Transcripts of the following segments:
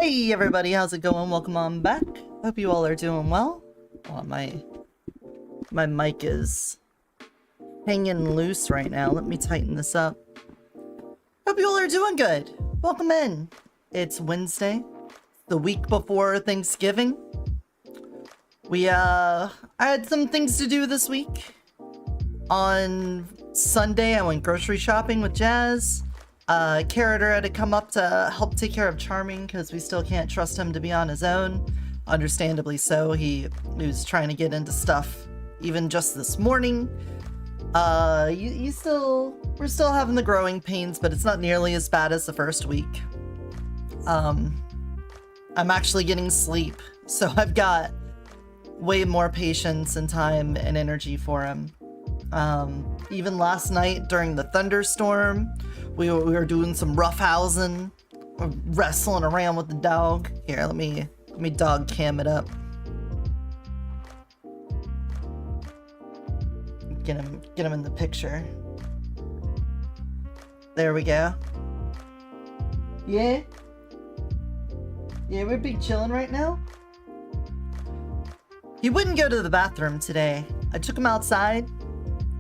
Hey everybody, how's it going? Welcome on back. Hope you all are doing well. Oh, my mic is hanging loose right now. Let me tighten this up. Hope you all are doing good. Welcome in. It's Wednesday, the week before Thanksgiving. I had some things to do this week. On Sunday, I went grocery shopping with Jazz. Carrot had to come up to help take care of Charming because we still can't trust him to be on his own. Understandably so. He was trying to get into stuff even just this morning. We're still having the growing pains, but it's not nearly as bad as the first week. I'm actually getting sleep, so I've got way more patience and time and energy for him. Even last night during the thunderstorm, we were doing some roughhousing, wrestling around with the dog. Here, let me dog cam it up. Get him in the picture. There we go. Yeah, we're big chilling right now. He wouldn't go to the bathroom today. I took him outside.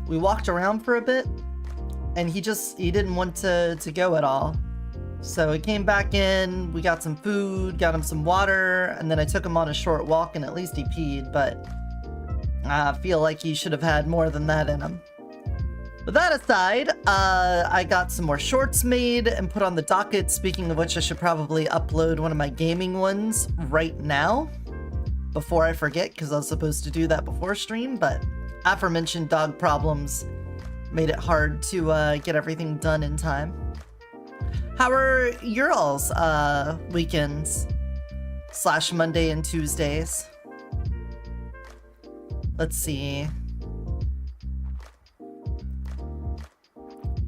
We walked around for a bit, and he didn't want to go at all. So he came back in, we got some food, got him some water, and then I took him on a short walk, and at least he peed, but I feel like he should have had more than that in him. But that aside, I got some more shorts made and put on the docket, speaking of which I should probably upload one of my gaming ones right now, before I forget, because I was supposed to do that before stream, but aforementioned dog problems made it hard to get everything done in time. How are your all's weekends / Monday and Tuesdays? Let's see.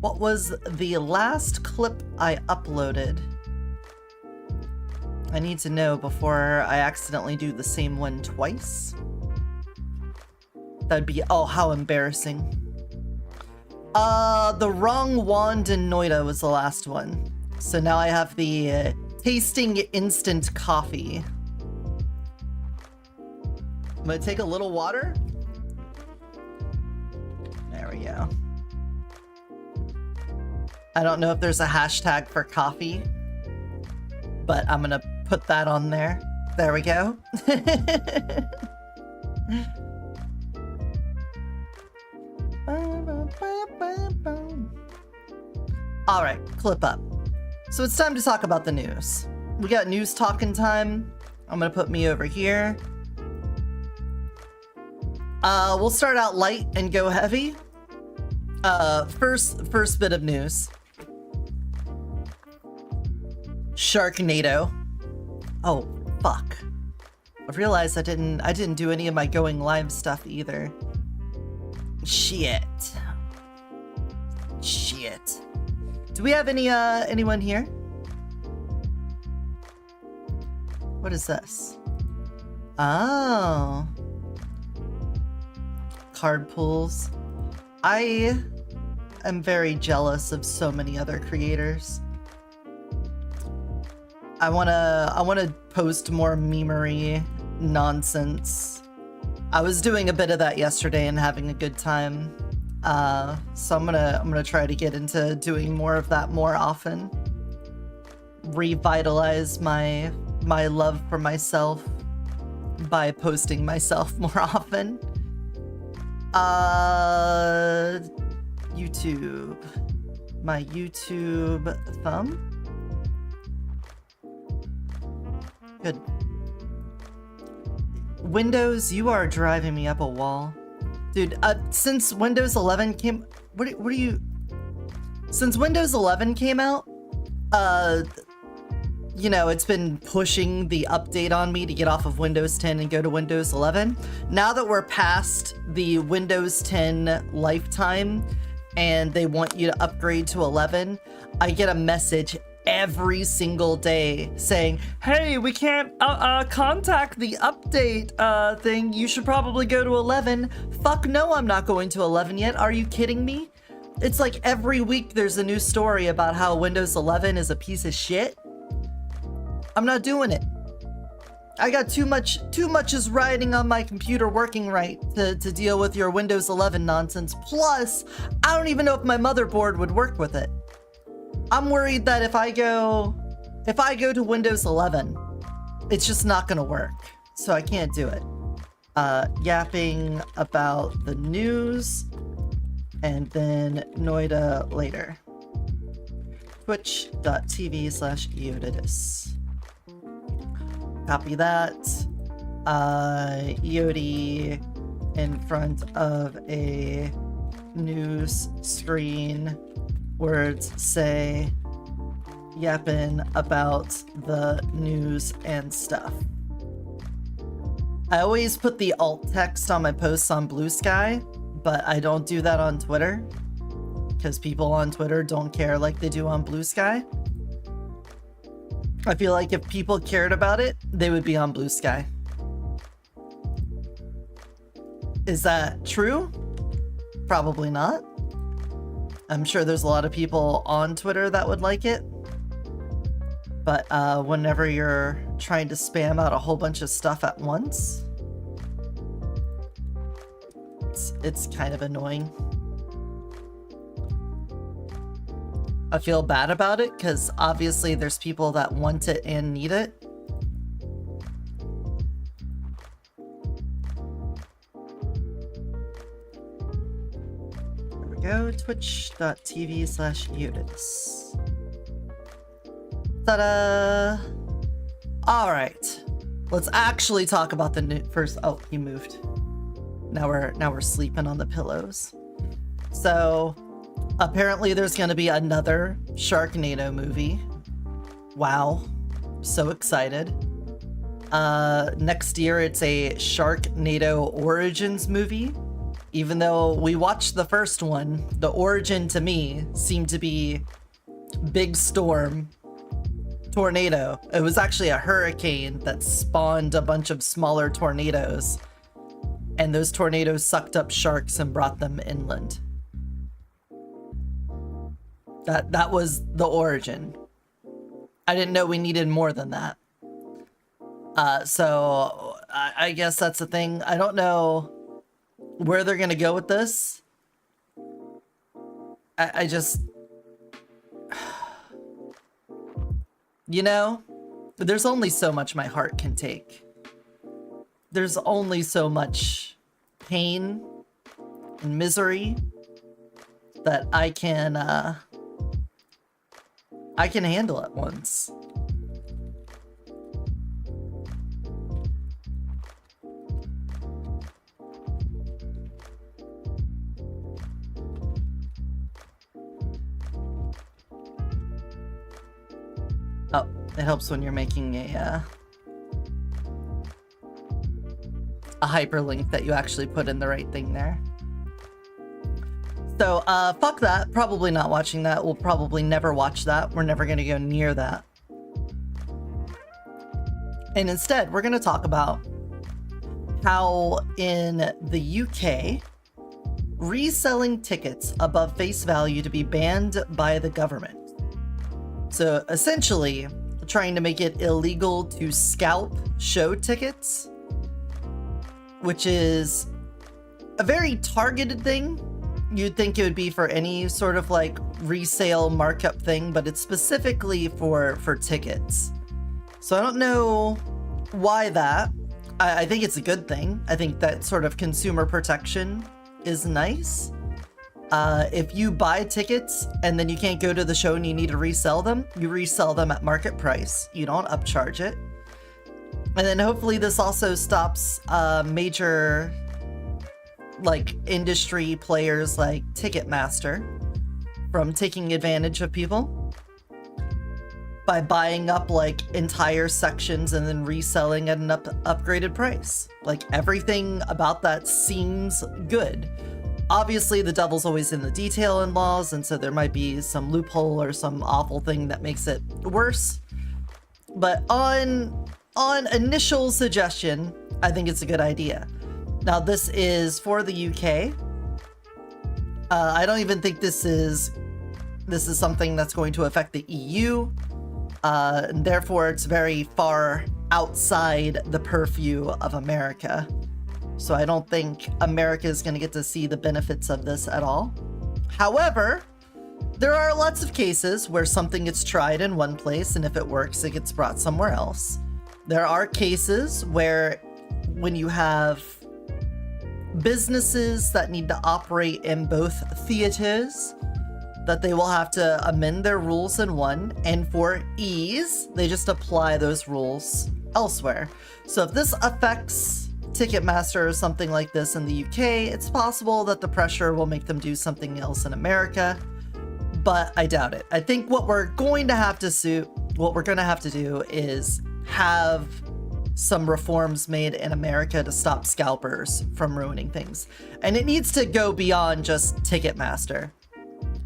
What was the last clip I uploaded? I need to know before I accidentally do the same one twice. That'd be, oh, how embarrassing. The wrong wand in Noita was the last one. So now I have the tasting instant coffee. I'm gonna take a little water. There we go. I don't know if there's a hashtag for coffee, but I'm gonna put that on there. There we go. Alright, clip up. So it's time to talk about the news. We got news talking time. I'm gonna put me over here. We'll start out light and go heavy. First bit of news. Sharknado. Oh, fuck. I realized I didn't do any of my going live stuff either. Shit. Do we have anyone here? What is this? Oh. Card pools. I am very jealous of so many other creators. I wanna post more memery nonsense. I was doing a bit of that yesterday and having a good time. So I'm gonna try to get into doing more of that more often. Revitalize my love for myself by posting myself more often. YouTube. My YouTube thumb. Good. Windows, you are driving me up a wall. Dude, since Windows 11 came... What are you... Since Windows 11 came out, you know, it's been pushing the update on me to get off of Windows 10 and go to Windows 11. Now that we're past the Windows 10 lifetime and they want you to upgrade to 11, I get a message every single day saying, hey, we can't contact the update thing. You should probably go to 11. Fuck no, I'm not going to 11 yet. Are you kidding me? It's like every week there's a new story about how Windows 11 is a piece of shit. I'm not doing it. I got too much is riding on my computer working right to deal with your Windows 11 nonsense. Plus, I don't even know if my motherboard would work with it. I'm worried that if I go to Windows 11, it's just not gonna work. So I can't do it. Yapping about the news, and then Noita later. Twitch.tv/Eotidiss. Copy that. Eoti in front of a news screen. Words say yapping about the news and stuff. I always put the alt text on my posts on Blue Sky, but I don't do that on Twitter because people on Twitter don't care like they do on Blue Sky. I feel like if people cared about it, they would be on Blue Sky. Is that true? Probably not. I'm sure there's a lot of people on Twitter that would like it. But whenever you're trying to spam out a whole bunch of stuff at once, it's kind of annoying. I feel bad about it because obviously there's people that want it and need it. There we go, twitch.tv/Eotidiss. Ta-da! Alright. Let's actually talk about the new first. Oh, he moved. Now we're sleeping on the pillows. So apparently there's gonna be another Sharknado movie. Wow. So excited. Next year it's a Sharknado Origins movie. Even though we watched the first one, the origin to me seemed to be big storm, tornado. It was actually a hurricane that spawned a bunch of smaller tornadoes. And those tornadoes sucked up sharks and brought them inland. That was the origin. I didn't know we needed more than that. So I guess that's the thing. I don't know where they're gonna go with this. I just, you know, there's only so much my heart can take. There's only so much pain and misery that I can handle at once. Oh, it helps when you're making a hyperlink that you actually put in the right thing there. So, fuck that. Probably not watching that. We'll probably never watch that. We're never gonna go near that. And instead, we're gonna talk about how in the UK, reselling tickets above face value to be banned by the government. So essentially, trying to make it illegal to scalp show tickets, which is a very targeted thing. You'd think it would be for any sort of like resale markup thing, but it's specifically for tickets. So I don't know why that. I think it's a good thing. I think that sort of consumer protection is nice. If you buy tickets and then you can't go to the show and you need to resell them, you resell them at market price. You don't upcharge it. And then hopefully this also stops major like industry players like Ticketmaster from taking advantage of people by buying up like entire sections and then reselling at an upgraded price. Like everything about that seems good. Obviously, the devil's always in the detail in laws, and so there might be some loophole or some awful thing that makes it worse. But on initial suggestion, I think it's a good idea. Now, this is for the UK. I don't even think this is something that's going to affect the EU. And therefore it's very far outside the purview of America. So I don't think America is going to get to see the benefits of this at all. However, there are lots of cases where something gets tried in one place, and if it works, it gets brought somewhere else. There are cases where when you have businesses that need to operate in both theaters, that they will have to amend their rules in one, and for ease, they just apply those rules elsewhere. So if this affects Ticketmaster or something like this in the UK, it's possible that the pressure will make them do something else in America, but I doubt it. I think what we're going to have to do is have some reforms made in America to stop scalpers from ruining things. And it needs to go beyond just Ticketmaster.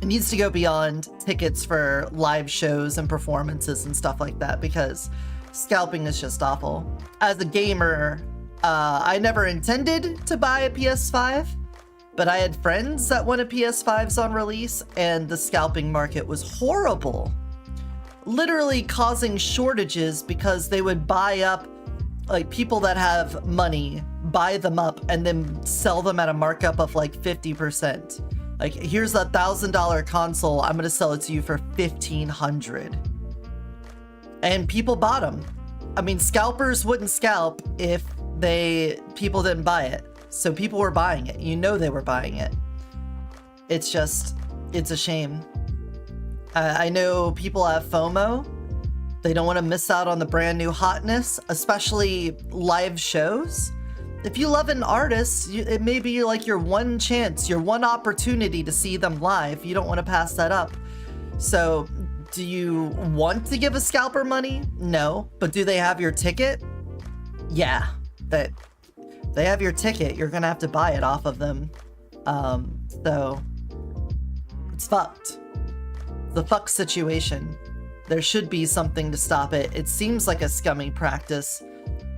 It needs to go beyond tickets for live shows and performances and stuff like that, because scalping is just awful. As a gamer, I never intended to buy a PS5, but I had friends that wanted PS5s on release, and the scalping market was horrible. Literally causing shortages because they would buy up, like, people that have money, buy them up, and then sell them at a markup of like 50%. Like, here's a $1,000 console, I'm gonna sell it to you for $1,500. And people bought them. I mean, scalpers wouldn't scalp if people didn't buy it. So people were buying it. You know they were buying it. It's a shame. I know people have FOMO. They don't want to miss out on the brand new hotness, especially live shows. If you love an artist, it may be like your one chance, your one opportunity to see them live. You don't want to pass that up. So do you want to give a scalper money? No. But do they have your ticket? Yeah. They have your ticket. You're going to have to buy it off of them. So it's fucked. The fuck situation. There should be something to stop it. It seems like a scummy practice,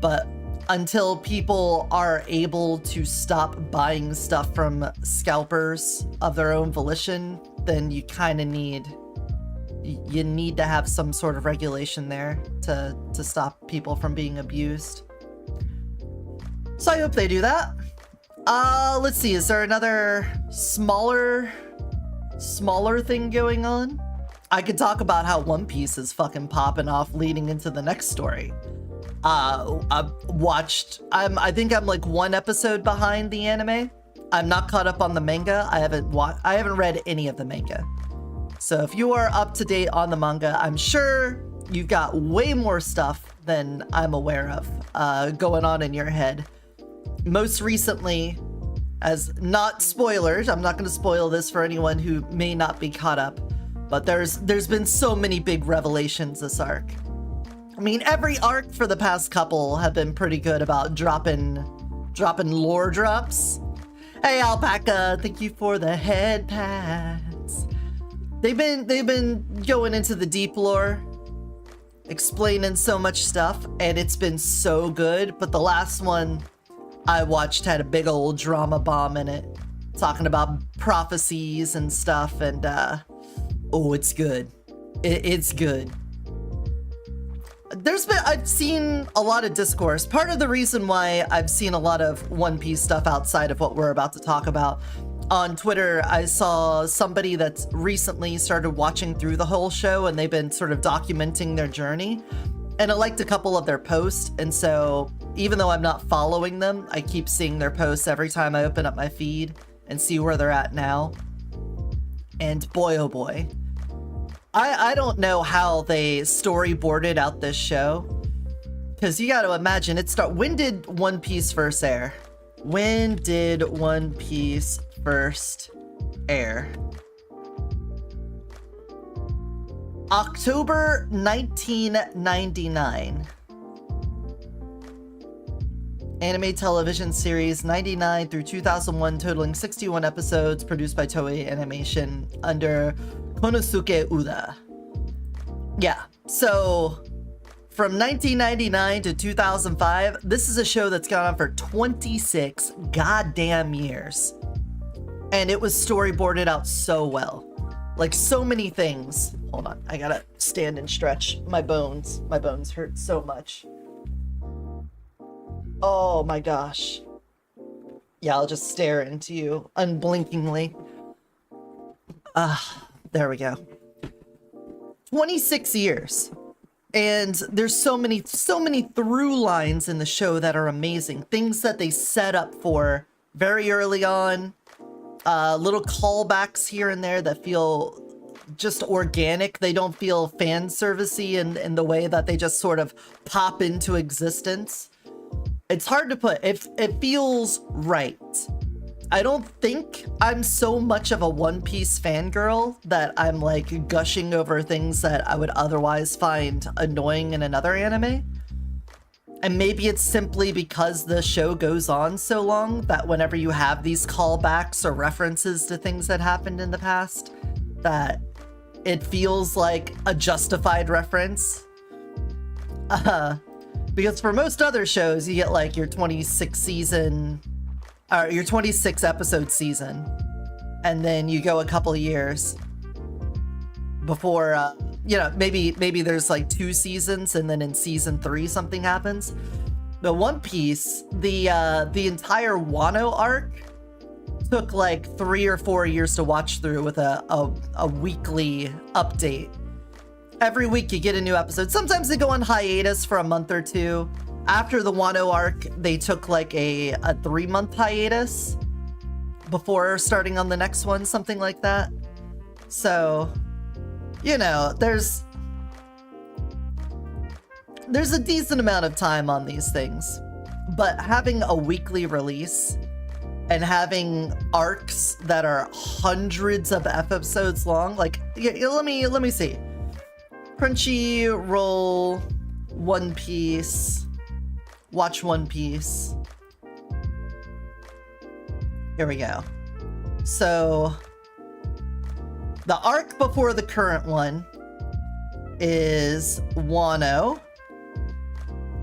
but until people are able to stop buying stuff from scalpers of their own volition, then you kind of need to have some sort of regulation there to stop people from being abused. So I hope they do that. Let's see, is there another smaller thing going on? I could talk about how One Piece is fucking popping off leading into the next story. I think I'm like one episode behind the anime. I'm not caught up on the manga. I haven't read any of the manga. So if you are up to date on the manga, I'm sure you've got way more stuff than I'm aware of going on in your head. Most recently, as not spoilers, I'm not going to spoil this for anyone who may not be caught up, but there's been so many big revelations this arc. I mean, every arc for the past couple have been pretty good about dropping lore drops. Hey, Alpaca, thank you for the head pats. They've been going into the deep lore, explaining so much stuff, and it's been so good. But the last one I watched had a big old drama bomb in it, talking about prophecies and stuff, and oh, it's good. It's good. I've seen a lot of discourse. Part of the reason why I've seen a lot of One Piece stuff outside of what we're about to talk about, on Twitter, I saw somebody that's recently started watching through the whole show, and they've been sort of documenting their journey. And I liked a couple of their posts, and so even though I'm not following them, I keep seeing their posts every time I open up my feed and see where they're at now. And boy, oh boy. I don't know how they storyboarded out this show, because you got to imagine when did One Piece first air? When did One Piece first air? October 1999. Anime television series 99 through 2001, totaling 61 episodes, produced by Toei Animation under Konosuke Uda. Yeah, so from 1999 to 2005, this is a show that's gone on for 26 goddamn years. And it was storyboarded out so well. Like, so many things hold on. I gotta stand and stretch my bones. My bones hurt so much. Oh my gosh. Yeah, I'll just stare into you unblinkingly. There we go. 26 years. And there's so many through lines in the show that are amazing. Things that they set up for very early on. Little callbacks here and there that feel just organic. They don't feel fan servicey in the way that they just sort of pop into existence. It's hard to put. It feels right. I don't think I'm so much of a One Piece fangirl that I'm like gushing over things that I would otherwise find annoying in another anime. And maybe it's simply because the show goes on so long that whenever you have these callbacks or references to things that happened in the past, that it feels like a justified reference. Because for most other shows, you get like your 26 season, or your 26 episode season, and then you go a couple of years before, you know, maybe there's like 2 seasons, and then in season 3 something happens. The One Piece, the entire Wano arc took like 3 or 4 years to watch through with a weekly update. Every week you get a new episode. Sometimes they go on hiatus for a month or 2. After the Wano arc, they took like a 3-month hiatus before starting on the next one, something like that. So, you know, there's a decent amount of time on these things. But having a weekly release and having arcs that are hundreds of episodes long, like, let me see. Crunchyroll, One Piece. Watch One Piece. Here we go. So, the arc before the current one is Wano.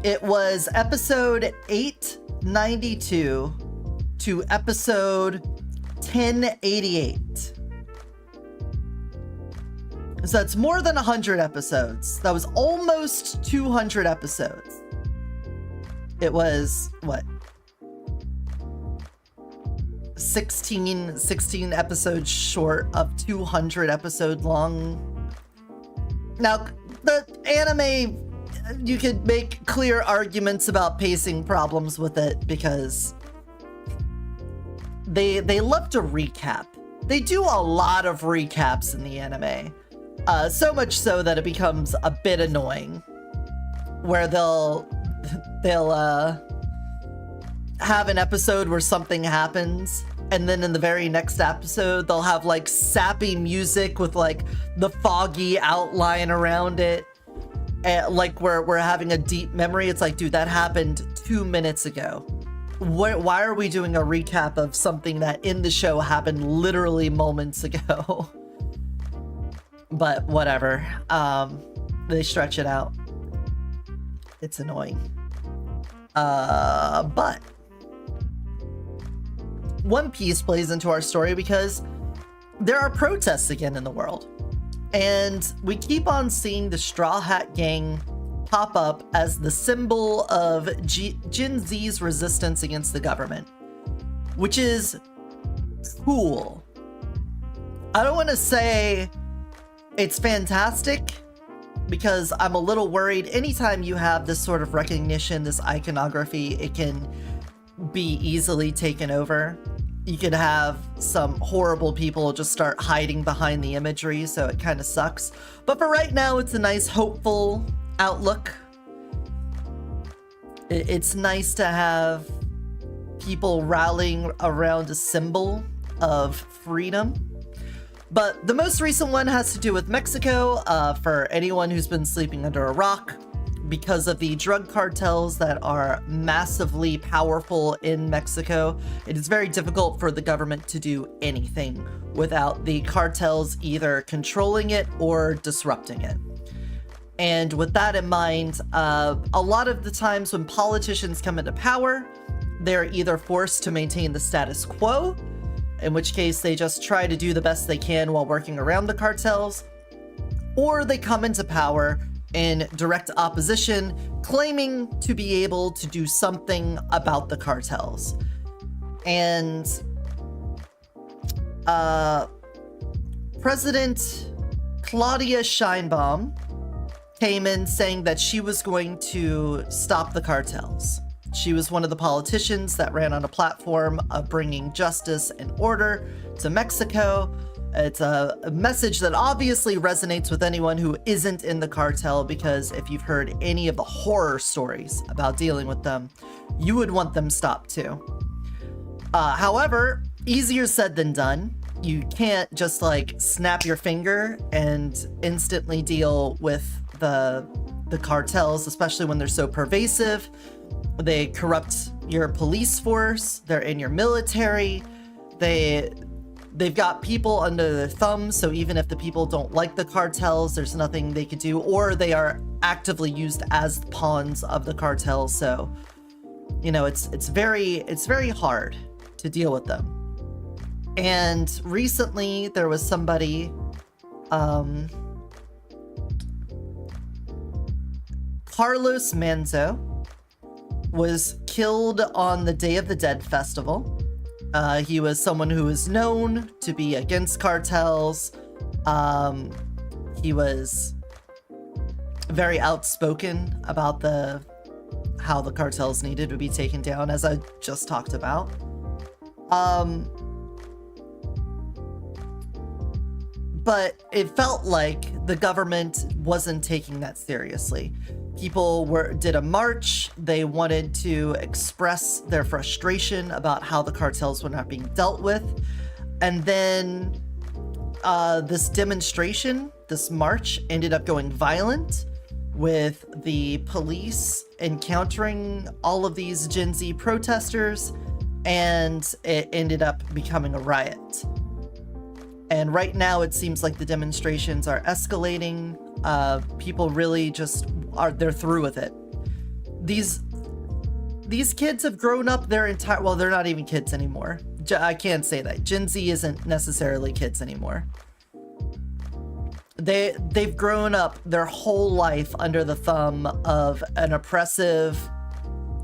It was episode 892 to episode 1088. So that's more than 100 episodes. That was almost 200 episodes. It was, what? 16 episodes short of 200 episode long. Now, the anime, you could make clear arguments about pacing problems with it because they love to recap. They do a lot of recaps in the anime. So much so that it becomes a bit annoying, where they'll have an episode where something happens, and then in the very next episode they'll have like sappy music with like the foggy outline around it, and like we're having a deep memory. It's like, dude, that happened 2 minutes ago. Why are we doing a recap of something that in the show happened literally moments ago? But whatever. They stretch it out. It's annoying. But One Piece plays into our story because there are protests again in the world. And we keep on seeing the Straw Hat Gang pop up as the symbol of Gen Z's resistance against the government, which is cool. I don't want to say it's fantastic, because I'm a little worried anytime you have this sort of recognition, this iconography, it can be easily taken over. You could have some horrible people just start hiding behind the imagery, so it kind of sucks. But for right now, it's a nice, hopeful outlook. It's nice to have people rallying around a symbol of freedom. But the most recent one has to do with Mexico, for anyone who's been sleeping under a rock, because of the drug cartels that are massively powerful in Mexico. It is very difficult for the government to do anything without the cartels either controlling it or disrupting it. And with that in mind, a lot of the times when politicians come into power, they're either forced to maintain the status quo, in which case they just try to do the best they can while working around the cartels, or they come into power in direct opposition, claiming to be able to do something about the cartels. And President Claudia Sheinbaum came in saying that she was going to stop the cartels. She was one of the politicians that ran on a platform of bringing justice and order to Mexico. It's a message that obviously resonates with anyone who isn't in the cartel, because if you've heard any of the horror stories about dealing with them, you would want them stopped too. However, easier said than done. You can't just like snap your finger and instantly deal with the cartels, especially when they're so pervasive. They corrupt your police force, they're in your military, they've got people under their thumbs, so even if the people don't like the cartels, there's nothing they could do, or they are actively used as pawns of the cartels. So, you know, it's very hard to deal with them. And recently there was somebody, Carlos Manzo was killed on the Day of the Dead festival. He was someone who was known to be against cartels. He was very outspoken about how the cartels needed to be taken down, as I just talked about. But it felt like the government wasn't taking that seriously. People did a march. They wanted to express their frustration about how the cartels were not being dealt with. And then this demonstration, this march, ended up going violent, with the police encountering all of these Gen Z protesters, and it ended up becoming a riot. And right now it seems like the demonstrations are escalating. People really just they're through with it. These kids have grown up their entire, well, they're not even kids anymore. I can't say that. Gen Z isn't necessarily kids anymore. They've grown up their whole life under the thumb of an oppressive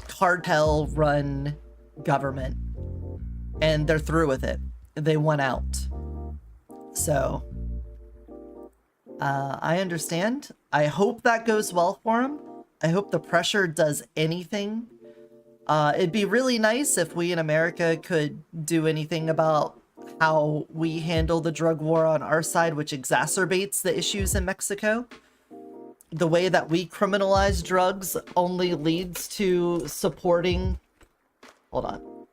cartel-run government, and they're through with it. They want out. So I understand. I hope that goes well for them. I hope the pressure does anything. It'd be really nice if we in America could do anything about how we handle the drug war on our side, which exacerbates the issues in Mexico. The way that we criminalize drugs only leads to supporting... Hold on.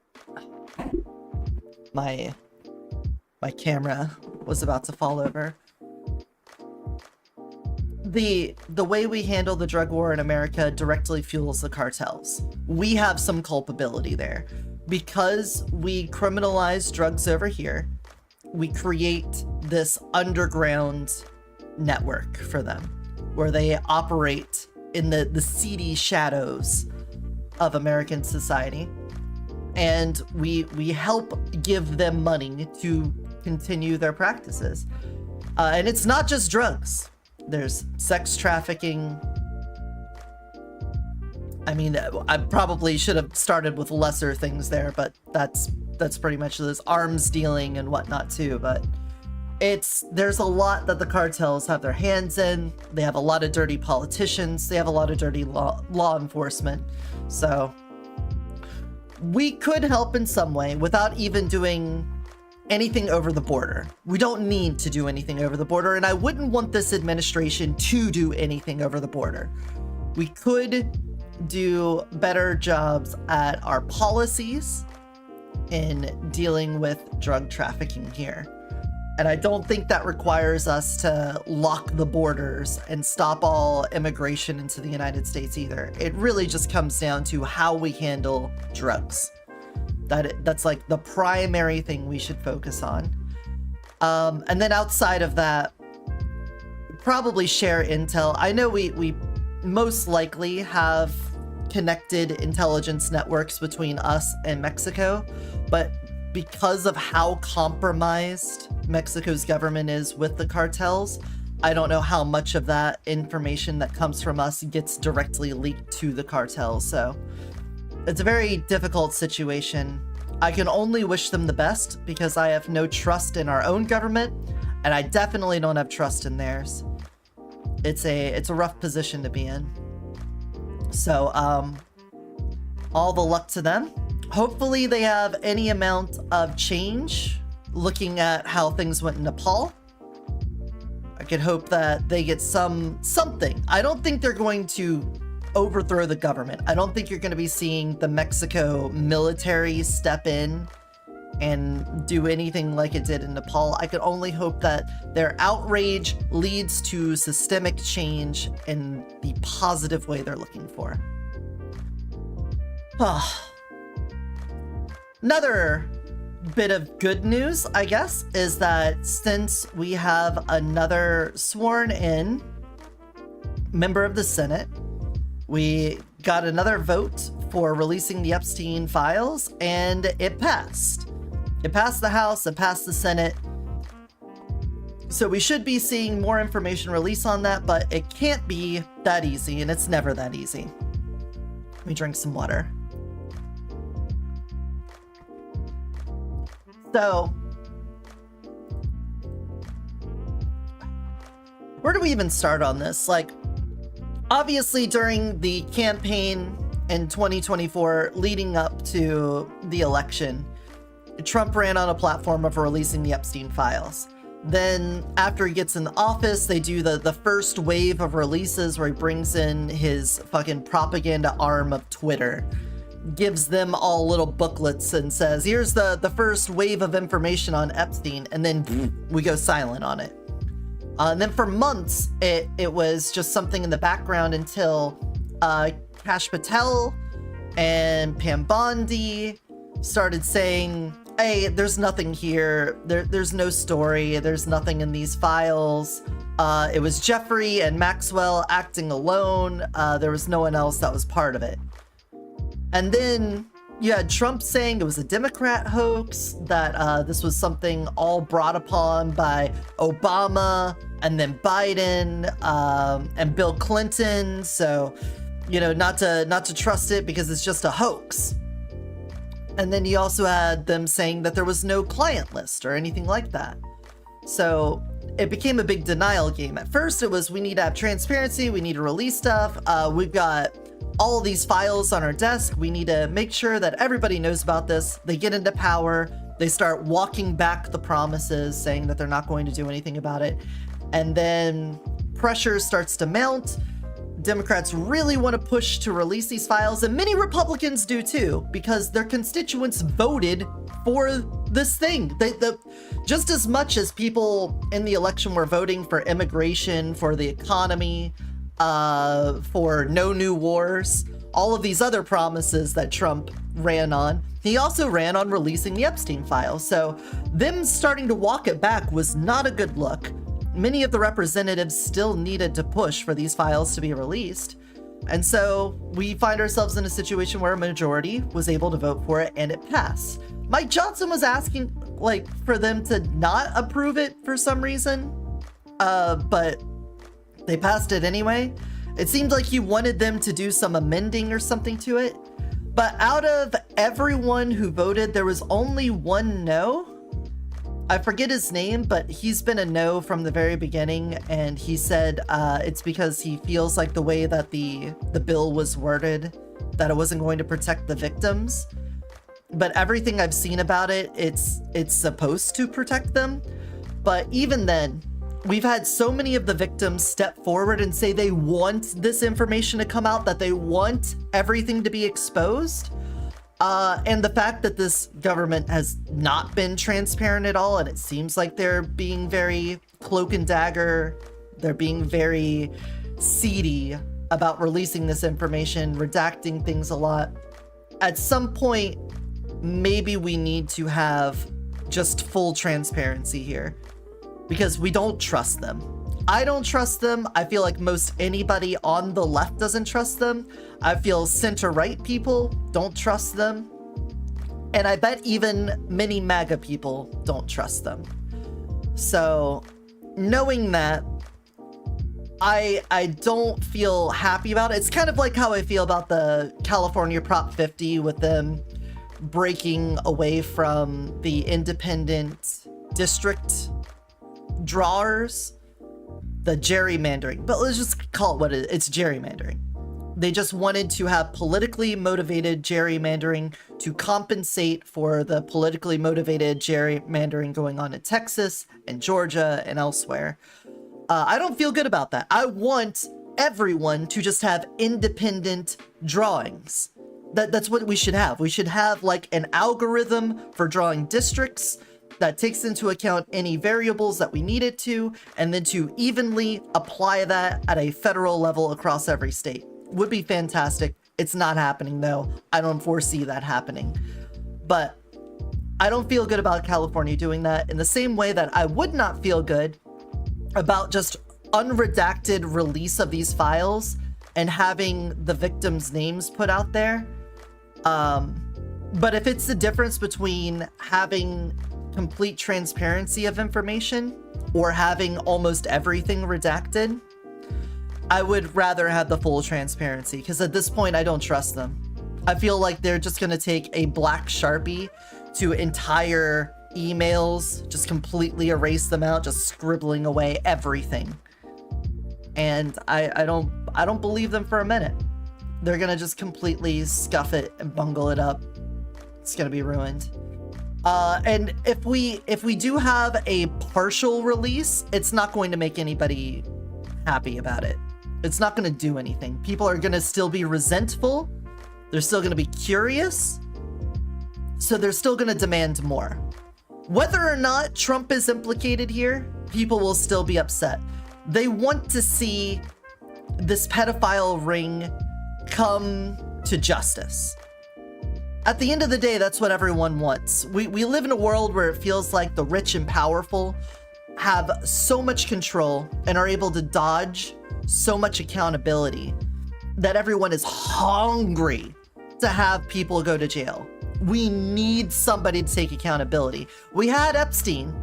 My camera was about to fall over. The way we handle the drug war in America directly fuels the cartels. We have some culpability there. Because we criminalize drugs over here, we create this underground network for them, where they operate in the seedy shadows of American society. And we help give them money to continue their practices. And it's not just drugs. There's sex trafficking. I mean, I probably should have started with lesser things there, but that's pretty much this arms dealing and whatnot too. But there's a lot that the cartels have their hands in. They have a lot of dirty politicians. They have a lot of dirty law enforcement. So we could help in some way without even doing anything over the border. We don't need to do anything over the border, and I wouldn't want this administration to do anything over the border. We could do better jobs at our policies in dealing with drug trafficking here. And I don't think that requires us to lock the borders and stop all immigration into the United States either. It really just comes down to how we handle drugs. That's like the primary thing we should focus on. And then outside of that, probably share intel. I know we most likely have connected intelligence networks between us and Mexico, but because of how compromised Mexico's government is with the cartels, I don't know how much of that information that comes from us gets directly leaked to the cartel, so it's a very difficult situation. I can only wish them the best because I have no trust in our own government, and I definitely don't have trust in theirs. It's a rough position to be in. So, all the luck to them. Hopefully they have any amount of change looking at how things went in Nepal. I could hope that they get something. I don't think they're going to overthrow the government. I don't think you're going to be seeing the Mexico military step in and do anything like it did in Nepal. I could only hope that their outrage leads to systemic change in the positive way they're looking for. Another bit of good news, I guess, is that since we have another sworn in member of the Senate, we got another vote for releasing the Epstein files, and it passed. It passed the House, it passed the Senate. So we should be seeing more information released on that, but it can't be that easy, and it's never that easy. Let me drink some water. So, where do we even start on this? Like, obviously during the campaign in 2024 leading up to the election, Trump ran on a platform of releasing the Epstein files. Then after he gets in the office, they do the first wave of releases where he brings in his fucking propaganda arm of Twitter, gives them all little booklets and says, here's the first wave of information on Epstein, and then we go silent on it. And then for months, it was just something in the background until Kash Patel and Pam Bondi started saying, hey, there's nothing here. There's no story. There's nothing in these files. It was Jeffrey and Maxwell acting alone. There was no one else that was part of it. And then you had Trump saying it was a Democrat hoax, that this was something all brought upon by Obama and then Biden and Bill Clinton. So, you know, not to trust it because it's just a hoax. And then you also had them saying that there was no client list or anything like that. So it became a big denial game. At first it was, we need to have transparency, we need to release stuff, we've got all these files on our desk, we need to make sure that everybody knows about this. They get into power, they start walking back the promises, saying that they're not going to do anything about it. And then pressure starts to mount. Democrats really want to push to release these files, and many Republicans do too, because their constituents voted for this thing. Just as much as people in the election were voting for immigration, for the economy, for no new wars, all of these other promises that Trump ran on, he also ran on releasing the Epstein files. So them starting to walk it back was not a good look. Many of the representatives still needed to push for these files to be released. And so we find ourselves in a situation where a majority was able to vote for it and it passed. Mike Johnson was asking for them to not approve it for some reason, but they passed it anyway. It seemed like he wanted them to do some amending or something to it. But out of everyone who voted, there was only one no. I forget his name, but he's been a no from the very beginning, and he said it's because he feels like the way that the bill was worded, that it wasn't going to protect the victims. But everything I've seen about it, it's supposed to protect them. But even then, we've had so many of the victims step forward and say they want this information to come out, that they want everything to be exposed. And the fact that this government has not been transparent at all, and it seems like they're being very cloak and dagger, they're being very seedy about releasing this information, redacting things a lot. At some point, maybe we need to have just full transparency here, because we don't trust them. I don't trust them. I feel like most anybody on the left doesn't trust them. I feel center-right people don't trust them. And I bet even many MAGA people don't trust them. So knowing that, I don't feel happy about it. It's kind of like how I feel about the California Prop 50 with them breaking away from the independent district drawers, the gerrymandering. But let's just call it what it is. It's gerrymandering. They just wanted to have politically motivated gerrymandering to compensate for the politically motivated gerrymandering going on in Texas and Georgia and elsewhere. I don't feel good about that. I want everyone to just have independent drawings. That's what we should have. We should have like an algorithm for drawing districts that takes into account any variables that we need it to, and then to evenly apply that at a federal level across every state. Would be fantastic. It's not happening though. I don't foresee that happening. But I don't feel good about California doing that in the same way that I would not feel good about just unredacted release of these files and having the victims' names put out there. But if it's the difference between having complete transparency of information or having almost everything redacted, I would rather have the full transparency, because at this point I don't trust them. I feel like they're just going to take a black Sharpie to entire emails, just completely erase them out, just scribbling away everything. And I don't believe them for a minute. They're gonna just completely scuff it and bungle it up. It's gonna be ruined. And if we do have a partial release, it's not going to make anybody happy about it. It's not gonna do anything. People are gonna still be resentful. They're still gonna be curious. So they're still gonna demand more. Whether or not Trump is implicated here, people will still be upset. They want to see this pedophile ring come to justice. At the end of the day, that's what everyone wants. We live in a world where it feels like the rich and powerful have so much control and are able to dodge so much accountability that everyone is hungry to have people go to jail. We need somebody to take accountability. We had Epstein,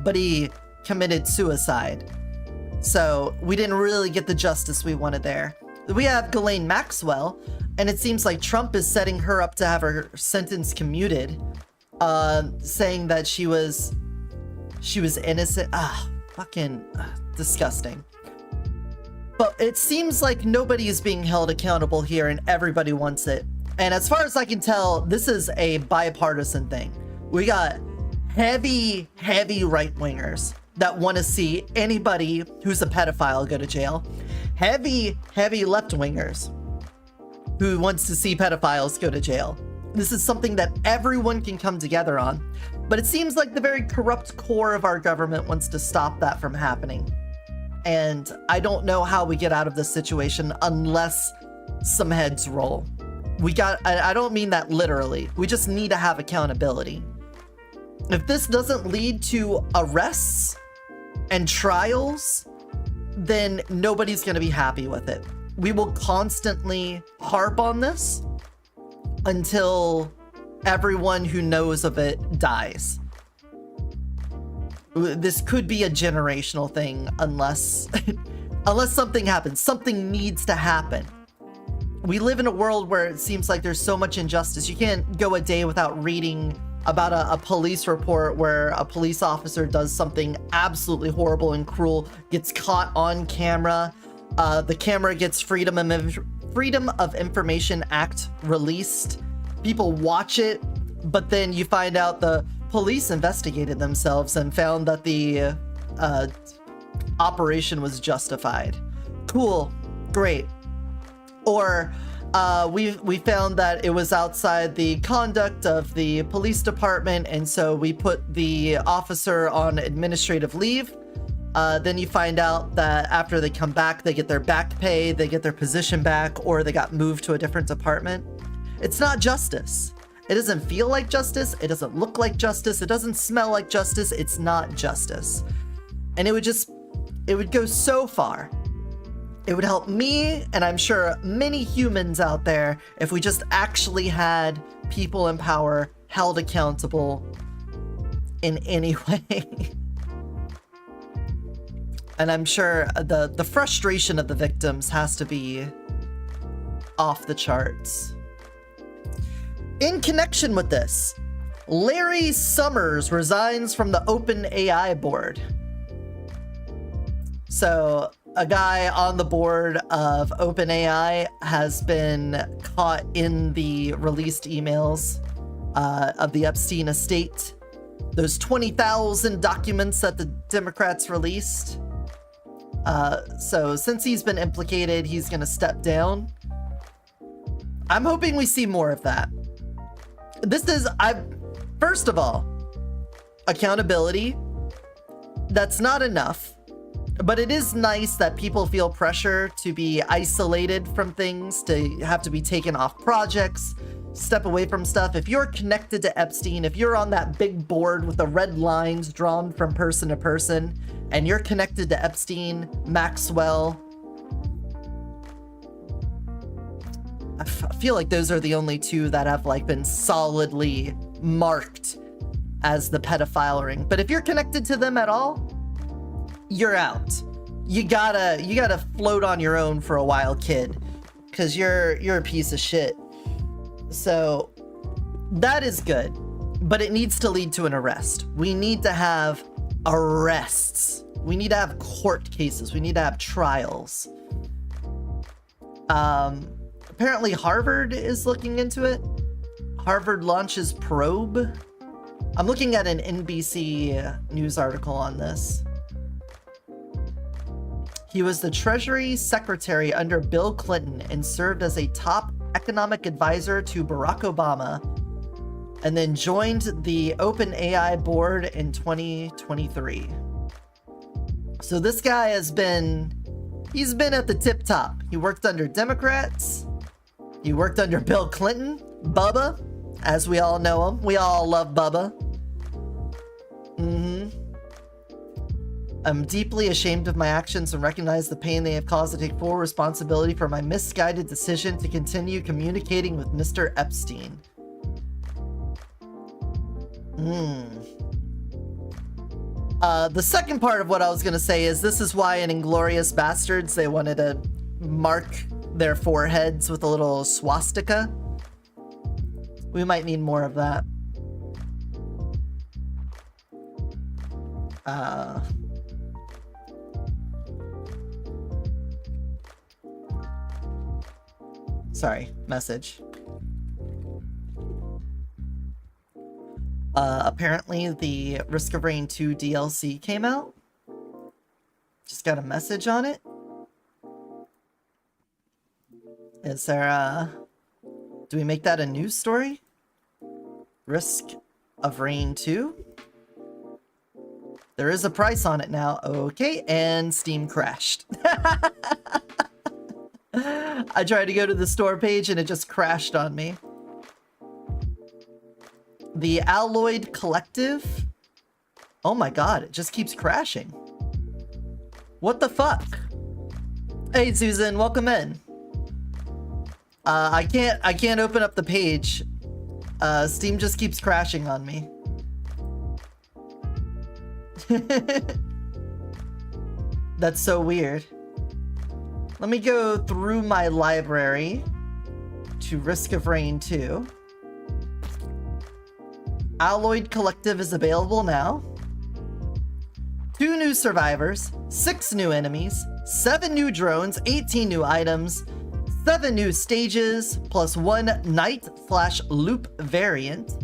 but he committed suicide. So we didn't really get the justice we wanted there. We have Ghislaine Maxwell, and it seems like Trump is setting her up to have her sentence commuted, saying that she was innocent. Fucking disgusting. But it seems like nobody is being held accountable here, and everybody wants it. And as far as I can tell, this is a bipartisan thing. We got heavy right-wingers that want to see anybody who's a pedophile go to jail. Heavy left-wingers who wants to see pedophiles go to jail. This is something that everyone can come together on. But it seems like the very corrupt core of our government wants to stop that from happening. And I don't know how we get out of this situation unless some heads roll. I don't mean that literally. We just need to have accountability. If this doesn't lead to arrests and trials, then nobody's going to be happy with it. We will constantly harp on this until everyone who knows of it dies. This could be a generational thing unless something happens. Something needs to happen. We live in a world where it seems like there's so much injustice. You can't go a day without reading about a police report where a police officer does something absolutely horrible and cruel, gets caught on camera. The camera gets Freedom of Information Act released. People watch it, but then you find out the police investigated themselves and found that the operation was justified. Cool, great. Or we found that it was outside the conduct of the police department, and so we put the officer on administrative leave. Then you find out that after they come back, they get their back pay, they get their position back, or they got moved to a different department. It's not justice. It doesn't feel like justice. It doesn't look like justice. It doesn't smell like justice. It's not justice. And it would go so far. It would help me, and I'm sure many humans out there, if we just actually had people in power held accountable in any way. And I'm sure the frustration of the victims has to be off the charts. In connection with this, Larry Summers resigns from the OpenAI board. So a guy on the board of OpenAI has been caught in the released emails of the Epstein estate. Those 20,000 documents that the Democrats released. So since he's been implicated, he's going to step down. I'm hoping we see more of that. First of all, accountability. That's not enough. But it is nice that people feel pressure to be isolated from things, to have to be taken off projects, step away from stuff. If you're connected to Epstein, if you're on that big board with the red lines drawn from person to person, and you're connected to Epstein, Maxwell, I feel like those are the only two that have like been solidly marked as the pedophile ring. But if you're connected to them at all, you're out. You gotta float on your own for a while, kid, because you're a piece of shit. So that is good, but it needs to lead to an arrest. We need to have arrests. We need to have court cases. We need to have trials. Apparently Harvard is looking into it. Harvard launches probe. I'm looking at an NBC news article on this. He was the Treasury Secretary under Bill Clinton and served as a top economic advisor to Barack Obama, and then joined the OpenAI board in 2023. So this guy he's been at the tip top. He worked under Democrats. He worked under Bill Clinton, Bubba, as we all know him. We all love Bubba. I'm deeply ashamed of my actions and recognize the pain they have caused to take full responsibility for my misguided decision to continue communicating with Mr. Epstein. The second part of what I was going to say is this is why in Inglourious Bastards they wanted to mark their foreheads with a little swastika. We might need more of that. Sorry, message. Apparently the Risk of Rain 2 DLC came out. Just got a message on it. Is there do we make that a news story? Risk of Rain 2? There is a price on it now. Okay, and Steam crashed. I tried to go to the store page and it just crashed on me. The Alloyed Collective? Oh my god, it just keeps crashing. What the fuck? Hey Susan, welcome in. I can't open up the page. Steam just keeps crashing on me. That's so weird. Let me go through my library to Risk of Rain 2. Alloyed Collective is available now. 2 new survivors, 6 new enemies, 7 new drones, 18 new items, 7 new stages, plus 1 night/loop variant,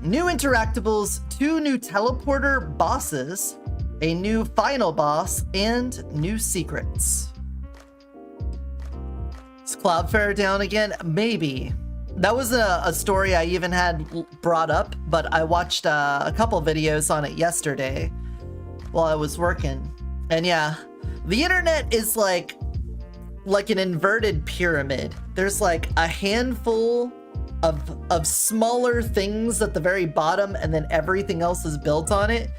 new interactables, 2 new teleporter bosses, a new final boss, and new secrets. Is Cloudflare down again? Maybe. That was a story I even had brought up, but I watched a couple videos on it yesterday while I was working. And yeah, the internet is like an inverted pyramid. There's like a handful of smaller things at the very bottom, and then everything else is built on it.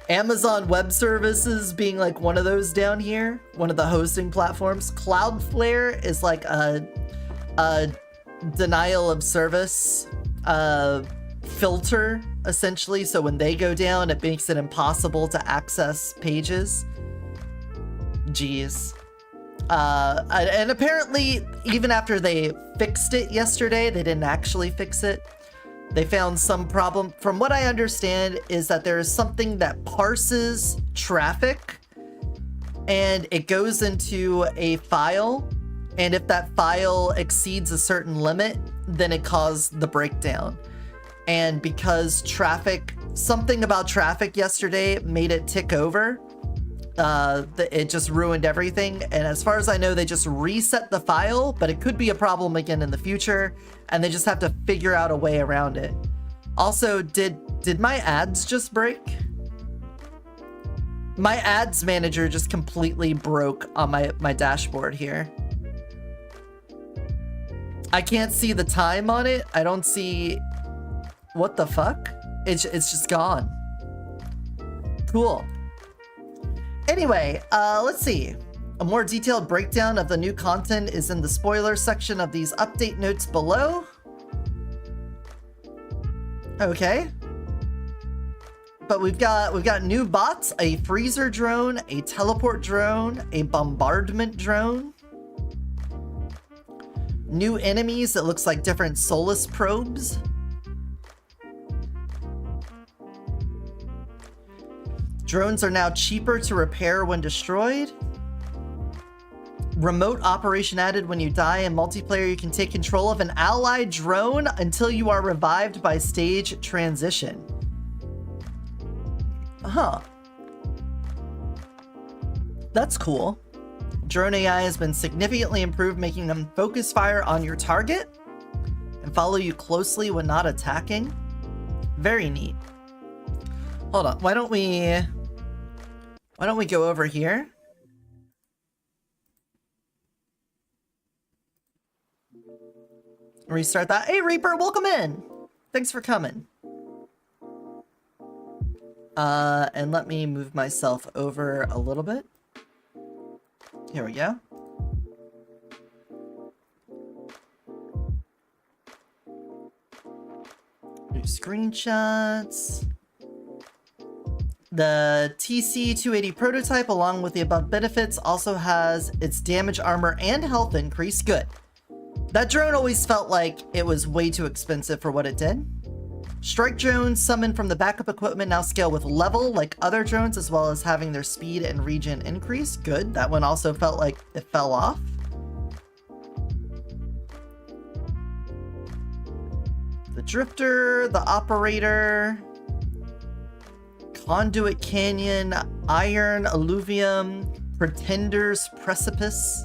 Amazon Web Services being like one of those down here, one of the hosting platforms. Cloudflare is like a denial of service filter, essentially. So when they go down, it makes it impossible to access pages. Jeez. And apparently, even after they fixed it yesterday, they didn't actually fix it. They found some problem. From what I understand is that there is something that parses traffic and it goes into a file. And if that file exceeds a certain limit, then it caused the breakdown. And because something about traffic yesterday made it tick over, it just ruined everything. And as far as I know, they just reset the file, but it could be a problem again in the future, and they just have to figure out a way around it. Also, did my ads just break? My ads manager just completely broke on my dashboard here. I can't see the time on it. I don't see... What the fuck? It's just gone. Cool. Anyway, let's see. A more detailed breakdown of the new content is in the spoiler section of these update notes below. Okay. But we've got new bots, a freezer drone, a teleport drone, a bombardment drone. New enemies that looks like different Solus probes. Drones are now cheaper to repair when destroyed. Remote operation added when you die. In multiplayer, you can take control of an allied drone until you are revived by stage transition. Huh. That's cool. Drone AI has been significantly improved, making them focus fire on your target and follow you closely when not attacking. Very neat. Hold on, why don't we go over here? Restart that. Hey Reaper, welcome in. Thanks for coming. And let me move myself over a little bit. Here we go. New screenshots. The TC-280 prototype, along with the above benefits, also has its damage, armor, and health increase. Good. That drone always felt like it was way too expensive for what it did. Strike drones summoned from the backup equipment now scale with level like other drones, as well as having their speed and regen increase. Good. That one also felt like it fell off. The drifter, the operator, conduit canyon, iron alluvium, pretender's precipice.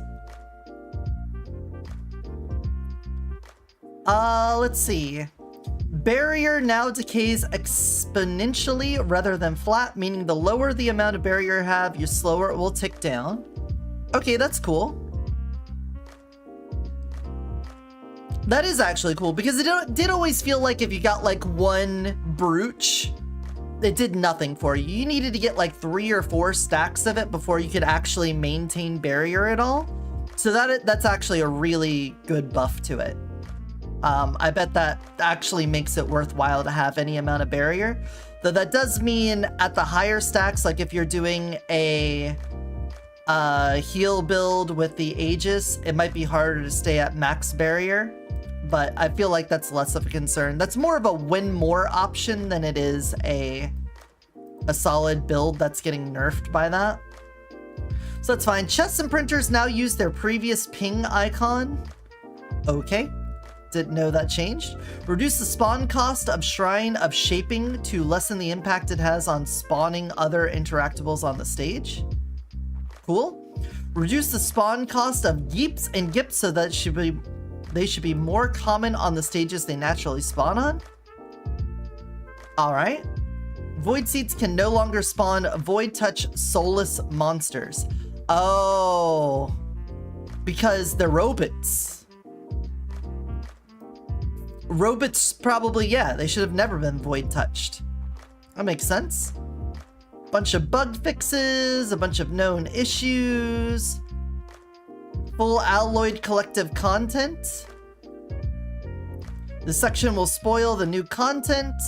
Let's see. Barrier now decays exponentially rather than flat, meaning the lower the amount of barrier you have, the slower it will tick down. Okay, that's cool. That is actually cool, because it did always feel like if you got like one brooch, it did nothing for you. You needed to get like 3 or 4 stacks of it before you could actually maintain barrier at all. So that's actually a really good buff to it. I bet that actually makes it worthwhile to have any amount of barrier. Though that does mean at the higher stacks, like if you're doing a heal build with the Aegis, it might be harder to stay at max barrier. But I feel like that's less of a concern. That's more of a win more option than it is a solid build that's getting nerfed by that. So that's fine. Chests and printers now use their previous ping icon. Okay. Didn't know that changed. Reduce the spawn cost of Shrine of Shaping to lessen the impact it has on spawning other interactables on the stage. Cool. Reduce the spawn cost of Geeps and Gips so that they should be more common on the stages they naturally spawn on. Alright. Void Seats can no longer spawn Void Touch Soulless monsters. Oh. Because they're robots. Robots probably, yeah, they should have never been void touched. That makes sense. Bunch of bug fixes, a bunch of known issues. Full alloyed collective content. This section will spoil the new content.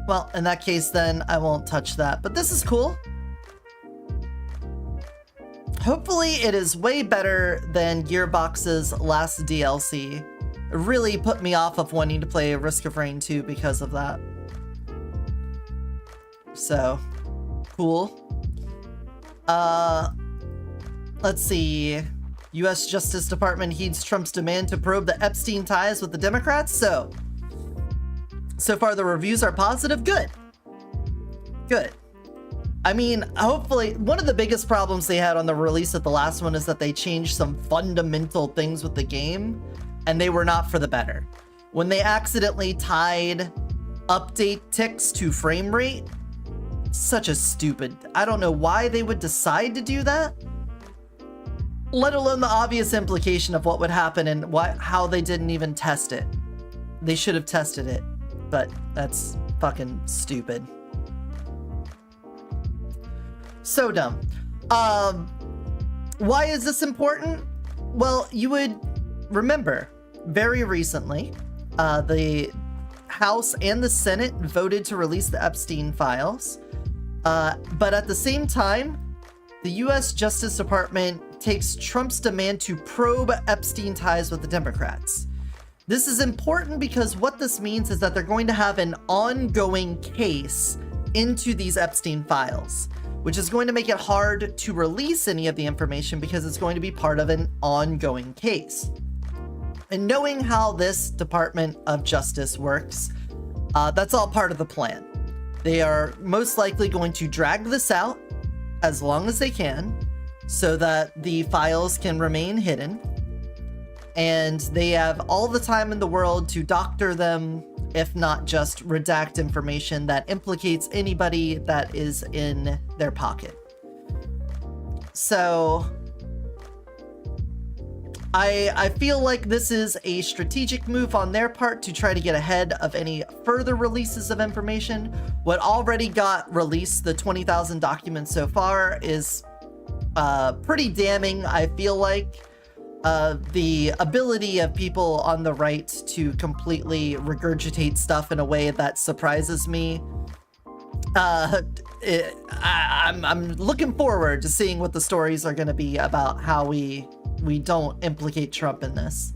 Well, in that case then, I won't touch that. But this is cool. Hopefully it is way better than Gearbox's last DLC. It really put me off of wanting to play Risk of Rain 2 because of that. So, cool. Let's see. U.S. Justice Department heeds Trump's demand to probe the Epstein ties with the Democrats. So far the reviews are positive. Good. Good. I mean, hopefully, one of the biggest problems they had on the release of the last one is that they changed some fundamental things with the game, and they were not for the better. When they accidentally tied update ticks to frame rate, such a stupid... I don't know why they would decide to do that, let alone the obvious implication of what would happen and how they didn't even test it. They should have tested it, but that's fucking stupid. So dumb. Why is this important? Well, you would remember very recently, the House and the Senate voted to release the Epstein files. But at the same time, the U.S. Justice Department takes Trump's demand to probe Epstein ties with the Democrats. This is important because what this means is that they're going to have an ongoing case into these Epstein files, which is going to make it hard to release any of the information because it's going to be part of an ongoing case. And knowing how this Department of Justice works, that's all part of the plan. They are most likely going to drag this out as long as they can so that the files can remain hidden. And they have all the time in the world to doctor them, if not just redact information that implicates anybody that is in their pocket. So I feel like this is a strategic move on their part to try to get ahead of any further releases of information. What already got released, the 20,000 documents so far, is pretty damning, I feel like. The ability of people on the right to completely regurgitate stuff in a way that surprises me. I'm looking forward to seeing what the stories are going to be about how we don't implicate Trump in this.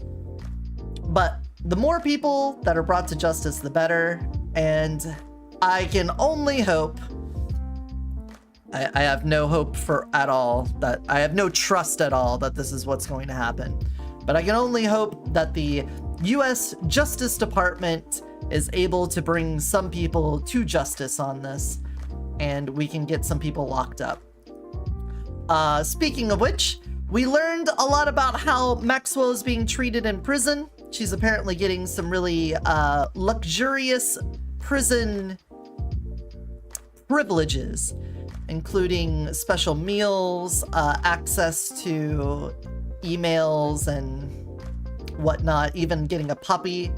But the more people that are brought to justice, the better. And I can only hope... I have no hope at all that I have no trust at all that this is what's going to happen. But I can only hope that the U.S. Justice Department is able to bring some people to justice on this, and we can get some people locked up. Speaking of which, we learned a lot about how Maxwell is being treated in prison. She's apparently getting some really luxurious prison privileges, including special meals, access to emails and whatnot, even getting a puppy.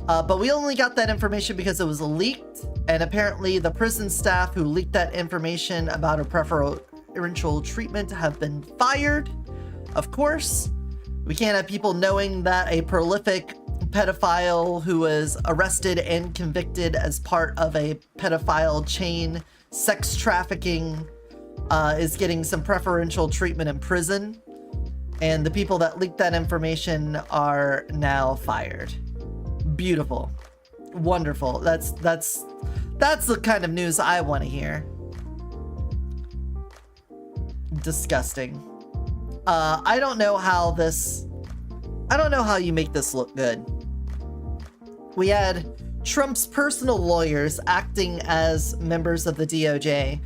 But we only got that information because it was leaked, and apparently the prison staff who leaked that information about her preferential treatment have been fired. Of course, we can't have people knowing that a prolific pedophile who was arrested and convicted as part of a pedophile chain sex trafficking is getting some preferential treatment in prison, and the people that leaked that information are now fired. Beautiful, wonderful. That's the kind of news I want to hear. Disgusting. I don't know how you make this look good. We had Trump's personal lawyers acting as members of the DOJ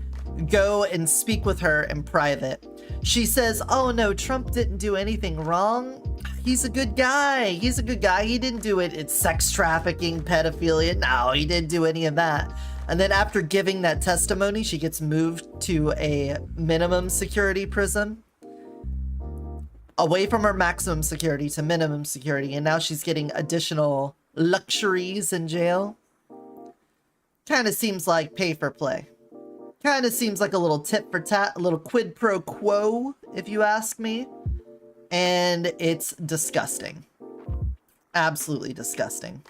go and speak with her in private. She says, oh no, Trump didn't do anything wrong. He's a good guy. He's a good guy. He didn't do it. It's sex trafficking, pedophilia. No, he didn't do any of that. And then after giving that testimony, she gets moved to a minimum security prison. Away from her maximum security to minimum security. And now she's getting additional luxuries in jail. Kind of seems like pay for play. Kind of seems like a little tit for tat, a little quid pro quo, if you ask me. And it's disgusting. Absolutely disgusting.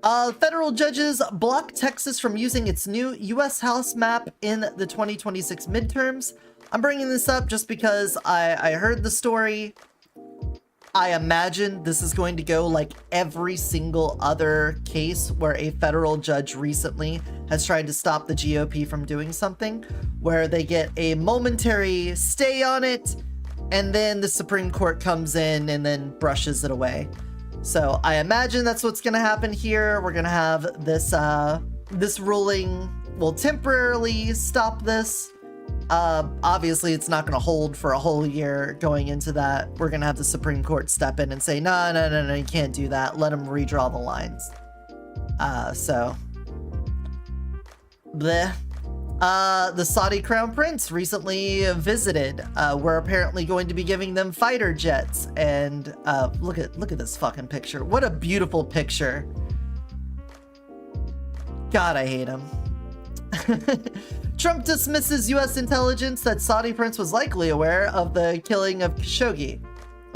Federal judges block Texas from using its new U.S. House map in the 2026 midterms. I'm bringing this up just because I heard the story. I imagine this is going to go like every single other case where a federal judge recently has tried to stop the GOP from doing something, where they get a momentary stay on it, and then the Supreme Court comes in and then brushes it away. So I imagine that's what's going to happen here. We're going to have this ruling will temporarily stop this. Obviously, it's not going to hold for a whole year going into that. We're going to have the Supreme Court step in and say, no, you can't do that. Let them redraw the lines. So, bleh. The Saudi Crown Prince recently visited. We're apparently going to be giving them fighter jets. And look at this fucking picture. What a beautiful picture. God, I hate him. Trump dismisses U.S. intelligence that Saudi prince was likely aware of the killing of Khashoggi.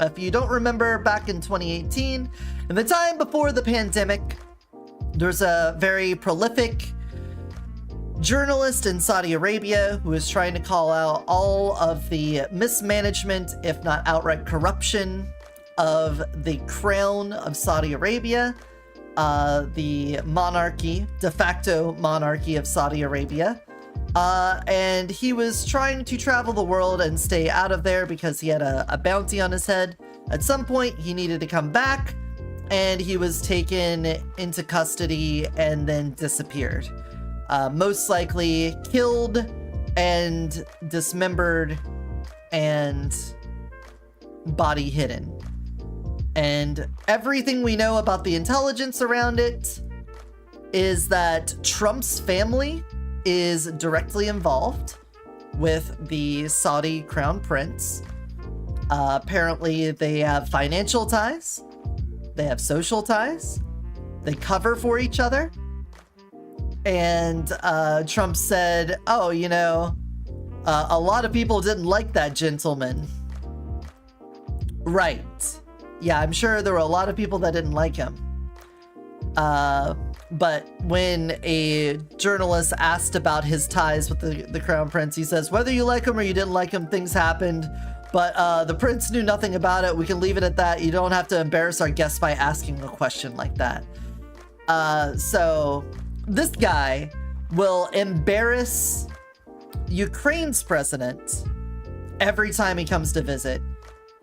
If you don't remember, back in 2018, in the time before the pandemic, there's a very prolific journalist in Saudi Arabia who is trying to call out all of the mismanagement, if not outright corruption, of the crown of Saudi Arabia, the monarchy, de facto monarchy of Saudi Arabia. And he was trying to travel the world and stay out of there because he had a bounty on his head. At some point, he needed to come back, and he was taken into custody and then disappeared. Most likely killed and dismembered and body hidden. And everything we know about the intelligence around it is that Trump's family is directly involved with the Saudi crown prince. Apparently they have financial ties, they have social ties, they cover for each other. And Trump said, oh, you know, a lot of people didn't like that gentleman. Right. Yeah, I'm sure there were a lot of people that didn't like him. But when a journalist asked about his ties with the crown prince, he says, whether you like him or you didn't like him, things happened. But the prince knew nothing about it. We can leave it at that. You don't have to embarrass our guests by asking a question like that. So this guy will embarrass Ukraine's president every time he comes to visit.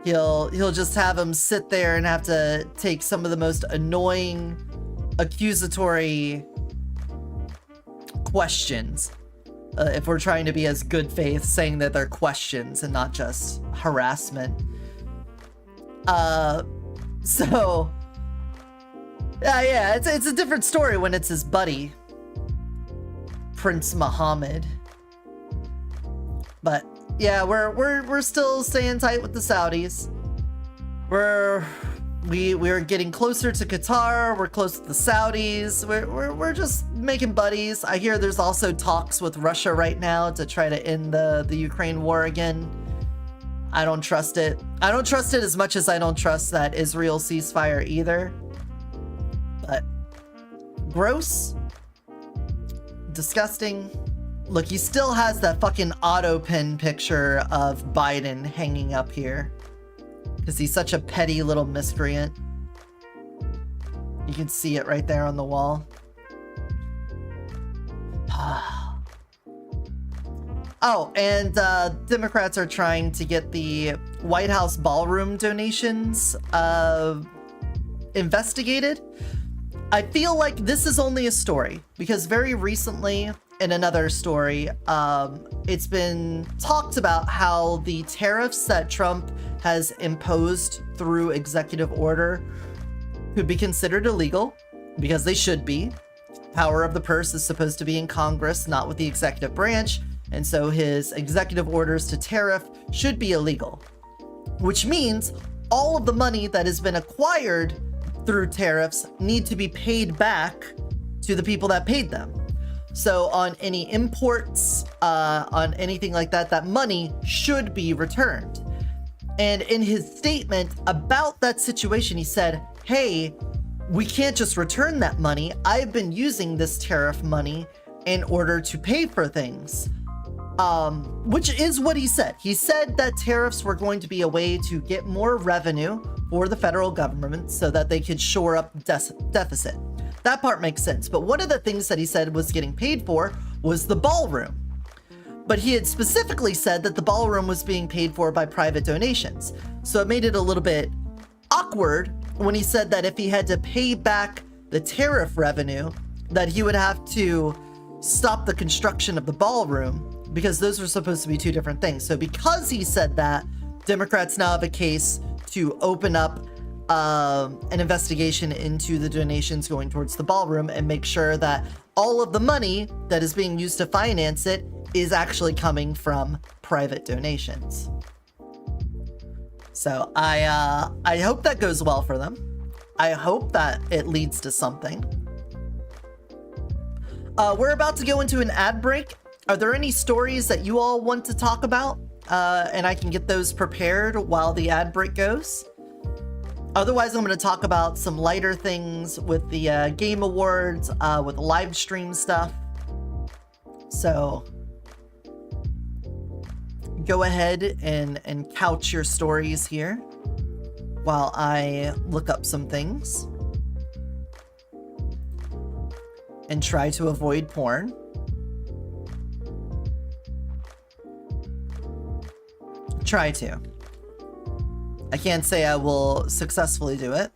He'll just have him sit there and have to take some of the most annoying, accusatory questions. If we're trying to be as good faith, saying that they're questions and not just harassment. So yeah, it's a different story when it's his buddy, Prince Mohammed. But yeah, we're still staying tight with the Saudis. We're getting closer to Qatar. We're close to the Saudis. We're just making buddies. I hear there's also talks with Russia right now to try to end the Ukraine war again. I don't trust it. I don't trust it as much as I don't trust that Israel ceasefire either. But gross, disgusting. Look, he still has that fucking auto pen picture of Biden hanging up here because he's such a petty little miscreant. You can see it right there on the wall. Oh, and Democrats are trying to get the White House ballroom donations investigated. I feel like this is only a story because very recently, in another story, it's been talked about how the tariffs that Trump has imposed through executive order could be considered illegal, because they should be. Power of the purse is supposed to be in Congress, not with the executive branch, and so his executive orders to tariff should be illegal. Which means all of the money that has been acquired through tariffs need to be paid back to the people that paid them. So on any imports, on anything like that, that money should be returned. And in his statement about that situation, he said, hey, we can't just return that money. I've been using this tariff money in order to pay for things. Which is what he said. He said that tariffs were going to be a way to get more revenue for the federal government so that they could shore up deficit. That part makes sense. But one of the things that he said was getting paid for was the ballroom. But he had specifically said that the ballroom was being paid for by private donations. So it made it a little bit awkward when he said that if he had to pay back the tariff revenue, that he would have to stop the construction of the ballroom, because those are supposed to be two different things. So because he said that, Democrats now have a case to open up an investigation into the donations going towards the ballroom and make sure that all of the money that is being used to finance it is actually coming from private donations. So I hope that goes well for them. I hope that it leads to something. We're about to go into an ad break. Are there any stories that you all want to talk about? And I can get those prepared while the ad break goes. Otherwise, I'm going to talk about some lighter things with the Game Awards, with live stream stuff. So go ahead and couch your stories here while I look up some things and try to avoid porn. Try to. I can't say I will successfully do it.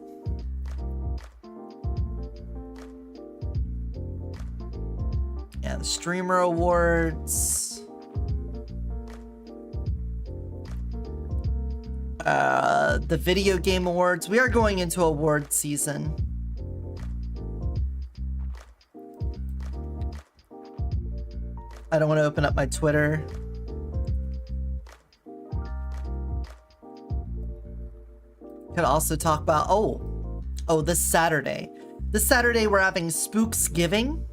Yeah, the Streamer Awards. The Video Game Awards. We are going into award season. I don't want to open up my Twitter. Could also talk about, oh, this Saturday. This Saturday we're having Spooksgiving.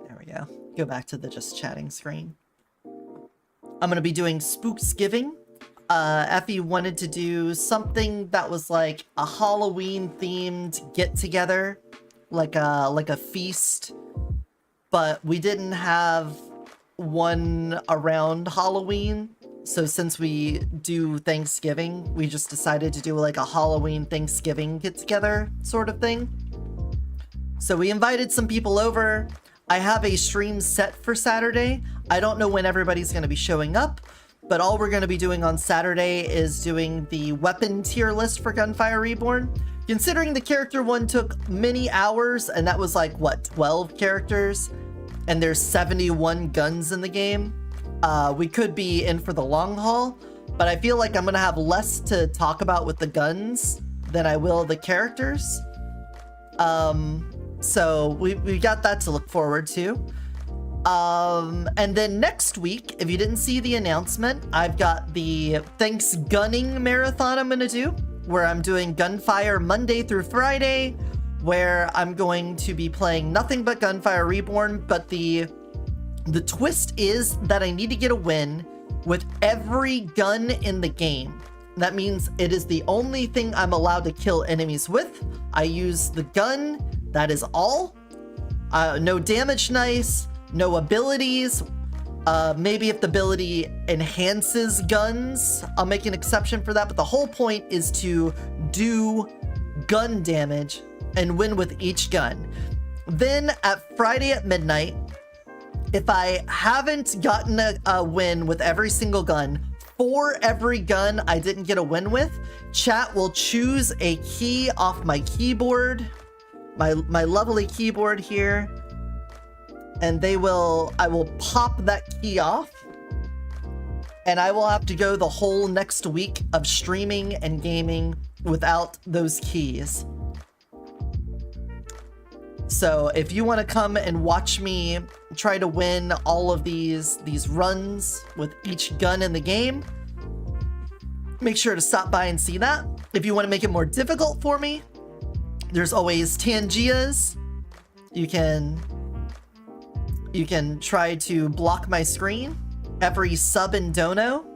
There we go. Go back to the just chatting screen. I'm going to be doing Spooksgiving. Effie wanted to do something that was like a Halloween themed get together, like a feast, but we didn't have one around Halloween. So since we do Thanksgiving, we just decided to do like a Halloween Thanksgiving get together sort of thing. So we invited some people over. I have a stream set for Saturday. I don't know when everybody's going to be showing up, but all we're going to be doing on Saturday is doing the weapon tier list for Gunfire Reborn. Considering the character one took many hours, and that was like, what, 12 characters? And there's 71 guns in the game. We could be in for the long haul, but I feel like I'm going to have less to talk about with the guns than I will the characters. So we got that to look forward to. And then next week, if you didn't see the announcement, I've got the Thanksgunning marathon I'm going to do, where I'm doing Gunfire Monday through Friday, where I'm going to be playing nothing but Gunfire Reborn, but the twist is that I need to get a win with every gun in the game. That means it is the only thing I'm allowed to kill enemies with. I use the gun, that is all. No damage nice, no abilities. Maybe if the ability enhances guns, I'll make an exception for that, but the whole point is to do gun damage and win with each gun. Then at Friday at midnight, if I haven't gotten a win with every single gun, for every gun I didn't get a win with, chat will choose a key off my keyboard, my lovely keyboard here, and I will pop that key off, and I will have to go the whole next week of streaming and gaming without those keys. So if you want to come and watch me try to win all of these runs with each gun in the game, make sure to stop by and see that. If you want to make it more difficult for me, there's always Tangias. You can try to block my screen. Every sub and dono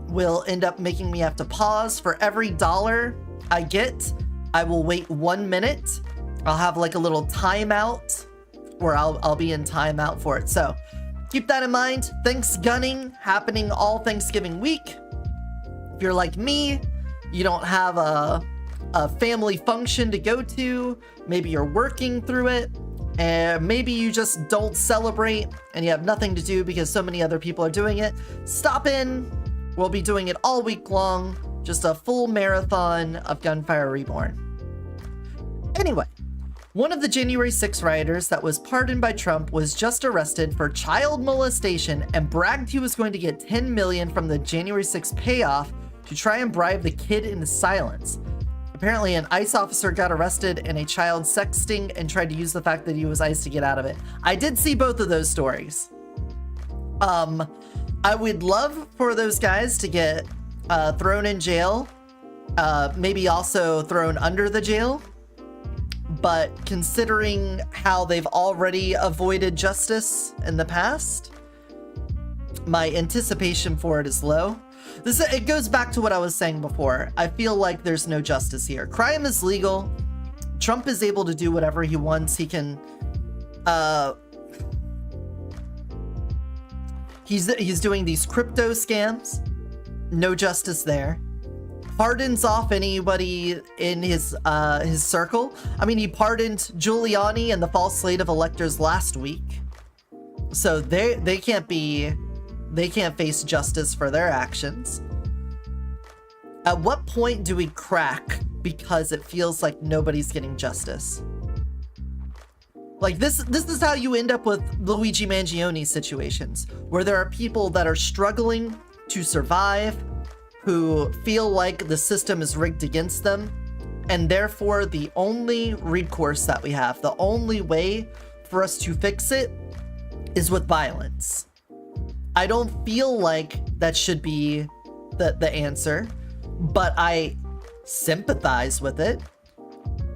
will end up making me have to pause. For every $1 I get, I will wait 1 minute. I'll have like a little timeout where I'll be in timeout for it. So keep that in mind. Thanks Gunning happening all Thanksgiving week. If you're like me, you don't have a family function to go to, maybe you're working through it, and maybe you just don't celebrate and you have nothing to do because so many other people are doing it, stop in. We'll be doing it all week long, just a full marathon of Gunfire Reborn. Anyway, one of the January 6 rioters that was pardoned by Trump was just arrested for child molestation and bragged he was going to get $10 million from the January 6 payoff to try and bribe the kid into silence. Apparently, an ICE officer got arrested in a child sexting and tried to use the fact that he was ICE to get out of it. I did see both of those stories. I would love for those guys to get thrown in jail, maybe also thrown under the jail. But considering how they've already avoided justice in the past, my anticipation for it is low. It goes back to what I was saying before. I feel like there's no justice here. Crime is legal. Trump is able to do whatever he wants. He can, he's doing these crypto scams. No justice there. Pardons off anybody in his circle. I mean, he pardoned Giuliani and the false slate of electors last week. So they can't face justice for their actions. At what point do we crack because it feels like nobody's getting justice? Like this is how you end up with Luigi Mangione situations, where there are people that are struggling to survive, who feel like the system is rigged against them, and therefore the only recourse that we have, the only way for us to fix it is with violence. I don't feel like that should be the answer, but I sympathize with it.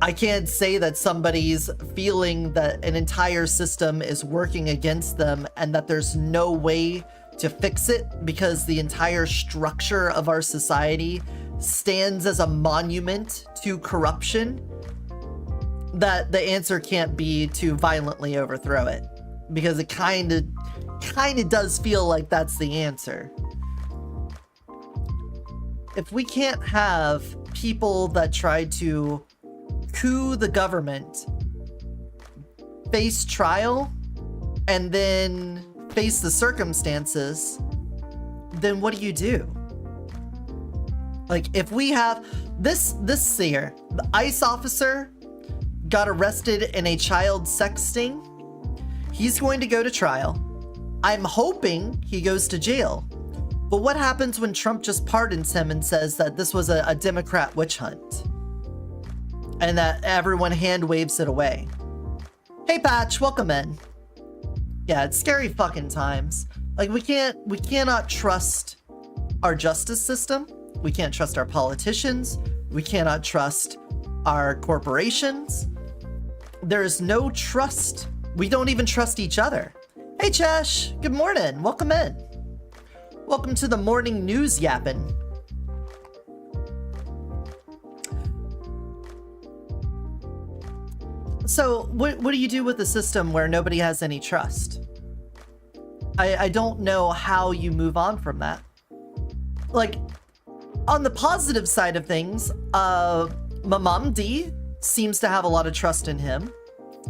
I can't say that somebody's feeling that an entire system is working against them and that there's no way to fix it because the entire structure of our society stands as a monument to corruption, that the answer can't be to violently overthrow it, because it kind of does feel like that's the answer. If we can't have people that try to coup the government face trial and then face the circumstances, then what do you do? Like, if we have this here, the ICE officer got arrested in a child sexting, he's going to go to trial. I'm hoping he goes to jail. But what happens when Trump just pardons him and says that this was a Democrat witch hunt? And that everyone hand waves it away. Hey Patch, welcome in. Yeah, it's scary fucking times. Like, we cannot trust our justice system. We can't trust our politicians. We cannot trust our corporations. There is no trust. We don't even trust each other. Hey Chesh, good morning. Welcome in. Welcome to the morning news yapping. So what do you do with a system where nobody has any trust? I don't know how you move on from that. Like, on the positive side of things, Mamamdi seems to have a lot of trust in him,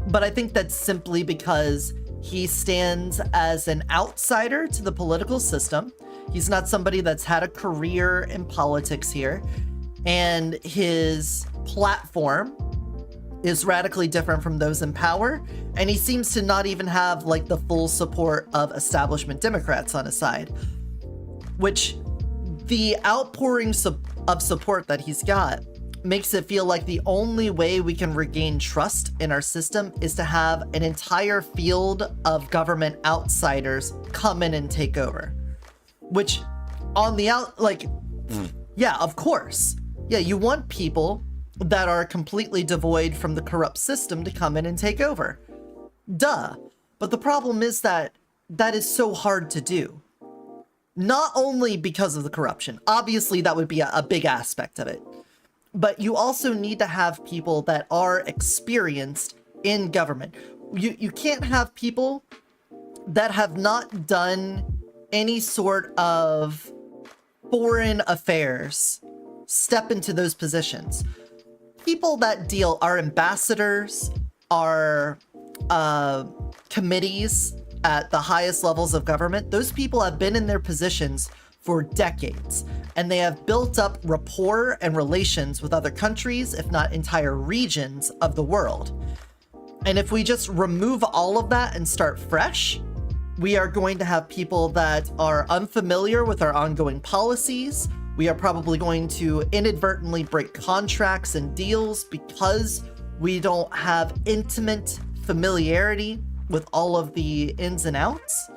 but I think that's simply because he stands as an outsider to the political system. He's not somebody that's had a career in politics here, and his platform is radically different from those in power, and he seems to not even have like the full support of establishment Democrats on his side, which the outpouring of support that he's got makes it feel like the only way we can regain trust in our system is to have an entire field of government outsiders come in and take over. Which, on the yeah, of course. Yeah, you want people that are completely devoid from the corrupt system to come in and take over. Duh. But the problem is that is so hard to do. Not only because of the corruption. Obviously, that would be a big aspect of it. but you also need to have people that are experienced in government. You can't have people that have not done any sort of foreign affairs step into those positions. People that deal are ambassadors, are committees at the highest levels of government. Those people have been in their positions for decades, and they have built up rapport and relations with other countries, if not entire regions of the world. And if we just remove all of that and start fresh, we are going to have people that are unfamiliar with our ongoing policies. We are probably going to inadvertently break contracts and deals because we don't have intimate familiarity with all of the ins and outs.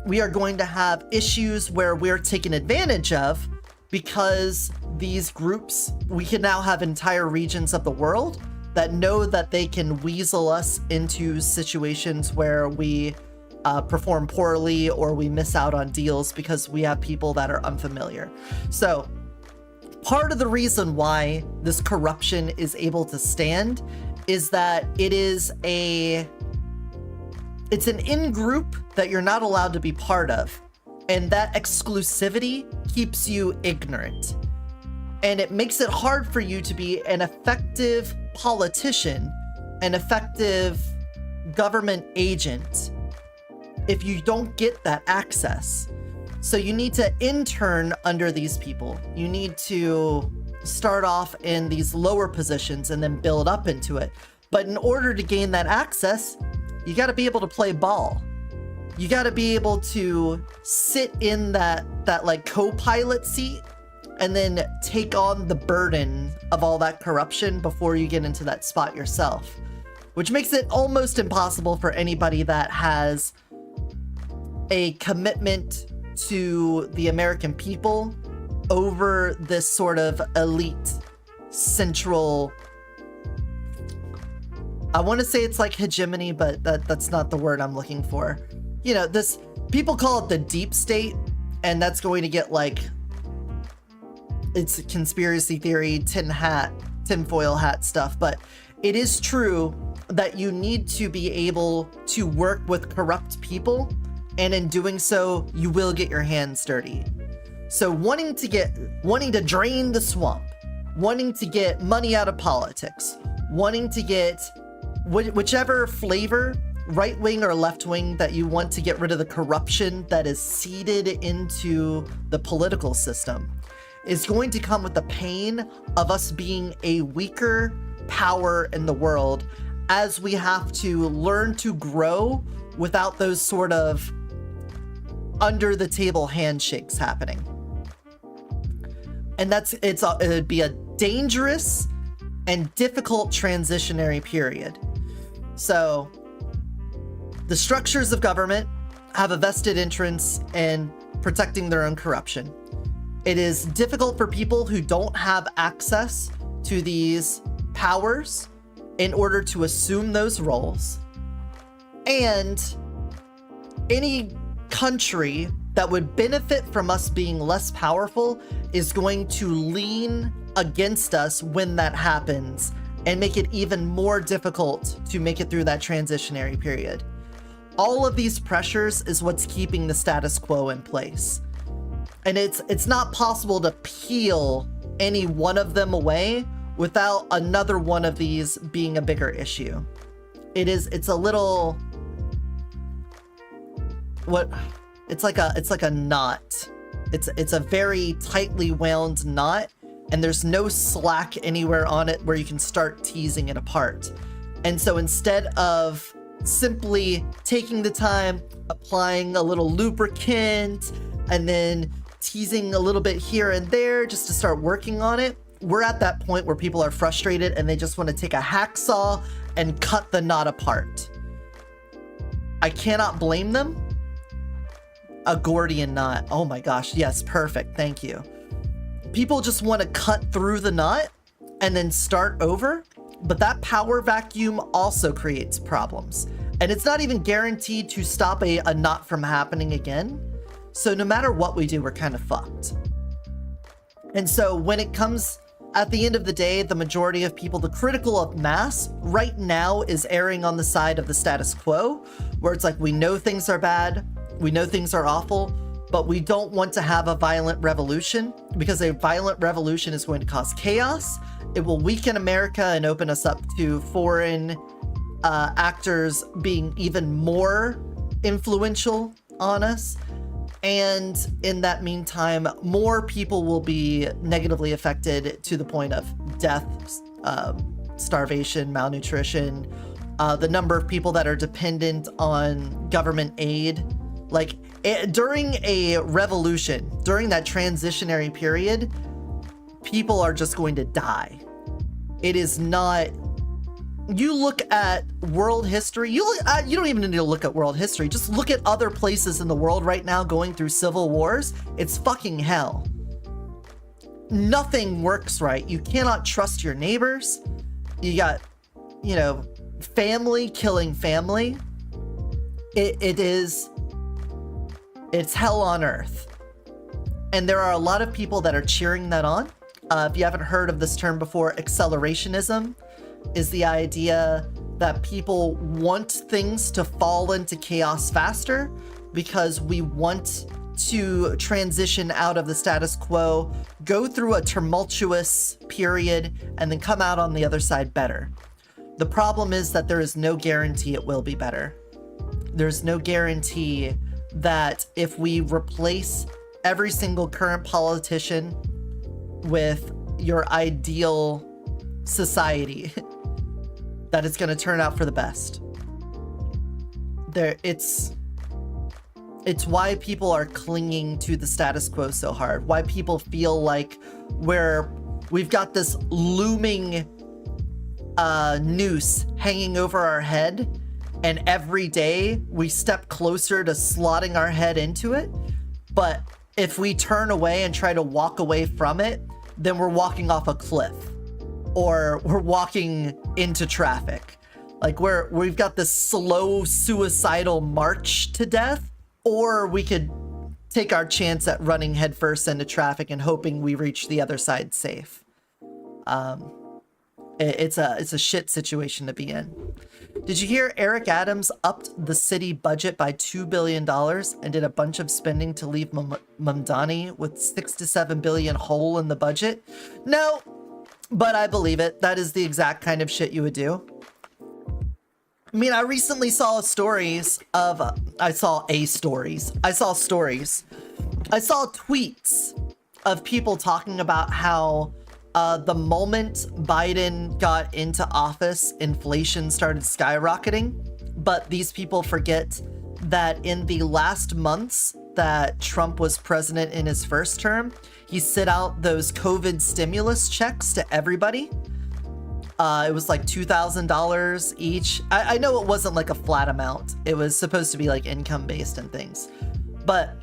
We are going to have issues where we're taken advantage of because these groups, we can now have entire regions of the world that know that they can weasel us into situations where we perform poorly or we miss out on deals because we have people that are unfamiliar. So part of the reason why this corruption is able to stand is that it's an in-group that you're not allowed to be part of. And that exclusivity keeps you ignorant. And it makes it hard for you to be an effective politician, an effective government agent, if you don't get that access. So you need to intern under these people. You need to start off in these lower positions and then build up into it. But in order to gain that access, you got to be able to play ball. You got to be able to sit in that like co-pilot seat and then take on the burden of all that corruption before you get into that spot yourself, which makes it almost impossible for anybody that has a commitment to the American people over this sort of elite central, I want to say it's like hegemony, but that's not the word I'm looking for. You know, this, people call it the deep state, and that's going to get like, it's a conspiracy theory, tinfoil hat stuff, but it is true that you need to be able to work with corrupt people, and in doing so, you will get your hands dirty. So wanting to drain the swamp, wanting to get money out of politics, wanting to get whichever flavor, right wing or left wing, that you want to get rid of the corruption that is seeded into the political system, is going to come with the pain of us being a weaker power in the world as we have to learn to grow without those sort of under the table handshakes happening. And it'd be a dangerous and difficult transitionary period. So the structures of government have a vested interest in protecting their own corruption. It is difficult for people who don't have access to these powers in order to assume those roles. And any country that would benefit from us being less powerful is going to lean against us when that happens and make it even more difficult to make it through that transitionary period. All of these pressures is what's keeping the status quo in place. And it's not possible to peel any one of them away without another one of these being a bigger issue. It's a little, it's like a knot. It's a very tightly wound knot, and there's no slack anywhere on it where you can start teasing it apart. And so instead of simply taking the time, applying a little lubricant, and then teasing a little bit here and there just to start working on it, we're at that point where people are frustrated and they just want to take a hacksaw and cut the knot apart. I cannot blame them. A Gordian knot. Oh my gosh. Yes, perfect. Thank you. People just want to cut through the knot and then start over, but that power vacuum also creates problems. And it's not even guaranteed to stop a knot from happening again. So no matter what we do, we're kind of fucked. And so when it comes at the end of the day, the majority of people, the critical of mass right now is erring on the side of the status quo, where it's like, we know things are bad, we know things are awful, but we don't want to have a violent revolution, because a violent revolution is going to cause chaos. It will weaken America and open us up to foreign actors being even more influential on us. And in that meantime, more people will be negatively affected to the point of death, starvation, malnutrition, the number of people that are dependent on government aid. Like, during a revolution, during that transitionary period, people are just going to die. It is not... You look at world history, you don't even need to look at world history. Just look at other places in the world right now going through civil wars. It's fucking hell. Nothing works right. You cannot trust your neighbors. You got, you know, family killing family. It's hell on earth. And there are a lot of people that are cheering that on. If you haven't heard of this term before, accelerationism is the idea that people want things to fall into chaos faster because we want to transition out of the status quo, go through a tumultuous period, and then come out on the other side better. The problem is that there is no guarantee it will be better. There's no guarantee that if we replace every single current politician with your ideal society, that it's going to turn out for the best. It's why people are clinging to the status quo so hard. Why people feel like we've got this looming noose hanging over our head, and every day we step closer to slotting our head into it. But if we turn away and try to walk away from it, then we're walking off a cliff, or we're walking into traffic. Like we've got this slow suicidal march to death, or we could take our chance at running headfirst into traffic and hoping we reach the other side safe. It's a shit situation to be in. Did you hear Eric Adams upped the city budget by $2 billion and did a bunch of spending to leave Mamdani with $6 to $7 billion hole in the budget? No, but I believe it. That is the exact kind of shit you would do. I mean, I recently saw stories. I saw tweets of people talking about how the moment Biden got into office, inflation started skyrocketing. But these people forget that in the last months that Trump was president in his first term, he sent out those COVID stimulus checks to everybody. It was like $2,000 each. I know it wasn't like a flat amount. It was supposed to be like income based and things. But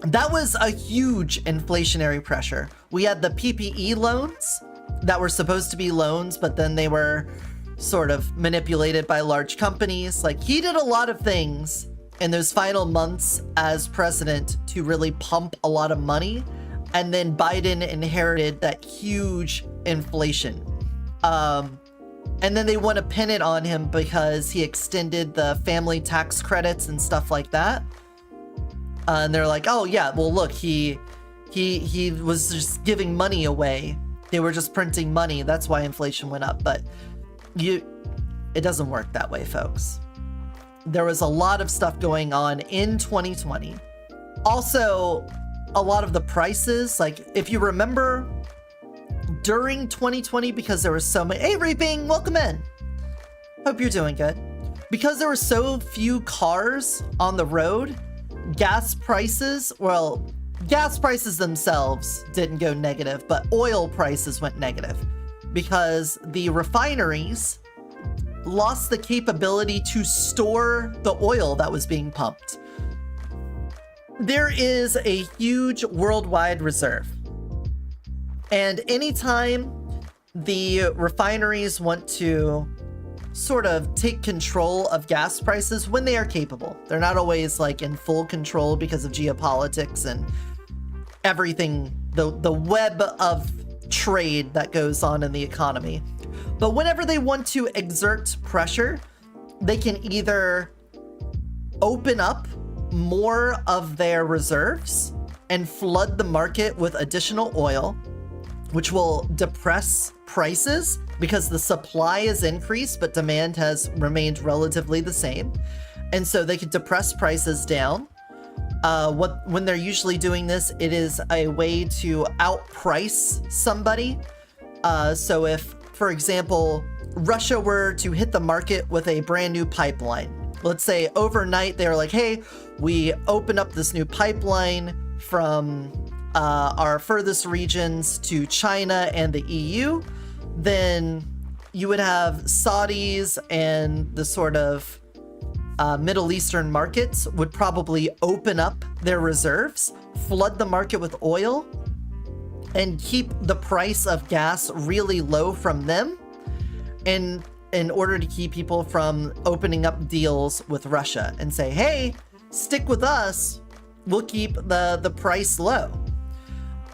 that was a huge inflationary pressure. We had the PPE loans that were supposed to be loans, but then they were sort of manipulated by large companies. Like, he did a lot of things in those final months as president to really pump a lot of money. And then Biden inherited that huge inflation. And then they want to pin it on him because he extended the family tax credits and stuff like that. And they're like, oh yeah, well look, he was just giving money away. They were just printing money. That's why inflation went up. But it doesn't work that way, folks. There was a lot of stuff going on in 2020. Also, a lot of the prices, like if you remember during 2020, because there was so many, hey Reaping, welcome in. Hope you're doing good. Because there were so few cars on the road, gas prices themselves didn't go negative, but oil prices went negative because the refineries lost the capability to store the oil that was being pumped. There is a huge worldwide reserve. And anytime the refineries want to sort of take control of gas prices, when they are capable, they're not always like in full control because of geopolitics and everything, the web of trade that goes on in the economy. But whenever they want to exert pressure, they can either open up more of their reserves and flood the market with additional oil, which will depress prices because the supply is increased, but demand has remained relatively the same. And so they could depress prices down. When they're usually doing this, it is a way to outprice somebody. So if, for example, Russia were to hit the market with a brand new pipeline, let's say overnight they're like, hey, we open up this new pipeline from our furthest regions to China and the EU, then you would have Saudis and the sort of Middle Eastern markets would probably open up their reserves, flood the market with oil, and keep the price of gas really low from them, and in order to keep people from opening up deals with Russia and say, hey, stick with us, we'll keep the price low.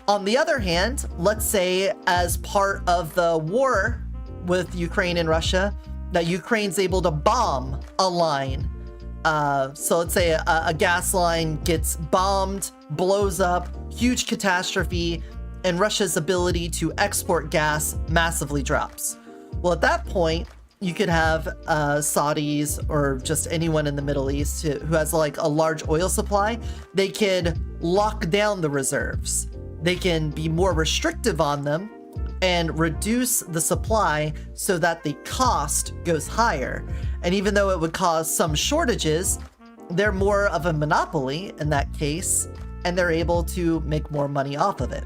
On the other hand, let's say as part of the war with Ukraine and Russia, that Ukraine's able to bomb a line. So let's say a gas line gets bombed, blows up, huge catastrophe, and Russia's ability to export gas massively drops. Well, at that point, you could have Saudis or just anyone in the Middle East who has like a large oil supply. They could lock down the reserves. They can be more restrictive on them and reduce the supply so that the cost goes higher. And even though it would cause some shortages, they're more of a monopoly in that case, and they're able to make more money off of it.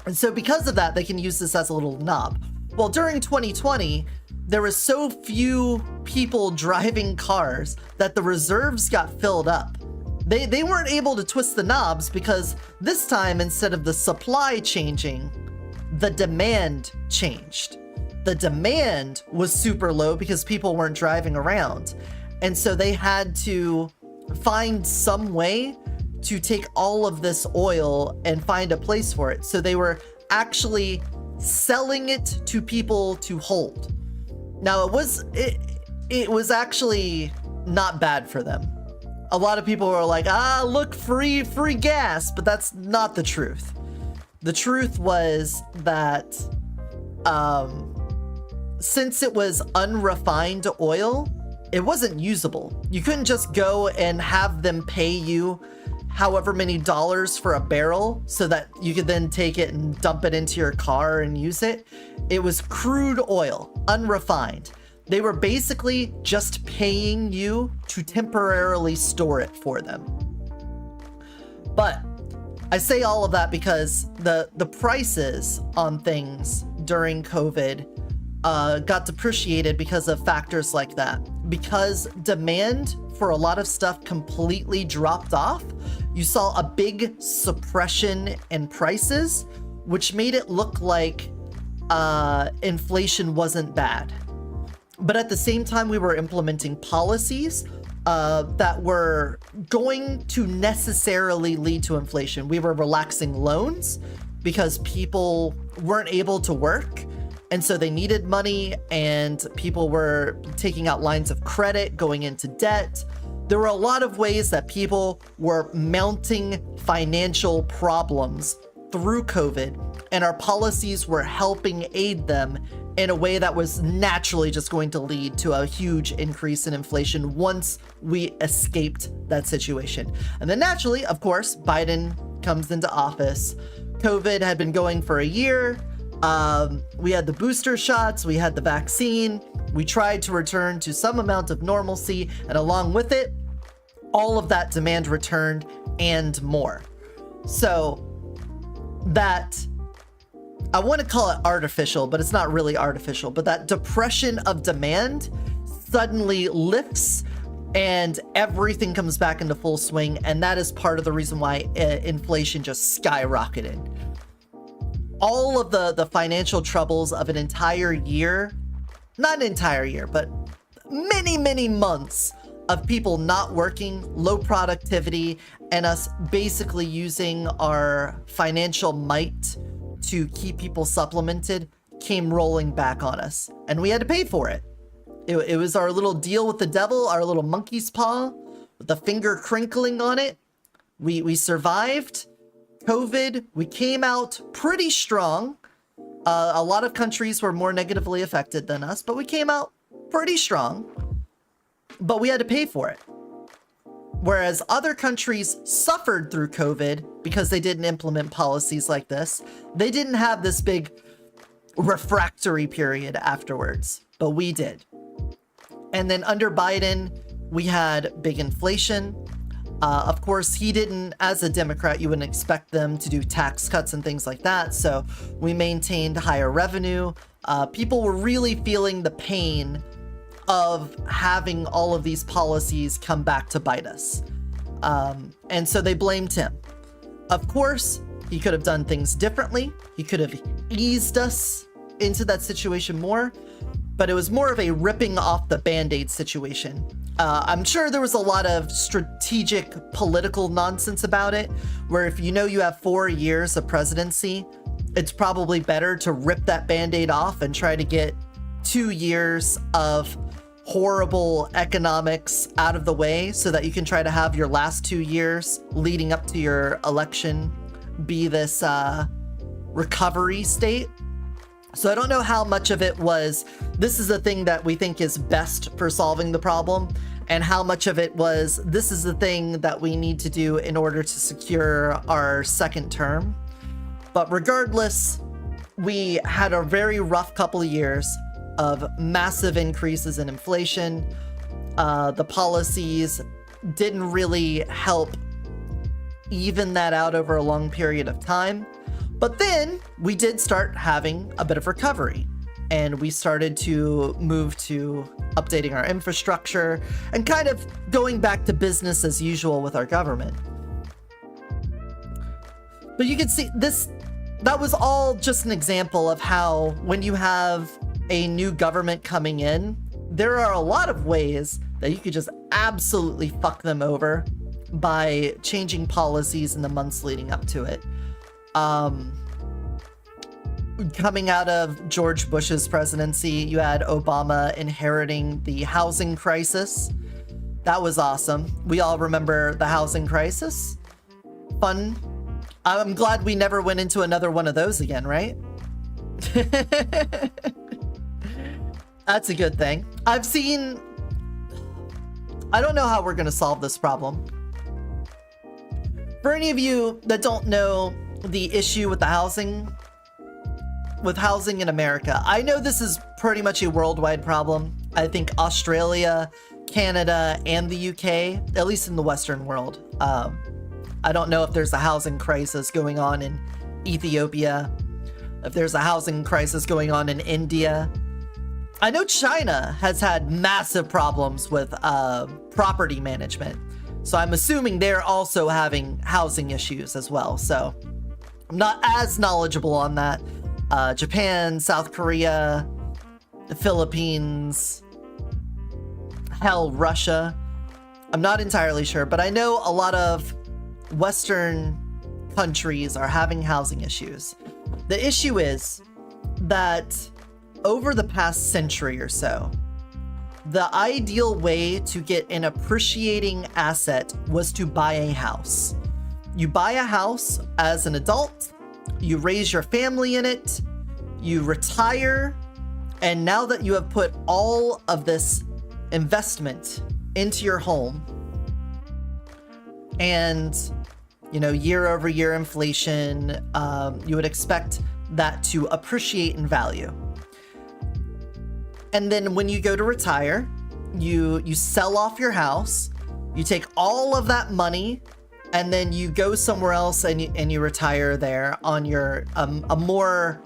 And so because of that, they can use this as a little knob. Well, during 2020, there was so few people driving cars that the reserves got filled up. They weren't able to twist the knobs because this time, instead of the supply changing, the demand changed. The demand was super low because people weren't driving around. And so they had to find some way to take all of this oil and find a place for it. So they were actually selling it to people to hold. Now it was actually not bad for them. A lot of people were like, look, free gas, but that's not the truth. The truth was that since it was unrefined oil, it wasn't usable. You couldn't just go and have them pay you however many dollars for a barrel so that you could then take it and dump it into your car and use it. It was crude oil, unrefined. They were basically just paying you to temporarily store it for them. But I say all of that because the prices on things during COVID got depreciated because of factors like that. Because demand for a lot of stuff completely dropped off, you saw a big suppression in prices, which made it look like inflation wasn't bad. But at the same time, we were implementing policies that were going to necessarily lead to inflation. We were relaxing loans because people weren't able to work, and so they needed money, and people were taking out lines of credit, going into debt. There were a lot of ways that people were mounting financial problems through COVID, and our policies were helping aid them in a way that was naturally just going to lead to a huge increase in inflation once we escaped that situation. And then naturally, of course, Biden comes into office. COVID had been going for a year. We had the booster shots, we had the vaccine. We tried to return to some amount of normalcy, and along with it, all of that demand returned and more. So that, I want to call it artificial, but it's not really artificial, but that depression of demand suddenly lifts and everything comes back into full swing. And that is part of the reason why inflation just skyrocketed. All of the financial troubles of an entire year, not an entire year, but many months of people not working, low productivity, and us basically using our financial might to keep people supplemented came rolling back on us, and we had to pay for it. It was our little deal with the devil, our little monkey's paw with the finger crinkling on it. We survived COVID. We came out pretty strong. A lot of countries were more negatively affected than us, but we came out pretty strong. But we had to pay for it. Whereas other countries suffered through COVID because they didn't implement policies like this. They didn't have this big refractory period afterwards, but we did. And then under Biden, we had big inflation. Of course, he didn't, as a Democrat, you wouldn't expect them to do tax cuts and things like that. So we maintained higher revenue. People were really feeling the pain of having all of these policies come back to bite us. And so they blamed him. Of course, he could have done things differently. He could have eased us into that situation more, but it was more of a ripping off the Band-Aid situation. I'm sure there was a lot of strategic political nonsense about it, where if you know you have 4 years of presidency, it's probably better to rip that Band-Aid off and try to get 2 years of horrible economics out of the way so that you can try to have your last 2 years leading up to your election be this recovery state. So I don't know how much of it was, this is the thing that we think is best for solving the problem, and how much of it was, this is the thing that we need to do in order to secure our second term. But regardless, we had a very rough couple of years of massive increases in inflation. The policies didn't really help even that out over a long period of time. But then we did start having a bit of recovery, and we started to move to updating our infrastructure and kind of going back to business as usual with our government. But you can see this, that was all just an example of how when you have a new government coming in, there are a lot of ways that you could just absolutely fuck them over by changing policies in the months leading up to it. Coming out of George Bush's presidency, you had Obama inheriting the housing crisis. That was awesome. We all remember the housing crisis. Fun. I'm glad we never went into another one of those again, right? That's a good thing. I don't know how we're going to solve this problem. For any of you that don't know the issue with the housing in America, I know this is pretty much a worldwide problem. I think Australia, Canada, and the UK, at least in the Western world. I don't know if there's a housing crisis going on in Ethiopia, if there's a housing crisis going on in India. I know China has had massive problems with property management. So I'm assuming they're also having housing issues as well. So I'm not as knowledgeable on that. Japan, South Korea, the Philippines, hell, Russia. I'm not entirely sure, but I know a lot of Western countries are having housing issues. The issue is that over the past century or so, the ideal way to get an appreciating asset was to buy a house. You buy a house as an adult, you raise your family in it, you retire, and now that you have put all of this investment into your home, and year over year inflation, you would expect that to appreciate in value. And then when you go to retire, you sell off your house, you take all of that money, and then you go somewhere else and you retire there on your a more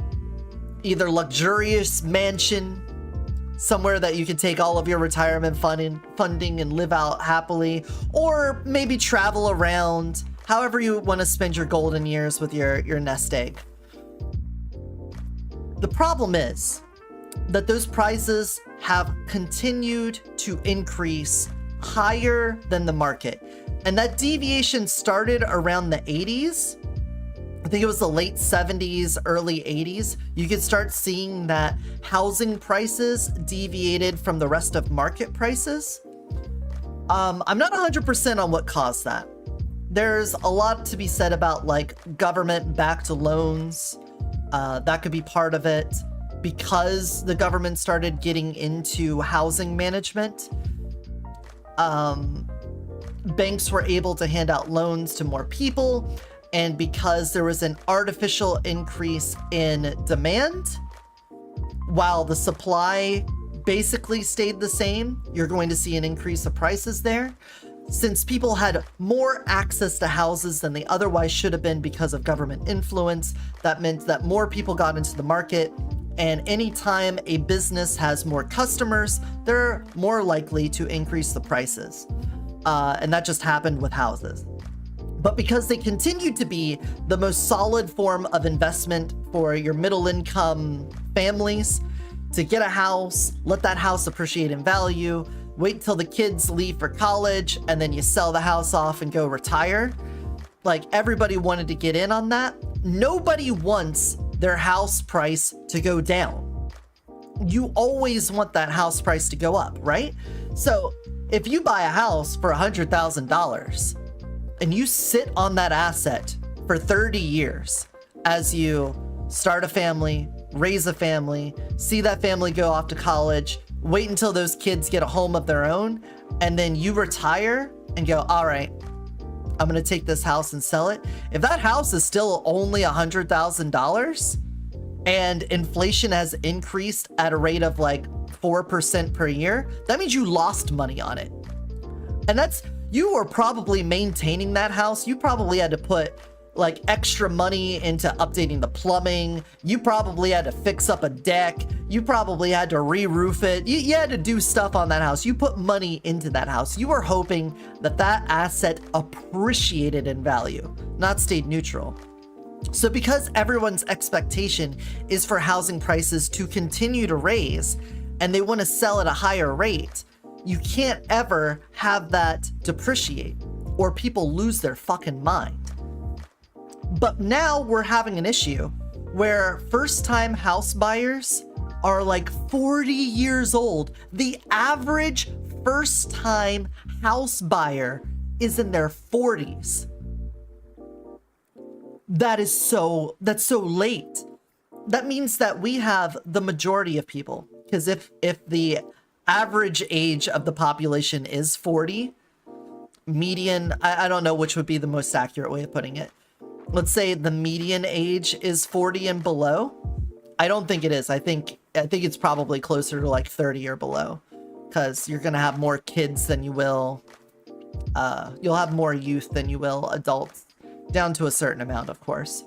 either luxurious mansion, somewhere that you can take all of your retirement funding and live out happily, or maybe travel around, however you want to spend your golden years with your nest egg. The problem is that those prices have continued to increase higher than the market. And that deviation started around the 80s. I think it was the late 70s, early 80s, you could start seeing that housing prices deviated from the rest of market prices. I'm not 100% on what caused that. There's a lot to be said about like government-backed loans. That could be part of it. Because the government started getting into housing management, banks were able to hand out loans to more people. And because there was an artificial increase in demand, while the supply basically stayed the same, you're going to see an increase of prices there. Since people had more access to houses than they otherwise should have been because of government influence, that meant that more people got into the market. And anytime a business has more customers, they're more likely to increase the prices. And that just happened with houses. But because they continued to be the most solid form of investment for your middle income families, to get a house, let that house appreciate in value, wait till the kids leave for college, and then you sell the house off and go retire. Like, everybody wanted to get in on that. Nobody wants their house price to go down. You always want that house price to go up, right? So if you buy a house for $100,000 and you sit on that asset for 30 years as you start a family, raise a family, see that family go off to college, wait until those kids get a home of their own, and then you retire and go, all right, I'm gonna take this house and sell it. If that house is still only $100,000 and inflation has increased at a rate of like 4% per year, that means you lost money on it. And that's, you were probably maintaining that house. You probably had to put like extra money into updating the plumbing. You probably had to fix up a deck. You probably had to re-roof it. You had to do stuff on that house. You put money into that house. You were hoping that that asset appreciated in value, not stayed neutral. So because everyone's expectation is for housing prices to continue to raise and they want to sell at a higher rate, you can't ever have that depreciate or people lose their fucking mind. But now we're having an issue where first-time house buyers are like 40 years old. The average first-time house buyer is in their 40s. That's so late. That means that we have the majority of people, because if the average age of the population is 40, median, I don't know which would be the most accurate way of putting it. Let's say the median age is 40 and below. I don't think it is. I think it's probably closer to like 30 or below, because you're gonna have more kids than you will. You'll have more youth than you will adults, down to a certain amount, of course.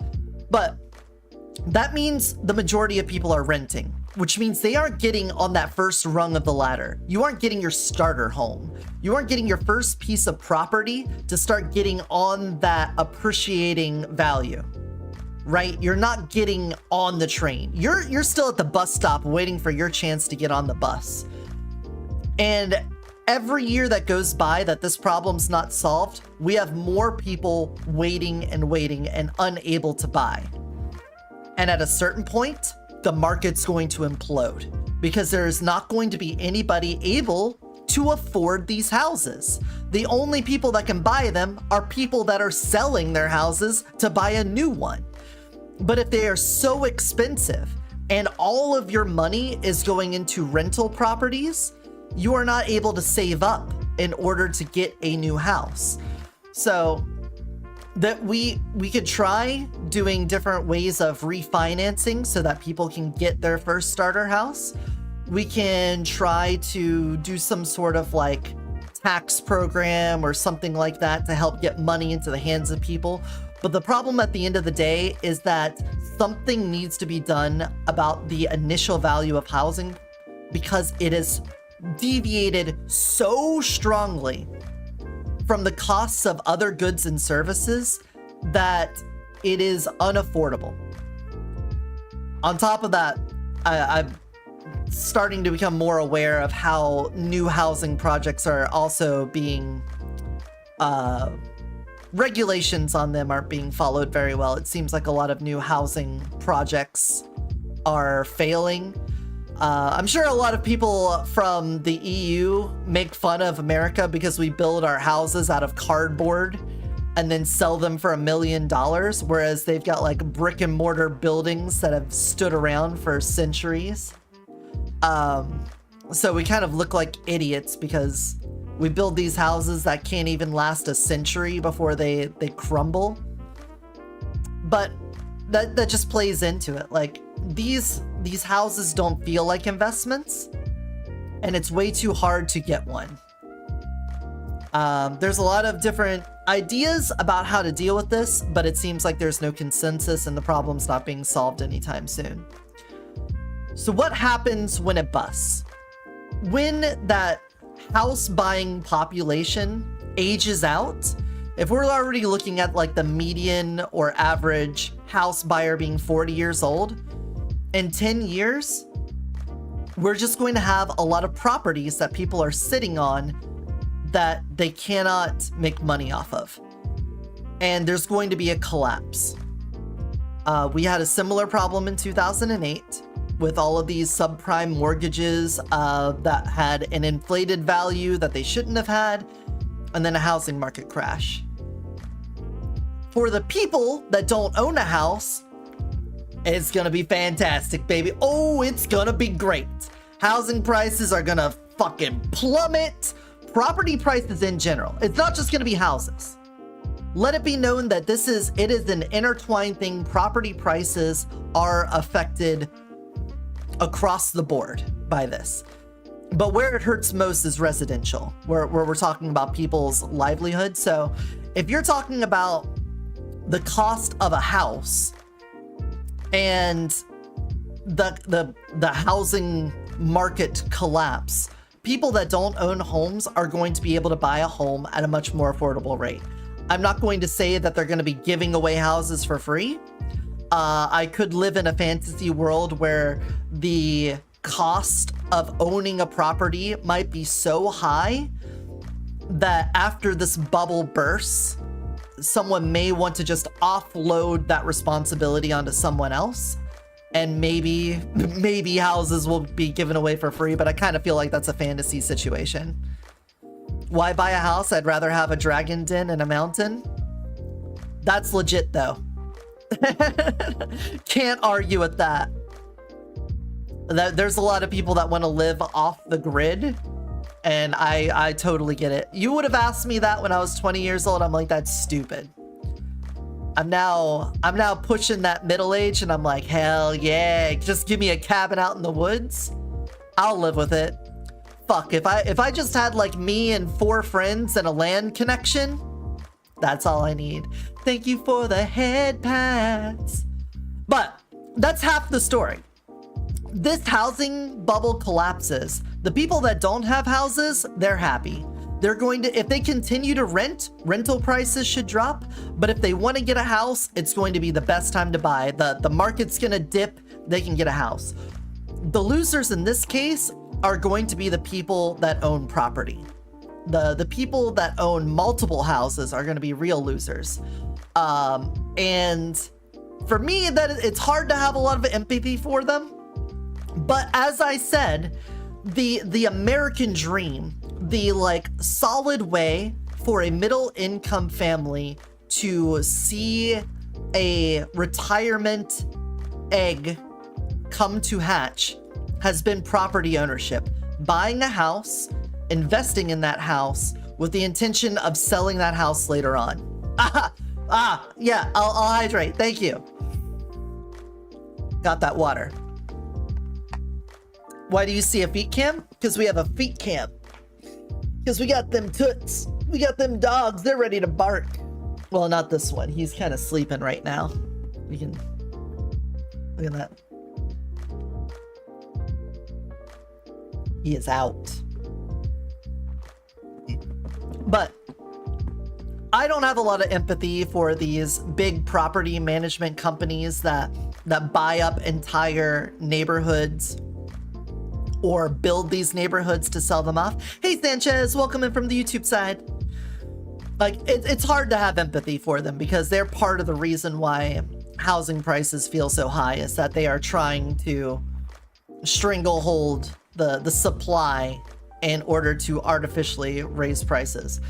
But that means the majority of people are renting, which means they aren't getting on that first rung of the ladder. You aren't getting your starter home. You aren't getting your first piece of property to start getting on that appreciating value, right? You're not getting on the train. You're still at the bus stop waiting for your chance to get on the bus. And every year that goes by that this problem's not solved, we have more people waiting and unable to buy. And at a certain point, the market's going to implode because there is not going to be anybody able to afford these houses. The only people that can buy them are people that are selling their houses to buy a new one. But if they are so expensive and all of your money is going into rental properties, you are not able to save up in order to get a new house. So that we could try doing different ways of refinancing so that people can get their first starter house. We can try to do some sort of like tax program or something like that to help get money into the hands of people. But the problem at the end of the day is that something needs to be done about the initial value of housing, because it is deviated so strongly from the costs of other goods and services that it is unaffordable. On top of that, I'm starting to become more aware of how new housing projects are also being regulations on them aren't being followed very well. It seems like a lot of new housing projects are failing. I'm sure a lot of people from the EU make fun of America because we build our houses out of cardboard and then sell them for $1 million, whereas they've got like brick and mortar buildings that have stood around for centuries. So we kind of look like idiots because we build these houses that can't even last a century before they crumble. But that just plays into it. Like these houses don't feel like investments, and it's way too hard to get one. There's a lot of different ideas about how to deal with this, but it seems like there's no consensus and the problem's not being solved anytime soon. So what happens when it busts? When that house buying population ages out, if we're already looking at like the median or average house buyer being 40 years old, in 10 years, we're just going to have a lot of properties that people are sitting on that they cannot make money off of. And there's going to be a collapse. We had a similar problem in 2008 with all of these subprime mortgages that had an inflated value that they shouldn't have had, and then a housing market crash. For the people that don't own a house, it's gonna be fantastic, baby. Oh, it's gonna be great. Housing prices are gonna fucking plummet. Property prices in general. It's not just gonna be houses. Let it be known that it is an intertwined thing. Property prices are affected across the board by this. But where it hurts most is residential, where we're talking about people's livelihood. So if you're talking about the cost of a house and the housing market collapse, people that don't own homes are going to be able to buy a home at a much more affordable rate. I'm not going to say that they're going to be giving away houses for free. I could live in a fantasy world where the cost of owning a property might be so high that after this bubble bursts, someone may want to just offload that responsibility onto someone else. And maybe houses will be given away for free, but I kind of feel like that's a fantasy situation. Why buy a house? I'd rather have a dragon den and a mountain. That's legit though. Can't argue with that. There's a lot of people that want to live off the grid, and I totally get it. You would have asked me that when I was 20 years old. I'm like, that's stupid. I'm now pushing that middle age, and I'm like, hell yeah, just give me a cabin out in the woods. I'll live with it. Fuck, if I just had like me and 4 friends and a land connection, that's all I need. Thank you for the head pats. But that's half the story. This housing bubble collapses. The people that don't have houses, they're happy. They're going to, if they continue to rent, rental prices should drop. But if they want to get a house, it's going to be the best time to buy. The market's going to dip, they can get a house. The losers in this case are going to be the people that own property. The people that own multiple houses are going to be real losers. And for me, it's hard to have a lot of empathy for them. But as I said, the American dream, the like solid way for a middle income family to see a retirement egg come to hatch has been property ownership. Buying a house, investing in that house with the intention of selling that house later on. Yeah, I'll hydrate. Thank you. Got that water. Why do you see a feet cam? Because we have a feet cam. Because we got them toots. We got them dogs. They're ready to bark. Well, not this one. He's kind of sleeping right now. We can... Look at that. He is out. But I don't have a lot of empathy for these big property management companies that buy up entire neighborhoods or build these neighborhoods to sell them off. Hey Sanchez, welcome in from the YouTube side. Like, it's hard to have empathy for them because they're part of the reason why housing prices feel so high, is that they are trying to stranglehold the supply in order to artificially raise prices.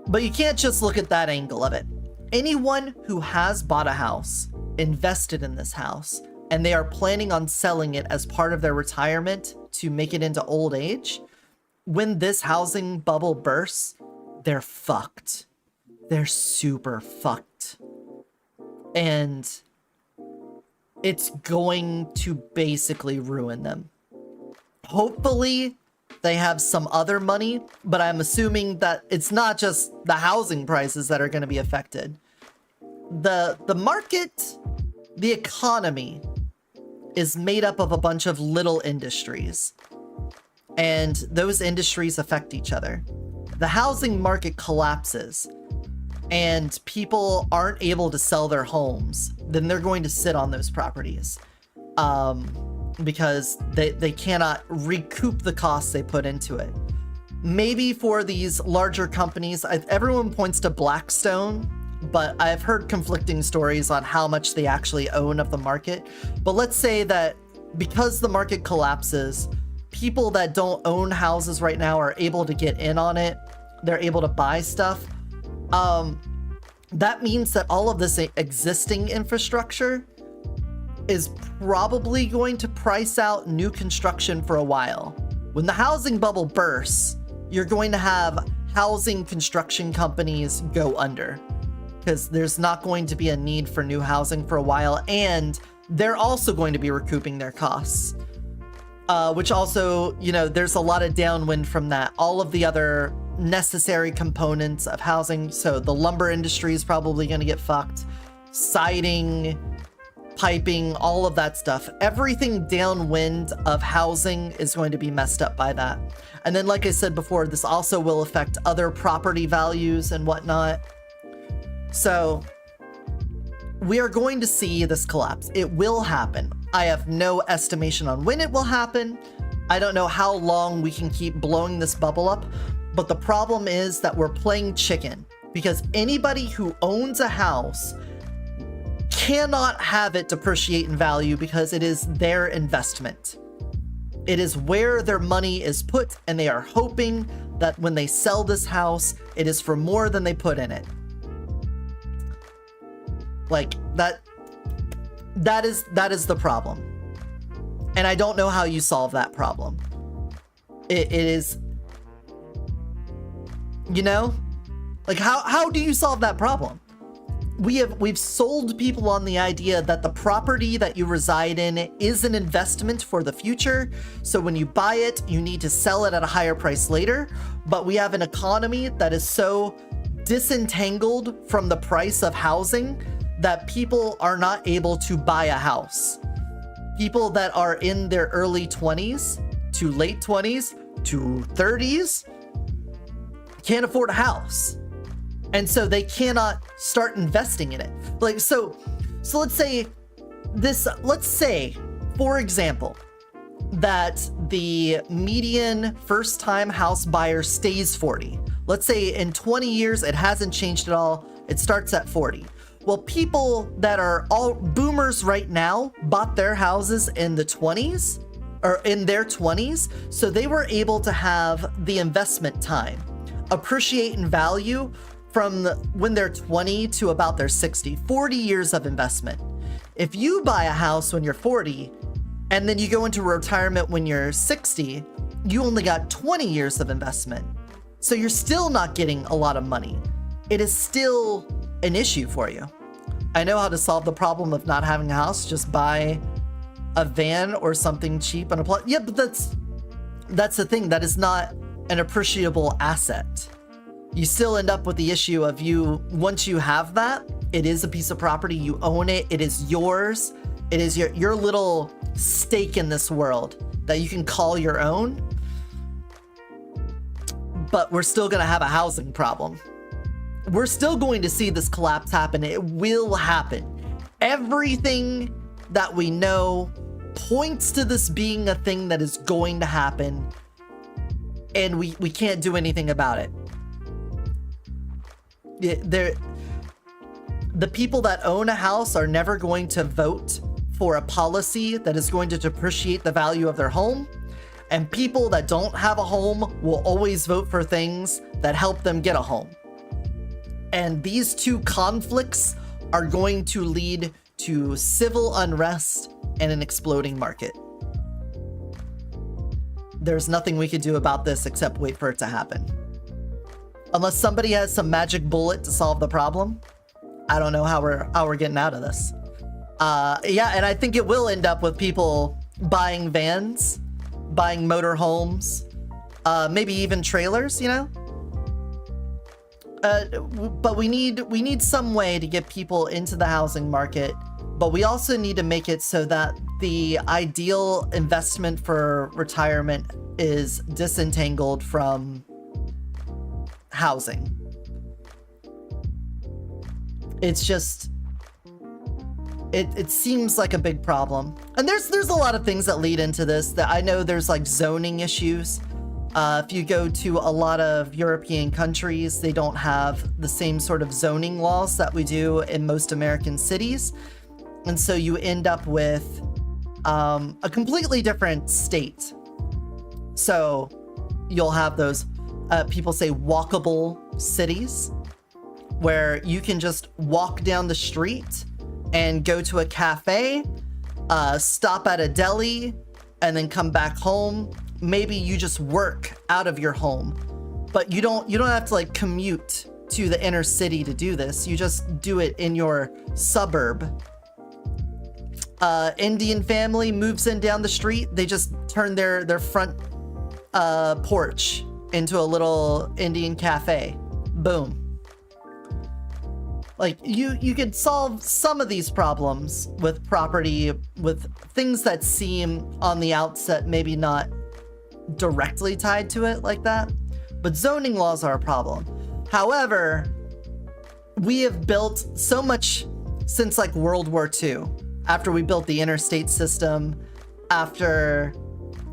But you can't just look at that angle of it. Anyone who has bought a house, invested in this house, and they are planning on selling it as part of their retirement to make it into old age, when this housing bubble bursts, they're fucked. They're super fucked. And it's going to basically ruin them. Hopefully, they have some other money, but I'm assuming that it's not just the housing prices that are going to be affected. The market, the economy, is made up of a bunch of little industries. And those industries affect each other. The housing market collapses and people aren't able to sell their homes, then they're going to sit on those properties. Because they cannot recoup the costs they put into it. Maybe for these larger companies, everyone points to Blackstone, but I've heard conflicting stories on how much they actually own of the market. But let's say that because the market collapses, people that don't own houses right now are able to get in on it. They're able to buy stuff. That means that all of this existing infrastructure is probably going to price out new construction for a while. When the housing bubble bursts, you're going to have housing construction companies go under because there's not going to be a need for new housing for a while, and they're also going to be recouping their costs. Which also, you know, there's a lot of downwind from that. All of the other necessary components of housing, so the lumber industry is probably going to get fucked. Siding, piping, all of that stuff. Everything downwind of housing is going to be messed up by that. And then, like I said before, this also will affect other property values and whatnot. So we are going to see this collapse. It will happen. I have no estimation on when it will happen. I don't know how long we can keep blowing this bubble up, but the problem is that we're playing chicken, because anybody who owns a house cannot have it depreciate in value because it is their investment. It is where their money is put, and they are hoping that when they sell this house, it is for more than they put in it. Like, that is the problem. And I don't know how you solve that problem. It is, you know, like how do you solve that problem? We've sold people on the idea that the property that you reside in is an investment for the future. So when you buy it, you need to sell it at a higher price later. But we have an economy that is so disentangled from the price of housing that people are not able to buy a house. People that are in their early 20s to late 20s to 30s can't afford a house. And so they cannot start investing in it. Like, so let's say, for example, that the median first-time house buyer stays 40. Let's say in 20 years, it hasn't changed at all. It starts at 40. Well, people that are all boomers right now bought their houses in the 20s, or in their 20s, so they were able to have the investment time appreciate in value from when they're 20 to about their 60, 40 years of investment. If you buy a house when you're 40, and then you go into retirement when you're 60, you only got 20 years of investment. So you're still not getting a lot of money. It is still an issue for you. I know how to solve the problem of not having a house. Just buy a van or something cheap and apply. Yeah, but that's the thing. That is not an appreciable asset. You still end up with the issue of once you have that, it is a piece of property. You own it. It is yours. It is your little stake in this world that you can call your own. But we're still going to have a housing problem. We're still going to see this collapse happen. It will happen. Everything that we know points to this being a thing that is going to happen, and we can't do anything about it. The people that own a house are never going to vote for a policy that is going to depreciate the value of their home. And people that don't have a home will always vote for things that help them get a home. And these two conflicts are going to lead to civil unrest and an exploding market. There's nothing we could do about this except wait for it to happen. Unless somebody has some magic bullet to solve the problem, I don't know how we're getting out of this. Yeah, and I think it will end up with people buying vans, buying motorhomes, maybe even trailers, you know? But we need some way to get people into the housing market, but we also need to make it so that the ideal investment for retirement is disentangled from housing. It's just, it seems like a big problem. And there's a lot of things that lead into this. That I know there's like zoning issues. If you go to a lot of European countries, they don't have the same sort of zoning laws that we do in most American cities. And so you end up with a completely different state. So you'll have those, people say walkable cities, where you can just walk down the street and go to a cafe, stop at a deli, and then come back home. Maybe you just work out of your home, but you don't have to like commute to the inner city to do this. You just do it in your suburb. Indian family moves in down the street. They just turn their front porch into a little Indian cafe. Boom. Like, you could solve some of these problems with property, with things that seem on the outset maybe not directly tied to it like that. But zoning laws are a problem. However, we have built so much since like World War II. After we built the interstate system, after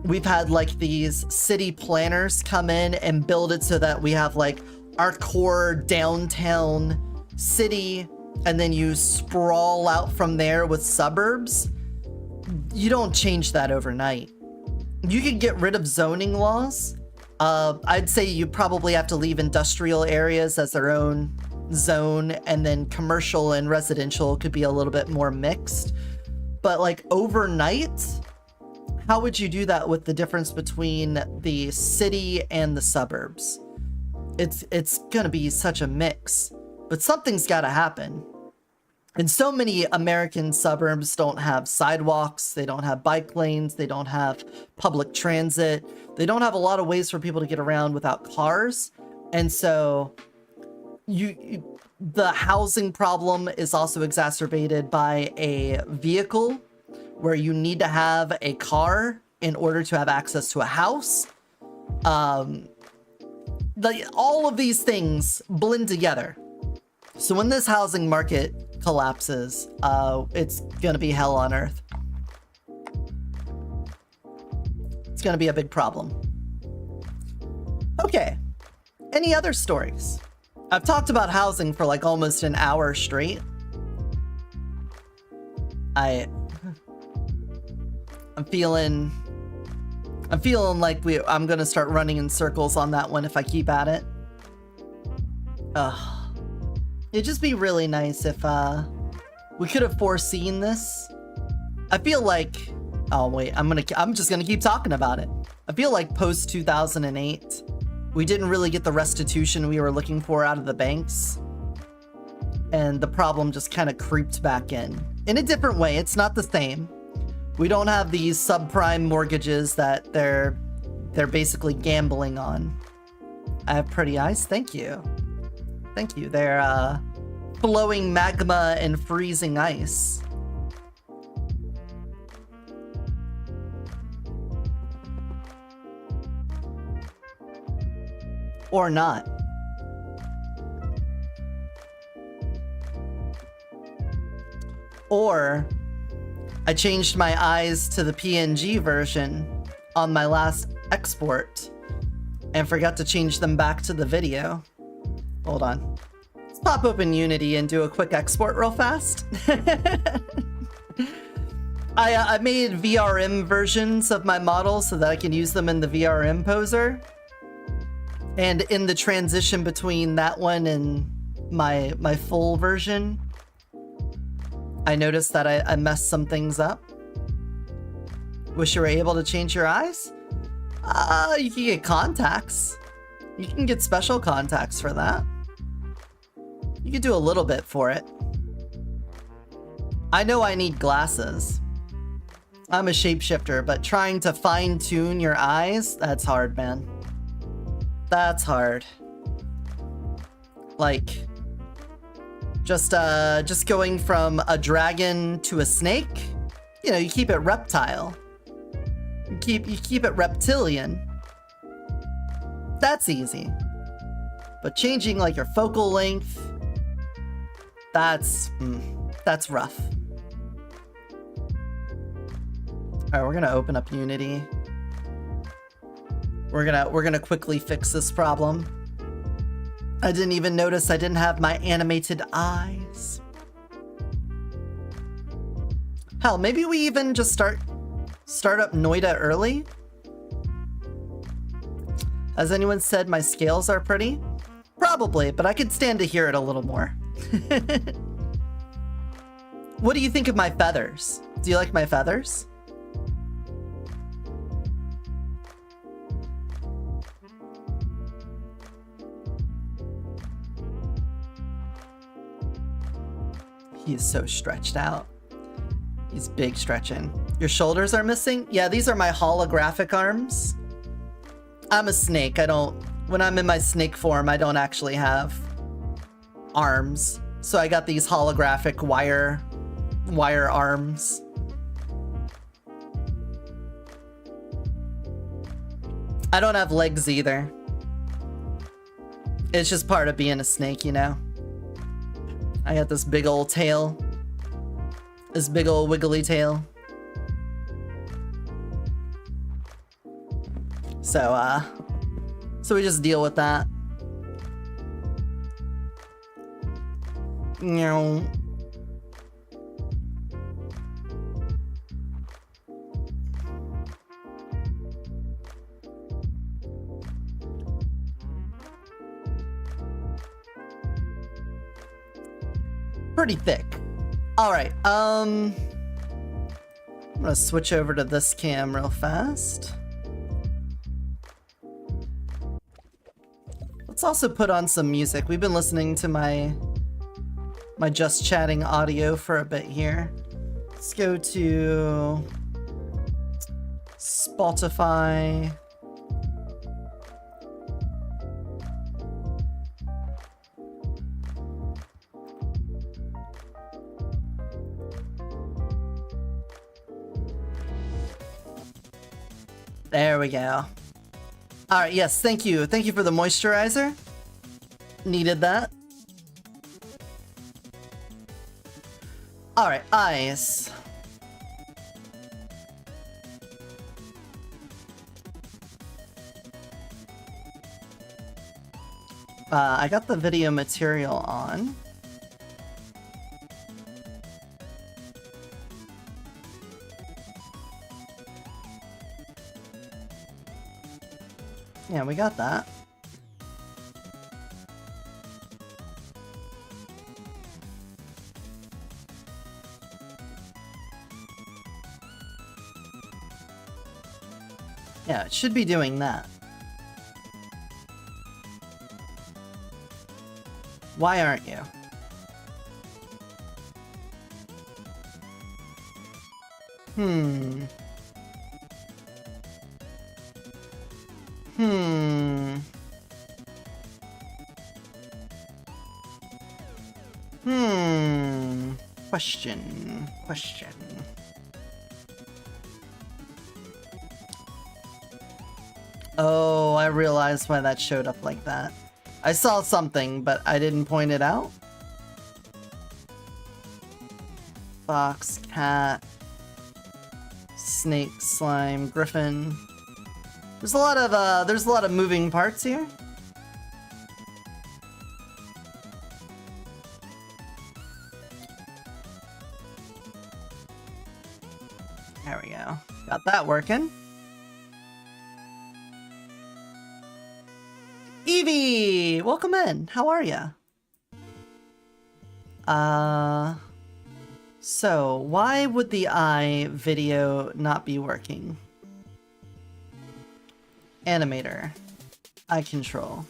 we've had like these city planners come in and build it so that we have like our core downtown city, and then you sprawl out from there with suburbs. You don't change that overnight. You could get rid of zoning laws. I'd say you probably have to leave industrial areas as their own zone, and then commercial and residential could be a little bit more mixed. But like overnight, how would you do that with the difference between the city and the suburbs? It's gonna be such a mix. But something's got to happen. And so many American suburbs don't have sidewalks, they don't have bike lanes, they don't have public transit, they don't have a lot of ways for people to get around without cars. And so the housing problem is also exacerbated by a vehicle where you need to have a car in order to have access to a house. All of these things blend together. So when this housing market collapses, it's gonna be hell on earth. It's gonna be a big problem. Okay, any other stories? I've talked about housing for like almost an hour straight. I'm feeling like I'm gonna start running in circles on that one if I keep at it. Ugh. It'd just be really nice if we could have foreseen this. I feel like, oh wait, I'm just gonna keep talking about it. I feel like post 2008, we didn't really get the restitution we were looking for out of the banks, and the problem just kind of creeped back in a different way. It's not the same. We don't have these subprime mortgages that they're basically gambling on. I have pretty eyes, thank you. Thank you. They're flowing magma and freezing ice. Or not. Or I changed my eyes to the PNG version on my last export and forgot to change them back to the video. Hold on. Let's pop open Unity and do a quick export real fast. I made VRM versions of my models so that I can use them in the VRM poser. And in the transition between that one and my full version, I noticed that I messed some things up. Wish you were able to change your eyes? You can get contacts. You can get special contacts for that. You could do a little bit for it. I know I need glasses. I'm a shapeshifter, but trying to fine-tune your eyes, that's hard, man. That's hard. Like, just going from a dragon to a snake, you know, you keep it reptile. You keep it reptilian. That's easy. But changing like your focal length, that's rough. All right, we're gonna open up Unity. We're gonna quickly fix this problem. I didn't even notice I didn't have my animated eyes. Hell, maybe we even just start up Noita early? Has anyone said my scales are pretty? Probably, but I could stand to hear it a little more. What do you think of my feathers? Do you like my feathers? He is so stretched out. He's big stretching. Your shoulders are missing? Yeah, these are my holographic arms. I'm a snake. When I'm in my snake form, I don't actually have arms. So I got these holographic wire arms. I don't have legs either. It's just part of being a snake, you know? I got this big old tail. This big old wiggly tail. So we just deal with that. Meow. Pretty thick. All right, I'm gonna switch over to this cam real fast. Let's also put on some music. We've been listening to my just chatting audio for a bit here. Let's go to Spotify. There we go. All right, yes, thank you. Thank you for the moisturizer. Needed that. All right, eyes. I got the video material on. Yeah, we got that. Yeah, it should be doing that. Why aren't you? Question. Oh, I realized why that showed up like that. I saw something, but I didn't point it out. Fox, cat, snake, slime, griffin. There's a lot of moving parts here. Got that working. Evie! Welcome in. How are ya? So, why would the eye video not be working? Animator. Eye control.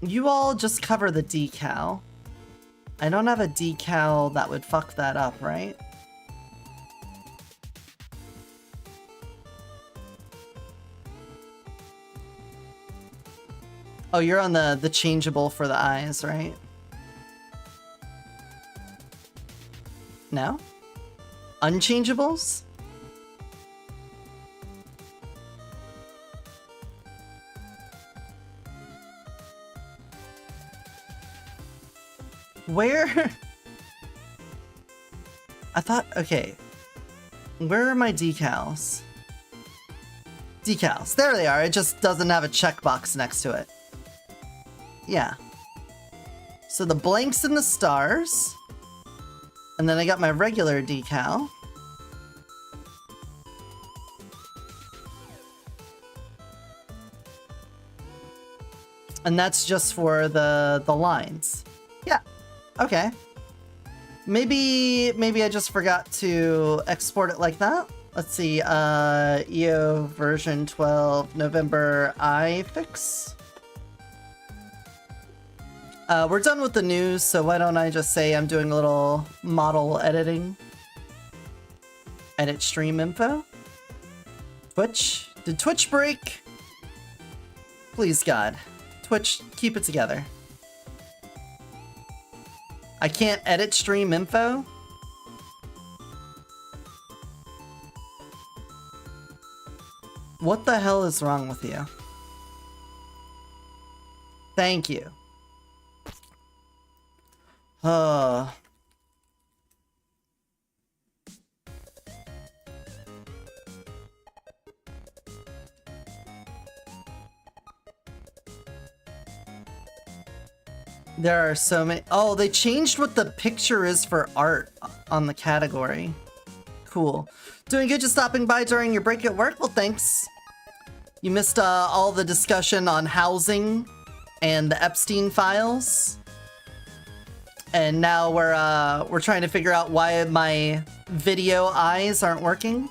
You all just cover the decal. I don't have a decal that would fuck that up, right? Oh, you're on the changeable for the eyes, right? No? Unchangeables? Where? I thought, okay. Where are my decals? Decals. There they are. It just doesn't have a checkbox next to it. Yeah. So the blanks and the stars. And then I got my regular decal. And that's just for the lines. Yeah. Okay. Maybe I just forgot to export it like that. Let's see. EO version 12 November iFix. We're done with the news, so why don't I just say I'm doing a little model editing. Edit stream info. Twitch. Did Twitch break? Please, God. Twitch, keep it together. I can't edit stream info? What the hell is wrong with you? Thank you. There are so many. Oh, they changed what the picture is for art on the category. Cool. Doing good, just stopping by during your break at work? Well, thanks. You missed all the discussion on housing and the Epstein files. And now we're trying to figure out why my video eyes aren't working.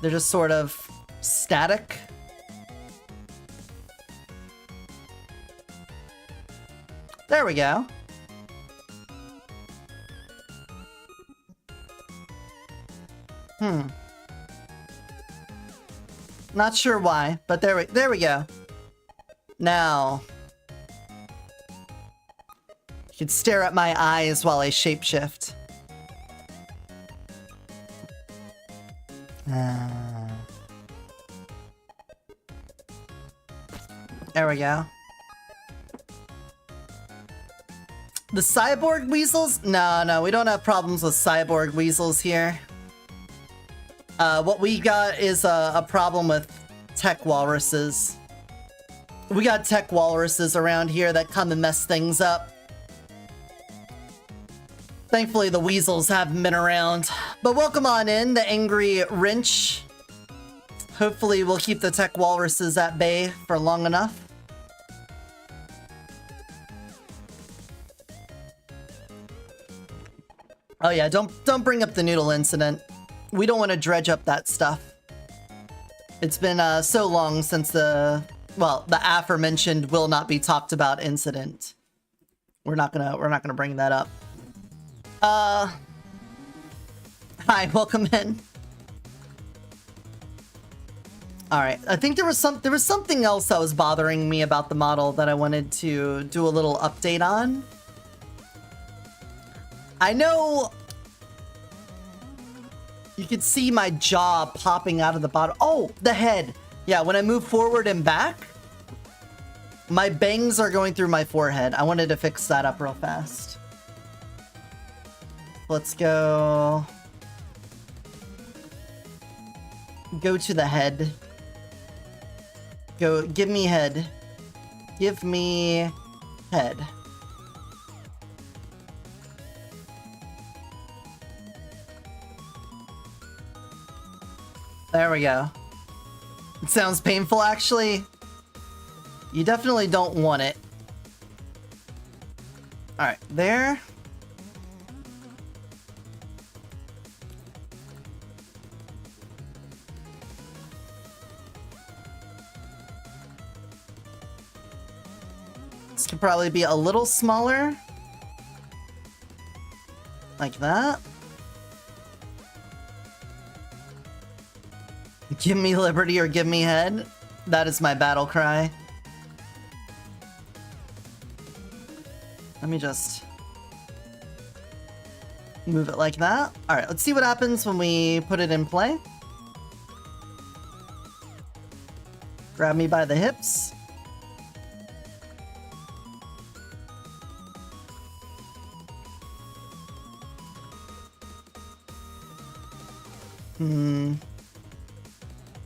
They're just sort of static. There we go. Not sure why, but there we go. Now, you can stare at my eyes while I shapeshift. There we go. The cyborg weasels? No, we don't have problems with cyborg weasels here. What we got is a problem with tech walruses. We got tech walruses around here that come and mess things up. Thankfully, the weasels haven't been around. But welcome on in, the angry wrench. Hopefully, we'll keep the tech walruses at bay for long enough. Oh yeah, don't bring up the noodle incident. We don't want to dredge up that stuff. It's been so long since the aforementioned will not be talked about incident. We're not gonna bring that up. Hi, welcome in. All right, I think there was something else that was bothering me about the model that I wanted to do a little update on. I know you can see my jaw popping out of the bottom. Oh, the head. Yeah, when I move forward and back, my bangs are going through my forehead. I wanted to fix that up real fast. Let's go to the head. Give me head. Give me head. There we go. It sounds painful, actually. You definitely don't want it. Alright, there. This could probably be a little smaller. Like that. Give me liberty or give me head. That is my battle cry. Let me just move it like that. Alright, let's see what happens when we put it in play. Grab me by the hips.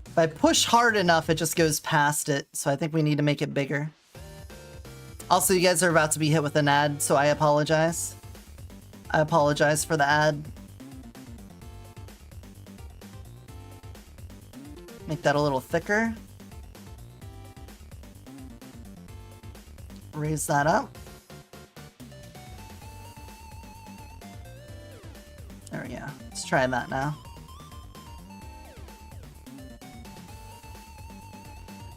If I push hard enough, it just goes past it, so I think we need to make it bigger. Also, you guys are about to be hit with an ad, so I apologize. I apologize for the ad. Make that a little thicker. Raise that up. There we go. Let's try that now.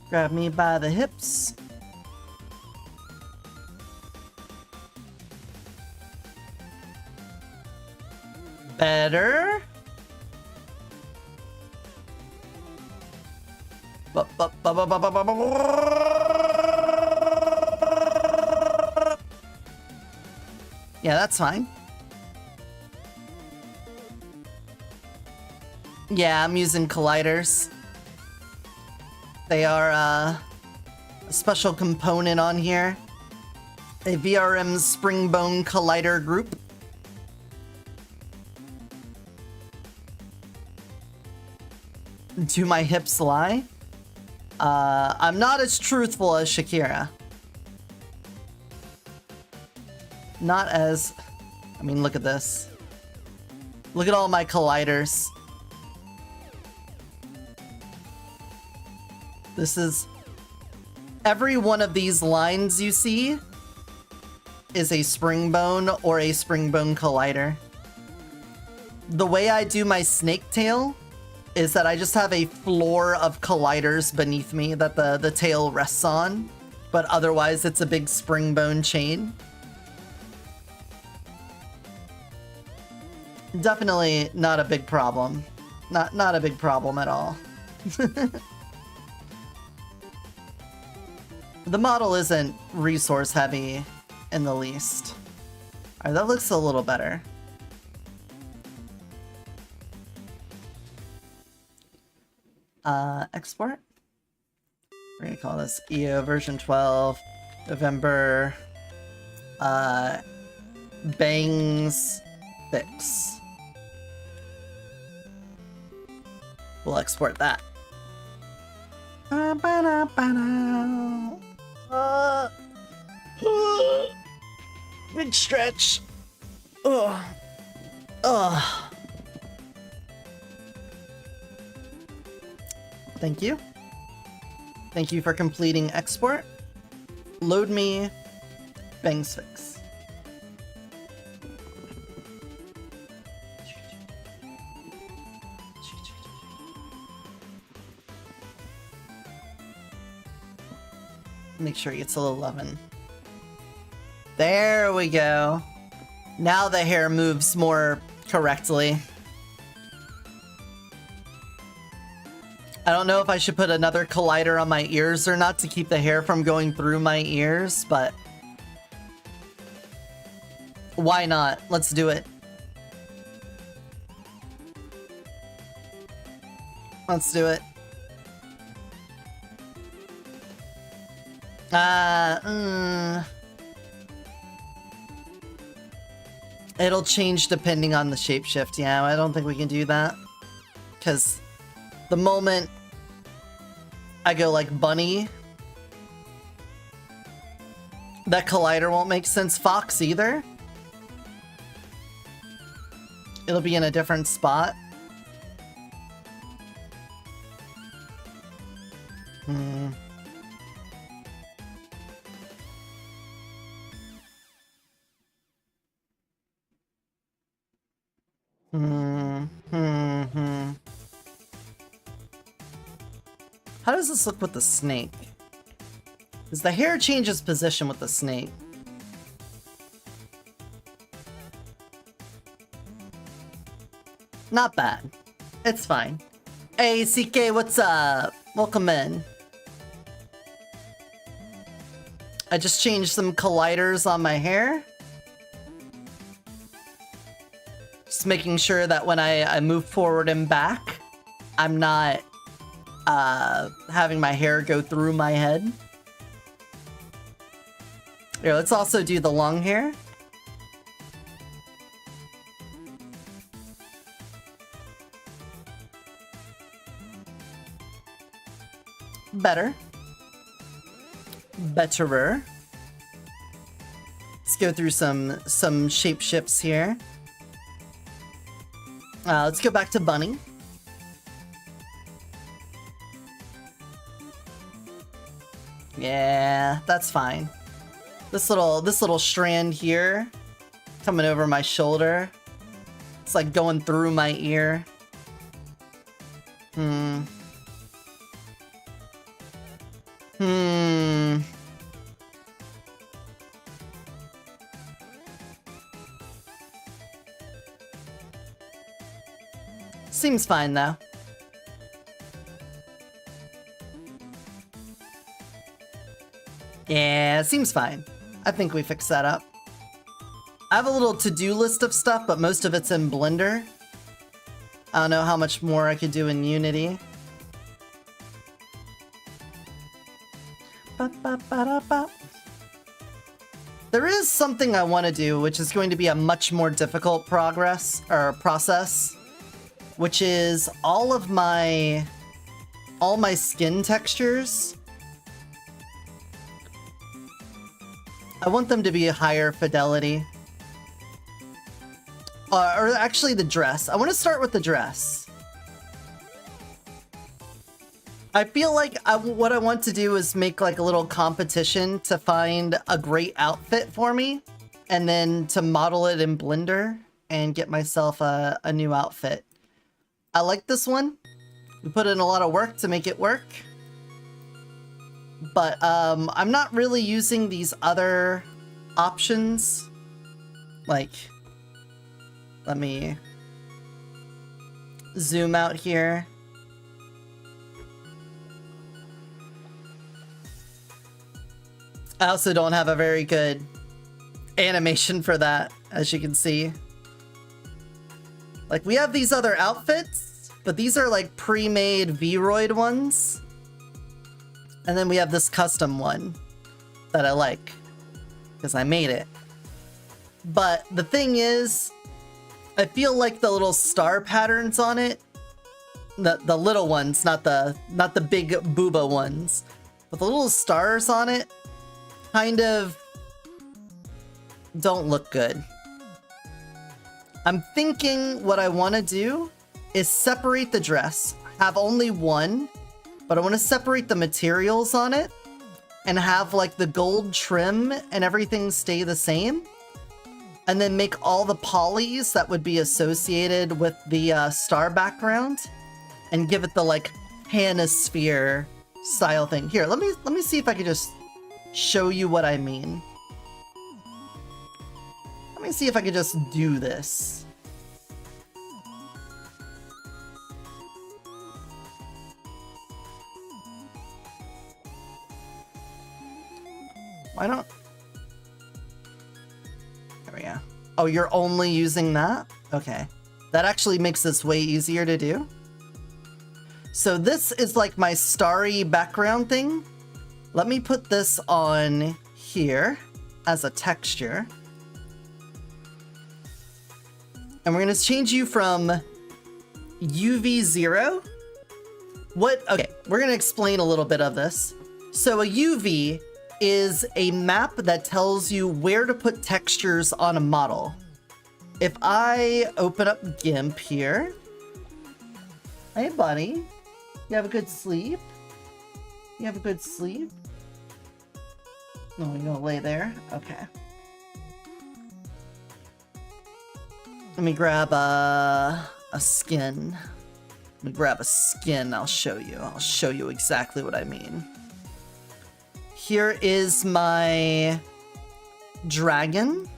Grab me by the hips. Better. Yeah, that's fine. Yeah, I'm using colliders. They are a special component on here. A VRM Springbone Collider group. Do my hips lie? I'm not as truthful as Shakira. Not as... I mean, look at this. Look at all my colliders. This is... Every one of these lines you see is a springbone or a springbone collider. The way I do my snake tail is that I just have a floor of colliders beneath me that the tail rests on, but otherwise it's a big springbone chain. Definitely not a big problem. Not a big problem at all. The model isn't resource heavy in the least. Alright, that looks a little better. Export. We're gonna call this EO version 12, November, bangs fix. We'll export that. Big stretch. Ugh. Ugh. Thank you. Thank you for completing export. Load me bangs fix. Make sure it gets a little 11. There we go. Now the hair moves more correctly. I don't know if I should put another collider on my ears or not to keep the hair from going through my ears, but why not? Let's do it. Let's do it. It'll change depending on the shapeshift. Yeah, I don't think we can do that. Because the moment I go like bunny, that collider won't make sense. Fox either. It'll be in a different spot. Hmm. How does this look with the snake? Because the hair changes position with the snake. Not bad. It's fine. Hey, CK, what's up? Welcome in. I just changed some colliders on my hair. Just making sure that when I move forward and back, I'm not having my hair go through my head. Here, let's also do the long hair. Better. Betterer. Let's go through some shape shifts here. Let's go back to Bunny. Yeah, that's fine. This little strand here coming over my shoulder. It's like going through my ear. Seems fine though. Yeah, seems fine. I think we fixed that up. I have a little to-do list of stuff, but most of it's in Blender. I don't know how much more I could do in Unity. There is something I want to do, which is going to be a much more difficult process, which is all my skin textures. I want them to be higher fidelity. Or actually the dress. I want to start with the dress. I feel like what I want to do is make like a little competition to find a great outfit for me, and then to model it in Blender and get myself a new outfit. I like this one. We put in a lot of work to make it work. But I'm not really using these other options. Like, let me zoom out here. I also don't have a very good animation for that, as you can see. Like, we have these other outfits, but these are like pre-made Vroid ones. And then we have this custom one that I like, because I made it. But the thing is, I feel like the little star patterns on it, the little ones, not the big booba ones, but the little stars on it kind of don't look good. I'm thinking what I want to do is separate the dress, have only one, but I want to separate the materials on it and have like the gold trim and everything stay the same. And then make all the polys that would be associated with the star background and give it the like Hanosphere style thing. Here, let me see if I can just show you what I mean. Let me see if I can just do this. Why don't... There we go. Oh, you're only using that? Okay. That actually makes this way easier to do. So this is like my starry background thing. Let me put this on here as a texture. And we're going to change you from UV0. Okay, we're going to explain a little bit of this. So a UV is a map that tells you where to put textures on a model. If I open up GIMP here. Hey, buddy. You have a good sleep? You have a good sleep? No, you're gonna lay there? Okay. Let me grab a skin. Let me grab a skin, I'll show you. I'll show you exactly what I mean. Here is my dragon.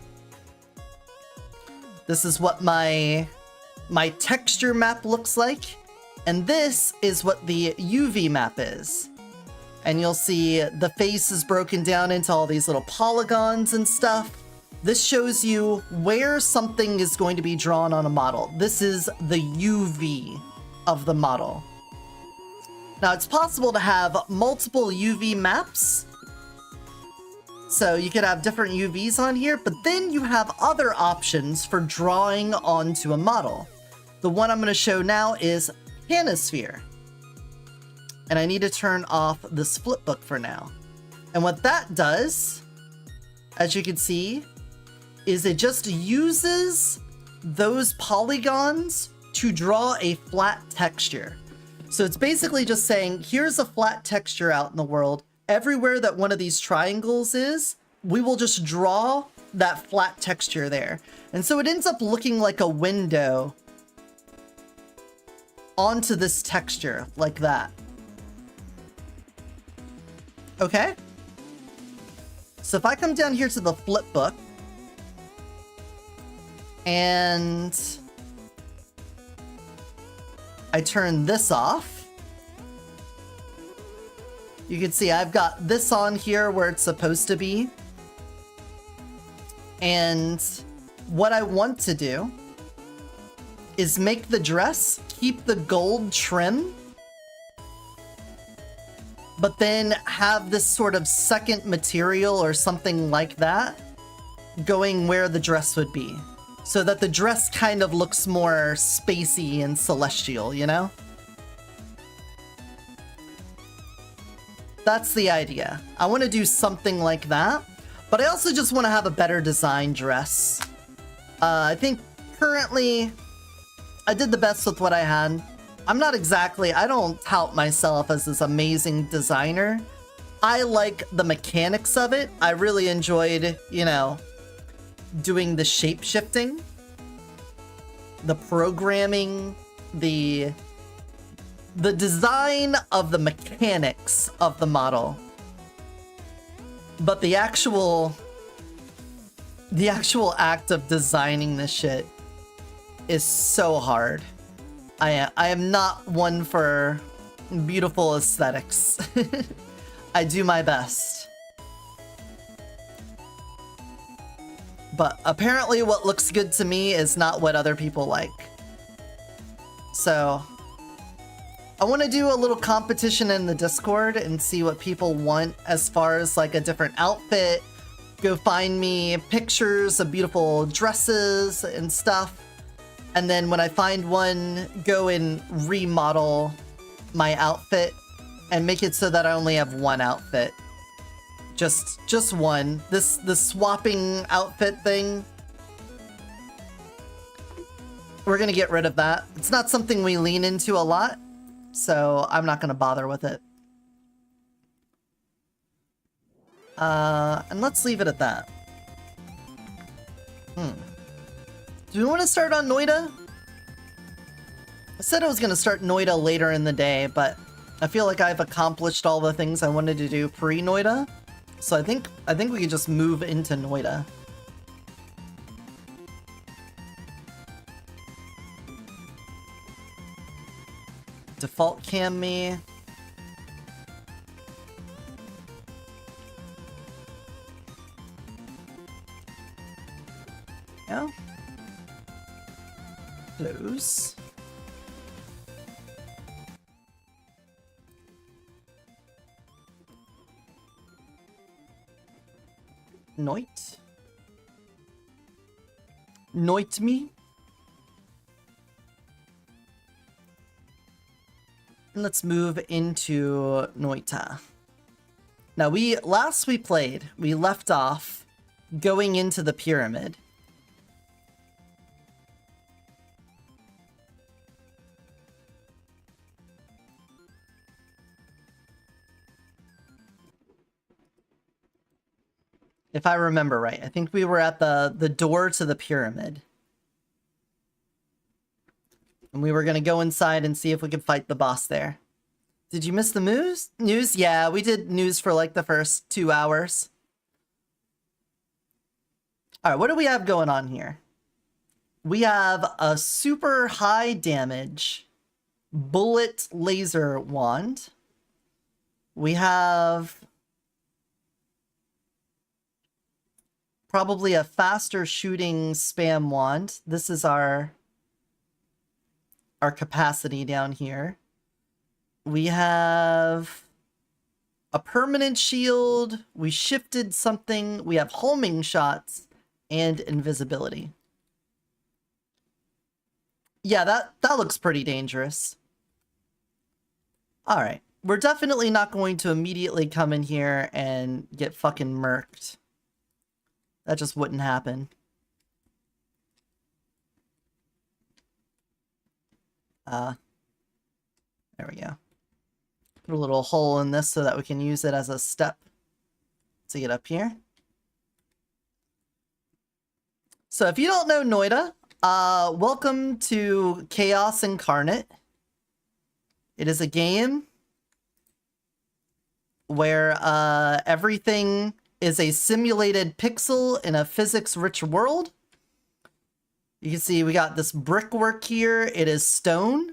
This is what my texture map looks like. And this is what the UV map is. And you'll see the face is broken down into all these little polygons and stuff. This shows you where something is going to be drawn on a model. This is the UV of the model. Now, it's possible to have multiple UV maps. So you could have different UVs on here, but then you have other options for drawing onto a model. The one I'm going to show now is Panosphere. And I need to turn off this flipbook for now. And what that does, as you can see, is it just uses those polygons to draw a flat texture. So it's basically just saying, here's a flat texture out in the world. Everywhere that one of these triangles is, we will just draw that flat texture there. And so it ends up looking like a window onto this texture, like that. Okay? So if I come down here to the flipbook, and I turn this off, you can see I've got this on here where it's supposed to be. And what I want to do is make the dress keep the gold trim, but then have this sort of second material or something like that going where the dress would be. So that the dress kind of looks more spacey and celestial, you know? That's the idea. I want to do something like that, but I also just want to have a better design dress. I think currently I did the best with what I had. I don't tout myself as this amazing designer. I like the mechanics of it. I really enjoyed, you know, doing the shape-shifting, the programming, the design of the mechanics of the model. But the actual act of designing this shit is so hard. I am not one for beautiful aesthetics. I do my best. But apparently what looks good to me is not what other people like. So I want to do a little competition in the Discord and see what people want as far as like a different outfit. Go find me pictures of beautiful dresses and stuff. And then when I find one, go and remodel my outfit and make it so that I only have one outfit. Just one. This swapping outfit thing, we're gonna get rid of that. It's not something we lean into a lot, so I'm not gonna bother with it. And let's leave it at that. Do we want to start on Noita? I said I was gonna start Noita later in the day, but I feel like I've accomplished all the things I wanted to do pre-Noita. So I think we can just move into Noita. Default cam me. Yeah. Close. Noit? Noit me? And let's move into Noita. Now last we played, we left off going into the pyramid. If I remember right. I think we were at the door to the pyramid. And we were going to go inside and see if we could fight the boss there. Did you miss the news? Yeah, we did news for like the first 2 hours. Alright, what do we have going on here? We have a super high damage bullet laser wand. We have probably a faster shooting spam wand. This is our capacity down here. We have a permanent shield. We shifted something. We have homing shots and invisibility. Yeah, that looks pretty dangerous. All right. We're definitely not going to immediately come in here and get fucking murked. That just wouldn't happen. There we go. Put a little hole in this so that we can use it as a step to get up here. So if you don't know Noita, welcome to Chaos Incarnate. It is a game where everything is a simulated pixel in a physics-rich world. You can see we got this brickwork here. It is stone.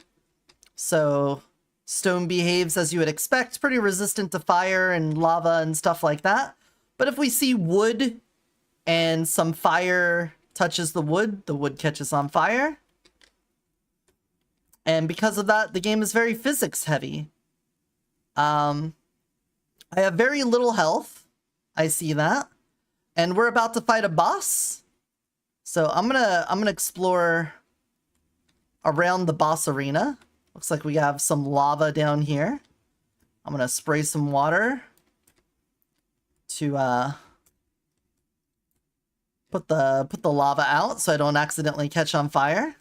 So stone behaves as you would expect, pretty resistant to fire and lava and stuff like that. But if we see wood and some fire touches the wood catches on fire. And because of that, the game is very physics heavy. I have very little health. I see that. And we're about to fight a boss. So I'm gonna explore around the boss arena. Looks like we have some lava down here. I'm gonna spray some water to put the lava out so I don't accidentally catch on fire.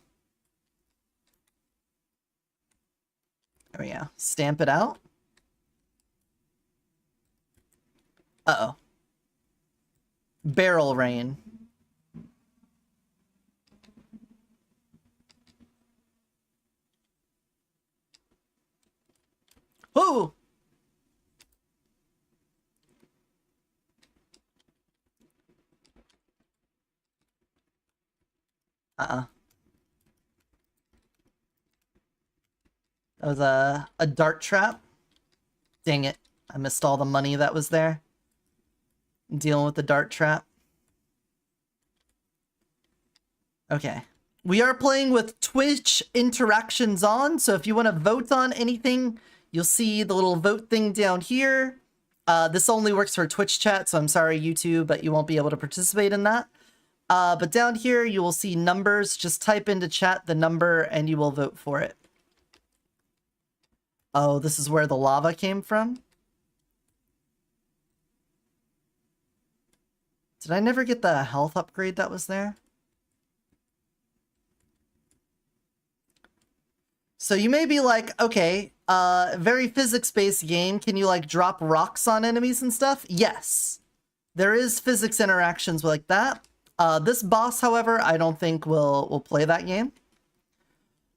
There we go. Stamp it out. Uh-oh. Barrel rain. Whoa! That was a dart trap. Dang it. I missed all the money that was there. Dealing with the dart trap. Okay. We are playing with Twitch interactions on, so if you want to vote on anything, you'll see the little vote thing down here. This only works for Twitch chat, so I'm sorry, YouTube, but you won't be able to participate in that. But down here, you will see numbers. Just type into chat the number, and you will vote for it. Oh, this is where the lava came from? Did I never get the health upgrade that was there? So you may be like, okay, very physics-based game. Can you, like, drop rocks on enemies and stuff? Yes. There is physics interactions like that. This boss, however, I don't think will play that game.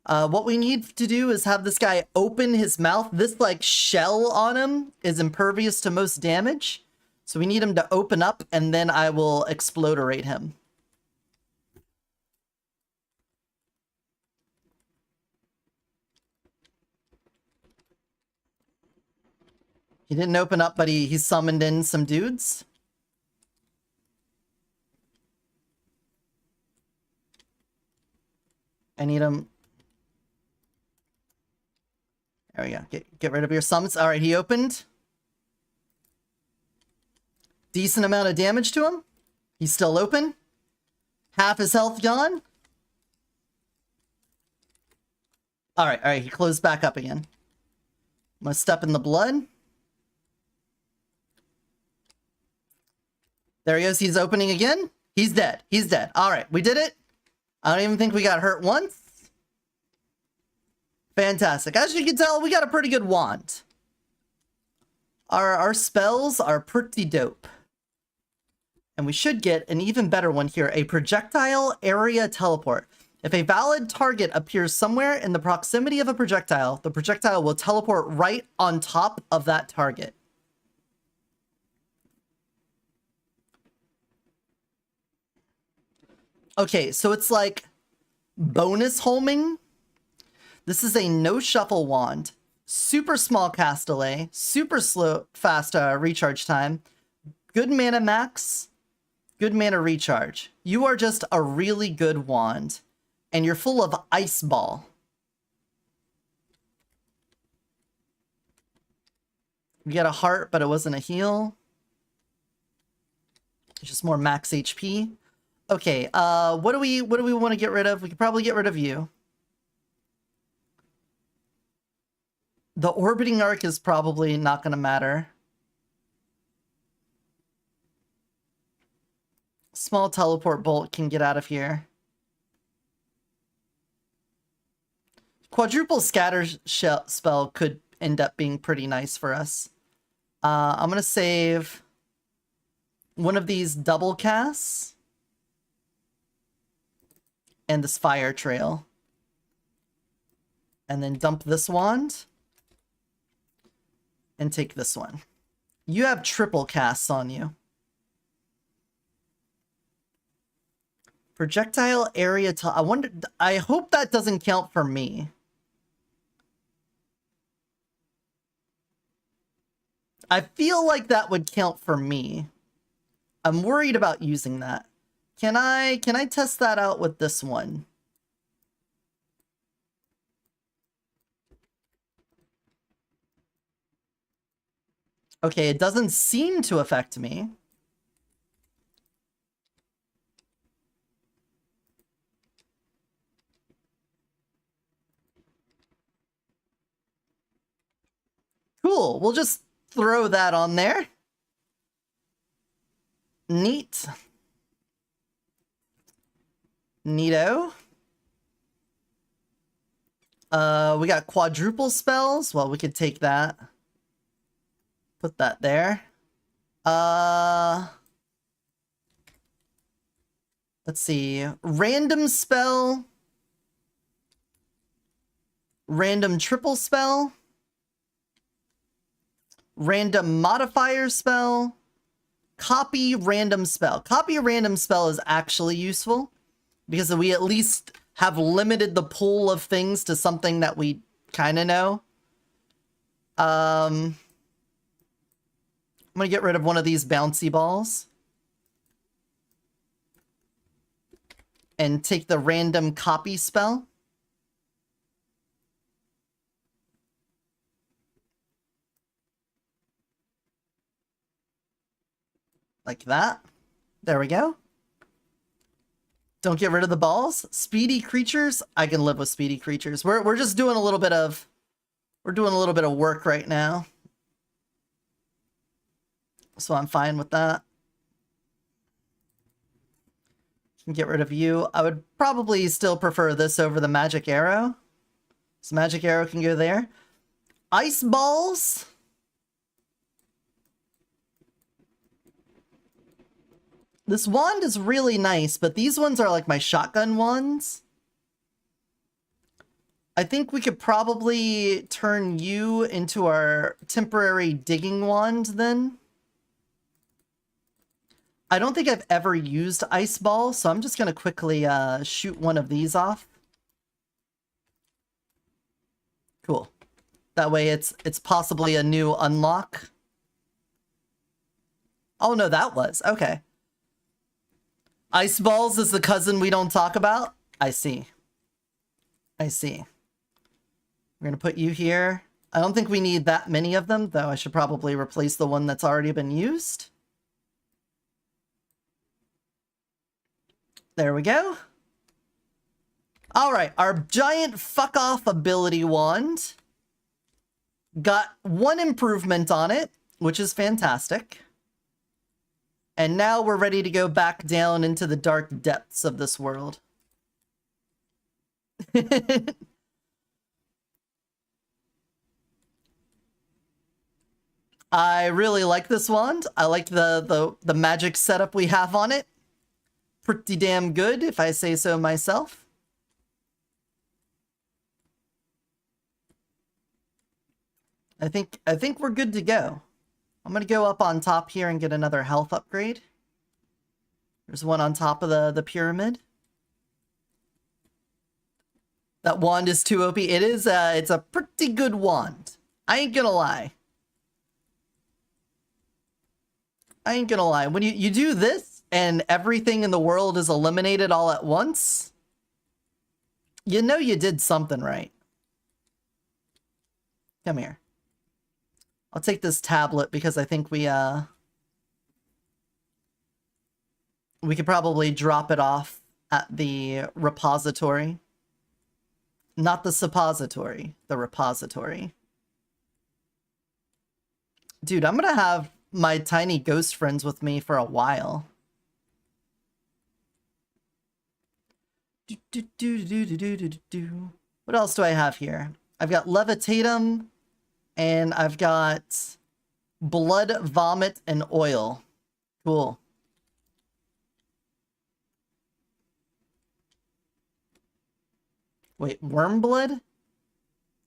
What we need to do is have this guy open his mouth. This, like, shell on him is impervious to most damage. So we need him to open up, and then I will exploderate him. He didn't open up, but he summoned in some dudes. I need him. There we go. Get rid of your summons. All right, he opened. Decent amount of damage to him. He's still open. Half his health gone. All right, he closed back up again. I'm gonna step in the blood. There he is. He's opening again. He's dead. He's dead. All right, we did it. I don't even think we got hurt once. Fantastic. As you can tell, we got a pretty good wand. Our spells are pretty dope. And we should get an even better one here, a projectile area teleport. If a valid target appears somewhere in the proximity of a projectile, the projectile will teleport right on top of that target. Okay, so it's like bonus homing. This is a no shuffle wand. Super small cast delay, super slow, fast recharge time, good mana max, good mana recharge. You are just a really good wand, and you're full of ice ball. You get a heart, but it wasn't a heal. It's just more max HP. Okay, what do we want to get rid of? We could probably get rid of you. The orbiting arc is probably not going to matter. Small teleport bolt can get out of here. Quadruple scatter spell could end up being pretty nice for us. I'm going to save one of these double casts and this fire trail. And then dump this wand. And take this one. You have triple casts on you. Projectile area I hope that doesn't count for me. I feel like that would count for me. I'm worried about using that. Can I test that out with this one? Okay, it doesn't seem to affect me. Cool, we'll just throw that on there. Neat. Neato. We got quadruple spells. Well, we could take that. Put that there. Let's see. Random spell. Random triple spell. Random modifier spell. Copy random spell. Copy random spell is actually useful because we at least have limited the pool of things to something that we kind of know. I'm going to get rid of one of these bouncy balls. And take the random copy spell. Like that. There we go. Don't get rid of the balls. Speedy creatures. I can live with speedy creatures. We're just doing a little bit of... We're doing a little bit of work right now. So I'm fine with that. Can get rid of you. I would probably still prefer this over the magic arrow. So magic arrow can go there. Ice balls. This wand is really nice, but these ones are like my shotgun wands. I think we could probably turn you into our temporary digging wand then. I don't think I've ever used ice ball, so I'm just going to quickly shoot one of these off. Cool. That way it's possibly a new unlock. Oh no, that was. Okay. Ice balls is the cousin we don't talk about? I see. I see. We're going to put you here. I don't think we need that many of them, though I should probably replace the one that's already been used. There we go. All right, our giant fuck off ability wand got one improvement on it, which is fantastic. And now we're ready to go back down into the dark depths of this world. I really like this wand. I like the magic setup we have on it. Pretty damn good, if I say so myself. I think we're good to go. I'm gonna go up on top here and get another health upgrade. There's one on top of the pyramid. That wand is too OP. It is, it's a pretty good wand. I ain't gonna lie. I ain't gonna lie. When you do this and everything in the world is eliminated all at once, you know you did something right. Come here. I'll take this tablet because I think we could probably drop it off at the repository. Not the suppository, the repository. Dude, I'm gonna have my tiny ghost friends with me for a while. What else do I have here? I've got Levitatum, and I've got Blood, Vomit, and Oil. Cool. Wait, Worm Blood?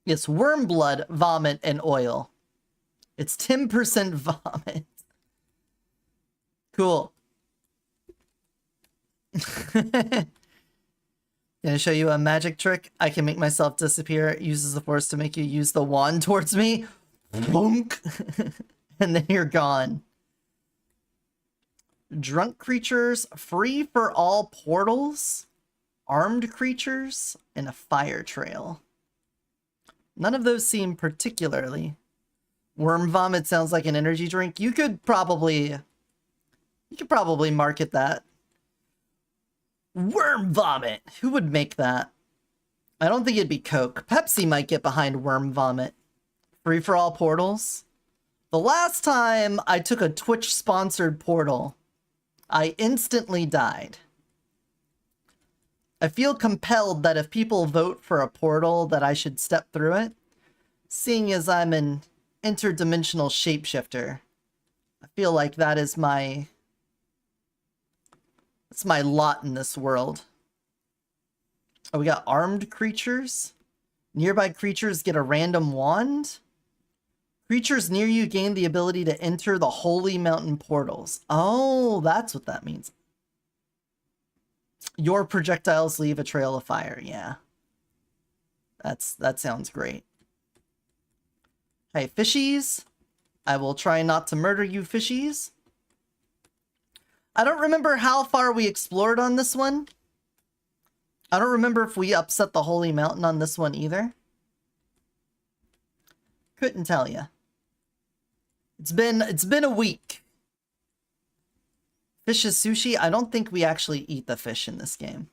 Yes, Worm Blood, Vomit, and Oil. It's 10% vomit. Cool. Can I show you a magic trick? I can make myself disappear. It uses the force to make you use the wand towards me. Boonk. And then you're gone. Drunk creatures, free for all portals, armed creatures, and a fire trail. None of those seem particularly. Worm Vomit sounds like an energy drink. You could probably market that. Worm Vomit! Who would make that? I don't think it'd be Coke. Pepsi might get behind Worm Vomit. Free for all portals? The last time I took a Twitch-sponsored portal, I instantly died. I feel compelled that if people vote for a portal that I should step through it, seeing as I'm an interdimensional shapeshifter, I feel like that is my... It's my lot in this world. Oh, we got armed creatures. Nearby creatures get a random wand. Creatures near you gain the ability to enter the holy mountain portals. Oh, that's what that means. Your projectiles leave a trail of fire. Yeah. That sounds great. Hey, fishies. I will try not to murder you, fishies. I don't remember how far we explored on this one. I don't remember if we upset the Holy Mountain on this one either. Couldn't tell you. It's been a week. Fish is sushi? I don't think we actually eat the fish in this game.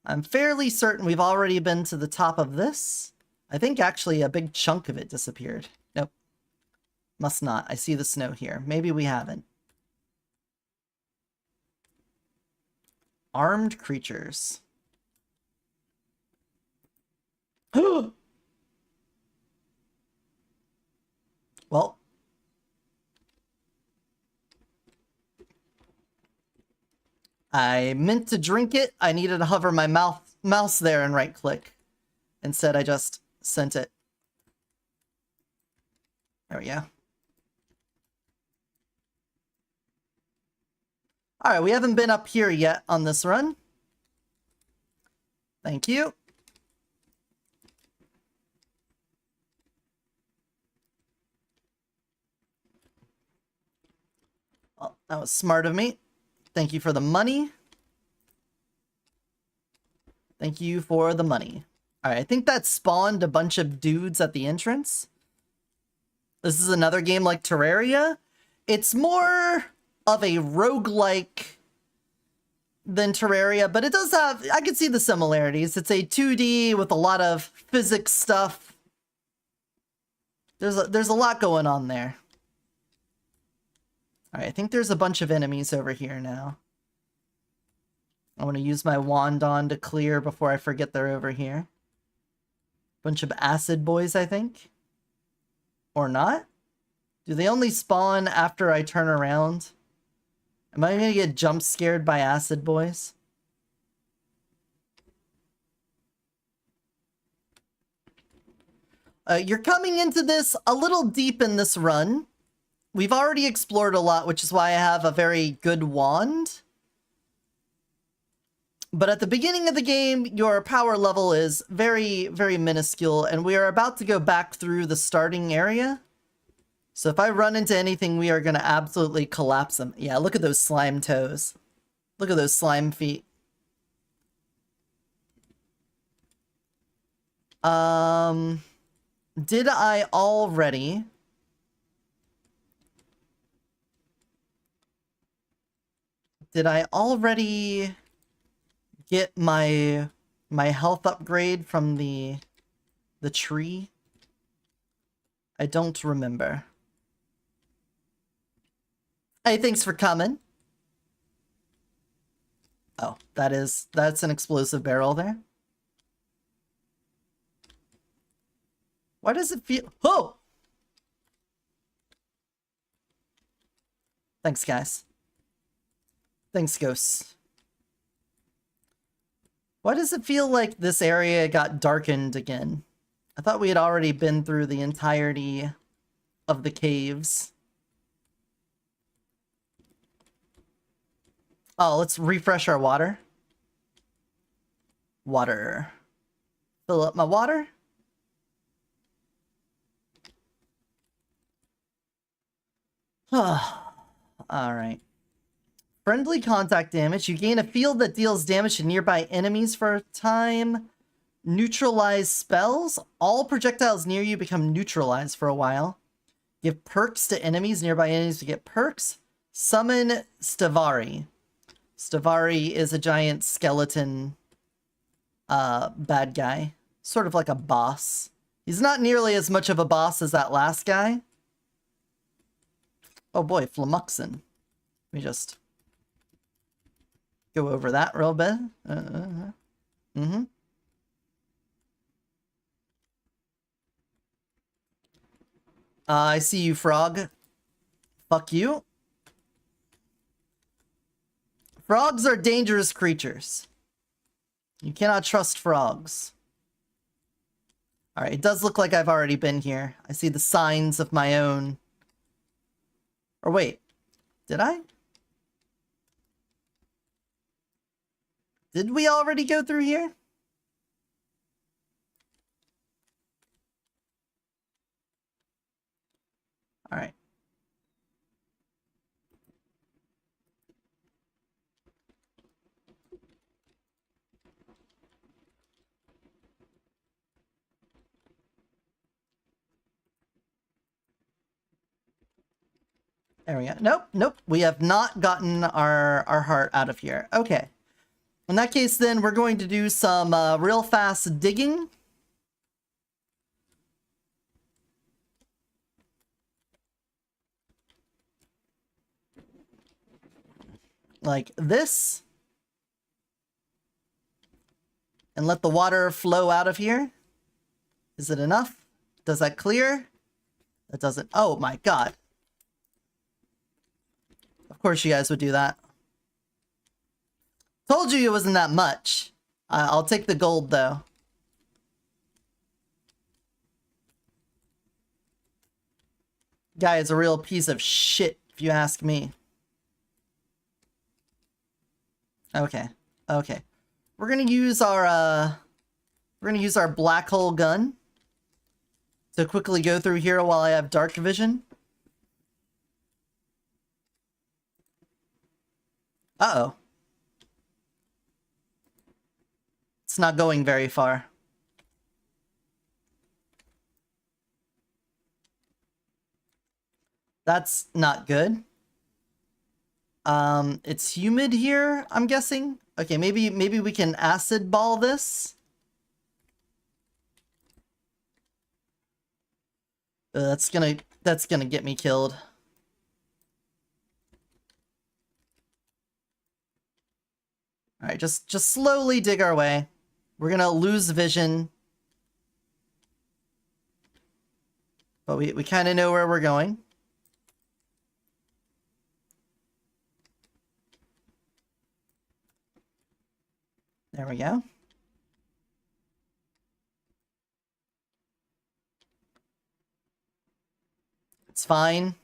I'm fairly certain we've already been to the top of this. I think actually a big chunk of it disappeared. Nope. Must not. I see the snow here. Maybe we haven't. Armed creatures. Well. I meant to drink it. I needed to hover my mouse there and right click. Instead, I just sent it. There we go. Alright, we haven't been up here yet on this run. Thank you. Well, that was smart of me. Thank you for the money. Thank you for the money. Alright, I think that spawned a bunch of dudes at the entrance. This is another game like Terraria. It's more of a roguelike than Terraria, but it does have... I can see the similarities. It's a 2D with a lot of physics stuff. There's a lot going on there. Alright, I think there's a bunch of enemies over here now. I want to use my wand on to clear before I forget they're over here. Bunch of acid boys, I think. Or not? Do they only spawn after I turn around? Am I gonna get jump scared by acid boys? You're coming into this a little deep in this run. We've already explored a lot, which is why I have a very good wand. But at the beginning of the game, your power level is very, very minuscule, and we are about to go back through the starting area. So if I run into anything, we are going to absolutely collapse them. Yeah, look at those slime toes. Look at those slime feet. Did I already... get my health upgrade from the tree? I don't remember. Hey, thanks for coming. Oh, that's an explosive barrel there. Why does it feel... Oh! Thanks, guys. Thanks, ghosts. Why does it feel like this area got darkened again? I thought we had already been through the entirety of the caves. Oh, let's refresh our water. Water. Fill up my water. Alright. Friendly contact damage. You gain a field that deals damage to nearby enemies for a time. Neutralize spells. All projectiles near you become neutralized for a while. Give perks to enemies. Nearby enemies to get perks. Summon Stavari. Stavari is a giant skeleton bad guy. Sort of like a boss. He's not nearly as much of a boss as that last guy. Oh boy, Flamuxin. Let me just go over that real bit. I see you, frog. Fuck you. Frogs are dangerous creatures. You cannot trust frogs. Alright, it does look like I've already been here. I see the signs of my own. Or wait, did I? Did we already go through here? Alright. There we go. Nope. We have not gotten our heart out of here. Okay. In that case, then, we're going to do some real fast digging. Like this. And let the water flow out of here. Is it enough? Does that clear? That doesn't... Oh my god. Of course you guys would do that. Told you it wasn't that much. I'll take the gold, though. Guy is a real piece of shit, if you ask me. Okay. We're gonna use our black hole gun to quickly go through here while I have dark vision. Uh-oh. It's not going very far. That's not good. It's humid here, I'm guessing. Okay, maybe we can acid ball this. That's gonna get me killed. Alright, just slowly dig our way. We're gonna lose vision. But we kind of know where we're going. There we go. It's fine.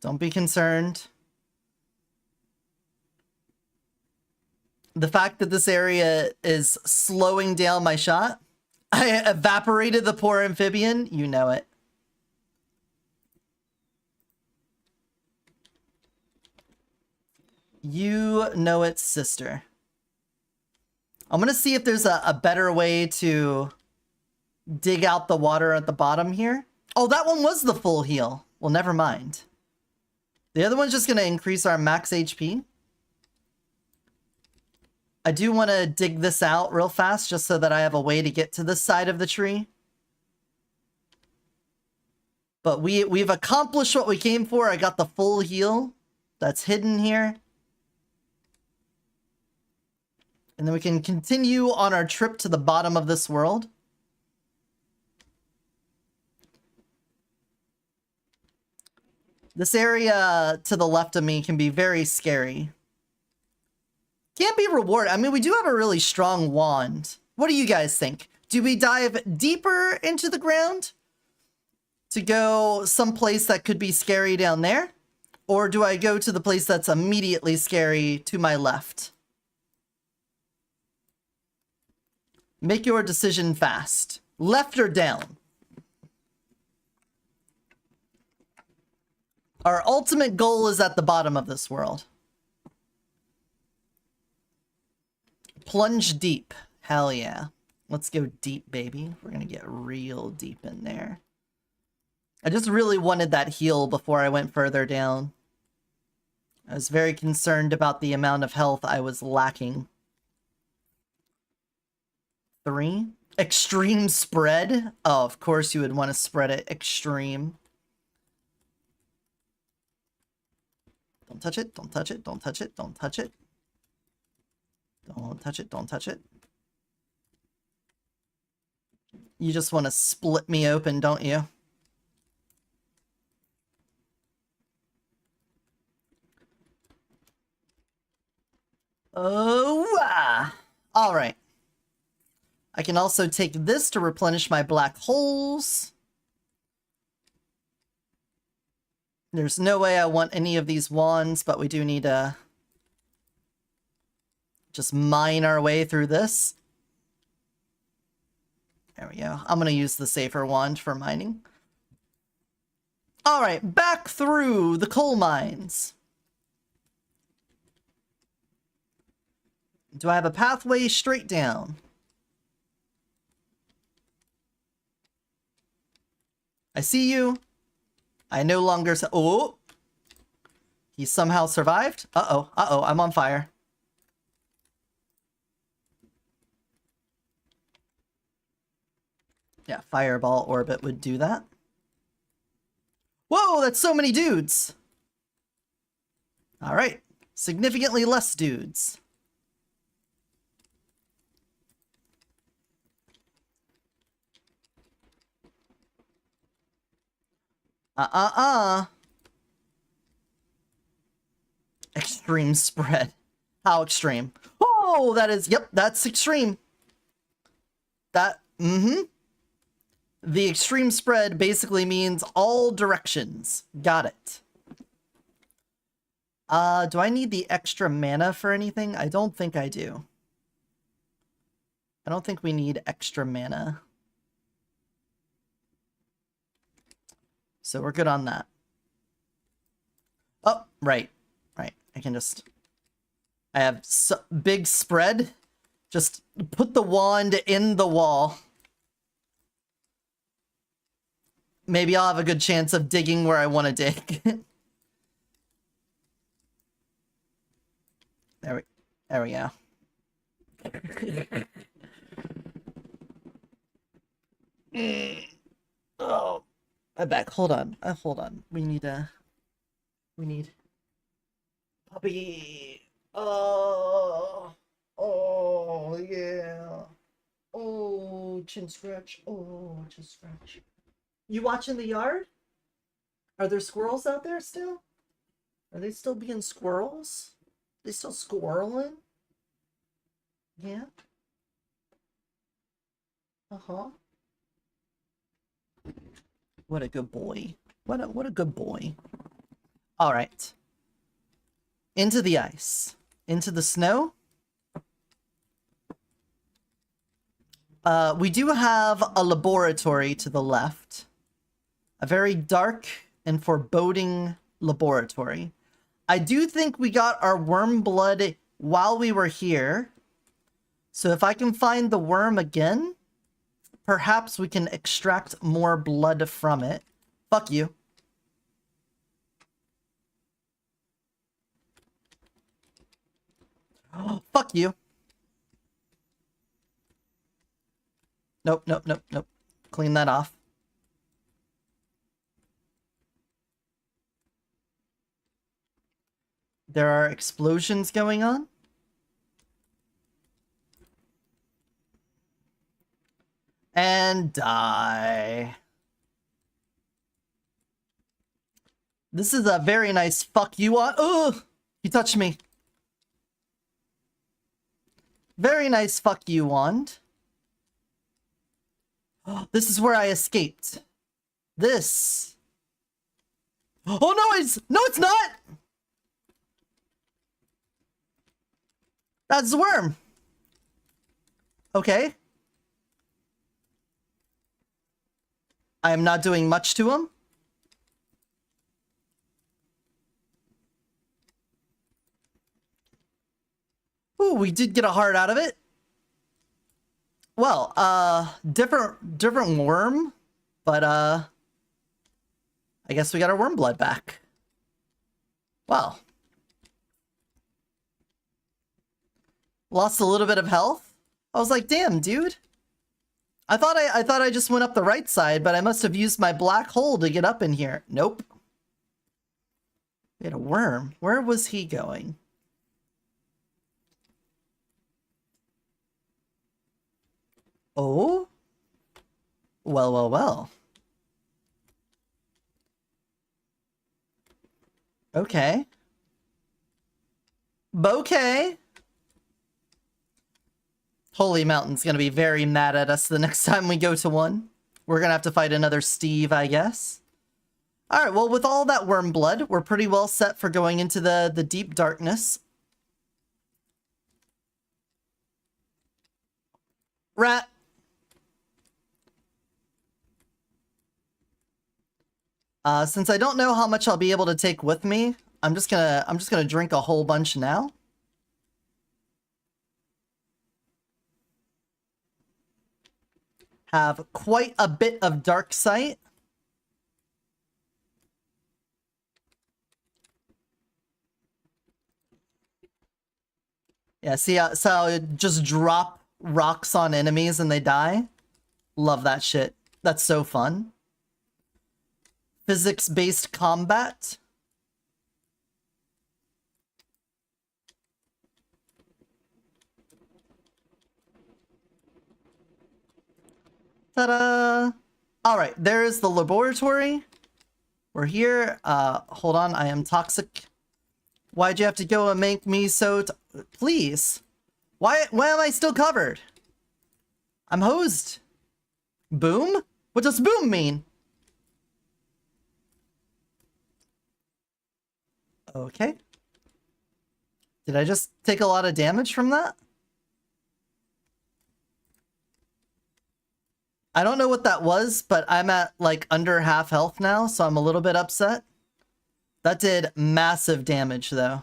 Don't be concerned. The fact that this area is slowing down my shot. I evaporated the poor amphibian. You know it. You know it, sister. I'm gonna see if there's a better way to dig out the water at the bottom here. Oh, that one was the full heal. Well, never mind. The other one's just gonna increase our max HP. I do want to dig this out real fast just so that I have a way to get to this side of the tree. But we've accomplished what we came for. I got the full heal that's hidden here. And then we can continue on our trip to the bottom of this world. This area to the left of me can be very scary. Can't be rewarded. I mean, we do have a really strong wand. What do you guys think? Do we dive deeper into the ground to go someplace that could be scary down there? Or do I go to the place that's immediately scary to my left? Make your decision fast. Left or down? Our ultimate goal is at the bottom of this world. Plunge deep. Hell yeah. Let's go deep, baby. We're gonna get real deep in there. I just really wanted that heal before I went further down. I was very concerned about the amount of health I was lacking. 3. Extreme spread. Oh, of course you would want to spread it extreme. Don't touch it, don't touch it, don't touch it, don't touch it. Don't touch it, don't touch it. You just want to split me open, don't you? Oh, all right. I can also take this to replenish my black holes. There's no way I want any of these wands, but we do need to just mine our way through this. There we go. I'm going to use the safer wand for mining. All right, back through the coal mines. Do I have a pathway straight down? I see you. I no longer... Oh! He somehow survived? Uh-oh, uh-oh, I'm on fire. Yeah, Fireball Orbit would do that. Whoa, that's so many dudes! Alright, significantly less dudes. Extreme spread. How extreme? Oh, that is, yep, that's extreme. That, The extreme spread basically means all directions. Got it. Do I need the extra mana for anything? I don't think I do. I don't think we need extra mana. So we're good on that. Oh, right. Right. I can just... I have big spread. Just put the wand in the wall. Maybe I'll have a good chance of digging where I want to dig. There we go. Oh, my back. Hold on. Hold on. We need puppy. Oh, yeah. Oh, chin scratch. Oh, chin scratch. You watching the yard? Are there squirrels out there still? Are they still being squirrels? They still squirreling? Yeah. Uh-huh. What a good boy. What a good boy. All right. Into the ice. Into the snow. We do have a laboratory to the left. A very dark and foreboding laboratory. I do think we got our worm blood while we were here. So if I can find the worm again, perhaps we can extract more blood from it. Fuck you. Oh, fuck you. Nope, nope, nope, nope. Clean that off. There are explosions going on. And die. This is a very nice fuck you on. Ugh! You touched me. Very nice fuck you wand. This is where I escaped. This. Oh no, it's not! That's the worm. Okay. I am not doing much to him. Ooh, we did get a heart out of it. Well, different worm, but I guess we got our worm blood back. Wow. Lost a little bit of health. I was like, damn, dude. I thought I just went up the right side, but I must have used my black hole to get up in here. Nope. We had a worm. Where was he going? Oh? Well, well, well. Okay. Bouquet. Holy Mountain's gonna be very mad at us the next time we go to one. We're gonna have to fight another Steve, I guess. Alright, well, with all that worm blood, we're pretty well set for going into the deep darkness. Rat. Since I don't know how much I'll be able to take with me, I'm just gonna drink a whole bunch now. Have quite a bit of dark sight. Yeah, see how, so it just drop rocks on enemies and they die? Love that shit. That's so fun. Physics-based combat. Ta-da! Alright, there's the laboratory. We're here. Hold on, I am toxic. Why'd you have to go and make me so please? Why am I still covered? I'm hosed. Boom? What does boom mean? Okay. Did I just take a lot of damage from that? I don't know what that was, but I'm at like under half health now, so I'm a little bit upset. That did massive damage though.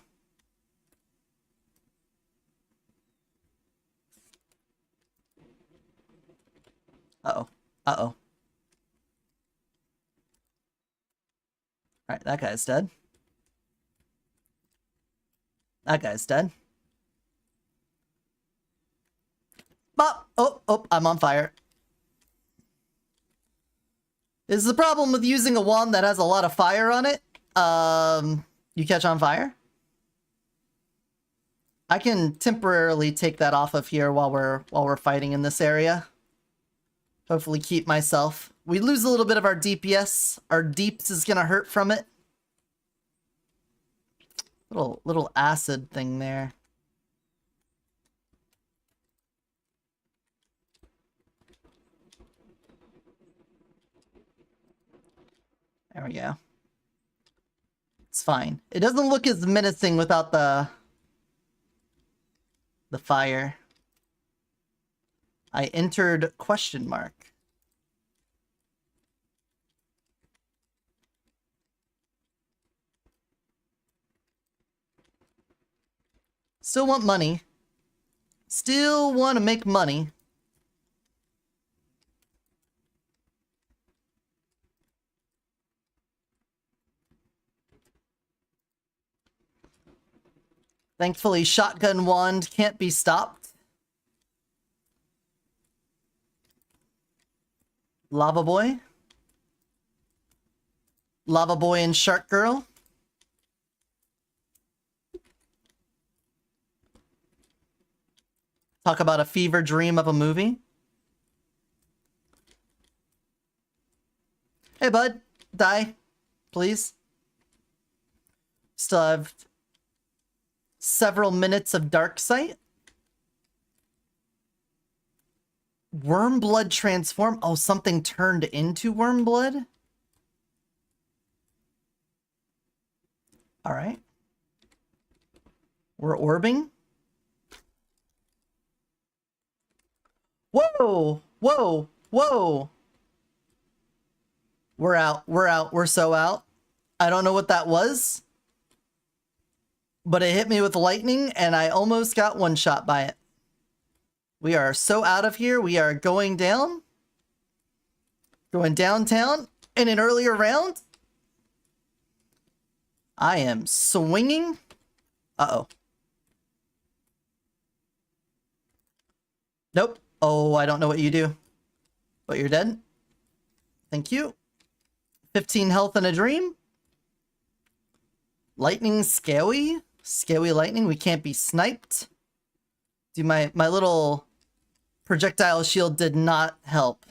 Uh-oh. Uh-oh. Alright, that guy's dead. That guy's dead. Bop! Oh, I'm on fire. This is the problem with using a wand that has a lot of fire on it. You catch on fire. I can temporarily take that off of here while we're fighting in this area. Hopefully keep myself. We lose a little bit of our DPS. Our deeps is gonna hurt from it. Little acid thing there. There we go. It's fine. It doesn't look as menacing without the fire. I entered question mark. Still want money. Still want to make money. Thankfully, shotgun wand can't be stopped. Lava boy. Lava boy and shark girl. Talk about a fever dream of a movie. Hey, bud. Die. Please. Still have several minutes of dark sight. Worm blood transform. Oh, something turned into worm blood. All right. We're orbing. Whoa! Whoa! Whoa! We're out. We're out. We're so out. I don't know what that was, but it hit me with lightning and I almost got one shot by it. We are so out of here. We are going down. Going downtown in an earlier round. I am swinging. Uh-oh. Nope. Oh, I don't know what you do. But you're dead. Thank you. 15 health in a dream. Lightning scaly. Scaly lightning. We can't be sniped. Dude, my little projectile shield did not help.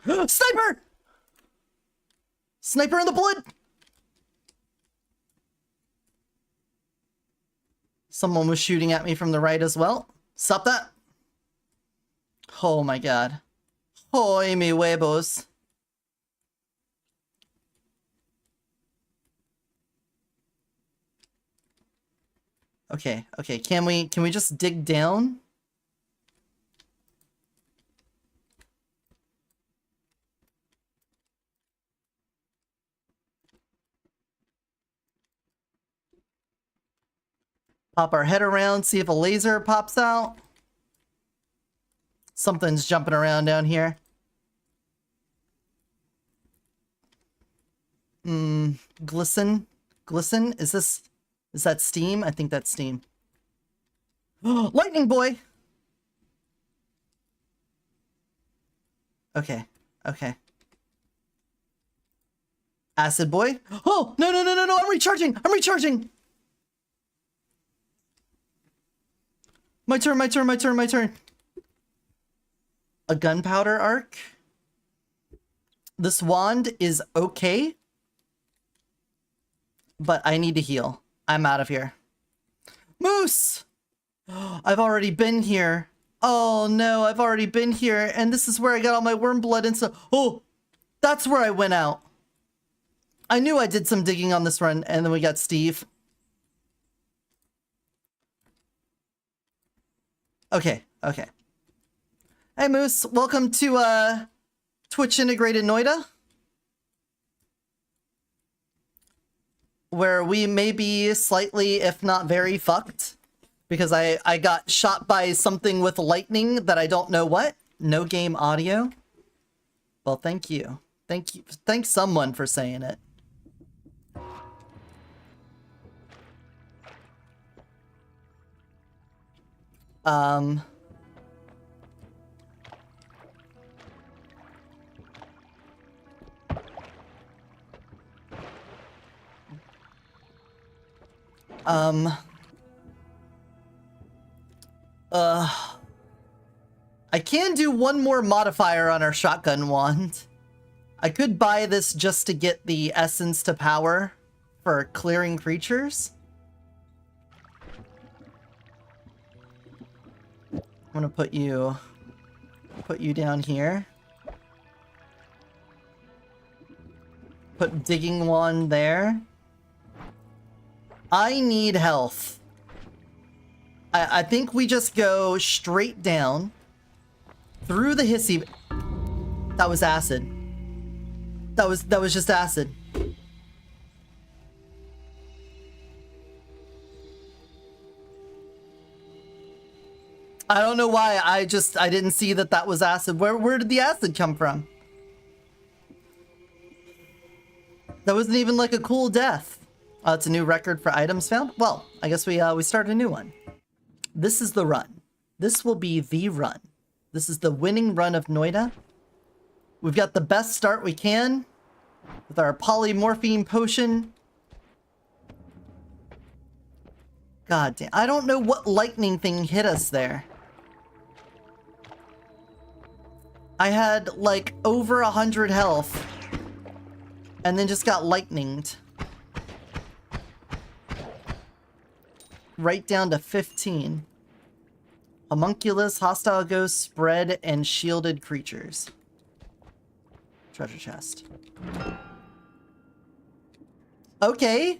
Sniper! Sniper in the blood! Someone was shooting at me from the right as well. Stop that. Oh my god. Hoy mi huevos. Okay, okay. Can we just dig down? Pop our head around, see if a laser pops out. Something's jumping around down here. Glisten? Glisten? Is that steam? I think that's steam. Lightning boy! Okay, okay. Acid boy? Oh, no, no, no, no, no, I'm recharging! I'm recharging! My turn, my turn, my turn, my turn. A gunpowder arc. This wand is okay, but I need to heal. I'm out of here. Moose! I've already been here. Oh no, I've already been here, and this is where I got all my worm blood and stuff. Oh, that's where I went out. I knew I did some digging on this run, and then we got Steve. Okay, okay. Hey Moose, welcome to Twitch Integrated Noita, where we may be slightly, if not very, fucked. Because I got shot by something with lightning that I don't know what. No game audio. Well, thank you. Thank you. Thanks someone for saying it. I can do one more modifier on our shotgun wand. I could buy this just to get the essence to power for clearing creatures. I'm gonna put you down here. Put digging wand there. I need health. I think we just go straight down through the hissy. That was acid. That was just acid. I don't know why I didn't see that was acid. Where did the acid come from? That wasn't even like a cool death. It's a new record for items found. Well, I guess we started a new one. This is the run. This will be the run. This is the winning run of Noita. We've got the best start we can with our polymorphine potion. God damn, I don't know what lightning thing hit us there. I had like over 100 health and then just got lightninged. Right down to 15. Homunculus, hostile ghosts, spread, and shielded creatures. Treasure chest. Okay.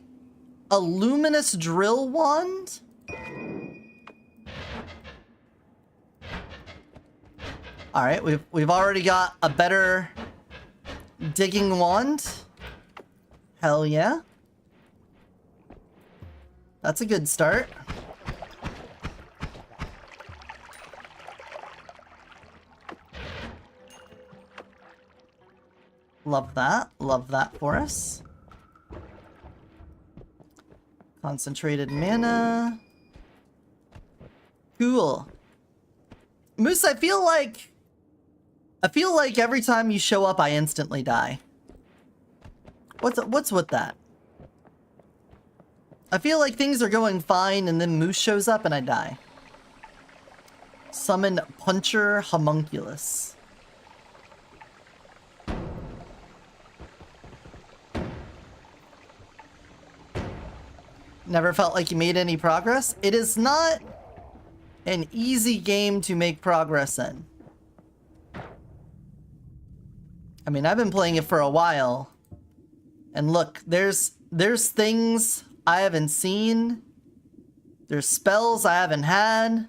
A luminous drill wand? Alright, we've already got a better digging wand. Hell yeah. That's a good start. Love that. Love that for us. Concentrated mana. Cool. Moose, I feel like every time you show up I instantly die. What's with that? I feel like things are going fine and then Moose shows up and I die. Summon Puncher Homunculus. Never felt like you made any progress? It is not an easy game to make progress in. I mean, I've been playing it for a while. And look, there's things I haven't seen. There's spells I haven't had.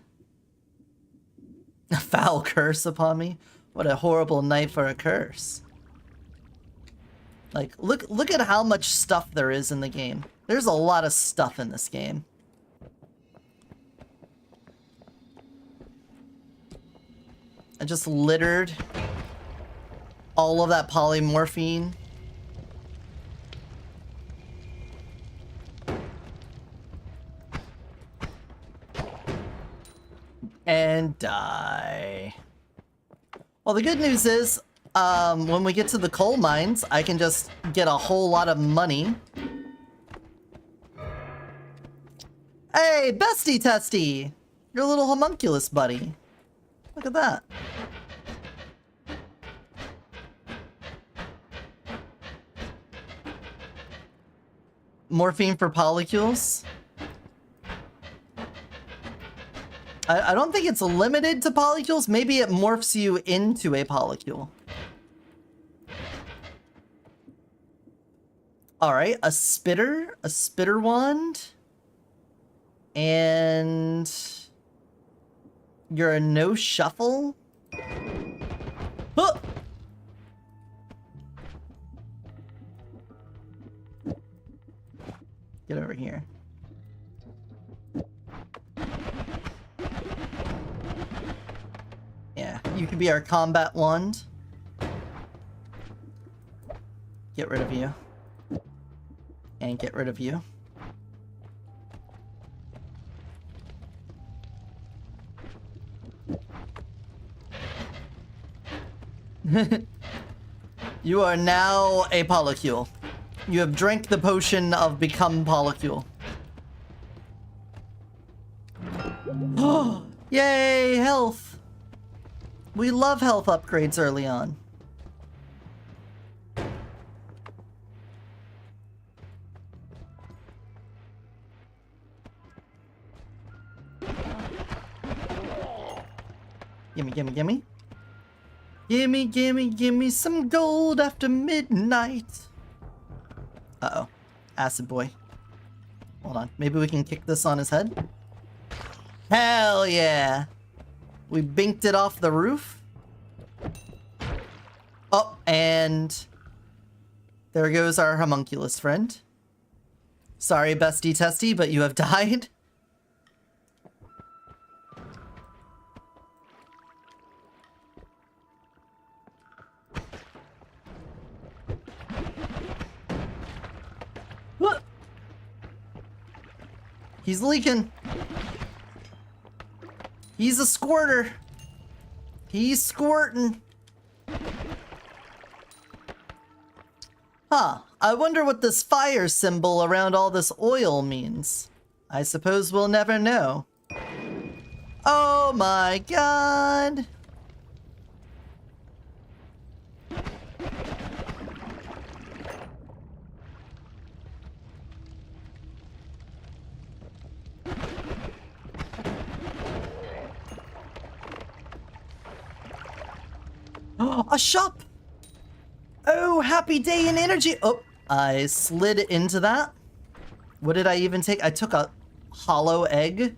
A foul curse upon me. What a horrible night for a curse. Like, look at how much stuff there is in the game. There's a lot of stuff in this game. I just littered all of that polymorphine. And die. Well, the good news is, when we get to the coal mines, I can just get a whole lot of money. Hey, bestie testy! Your little homunculus buddy. Look at that. Morphine for polycules. I don't think it's limited to polycules. Maybe it morphs you into a polycule. Alright, a spitter wand. And you're a no shuffle? Huh! Get over here. Yeah, you could be our combat wand. Get rid of you. And get rid of you. You are now a polycule. You have drank the potion of become polycule. Yay, health! We love health upgrades early on. Gimme, gimme, gimme. Gimme, gimme, gimme some gold after midnight. Uh-oh. Acid boy. Hold on. Maybe we can kick this on his head? Hell yeah! We binked it off the roof. Oh, and there goes our homunculus friend. Sorry, bestie testy, but you have died. He's leaking. He's a squirter. He's squirting. Huh. I wonder what this fire symbol around all this oil means. I suppose we'll never know. Oh my god. A shop! Oh, happy day in energy! Oh, I slid into that. What did I even take? I took a hollow egg.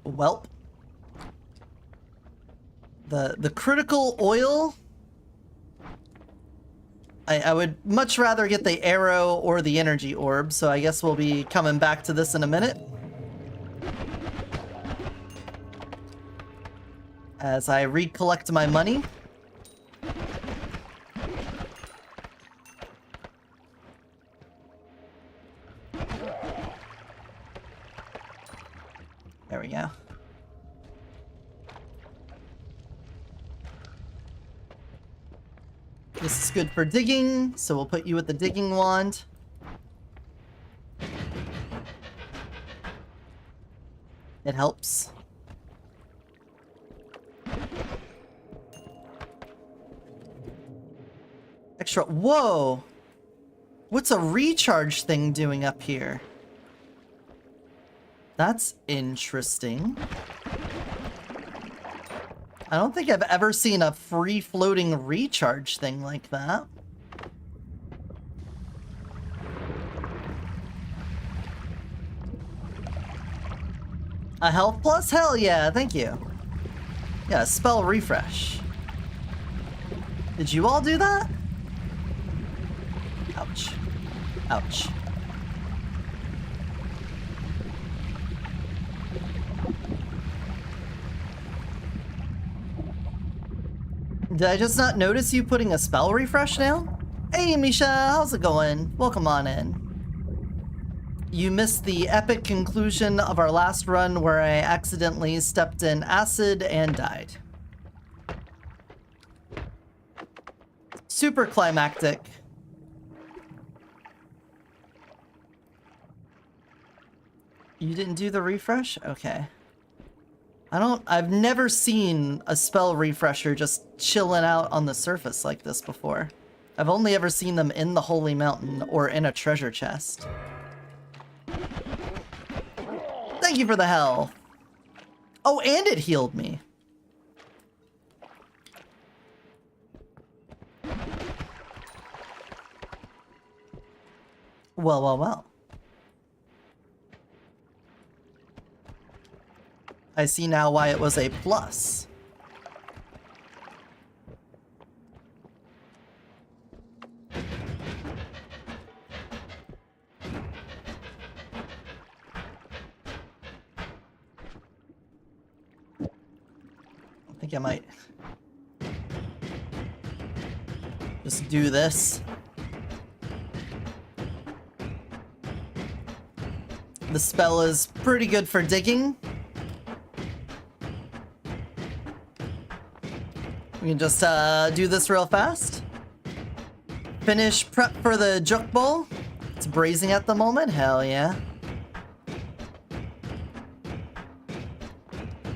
Welp. The critical oil. I would much rather get the arrow or the energy orb, so I guess we'll be coming back to this in a minute. As I recollect my money. There we go. This is good for digging, so we'll put you with the digging wand. It helps. Extra. Whoa! What's a recharge thing doing up here? That's interesting. I don't think I've ever seen a free-floating recharge thing like that. A health plus? Hell yeah, thank you. Yeah, spell refresh. Did you all do that? Ouch. Ouch. Did I just not notice you putting a spell refresh now? Hey Misha, how's it going? Welcome on in. You missed the epic conclusion of our last run where I accidentally stepped in acid and died. Super climactic. You didn't do the refresh? Okay. I've never seen a spell refresher just chilling out on the surface like this before. I've only ever seen them in the Holy Mountain or in a treasure chest. Thank you for the health. Oh, and it healed me. Well, well, well. I see now why it was a plus. I think I might just do this. The spell is pretty good for digging. We can just do this real fast. Finish prep for the juk bowl. It's braising at the moment. Hell yeah.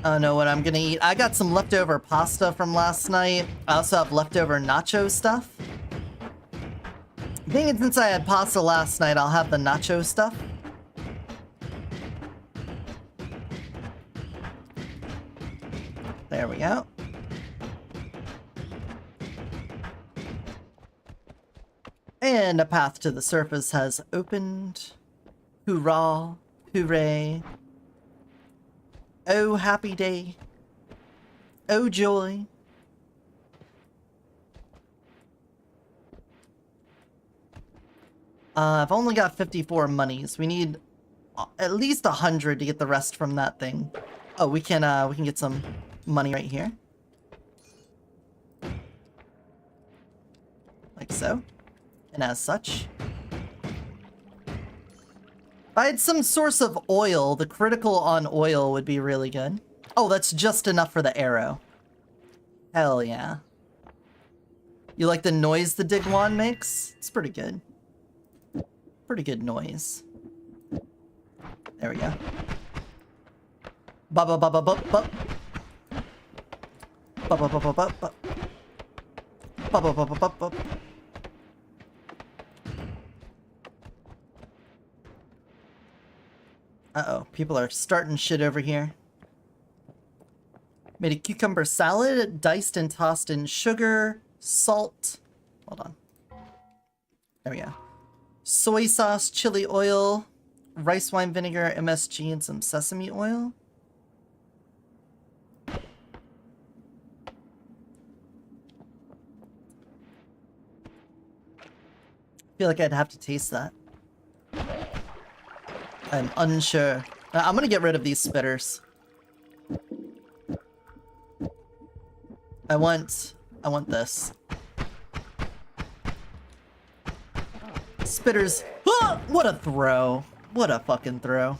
I don't know what I'm gonna eat. I got some leftover pasta from last night. I also have leftover nacho stuff. Being since I had pasta last night, I'll have the nacho stuff. There we go. And a path to the surface has opened. Hoorah! Hooray! Oh, happy day. Oh, joy. I've only got 54 monies. We need at least 100 to get the rest from that thing. Oh, we can get some money right here. Like so. And as such. If I had some source of oil, the critical on oil would be really good. Oh, that's just enough for the arrow. Hell yeah. You like the noise the dig wand makes? It's pretty good. Pretty good noise. There we go. Ba ba ba ba ba ba. Ba ba ba ba ba ba. Ba ba ba ba ba ba. Uh-oh, people are starting shit over here. Made a cucumber salad, diced and tossed in sugar, salt. Hold on. There we go. Soy sauce, chili oil, rice wine vinegar, MSG, and some sesame oil. I feel like I'd have to taste that. I'm unsure. I'm gonna get rid of these spitters. I want this. Spitters. Ah! What a throw. What a fucking throw.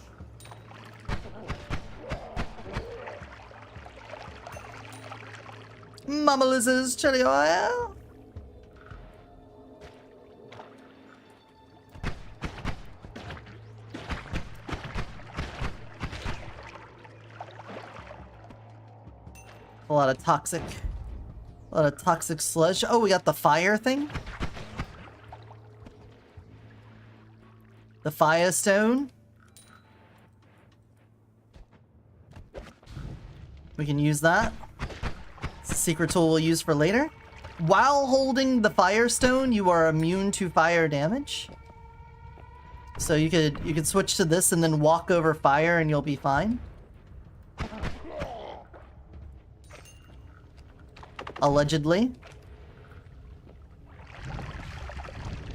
Mama Liz's chili oil. A lot of toxic sludge. Oh, we got the fire thing. The firestone. We can use that. It's a secret tool we'll use for later. While holding the firestone, you are immune to fire damage. So you could switch to this and then walk over fire and you'll be fine. Allegedly.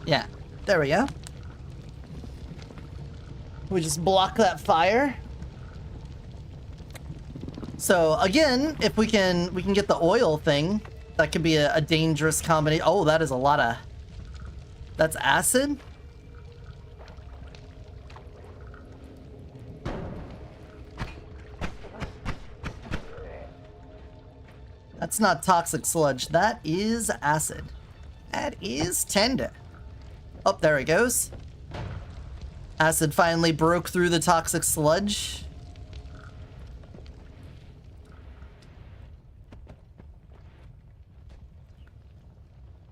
Yeah, there we go. We just block that fire. So again, if we can get the oil thing, that could be a dangerous combination. Oh, that is a lot of... That's acid? That's not toxic sludge. That is acid. That is tender. Oh, there it goes. Acid finally broke through the toxic sludge.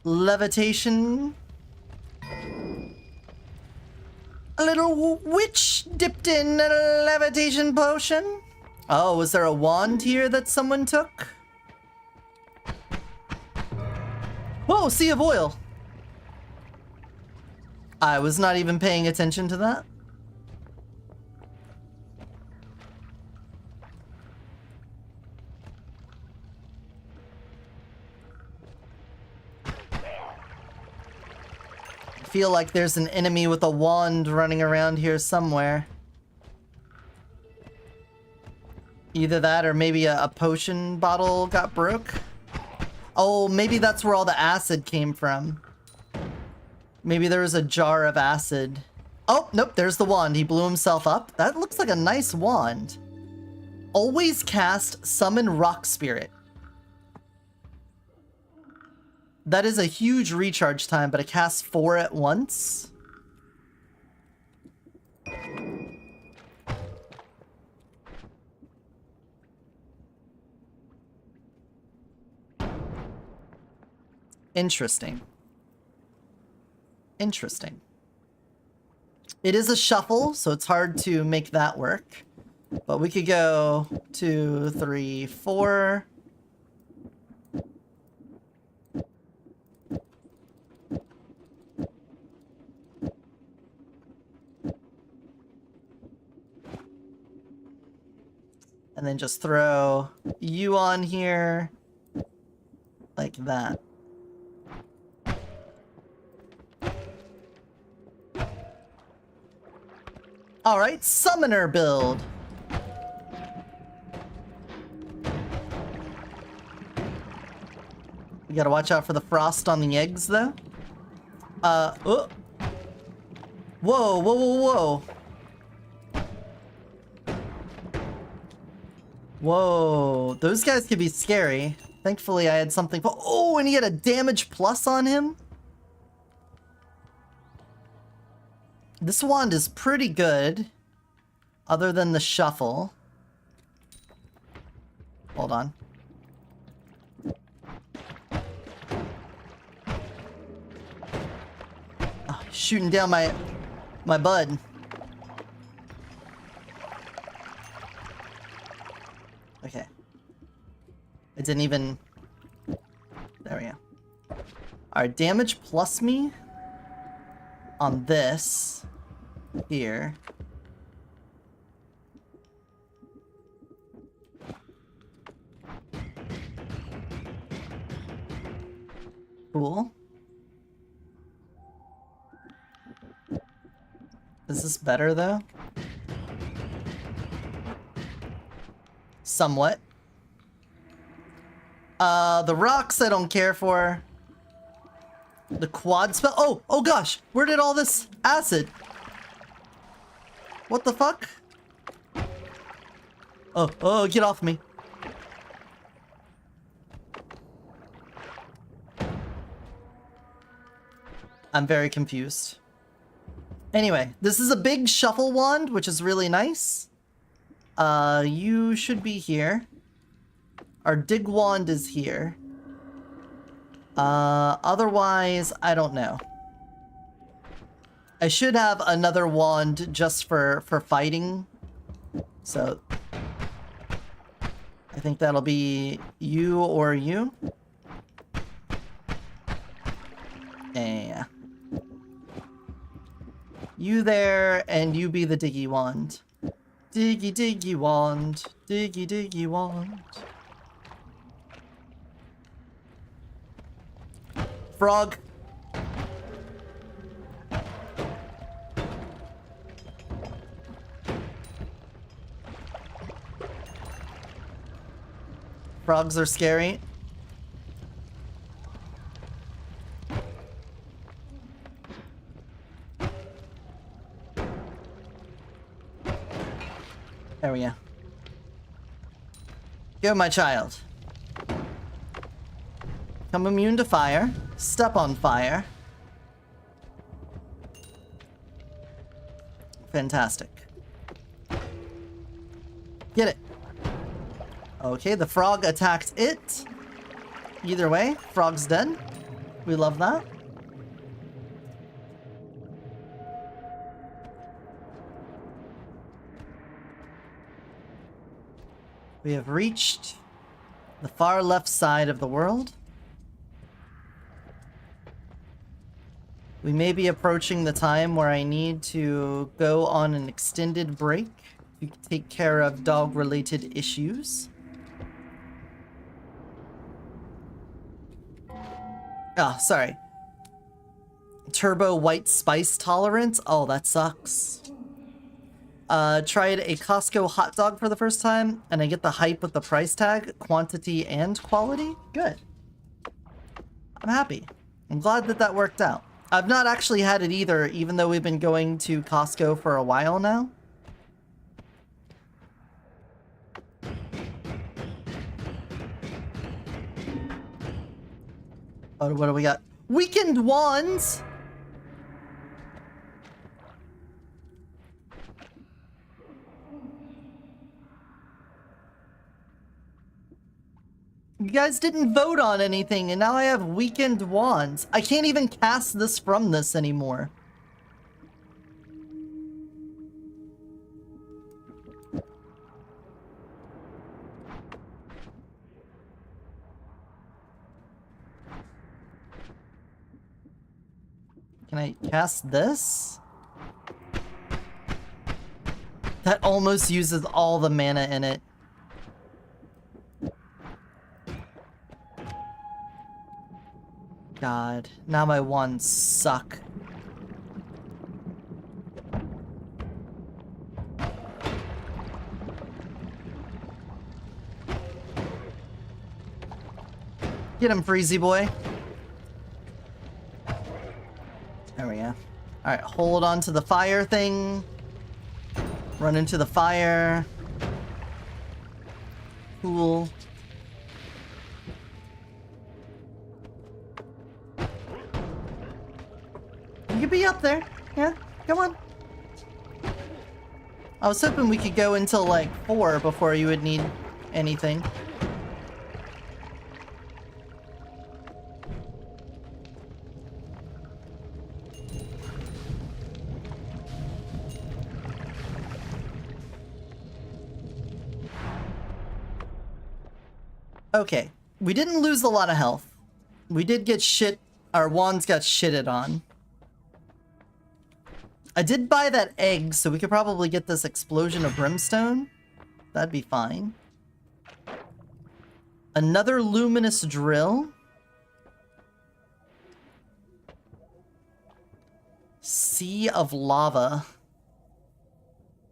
Levitation. A little witch dipped in a levitation potion. Oh, was there a wand here that someone took? Whoa, sea of oil. I was not even paying attention to that. I feel like there's an enemy with a wand running around here somewhere. Either that or maybe a potion bottle got broke. Oh, maybe that's where all the acid came from. Maybe there was a jar of acid. Oh, nope, there's the wand. He blew himself up. That looks like a nice wand. Always cast Summon Rock Spirit. That is a huge recharge time, but it casts 4 at once. Interesting. Interesting. It is a shuffle, so it's hard to make that work. But we could go 2, 3, 4. And then just throw you on here like that. All right, summoner build. We gotta watch out for the frost on the eggs, though. Oh. Whoa, whoa, whoa, whoa. Whoa, those guys could be scary. Thankfully, I had something. Oh, and he had a damage plus on him. This wand is pretty good, other than the shuffle. Hold on. Oh, shooting down my bud. Okay. It didn't even... There we go. Alright, damage plus me on this here. Cool. Is this better though? Somewhat. The rocks I don't care for. The quad spell. Oh gosh, where did all this acid? What the fuck? Oh, get off me. I'm very confused. Anyway, this is a big shuffle wand, which is really nice. You should be here. Our dig wand is here. Otherwise, I don't know. I should have another wand just for fighting. So, I think that'll be you or you. Yeah. You there, and you be the diggy wand. Diggy diggy wand. Diggy diggy wand. Frog. Frogs are scary. There we go. Go, my child. Become immune to fire. Step on fire. Fantastic. Get it. Okay, the frog attacked it. Either way, frog's dead. We love that. We have reached the far left side of the world. We may be approaching the time where I need to go on an extended break to take care of dog-related issues. Oh, sorry. Turbo white spice tolerance? Oh, that sucks. Tried a Costco hot dog for the first time, and I get the hype with the price tag, quantity, and quality. Good. I'm happy. I'm glad that that worked out. I've not actually had it either, even though we've been going to Costco for a while now. Oh, what do we got? Weakened wands! You guys didn't vote on anything, and now I have weakened wands. I can't even cast this from this anymore. Can I cast this? That almost uses all the mana in it. God, now my wands suck. Get him, Freezy boy. There we go. Alright, hold on to the fire thing. Run into the fire. Cool. You could be up there. Yeah, come on. I was hoping we could go until like 4 before you would need anything. Okay, we didn't lose a lot of health. We did get shit, our wands got shitted on. I did buy that egg, so we could probably get this explosion of brimstone. That'd be fine. Another luminous drill. Sea of lava.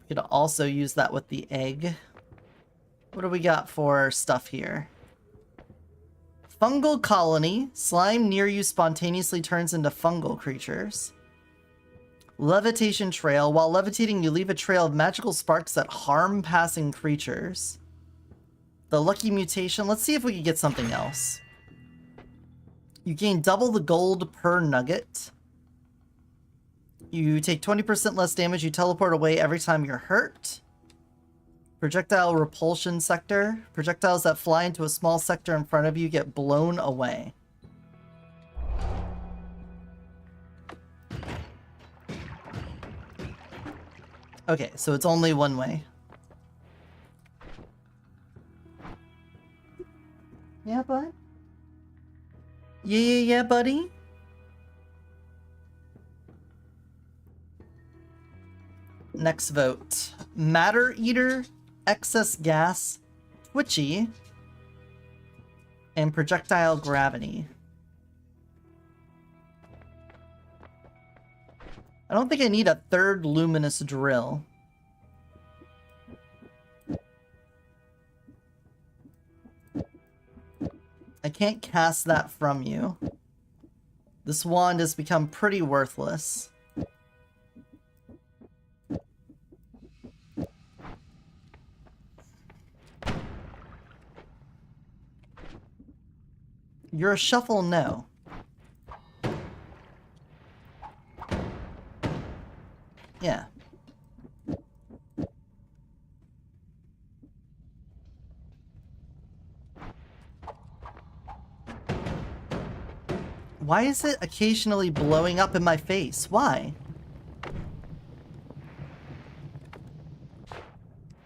We could also use that with the egg. What do we got for stuff here? Fungal colony. Slime near you spontaneously turns into fungal creatures. Levitation trail. While levitating, you leave a trail of magical sparks that harm passing creatures. The lucky mutation. Let's see if we can get something else. You gain double the gold per nugget. You take 20% less damage. You teleport away every time you're hurt. Projectile repulsion sector. Projectiles that fly into a small sector in front of you get blown away. Okay, so it's only one way. Yeah, bud? Yeah, buddy? Next vote. Matter Eater, Excess Gas, Twitchy, and Projectile Gravity. I don't think I need a third luminous drill. I can't cast that from you. This wand has become pretty worthless. You're a shuffle, no. Yeah. Why is it occasionally blowing up in my face? Why?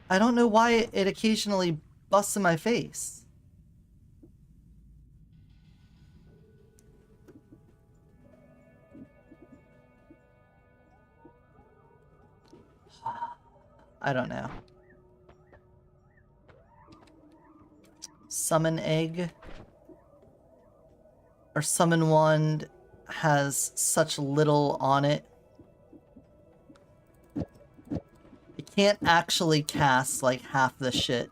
I don't know why it occasionally busts in my face. I don't know. Summon egg. Our summon wand has such little on it. It can't actually cast like half the shit.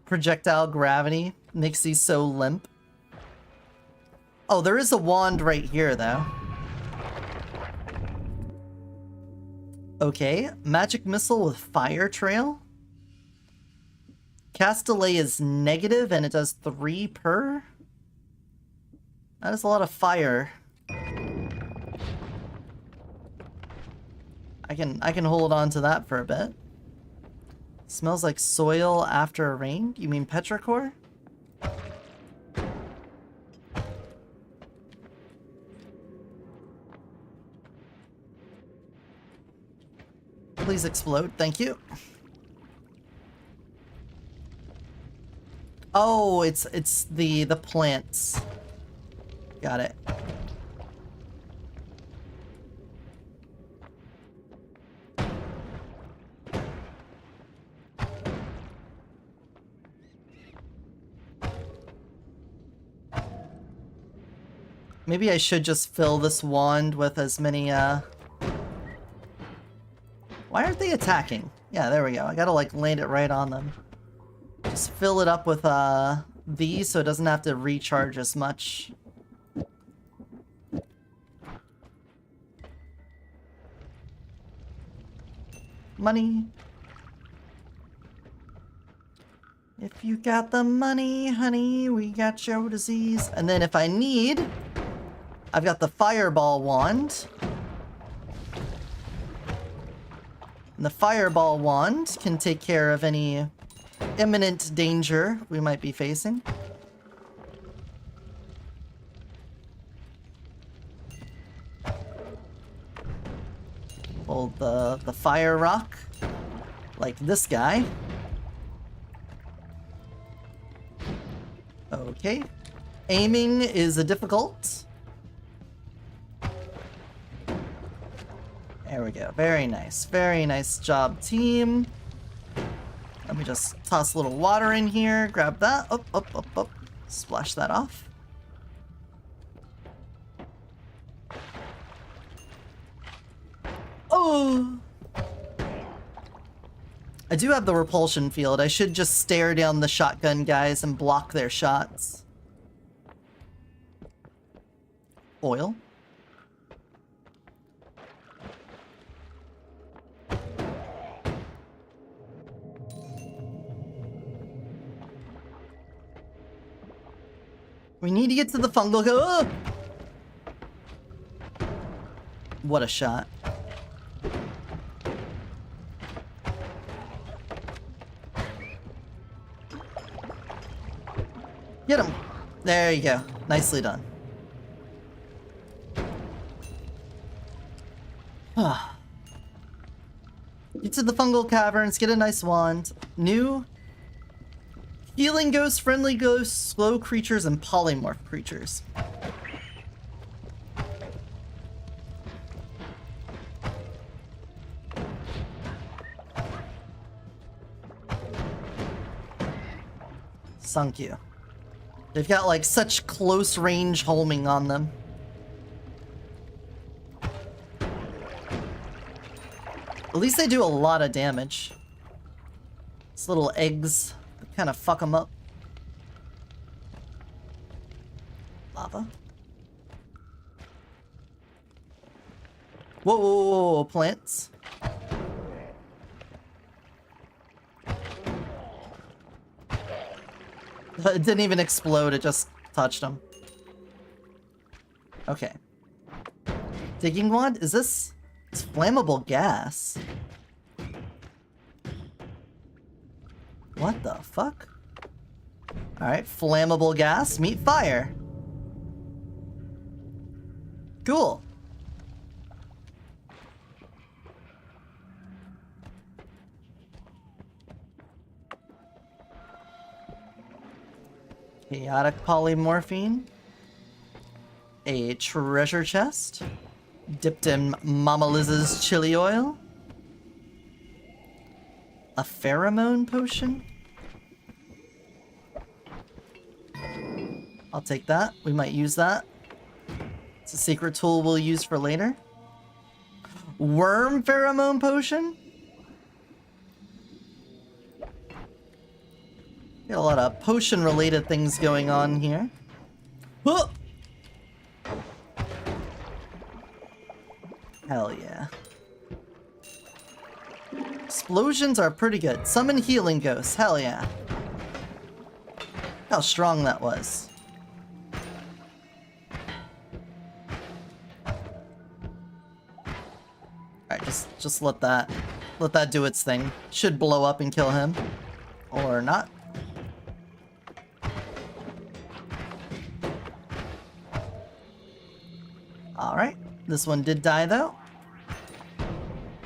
Projectile gravity makes these so limp. Oh, there is a wand right here, though. Okay, magic missile with fire trail. Cast delay is negative and it does 3 per. That is a lot of fire. I can hold on to that for a bit. Smells like soil after rain? You mean petrichor? Please explode, thank you. Oh, it's the plants. Got it. Maybe I should just fill this wand with as many, Why aren't they attacking? Yeah, there we go. I gotta, like, land it right on them. Just fill it up with, these so it doesn't have to recharge as much. Money. If you got the money, honey, we got your disease. And then if I need, I've got the fireball wand. And the fireball wand can take care of any imminent danger we might be facing. Hold the fire rock, like this guy. Okay. Aiming is a difficult. There we go. Very nice. Very nice job, team. Let me just toss a little water in here. Grab that. Up, up, up, up. Splash that off. Oh! I do have the repulsion field. I should just stare down the shotgun guys and block their shots. Oil. We need to get to the fungal go. Oh! What a shot. Get him. There you go. Nicely done. Get to the fungal caverns, get a nice wand. New healing ghosts, friendly ghosts, slow creatures, and polymorph creatures. Thank you. They've got like such close range homing on them. At least they do a lot of damage. These little eggs kind of fuck them up. Lava. Whoa, whoa, whoa, whoa, plants. It didn't even explode, it just touched them. Okay. Digging wand? Is this... It's flammable gas. What the fuck? Alright, flammable gas, meet fire. Cool. Chaotic polymorphine. A treasure chest. Dipped in Mama Liz's chili oil. A pheromone potion. I'll take that. We might use that. It's a secret tool we'll use for later. Worm pheromone potion. Got a lot of potion-related things going on here. Huh! Hell yeah. Explosions are pretty good. Summon healing ghosts. Hell yeah. How strong that was. Alright, just let that do its thing. Should blow up and kill him. Or not. Alright. This one did die though.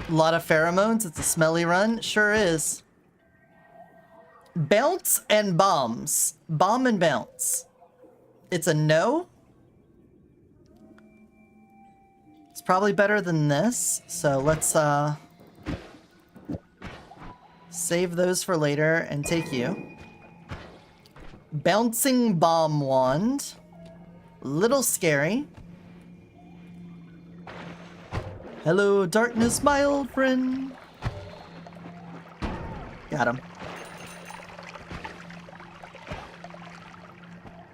A lot of pheromones. It's a smelly run. Sure is. Bounce and bombs. Bomb and bounce. It's a no. It's probably better than this. So let's save those for later and take you. Bouncing bomb wand. Little scary. Hello, darkness, my old friend. Got him.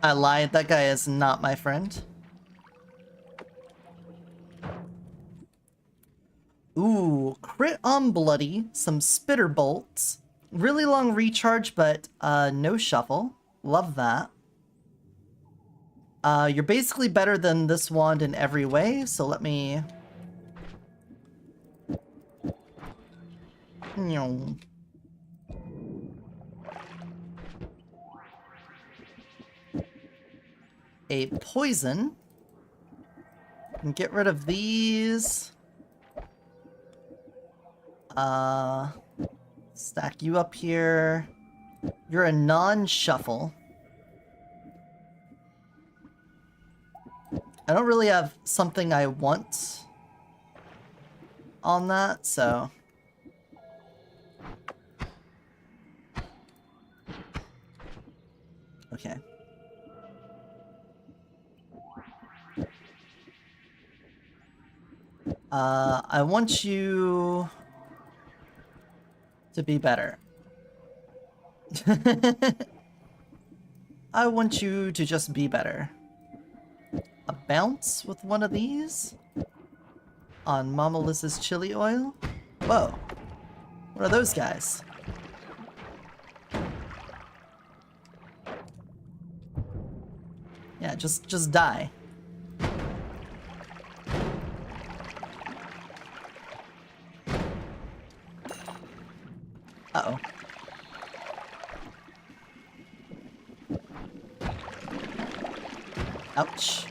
I lied, that guy is not my friend. Ooh, crit on bloody, some spitter bolts. Really long recharge, but no shuffle. Love that. You're basically better than this wand in every way, so let me... A poison. And get rid of these. Stack you up here. You're a non-shuffle. I don't really have something I want on that, so... Okay. I want you to be better. I want you to just be better. A bounce with one of these? On Mama Liz's chili oil? Whoa. What are those guys? Yeah, just die. Uh-oh. Ouch.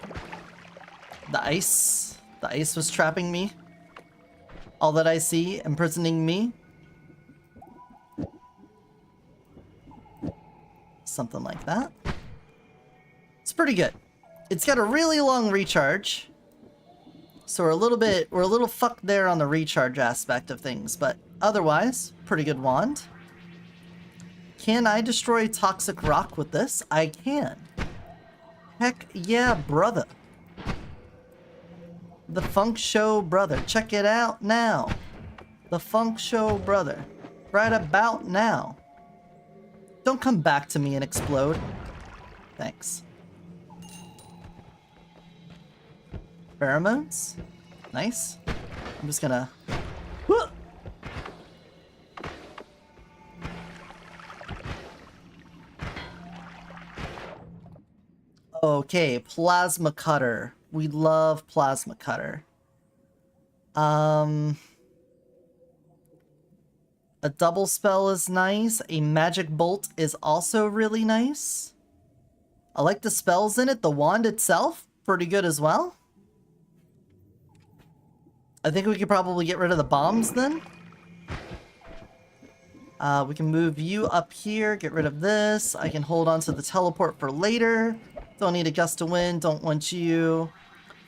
The ice. The ice was trapping me. All that I see, imprisoning me. Something like that. It's pretty good. It's got a really long recharge. So we're a little fucked there on the recharge aspect of things, but otherwise, pretty good wand. Can I destroy toxic rock with this? I can. Heck yeah, brother. The Funk Show brother. Check it out now. The Funk Show brother. Right about now. Don't come back to me and explode. Thanks. Pheromones? Nice. I'm just gonna... Okay, Plasma Cutter. We love Plasma Cutter. A double spell is nice. A magic bolt is also really nice. I like the spells in it. The wand itself, pretty good as well. I think we could probably get rid of the bombs then. We can move you up here, get rid of this. I can hold on to the teleport for later. Don't need a gust of wind, don't want you.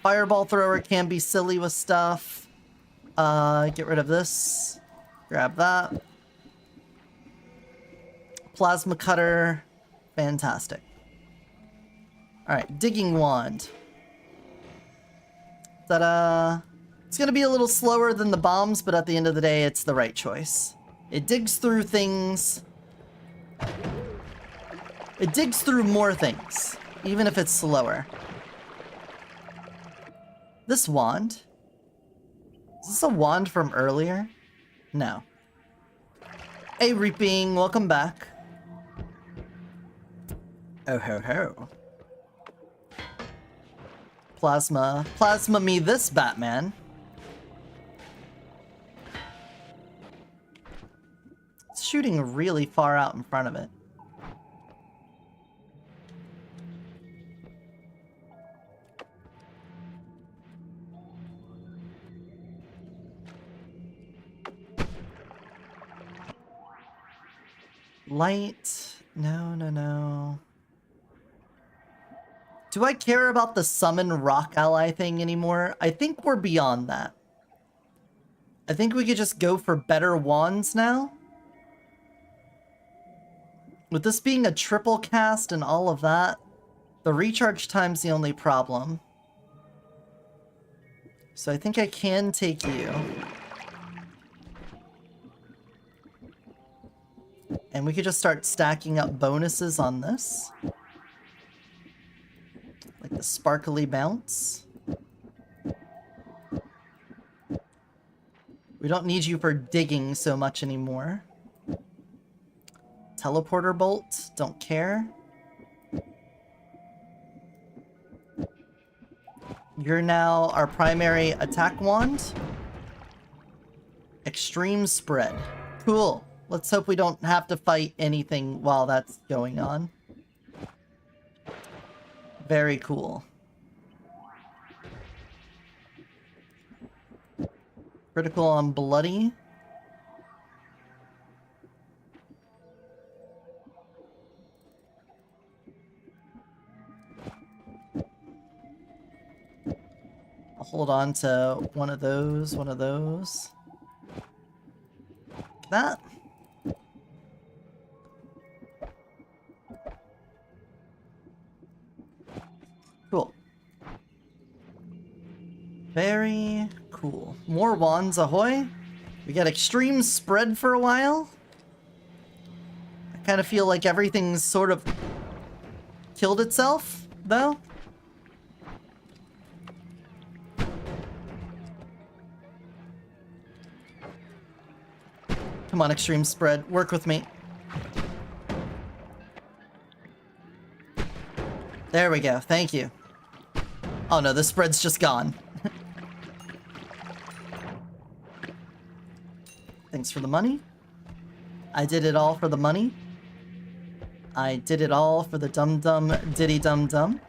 Fireball thrower can be silly with stuff. Get rid of this. Grab that. Plasma cutter. Fantastic. Alright, digging wand. Ta-da! It's gonna be a little slower than the bombs, but at the end of the day, it's the right choice. It digs through things. It digs through more things, even if it's slower. This wand? Is this a wand from earlier? No. Hey, Reaping, welcome back. Oh ho ho. Plasma. Plasma me this, Batman. It's shooting really far out in front of it. Light. No, no, no. Do I care about the summon rock ally thing anymore? I think we're beyond that. I think we could just go for better wands now. With this being a triple cast and all of that, the recharge time's the only problem. So I think I can take you. And we could just start stacking up bonuses on this. Like the sparkly bounce. We don't need you for digging so much anymore. Teleporter bolt, don't care. You're now our primary attack wand. Extreme spread. Cool. Let's hope we don't have to fight anything while that's going on. Very cool. Critical on Bloody. I'll hold on to one of those, one of those. That. Cool. Very cool. More wands ahoy. We got extreme spread for a while. I kind of feel like everything's sort of killed itself, though. Come on, extreme spread. Work with me. There we go. Thank you. Oh no, the spread's just gone. Thanks for the money. I did it all for the money. I did it all for the dum-dum diddy-dum-dum.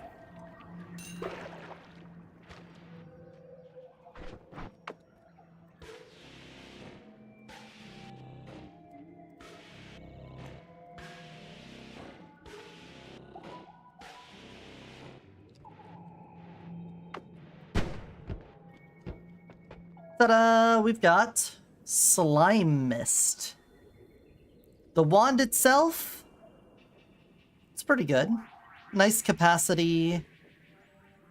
Ta-da! We've got Slime Mist. The wand itself, it's pretty good. Nice capacity.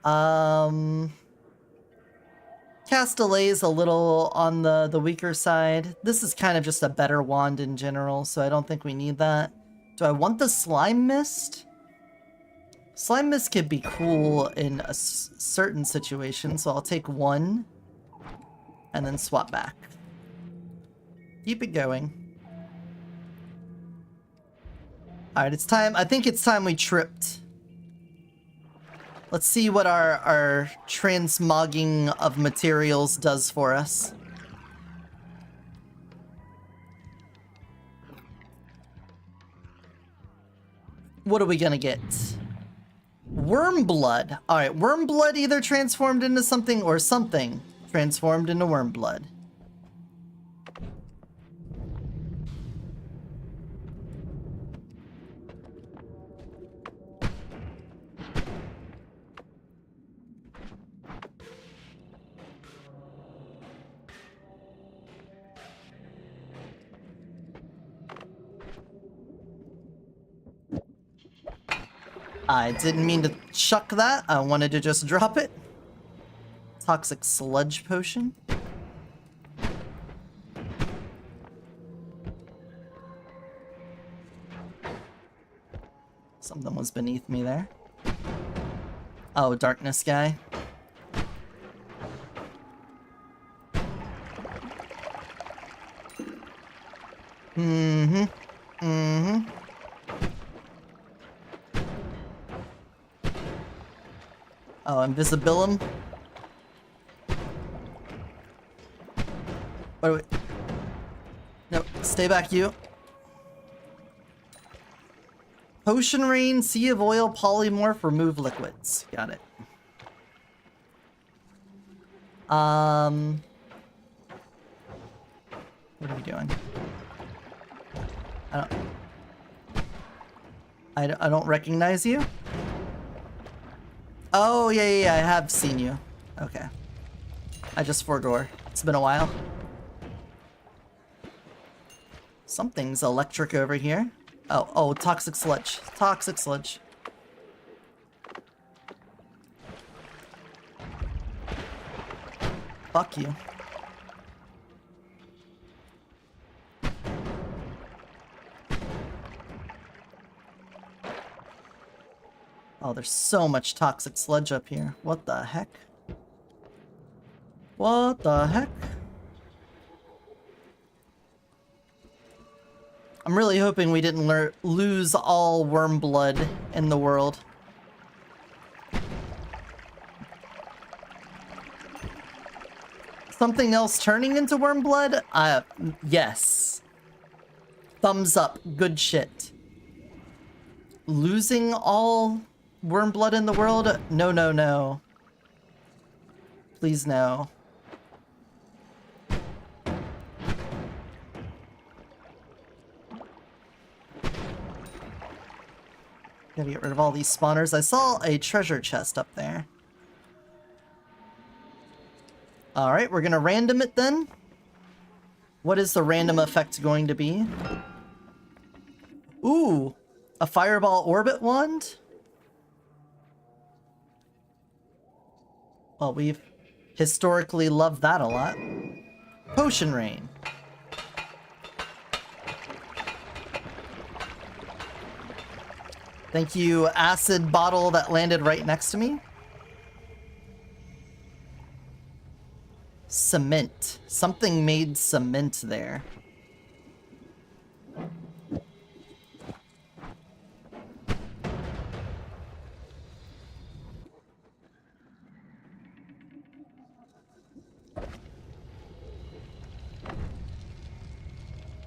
Cast delay is a little on the weaker side. This is kind of just a better wand in general, so I don't think we need that. Do I want the Slime Mist? Slime Mist could be cool in a certain situation, so I'll take one. And then swap back. Keep it going. Alright, it's time. I think it's time we tripped. Let's see what our transmogging of materials does for us. What are we gonna get? Wormblood. Alright, Wormblood either transformed into something or something transformed into Wormblood. I didn't mean to chuck that. I wanted to just drop it. Toxic sludge potion. Something was beneath me there. Oh, darkness guy. Mm-hmm. Mm-hmm. Oh, invisibilum. Wait. No, stay back, you. Potion rain, sea of oil, polymorph, remove liquids. Got it. What are we doing? I don't recognize you. Oh, yeah, I have seen you. Okay. I just forgot. It's been a while. Something's electric over here. Oh, toxic sludge. Toxic sludge. Fuck you. Oh, there's so much toxic sludge up here. What the heck? What the heck? I'm really hoping we didn't lose all worm blood in the world. Something else turning into worm blood? Yes. Thumbs up. Good shit. Losing all worm blood in the world? No, no, no. Please no. Gotta get rid of all these spawners. I saw a treasure chest up there. Alright, we're gonna random it then. What is the random effect going to be? Ooh! A fireball orbit wand? Well, we've historically loved that a lot. Potion rain. Thank you, acid bottle that landed right next to me. Cement. Something made cement there.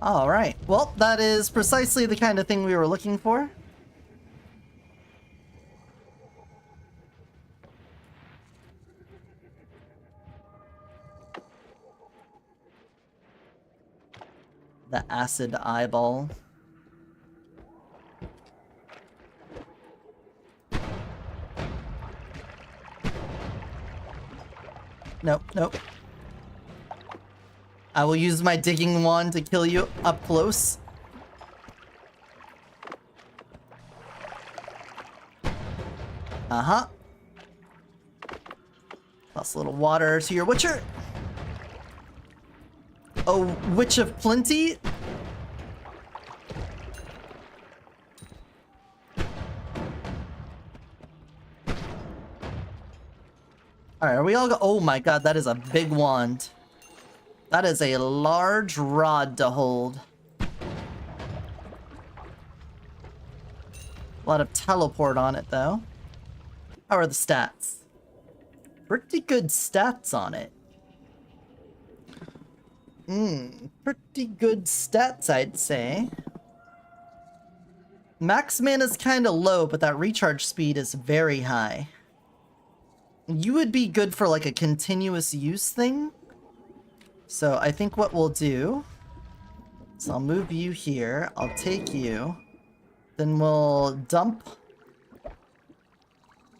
All right. Well, that is precisely the kind of thing we were looking for. The acid eyeball. Nope, nope. I will use my digging wand to kill you up close. Uh-huh. Plus a little water to your witcher. Oh, Witch of Plenty? Alright, are we all oh my god, that is a big wand. That is a large rod to hold. A lot of teleport on it, though. How are the stats? Pretty good stats on it. Pretty good stats, I'd say. Max mana's kind of low, but that recharge speed is very high. You would be good for like a continuous use thing. So I think what we'll do is I'll move you here. I'll take you. Then we'll dump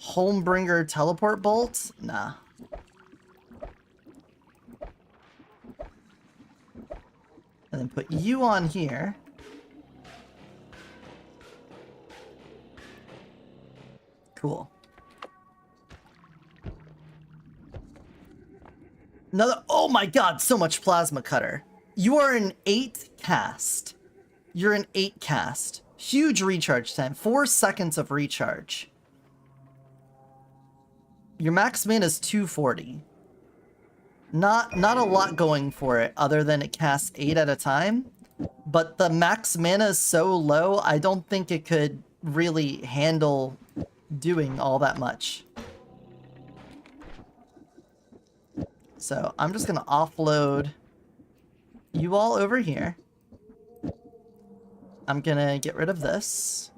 Homebringer teleport bolt. Nah. And then put you on here. Cool. Another, oh my god, so much plasma cutter. You are an 8 cast. You're an 8 cast. Huge recharge time. 4 seconds of recharge. Your max mana is 240. Not a lot going for it other than it casts 8 at a time. But the max mana is so low, I don't think it could really handle doing all that much. So I'm just gonna offload you all over here. I'm gonna get rid of this.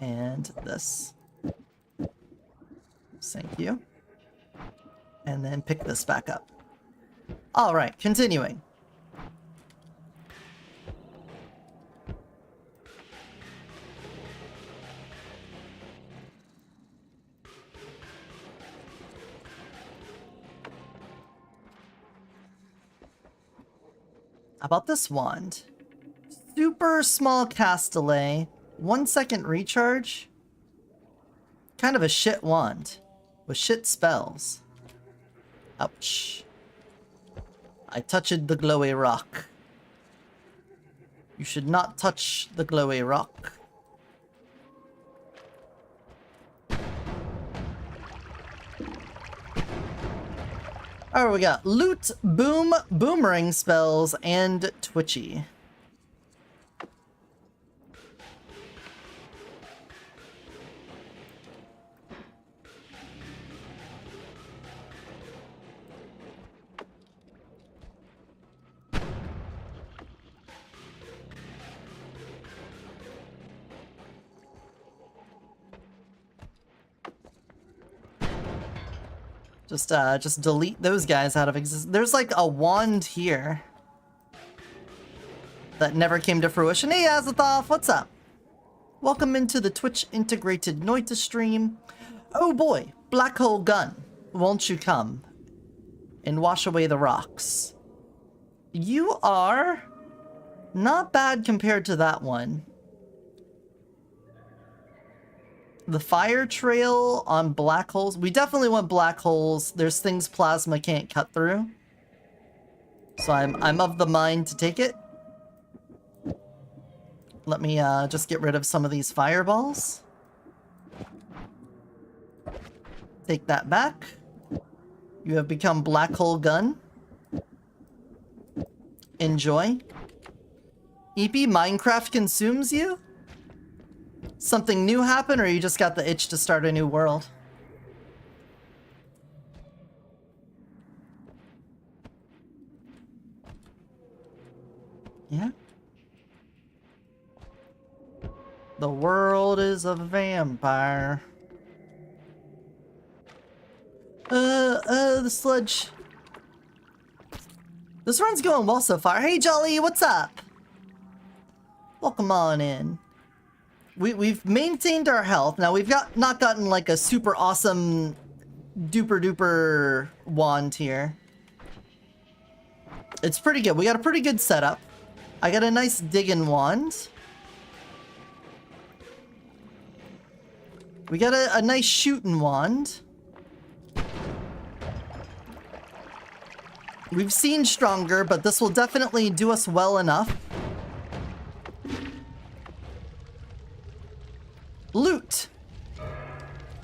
And this. Thank you. And then pick this back up. Alright, continuing. How about this wand? Super small cast delay, 1 second recharge. Kind of a shit wand with shit spells. Ouch. I touched the glowy rock. You should not touch the glowy rock. Alright, we got loot, boom, boomerang spells, and twitchy. Just delete those guys out of existence. There's like a wand here that never came to fruition. Hey, Azathoth, what's up? Welcome into the Twitch integrated Noita stream. Oh boy, black hole gun, won't you come and wash away the rocks? You are not bad compared to that one. The fire trail on black holes. We definitely want black holes. There's things plasma can't cut through. So I'm of the mind to take it. Let me just get rid of some of these fireballs. Take that back. You have become black hole gun. Enjoy. EP, Minecraft consumes you? Something new happened, or you just got the itch to start a new world? Yeah? The world is a vampire. The sludge. This run's going well so far. Hey, Jolly, what's up? Welcome on in. We've maintained our health. Now, we've not gotten like a super awesome duper duper wand here. It's pretty good. We got a pretty good setup. I got a nice digging wand. We got a nice shooting wand. We've seen stronger, but this will definitely do us well enough. Loot!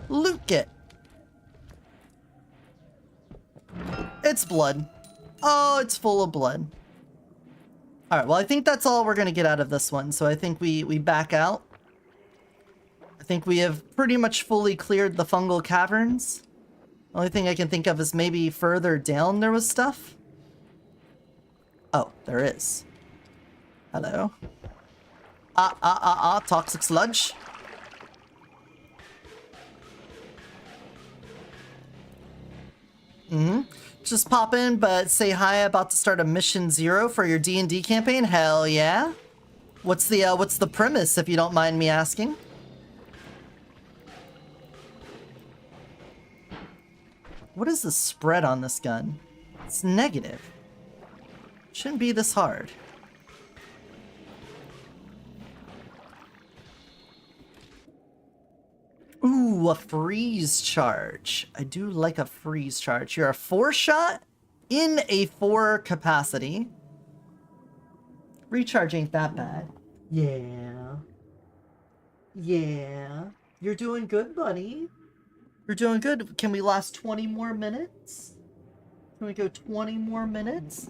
Loot it! It's blood. Oh, it's full of blood. Alright, well I think that's all we're gonna get out of this one, so I think we back out. I think we have pretty much fully cleared the fungal caverns. The only thing I can think of is maybe further down there was stuff. Oh, there is. Hello. Toxic sludge. Just pop in, but say hi. About to start a mission 0 for your D&D campaign. Hell yeah. What's the premise, if you don't mind me asking? What is the spread on this gun? It's negative. Shouldn't be this hard. Ooh, a freeze charge. I do like a freeze charge. You're a 4-shot in a 4 capacity. Recharge ain't that bad. Yeah. Yeah. You're doing good, buddy. You're doing good. Can we last 20 more minutes? Can we go 20 more minutes?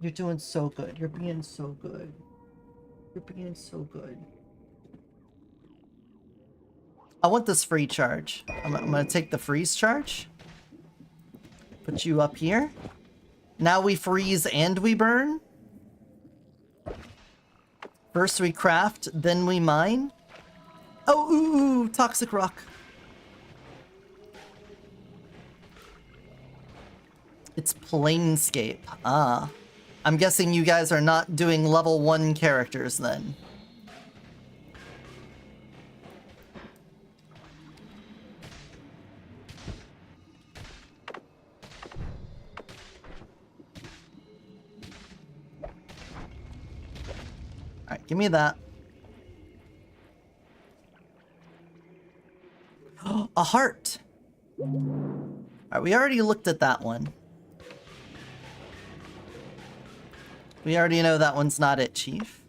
You're doing so good. You're being so good. You're being so good. I want this free charge. I'm gonna take the freeze charge. Put you up here. Now we freeze and we burn. First we craft, then we mine. Oh, ooh, toxic rock. It's Planescape. Ah. I'm guessing you guys are not doing level 1 characters then. Alright, give me that. A heart! Alright, we already looked at that one. We already know that one's not it, Chief.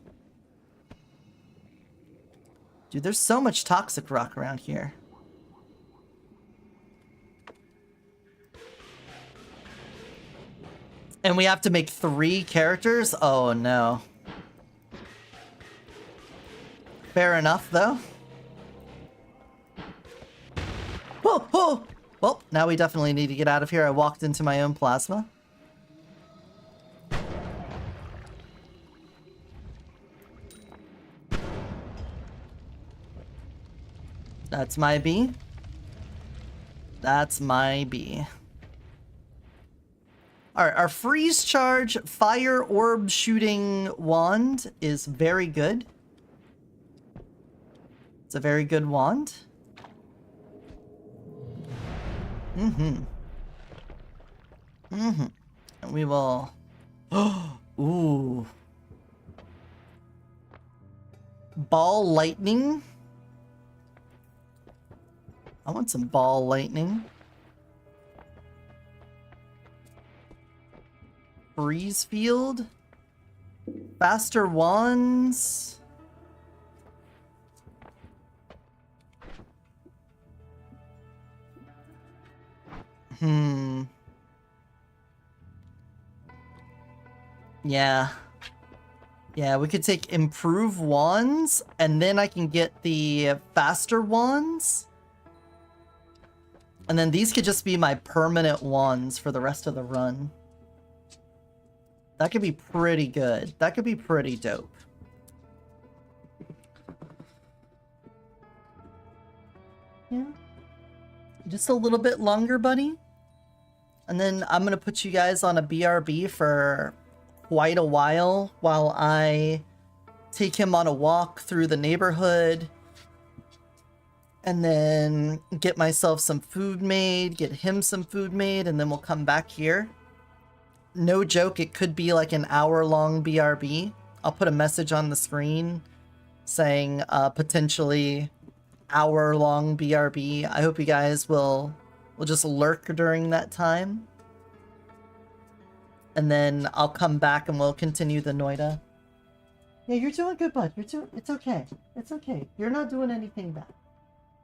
Dude, there's so much toxic rock around here. And we have to make 3 characters? Oh, no. Fair enough, though. Oh, oh! Well, now we definitely need to get out of here. I walked into my own plasma. That's my B. That's my B. Alright, our freeze charge fire orb shooting wand is very good. It's a very good wand. And we will... Ooh. Ball lightning. I want some ball lightning. Freeze field. Faster wands. Yeah. Yeah, we could take improve wands, and then I can get the faster wands. And then these could just be my permanent wands for the rest of the run. That could be pretty good. That could be pretty dope. Yeah. Just a little bit longer, buddy. And then I'm going to put you guys on a BRB for quite a while I take him on a walk through the neighborhood. And then get myself some food made, get him some food made, and then we'll come back here. No joke, it could be like an hour-long BRB. I'll put a message on the screen saying potentially hour-long BRB. I hope you guys will just lurk during that time. And then I'll come back and we'll continue the Noita. Yeah, you're doing good, bud. It's okay. It's okay. You're not doing anything bad.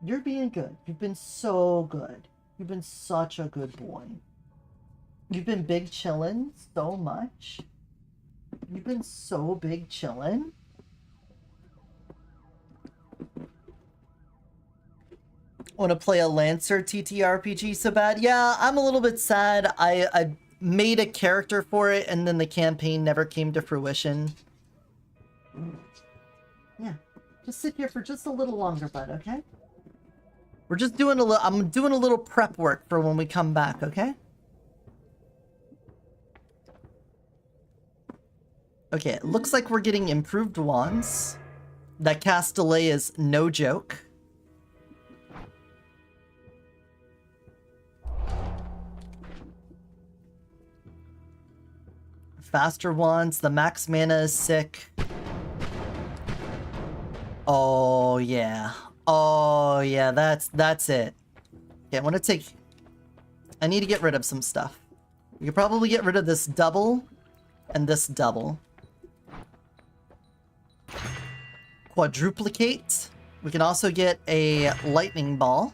You're being good. You've been so good. You've been such a good boy. You've been big chillin' so much. You've been so big chillin'. Want to play a Lancer TTRPG so bad? Yeah, I'm a little bit sad. I made a character for it and then the campaign never came to fruition. Yeah, just sit here for just a little longer, bud, okay? We're just doing a little, I'm doing a little prep work for when we come back, okay? Okay, it looks like we're getting improved wands. That cast delay is no joke. Faster wands, the max mana is sick. Oh yeah. Oh yeah, that's it. Okay, I need to get rid of some stuff. We could probably get rid of this double and this double. Quadruplicate. We can also get a lightning ball.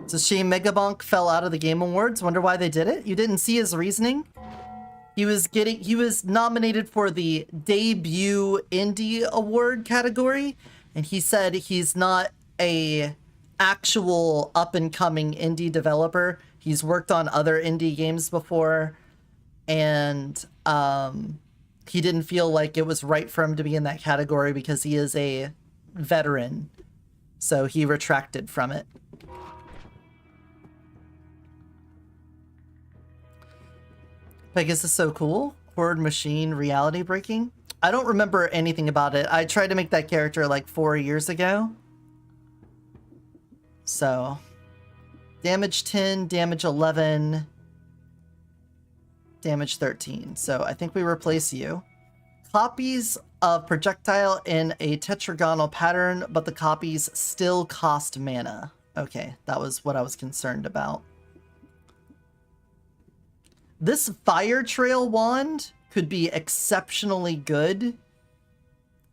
It's a shame Megabonk fell out of the Game Awards. Wonder why they did it? You didn't see his reasoning? He was nominated for the Debut Indie Award category, and he said he's not a actual up-and-coming indie developer. He's worked on other indie games before, and he didn't feel like it was right for him to be in that category because he is a veteran. So he retracted from it. Pegasus is so cool. Horde machine reality breaking. I don't remember anything about it. I tried to make that character like 4 years ago. So, damage 10, damage 11, damage 13. So I think we replace you. Copies of projectile in a tetragonal pattern, but the copies still cost mana. Okay, that was what I was concerned about. This Fire Trail wand could be exceptionally good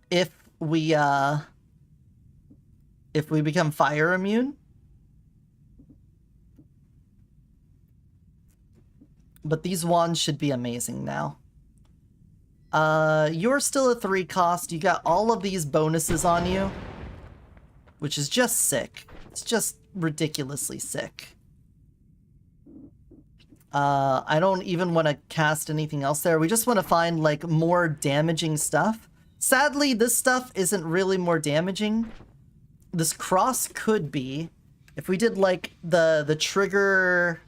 if we become fire immune. But these wands should be amazing now. You're still a 3 cost. You got all of these bonuses on you, which is just sick. It's just ridiculously sick. I don't even want to cast anything else there. We just want to find, like, more damaging stuff. Sadly, this stuff isn't really more damaging. This cross could be. If we did, like, the trigger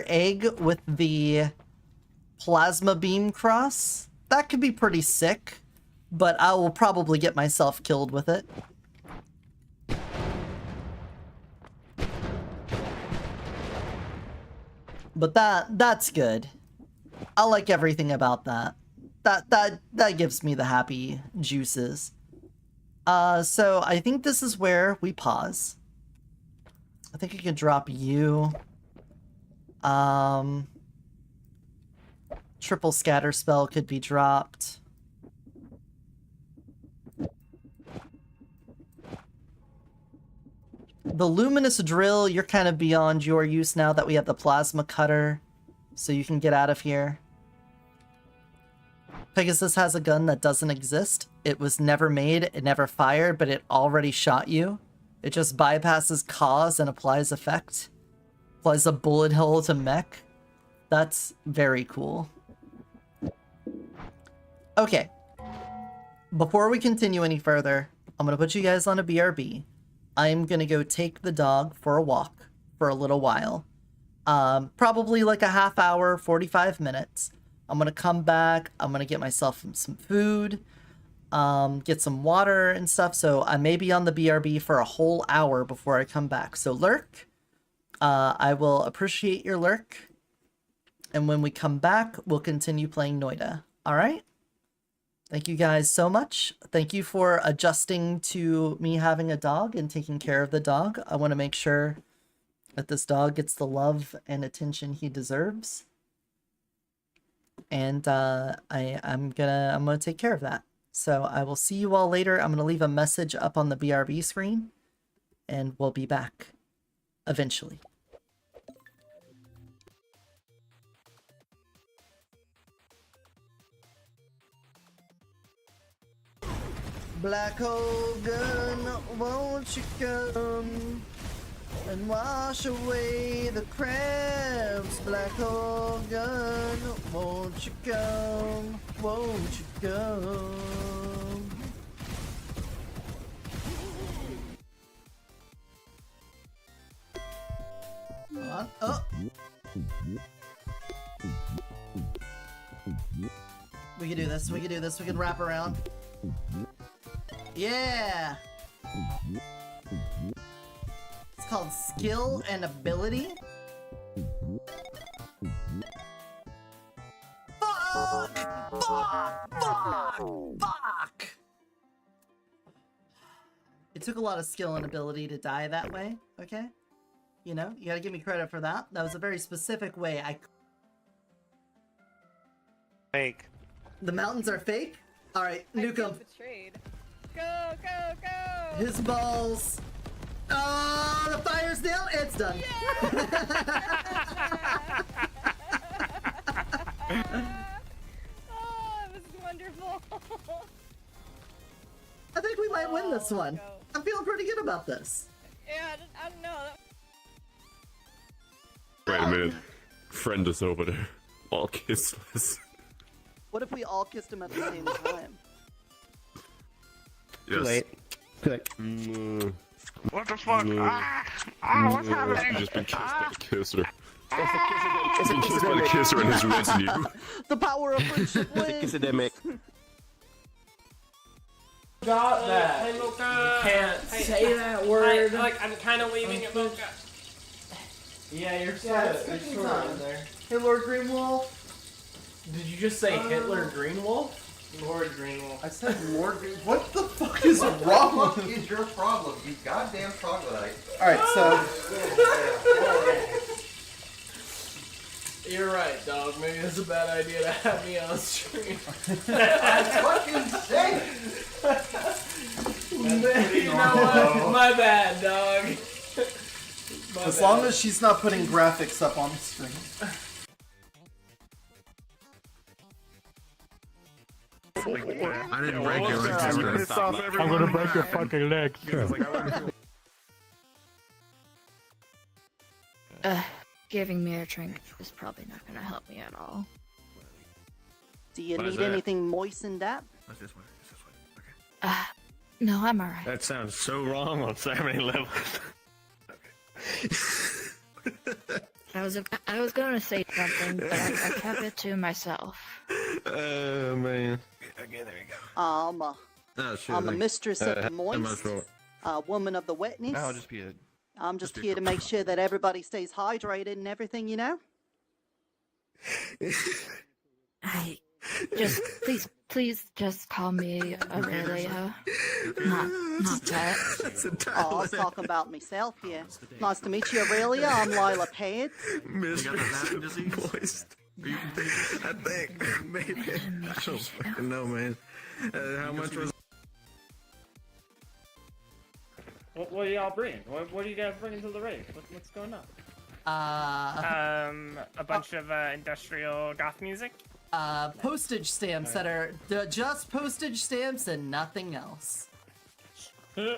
egg with the plasma beam cross, that could be pretty sick. But I will probably get myself killed with it. But that's good. I like everything about that. That gives me the happy juices. So I think this is where we pause. I think I can drop you. Triple scatter spell could be dropped. The luminous drill, you're kind of beyond your use now that we have the plasma cutter, so you can get out of here. Pegasus has a gun that doesn't exist. It was never made, it never fired, but it already shot you. It just bypasses cause and applies effect. Applies a bullet hole to mech. That's very cool. Okay. Before we continue any further, I'm gonna put you guys on a BRB. I'm gonna go take the dog for a walk for a little while. Probably like a half hour, 45 minutes. I'm gonna come back, I'm gonna get myself some food, get some water and stuff, so I may be on the BRB for a whole hour before I come back. So lurk, I will appreciate your lurk, and when we come back, we'll continue playing Noita. Alright? Thank you guys so much. Thank you for adjusting to me having a dog and taking care of the dog. I want to make sure that this dog gets the love and attention he deserves. And I'm gonna take care of that. So I will see you all later. I'm gonna leave a message up on the BRB screen, and we'll be back eventually. Black hole gun, won't you come and wash away the crabs? Black hole gun, won't you come? Won't you come? Come on. Oh. We can do this. We can do this. We can wrap around. Yeah! It's called skill and ability. Fuck! Fuck! Fuck! Fuck! It took a lot of skill and ability to die that way, okay? You know, you gotta give me credit for that. That was a very specific way I... Fake. The mountains are fake? Alright, nuke 'em. Betrayed. Go, go, go! His balls. Oh, the fire's down. It's done. Oh, it was wonderful. I think we might win this one. Go. I'm feeling pretty good about this. Yeah, I don't know. Wait a minute. Friend us over there. All kissless. What if we all kissed him at the same time? Yes. Too late. What the fuck? What's happening? You've just been kissed by the kisser. It's Been kissed by the kisser and his retinue. The power of friendship wins! epidemic. Got that. Hey, Mocha. Can't Hey, say that word. I'm kind of waving at Mocha. Yeah, you're Yeah, sort it's of cooking in time. there. Hey, Lord Greenwolf. Did you just say Hitler Greenwolf? Lord Greenwolf. I said Lord Green. What the fuck is wrong with What is your problem, you goddamn troglodyte? Alright, so. You're right, dog. Maybe it's a bad idea to have me on stream. I fucking say it! You know what? My bad, dog. As long as she's not putting graphics up on the screen. I didn't break your legs. I'm gonna break your fucking leg. Giving me a drink is probably not gonna help me at all. Do you What is need that? anything moistened up? That's this one. It's this one. Okay. No, I'm alright. That sounds so wrong on so many levels. I was gonna say something, but I kept it to myself. Oh man. Okay, there you go. I'm a thing. mistress of the how much moist, more? a woman of the wetness. That'll just be a... I'm just just be here to make sure that everybody stays hydrated and everything, you know? I just please just call me Aurelia. Not that. That's a Oh, title. I was talking about myself here. Nice to meet you, Aurelia. I'm Lila Pad. Mr. Moist. I think maybe. I don't fucking know, man. How much was? What do y'all bring? What do you guys bring into the raid? What's going on? A bunch of industrial goth music. Postage stamps that are just postage stamps and nothing else. You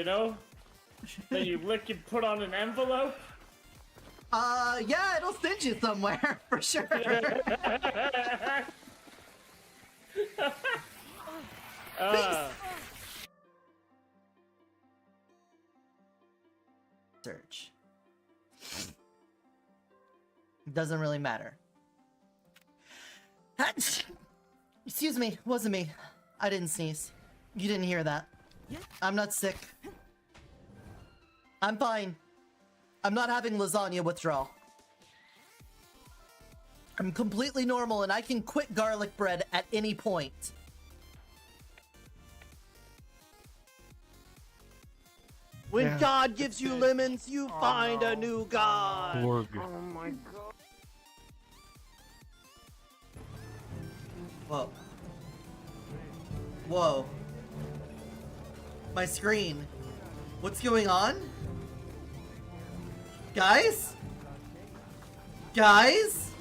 know? That you lick and put on an envelope? Yeah, it'll send you somewhere, for sure. Search. Doesn't really matter. Excuse me, wasn't me. I didn't sneeze. You didn't hear that. I'm not sick. I'm fine. I'm not having lasagna withdrawal. I'm completely normal and I can quit garlic bread at any point. When God gives you lemons, you find a new God. Org. Oh my god. Whoa. Whoa. My screen. What's going on? Guys? Guys?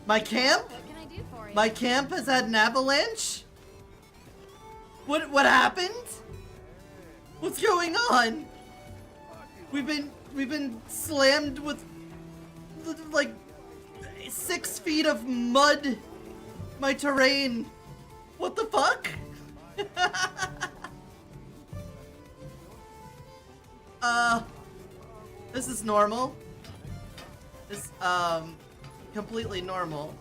My camp? What can I do for you? My camp has had an avalanche? What happened? What's going on? We've been slammed with like 6 feet of mud. My terrain. What the fuck? This is normal. This completely normal.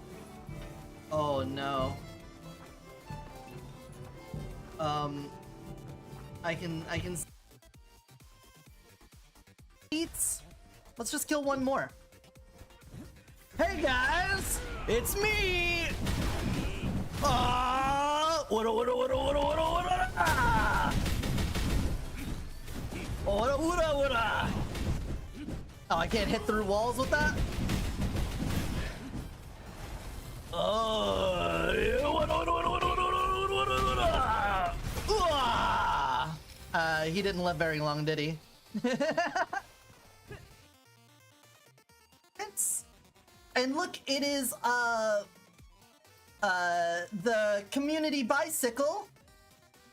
Oh no. I can Eats. Let's just kill one more. Hey guys, it's me. What Oh, I can't hit through walls with that? He didn't live very long, did he? And look, it is, the community bicycle,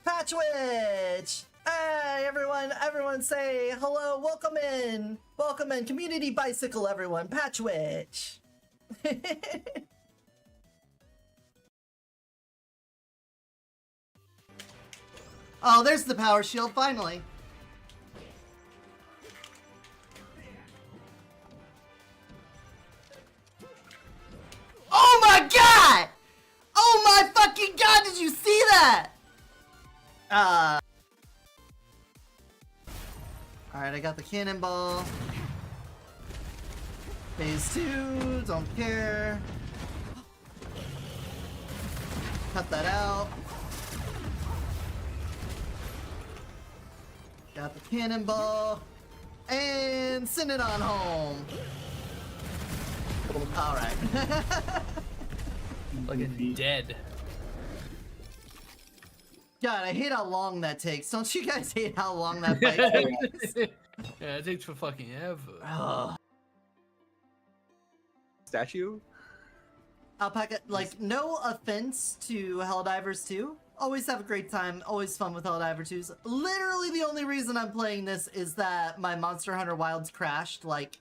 Patchwitch! Hey, everyone say hello, welcome in, community bicycle, everyone, Patchwitch! Oh, there's the power shield, finally. Oh my god! Oh my fucking god, did you see that? Alright, I got the cannonball. Phase 2, don't care. Cut that out. Got the cannonball. And send it on home. Alright. Fucking dead. God, I hate how long that takes. Don't you guys hate how long that fight takes? Yeah, it takes for fucking ever. Ugh. Statue? Alpaca, like, no offense to Helldivers 2. Always have a great time, always fun with Helldiver 2s. Literally the only reason I'm playing this is that my Monster Hunter Wilds crashed, like...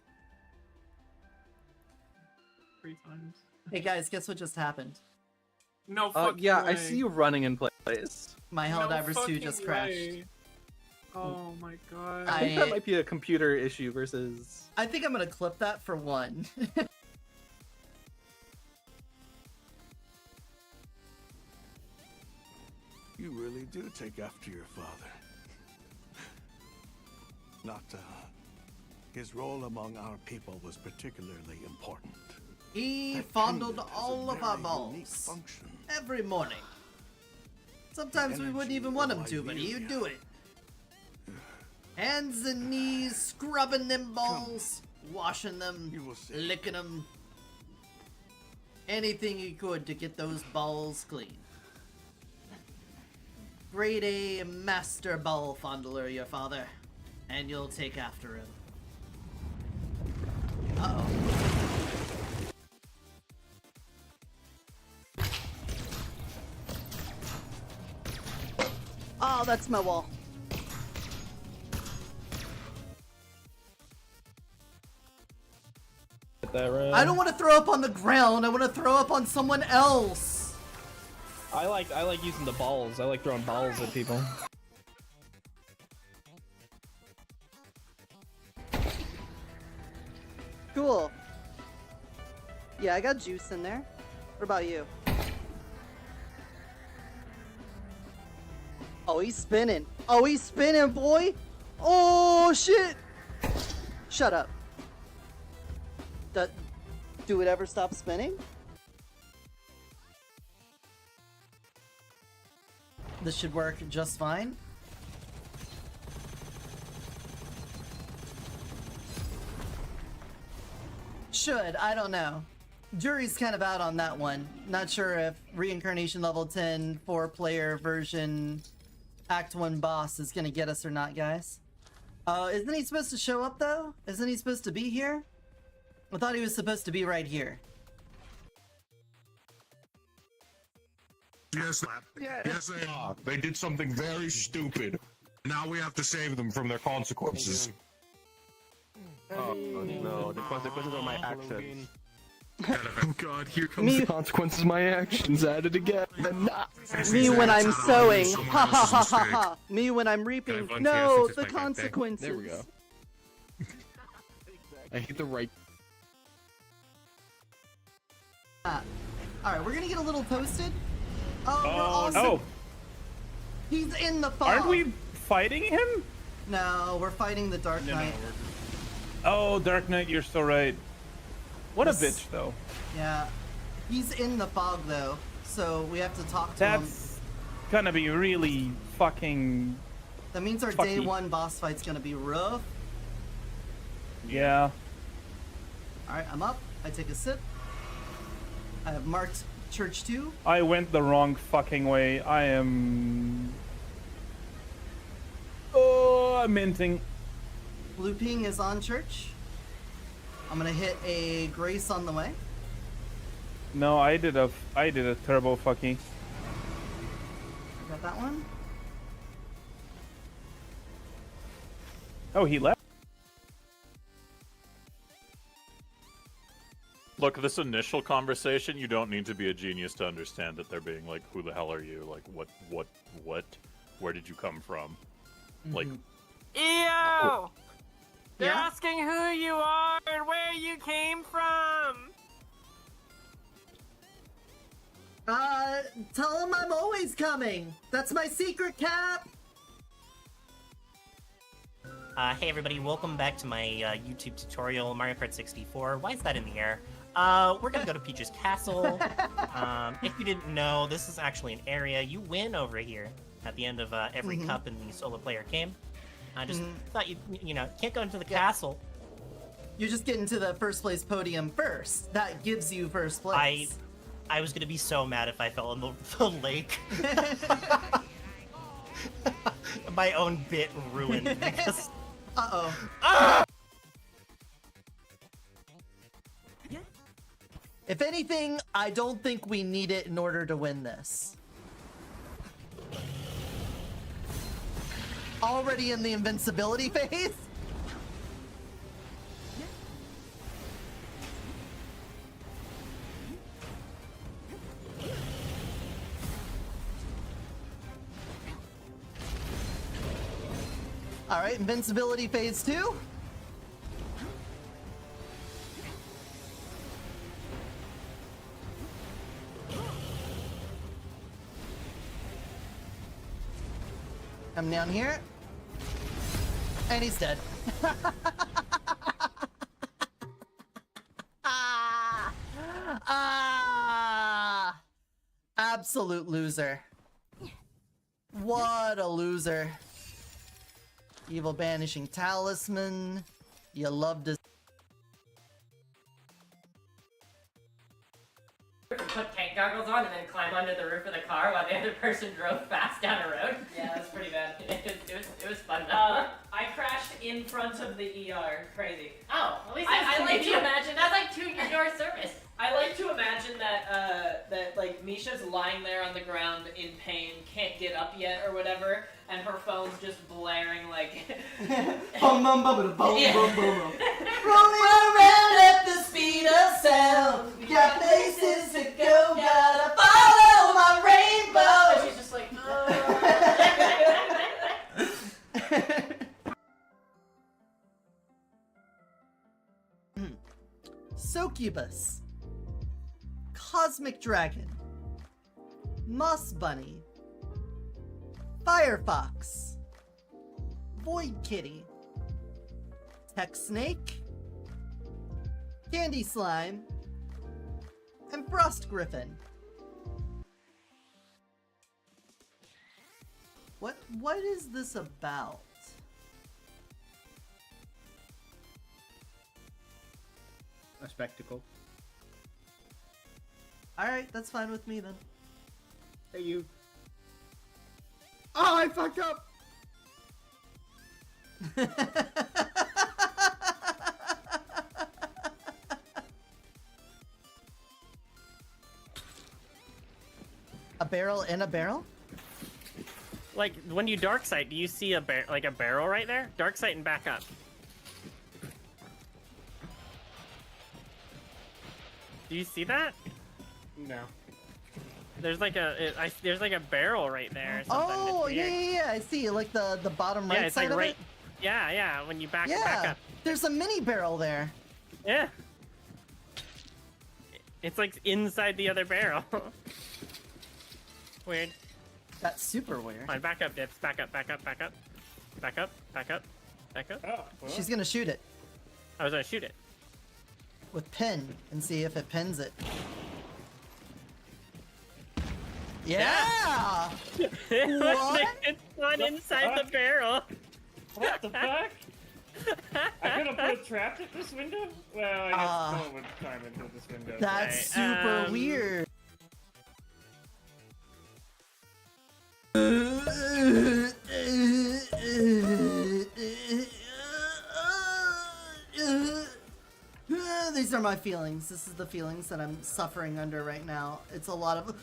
3 times. Hey guys, guess what just happened? No fucking yeah, way. I see you running in place. My Helldivers 2 just crashed. Way. Oh my god. I think that might be a computer issue versus... I think I'm gonna clip that for one. You really do take after your father. His role among our people was particularly important. He That fondled pendant has a all of our very balls. unique function. Every morning. Sometimes we wouldn't even want him to, but he'd do it. Hands and knees, scrubbing them balls, washing them, licking them. Anything he could to get those balls clean. Grade A master ball fondler, your father. And you'll take after him. Uh-oh. Oh, that's my wall. I don't want to throw up on the ground. I want to throw up on someone else. I like using the balls. I like throwing balls at people. Cool. Yeah, I got juice in there. What about you? Oh, he's spinning. Oh, he's spinning, boy. Oh, shit. Shut up. Do it ever stop spinning? This should work just fine. Should, I don't know. Jury's kind of out on that one. Not sure if Reincarnation level 10 4-player version Act 1 boss is gonna get us or not, guys. Isn't he supposed to show up though? Isn't he supposed to be here? I thought he was supposed to be right here. Yes, yes, they are. They did something very stupid. Now we have to save them from their consequences. Oh no, the consequences of my actions. Oh god, here comes the consequences of my actions added again. Me when I'm sowing. Ha ha ha ha ha. Me when I'm reaping. No, the consequences. There we go. I hit the right. Alright, we're gonna get a little toasted. Oh, we're Oh awesome. no! He's in the fog. Aren't we fighting him? No, we're fighting the Dark Knight. Oh, Dark Knight, you're so right. What a bitch, though. Yeah. He's in the fog, though, so we have to talk to him. That's gonna be really fucking... That means our day 1 boss fight's gonna be rough. Yeah. Alright, I'm up. I take a sip. I have marked Church 2. I went the wrong fucking way. I am... Oh, I'm minting. Blue ping is on Church. I'm gonna hit a Grace on the way. No, I did a turbo fucky. Got that one. Oh, he left? Look, this initial conversation, you don't need to be a genius to understand that they're being like, who the hell are you? Like, what? Where did you come from? Like... Ew! They're Yeah? asking who you are and where you came from! Tell him I'm always coming! That's my secret, Cap! Hey everybody, welcome back to my YouTube tutorial, Mario Kart 64. Why is that in the air? We're gonna go to Peach's Castle. If you didn't know, this is actually an area you win over here at the end of every cup in the solo player game. I just thought you know, can't go into the castle. You just get into the first place podium first. That gives you first place. I was gonna be so mad if I fell in the lake. My own bit ruined because... Uh-oh. If anything, I don't think we need it in order to win this. Already in the invincibility phase? Alright, invincibility phase 2. Come down here. And he's dead. Absolute loser. What a loser. Evil Banishing Talisman. You love to... Put tank goggles on and then climb under the roof of the car while the other person drove fast down a road. Yeah, that was pretty bad. it was fun though. I crashed in front of the ER. Crazy. Oh, at least I like to imagine that's like 2-year service. I like to imagine that that like Misha's lying there on the ground in pain, can't get up yet or whatever, and her phone's just blaring like Bum bum bum bum bum Yeah. bum bum. Rolling around at the speed of sound. We got places to go, gotta follow my rainbow. And she's just like, Succubus, Cosmic Dragon, Moss Bunny, Firefox, Void Kitty, Tech Snake, Candy Slime, and Frost Griffin. What is this about? A spectacle. Alright, that's fine with me then. Hey, you. Oh, I fucked up! A barrel in a barrel? like when you dark sight, do you see a barrel right there? Dark sight and back up. Do you see that? No. There's like there's like a barrel right there. Or something. Oh, It's yeah, weird. yeah, I see. Like the bottom right Yeah, it's side like of right. it? Yeah, yeah. When you back Yeah, back up. there's a mini barrel there. Yeah. It's like inside the other barrel. Weird. That's super weird. Fine, back up, Dips. Back up, back up, back up. Back up, back up, back up. Oh, She's gonna shoot it I was gonna shoot it. with pin and see if it pins it. Yeah! What? It's not inside the barrel. What the fuck? I could have put a trap at this window? Well, I guess no one would climb into this window. That's super weird. These are my feelings. This is the feelings that I'm suffering under right now. It's a lot of...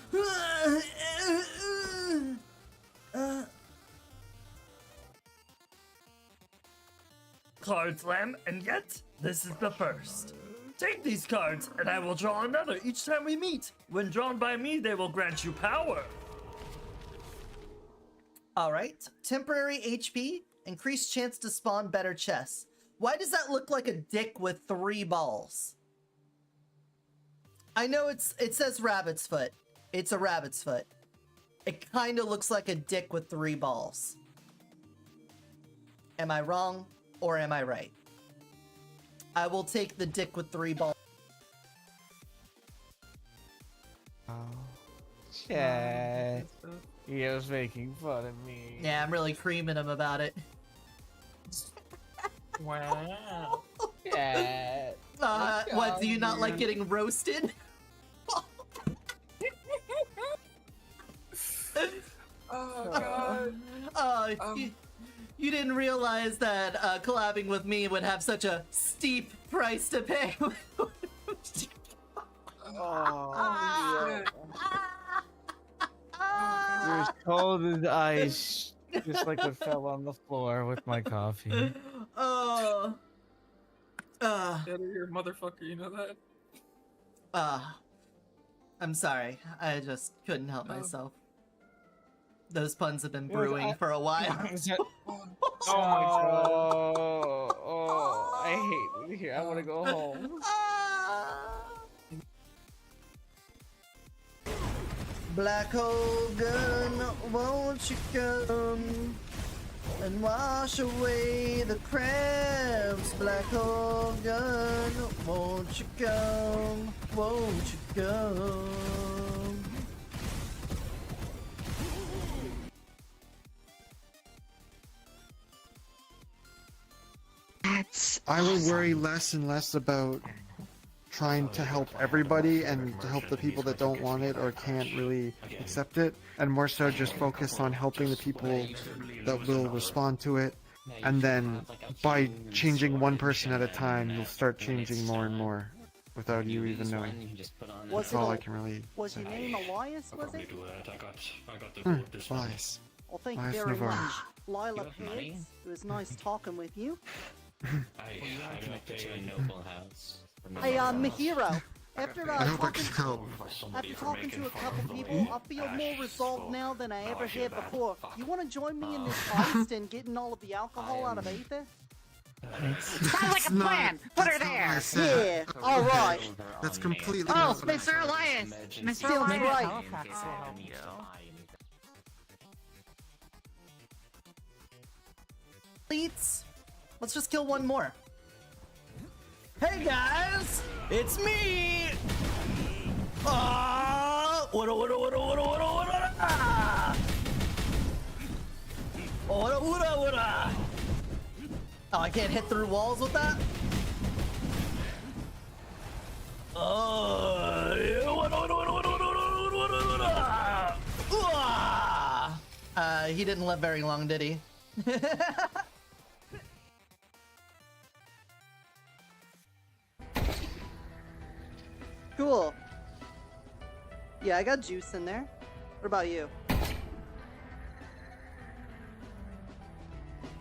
Card slam, and yet, this is the first. Take these cards, and I will draw another each time we meet. When drawn by me, they will grant you power. Alright. Temporary HP. Increased chance to spawn better chests. Why does that look like a dick with 3 balls? I know it says rabbit's foot. It's a rabbit's foot. It kind of looks like a dick with 3 balls. Am I wrong or am I right? I will take the dick with 3 balls. Chat. He was making fun of me. Yeah, I'm really creaming him about it. Wow. Chat. What, do you not like getting roasted? Oh, God. You didn't realize that collabing with me would have such a steep price to pay. You're as cold as ice, just like what fell on the floor with my coffee. Oh. Get her here, motherfucker, you know that? I'm sorry. I just couldn't help myself. Those puns have been brewing for a while. I hate it here. I want to go home. Black hole gun, won't you come and wash away the crabs? Black hole gun, won't you come? Won't you come? I would worry less and less about trying to help everybody and to help the people that don't want it or can't really accept it, and more so just focus on helping the people that will respond to it, and then by changing one person at a time, you'll start changing more and more without you even knowing. That's all I can really... Was your name Elias, was it? Elias. Well, thank you Elias very Navarre. much. Lila Pitts, it was nice talking with you. Hey, Mahiro, after I hope I talking, can help. after talking to a couple people, I feel more resolved now than I ever had before. You want to join me in this heist and getting all of the alcohol out of Aether? Sounds like a plan! Put her there! Yeah, alright. That's completely Oh, different. Mr. Elias! Mr. Sounds Elias! right. Leads. Let's just kill one more. Hey guys, it's me. What? Oh, I can't hit through walls with that. He didn't live very long, did he? Cool. Yeah, I got juice in there. What about you?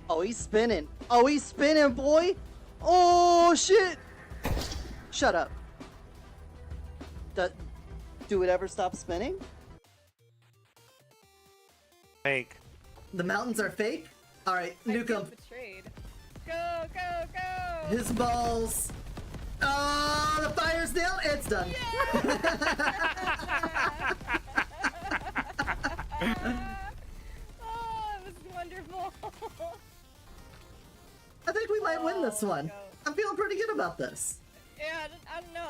Oh, he's spinning. Oh, he's spinning, boy. Oh, shit. Shut up. Do it ever stop spinning? Fake. The mountains are fake? Alright, nuke him. Betrayed. Go, go, go! His balls. Oh, the fire's down. It's done. Oh, it was wonderful. I think we might win this one. I'm feeling pretty good about this. Yeah, I don't know.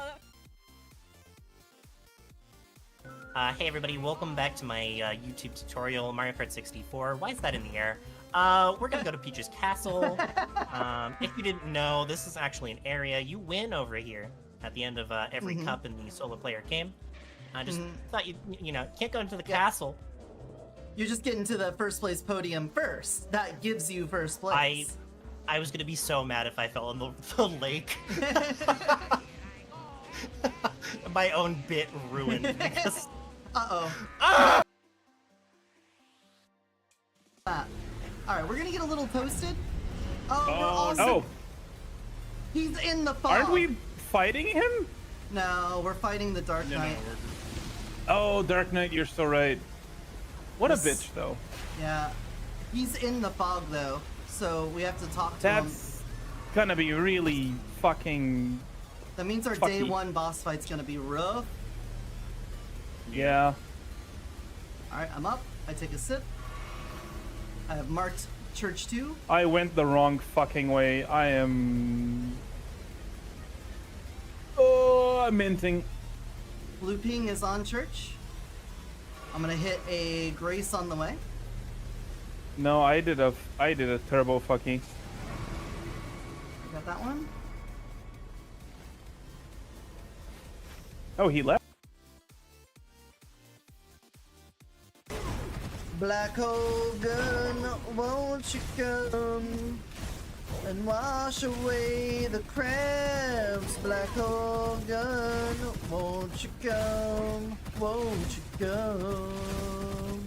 Hey everybody, welcome back to my YouTube tutorial, Mario Kart 64. Why is that in the air? We're gonna go to Peach's Castle. If you didn't know, this is actually an area you win over here at the end of every cup in the solo player game. I just thought you know, can't go into the castle. You're just getting to the first place podium first. That gives you first place. I was gonna be so mad if I fell in the lake. My own bit ruined because. Uh-oh. Alright, we're gonna get a little toasted. Oh, we're awesome. Oh. He's in the fog. Aren't we fighting him? No, we're fighting the Dark Knight. Oh, Dark Knight, you're so right. What a bitch, though. Yeah. He's in the fog, though, so we have to talk to him. That's gonna be really fucking... That means our day one boss fight's gonna be rough. Yeah. Alright, I'm up. I take a sip. I have marked Church 2. I went the wrong fucking way. I am... Oh, I'm minting. Blue ping is on Church. I'm gonna hit a Grace on the way. No, I did a turbo fucky. Got that one. Oh, he left? Black hole gun, won't you come and wash away the crabs? Black hole gun, won't you come? Won't you come?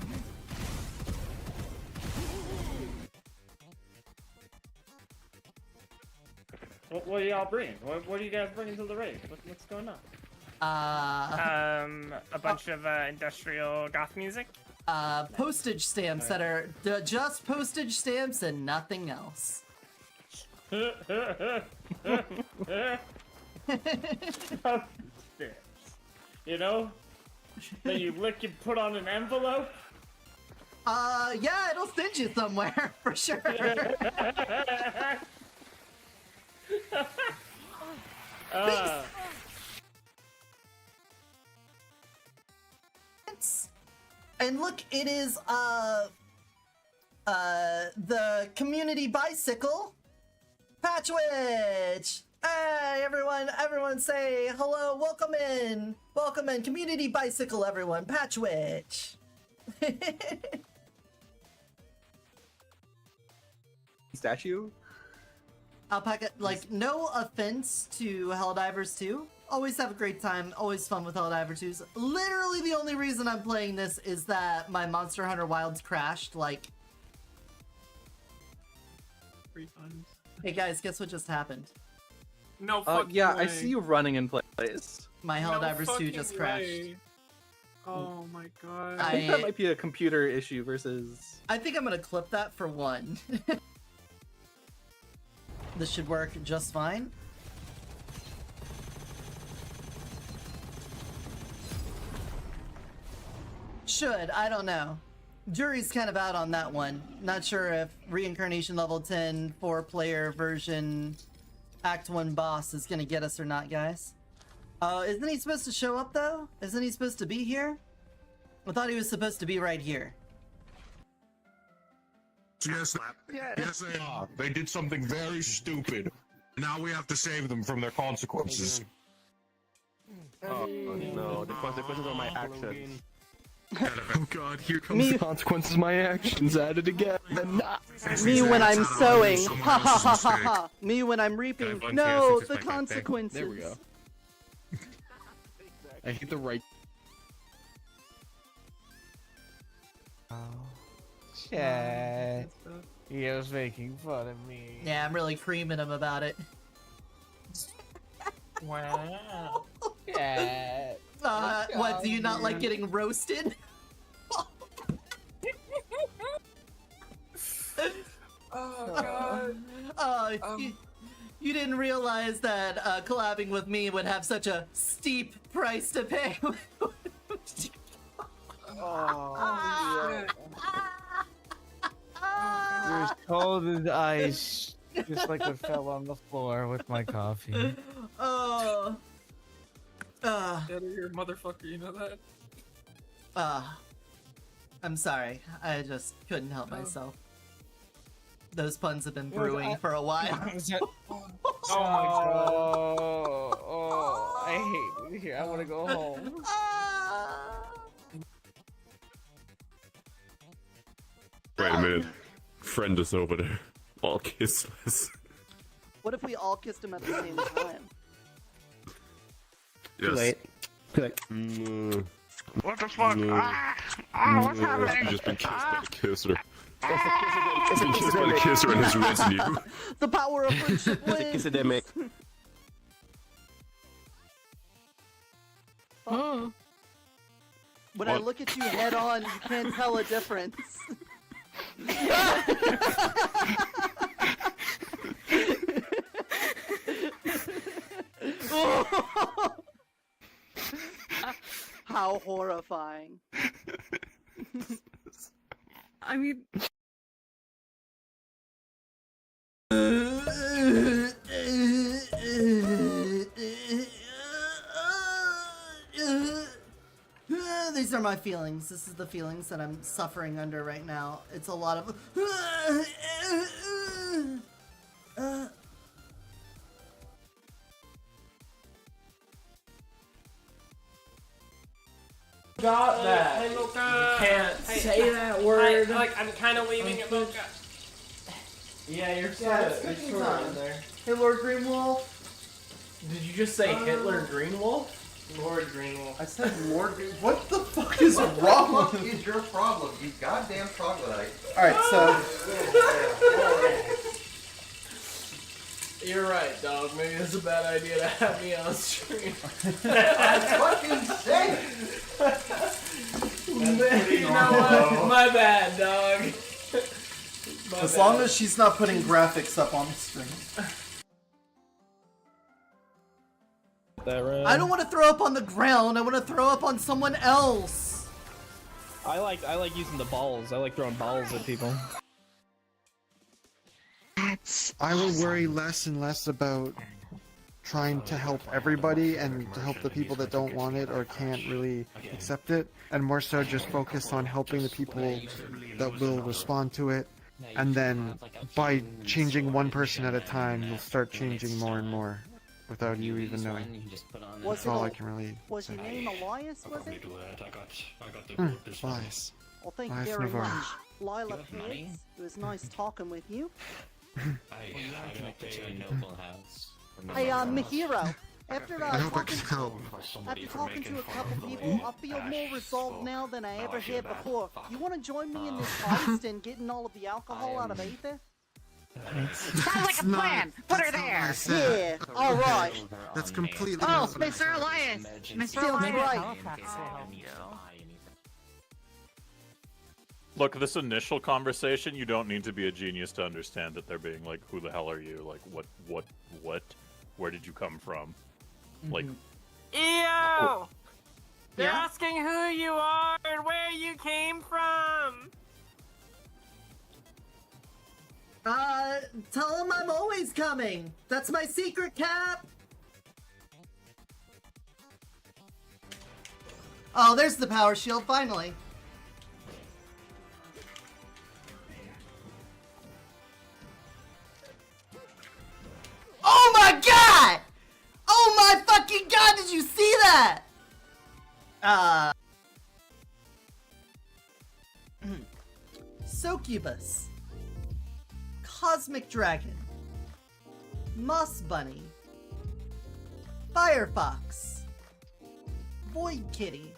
What are y'all bringing? What are you guys bringing to the raid? What's going on? A bunch of industrial goth music. Postage stamps that are just postage stamps and nothing else. You know? That you lick and put on an envelope? Yeah, it'll send you somewhere, for sure. And look, it is the community bicycle Patchwitch. Hey everyone say hello, welcome in, community bicycle everyone, Patchwitch. Statue? Alpaca, like, no offense to Helldivers 2. Always have a great time, always fun with Helldiver 2s. Literally the only reason I'm playing this is that my Monster Hunter Wilds crashed, like... 3 times. Hey guys, guess what just happened? No fucking yeah, way. I see you running in place. My Helldivers 2 just crashed. Way. Oh my god. I think that might be a computer issue versus... I think I'm gonna clip that for one. This should work just fine. Should, I don't know. Jury's kind of out on that one. Not sure if Reincarnation Level 10 4-player version Act 1 boss is gonna get us or not, guys. Isn't he supposed to show up though? Isn't he supposed to be here? I thought he was supposed to be right here. Yes, yes, they are. They did something very stupid. Now we have to save them from their consequences. Oh no, the consequences of my actions. Oh god, here comes the consequences of my actions at it again. Me when I'm sowing, ha ha ha ha ha. Me when I'm reaping, no, the consequences. There we go. I hit the right. Chat. He was making fun of me. Yeah, I'm really creaming him about it. Wow. Yeah. What, do you not like getting roasted? Oh god. You didn't realize that collabing with me would have such a steep price to pay. Oh, you're as cold as ice, just like what fell on the floor with my coffee. Oh. Get out of here, motherfucker, you know that? I'm sorry. I just couldn't help myself. Those puns have been brewing for a while. Oh my god. Oh, I hate it here. I want to go home. Wait a minute. Friend is over there. All kissless. What if we all kissed him at the same time? Yes. Too late. Too late. What the fuck? No. What's happening? You've just been kissed by the kisser. It's a Been kissed by the kisser and his retinue. The power of friendship wins! It's a kissademic. When I look at you head on, you can't tell a difference. How horrifying. I mean... These are my feelings. This is the feelings that I'm suffering under right now. It's a lot of... Got that. Hey, Mocha. You can't say that word. I'm kind of waving at Mocha. Yeah, you're Yeah, sort it's of time. in there. Hey, Lord Greenwolf. Did you just say Hitler Greenwolf? Lord Greenwolf. I said Lord Green. What the fuck is wrong with you? What is your problem, you goddamn troglodyte? Alright, so. You're right, dog. Maybe it's a bad idea to have me on stream. I fucking said it! You know what? My bad, dog. As long as she's not putting graphics up on the screen. I don't want to throw up on the ground. I want to throw up on someone else. I like using the balls. I like throwing balls at people. I will worry less and less about trying to help everybody and to help the people that don't want it or can't really accept it, and more so just focus on helping the people that will respond to it. And then by changing one person at a time, you'll start changing more and more without you even knowing. That's all I can really Was say. your name Elias, was it? Elias. Well, thank you Elias very Navarro. much. Lila Pitts, it was nice talking with you. Hey, Mihiro, after I hope I can talking help. After talking to a couple people, I feel more resolved now than I ever had before. You want to join me in this heist and getting all of the alcohol out of Aether? Sounds like a plan! Put her there! Yeah, alright. That's completely Oh, not what I Mr. said. Elias! Mr. Sounds Elias! right. Look, this initial conversation, you don't need to be a genius to understand that they're being like, who the hell are you? Like, what? Where did you come from? Like, Ew! They're Yeah? asking who you are and where you came from. Tell him I'm always coming. That's my secret, Cap. Oh, there's the power shield, finally. Oh my god! Oh my fucking god, did you see that? Succubus. Cosmic Dragon. Moss Bunny. Firefox. Void Kitty.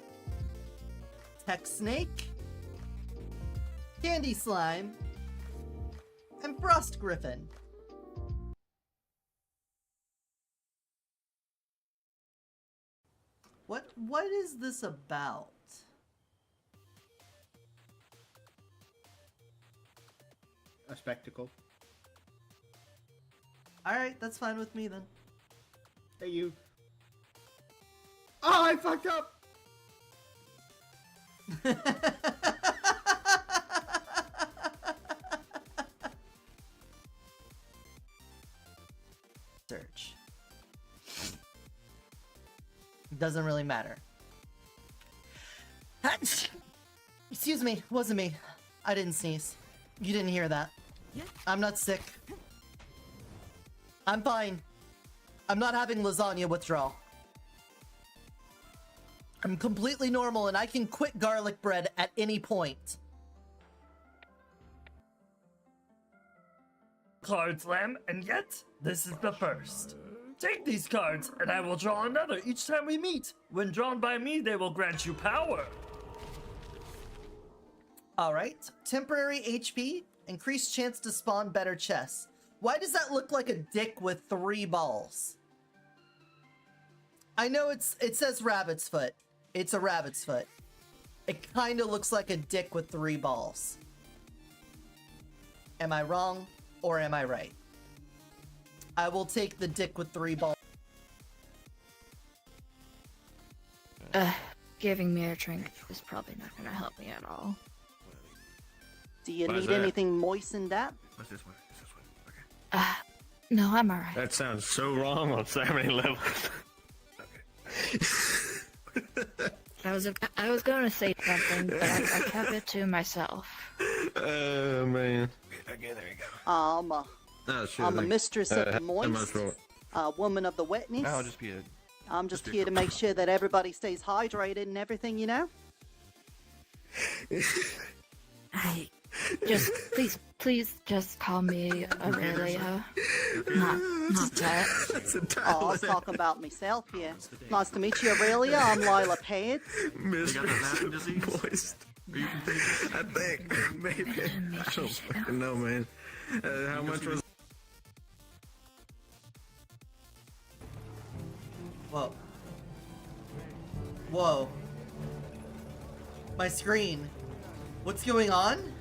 Tech Snake. Candy Slime. And Frost Griffin. What is this about? A spectacle. Alright, that's fine with me then. Hey, you. Oh, I fucked up! Search. Doesn't really matter. Excuse me, wasn't me. I didn't sneeze. You didn't hear that. I'm not sick. I'm fine. I'm not having lasagna withdrawal. I'm completely normal and I can quit garlic bread at any point. Cards, Lamb, and yet, this is the first. Take these cards, and I will draw another each time we meet. When drawn by me, they will grant you power. Alright. Temporary HP. Increased chance to spawn better chests. Why does that look like a dick with 3 balls? I know it says rabbit's foot. It's a rabbit's foot. It kind of looks like a dick with 3 balls. Am I wrong or am I right? I will take the dick with 3 balls. Giving me a drink is probably not gonna help me at all. Do you What is need that? anything moistened up? What's this one? Is this one? Okay. No, I'm alright. That sounds so wrong on so many levels. I was gonna say something, but I kept it to myself. Oh man. Okay, there you go. I'm a sure. mistress of the moist, a woman of the wetness. I'll just be a. I'm just here to make sure that everybody stays hydrated and everything, you know? I just please just call me Aurelia. Not that. Oh, I was talking about myself here. Nice to meet you, Aurelia. I'm Lila Pad. Mr. Moist. I think maybe. I don't fucking know, man. How much was? Whoa. Whoa. My screen. What's going on?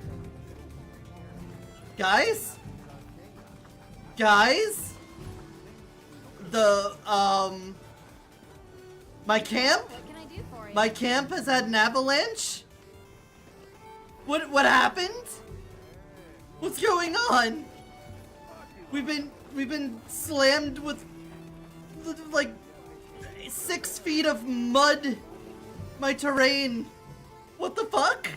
Guys? Guys? My camp? My camp has had an avalanche? What happened? What's going on? We've been slammed with like 6 feet of mud. My terrain. What the fuck?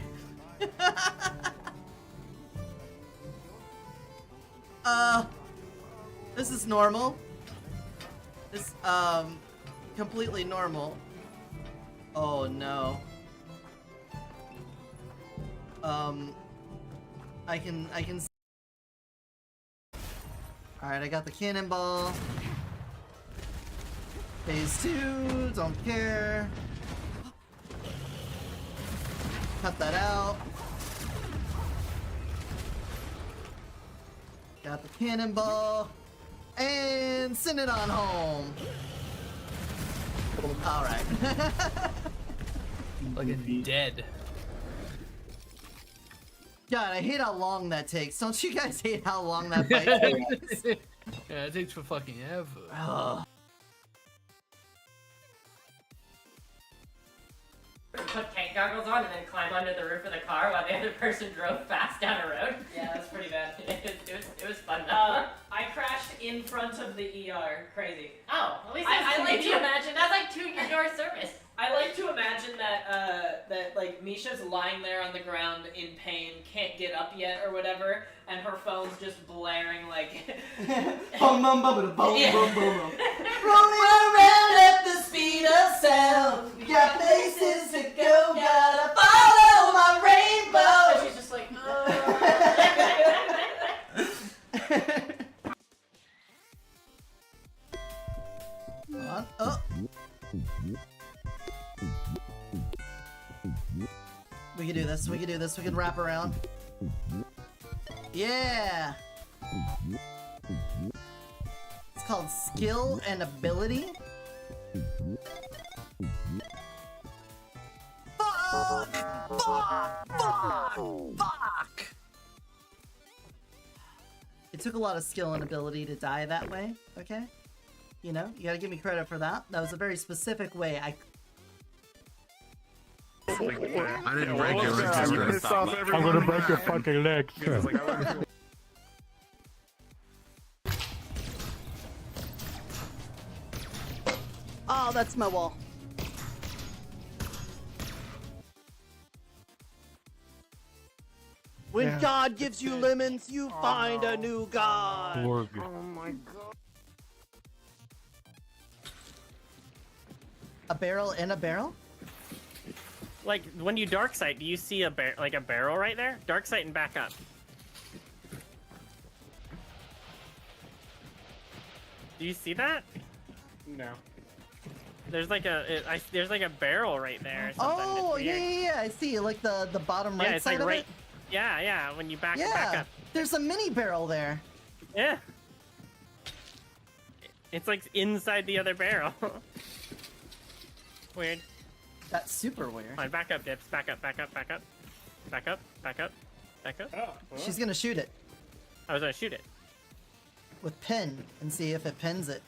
This is normal. This, completely normal. Oh no. I can Alright, I got the cannonball. Phase 2, don't care. Cut that out. Got the cannonball. And send it on home. Alright. Fucking dead. God, I hate how long that takes. Don't you guys hate how long that fight takes? Yeah, it takes for fucking ever. Ugh. Put tank goggles on and then climb under the roof of the car while the other person drove fast down a road. Yeah, that's pretty bad. It was fun though. I crashed in front of the ER. Crazy. Oh, at least I like to imagine that's like 2-door service. I like to imagine that that like Misha's lying there on the ground in pain, can't get up yet or whatever, and her phone's just blaring like Boom boom boom boom boom Yeah. boom boom boom. Rolling around at the speed of sound. We got places to go, gotta follow my rainbow. And she's just like, Come on. Oh. We can do this, we can do this, we can wrap around. Yeah! It's called skill and ability. Fuck! Fuck! Fuck! Fuck! It took a lot of skill and ability to die that way, okay? You know, you gotta give me credit for that. That was a very specific way. I didn't break your legs. I'm gonna break your fucking legs. Oh, that's my wall. When Yeah. God gives you lemons, you find a new God. Oh my god. A barrel in a barrel? Like, when you dark sight, do you see a barrel right there? Dark sight and back up. Do you see that? No. There's like a barrel right there. Or something. Oh, It's yeah, weird. yeah, yeah. I see. Like the bottom right Yeah, it's side like of right. it. Yeah, when you back Yeah. up. There's a mini barrel there. Yeah. It's like inside the other barrel. Weird. That's super weird. Fine, back up, Dips. Back up, back up, back up. Back up, back up, back up. Oh, She's gonna shoot it I was gonna shoot it. with pin and see if it pins it.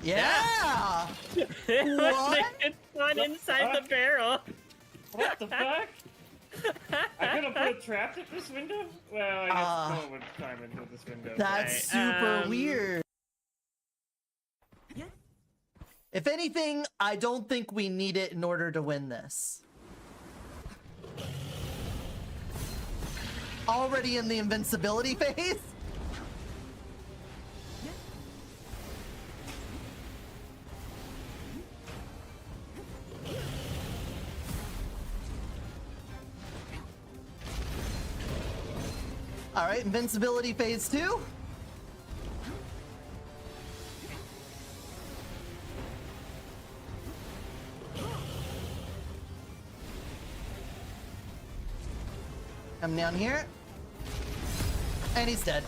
Yeah! What? It's not inside the barrel. What the fuck? I could have put a trap at this window? Well, I guess no one would climb into this window. That's super weird. If anything, I don't think we need it in order to win this. Already in the invincibility phase? All right, invincibility phase 2. Come down here. And he's dead.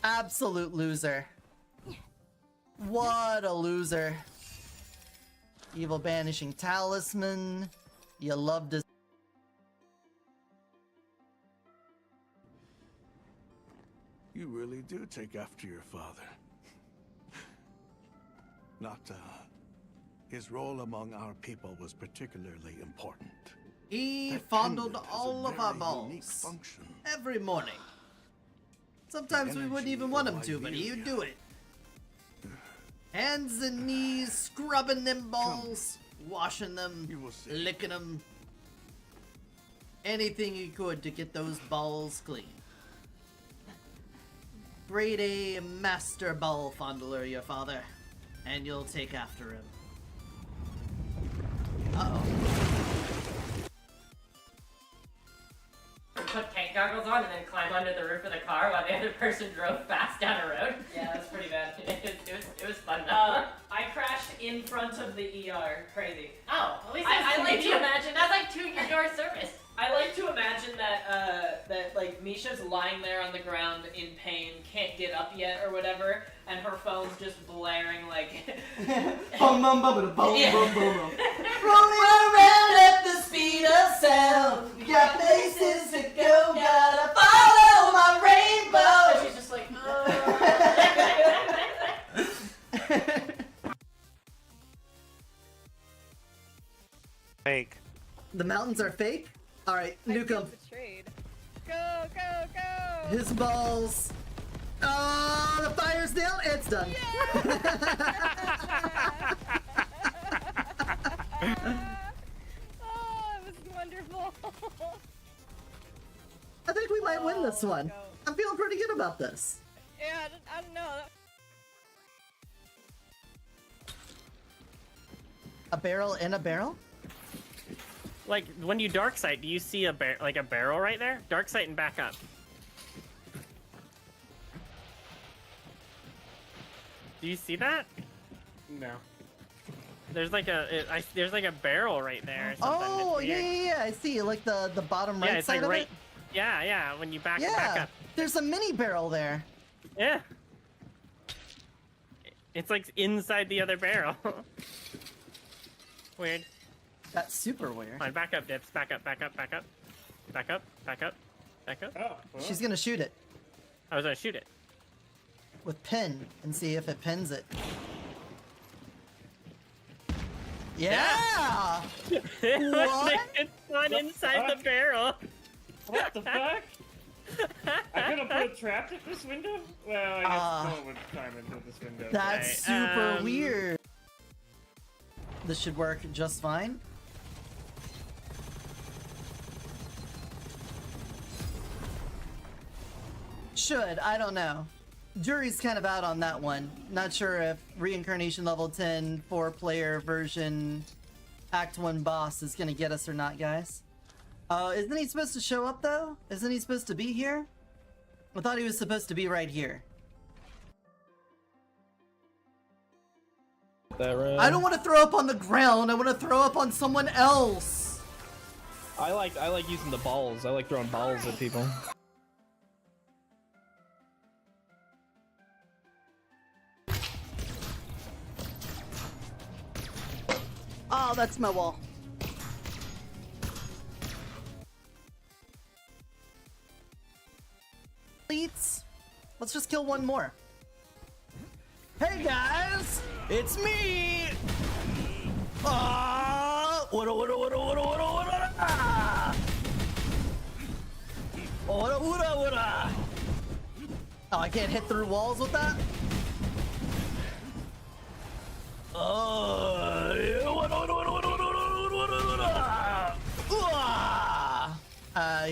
Absolute loser. What a loser. Evil Banishing Talisman. You love to... You really do take after your father. Noita, his role among our people was particularly important. He That fondled pendant has all a of our very unique balls. function. Every morning. Sometimes we wouldn't even want him to, but he'd do it. Hands and knees, scrubbing them balls, washing them, licking them. Anything he could to get those balls clean. Grade A master ball fondler, your father. And you'll take after him. Uh-oh. Put tank goggles on and then climb under the roof of the car while the other person drove fast down a road. Yeah, that was pretty bad. It was fun though. I crashed in front of the ER. Crazy. Oh, at least I like to imagine that's like 2-door service. I like to imagine that that like Misha's lying there on the ground in pain, can't get up yet or whatever, and her phone's just blaring like Bum bum bum bum Yeah. bum bum bum. Rolling around at the speed of sound. We got places to go, gotta follow my rainbow. And she's just like, Fake. The mountains are fake? Alright, nuke him. Betrayed. Go, go, go! His balls. Oh, the fire's down. It's done. Oh, it was wonderful. I think we might win this one. I'm feeling pretty good about this. Yeah, I don't know. A barrel in a barrel? like when you dark sight, do you see a barrel right there? Dark sight and back up. Do you see that? No. There's like a barrel right there. Or something. Oh, It's yeah, weird. yeah, yeah, I see. Like the bottom right Yeah, it's side like of right. it? Yeah, when you back Yeah, back up. there's a mini barrel there. Yeah. It's like inside the other barrel. Weird. That's super weird. Fine, back up, Dips. Back up, back up, back up. Back up, back up, back up. Oh, She's gonna shoot it. I was gonna shoot it. With pin and see if it pins it. Yeah! What? It's not inside the barrel. What the fuck? I could have put a trap at this window? Well, I guess no one would climb into this window. That's super weird. This should work just fine. Should, I don't know. Jury's kind of out on that one. Not sure if Reincarnation level 10 4-player version Act 1 boss is gonna get us or not, guys. Isn't he supposed to show up though? Isn't he supposed to be here? I thought he was supposed to be right here. I don't want to throw up on the ground. I want to throw up on someone else. I like using the balls. I like throwing balls at people. Oh, that's my wall. Let's just kill one more. Hey guys, it's me. What? Oh, I can't hit through walls with that.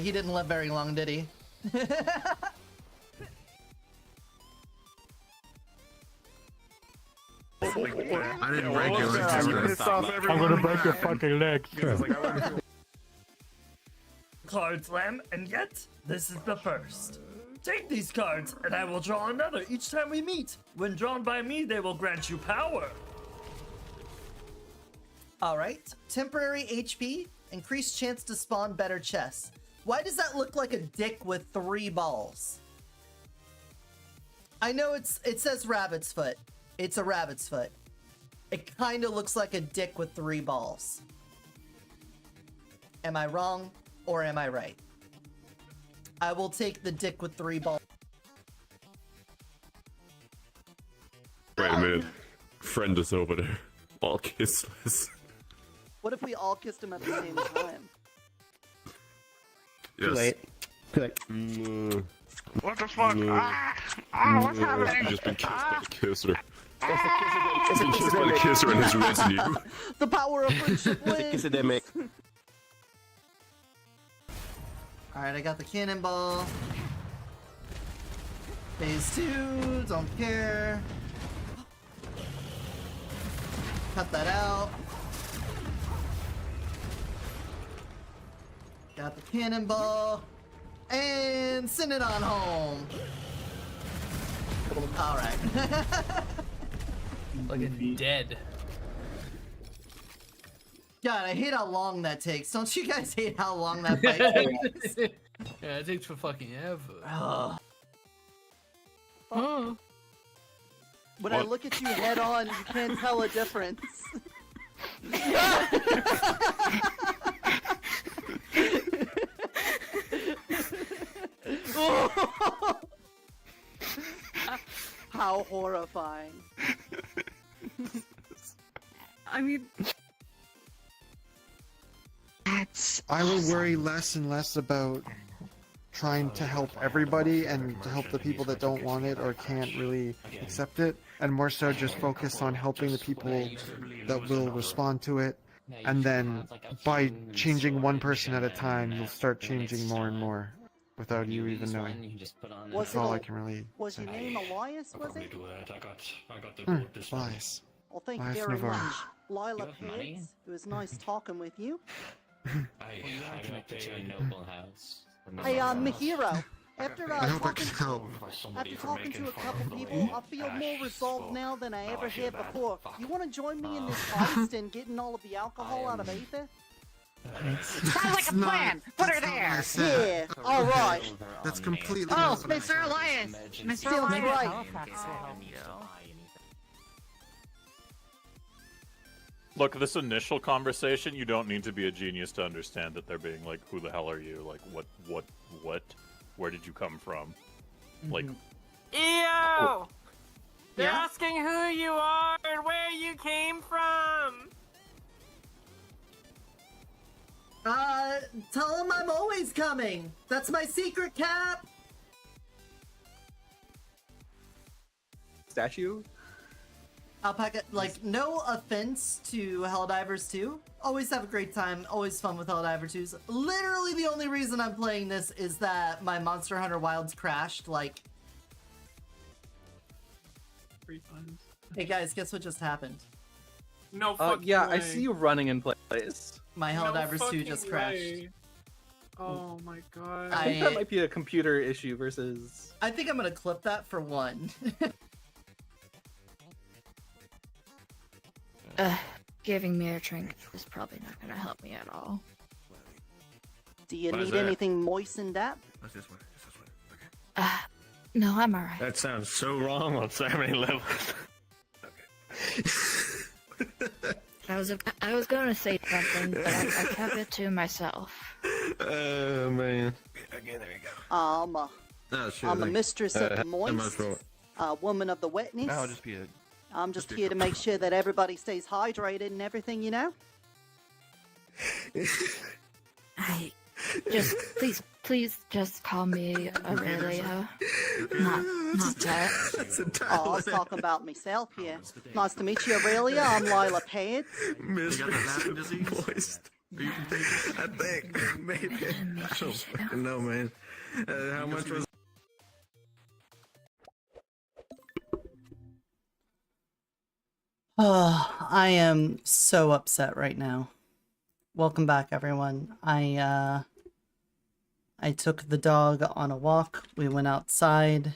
He didn't live very long, did he? I didn't break your legs. I'm gonna break your fucking legs. Card slam, and yet, this is the first. Take these cards, and I will draw another each time we meet. When drawn by me, they will grant you power. Alright, temporary HP, increased chance to spawn better chests. Why does that look like a dick with 3 balls? I know it says rabbit's foot. It's a rabbit's foot. It kind of looks like a dick with 3 balls. Am I wrong or am I right? I will take the dick with 3 balls. Wait a minute. Friend is over there. All kissless. What if we all kissed him at the same time? Yes. Too late. Too late. What the fuck? What's happening? You've just been kissed by the kisser. It's been kissed by the kisser and his retinue. The power of friendship wins! Alright, I got the cannonball. Phase 2, don't care. Cut that out. Got the cannonball. And send it on home. Alright. Fucking dead. God, I hate how long that takes. Don't you guys hate how long that fight takes? Yeah, it takes for fucking ever. Oh. Oh. When I look at you head on, you can't tell a difference. How horrifying. I mean... I would worry less and less about trying to help everybody and to help the people that don't want it or can't really accept it, and more so just focus on helping the people that will respond to it. And then by changing one person at a time, you'll start changing more and more without you even knowing. That's all I can really Was say. your name Elias, was it? Elias. Well, thank you Elias very Navarro. much. Lila Pitts, it was nice talking with you. I grew up in a noble house. Hey, Mihiro, after I hope I can talking, help. after talking to a couple people, I feel more resolved now than I ever had before. You want to join me in this heist and getting all of the alcohol out of Aether? Sounds like a plan. Put her there. Yeah, alright. That's completely Oh, not what I Mr. said. Elias. Mr. Sounds Elias. right. Look, this initial conversation, you don't need to be a genius to understand that they're being like, who the hell are you? Like, what? Where did you come from? Like, Ew! They're Yeah? asking who you are and where you came from! Tell him I'm always coming. That's my secret cap. Statue? Alpaca, like, no offense to Helldivers 2. Always have a great time, always fun with Helldiver 2s. Literally the only reason I'm playing this is that my Monster Hunter Wilds crashed, like... Hey guys, guess what just happened? No fucking yeah, way. I see you running in place. My Helldivers 2 just crashed. Way. Oh my god. I think that might be a computer issue versus... I think I'm gonna clip that for one. Giving me a drink is probably not gonna help me at all. Do you What is need that? anything moistened up? What's this one? It's this one. Okay. No, I'm alright. That sounds so wrong on so many levels. I was gonna say something, but I kept it to myself. Oh man. Again, there you go. I'm a mistress of the how much moist, for it? a woman of the wetness. That'll just be a... I'm just here to make sure that everybody stays hydrated and everything, you know? I just please just call me Aurelia. Not that. Oh, I was talking about myself here. Nice to meet you, Aurelia. I'm Lila Peds. Moist. I think maybe. I don't fucking know, man. How much was? Oh, I am so upset right now. Welcome back, everyone. I took the dog on a walk. We went outside.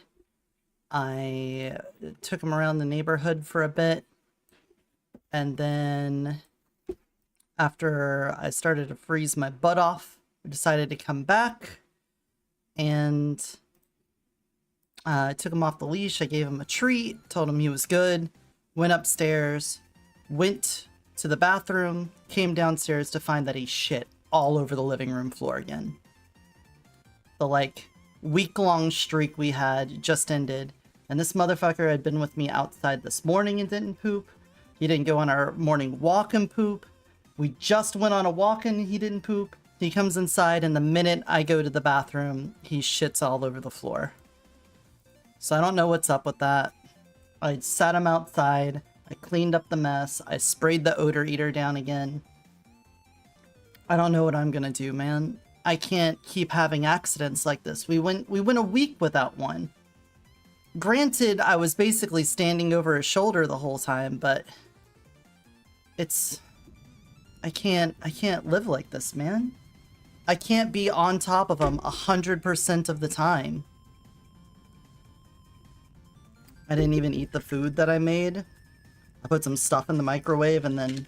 I took him around the neighborhood for a bit. And then after I started to freeze my butt off, I decided to come back. And I took him off the leash. I gave him a treat, told him he was good. Went upstairs, went to the bathroom, came downstairs to find that he shit all over the living room floor again. The, like, week-long streak we had just ended, and this motherfucker had been with me outside this morning and didn't poop. He didn't go on our morning walk and poop. We just went on a walk and he didn't poop. He comes inside, and the minute I go to the bathroom, he shits all over the floor. So I don't know what's up with that. I sat him outside, I cleaned up the mess, I sprayed the odor eater down again. I don't know what I'm gonna do, man. I can't keep having accidents like this. We went a week without one. Granted, I was basically standing over his shoulder the whole time, but it's... I can't live like this, man. I can't be on top of him 100% of the time. I didn't even eat the food that I made. I put some stuff in the microwave and then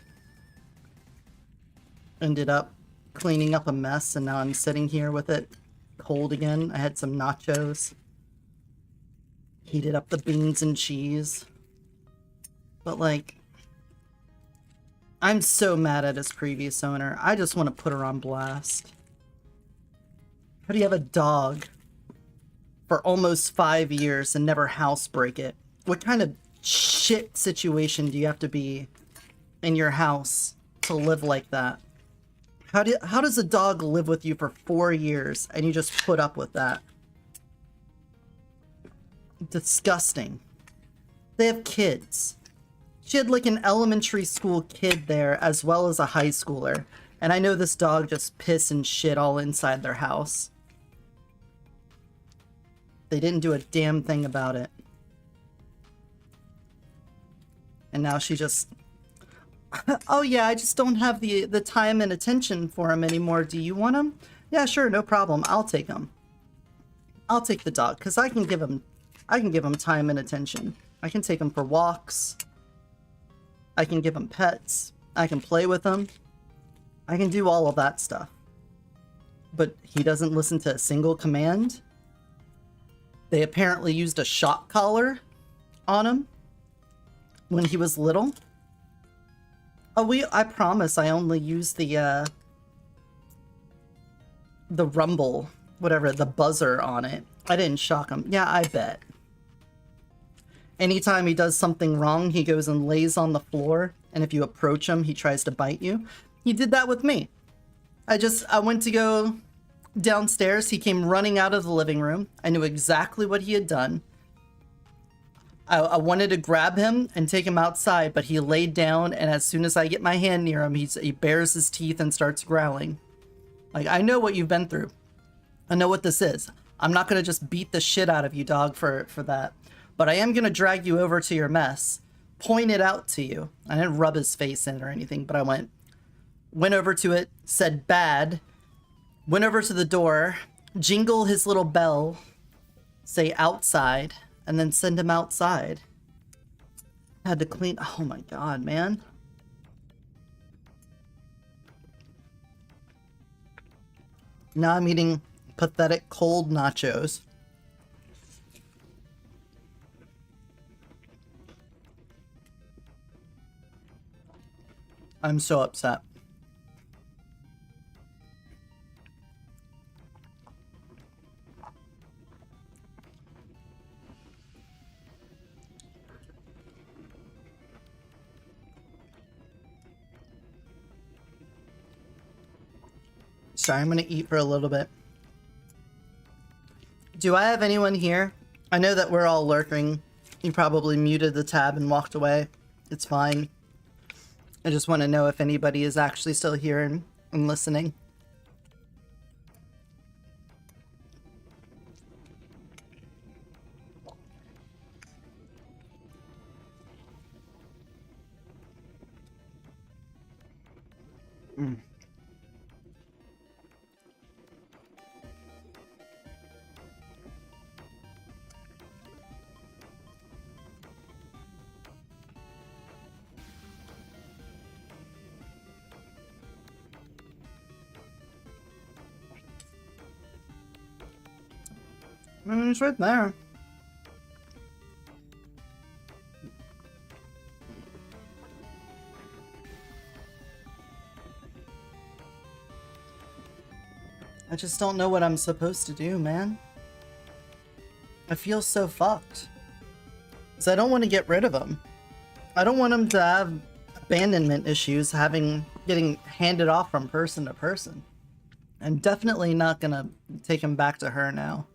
ended up cleaning up a mess, and now I'm sitting here with it cold again. I had some nachos. Heated up the beans and cheese. But like, I'm so mad at his previous owner. I just want to put her on blast. How do you have a dog for almost 5 years and never housebreak it? What kind of shit situation do you have to be in your house to live like that? How does a dog live with you for 4 years and you just put up with that? Disgusting. They have kids. She had like an elementary school kid there as well as a high schooler. And I know this dog just piss and shit all inside their house. They didn't do a damn thing about it. And now she just... Oh yeah, I just don't have the time and attention for him anymore. Do you want him? Yeah, sure, no problem. I'll take him. I'll take the dog, because I can give him time and attention. I can take him for walks. I can give him pets. I can play with him. I can do all of that stuff. But he doesn't listen to a single command. They apparently used a shock collar on him when he was little. Oh, I promise I only used the rumble, whatever, the buzzer on it. I didn't shock him. Yeah, I bet. Anytime he does something wrong, he goes and lays on the floor, and if you approach him, he tries to bite you. He did that with me. I went to go downstairs. He came running out of the living room. I knew exactly what he had done. I wanted to grab him and take him outside, but he laid down, and as soon as I get my hand near him, he bares his teeth and starts growling. Like, I know what you've been through. I know what this is. I'm not going to just beat the shit out of you, dog, for that. But I am going to drag you over to your mess, point it out to you. I didn't rub his face in or anything, but I went over to it, said bad, went over to the door, jingle his little bell, say outside, and then send him outside. Had to clean. Oh my god, man. Now I'm eating pathetic cold nachos. I'm so upset. Sorry, I'm gonna eat for a little bit. Do I have anyone here? I know that we're all lurking. You probably muted the tab and walked away. It's fine. I just want to know if anybody is actually still here and listening. It's right there. I just don't know what I'm supposed to do, man. I feel so fucked. Because I don't want to get rid of him. I don't want him to have abandonment issues, getting handed off from person to person. I'm definitely not gonna take him back to her now.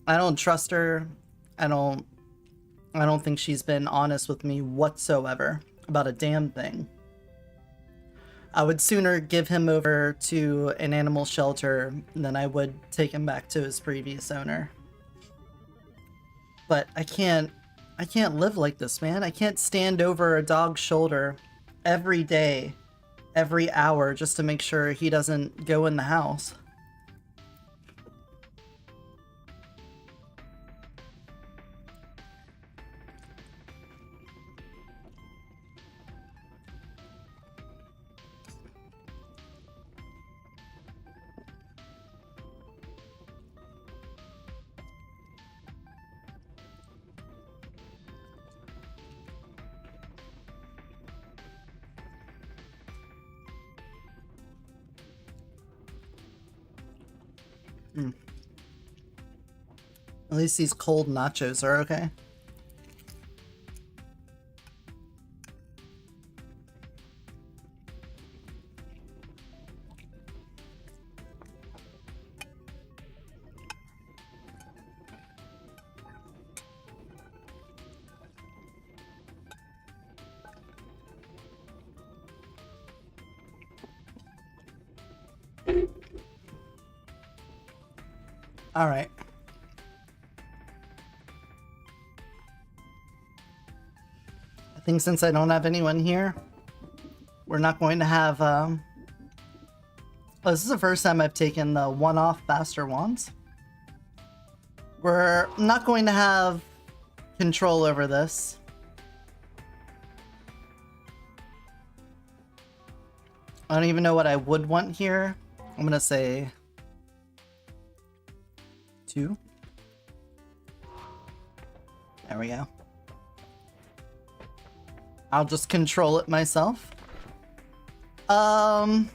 I don't trust her. I don't think she's been honest with me whatsoever about a damn thing. I would sooner give him over to an animal shelter than I would take him back to his previous owner. But I can't live like this, man. I can't stand over a dog's shoulder every day, every hour, just to make sure he doesn't go in the house. At least these cold nachos are okay. All right. I think since I don't have anyone here, we're not going to have, oh, this is the first time I've taken the one-off faster wands. We're not going to have control over this. I don't even know what I would want here. I'm gonna say 2. There we go. I'll just control it myself. The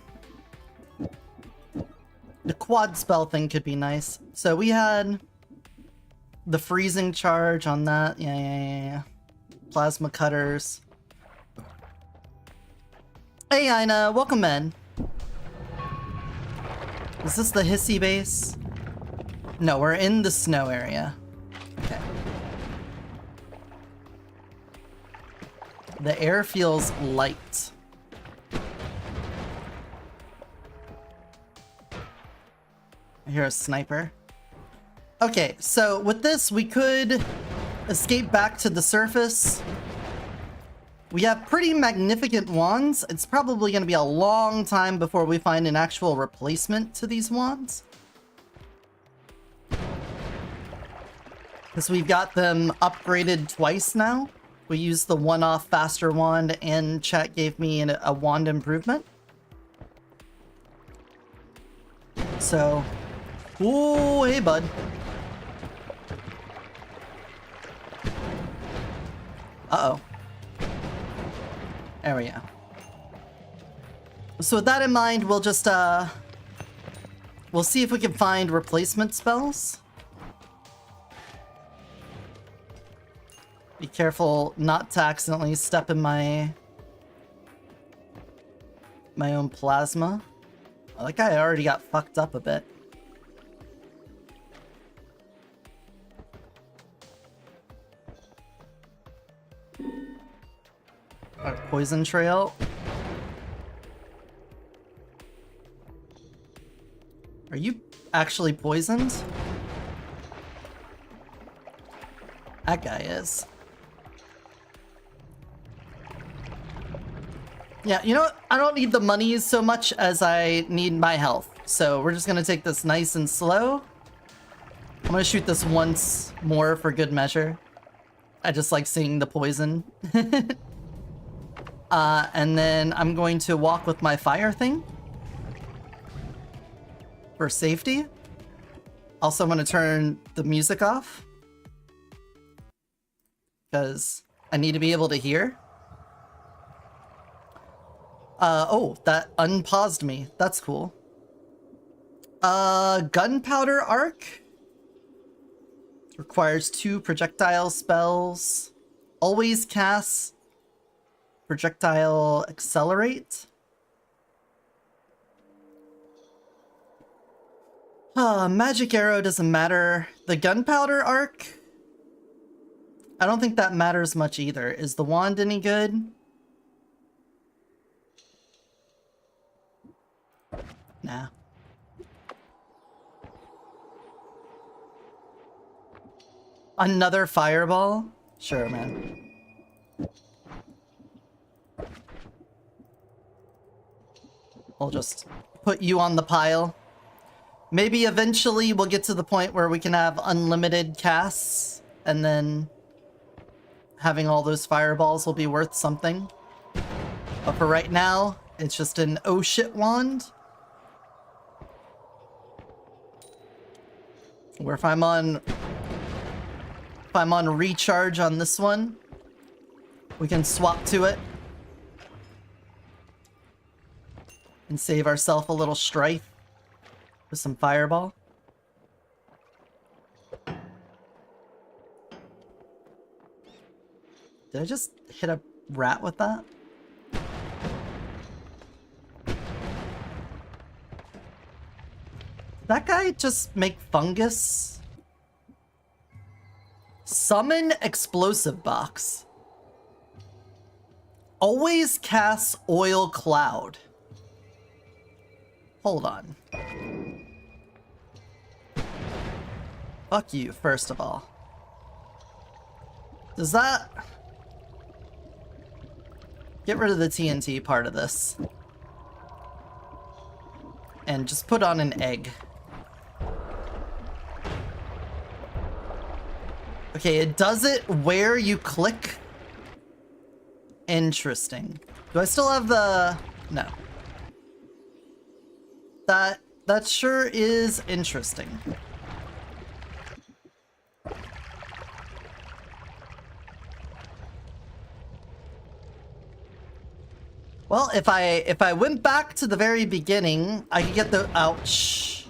quad spell thing could be nice. So we had the freezing charge on that. Yeah. Plasma cutters. Hey, Ina, welcome in. Is this the hissy base? No, we're in the snow area. Okay. The air feels light. I hear a sniper. Okay, so with this, we could escape back to the surface. We have pretty magnificent wands. It's probably going to be a long time before we find an actual replacement to these wands. Because we've got them upgraded twice now. We used the one-off faster wand, and chat gave me a wand improvement. So, ooh, hey bud. Uh-oh. There we go. So with that in mind, we'll just, we'll see if we can find replacement spells. Be careful not to accidentally step in my own plasma. Oh, that guy already got fucked up a bit. Our poison trail. Are you actually poisoned? That guy is. Yeah, you know what? I don't need the monies so much as I need my health. So we're just gonna take this nice and slow. I'm gonna shoot this once more for good measure. I just like seeing the poison. And then I'm going to walk with my fire thing for safety. Also, I'm going to turn the music off because I need to be able to hear. Oh, that unpaused me. That's cool. Gunpowder arc requires 2 projectile spells. Always casts projectile accelerate. Magic arrow doesn't matter. The gunpowder arc, I don't think that matters much either. Is the wand any good? Nah. Another fireball? Sure, man. We'll just put you on the pile. Maybe eventually we'll get to the point where we can have unlimited casts, and then having all those fireballs will be worth something. But for right now, it's just an oh shit wand. Where if I'm on recharge on this one, we can swap to it and save ourselves a little strife with some fireball. Did I just hit a rat with that? Did that guy just make fungus? Summon explosive box. Always casts oil cloud. Hold on. Fuck you, first of all. Does that... Get rid of the TNT part of this. And just put on an egg. Okay, it does it where you click. Interesting. Do I still have the... No. That sure is interesting. Well, if I went back to the very beginning, I could get the ouch.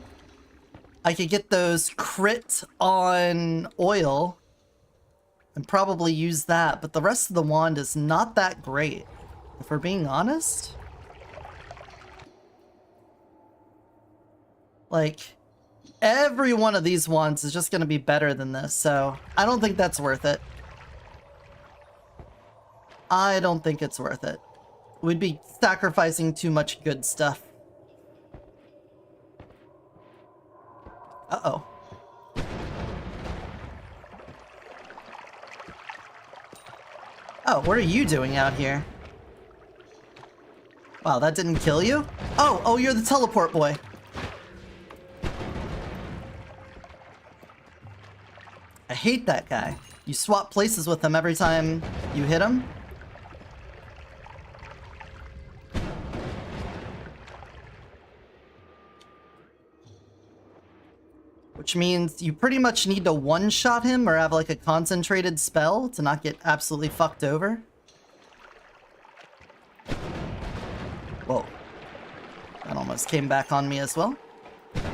I could get those crit on oil and probably use that, but the rest of the wand is not that great, if we're being honest. Like, every one of these ones is just gonna be better than this, so I don't think that's worth it. I don't think it's worth it. We'd be sacrificing too much good stuff. Uh-oh. Oh, what are you doing out here? Wow, that didn't kill you? Oh, you're the teleport boy. I hate that guy. You swap places with him every time you hit him. Which means you pretty much need to one-shot him or have like a concentrated spell to not get absolutely fucked over. Whoa. That almost came back on me as well.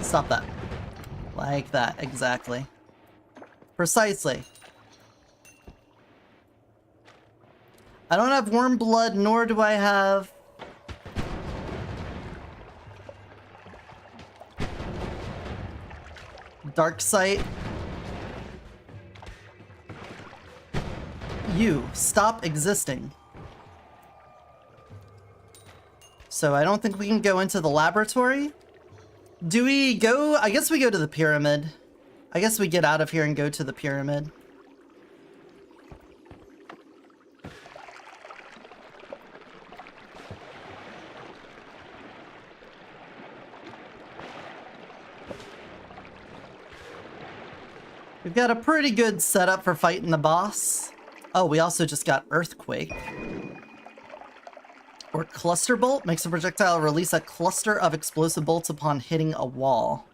Stop that. Like that, exactly. Precisely. I don't have worm blood, nor do I have... Dark sight. You, stop existing. So I don't think we can go into the laboratory. Do we go? I guess we go to the pyramid. I guess we get out of here and go to the pyramid. We've got a pretty good setup for fighting the boss. Oh, we also just got Earthquake. Or Cluster Bolt. Makes a projectile release a cluster of explosive bolts upon hitting a wall.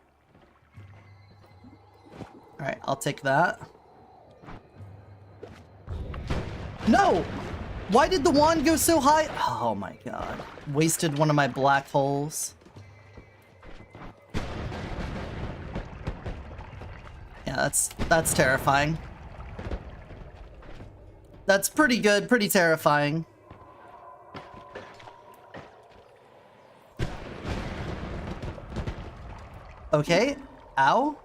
Alright, I'll take that. No! Why did the wand go so high? Oh my god. Wasted one of my black holes. Yeah, that's terrifying. That's pretty good, pretty terrifying. Okay, ow.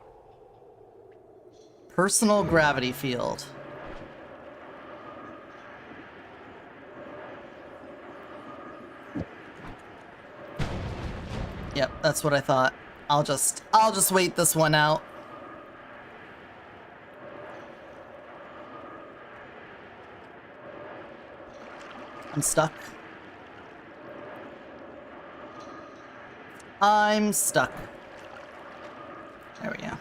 Personal gravity field. Yep, that's what I thought. I'll just wait this one out. I'm stuck. I'm stuck. There we go.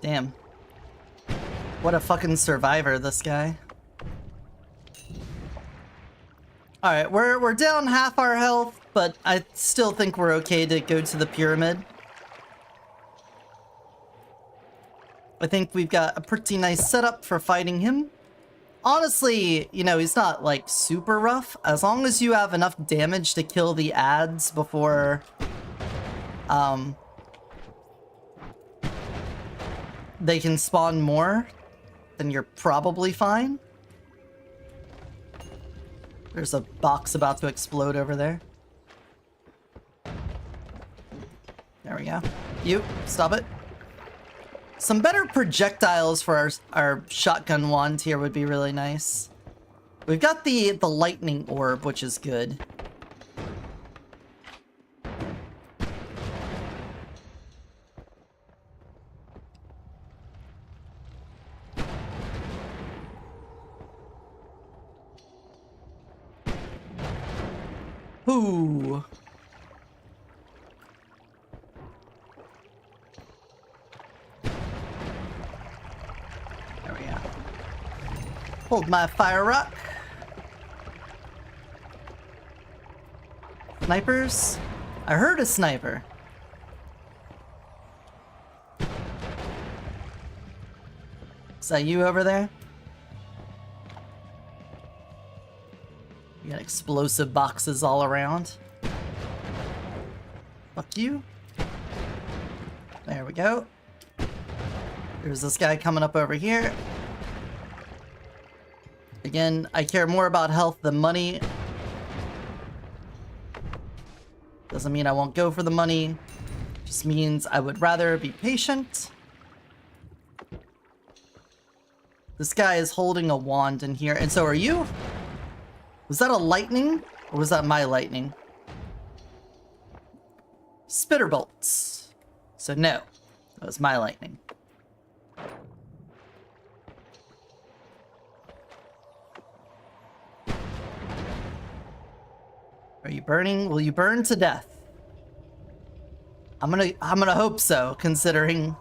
Damn. What a fucking survivor, this guy. Alright, we're down half our health, but I still think we're okay to go to the pyramid. I think we've got a pretty nice setup for fighting him. Honestly, you know, he's not, like, super rough. As long as you have enough damage to kill the ads before, they can spawn more, then you're probably fine. There's a box about to explode over there. There we go. You, stop it. Some better projectiles for our shotgun wand here would be really nice. We've got the lightning orb, which is good. Ooh. There we go. Hold my fire rock. Snipers? I heard a sniper. Is that you over there? You got explosive boxes all around. Fuck you. There we go. There's this guy coming up over here. Again, I care more about health than money. Doesn't mean I won't go for the money. Just means I would rather be patient. This guy is holding a wand in here, and so are you? Was that a lightning, or was that my lightning? Spitter bolts. So no, that was my lightning. Are you burning? Will you burn to death? I'm gonna hope so, considering.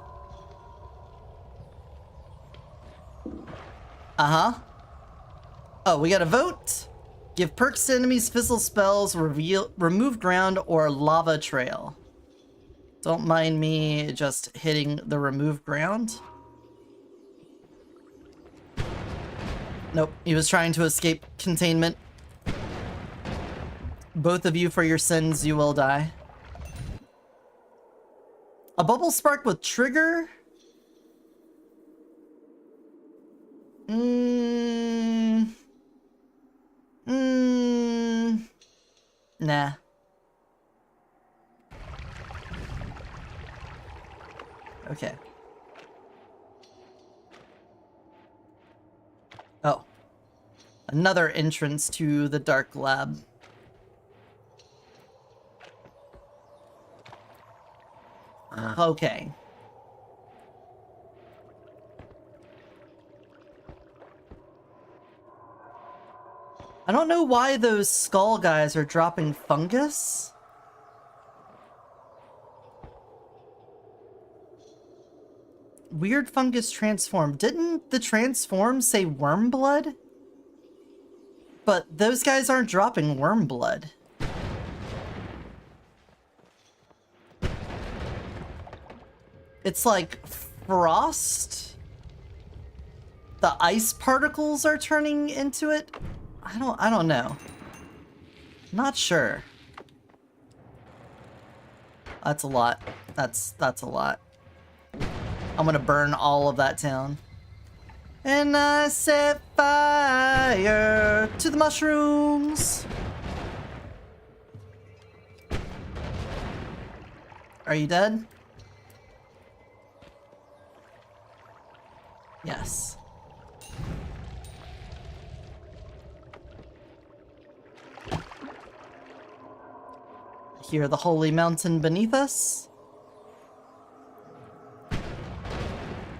Uh-huh. Oh, we got a vote. Give perks to enemies, fizzle spells, remove ground, or lava trail. Don't mind me just hitting the remove ground. Nope, he was trying to escape containment. Both of you, for your sins, you will die. A bubble spark with trigger? Nah. Okay. Oh. Another entrance to the dark lab. Okay. I don't know why those skull guys are dropping fungus. Weird fungus transform. Didn't the transform say worm blood? But those guys aren't dropping worm blood. It's like frost. The ice particles are turning into it. I don't know. Not sure. That's a lot. That's a lot. I'm gonna burn all of that town. And I set fire to the mushrooms. Are you dead? Yes. Hear the holy mountain beneath us.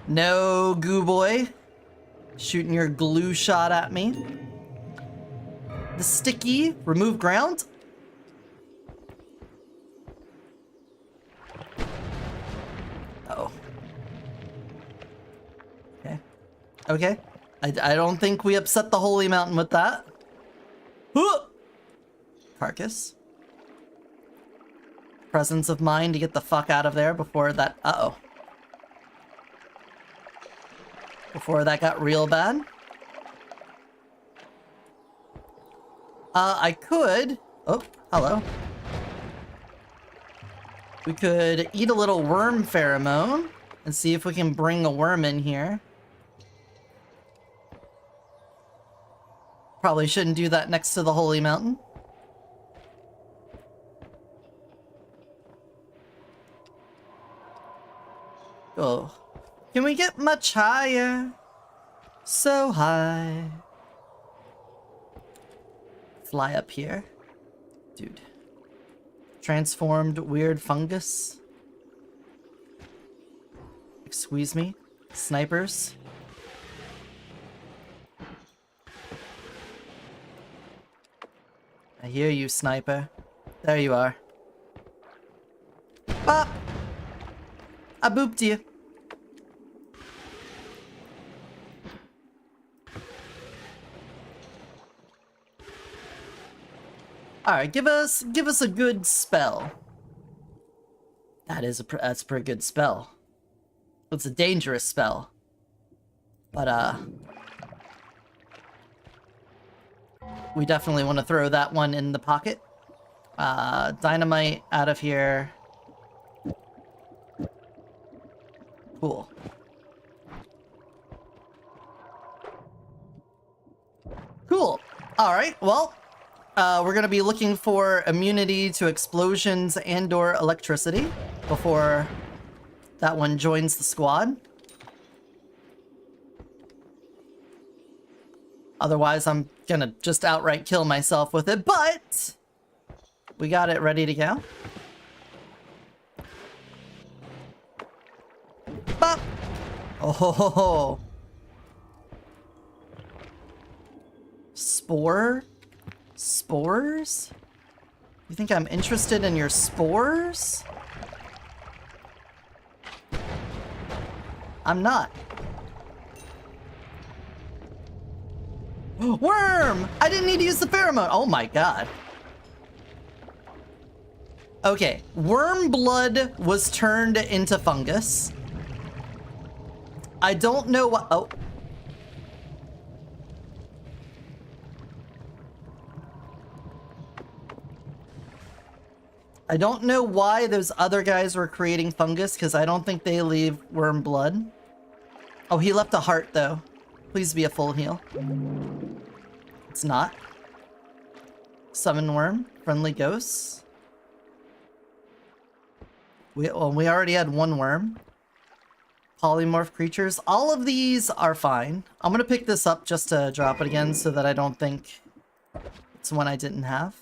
No, goo boy. Shooting your glue shot at me. The sticky, remove ground. Oh. Okay. Okay. I don't think we upset the holy mountain with that. Carcass. Presence of mind to get the fuck out of there before that. Uh-oh. Before that got real bad. I could. Oh, hello. We could eat a little worm pheromone and see if we can bring a worm in here. Probably shouldn't do that next to the holy mountain. Oh. Can we get much higher? So high. Fly up here. Dude. Transformed weird fungus. Squeeze me. Snipers. I hear you, sniper. There you are. Bop! I booped you. Alright, give us a good spell. That's a pretty good spell. It's a dangerous spell. But we definitely want to throw that one in the pocket. Dynamite out of here. Cool. Cool. Alright, well, we're gonna be looking for immunity to explosions and/or electricity before that one joins the squad. Otherwise, I'm gonna just outright kill myself with it, but we got it ready to go. Bop! Oh ho ho ho! Spore? Spores? You think I'm interested in your spores? I'm not. Worm! I didn't need to use the pheromone. Oh my god. Okay, worm blood was turned into fungus. I don't know what. Oh. I don't know why those other guys were creating fungus, because I don't think they leave worm blood. Oh, he left a heart, though. Please be a full heal. It's not. Summon worm. Friendly ghosts. We already had one worm. Polymorph creatures. All of these are fine. I'm gonna pick this up just to drop it again so that I don't think it's one I didn't have.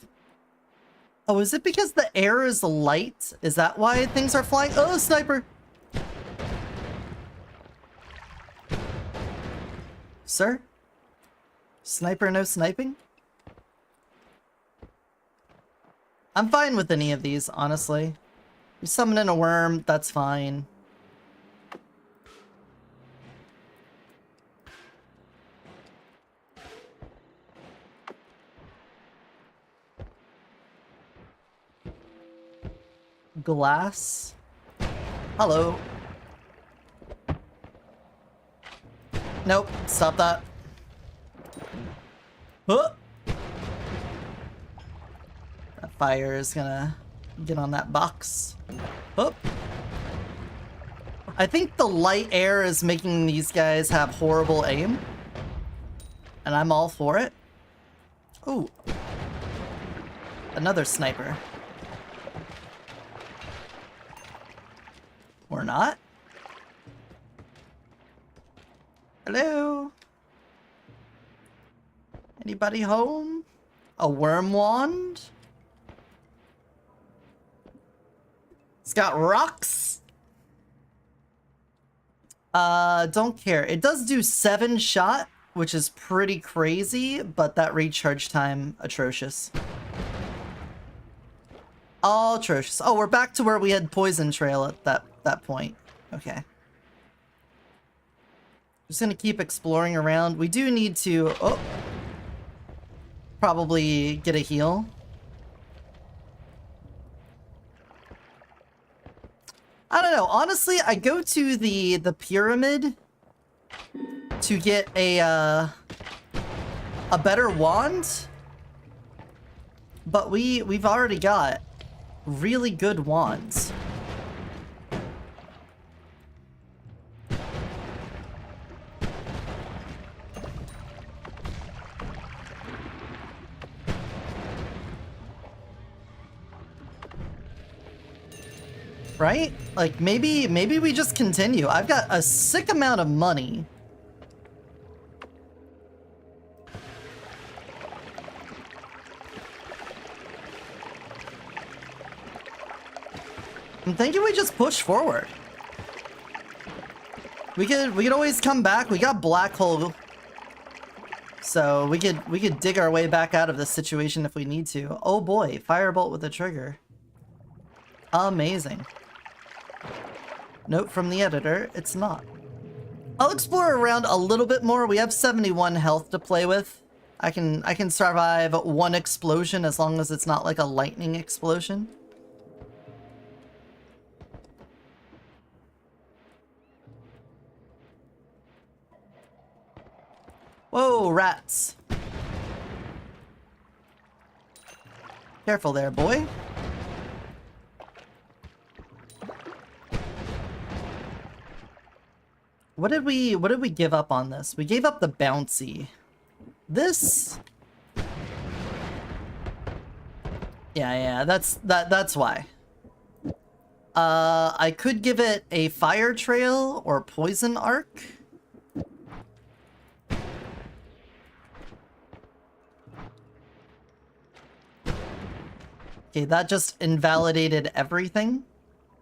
Oh, is it because the air is light? Is that why things are flying? Oh, sniper! Sir? Sniper, no sniping? I'm fine with any of these, honestly. You summon in a worm, that's fine. Glass. Hello. Nope, stop that. Huh. That fire is gonna get on that box. Oh. I think the light air is making these guys have horrible aim. And I'm all for it. Ooh. Another sniper. Or not. Hello? Anybody home? A worm wand? It's got rocks? Don't care. It does do 7 shot, which is pretty crazy, but that recharge time, atrocious. All atrocious. Oh, we're back to where we had poison trail at that point. Okay. Just gonna keep exploring around. We do need to... Oh! Probably get a heal. I don't know. Honestly, I go to the pyramid to get a better wand. But we've already got really good wands. Right? Like, maybe we just continue. I've got a sick amount of money. I'm thinking we just push forward. We could always come back. We got black hole. So we could dig our way back out of this situation if we need to. Oh boy, firebolt with a trigger. Amazing. Note from the editor, it's not. I'll explore around a little bit more. We have 71 health to play with. I can survive one explosion as long as it's not like a lightning explosion. Whoa, rats. Careful there, boy. What did we give up on this? We gave up the bouncy. This Yeah, that's why. I could give it a fire trail or poison arc. Okay, that just invalidated everything.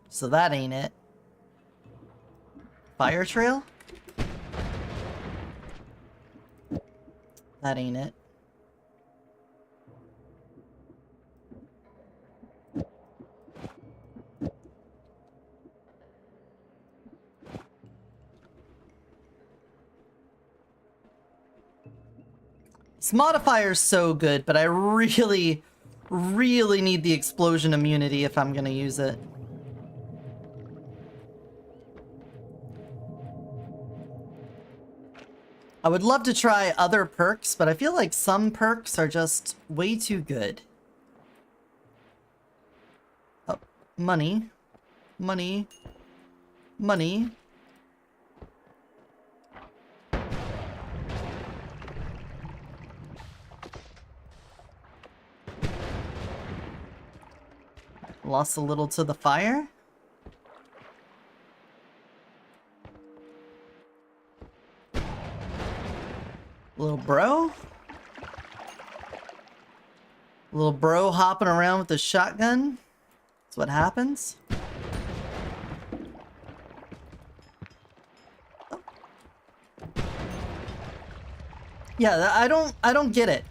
So that ain't it. Fire trail? That ain't it. This modifier's so good, but I really need the explosion immunity if I'm gonna use it. I would love to try other perks, but I feel like some perks are just way too good. Oh, money. Money. Money. Lost a little to the fire. Little bro. Little bro hopping around with the shotgun. That's what happens. Oh. Yeah, I don't get it.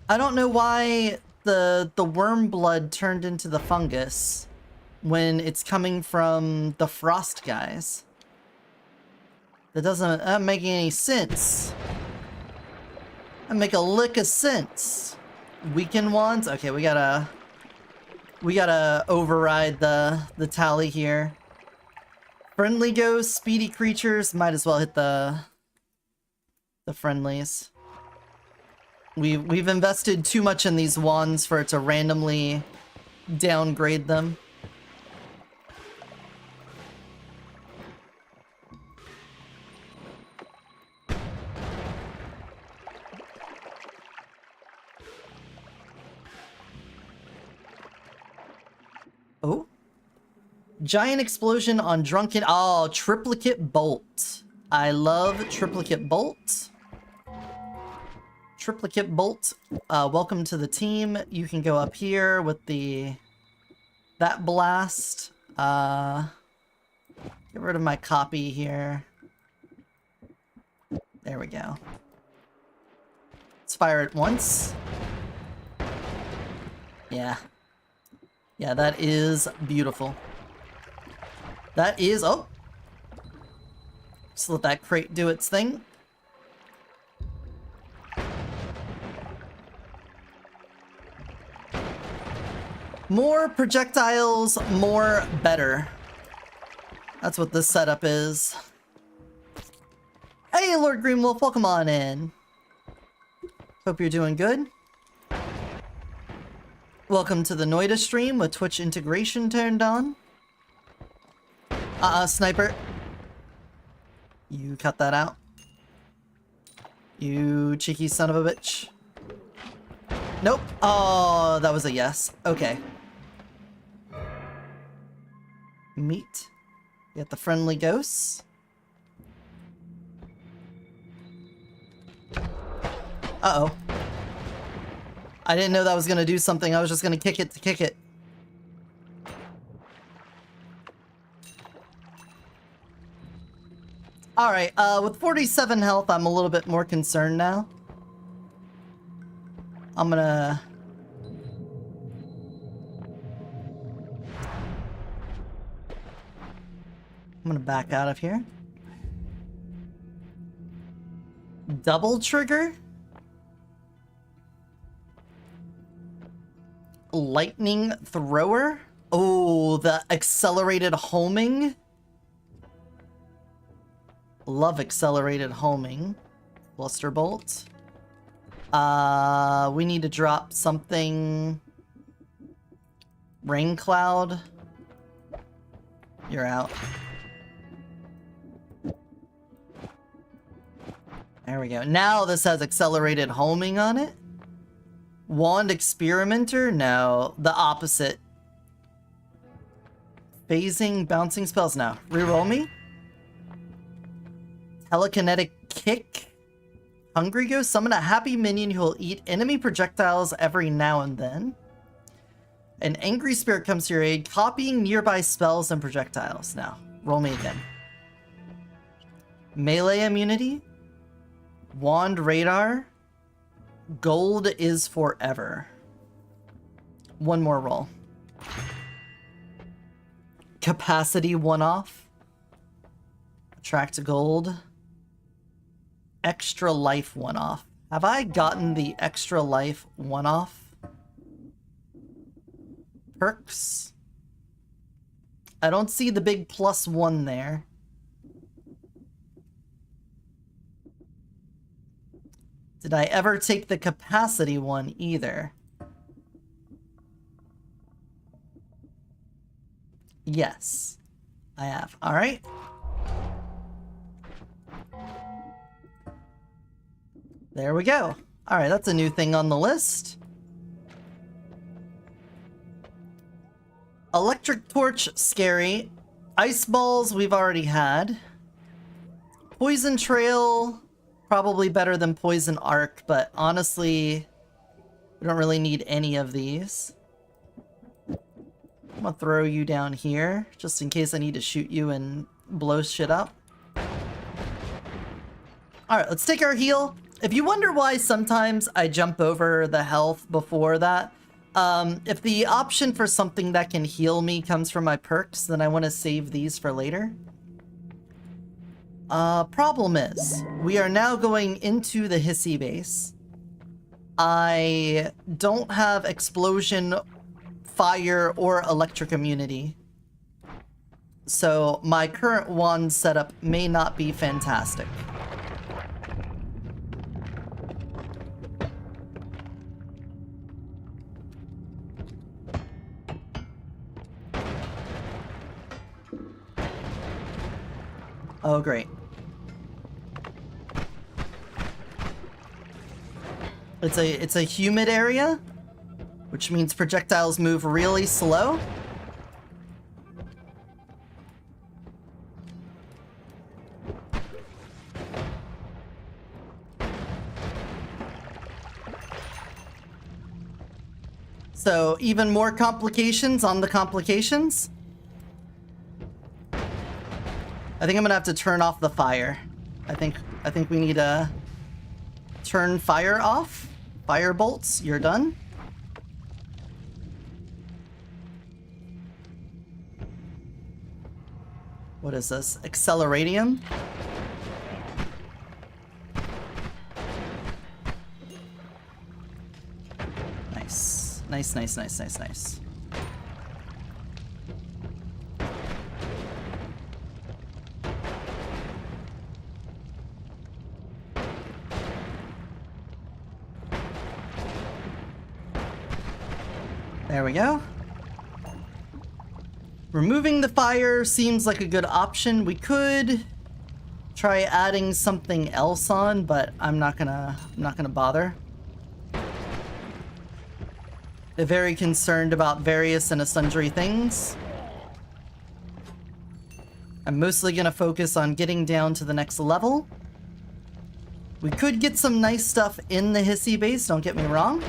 I don't know why the worm blood turned into the fungus when it's coming from the frost guys. That doesn't make any sense. That make a lick of sense. Weakened ones? Okay, we gotta override the tally here. Friendly ghosts, speedy creatures, might as well hit the friendlies. We've invested too much in these wands for it to randomly downgrade them. Oh. Giant explosion on drunken... Oh, triplicate bolt. I love triplicate bolt. Triplicate bolt. Welcome to the team. You can go up here with that blast. Get rid of my copy here. There we go. Let's fire it once. Yeah. Yeah, that is beautiful. That is... Oh! Just let that crate do its thing. More projectiles, more better. That's what this setup is. Hey, Lord Greenwolf, welcome on in. Hope you're doing good. Welcome to the Noita stream with Twitch integration turned on. Sniper. You cut that out. You cheeky son of a bitch. Nope. Oh, that was a yes. Okay. Meat. Get the friendly ghosts. Uh-oh. I didn't know that was gonna do something. I was just gonna kick it to kick it. Alright, with 47 health, I'm a little bit more concerned now. I'm gonna back out of here. Double trigger? Lightning thrower? Oh, the accelerated homing? Love accelerated homing. Bluster bolt. We need to drop something. Rain cloud. You're out. There we go. Now this has accelerated homing on it. Wand Experimenter? No, the opposite. Phasing, bouncing spells? No. Reroll me? Telekinetic Kick? Hungry Ghost? Summon a happy minion who will eat enemy projectiles every now and then. An angry spirit comes to your aid, copying nearby spells and projectiles. No. Roll me again. Melee immunity? Wand radar? Gold is forever. One more roll. Capacity one-off. Attract gold. Extra life one-off. Have I gotten the extra life one-off? Perks. I don't see the big +1 there. Did I ever take the capacity one either? Yes, I have. All right. There we go. All right, that's a new thing on the list. Electric Torch, scary. Ice Balls, we've already had. Poison Trail, probably better than Poison Arc, but honestly, we don't really need any of these. I'm gonna throw you down here, just in case I need to shoot you and blow shit up. Alright, let's take our heal. If you wonder why sometimes I jump over the health before that, if the option for something that can heal me comes from my perks, then I want to save these for later. Problem is, we are now going into the Hissy base. I don't have explosion, fire, or electric immunity. So my current wand setup may not be fantastic. Oh, great. It's a humid area, which means projectiles move really slow. So even more complications on the complications. I think I'm gonna have to turn off the fire. I think we need to turn fire off. Fire bolts, you're done. What is this? Acceleratium? Nice. Nice, nice, nice, nice, nice. There we go. Removing the fire seems like a good option. We could try adding something else on, but I'm not gonna bother. They're very concerned about various and sundry things. I'm mostly gonna focus on getting down to the next level. We could get some nice stuff in the Hissy base, don't get me wrong.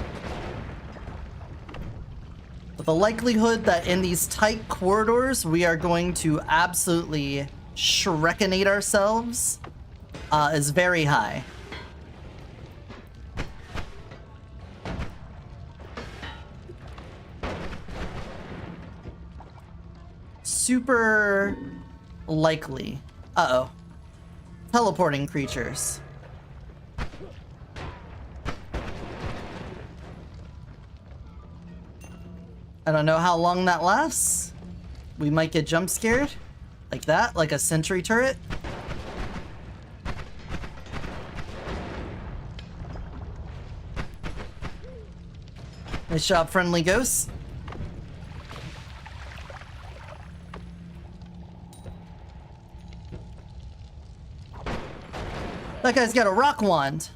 But the likelihood that in these tight corridors we are going to absolutely Shrekinate ourselves is very high. Super likely. Uh-oh. Teleporting creatures. I don't know how long that lasts. We might get jump scared. Like that, like a sentry turret. Nice job, friendly ghosts. That guy's got a rock wand.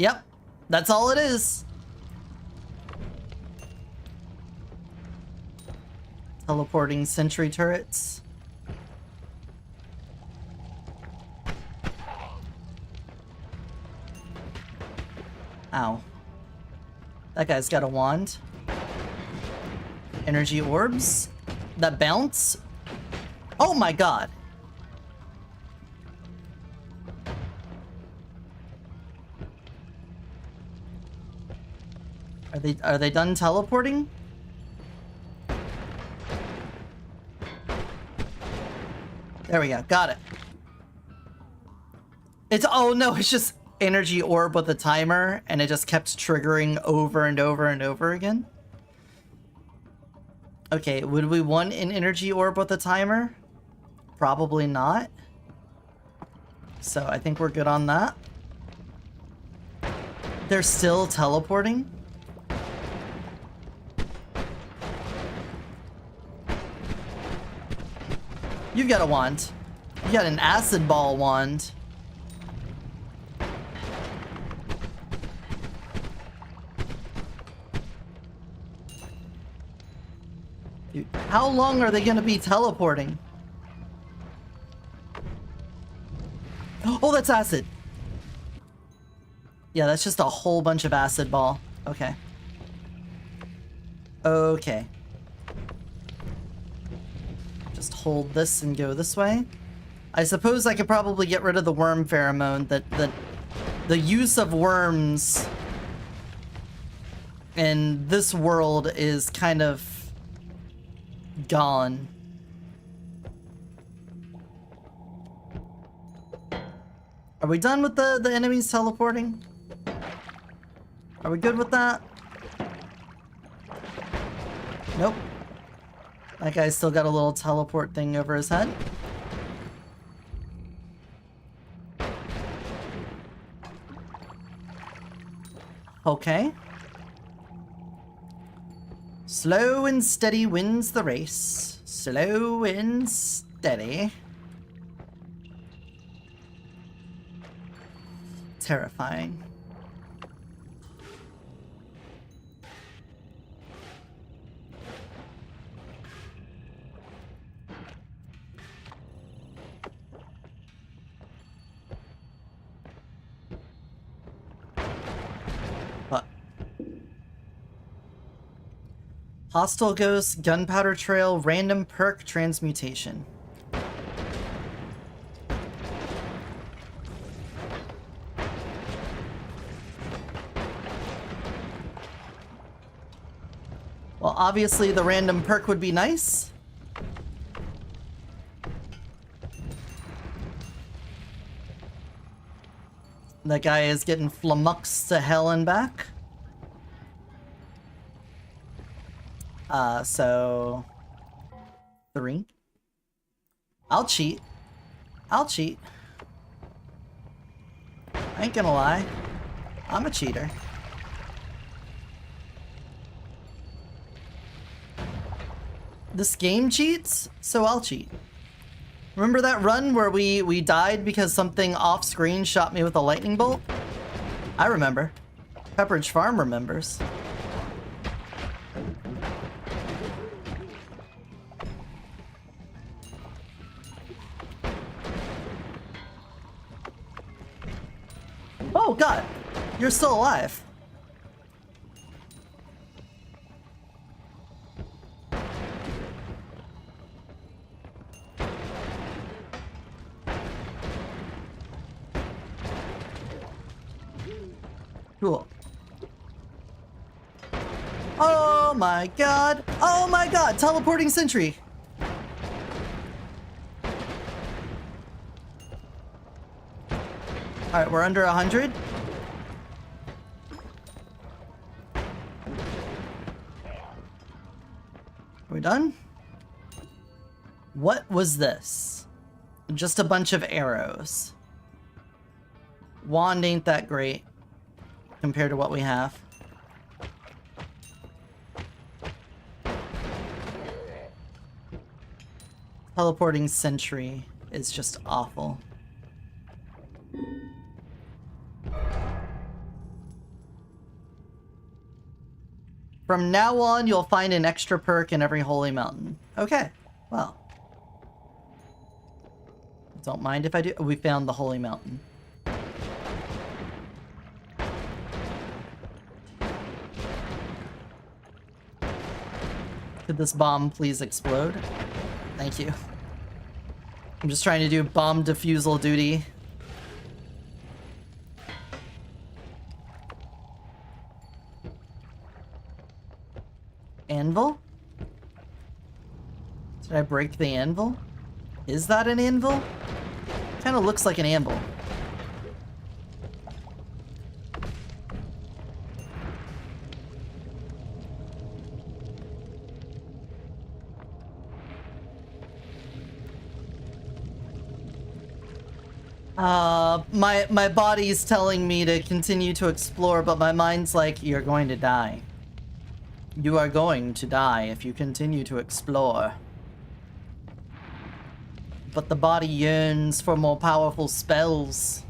Yep, that's all it is. Teleporting sentry turrets. Ow. That guy's got a wand. Energy orbs that bounce. Oh my god. Are they done teleporting? There we go. Got it. It's oh no, it's just energy orb with a timer and it just kept triggering over and over and over again. Okay, would we want an energy orb with a timer? Probably not. So I think we're good on that. They're still teleporting. You've got a wand. You got an acid ball wand. Dude, how long are they gonna be teleporting? Oh, that's acid. Yeah, that's just a whole bunch of acid ball. Okay. Okay. Just hold this and go this way. I suppose I could probably get rid of the worm pheromone. The use of worms in this world is kind of gone. Are we done with the enemies teleporting? Are we good with that? Nope. That guy's still got a little teleport thing over his head. Okay. Slow and steady wins the race. Slow and steady. Terrifying. What? Hostile Ghost, Gunpowder Trail, Random Perk Transmutation. Well, obviously the random perk would be nice. That guy is getting flummoxed to hell and back. So 3. I'll cheat. I'll cheat. I ain't gonna lie. I'm a cheater. This game cheats, so I'll cheat. Remember that run where we died because something off screen shot me with a lightning bolt? I remember. Pepperidge Farm remembers. Oh god, you're still alive. Cool. Oh my god! Oh my god! Teleporting sentry! Alright, we're under 100. Are we done? What was this? Just a bunch of arrows. Wand ain't that great compared to what we have. Teleporting sentry is just awful. From now on, you'll find an extra perk in every holy mountain. Okay, well. Don't mind if I do. We found the holy mountain. Could this bomb please explode? Thank you. I'm just trying to do bomb defusal duty. Anvil? Did I break the anvil? Is that an anvil? Kind of looks like an anvil. My body's telling me to continue to explore, but my mind's like, you're going to die. You are going to die if you continue to explore. But the body yearns for more powerful spells.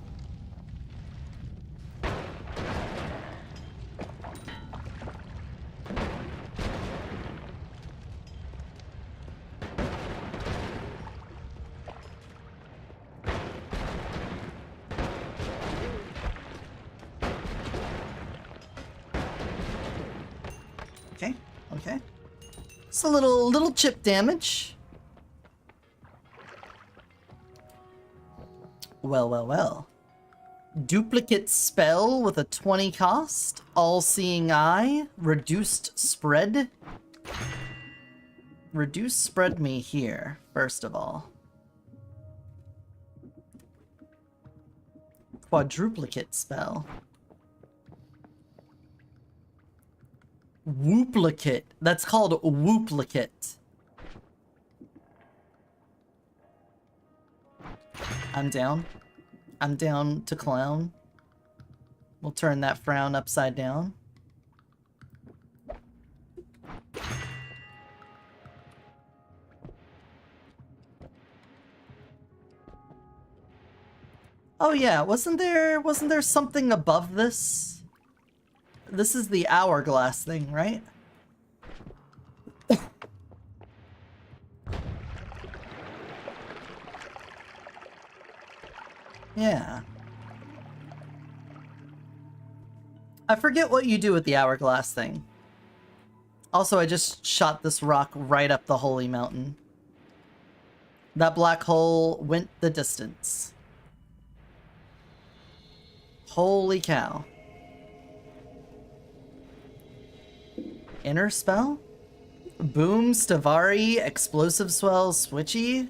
Okay, okay. It's a little chip damage. Well, well, well. Duplicate spell with a 20 cost. All-seeing eye. Reduced spread. Reduce spread me here, first of all. Quadruplicate spell. Wooplicate. That's called wooplicate. I'm down. I'm down to clown. We'll turn that frown upside down. Oh yeah, wasn't there something above this? This is the hourglass thing, right? Yeah. I forget what you do with the hourglass thing. Also, I just shot this rock right up the holy mountain. That black hole went the distance. Holy cow. Inner spell? Boom, Stavari, explosive swell, switchy.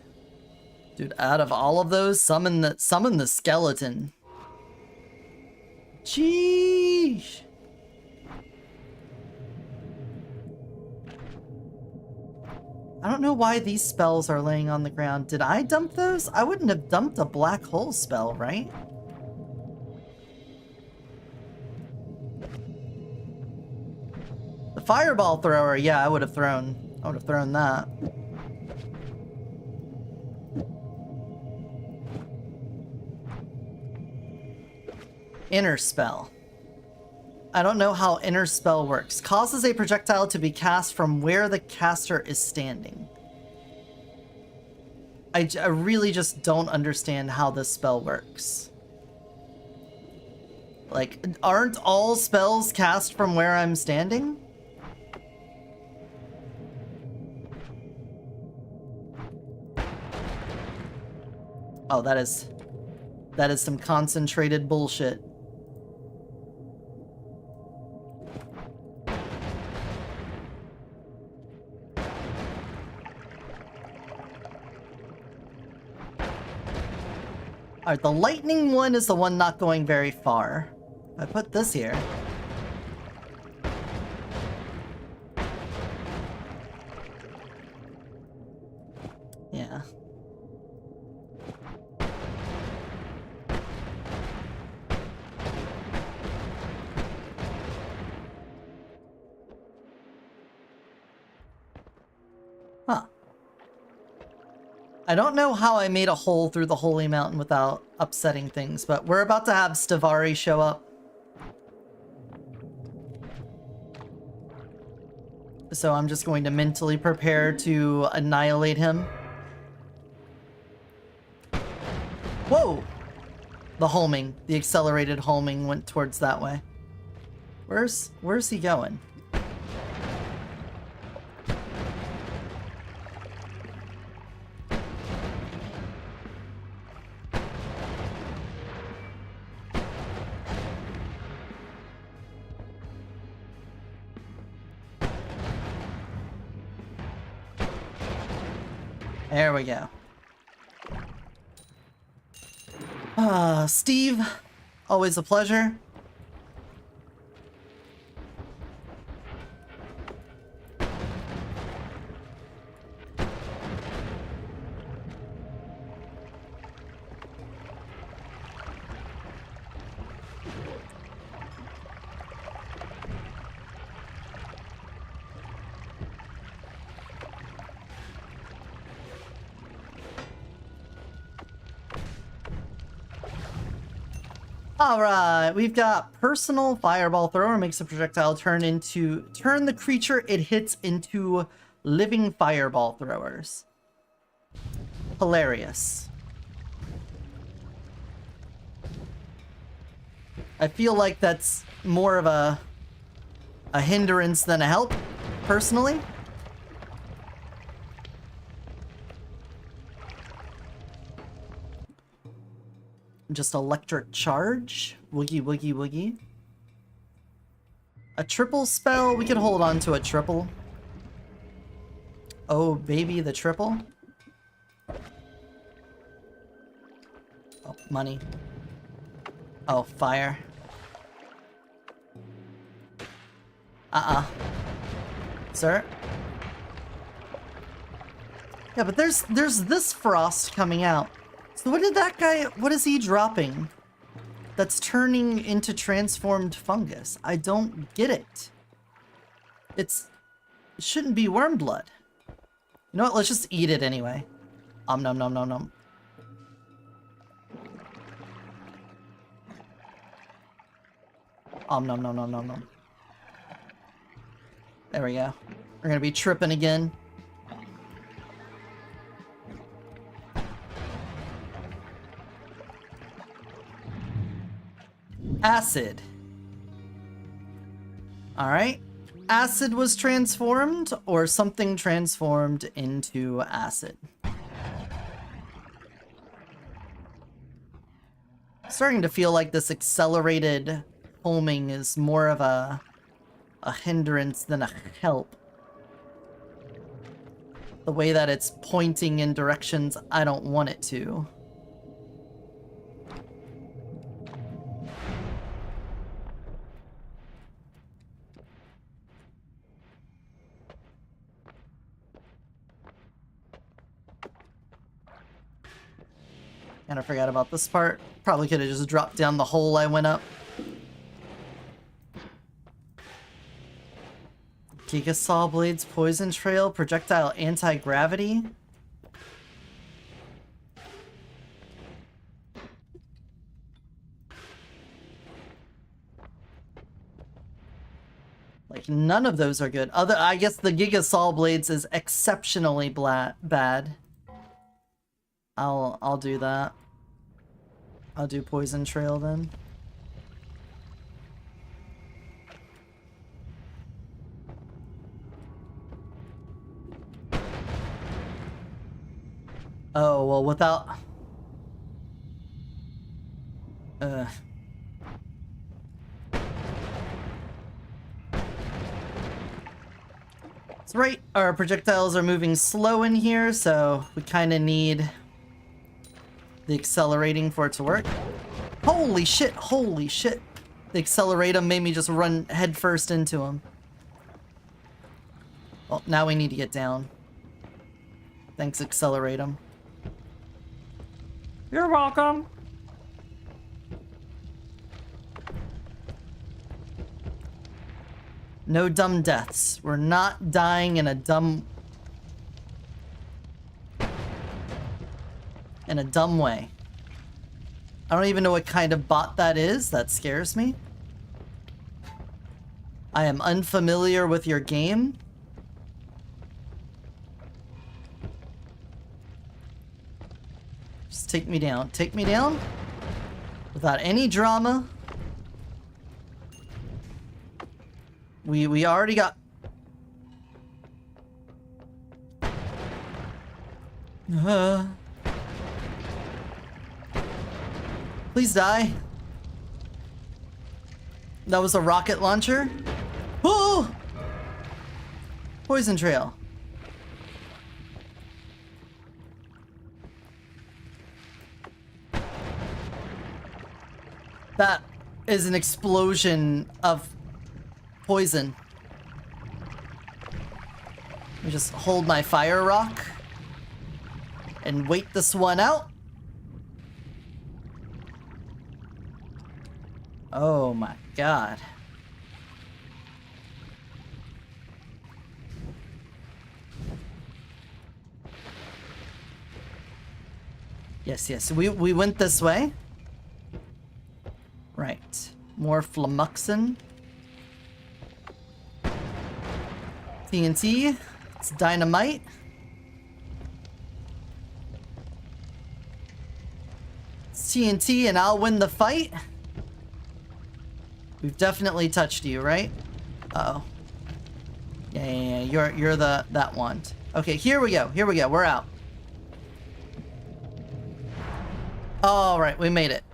Dude, out of all of those, summon the skeleton. Jeez. I don't know why these spells are laying on the ground. Did I dump those? I wouldn't have dumped a black hole spell, right? The fireball thrower, yeah, I would have thrown that. Inner spell. I don't know how inner spell works. Causes a projectile to be cast from where the caster is standing. I really just don't understand how this spell works. Like, aren't all spells cast from where I'm standing? Oh, that is some concentrated bullshit. Alright, the lightning one is the one not going very far. I put this here. Yeah. Huh. I don't know how I made a hole through the Holy Mountain without upsetting things, but we're about to have Stavari show up. So I'm just going to mentally prepare to annihilate him. Whoa! The homing, the accelerated homing went towards that way. Where's he going? There we go. Steve, always a pleasure. Alright, we've got personal fireball thrower makes a projectile turn the creature it hits into living fireball throwers. Hilarious. I feel like that's more of a hindrance than a help, personally. Just electric charge. Woogie, woogie, woogie. A triple spell. We could hold on to a triple. Oh, baby, the triple. Oh, money. Oh, fire. Sir? Yeah, but there's this frost coming out. So what did that guy, what is he dropping? That's turning into transformed fungus. I don't get it. It shouldn't be worm blood. You know what, let's just eat it anyway. Nom nom nom nom. Nom nom nom nom. There we go. We're gonna be tripping again. Acid. Alright. Acid was transformed, or something transformed into acid. Starting to feel like this accelerated homing is more of a hindrance than a help. The way that it's pointing in directions I don't want it to. And I forgot about this part. Probably could have just dropped down the hole I went up. Giga Saw Blades, Poison Trail, Projectile Anti-Gravity. Like, none of those are good. I guess the Giga Saw Blades is exceptionally bad. I'll do that. I'll do Poison Trail then. Oh, well, without... That's right, our projectiles are moving slow in here, so we kind of need the accelerating for it to work. Holy shit, holy shit. The acceleratum made me just run headfirst into him. Well, now we need to get down. Thanks, acceleratum. You're welcome. No dumb deaths. We're not dying in a dumb way. I don't even know what kind of bot that is. That scares me. I am unfamiliar with your game. Take me down. Take me down. Without any drama. We already got... Please die. That was a rocket launcher. Oh! Poison trail. That is an explosion of poison. Let me just hold my fire rock and wait this one out. Oh my god. Yes, yes, we went this way. Right. More Flamuxin. TNT. It's dynamite. It's TNT and I'll win the fight. We've definitely touched you, right? Uh-oh. Yeah. You're that one. Okay, here we go. Here we go. We're out. All right, we made it.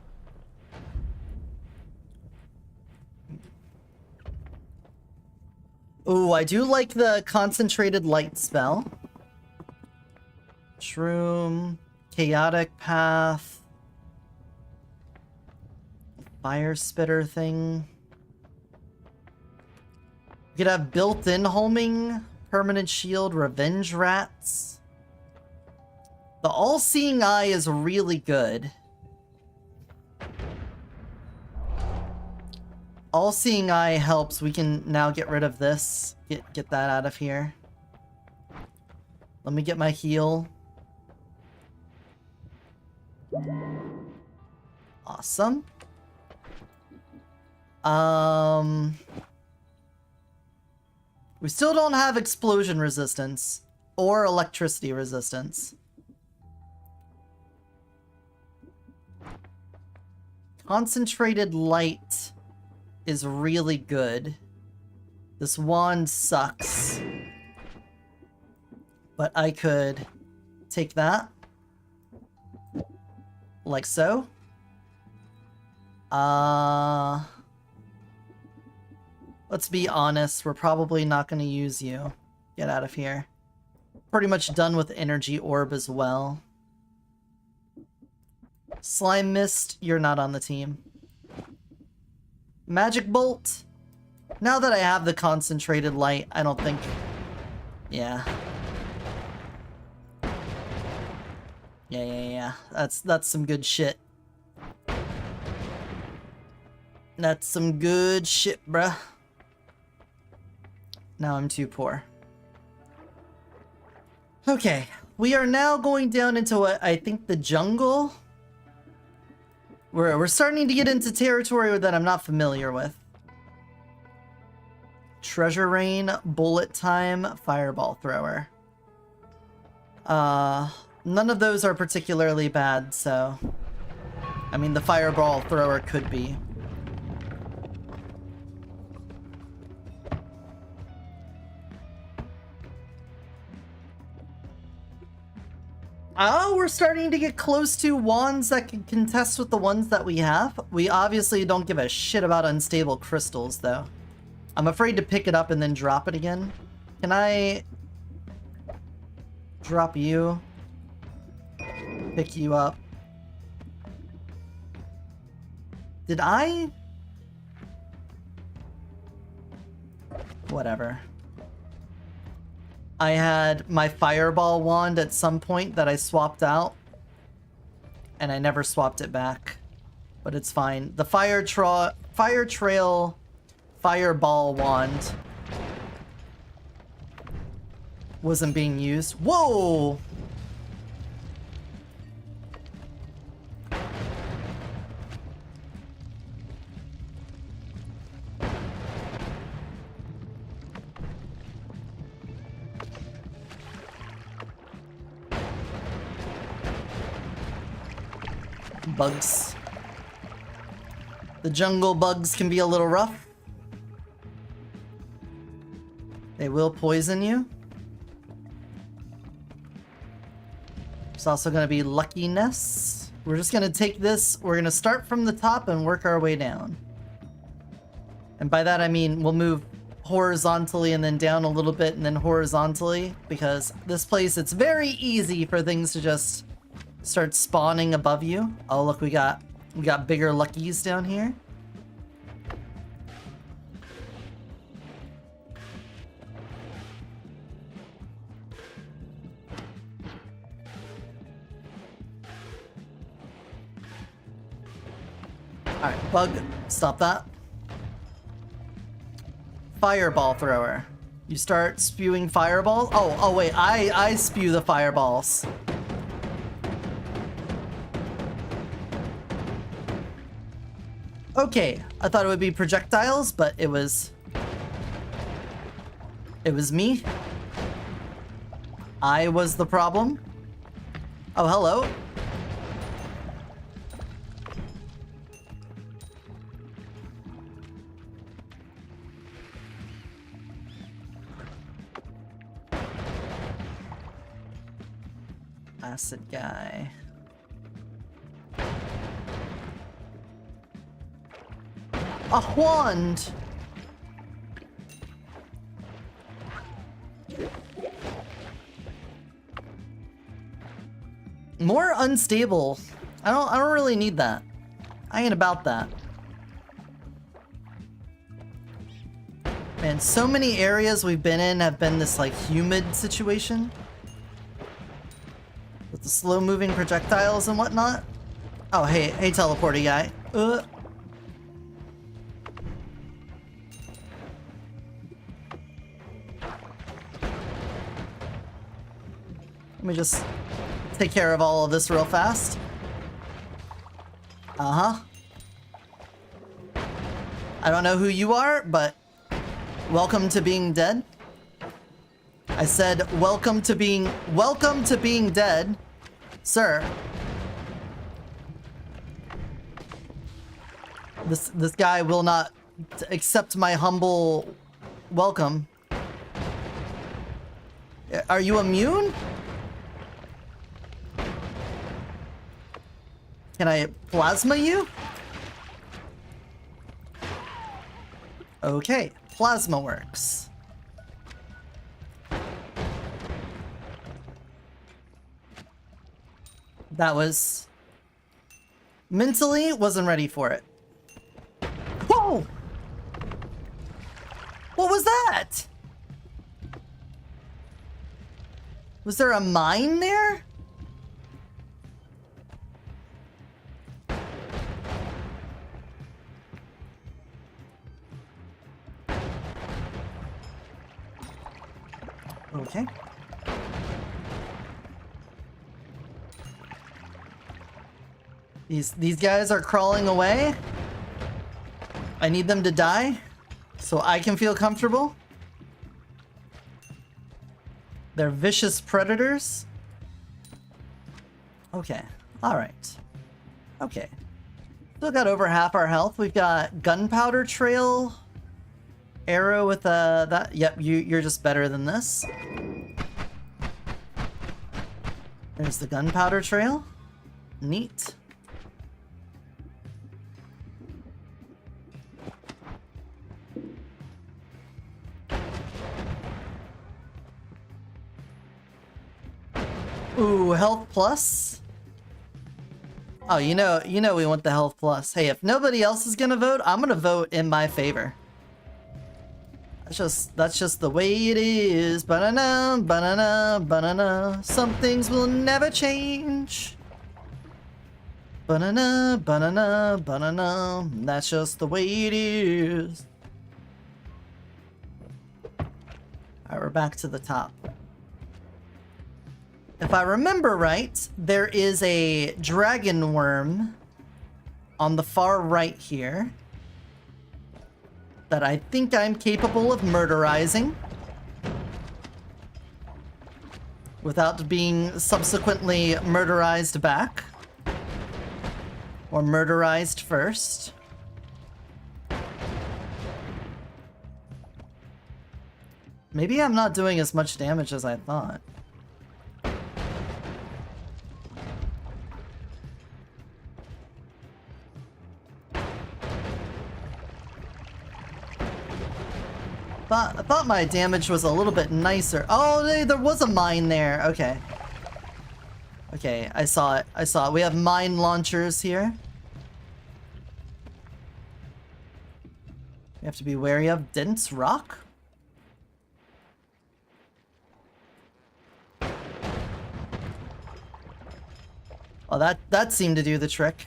Ooh, I do like the concentrated light spell. Shroom, chaotic path, fire spitter thing. We could have built-in homing, permanent shield, revenge rats. The all-seeing eye is really good. All-seeing eye helps. We can now get rid of this. Get that out of here. Let me get my heal. Awesome. We still don't have explosion resistance or electricity resistance. Concentrated light is really good. This wand sucks. But I could take that. Like so. Let's be honest, we're probably not going to use you. Get out of here. Pretty much done with energy orb as well. Slime Mist, you're not on the team. Magic Bolt. Now that I have the concentrated light, I don't think... Yeah. Yeah. That's some good shit. That's some good shit, bruh. Now I'm too poor. Okay, we are now going down into what I think the jungle. We're starting to get into territory that I'm not familiar with. Treasure Rain, Bullet Time, Fireball Thrower. None of those are particularly bad, so... I mean, the Fireball Thrower could be. Oh, we're starting to get close to wands that can contest with the ones that we have. We obviously don't give a shit about unstable crystals, though. I'm afraid to pick it up and then drop it again. Can I... drop you? Pick you up. Did I? Whatever. I had my fireball wand at some point that I swapped out. And I never swapped it back. But it's fine. The fire trail fireball wand wasn't being used. Whoa! Bugs. The jungle bugs can be a little rough. They will poison you. There's also going to be luckiness. We're just going to take this, we're going to start from the top and work our way down. And by that I mean we'll move horizontally and then down a little bit and then horizontally, because this place, it's very easy for things to just start spawning above you. Oh look, we got bigger luckies down here. Alright, bug, stop that. Fireball thrower. You start spewing fireballs? Oh wait, I spew the fireballs. Okay, I thought it would be projectiles, but it was me. I was the problem. Oh, hello. Acid guy. A wand! More unstable. I don't really need that. I ain't about that. Man, so many areas we've been in have been this like humid situation. With the slow moving projectiles and whatnot. Oh hey teleporty guy. Let me just take care of all of this real fast. I don't know who you are, but welcome to being dead. I said welcome to being dead, sir. This guy will not accept my humble welcome. Are you immune? Can I plasma you? Okay, plasma works. That was... mentally, wasn't ready for it. Whoa! What was that? Was there a mine there? Okay. These guys are crawling away. I need them to die so I can feel comfortable. They're vicious predators. Okay. Alright. Okay. Still got over half our health. We've got gunpowder trail. Arrow with that. Yep, you're just better than this. There's the gunpowder trail. Neat. Ooh, health plus. Oh, you know we want the health plus. Hey, if nobody else is gonna vote, I'm gonna vote in my favor. That's just the way it is. Banana, banana, banana. Some things will never change. Banana, banana, banana. That's just the way it is. Alright, we're back to the top. If I remember right, there is a dragon worm on the far right here that I think I'm capable of murderizing without being subsequently murderized back. Or murderized first. Maybe I'm not doing as much damage as I thought. I thought my damage was a little bit nicer. Oh, there was a mine there. Okay. Okay, I saw it. I saw it. We have mine launchers here. We have to be wary of dense rock. Oh, that seemed to do the trick.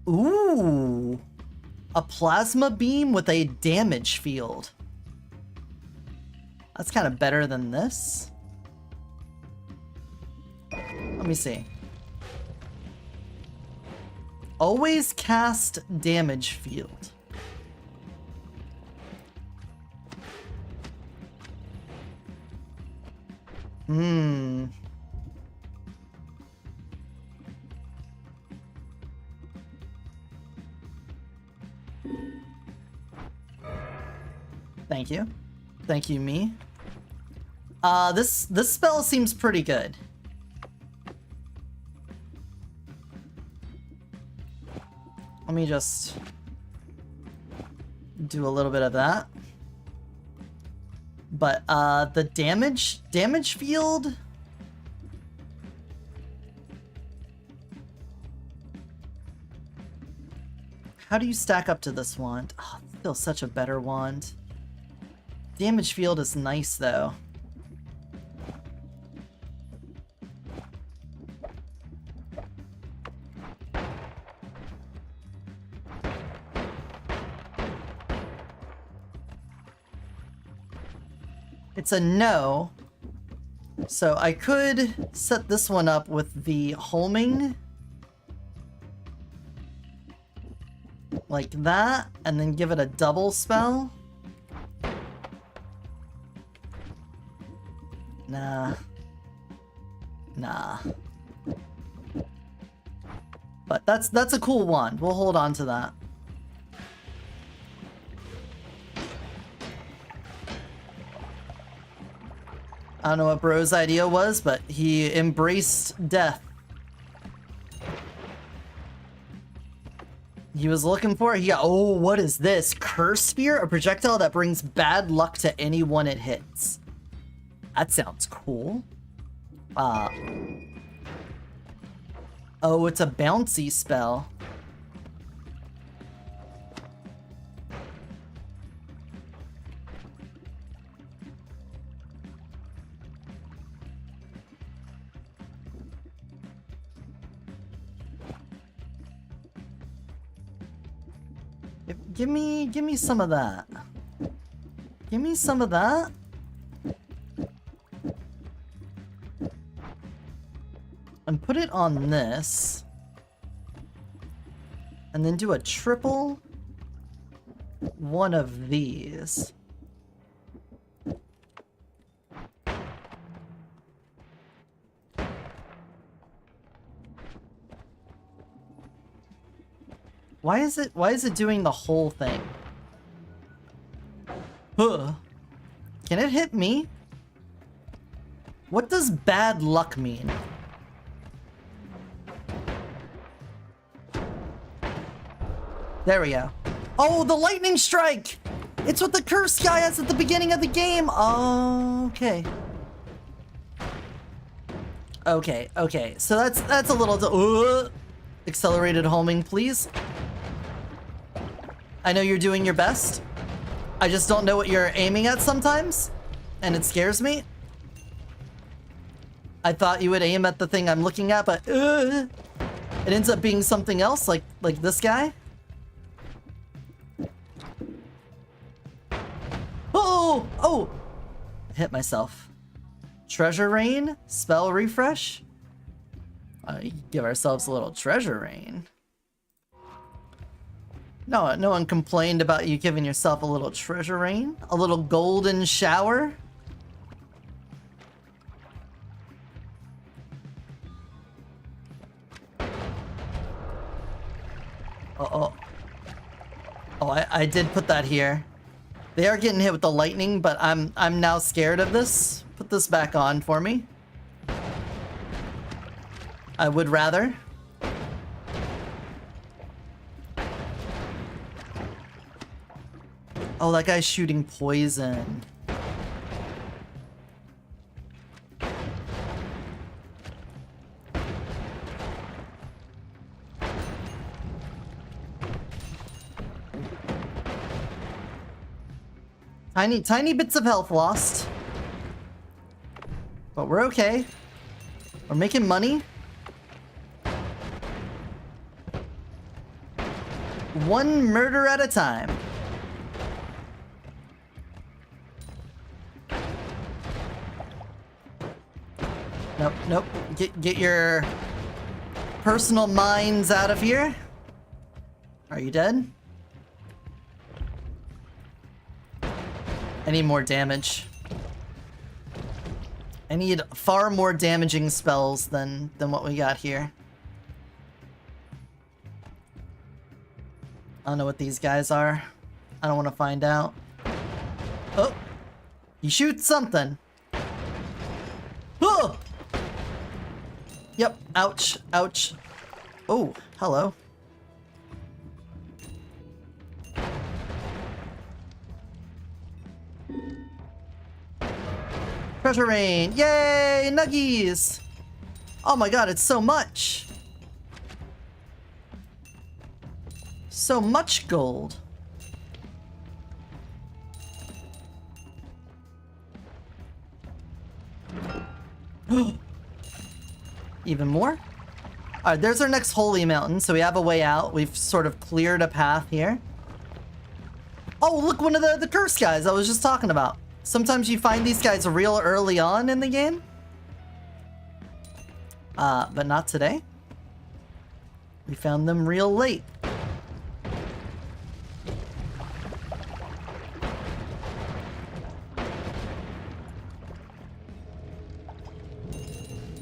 Ooh. A plasma beam with a damage field. That's kind of better than this. Let me see. Always cast damage field. Thank you. Thank you, me. This spell seems pretty good. Let me just do a little bit of that. But the damage field. How do you stack up to this wand? Oh, it feels such a better wand. Damage field is nice though. It's a no. So I could set this one up with the homing. Like that, and then give it a double spell. Nah. But that's a cool one. We'll hold on to that. I don't know what Bro's idea was, but he embraced death. He was looking for it. He got, oh, what is this? Curse Spear? A projectile that brings bad luck to anyone it hits. That sounds cool. Oh, it's a bouncy spell. Give me some of that. Give me some of that. And put it on this. And then do a triple one of these. Why is it doing the whole thing? Huh. Can it hit me? What does bad luck mean? There we go. Oh, the lightning strike! It's what the curse guy has at the beginning of the game! Oh, okay. Okay. So that's a little... accelerated homing, please. I know you're doing your best. I just don't know what you're aiming at sometimes. And it scares me. I thought you would aim at the thing I'm looking at, but... it ends up being something else, like this guy. Oh! I hit myself. Treasure Rain? Spell refresh? Give ourselves a little Treasure Rain. No one complained about you giving yourself a little Treasure Rain? A little golden shower? Oh, I did put that here. They are getting hit with the lightning, but I'm now scared of this. Put this back on for me. I would rather. Oh, that guy's shooting poison. Tiny bits of health lost. But we're okay. We're making money. One murder at a time. Nope. Get your personal mines out of here. Are you dead? I need more damage. I need far more damaging spells than what we got here. I don't know what these guys are. I don't want to find out. Oh! He shoots something. Oh! Yep. Ouch. Ouch. Oh, hello. Treasure rain! Yay! Nuggies! Oh my god, it's so much! So much gold. Even more? Alright, there's our next holy mountain, so we have a way out. We've sort of cleared a path here. Oh, look, one of the curse guys I was just talking about. Sometimes you find these guys real early on in the game. But not today. We found them real late.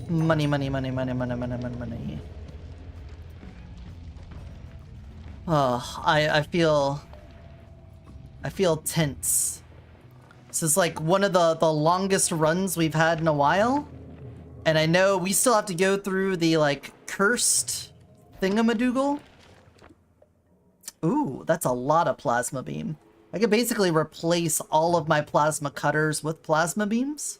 Money. Oh, I feel tense. This is like one of the longest runs we've had in a while. And I know we still have to go through the, like, cursed thingamadoogle. Ooh, that's a lot of plasma beam. I could basically replace all of my plasma cutters with plasma beams.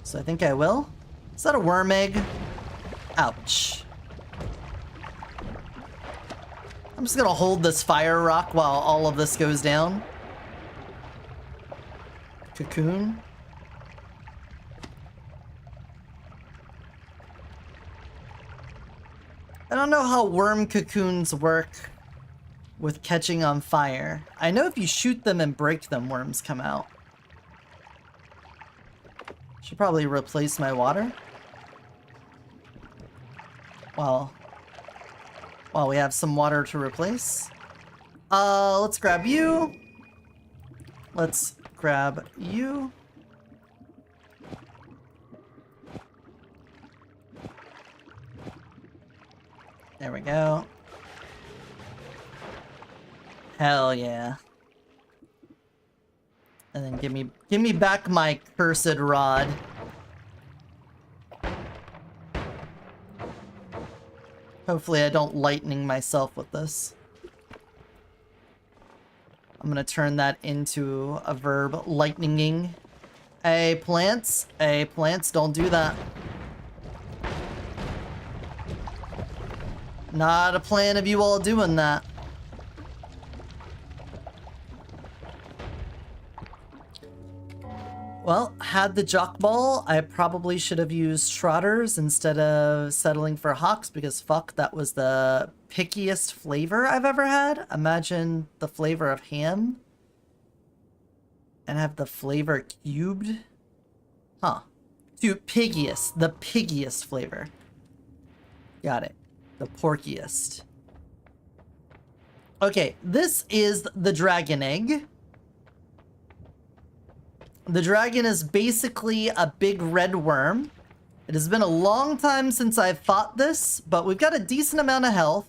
So I think I will. Is that a worm egg? Ouch. I'm just gonna hold this fire rock while all of this goes down. Cocoon. I don't know how worm cocoons work with catching on fire. I know if you shoot them and break them, worms come out. Should probably replace my water. While we have some water to replace. Let's grab you. Let's grab you. There we go. Hell yeah. And then give me back my cursed rod. Hopefully I don't lightning myself with this. I'm gonna turn that into a verb, lightninging. Hey, plants, don't do that. Not a plan of you all doing that. Well, had the jock ball, I probably should have used trotters instead of settling for hawks because fuck, that was the pickiest flavor I've ever had. Imagine the flavor of ham and have the flavor cubed. Huh. Dude, piggiest. The piggiest flavor. Got it. The porkiest. Okay, this is the dragon egg. The dragon is basically a big red worm. It has been a long time since I've fought this, but we've got a decent amount of health.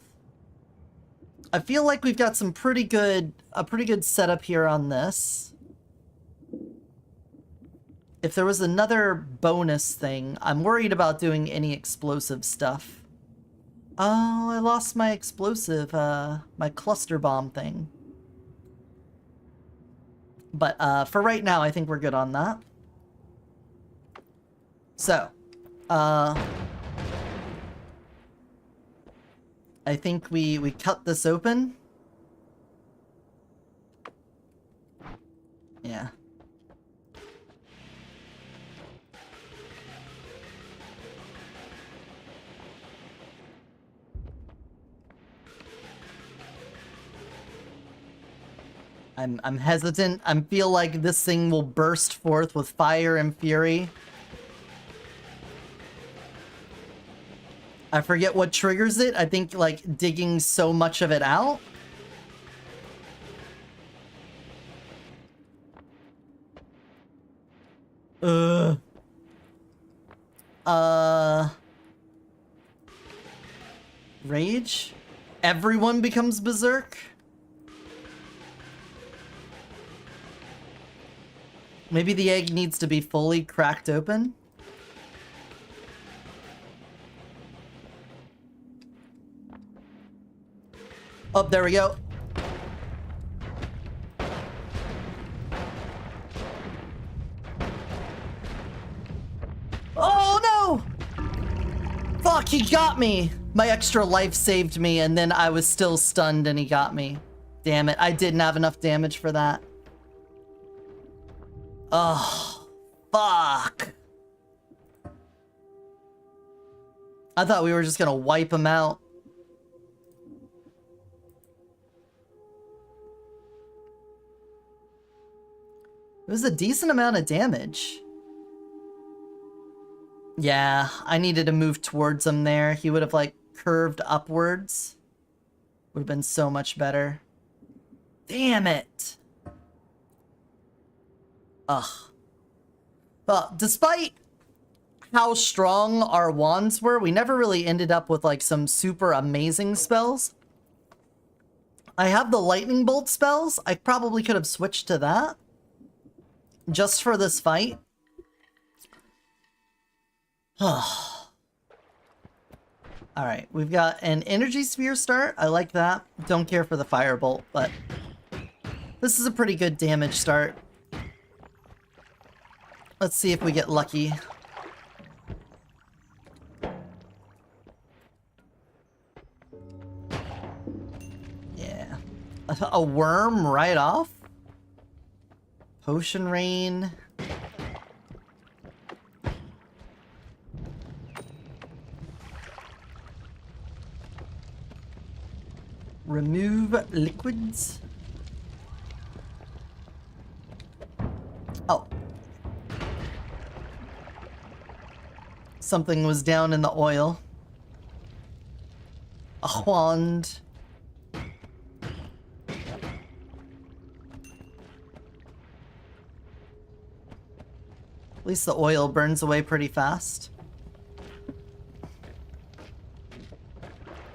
I feel like we've got a pretty good setup here on this. If there was another bonus thing, I'm worried about doing any explosive stuff. Oh, I lost my explosive, my cluster bomb thing. But for right now, I think we're good on that. So, I think we cut this open. Yeah. I'm hesitant. I feel like this thing will burst forth with fire and fury. I forget what triggers it. I think, like, digging so much of it out. Rage? Everyone becomes berserk? Maybe the egg needs to be fully cracked open? Oh, there we go. Oh no! Fuck, he got me! My extra life saved me, and then I was still stunned and he got me. Damn it, I didn't have enough damage for that. Oh, fuck. I thought we were just gonna wipe him out. It was a decent amount of damage. Yeah, I needed to move towards him there. He would have, like, curved upwards. Would have been so much better. Damn it! Ugh. Well, despite how strong our wands were, we never really ended up with, like, some super amazing spells. I have the lightning bolt spells. I probably could have switched to that. Just for this fight. Alright, we've got an energy sphere start. I like that. Don't care for the firebolt, but this is a pretty good damage start. Let's see if we get lucky. Yeah. A worm right off? Potion rain. Remove liquids. Oh. Something was down in the oil. A wand. At least the oil burns away pretty fast.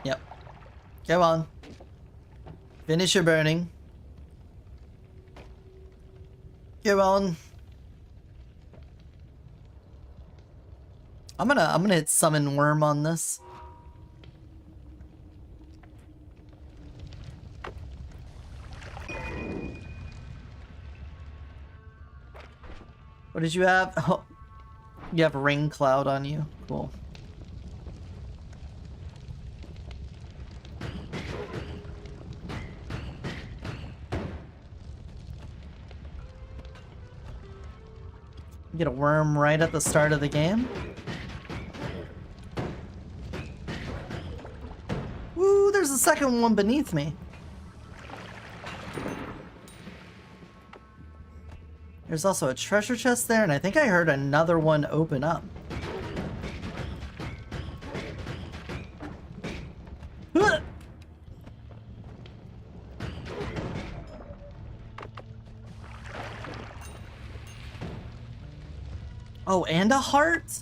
Yep. Go on. Finish your burning. Go on. I'm gonna hit summon worm on this. What did you have? Oh, you have ring cloud on you. Cool. Get a worm right at the start of the game. Woo, there's a second one beneath me. There's also a treasure chest there, and I think I heard another one open up. Oh, and a heart?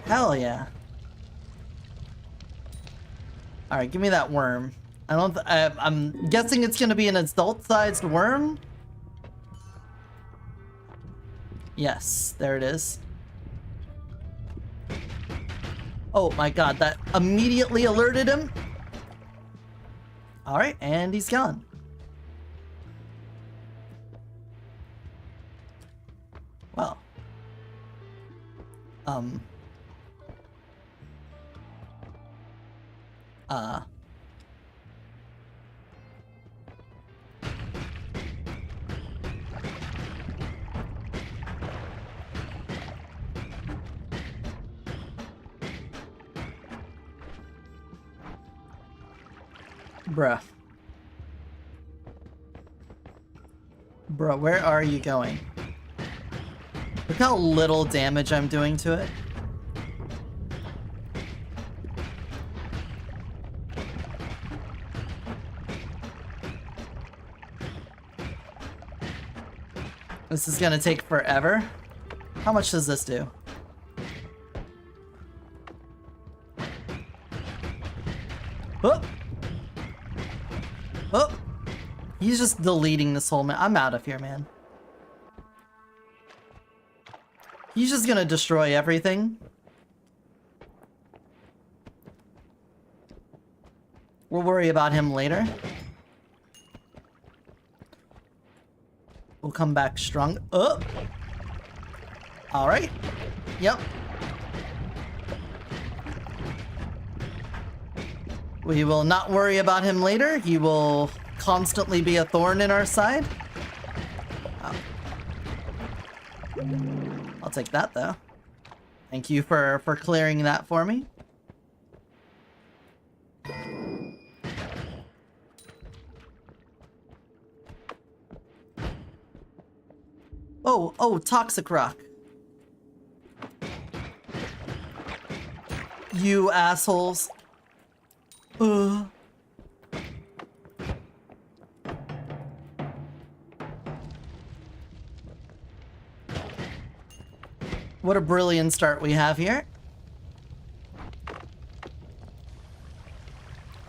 Hell yeah. Alright, give me that worm. I'm guessing it's gonna be an adult-sized worm? Yes, there it is. Oh my god, that immediately alerted him. Alright, and he's gone. Well. Bruh. Bruh, where are you going? Look how little damage I'm doing to it. This is gonna take forever. How much does this do? Oh! Oh! He's just deleting this whole I'm out of here, man. He's just gonna destroy everything. We'll worry about him later. We'll come back strong. Oh! Alright. Yep. We will not worry about him later. He will constantly be a thorn in our side. Oh. I'll take that, though. Thank you for clearing that for me. Oh, toxic rock. You assholes. What a brilliant start we have here.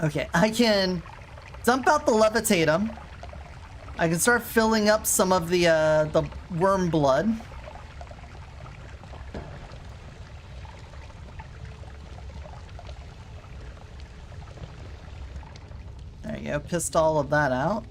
Okay, I can dump out the levitatum. I can start filling up some of the worm blood. There you go, pissed all of that out.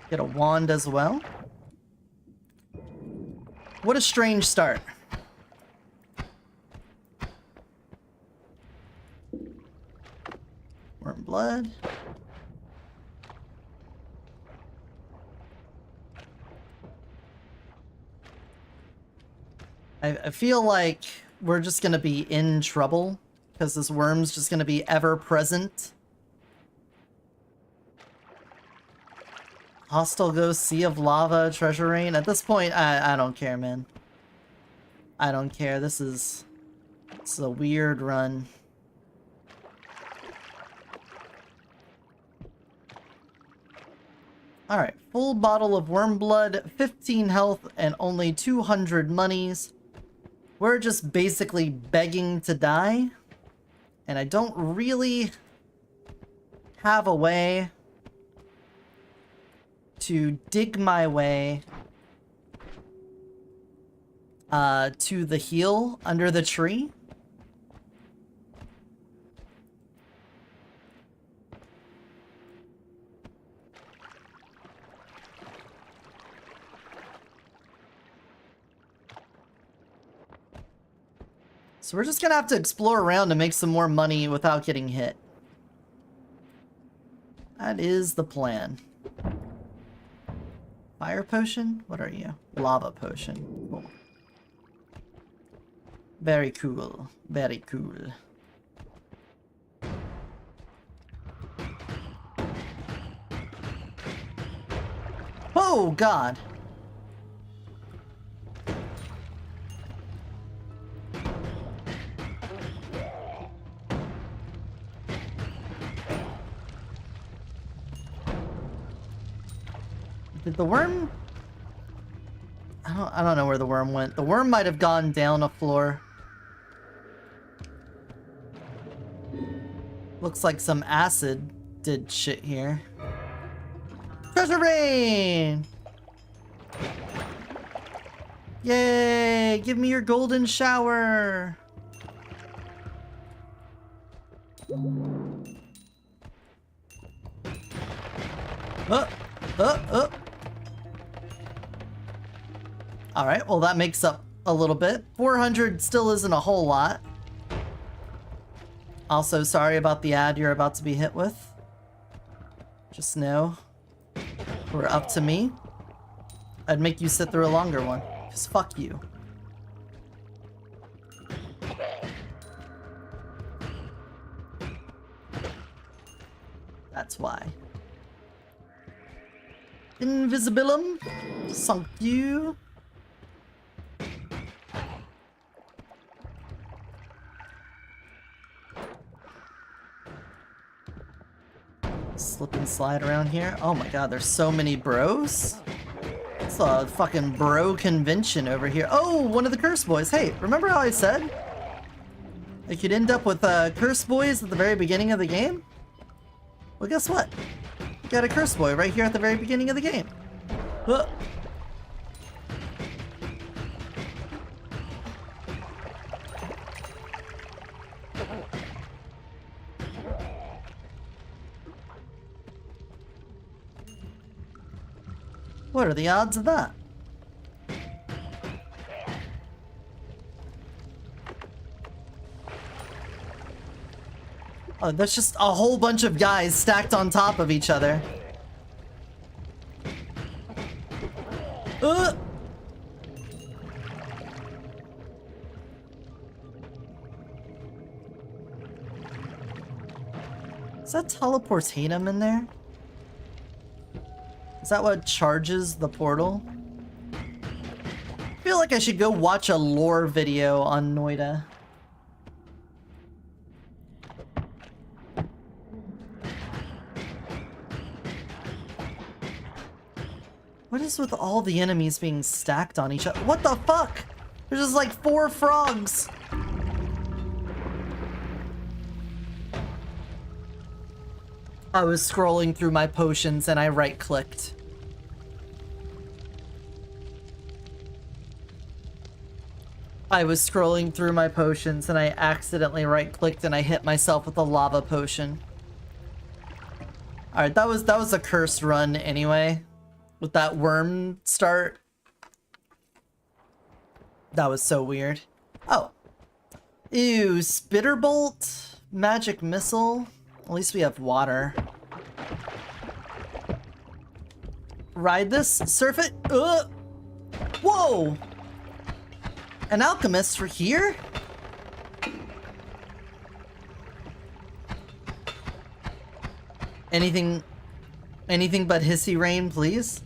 Get a wand as well. What a strange start. Worm blood. I feel like we're just gonna be in trouble because this worm's just gonna be ever present. Hostile Ghost, Sea of Lava, Treasure Rain. At this point, I don't care, man. I don't care. This is a weird run. Alright, full bottle of worm blood, 15 health, and only 200 monies. We're just basically begging to die. And I don't really have a way to dig my way to the heal under the tree. So we're just gonna have to explore around to make some more money without getting hit. That is the plan. Fire potion? What are you? Lava potion. Cool. Very cool. Very cool. Oh, God. Did the worm? I don't know where the worm went. The worm might have gone down a floor. Looks like some acid did shit here. Treasure rain! Yay! Give me your golden shower! Alright, well that makes up a little bit. 400 still isn't a whole lot. Also, sorry about the ad you're about to be hit with. Just know, we're up to me. I'd make you sit through a longer one. Just fuck you. That's why. Invisibilum. Thank you. Slip and slide around here. Oh my god, there's so many bros. It's a fucking bro convention over here. Oh, one of the curse boys. Hey, remember how I said I could end up with curse boys at the very beginning of the game? Well, guess what? You got a curse boy right here at the very beginning of the game. What are the odds of that? Oh, that's just a whole bunch of guys stacked on top of each other. Is that teleportatum in there? Is that what charges the portal? I feel like I should go watch a lore video on Noita. What is with all the enemies being stacked on each other? What the fuck? There's just like 4 frogs. I was scrolling through my potions and I right-clicked. I was scrolling through my potions and I accidentally right-clicked and I hit myself with a lava potion. Alright, that was a cursed run anyway. With that worm start. That was so weird. Oh. Ew, Spitterbolt, magic missile. At least we have water. Ride this, surf it. Whoa! An alchemist for here? Anything but hissy rain, please?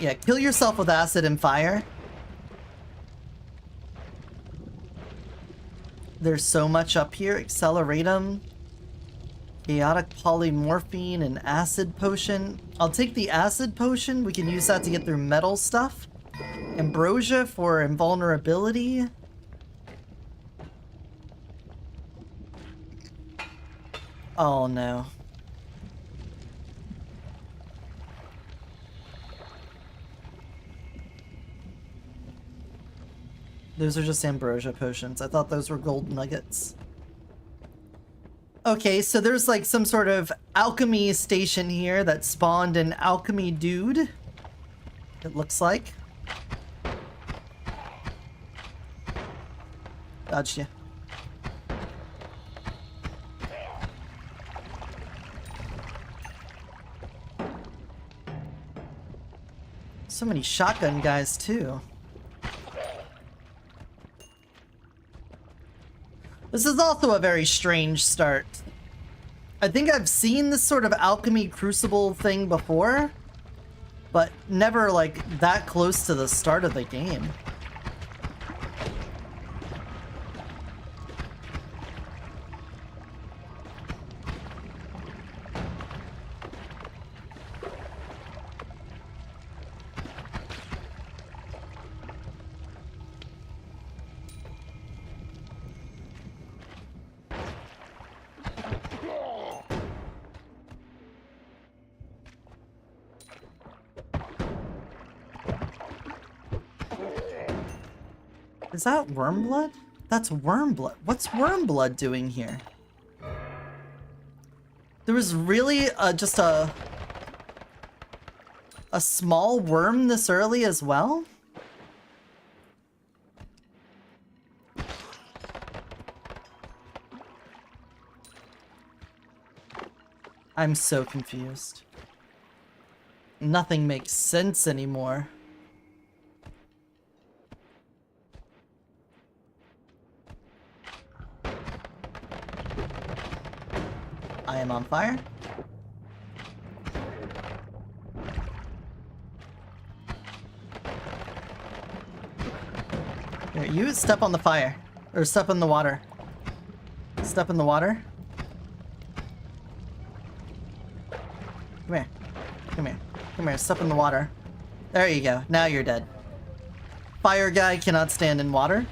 Yeah, kill yourself with acid and fire. There's so much up here. Acceleratum, chaotic polymorphine, and acid potion. I'll take the acid potion. We can use that to get through metal stuff. Ambrosia for invulnerability. Oh no. Those are just ambrosia potions. I thought those were gold nuggets. Okay, so there's like some sort of alchemy station here that spawned an alchemy dude. It looks like. Dodged you. So many shotgun guys too. This is also a very strange start. I think I've seen this sort of alchemy crucible thing before, but never like that close to the start of the game. Is that worm blood? That's worm blood. What's worm blood doing here? There was really just a small worm this early as well? I'm so confused. Nothing makes sense anymore. I am on fire. Here, you step on the fire. Or step in the water. Step in the water. Come here. Come here. Come here. Step in the water. There you go. Now you're dead. Fire guy cannot stand in water.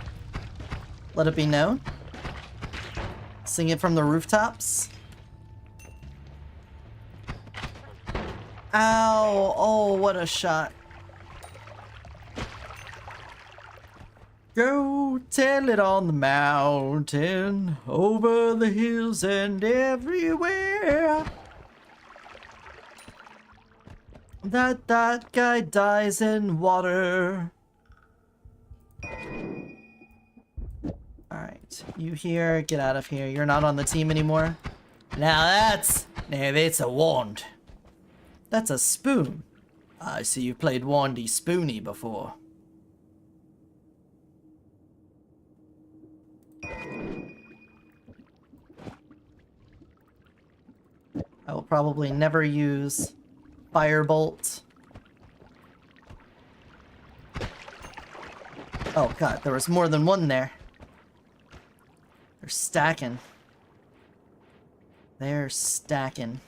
Let it be known. Sing it from the rooftops. Ow! Oh, what a shot. Go tell it on the mountain, over the hills and everywhere, that guy dies in water. Alright, you here, get out of here. You're not on the team anymore. Now that's a wand. That's a spoon. I see you played Wandy Spoony before. I will probably never use Firebolt. Oh god, there was more than one there. They're stacking. They're stacking.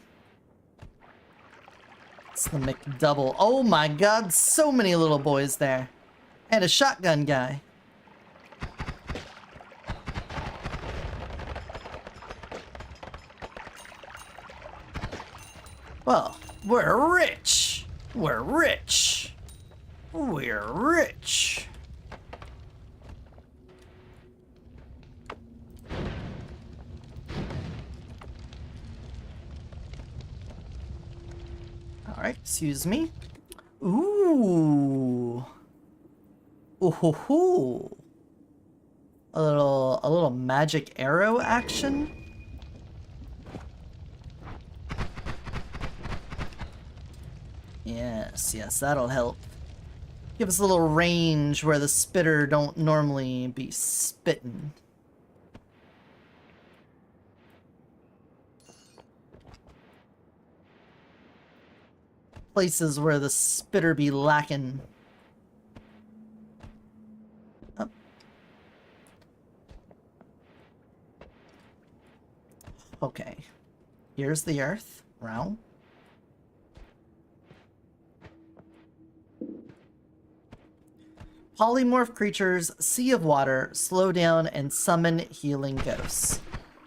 It's the McDouble. Oh my god, so many little boys there. And a shotgun guy. Well, we're rich. We're rich. We're rich. Alright, excuse me. Ooh. Ooh hoo hoo. A little magic arrow action. Yes, yes, that'll help. Give us a little range where the spitter don't normally be spitting. Places where the spitter be lacking. Oh. Okay. Here's the earth. Round. Polymorph creatures, Sea of Water, slow down, and summon healing ghosts.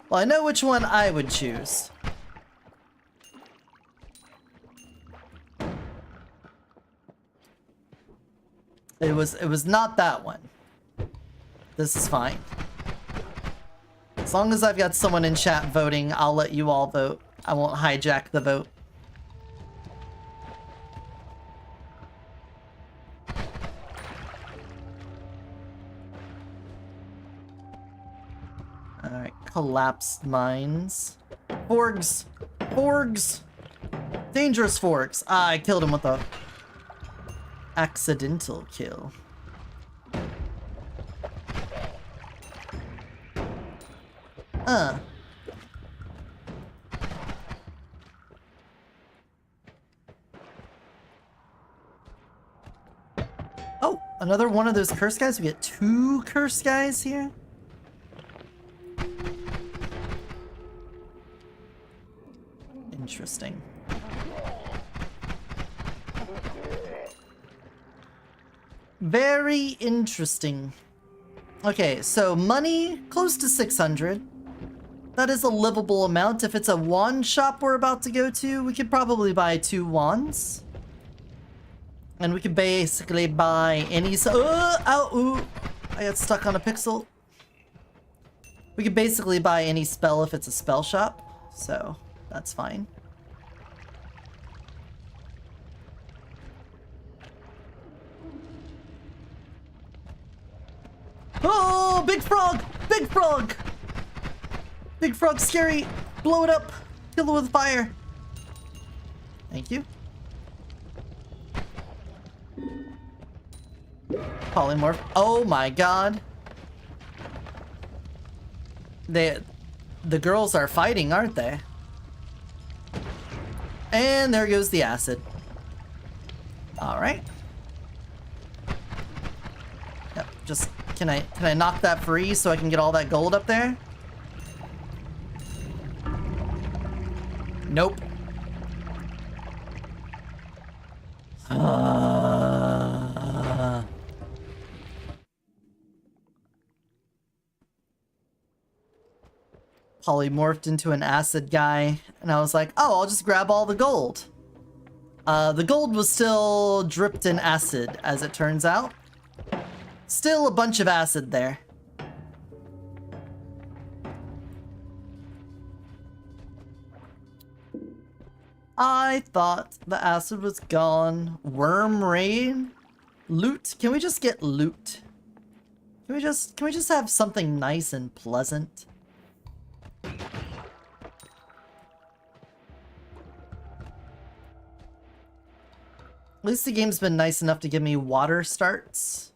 Well, I know which one I would choose. It was not that one. This is fine. As long as I've got someone in chat voting, I'll let you all vote. I won't hijack the vote. Alright, collapsed mines. Forgs! Forgs! Dangerous forgs! Ah, I killed him with a accidental kill. Oh, another one of those curse guys? We get 2 curse guys here? Interesting. Very interesting. Okay, so money, close to 600. That is a livable amount. If it's a wand shop we're about to go to, we could probably buy 2 wands. And we could basically buy any... I got stuck on a pixel. We could basically buy any spell if it's a spell shop, so that's fine. Oh, big frog! Big frog! Big frog, scary! Blow it up! Kill it with fire! Thank you. Polymorph. Oh my god. The girls are fighting, aren't they? And there goes the acid. Alright. Yep, just can I knock that free so I can get all that gold up there? Nope. Polymorphed into an acid guy, and I was like, oh, I'll just grab all the gold. The gold was still dripped in acid, as it turns out. Still a bunch of acid there. I thought the acid was gone. Worm raid? Loot? Can we just get loot? Can we just have something nice and pleasant? At least the game's been nice enough to give me water starts.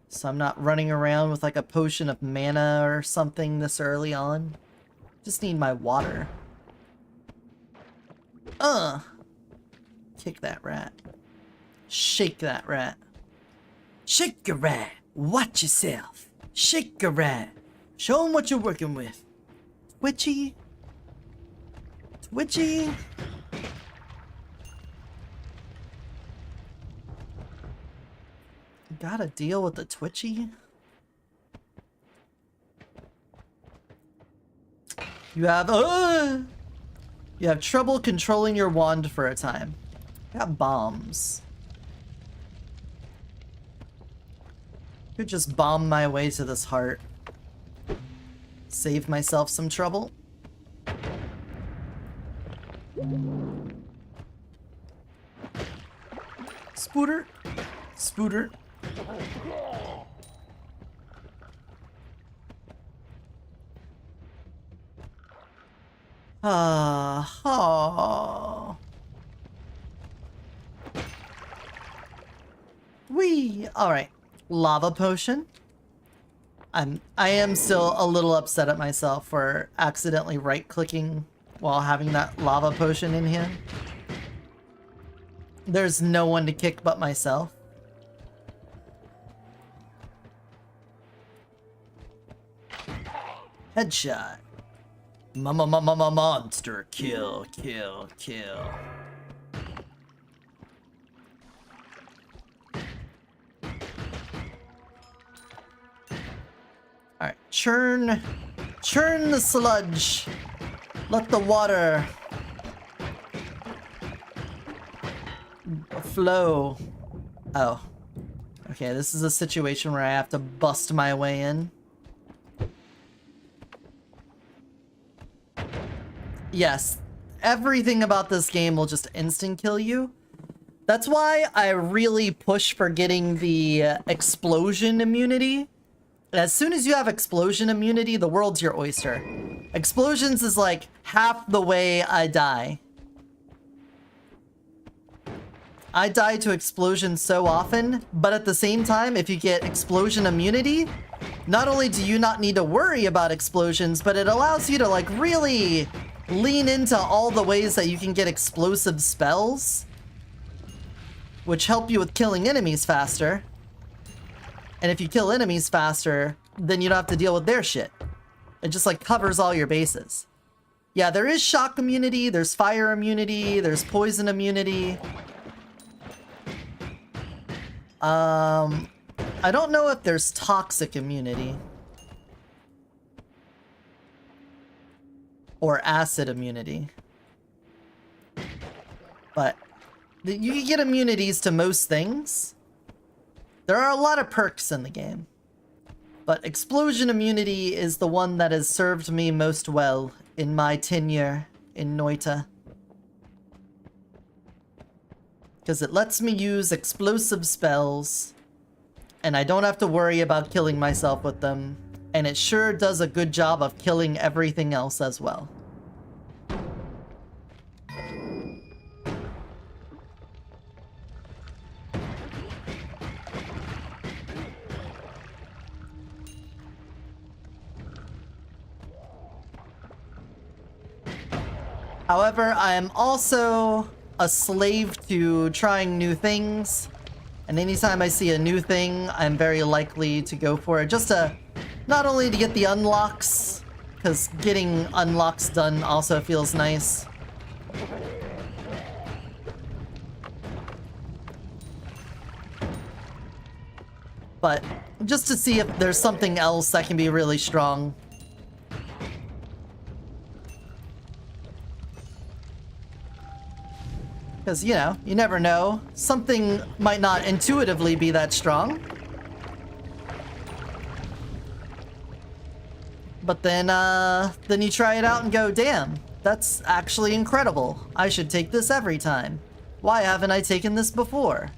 So I'm not running around with like a potion of mana or something this early on. Just need my water. Kick that rat. Shake that rat. Shake a rat. Watch yourself. Shake a rat. Show him what you're working with. Twitchy. Twitchy. Gotta deal with the twitchy. You have trouble controlling your wand for a time. Got bombs. Could just bomb my way to this heart. Save myself some trouble. Spooter. Spooter. Whee! Alright. Lava potion. I am still a little upset at myself for accidentally right-clicking while having that lava potion in here. There's no one to kick but myself. Headshot. Monster kill, kill, kill. Alright, churn the sludge. Let the water flow. Oh. Okay, this is a situation where I have to bust my way in. Yes, everything about this game will just instant kill you. That's why I really push for getting the explosion immunity. As soon as you have explosion immunity, the world's your oyster. Explosions is like half the way I die. I die to explosions so often, but at the same time, if you get explosion immunity, not only do you not need to worry about explosions, but it allows you to like really lean into all the ways that you can get explosive spells, which help you with killing enemies faster. And if you kill enemies faster, then you don't have to deal with their shit. It just like covers all your bases. Yeah, there is shock immunity, there's fire immunity, there's poison immunity. I don't know if there's toxic immunity. Or acid immunity. But you can get immunities to most things. There are a lot of perks in the game, but explosion immunity is the one that has served me most well in my tenure in Noita. Because it lets me use explosive spells, and I don't have to worry about killing myself with them, and it sure does a good job of killing everything else as well. However, I am also a slave to trying new things, and anytime I see a new thing, I'm very likely to go for it, just to, not only to get the unlocks, because getting unlocks done also feels nice. But just to see if there's something else that can be really strong. Because, you know, you never know. Something might not intuitively be that strong. But then you try it out and go, damn, that's actually incredible. I should take this every time. Why haven't I taken this before?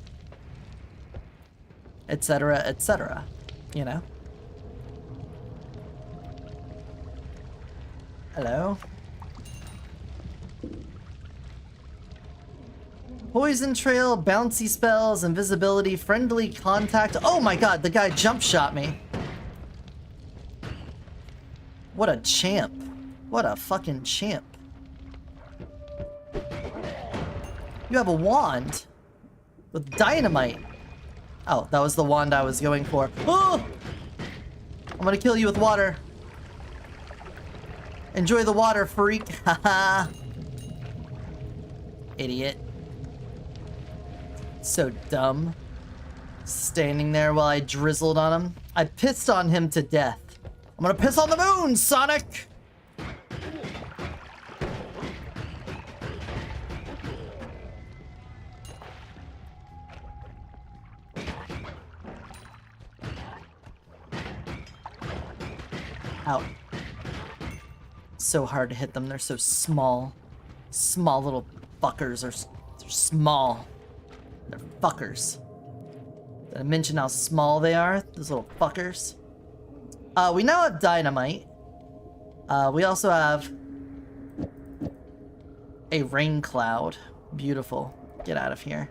Etc., etc. You know? Hello? Poison trail, bouncy spells, invisibility, friendly contact. Oh my god, the guy jump shot me. What a champ. What a fucking champ. You have a wand with dynamite. Oh, that was the wand I was going for. Oh! I'm gonna kill you with water. Enjoy the water, freak. Haha. Idiot. So dumb. Standing there while I drizzled on him. I pissed on him to death. I'm gonna piss on the moon, Sonic! Ow. So hard to hit them. They're so small. Small little fuckers. They're small. They're fuckers. Did I mention how small they are? Those little fuckers. We now have dynamite. We also have a rain cloud. Beautiful. Get out of here.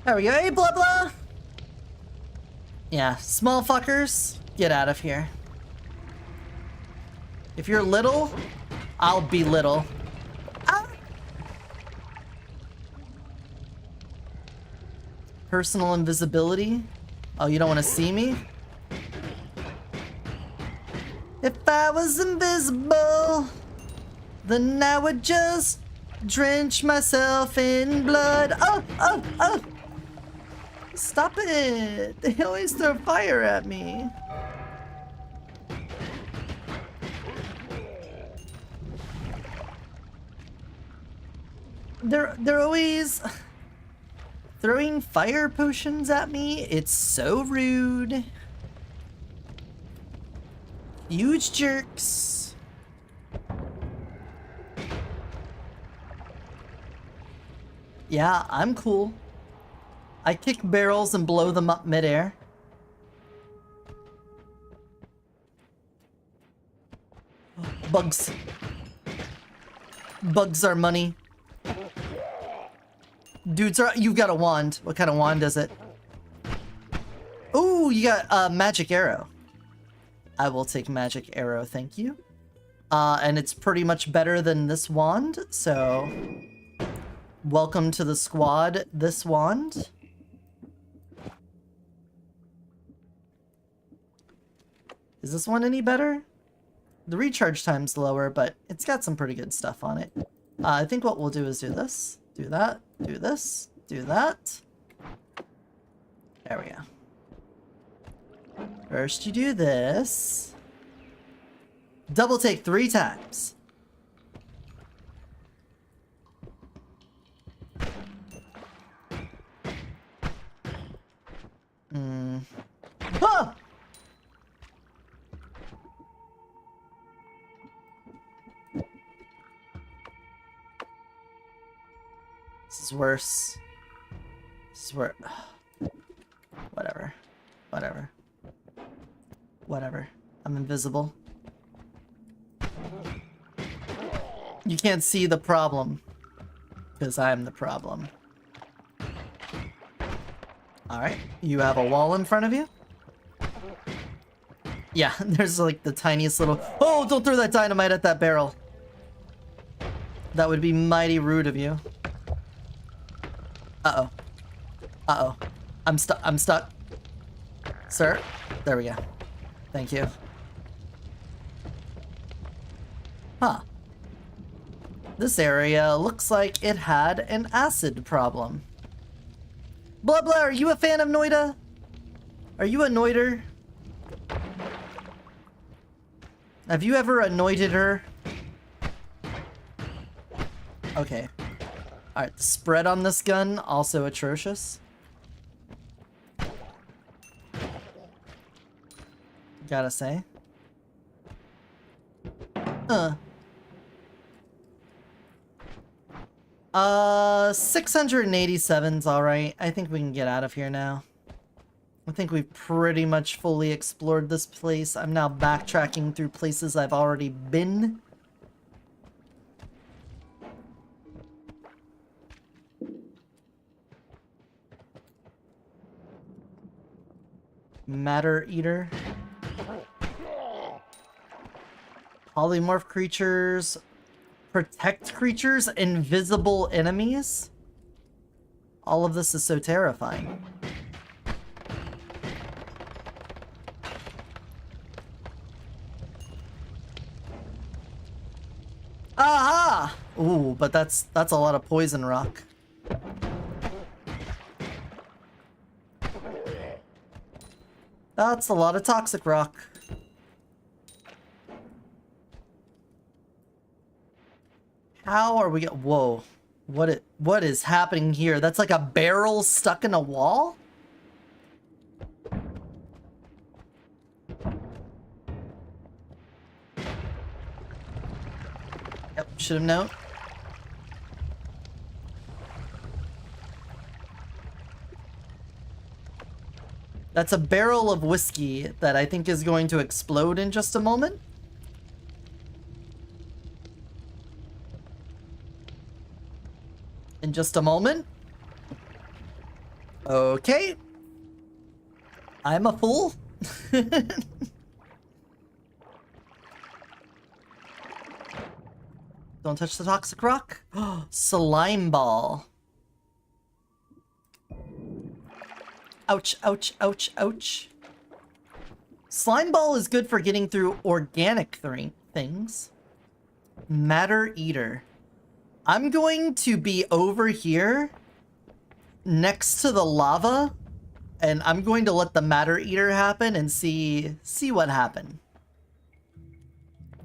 There we go. Hey, blah blah. Yeah, small fuckers. Get out of here. If you're little, I'll be little. Ah! Personal invisibility? Oh, you don't want to see me? If I was invisible, then I would just drench myself in blood. Oh, oh, oh! Stop it! They always throw fire at me. They're always throwing fire potions at me. It's so rude. Huge jerks. Yeah, I'm cool. I kick barrels and blow them up midair. Bugs. Bugs are money. Dudes are— you've got a wand. What kind of wand is it? Ooh, you got a magic arrow. I will take magic arrow, thank you. And it's pretty much better than this wand, so welcome to the squad, this wand. Is this one any better? The recharge time's lower, but it's got some pretty good stuff on it. I think what we'll do is do this, do that, do this, do that. There we go. First you do this. Double take 3 times. Ah! This is worse. This is where... Whatever. Whatever. Whatever. I'm invisible. You can't see the problem. Because I'm the problem. Alright. You have a wall in front of you? Yeah, there's like the tiniest little... Oh, don't throw that dynamite at that barrel. That would be mighty rude of you. Uh-oh. Uh-oh. I'm stuck. I'm stuck. Sir? There we go. Thank you. Huh. This area looks like it had an acid problem. Blah blah, are you a fan of Noita? Are you a Noiter? Have you ever anointed her? Okay. Alright, the spread on this gun, also atrocious. Gotta say. 687's alright. I think we can get out of here now. I think we've pretty much fully explored this place. I'm now backtracking through places I've already been. Matter Eater. Polymorph creatures. Protect creatures. Invisible enemies. All of this is so terrifying. Aha! Ooh, but that's a lot of poison rock. That's a lot of toxic rock. How are we whoa. What is happening here? That's like a barrel stuck in a wall? Yep, should have known. That's a barrel of whiskey that I think is going to explode in just a moment. In just a moment. Okay. I'm a fool. Don't touch the toxic rock. Slime ball. Ouch, ouch, ouch, ouch. Slime ball is good for getting through organic things. Matter Eater. I'm going to be over here next to the lava, and I'm going to let the Matter Eater happen and see what happened.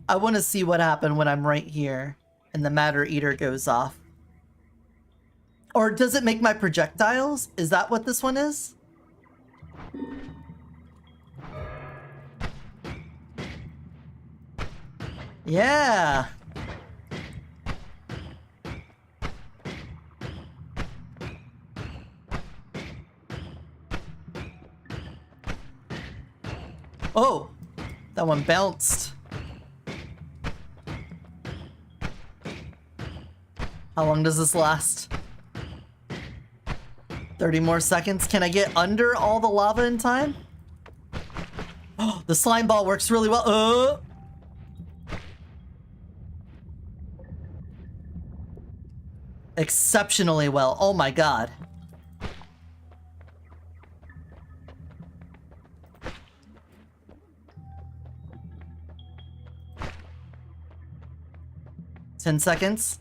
I want to see what happened when I'm right here and the Matter Eater goes off. Or does it make my projectiles? Is that what this one is? Yeah. Oh, that one bounced. How long does this last? 30 more seconds. Can I get under all the lava in time? Oh, the slime ball works really well. Exceptionally well. Oh my god. Ten seconds.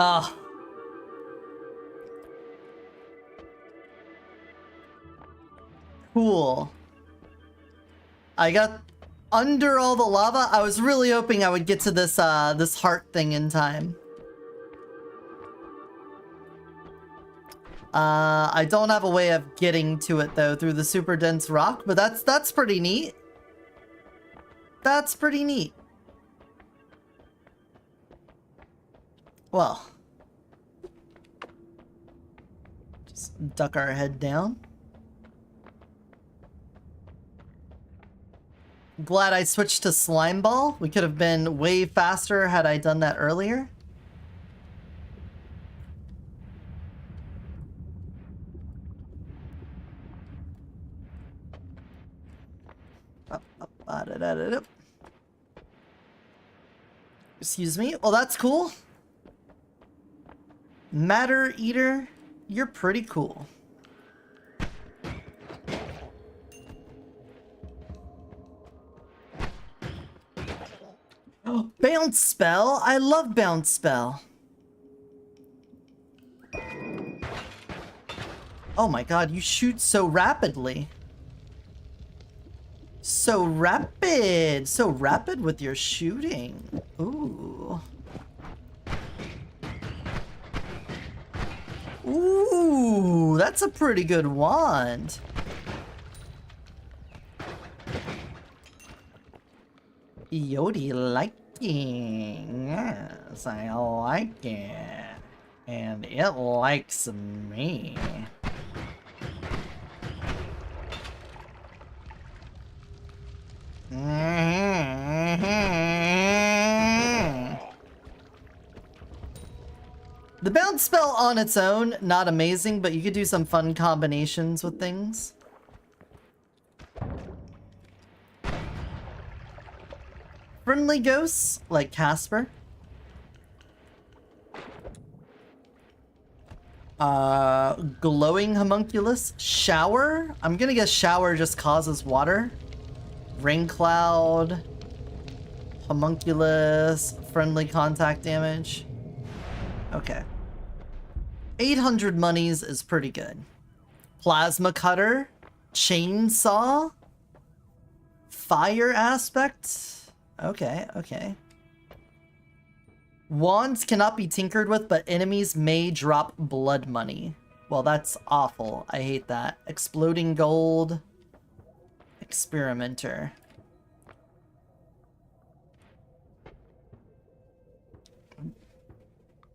Ah. Cool. I got under all the lava. I was really hoping I would get to this this heart thing in time. I don't have a way of getting to it though through the super dense rock, but that's pretty neat. That's pretty neat. Well, just duck our head down. Glad I switched to slime ball. We could have been way faster had I done that earlier. Excuse me. Well, that's cool. Matter Eater, you're pretty cool. Oh, bounce spell. I love bounce spell. Oh my god, you shoot so rapidly. So rapid. So rapid with your shooting. Ooh. Ooh, that's a pretty good wand. Eoti liking. Yes, I like it. And it likes me. The bounce spell on its own, not amazing, but you could do some fun combinations with things. Friendly ghosts, like Casper. Glowing homunculus. Shower? I'm gonna guess shower just causes water. Rain cloud. Homunculus. Friendly contact damage. Okay. 800 monies is pretty good. Plasma cutter. Chainsaw. Fire aspect. Okay, okay. Wands cannot be tinkered with, but enemies may drop blood money. Well, that's awful. I hate that. Exploding gold. Experimenter.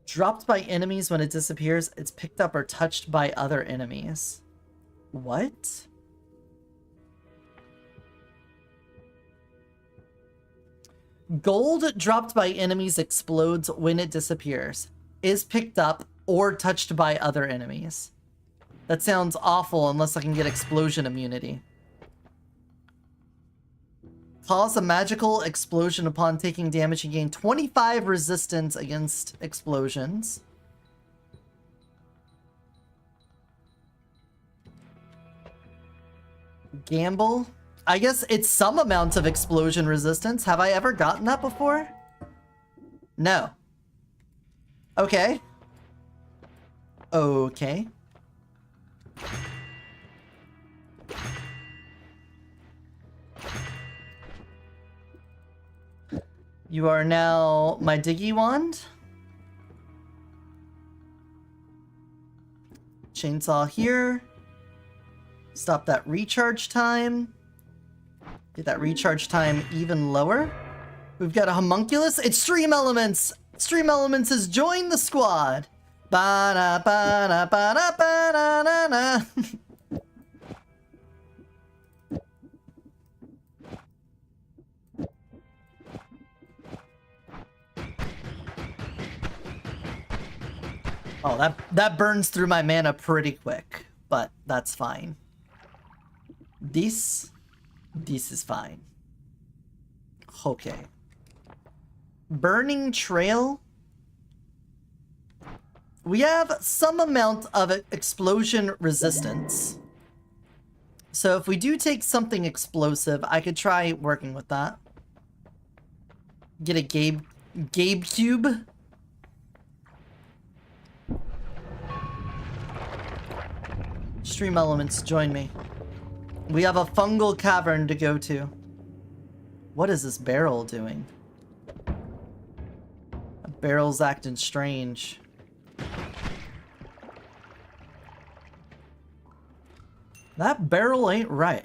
Dropped by enemies when it disappears, it's picked up or touched by other enemies. What? Gold dropped by enemies explodes when it disappears. Is picked up or touched by other enemies. That sounds awful unless I can get explosion immunity. Cause a magical explosion upon taking damage and gain 25 resistance against explosions. Gamble. I guess it's some amount of explosion resistance. Have I ever gotten that before? No. Okay. Okay. You are now my Diggy Wand. Chainsaw here. Stop that recharge time. Get that recharge time even lower. We've got a homunculus. Extreme Elements. Extreme Elements has joined the squad. Ba-da, ba-da, ba-da, ba-da-na-na. Oh, that burns through my mana pretty quick, but that's fine. This is fine. Okay. Burning Trail. We have some amount of explosion resistance. So if we do take something explosive, I could try working with that. Get a Gabe Cube. Stream Elements, join me. We have a fungal cavern to go to. What is this barrel doing? A barrel's acting strange. That barrel ain't right.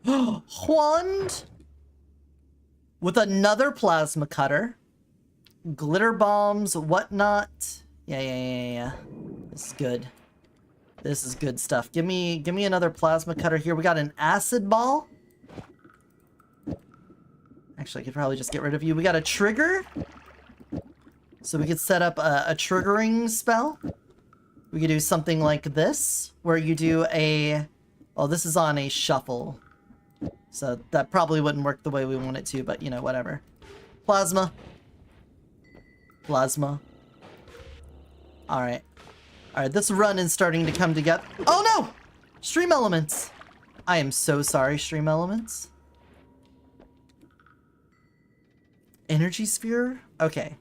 Wand with another plasma cutter, glitter bombs, whatnot. Yeah. This is good. This is good stuff. Give me another plasma cutter here. We got an acid ball. Actually, I could probably just get rid of you. We got a trigger. So we could set up a triggering spell. We could do something like this, where you do a... Oh, this is on a shuffle. So that probably wouldn't work the way we want it to, but, you know, whatever. Plasma. Plasma. Alright. Alright, this run is starting to come together. Oh, no! Stream Elements! I am so sorry, Stream Elements. Energy Sphere? Okay.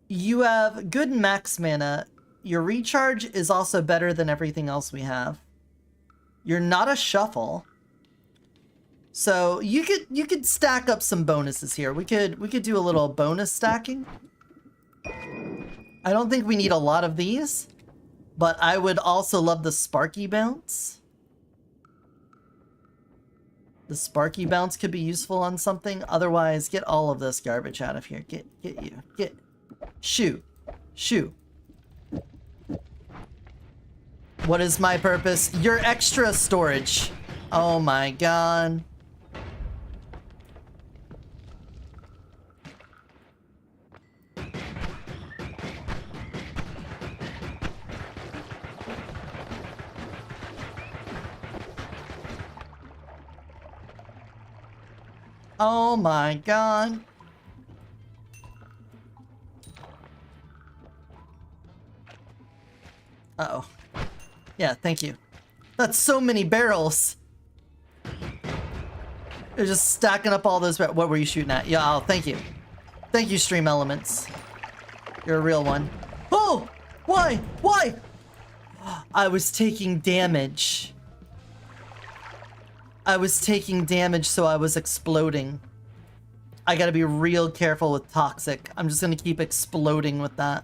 You have good max mana. Your recharge is also better than everything else we have. You're not a shuffle. So you could stack up some bonuses here. We could do a little bonus stacking. I don't think we need a lot of these, but I would also love the Sparky Bounce. The Sparky Bounce could be useful on something. Otherwise, get all of this garbage out of here. Get you. Get. Shoo. What is my purpose? Your extra storage. Oh my god. Oh my god. Uh-oh. Yeah, thank you. That's so many barrels. They're just stacking up all those barrels. What were you shooting at? Yeah, oh, thank you. Thank you, Stream Elements. You're a real one. Oh! Why? Why? I was taking damage. I was taking damage, so I was exploding. I gotta be real careful with toxic. I'm just gonna keep exploding with that.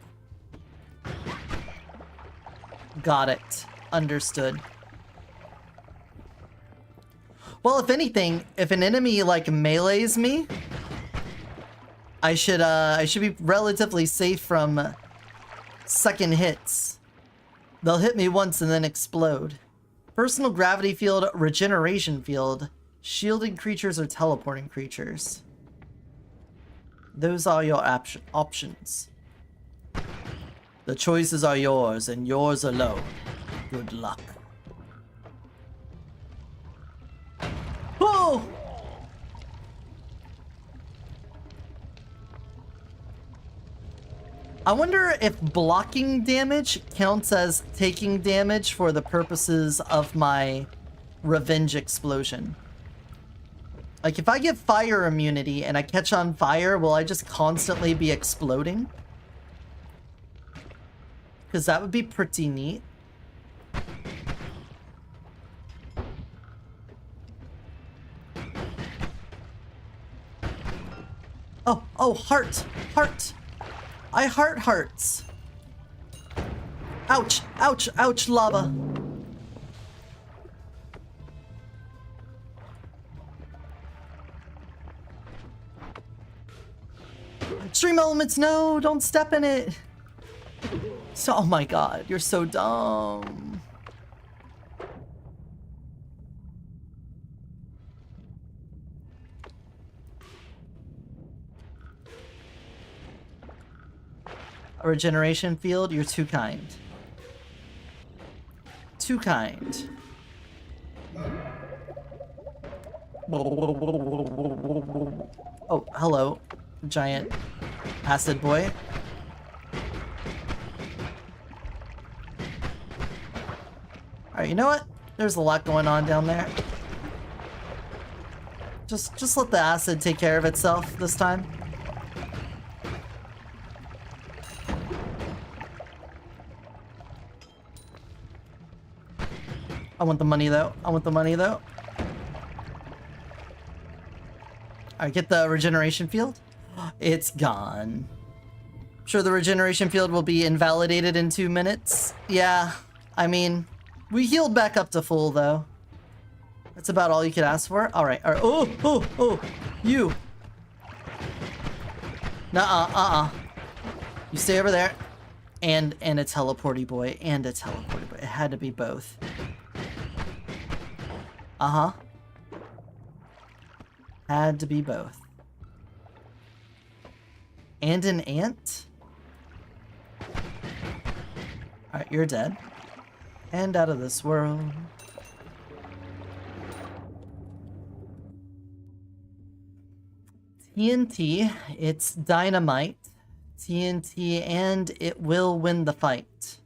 Got it. Understood. Well, if anything, if an enemy like melees me, I should be relatively safe from second hits. They'll hit me once and then explode. Personal gravity field, regeneration field, shielding creatures or teleporting creatures. Those are your options. The choices are yours, and yours alone. Good luck. Oh! I wonder if blocking damage counts as taking damage for the purposes of my revenge explosion. Like, if I get fire immunity and I catch on fire, will I just constantly be exploding? Because that would be pretty neat. Oh, heart! Heart! I heart hearts! Ouch! Ouch! Ouch, lava! Stream Elements, no! Don't step in it! So, oh my god, you're so dumb. A regeneration field, you're too kind. Too kind. Oh, hello, giant acid boy. Alright, you know what? There's a lot going on down there. Just let the acid take care of itself this time. I want the money though. I want the money though. Alright, get the regeneration field. It's gone. I'm sure the regeneration field will be invalidated in 2 minutes. Yeah, I mean, we healed back up to full though. That's about all you could ask for. Alright, alright. Oh, you. Nuh-uh, You stay over there. And a teleporty boy. And a teleporty boy. It had to be both. Uh-huh. Had to be both. And an ant? Alright, you're dead. And out of this world. TNT, it's dynamite. TNT, and it will win the fight.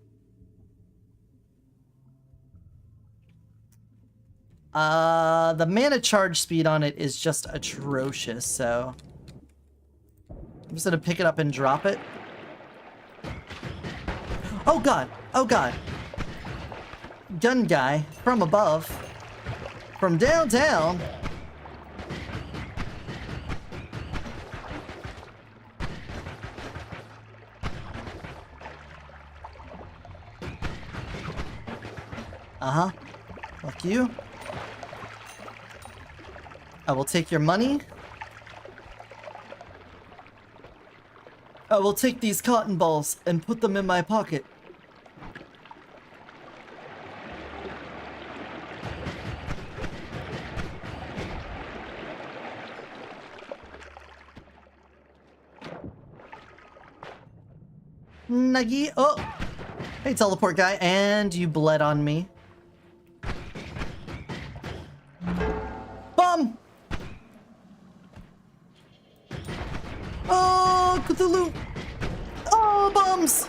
The mana charge speed on it is just atrocious, so I'm just gonna pick it up and drop it. Oh god! Oh god! Gun guy from above. From downtown. Uh-huh. Fuck you. I will take your money. I will take these cotton balls and put them in my pocket. Nuggy. Oh! Hey, teleport guy. And you bled on me. Bum! Oh, Cthulhu! Oh, bums!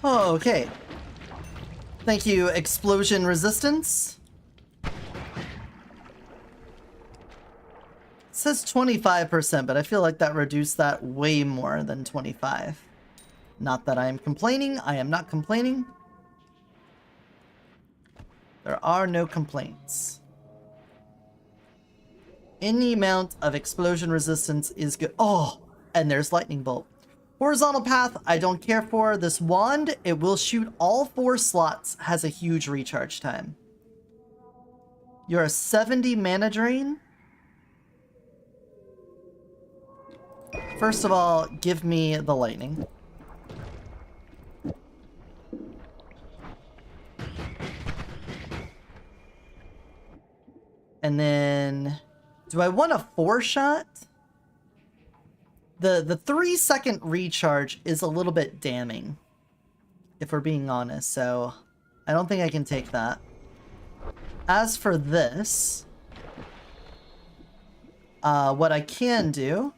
Oh, okay. Thank you, explosion resistance. It says 25%, but I feel like that reduced that way more than 25. Not that I am complaining. I am not complaining. There are no complaints. Any amount of explosion resistance is good. Oh, and there's lightning bolt. Horizontal path, I don't care for. This wand, it will shoot all 4 slots, has a huge recharge time. You're a 70 mana drain. First of all, give me the lightning. And then, do I want a 4-shot? The 3-second recharge is a little bit damning, if we're being honest, so I don't think I can take that. As for this, what I can do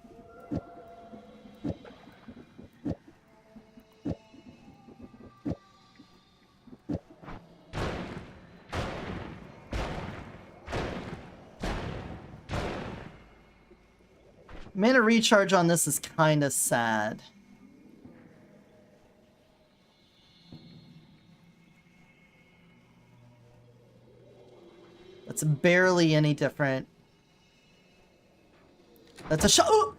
mana recharge on this is kind of sad. That's barely any different. That's a shot. Oh!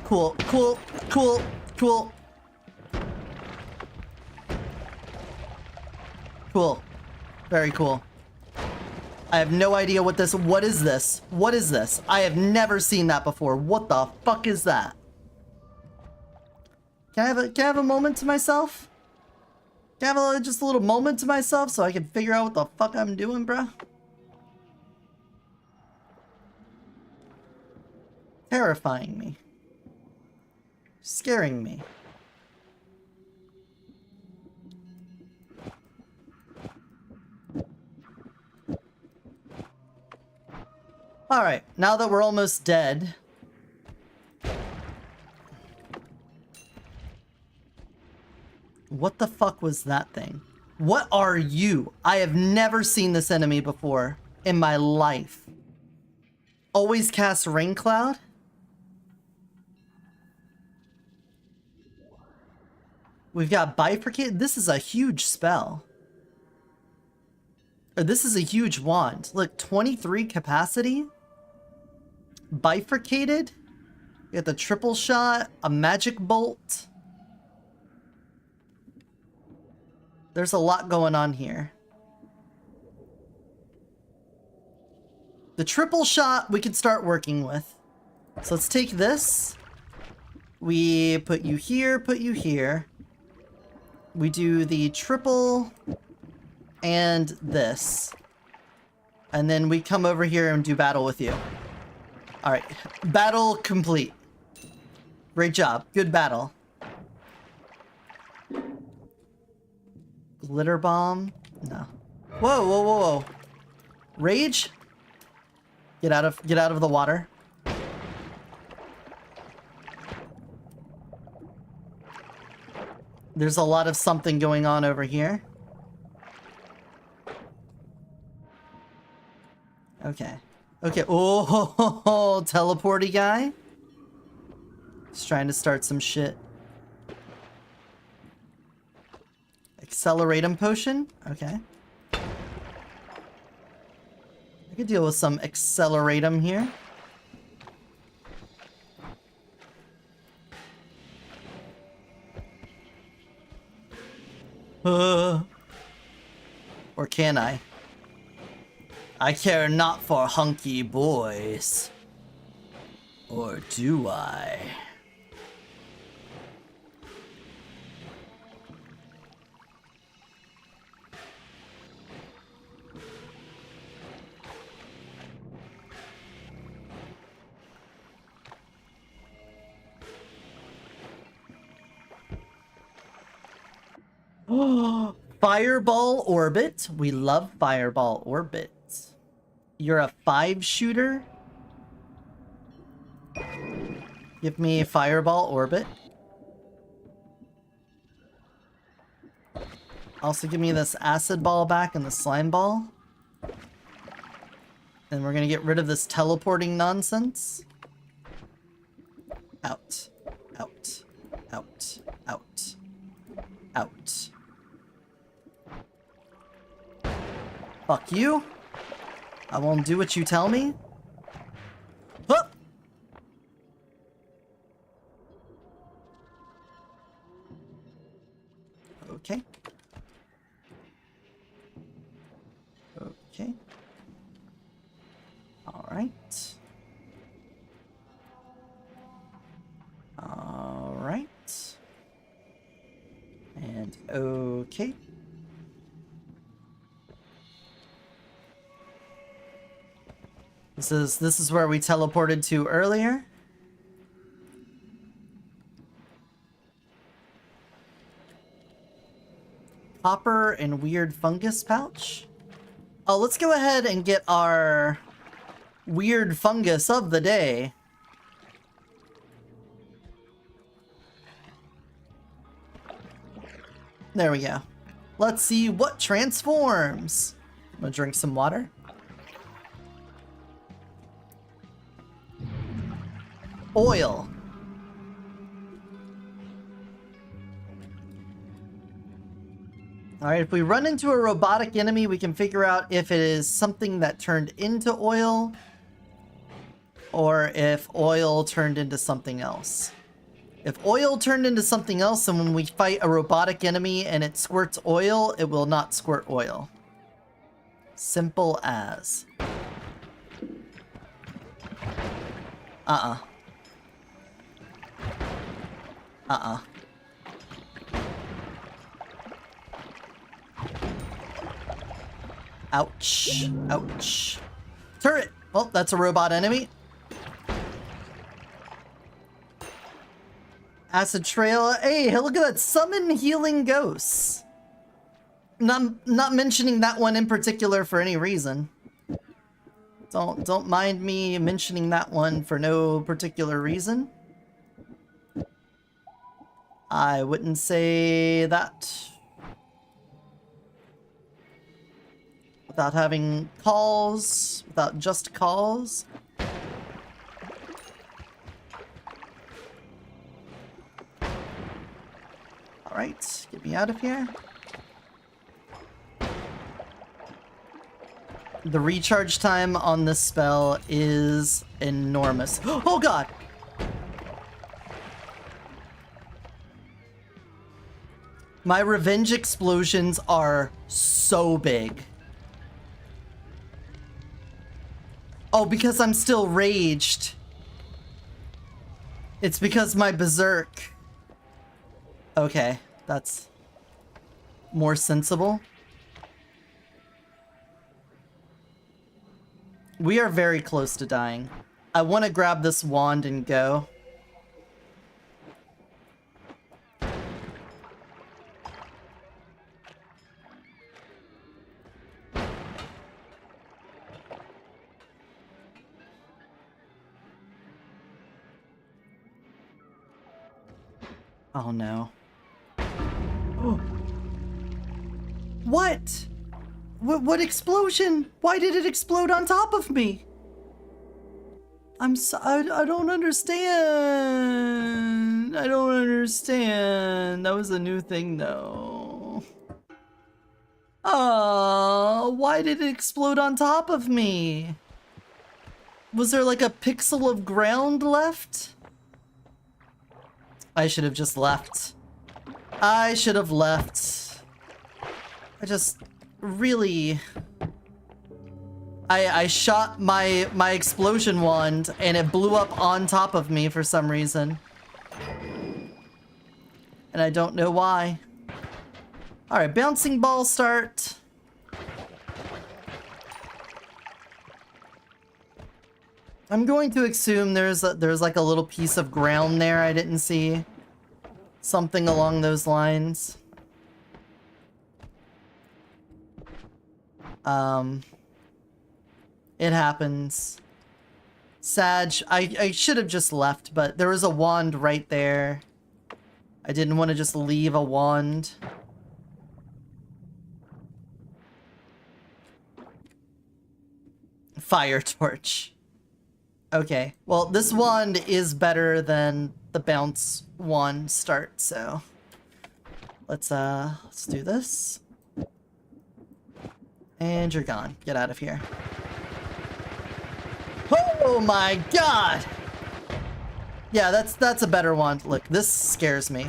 Cool, cool, cool, cool. Cool. Very cool. I have no idea what this... What is this? What is this? I have never seen that before. What the fuck is that? Can I have a moment to myself? Can I have just a little moment to myself so I can figure out what the fuck I'm doing, bruh? Terrifying me. Scaring me. Alright, now that we're almost dead. What the fuck was that thing? What are you? I have never seen this enemy before. in my life. Always cast Rain Cloud. We've got Bifurcate. This is a huge spell. Or this is a huge wand. Look, 23 capacity. Bifurcated. We got the triple shot. A magic bolt. There's a lot going on here. The triple shot we can start working with. So let's take this. We put you here, put you here. We do the triple and this. And then we come over here and do battle with you. Alright, battle complete. Great job, good battle. Glitter bomb? No. Whoa, whoa, whoa, whoa. Rage? Get out of the water. There's a lot of something going on over here. Okay. Okay. Oh, teleporty guy. He's trying to start some shit. Acceleratum potion. Okay. I could deal with some acceleratum here. Or can I? I care not for hunky boys. Or do I? Fireball Orbit. We love Fireball Orbit. You're a 5-shooter? Give me Fireball Orbit. Also give me this Acid Ball back and the Slime Ball. And we're gonna get rid of this teleporting nonsense. Out. Out. Out. Out. Out. Fuck you. I won't do what you tell me. Huh! Okay. Okay. Alright. Alright. And okay. This is where we teleported to earlier. Copper and weird fungus pouch. Oh, let's go ahead and get our weird fungus of the day. There we go. Let's see what transforms. I'm gonna drink some water. Oil. Alright, if we run into a robotic enemy, we can figure out if it is something that turned into oil, or if oil turned into something else. If oil turned into something else, and when we fight a robotic enemy and it squirts oil, it will not squirt oil. Simple as. Uh-uh. Uh-uh. Ouch. Ouch. Turret! Well, that's a robot enemy. Acid Trail. Hey, look at that. Summon Healing Ghosts. Not mentioning that one in particular for any reason. Don't mind me mentioning that one for no particular reason. I wouldn't say that. without having calls, without just calls. Alright, get me out of here. The recharge time on this spell is enormous. Oh god! My revenge explosions are so big. Oh, because I'm still raged. It's because my berserk. Okay, that's more sensible. We are very close to dying. I want to grab this wand and go. Oh no. What? What explosion? Why did it explode on top of me? I don't understand. I don't understand. That was a new thing though. Oh, why did it explode on top of me? Was there like a pixel of ground left? I should have just left. I should have left. I just really... I shot my explosion wand and it blew up on top of me for some reason. And I don't know why. Alright, bouncing ball start. I'm going to assume there's like a little piece of ground there I didn't see. Something along those lines. It happens. Sag, I should have just left, but there was a wand right there. I didn't want to just leave a wand. Fire torch. Okay, well, this wand is better than the bounce wand start, so let's do this. And you're gone. Get out of here. Oh my god! Yeah, that's a better wand. Look, this scares me.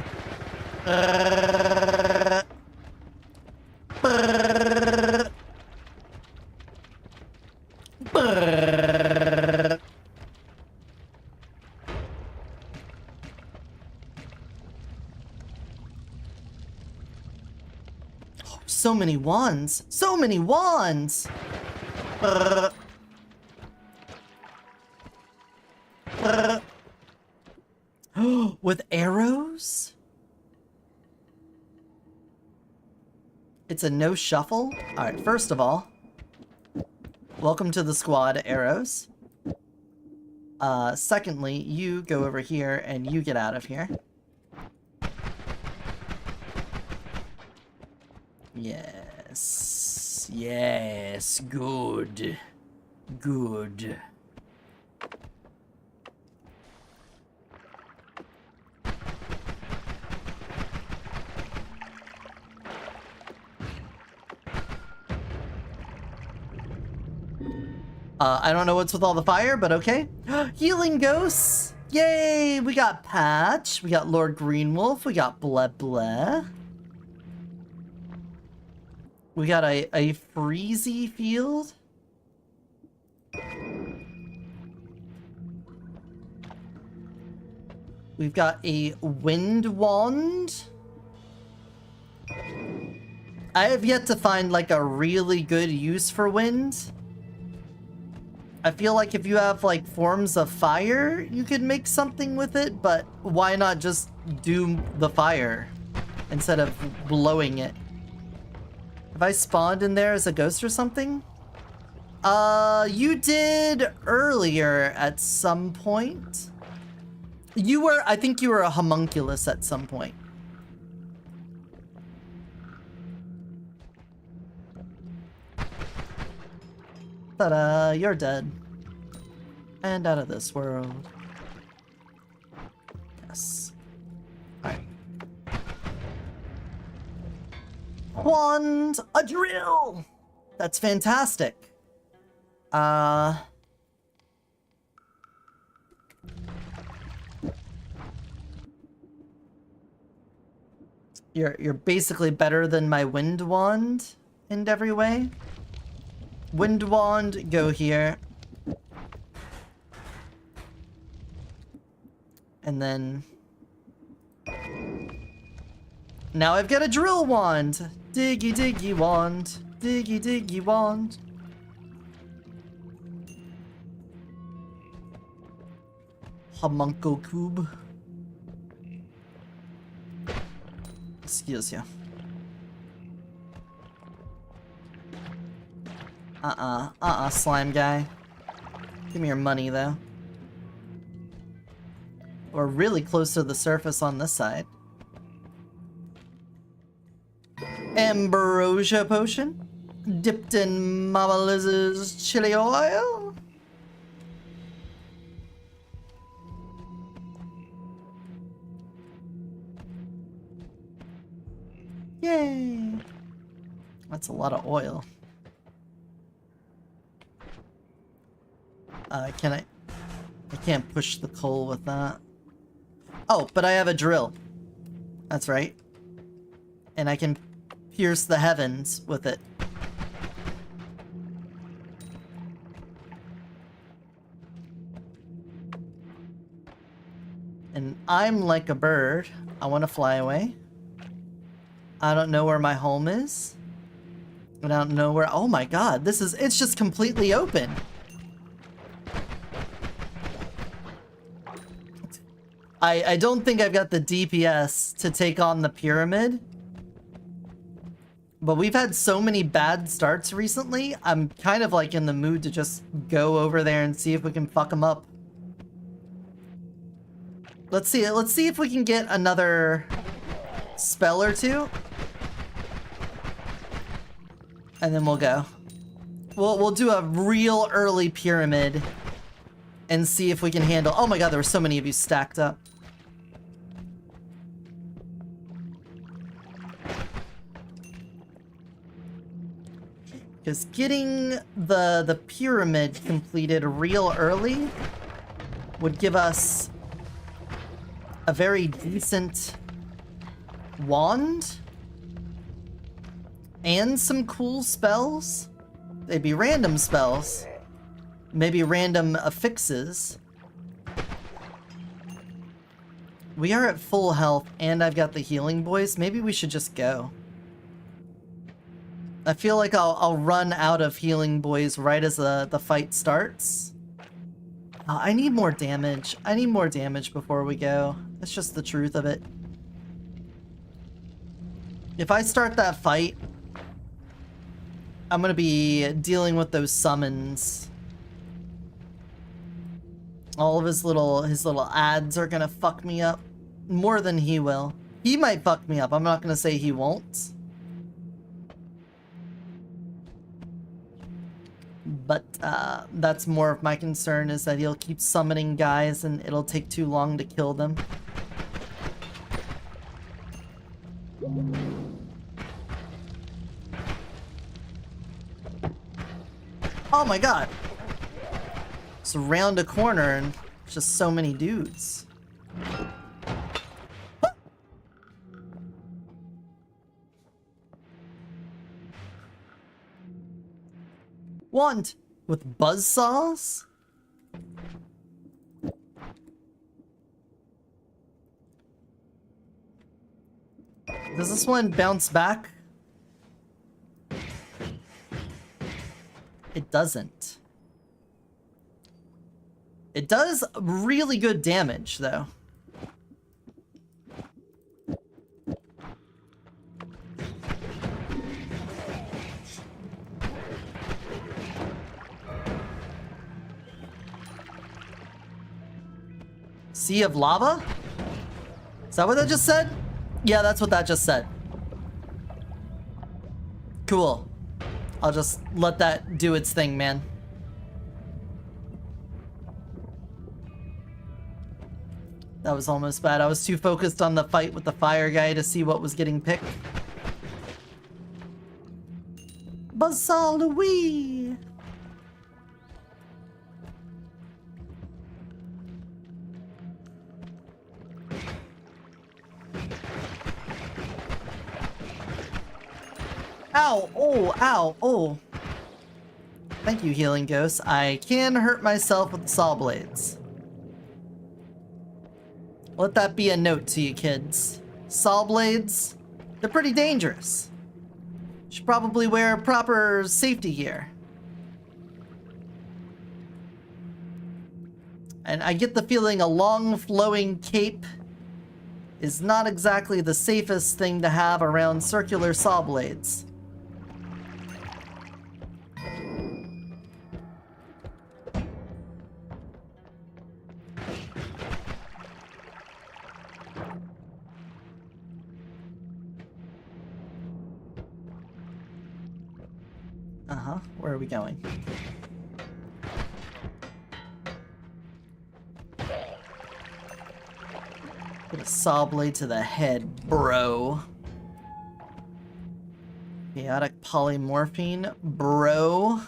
So many wands! So many wands! With arrows? It's a no shuffle? Alright, first of all, welcome to the squad, arrows. Secondly, you go over here and you get out of here. Yes. Yes. Good. Good. I don't know what's with all the fire, but okay. Healing ghosts! Yay! We got Patch, we got Lord Greenwolf, we got Bleh Bleh. We got a freezy field. We've got a wind wand. I have yet to find like a really good use for wind. I feel like if you have like forms of fire, you could make something with it, but why not just do the fire instead of blowing it? Have I spawned in there as a ghost or something? You did earlier at some point. You were, I think you were a homunculus at some point. Ta-da, you're dead. And out of this world. Yes. Alright. Wand! A drill! That's fantastic. You're basically better than my wind wand in every way. Wind wand, go here. And then... now I've got a drill wand! Diggy diggy wand. Diggy diggy wand. Homuncle cube. Excuse you. Slime guy. Give me your money, though. We're really close to the surface on this side. Ambrosia potion. Dipped in Mama Liz's chili oil. Yay! That's a lot of oil. I can't push the coal with that. Oh, but I have a drill. That's right. And I can pierce the heavens with it. And I'm like a bird. I want to fly away. I don't know where my home is. I don't know where... oh my god, it's just completely open. I don't think I've got the DPS to take on the pyramid. But we've had so many bad starts recently, I'm kind of like in the mood to just go over there and see if we can fuck them up. Let's see if we can get another spell or two. And then we'll go. We'll do a real early pyramid and see if we can handle... oh my god, there were so many of you stacked up. Because getting the pyramid completed real early would give us a very decent wand and some cool spells. They'd be random spells, maybe random affixes. We are at full health and I've got the healing boys. Maybe we should just go. I feel like I'll run out of healing boys right as the fight starts. I need more damage. I need more damage before we go. That's just the truth of it. If I start that fight, I'm gonna be dealing with those summons. All of his little ads are gonna fuck me up more than he will. He might fuck me up. I'm not gonna say he won't. But that's more of my concern, is that he'll keep summoning guys and it'll take too long to kill them. Oh my god! It's around a corner and just so many dudes. Wand with buzzsaws? Does this one bounce back? It doesn't. It does really good damage, though. Sea of lava? Is that what that just said? Yeah, that's what that just said. Cool. I'll just let that do its thing, man. That was almost bad. I was too focused on the fight with the fire guy to see what was getting picked. Buzzsaw Louie! Ow! Oh! Ow! Oh! Thank you, Healing Ghost. I can hurt myself with the saw blades. Let that be a note to you kids. Saw blades, they're pretty dangerous. Should probably wear proper safety gear. And I get the feeling a long flowing cape is not exactly the safest thing to have around circular saw blades. Uh-huh. Where are we going? Get a saw blade to the head, bro. Chaotic polymorphine, bro.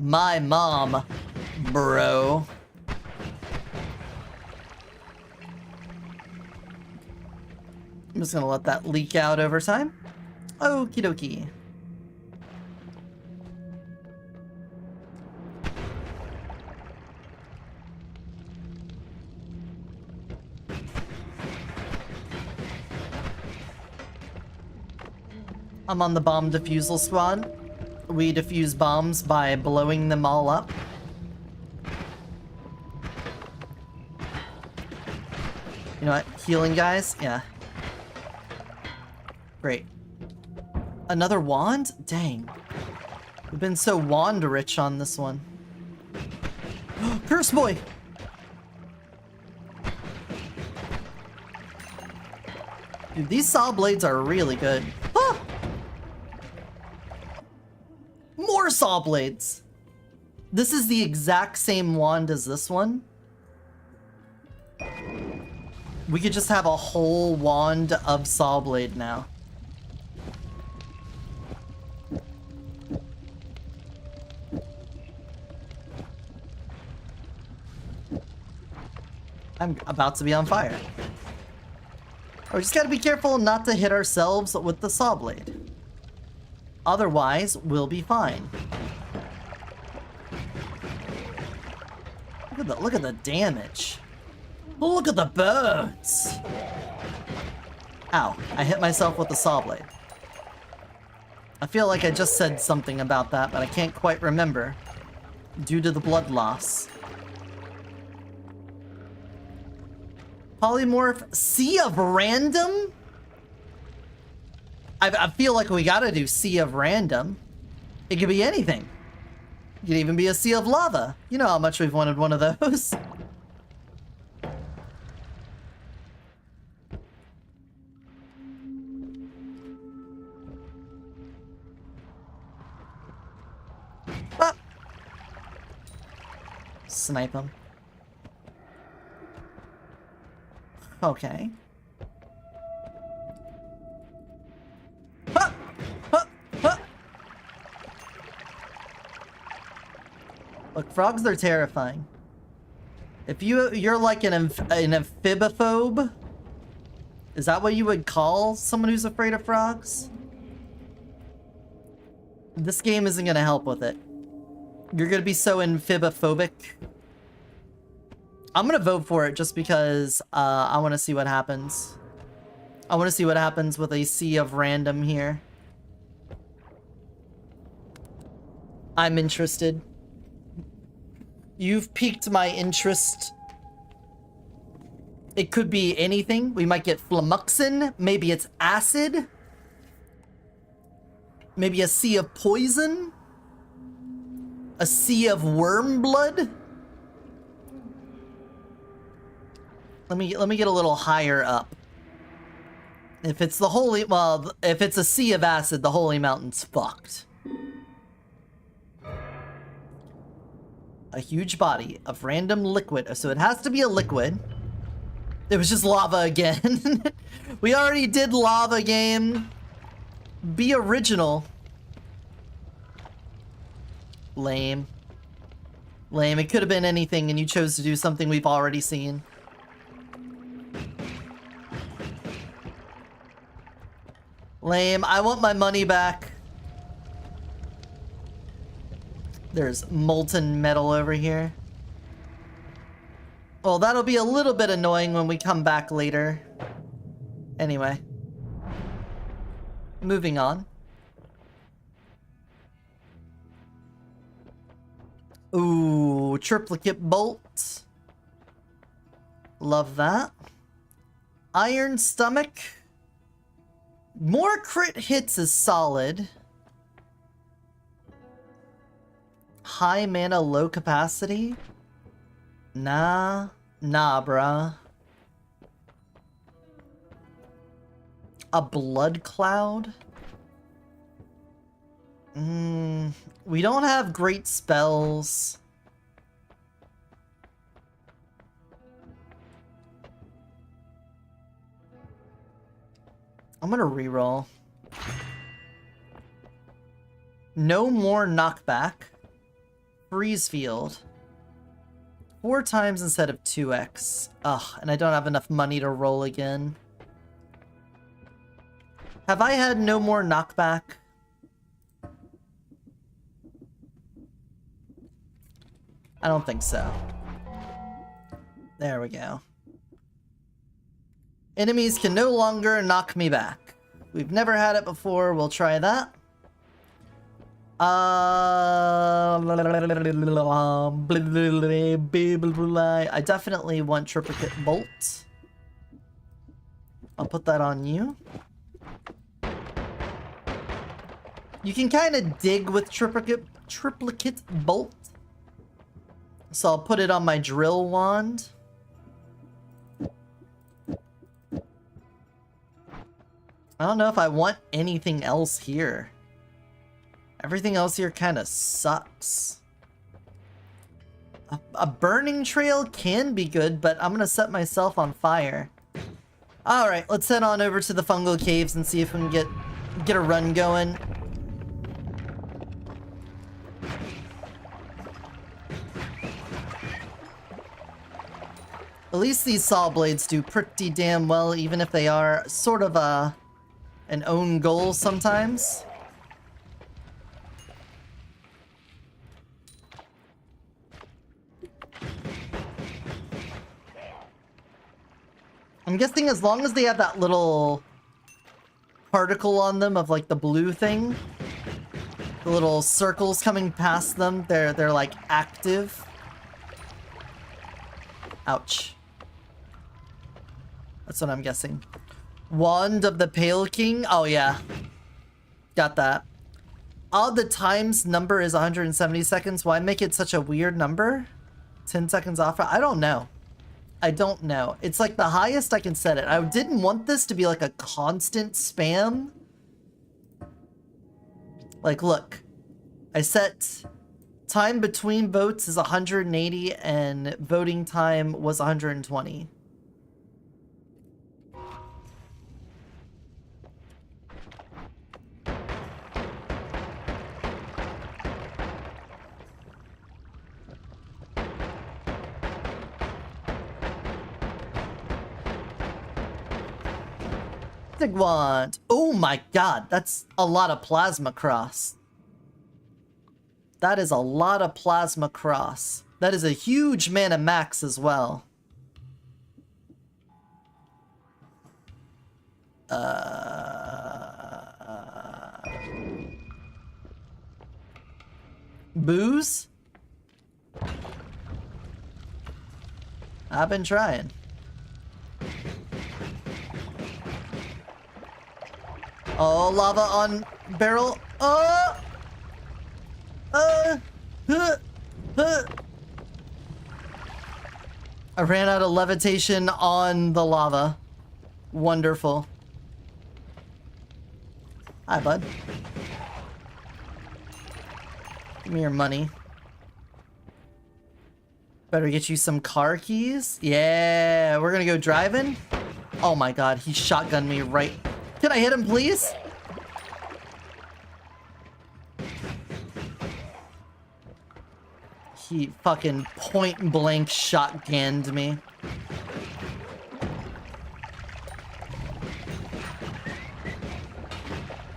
My mom, bro. I'm just gonna let that leak out over time. Okie dokie. I'm on the bomb defusal squad. We defuse bombs by blowing them all up. You know what? Healing, guys? Yeah. Great. Another wand? Dang. We've been so wand rich on this one. Curse boy! Dude, these saw blades are really good. Ah! More saw blades! This is the exact same wand as this one. We could just have a whole wand of saw blade now. I'm about to be on fire. We just gotta be careful not to hit ourselves with the saw blade. Otherwise, we'll be fine. Look at the damage. Look at the birds. Ow, I hit myself with the saw blade. I feel like I just said something about that, but I can't quite remember due to the blood loss. Polymorph Sea of Random? I feel like we gotta do Sea of Random. It could be anything. It could even be a Sea of Lava. You know how much we've wanted one of those. Ah. Snipe him. Okay. Ha! Ha! Ha! Look, frogs, they're terrifying. If you're like an amphibophobe, is that what you would call someone who's afraid of frogs? This game isn't gonna help with it. You're gonna be so amphibophobic. I'm gonna vote for it just because I want to see what happens. I want to see what happens with a Sea of Random here. I'm interested. You've piqued my interest. It could be anything. We might get Flamuxin. Maybe it's acid. Maybe a sea of poison. A sea of worm blood. Let me get a little higher up. If it's the holy, well, if it's a sea of acid, the holy mountain's fucked. A huge body of random liquid. So it has to be a liquid. It was just lava again. We already did lava game. Be original. Lame. Lame. It could have been anything and you chose to do something we've already seen. Lame. I want my money back. There's molten metal over here. Well, that'll be a little bit annoying when we come back later. Anyway. Moving on. Ooh, triplicate bolt. Love that. Iron stomach. More crit hits is solid. High mana, low capacity. Nah, bruh. A blood cloud? We don't have great spells. I'm gonna reroll. No more knockback. Freeze field. 4 times instead of 2x. Ugh, and I don't have enough money to roll again. Have I had no more knockback? I don't think so. There we go. Enemies can no longer knock me back. We've never had it before. We'll try that. I definitely want triplicate bolt. I'll put that on you. You can kind of dig with triplicate bolt. So I'll put it on my drill wand. I don't know if I want anything else here. Everything else here kind of sucks. A burning trail can be good, but I'm gonna set myself on fire. Alright, let's head on over to the fungal caves and see if we can get a run going. At least these saw blades do pretty damn well, even if they are sort of an own goal sometimes. I'm guessing as long as they have that little particle on them of like the blue thing, the little circles coming past them, they're like active. Ouch. That's what I'm guessing. Wand of the Pale King. Oh yeah. Got that. Oh, the times number is 170 seconds. Why make it such a weird number? 10 seconds off? I don't know. I don't know. It's like the highest I can set it. I didn't want this to be like a constant spam. Like, look. I set time between votes is 180 and voting time was 120. Wand. Oh my god, that's a lot of plasma cross. That is a lot of plasma cross. That is a huge mana max as well. Booze? I've been trying. Oh, lava on barrel. Oh! I ran out of levitation on the lava. Wonderful. Hi, bud. Give me your money. Better get you some car keys. Yeah, we're gonna go driving. Oh my god, he shotgunned me right. Can I hit him, please? He fucking point blank shotgunned me.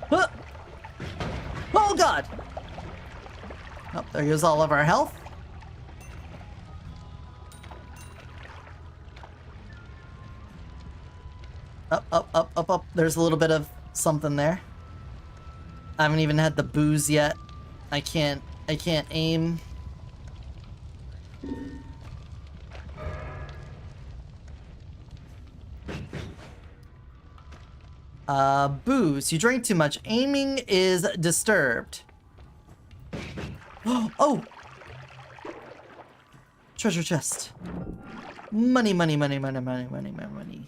Huh. Oh god! Oh, there goes all of our health. Up, up, up, up, up. There's a little bit of something there. I haven't even had the booze yet. I can't aim. Booze. You drank too much. Aiming is disturbed. Oh! Treasure chest. Money, money, money, money, money, money, money, money.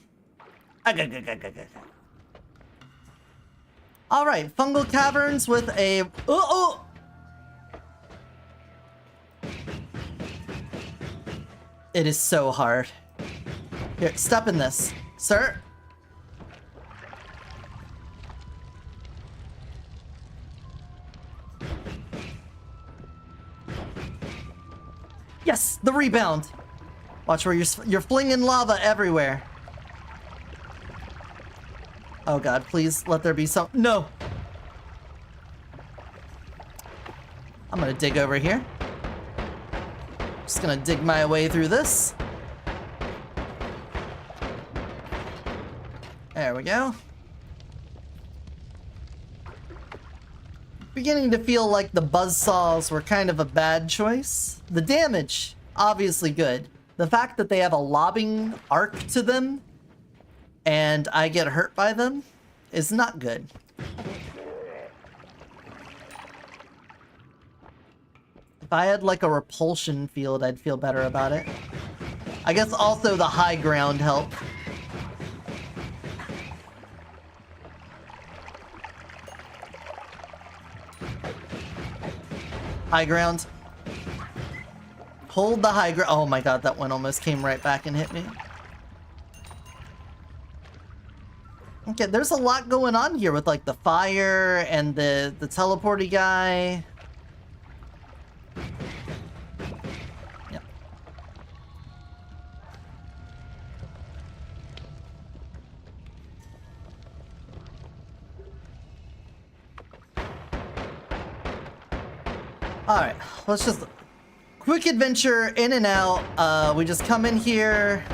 Alright, fungal caverns with a... Oh! It is so hard. Here, step in this. Sir? Yes, the rebound. Watch where you're flinging lava everywhere. Oh god, please let there be some... No! I'm gonna dig over here. Just gonna dig my way through this. There we go. Beginning to feel like the buzzsaws were kind of a bad choice. The damage, obviously good. The fact that they have a lobbing arc to them and I get hurt by them is not good. If I had like a repulsion field, I'd feel better about it. I guess also the high ground helped. High ground. Hold the high ground. Oh my god, that one almost came right back and hit me. Okay, there's a lot going on here with like the fire and the teleporty guy. Yep. Alright, let's just... Quick adventure, in and out. We just come in here.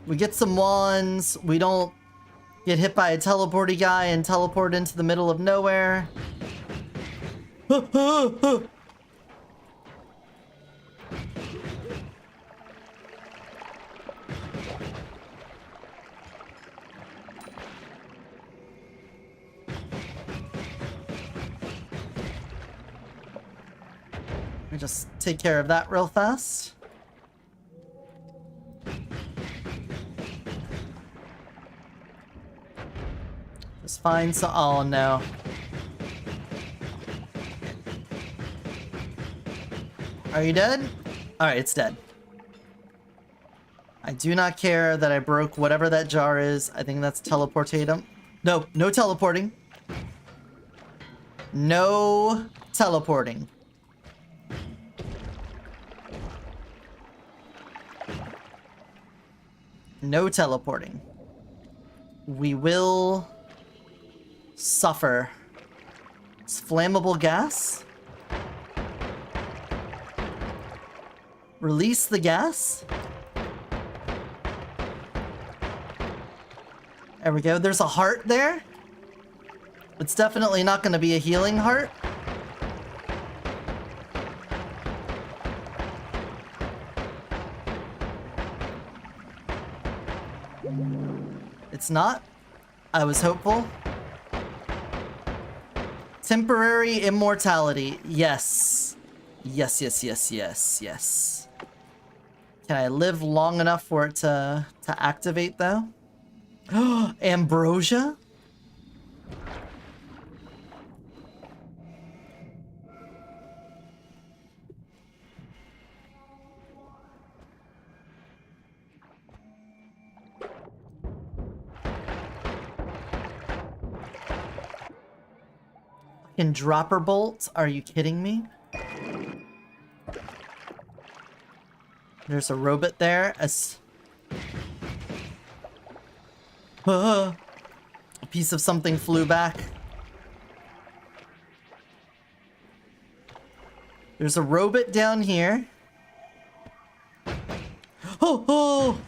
We get some wands. We don't get hit by a teleporty guy and teleport into the middle of nowhere. Let me just take care of that real fast. Just find some... Oh no. Are you dead? Alright, it's dead. I do not care that I broke whatever that jar is. I think that's teleportatum. No, no teleporting. No teleporting. No teleporting. We will suffer. It's flammable gas. Release the gas. There we go. There's a heart there. It's definitely not going to be a healing heart. It's not. I was hopeful. Temporary immortality. Yes. Yes, yes, yes, yes, yes. Can I live long enough for it to activate, though? Ambrosia? Fucking dropper bolt. Are you kidding me? There's a robot there. A piece of something flew back. There's a robot down here. Oh!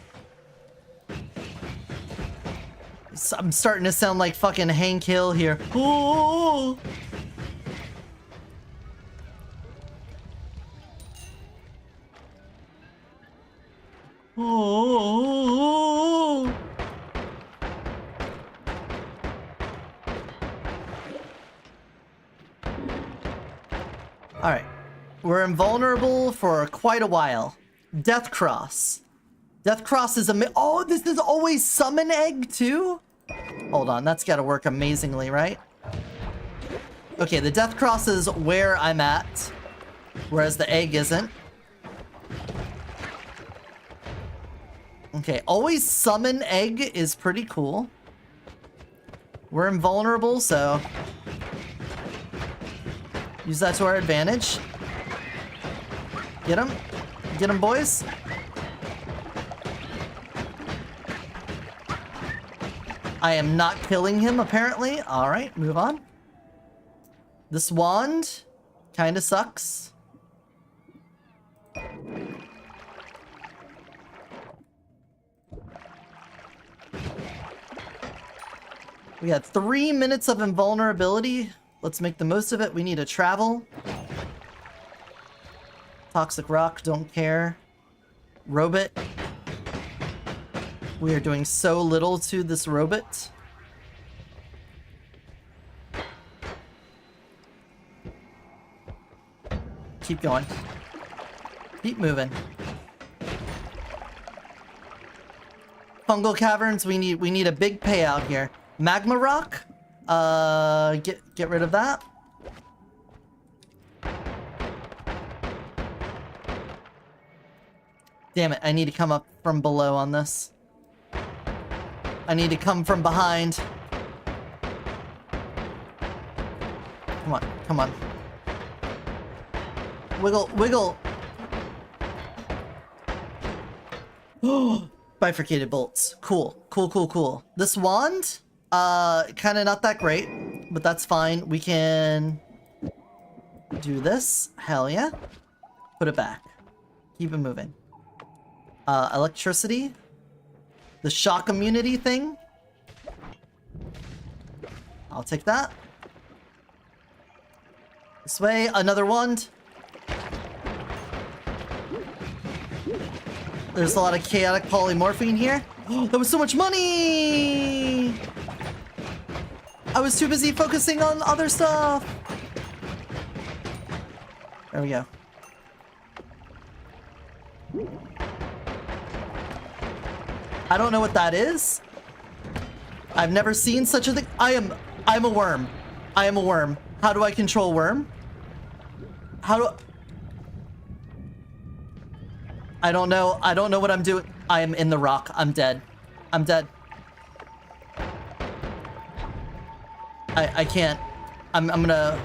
I'm starting to sound like fucking Hank Hill here. Oh! Oh! Alright. We're invulnerable for quite a while. Death Cross. Death Cross is oh, this is always summon egg too? Hold on, that's gotta work amazingly, right? Okay, the Death Cross is where I'm at, whereas the egg isn't. Okay, always summon egg is pretty cool. We're invulnerable, so use that to our advantage. Get him. Get him, boys. I am not killing him, apparently. Alright, move on. This wand kinda sucks. We got 3 minutes of invulnerability. Let's make the most of it. We need to travel. Toxic rock, don't care. Robot. We are doing so little to this robot. Keep going. Keep moving. Fungal caverns, we need a big payout here. Magma rock? Get rid of that. Damn it, I need to come up from below on this. I need to come from behind. Come on, come on. Wiggle, wiggle. Bifurcated bolts. Cool, cool, cool, cool. This wand, kind of not that great, but that's fine. We can do this. Hell yeah. Put it back. Keep it moving. Electricity. The shock immunity thing. I'll take that. This way, another wand. There's a lot of chaotic polymorphine here. Oh, that was so much money! I was too busy focusing on other stuff. There we go. I don't know what that is. I've never seen such a thing. I'm a worm. I am a worm. How do I control worm? How do I don't know. I don't know what I'm doing. I am in the rock. I'm dead. I'm dead. I can't. I'm gonna.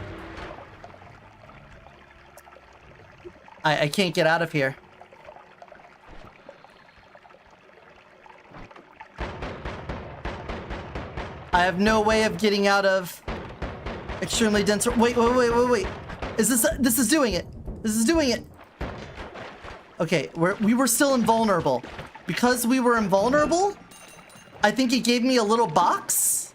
I can't get out of here. I have no way of getting out of extremely dense. Wait. Is this is doing it? This is doing it. Okay, we were still invulnerable. Because we were invulnerable, I think it gave me a little box.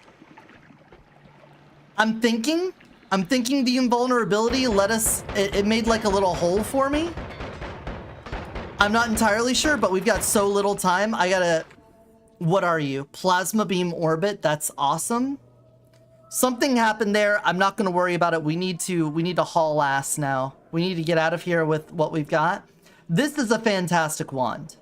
I'm thinking the invulnerability let us, it made like a little hole for me. I'm not entirely sure, but we've got so little time. I gotta, what are you? Plasma beam orbit, that's awesome. Something happened there. I'm not gonna worry about it. We need to haul ass now. We need to get out of here with what we've got. This is a fantastic wand.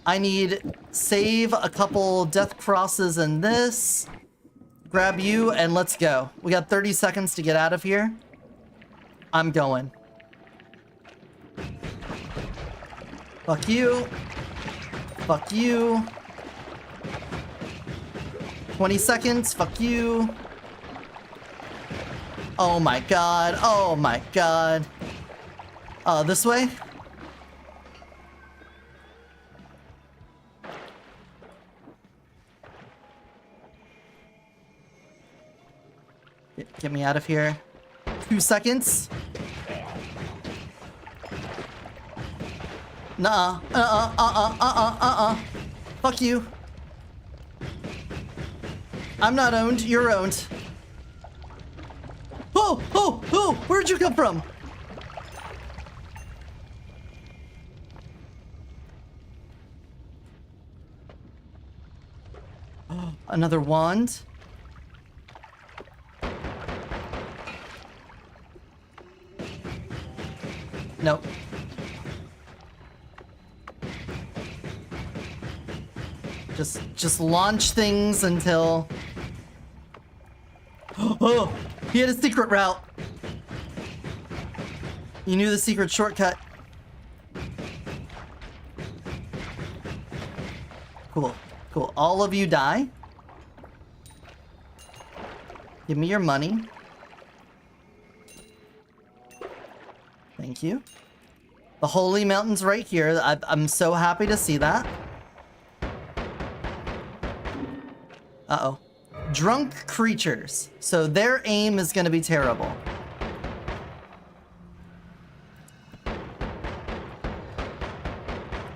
I need save a couple death crosses in this. Grab you and let's go. We got 30 seconds to get out of here. I'm going. Fuck you. Fuck you. 20 seconds. Fuck you. Oh my god. Oh my god. This way? Get me out of here. 2 seconds. Nuh-uh. Fuck you. I'm not owned, you're owned. Oh! Where'd you come from? Another wand. Nope. Just launch things until... Oh! He had a secret route! You knew the secret shortcut. Cool. All of you die. Give me your money. Thank you. The Holy Mountain's right here. I'm so happy to see that. Uh-oh. Drunk creatures. So their aim is going to be terrible.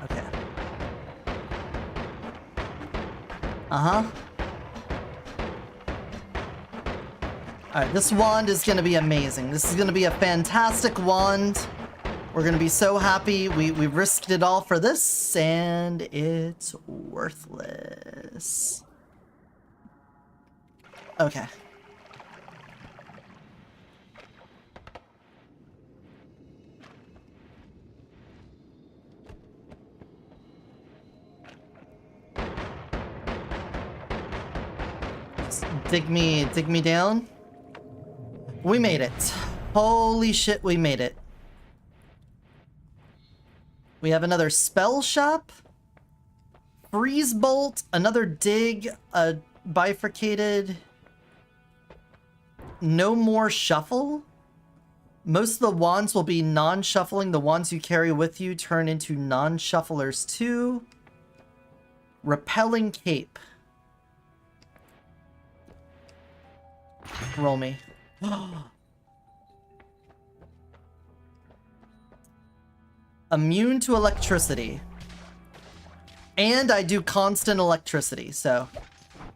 Okay. Uh-huh. Alright, this wand is going to be amazing. This is going to be a fantastic wand. We're going to be so happy. We risked it all for this, and it's worthless. Okay. Just dig me down. We made it. Holy shit, we made it. We have another spell shop. Freeze bolt, another dig, a bifurcated... No more shuffle? Most of the wands will be non-shuffling. The wands you carry with you turn into non-shufflers too. Repelling cape. Roll me. Immune to electricity. And I do constant electricity, so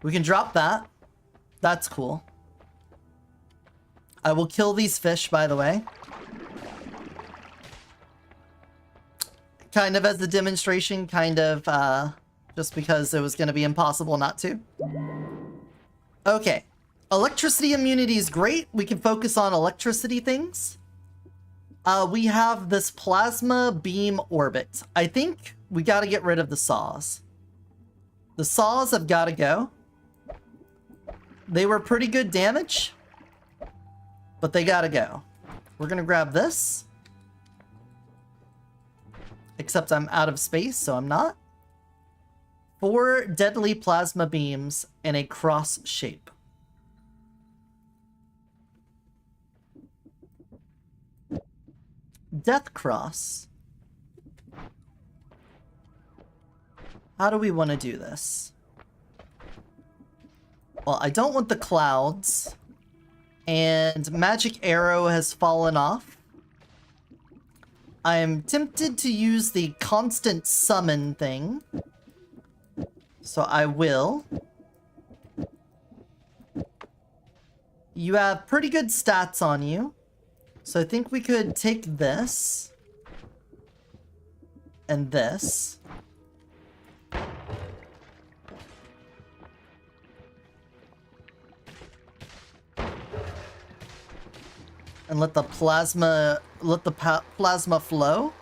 we can drop that. That's cool. I will kill these fish, by the way. Kind of as a demonstration, kind of, just because it was going to be impossible not to. Okay. Electricity immunity is great. We can focus on electricity things. We have this plasma beam orbit. I think we got to get rid of the saws. The saws have got to go. They were pretty good damage. But they gotta go. We're gonna grab this. Except I'm out of space, so I'm not. 4 deadly plasma beams in a cross shape. Death cross. How do we want to do this? Well, I don't want the clouds. And magic arrow has fallen off. I am tempted to use the constant summon thing. So I will. You have pretty good stats on you. So I think we could take this. And this. And let the plasma flow.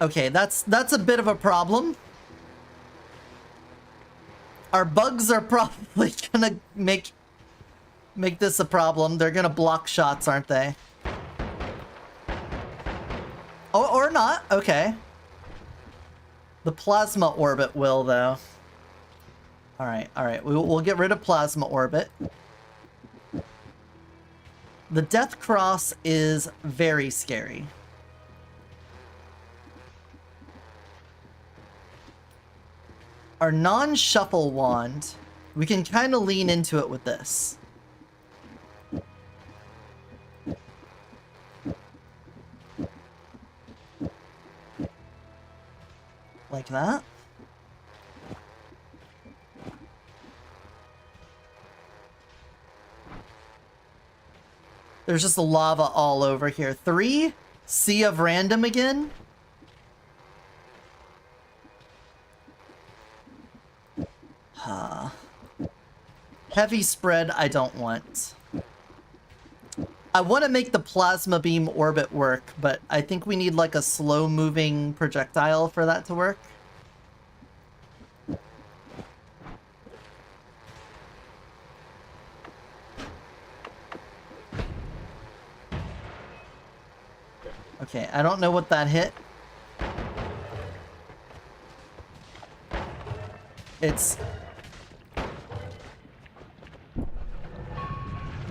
Okay, that's a bit of a problem. Our bugs are probably gonna make this a problem. They're gonna block shots, aren't they? Oh, or not. Okay. The plasma orbit will, though. Alright. We'll get rid of Plasma Orbit. The Death Cross is very scary. Our non-shuffle wand, we can kind of lean into it with this. Like that. There's just lava all over here. 3? Sea of Random again? Heavy spread, I don't want. I want to make the plasma beam orbit work, but I think we need like a slow-moving projectile for that to work. Okay, I don't know what that hit.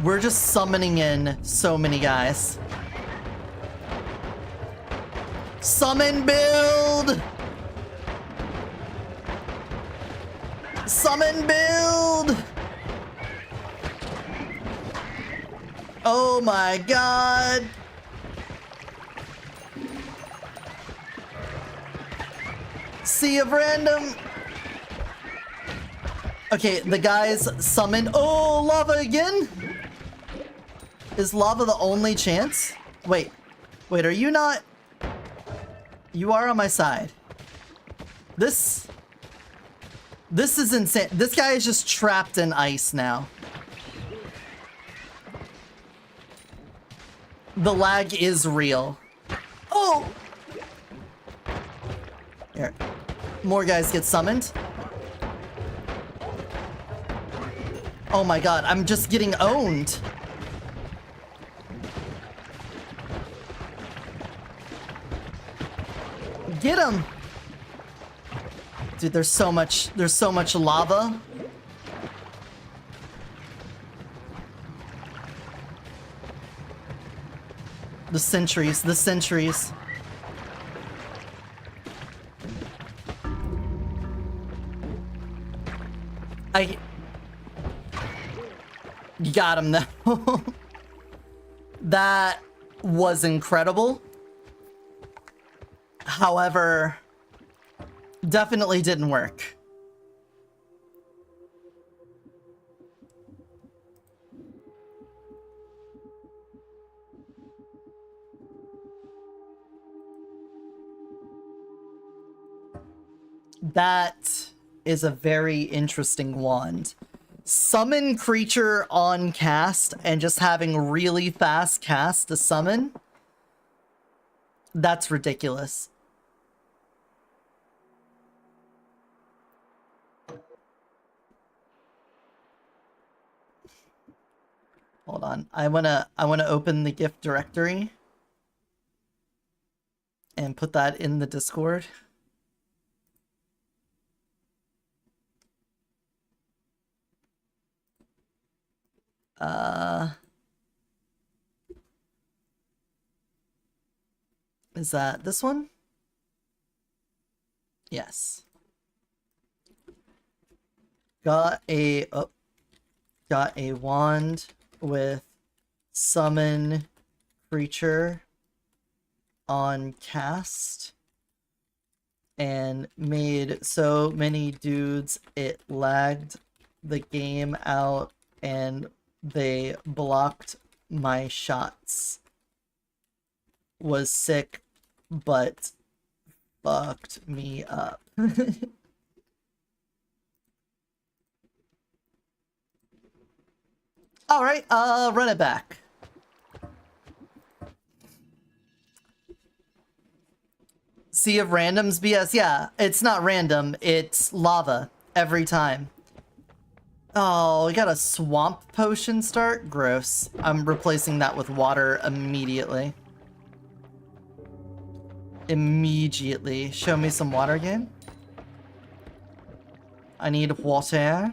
We're just summoning in so many guys. Summon build! Summon build! Oh my god! Sea of Random! Okay, the guys summon. Oh, lava again? Is lava the only chance? Wait, are you not? You are on my side. This is insane. This guy is just trapped in ice now. The lag is real. Oh! Here. More guys get summoned. Oh my god, I'm just getting owned. Get him! Dude, there's so much lava. The sentries. You got him though. That was incredible. However, definitely didn't work. That is a very interesting wand. Summon creature on cast and just having really fast cast to summon. That's ridiculous. Hold on. I wanna open the gift directory and put that in the Discord. Is that this one? Yes. Got a wand with summon creature on cast and made so many dudes it lagged the game out and they blocked my shots. Was sick, but fucked me up. Alright, run it back. Sea of Randoms BS, yeah, it's not random, it's lava every time. Oh, we got a swamp potion start? Gross. I'm replacing that with water immediately. Show me some water game. I need water.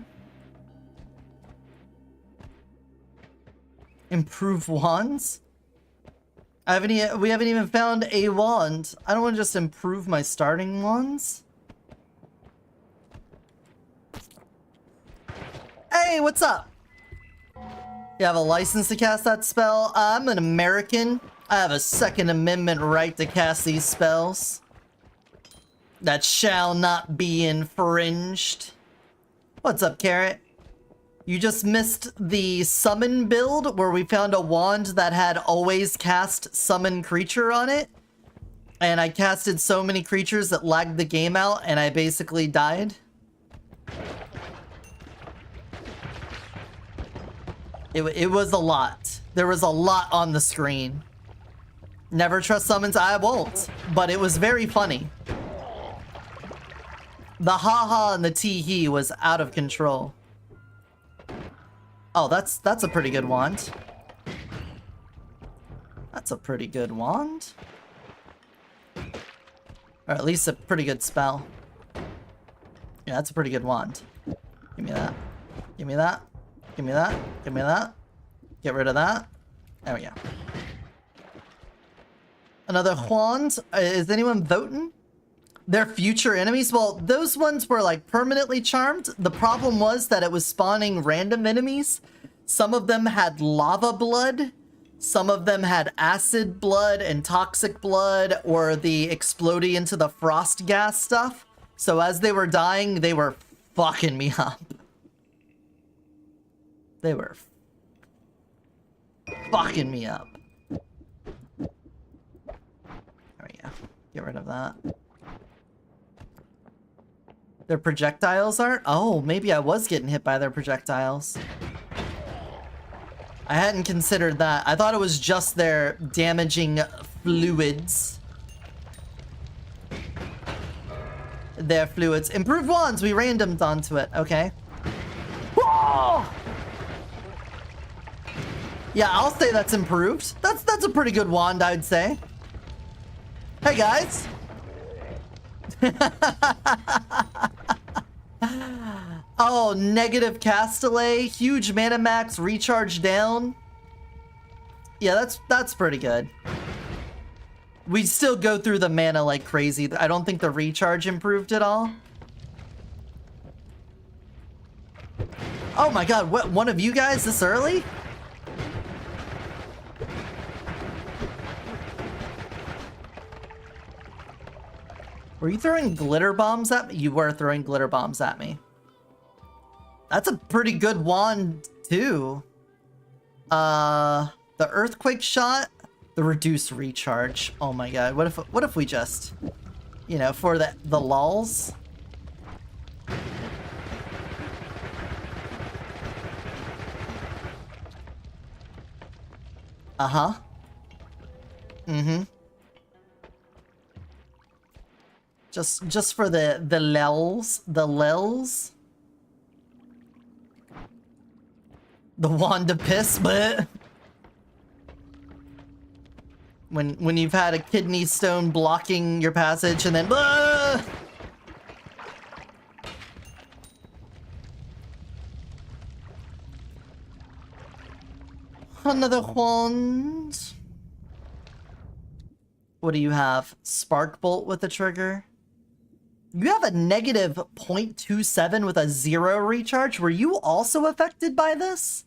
Improve wands? We haven't even found a wand. I don't want to just improve my starting wands. Hey, what's up? You have a license to cast that spell? I'm an American. I have a Second Amendment right to cast these spells. That shall not be infringed. What's up, Carrot? You just missed the summon build where we found a wand that had always cast summon creature on it. And I casted so many creatures that lagged the game out and I basically died. It was a lot. There was a lot on the screen. Never trust summons, I won't. But it was very funny. The haha and the tee-hee was out of control. Oh, that's a pretty good wand. That's a pretty good wand. Or at least a pretty good spell. Yeah, that's a pretty good wand. Give me that. Give me that. Give me that. Give me that. Get rid of that. There we go. Another wand. Is anyone voting? They're future enemies? Well, those ones were like permanently charmed. The problem was that it was spawning random enemies. Some of them had lava blood. Some of them had acid blood and toxic blood, or the exploding into the frost gas stuff. So as they were dying, they were fucking me up. They were fucking me up. There we go. Get rid of that. Their projectiles aren't? Oh, maybe I was getting hit by their projectiles. I hadn't considered that. I thought it was just their damaging fluids. Their fluids. Improved wands! We randomed onto it. Okay. Whoa! Yeah, I'll say that's improved. That's a pretty good wand, I'd say. Hey, guys. Oh, negative cast delay, huge mana max, recharge down. Yeah, that's pretty good. We still go through the mana like crazy. I don't think the recharge improved at all. Oh my god, what, one of you guys this early? Were you throwing glitter bombs at me? You were throwing glitter bombs at me. That's a pretty good wand, too. The earthquake shot, the reduced recharge. Oh my god, what if we just, you know, for the lulz? Uh-huh. Mm-hmm. Just for the lulz, the wand to piss, but when you've had a kidney stone blocking your passage and then another wand. What do you have? Spark bolt with a trigger. You have a negative 0.27 with a 0 recharge. Were you also affected by this?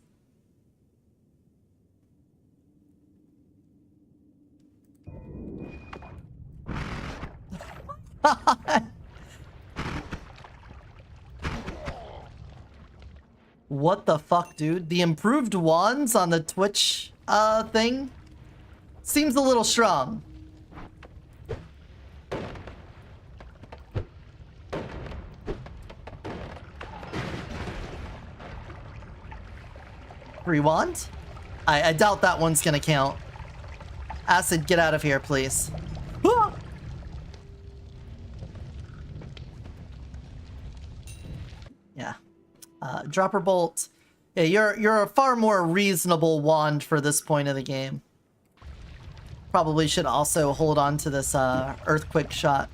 What the fuck, dude? The improved wands on the Twitch thing seems a little strong. Free wand? I doubt that one's gonna count. Acid, get out of here, please. Ah! Yeah. Dropper bolt. Yeah, you're a far more reasonable wand for this point of the game. Probably should also hold on to this earthquake shot.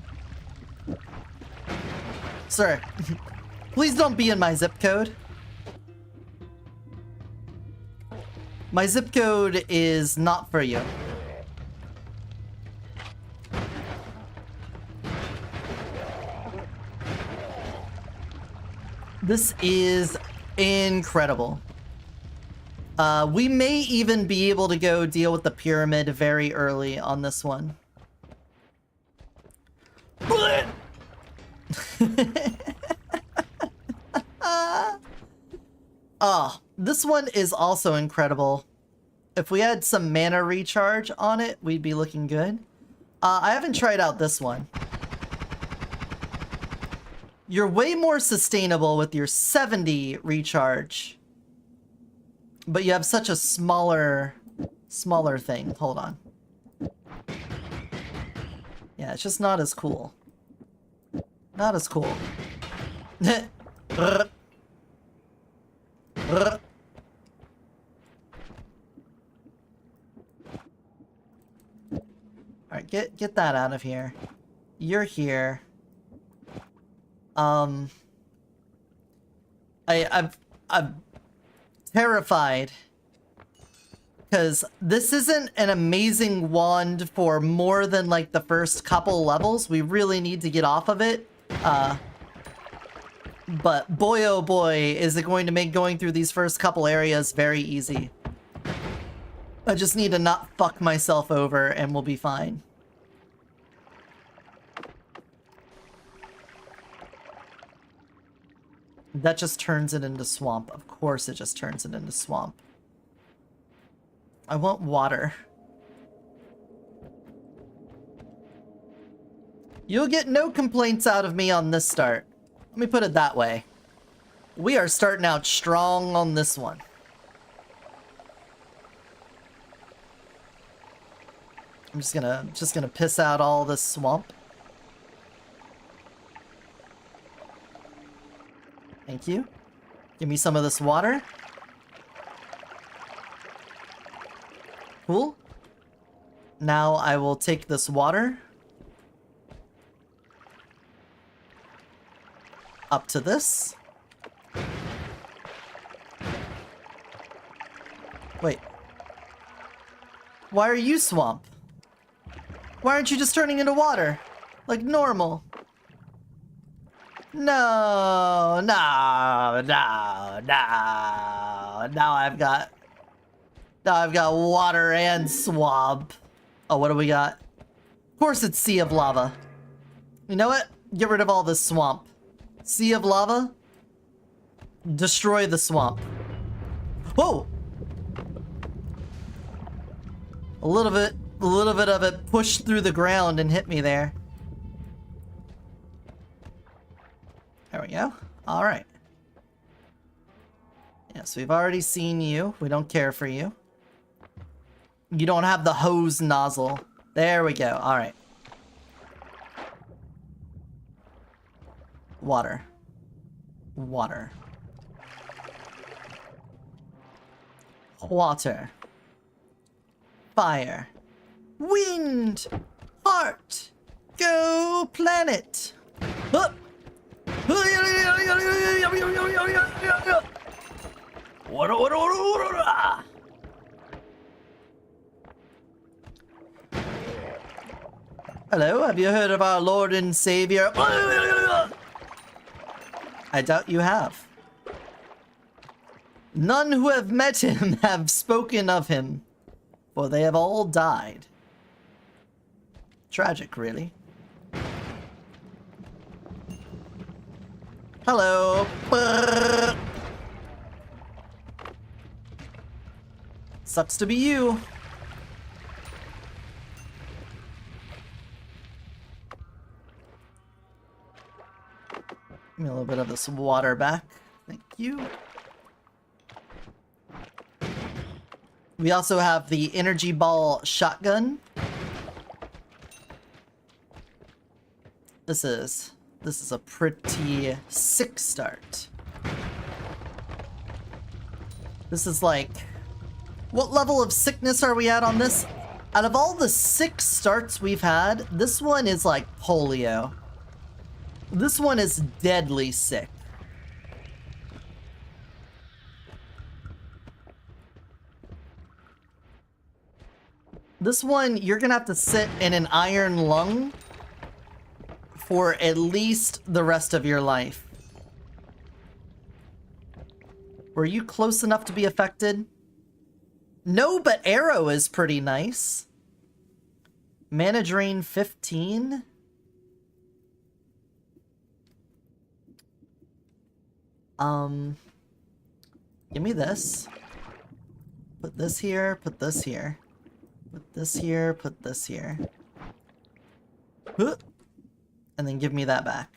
Sir, Please don't be in my zip code. My zip code is not for you. This is incredible. We may even be able to go deal with the pyramid very early on this one. This one is also incredible. If we had some mana recharge on it, we'd be looking good. I haven't tried out this one. You're way more sustainable with your 70 recharge. But you have such a smaller thing. Hold on. Yeah, it's just not as cool. Not as cool. Alright, get that out of here. You're here. I'm terrified. Because this isn't an amazing wand for more than like the first couple levels. We really need to get off of it. But boy oh boy, is it going to make going through these first couple areas very easy. I just need to not fuck myself over and we'll be fine. That just turns it into swamp. Of course it just turns it into swamp. I want water. You'll get no complaints out of me on this start. Let me put it that way. We are starting out strong on this one. I'm just gonna piss out all this swamp. Thank you. Give me some of this water. Cool. Now I will take this water up to this. Wait. Why are you swamp? Why aren't you just turning into water? Like normal. No, no, no, no. Now I've got water and swamp. Oh, what do we got? Of course it's Sea of Lava. You know what? Get rid of all this swamp. Sea of Lava. Destroy the swamp. Whoa! A little bit of it pushed through the ground and hit me there. There we go. Alright. Yes, we've already seen you. We don't care for you. You don't have the hose nozzle. There we go. Alright. Water. Water. Water. Fire. Wind. Heart. Go planet. Up. Hello, have you heard of our Lord and Savior? I doubt you have. None who have met him have spoken of him, for they have all died. Tragic, really. Hello. Sucks to be you. Give me a little bit of this water back. Thank you. We also have the energy ball shotgun. This is a pretty sick start. This is like... What level of sickness are we at on this? Out of all the 6 starts we've had, this one is like polio. This one is deadly sick. This one, you're gonna have to sit in an iron lung for at least the rest of your life. Were you close enough to be affected? No, but arrow is pretty nice. Mana drain 15. Give me this. Put this here, put this here. Put this here, put this here. Huh. And then give me that back.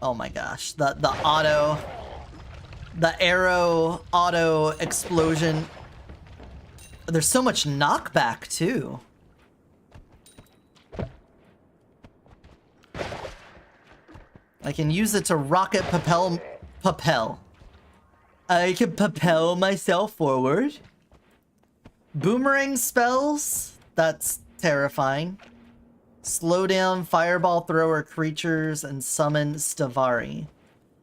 Oh my gosh, the arrow auto explosion. There's so much knockback too. I can use it to rocket propel. I can propel myself forward. Boomerang spells? That's terrifying. Slow down fireball thrower creatures and summon Stavari.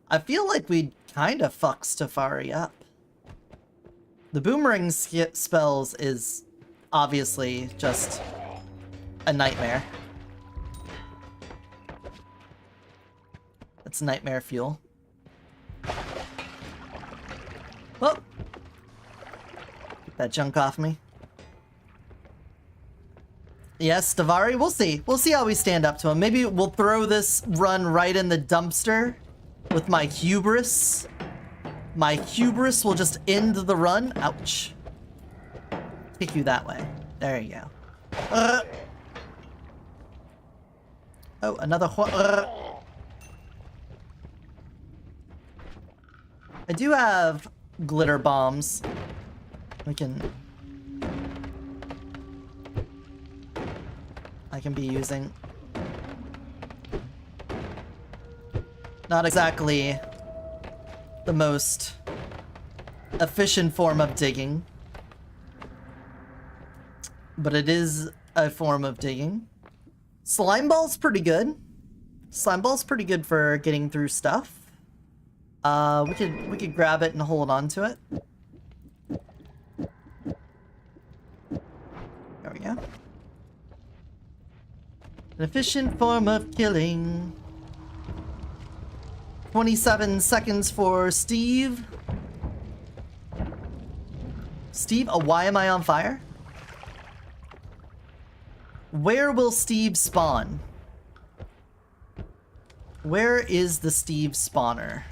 I feel like we kind of fuck Stavari up. The boomerang spells is obviously just a nightmare. It's nightmare fuel. Oh! Get that junk off me. Yes, Stavari, we'll see. We'll see how we stand up to him. Maybe we'll throw this run right in the dumpster with my hubris. My hubris will just end the run. Ouch. Take you that way. There you go. Oh, another I do have glitter bombs. I can be using. Not exactly the most efficient form of digging, but it is a form of digging. Slime ball's pretty good. Slime ball's pretty good for getting through stuff. We could grab it and hold on to it. There we go. An efficient form of killing. 27 seconds for Steve. Steve, why am I on fire? Where will Steve spawn? Where is the Steve spawner?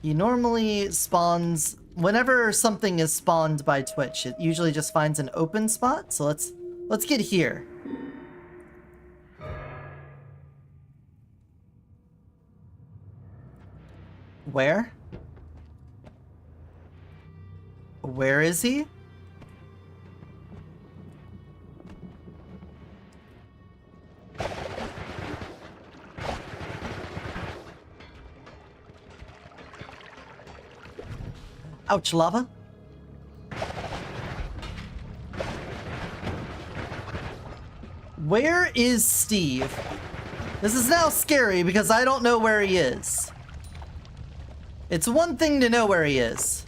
He normally spawns whenever something is spawned by Twitch. It usually just finds an open spot. So let's get here. Where? Where is he? Ouch, lava. Where is Steve? This is now scary because I don't know where he is. It's one thing to know where he is.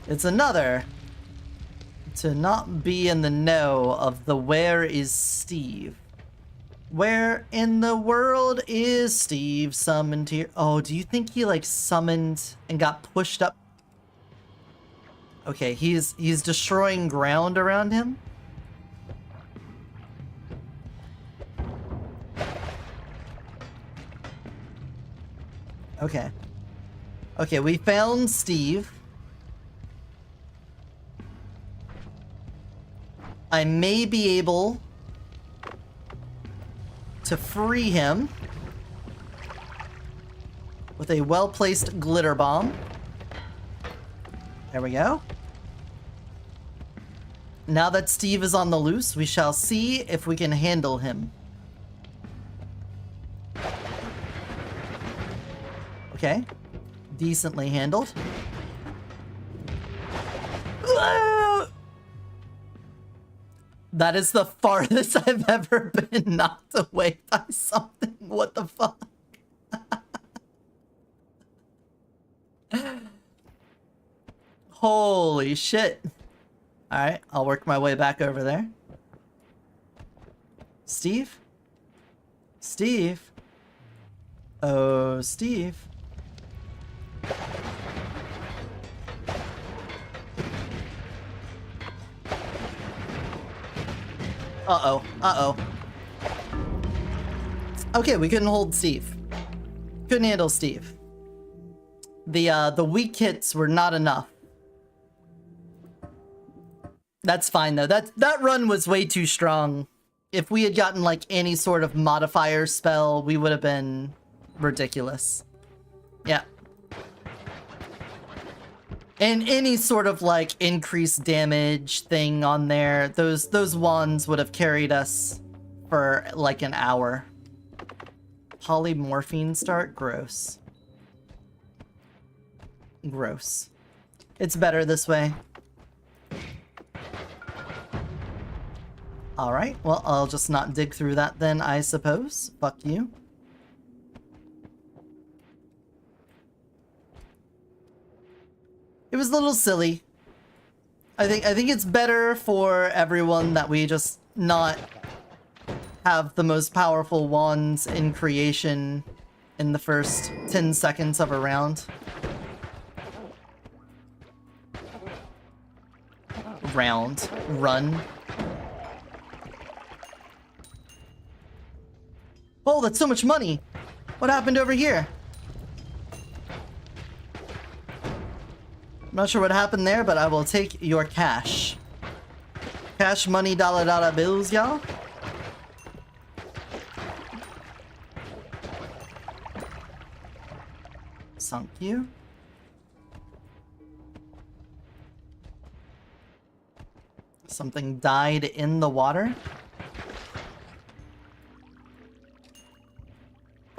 It's another to not be in the know of the where is Steve. Where in the world is Steve summoned here? Oh, do you think he like summoned and got pushed up? Okay, he's destroying ground around him. Okay. Okay, we found Steve. I may be able to free him with a well-placed glitter bomb. There we go. Now that Steve is on the loose, we shall see if we can handle him. Okay. Decently handled. That is the farthest I've ever been knocked away by something. What the fuck? Holy shit. Alright, I'll work my way back over there. Steve? Steve? Oh, Steve. Uh-oh. Uh-oh. Okay, we couldn't hold Steve. Couldn't handle Steve. The weak hits were not enough. That's fine, though. That run was way too strong. If we had gotten, like, any sort of modifier spell, we would have been ridiculous. Yeah. And any sort of, like, increased damage thing on there, those wands would have carried us for, like, an hour. Polymorphine start? Gross. Gross. It's better this way. Alright, well, I'll just not dig through that then, I suppose. Fuck you. It was a little silly. I think it's better for everyone that we just not have the most powerful wands in creation in the first 10 seconds of a round. Run. Oh, that's so much money! What happened over here? I'm not sure what happened there, but I will take your cash. Cash, money, dollar bills, y'all. Thank you. Something died in the water.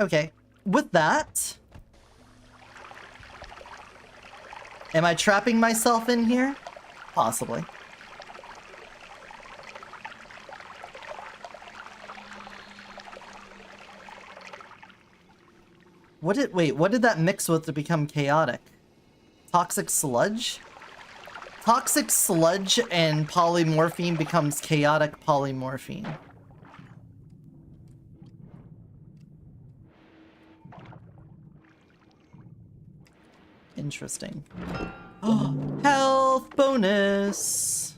Okay, with that... Am I trapping myself in here? Possibly. What did that mix with to become chaotic? Toxic sludge? Toxic sludge and polymorphine becomes chaotic polymorphine. Interesting. Health bonus!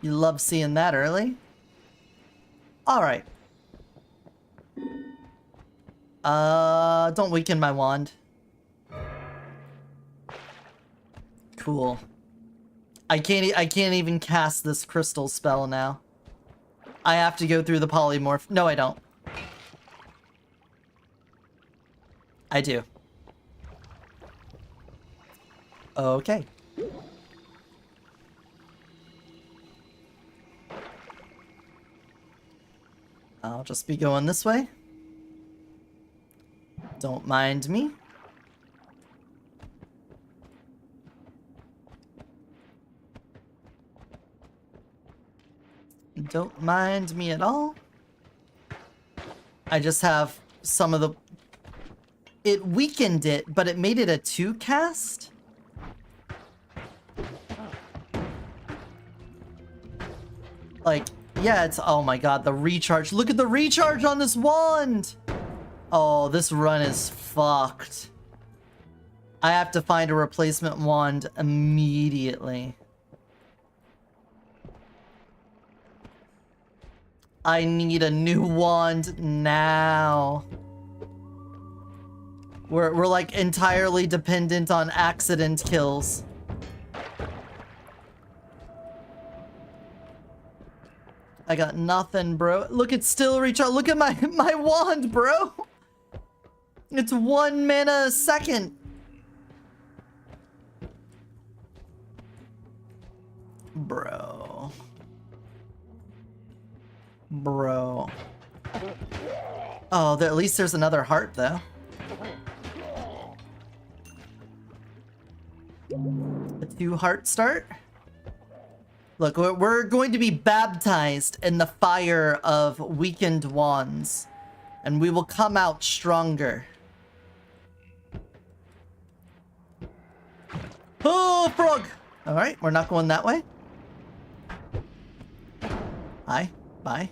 You love seeing that early? Alright. Don't weaken my wand. Cool. I can't even cast this crystal spell now. I have to go through the polymorph. No, I don't. I do. Okay. I'll just be going this way. Don't mind me. Don't mind me at all. I just have some of the... It weakened it, but it made it a 2 cast? Like, yeah, it's... Oh my god, the recharge. Look at the recharge on this wand! Oh, this run is fucked. I have to find a replacement wand immediately. I need a new wand now. We're like entirely dependent on accident kills. I got nothing, bro. Look, it's still recharge. Look at my wand, bro. It's 1 mana a second. Bro. Oh, at least there's another heart, though. A 2 heart start? Look, we're going to be baptized in the fire of weakened wands, and we will come out stronger. Oh, frog! Alright, we're not going that way. Hi, bye.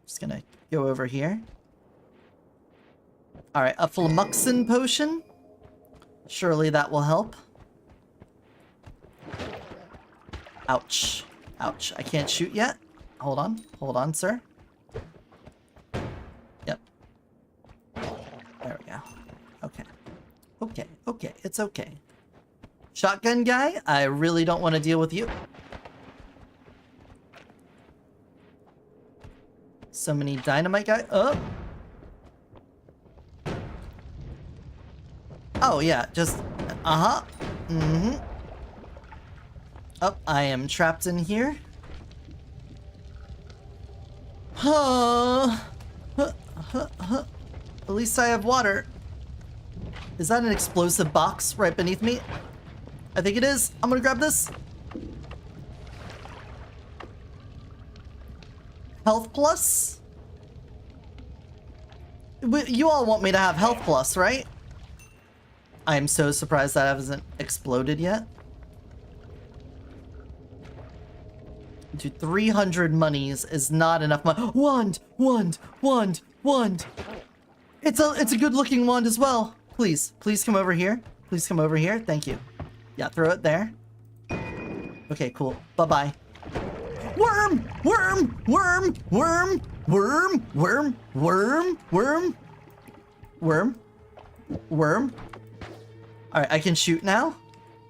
Just gonna go over here. Alright, a Flamuxin potion. Surely that will help. Ouch. Ouch. I can't shoot yet. Hold on. Hold on, sir. Yep. There we go. Okay. Okay. Okay. It's okay. Shotgun guy, I really don't want to deal with you. So many dynamite guys. Oh! Oh, yeah. Just... Uh-huh. Mm-hmm. Oh, I am trapped in here. At least I have water. Is that an explosive box right beneath me? I think it is. I'm gonna grab this. Health plus? You all want me to have health plus, right? I am so surprised that hasn't exploded yet. Dude, 300 monies is not enough money. Wand! Wand! Wand! Wand! It's a good looking wand as well. Please, please come over here. Please come over here. Thank you. Yeah, throw it there. Okay, cool. Bye-bye. Worm! Worm! Worm! Worm! Worm! Worm! Worm! Worm! Worm! Worm! Alright, I can shoot now.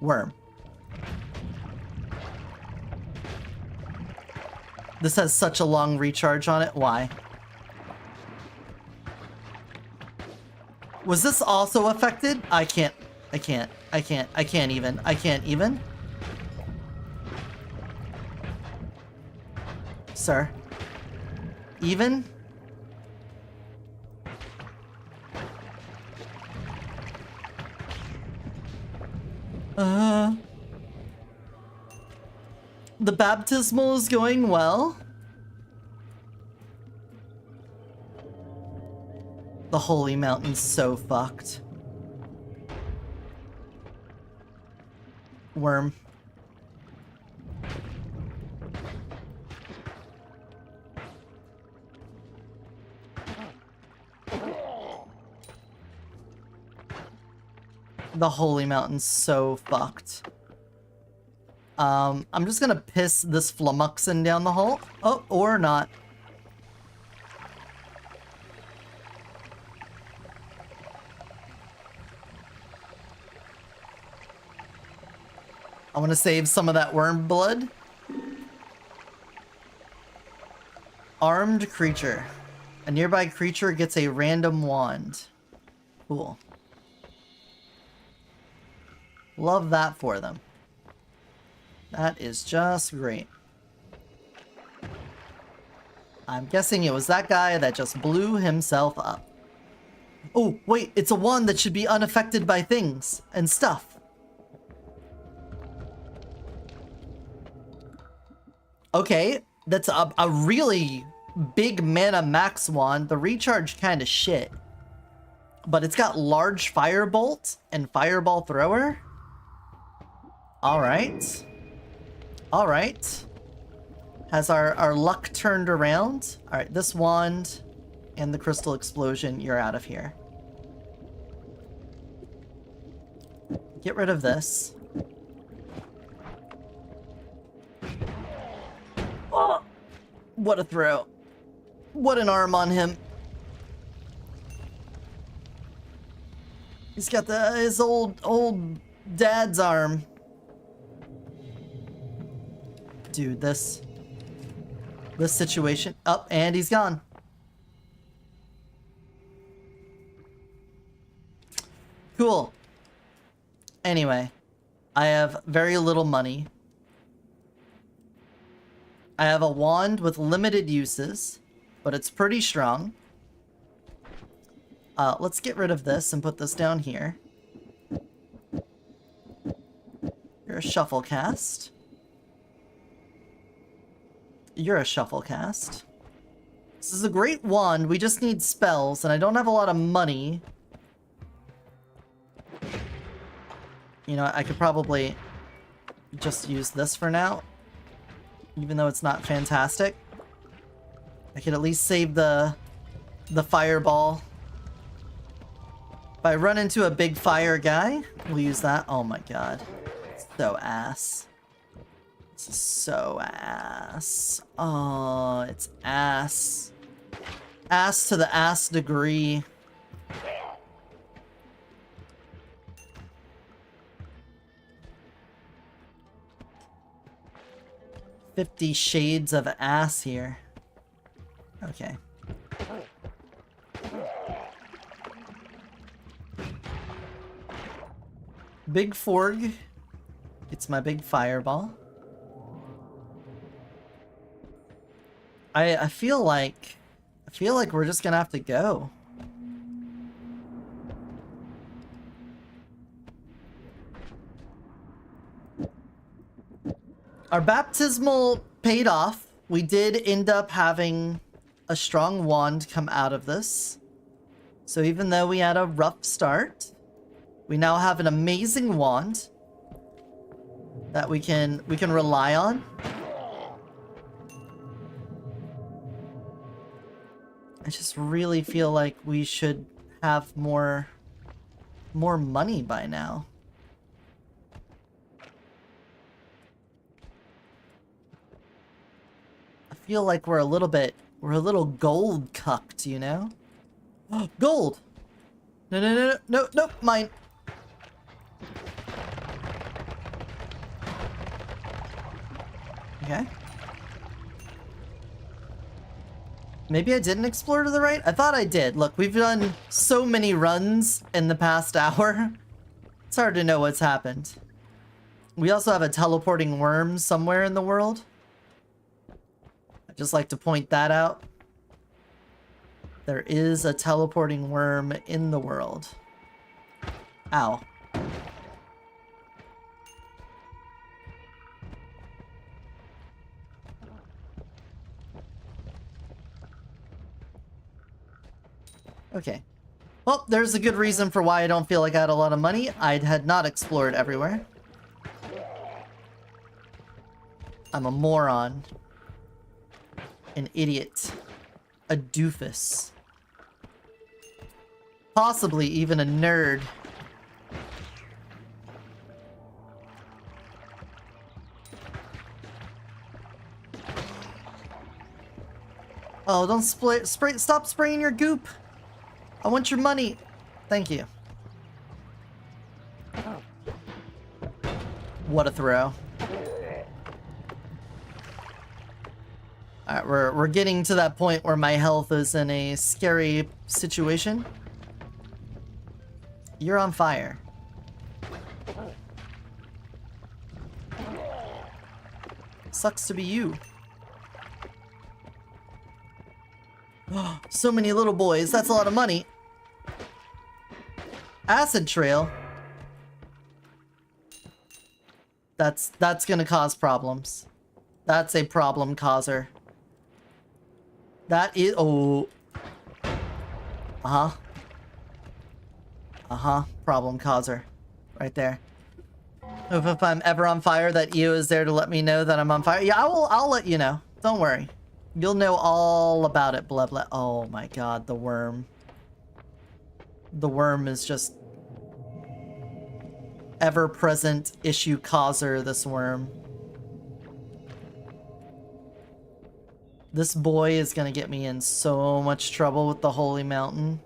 Worm. This has such a long recharge on it. Why? Was this also affected? I can't even. Sir. Even? The baptismal is going well. The Holy Mountain's so fucked. Worm. The Holy Mountain's so fucked. I'm just gonna piss this Flamuxin down the hole. Oh, or not. I want to save some of that worm blood. Armed creature. A nearby creature gets a random wand. Cool. Love that for them. That is just great. I'm guessing it was that guy that just blew himself up. Oh, wait, it's a wand that should be unaffected by things and stuff. Okay, that's a really big mana max wand. The recharge kind of shit. But it's got large firebolt and fireball thrower. Alright. Alright. Has our luck turned around? Alright, this wand and the crystal explosion, you're out of here. Get rid of this. Oh! What a throw. What an arm on him. He's got his old dad's arm. Dude, this situation. Up, and he's gone. Cool. Anyway, I have very little money. I have a wand with limited uses, but it's pretty strong. Let's get rid of this and put this down here. You're a shuffle cast. You're a shuffle cast. This is a great wand. We just need spells, and I don't have a lot of money. You know, I could probably just use this for now. Even though it's not fantastic. I could at least save the fireball. If I run into a big fire guy, we'll use that. Oh my god. It's so ass. This is so ass. Oh, it's ass. Ass to the ass degree. $50 shades of ass here. Okay. Big Forg. It's my big fireball. I feel like we're just gonna have to go. Our baptismal paid off. We did end up having a strong wand come out of this. So even though we had a rough start, we now have an amazing wand that we can rely on. I just really feel like we should have more money by now. I feel like we're a little gold cucked, you know? Gold! No, mine. Okay. Maybe I didn't explore to the right? I thought I did. Look, we've done so many runs in the past hour. It's hard to know what's happened. We also have a teleporting worm somewhere in the world. I'd just like to point that out. There is a teleporting worm in the world. Ow. Okay. Well, there's a good reason for why I don't feel like I had a lot of money. I had not explored everywhere. I'm a moron. An idiot. A doofus. Possibly even a nerd. Oh, don't stop spraying your goop. I want your money. Thank you. What a throw. Alright, we're getting to that point where my health is in a scary situation. You're on fire. Sucks to be you. So many little boys. That's a lot of money. Acid trail. That's gonna cause problems. That's a problem causer. That is... Oh. Problem causer. Right there. If I'm ever on fire, that EO is there to let me know that I'm on fire. Yeah, I'll let you know. Don't worry. You'll know all about it, blah blah. Oh my god, the worm. The worm is just... ever-present issue causer, this worm. This boy is gonna get me in so much trouble with the Holy Mountain.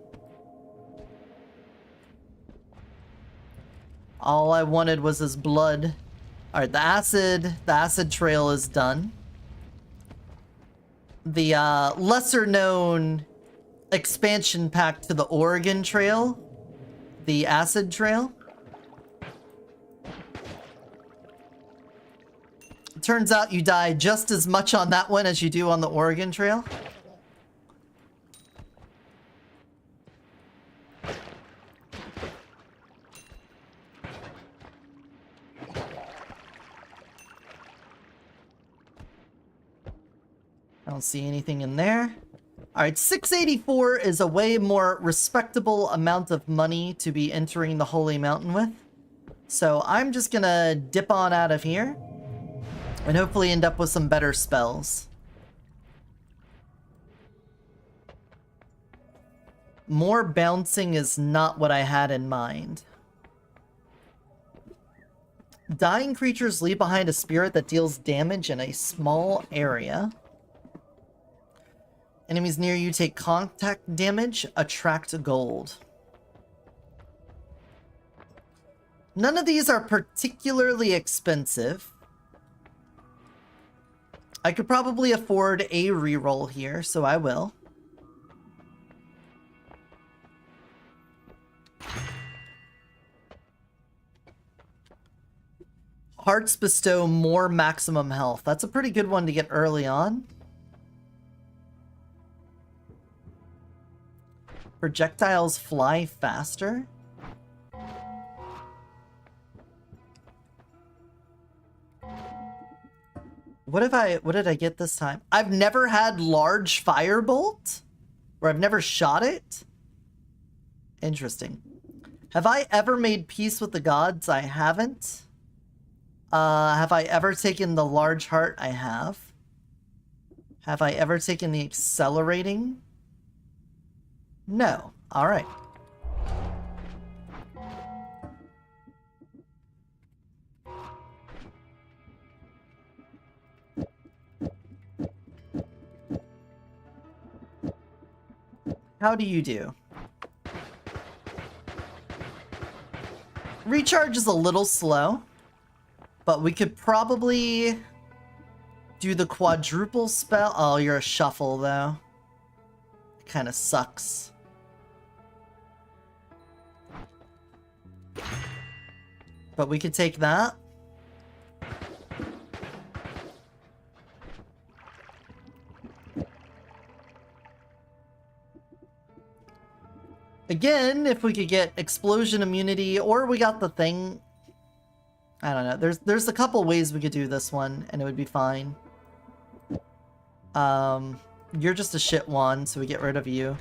All I wanted was his blood. Alright, the acid trail is done. The lesser known expansion pack to the Oregon Trail, the acid trail. Turns out you die just as much on that one as you do on the Oregon Trail. don't see anything in there. Alright, 684 is a way more respectable amount of money to be entering the Holy Mountain with. So I'm just gonna dip on out of here and hopefully end up with some better spells. More bouncing is not what I had in mind. Dying creatures leave behind a spirit that deals damage in a small area. Enemies near you take contact damage, attract gold. None of these are particularly expensive. I could probably afford a reroll here, so I will. Hearts bestow more maximum health. That's a pretty good one to get early on. Projectiles fly faster. What did I get this time? I've never had large firebolt, or I've never shot it. Interesting. Have I ever made peace with the gods? I haven't. Have I ever taken the large heart? I have. Have I ever taken the accelerating? No. All right. How do you do? Recharge is a little slow, but we could probably do the quadruple spell. Oh, you're a shuffle, though. It kind of sucks. But we could take that. Again, if we could get explosion immunity, or we got the thing. I don't know. There's a couple ways we could do this one, and it would be fine. You're just a shit one, so we get rid of you.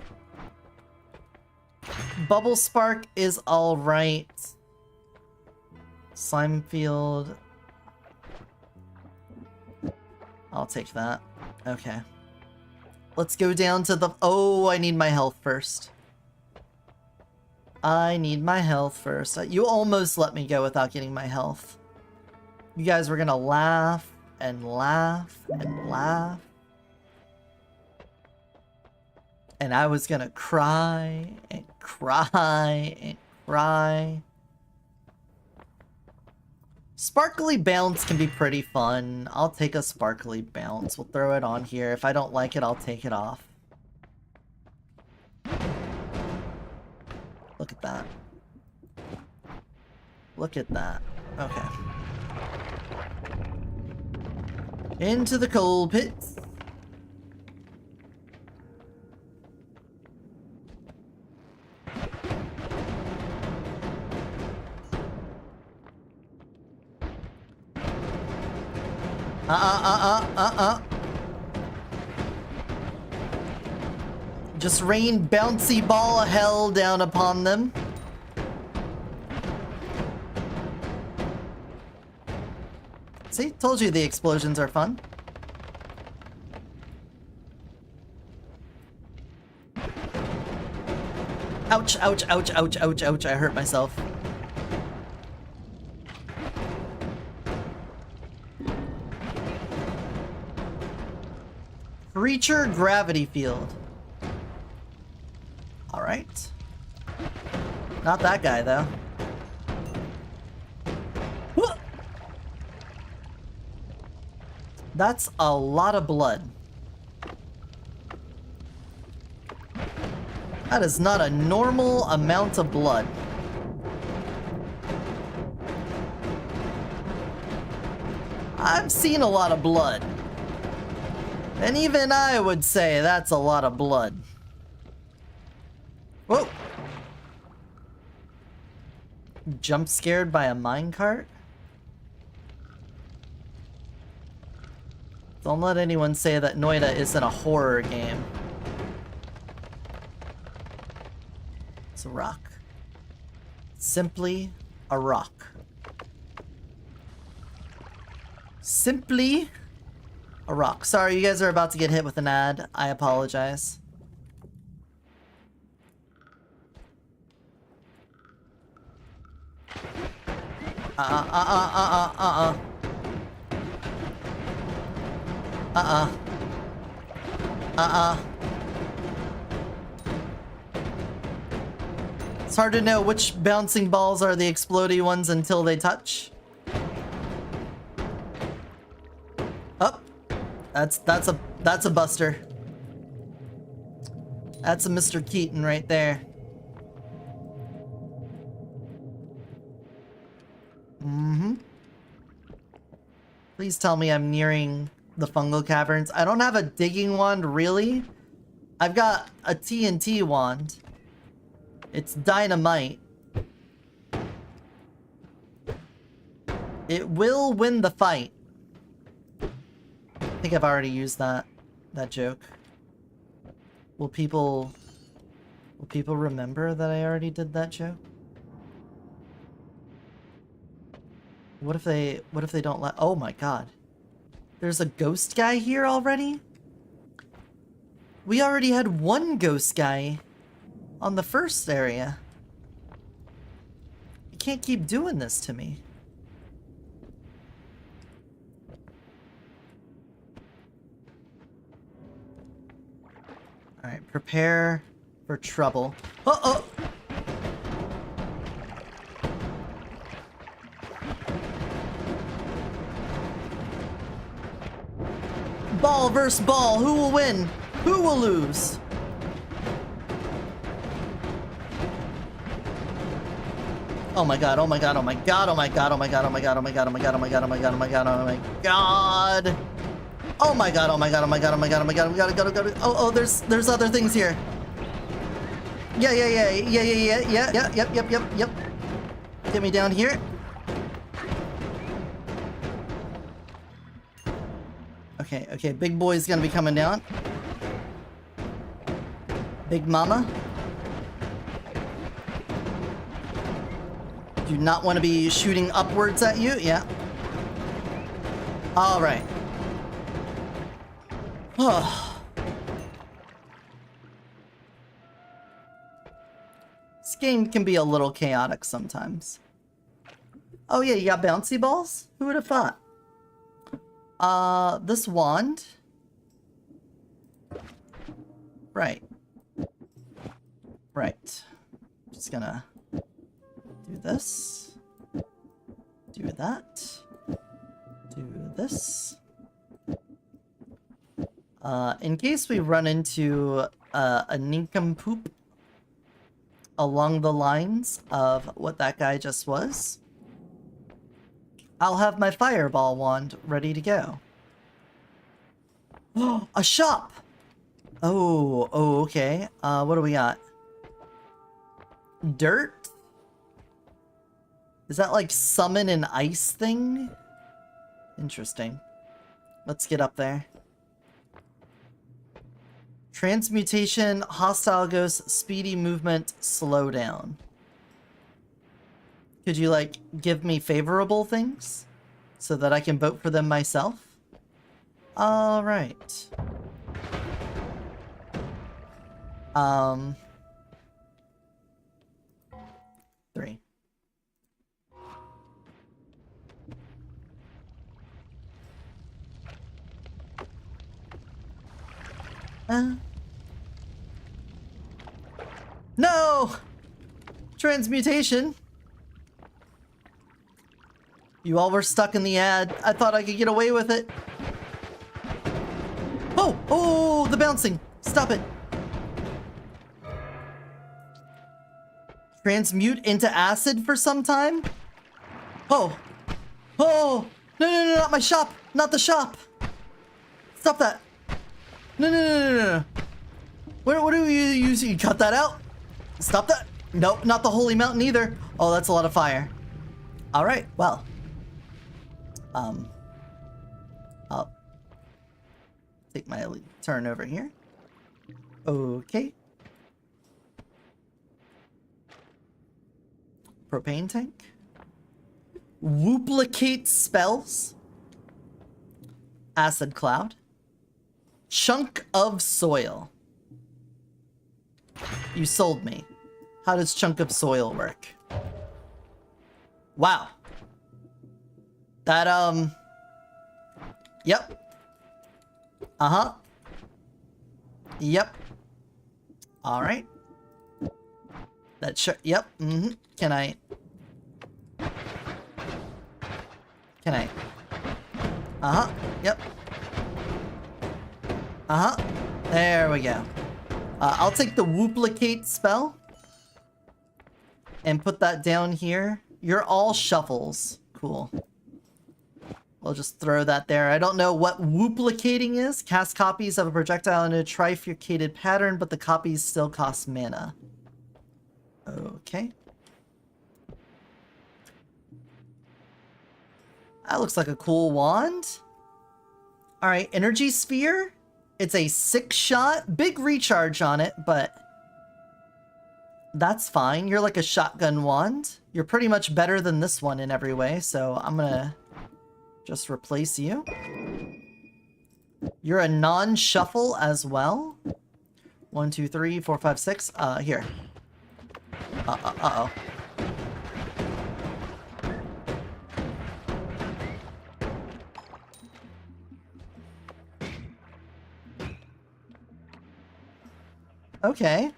Bubble Spark is alright. Slime Field. I'll take that. Okay. Let's go down to the... Oh, I need my health first. I need my health first. You almost let me go without getting my health. You guys were gonna laugh and laugh and laugh. And I was gonna cry and cry and cry. Sparkly Bounce can be pretty fun. I'll take a Sparkly Bounce. We'll throw it on here. If I don't like it, I'll take it off. Look at that. Look at that. Okay. Into the coal pits. Just rain bouncy ball of hell down upon them. See, told you the explosions are fun. Ouch, ouch, ouch, ouch, ouch, ouch, I hurt myself. Creature gravity field. Alright. Not that guy, though. Whoa! That's a lot of blood. That is not a normal amount of blood. I've seen a lot of blood. And even I would say that's a lot of blood. Whoa! Jump scared by a minecart? It's Don't let anyone say that Noita isn't a horror game. It's a rock. Simply a rock. Simply a rock. Sorry, you guys are about to get hit with an ad. I apologize. It's hard to know which bouncing balls are the explodey ones until they touch. Oh, that's a buster. That's a Mr. Keaton right there. Please tell me I'm nearing the fungal caverns. I don't have a digging wand, really. I've got a TNT wand. It's dynamite. It will win the fight. I think I've already used that joke. Will people remember that I already did that joke? What if they don't let... Oh my god. There's a ghost guy here already? We already had one ghost guy on the first area. You can't keep doing this to me. Alright, prepare for trouble. Uh-oh! Ball versus ball. Who will win? Who will lose? Oh my god, oh my god, oh my god, oh my god, oh my god, oh my god, oh my god, oh my god, oh my god, oh my god, oh my god, oh my god. Oh my god, oh my god, oh my god, oh my god, oh my god, we gotta. Oh, there's other things here. Yeah. Yep. Get me down here. Okay, big boy's gonna be coming down. Big mama. Do not want to be shooting upwards at you, yeah. Alright. This game can be a little chaotic sometimes. Oh yeah, you got bouncy balls? Who would have thought? This wand. Right. Just gonna do this. Do that. Do this. In case we run into a nincompoop along the lines of what that guy just was, I'll have my fireball wand ready to go. Oh, a shop! Oh, okay. What do we got? Dirt? Is that like summon an ice thing? Interesting. Let's get up there. Transmutation, hostile ghost, speedy movement, slowdown. Could you, like, give me favorable things? So that I can vote for them myself? Alright. 3. No! Transmutation. You all were stuck in the ad. I thought I could get away with it. Oh, the bouncing. Stop it. Transmute into acid for some time? Oh, no, not my shop. Not the shop. Stop that. No. What do you use? You cut that out? Stop that. Nope, not the holy mountain either. Oh, that's a lot of fire. All right, well. Take my turn over here. Okay. Propane tank. Wooplicate spells. Acid cloud. Chunk of soil. You sold me. How does chunk of soil work? Wow. That, Yep. Uh-huh. Yep. Alright. That sure. Yep. Mm-hmm. Can I? Uh-huh. Yep. Uh-huh. There we go. I'll take the Wooplicate spell and put that down here. You're all shuffles. Cool. We'll just throw that there. I don't know what Wooplicating is. Cast copies of a projectile in a trifurcated pattern, but the copies still cost mana. Okay. That looks like a cool wand. Alright, Energy Sphere. It's a 6-shot. Big recharge on it, but that's fine. You're like a shotgun wand. You're pretty much better than this one in every way, so I'm gonna just replace you. You're a non-shuffle as well. 1, 2, 3, 4, 5, 6. Here. Uh-oh. Okay.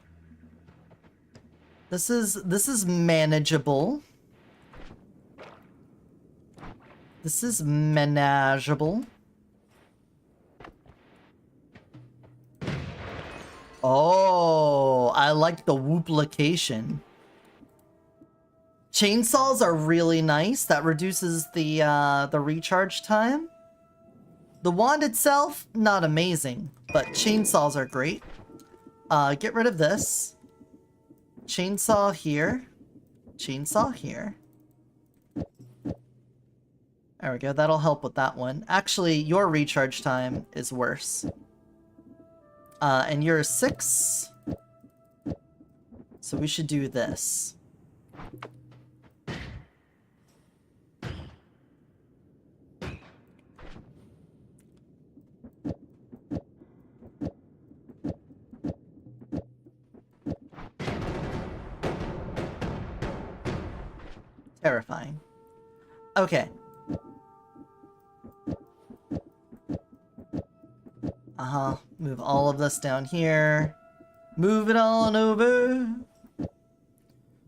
This is manageable. This is manageable. Oh, I like the whooplication. Chainsaws are really nice. That reduces the recharge time. The wand itself, not amazing, but chainsaws are great. Get rid of this. Chainsaw here. Chainsaw here. There we go. That'll help with that one. Actually, your recharge time is worse. And you're a 6. So we should do this. Terrifying. Okay. Move all of this down here. Move it on over.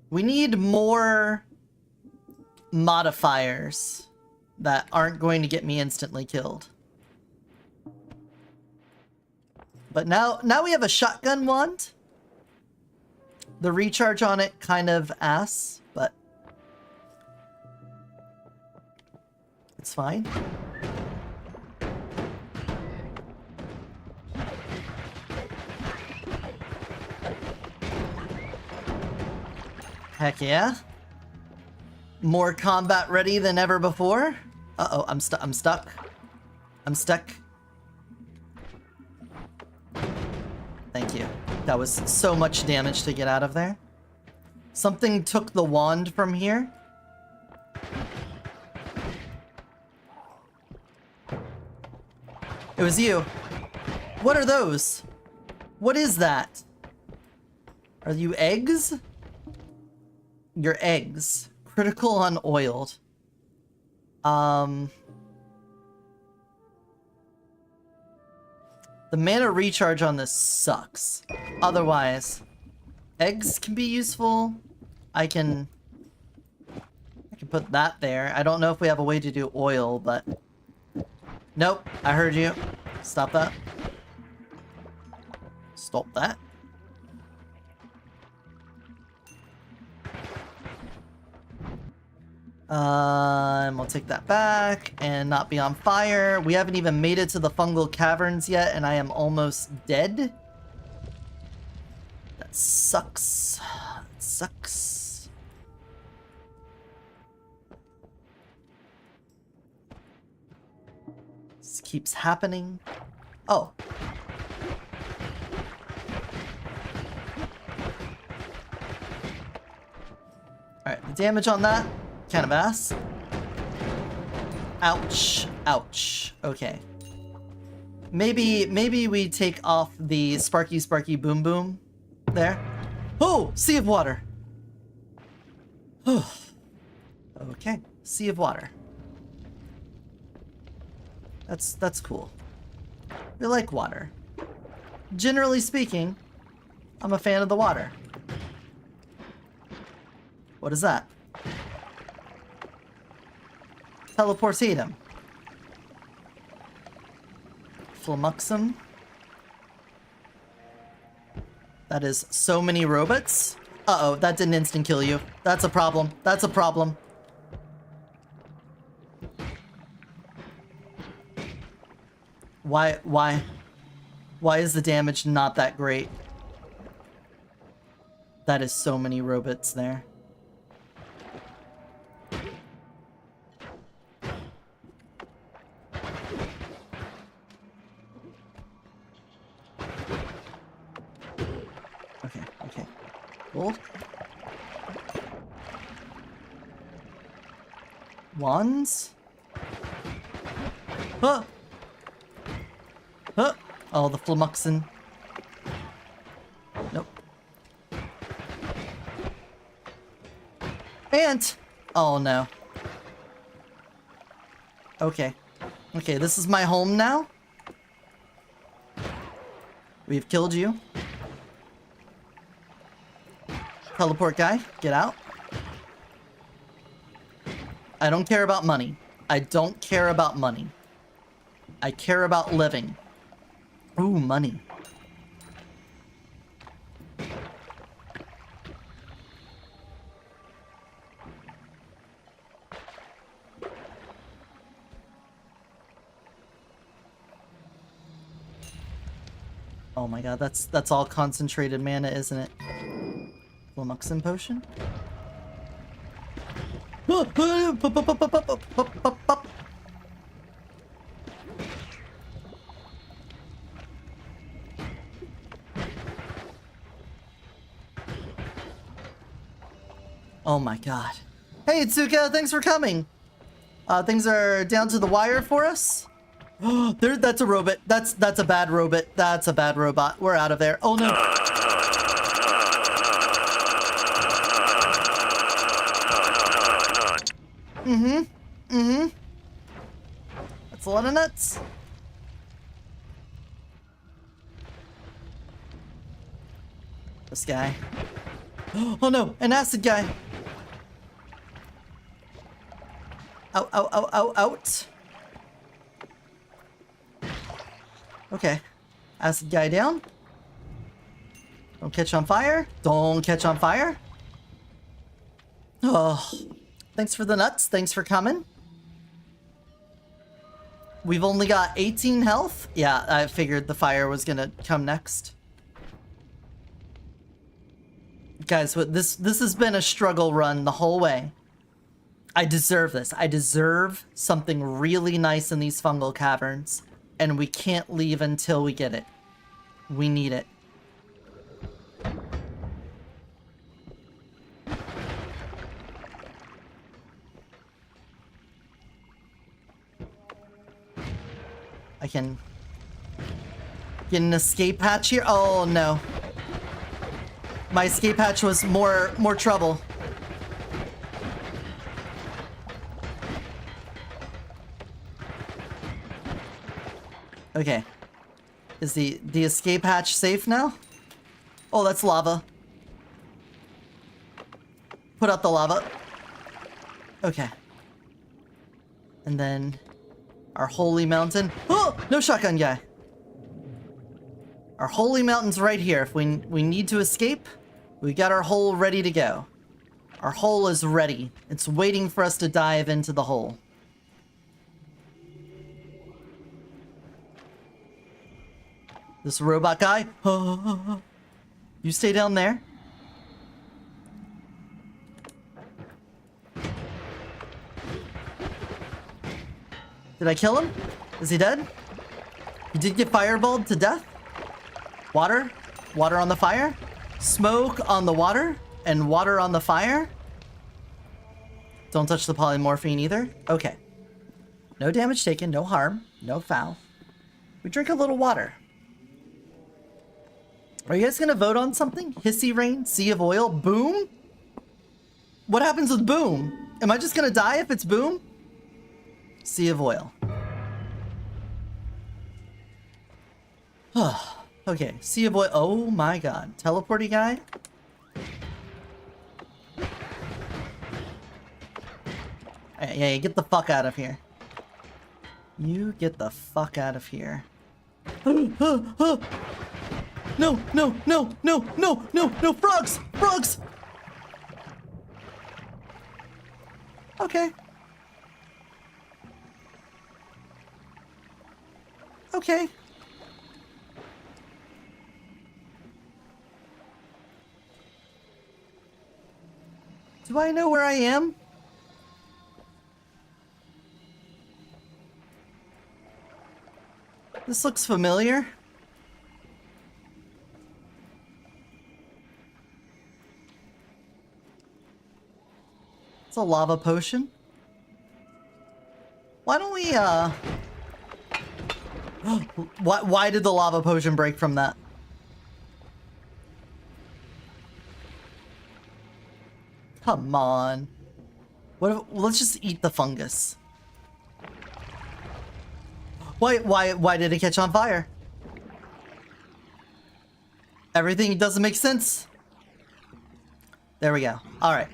We need more modifiers that aren't going to get me instantly killed. But now we have a shotgun wand. The recharge on it kind of ass, but it's fine. Heck yeah. More combat ready than ever before. Uh-oh, I'm stuck. I'm stuck. Thank you. That was so much damage to get out of there. Something took the wand from here. It was you. What are those? What is that? Are you eggs? Your eggs. Critical unoiled. The mana recharge on this sucks. Otherwise, eggs can be useful. I can put that there. I don't know if we have a way to do oil, but nope, I heard you. Stop that. Stop that. And we'll take that back and not be on fire. We haven't even made it to the fungal caverns yet, and I am almost dead. That sucks. It sucks. This keeps happening. Oh. Alright, the damage on that, kind of ass. Ouch. Ouch. Okay. Maybe we take off the Sparky Boom Boom there. Oh! Sea of water! Okay. Sea of water. That's cool. We like water. Generally speaking, I'm a fan of the water. What is that? Teleportatum. Flummuxum. That is so many robots. Uh-oh, that didn't instant kill you. That's a problem. That's a problem. Why is the damage not that great? That is so many robots there. Okay. Gold. Wands? Huh! Huh! Oh, the Flummuxin. Nope. Ant! Oh no. Okay. Okay, this is my home now. We've killed you. Teleport guy, get out. I don't care about money. I don't care about money. I care about living. Ooh, money. Oh my god, that's all concentrated mana, isn't it? Flummuxin potion? Oh my god. Hey Itsuka, thanks for coming! Things are down to the wire for us. That's a robot. That's a bad robot. That's a bad robot. We're out of there. Oh no. That's a lot of nuts. This guy. Oh no, an acid guy. Out. Okay. Acid guy down. Don't catch on fire. Don't catch on fire. Oh. Thanks for the nuts. Thanks for coming. We've only got 18 health. Yeah, I figured the fire was gonna come next. Guys, this has been a struggle run the whole way. I deserve this. I deserve something really nice in these fungal caverns. And we can't leave until we get it. We need it. I can get an escape hatch here. Oh no. My escape hatch was more trouble. Okay. Is the escape hatch safe now? Oh, that's lava. Put out the lava. Okay. And then our holy mountain. Oh, no shotgun guy. Our holy mountain's right here. If we need to escape, we got our hole ready to go. Our hole is ready. It's waiting for us to dive into the hole. This robot guy. You stay down there. Did I kill him? Is he dead? He did get fireballed to death. Water. Water on the fire. Smoke on the water. And water on the fire. Don't touch the polymorphine either. Okay. No damage taken. No harm. No foul. We drink a little water. Are you guys gonna vote on something? Hissy Rain? Sea of Oil? Boom? What happens with Boom? Am I just gonna die if it's Boom? Sea of Oil. Okay, Sea of Oil. Oh my god. Teleporty guy? Yeah, get the fuck out of here. You get the fuck out of here. No, no, no, no, no, no, no, frogs! Frogs! Okay. Okay. Do I know where I am? This looks familiar. It's a lava potion. Why don't we, why did the lava potion break from that? Come on. What if, let's just eat the fungus. Why did it catch on fire? Everything doesn't make sense. There we go. All right.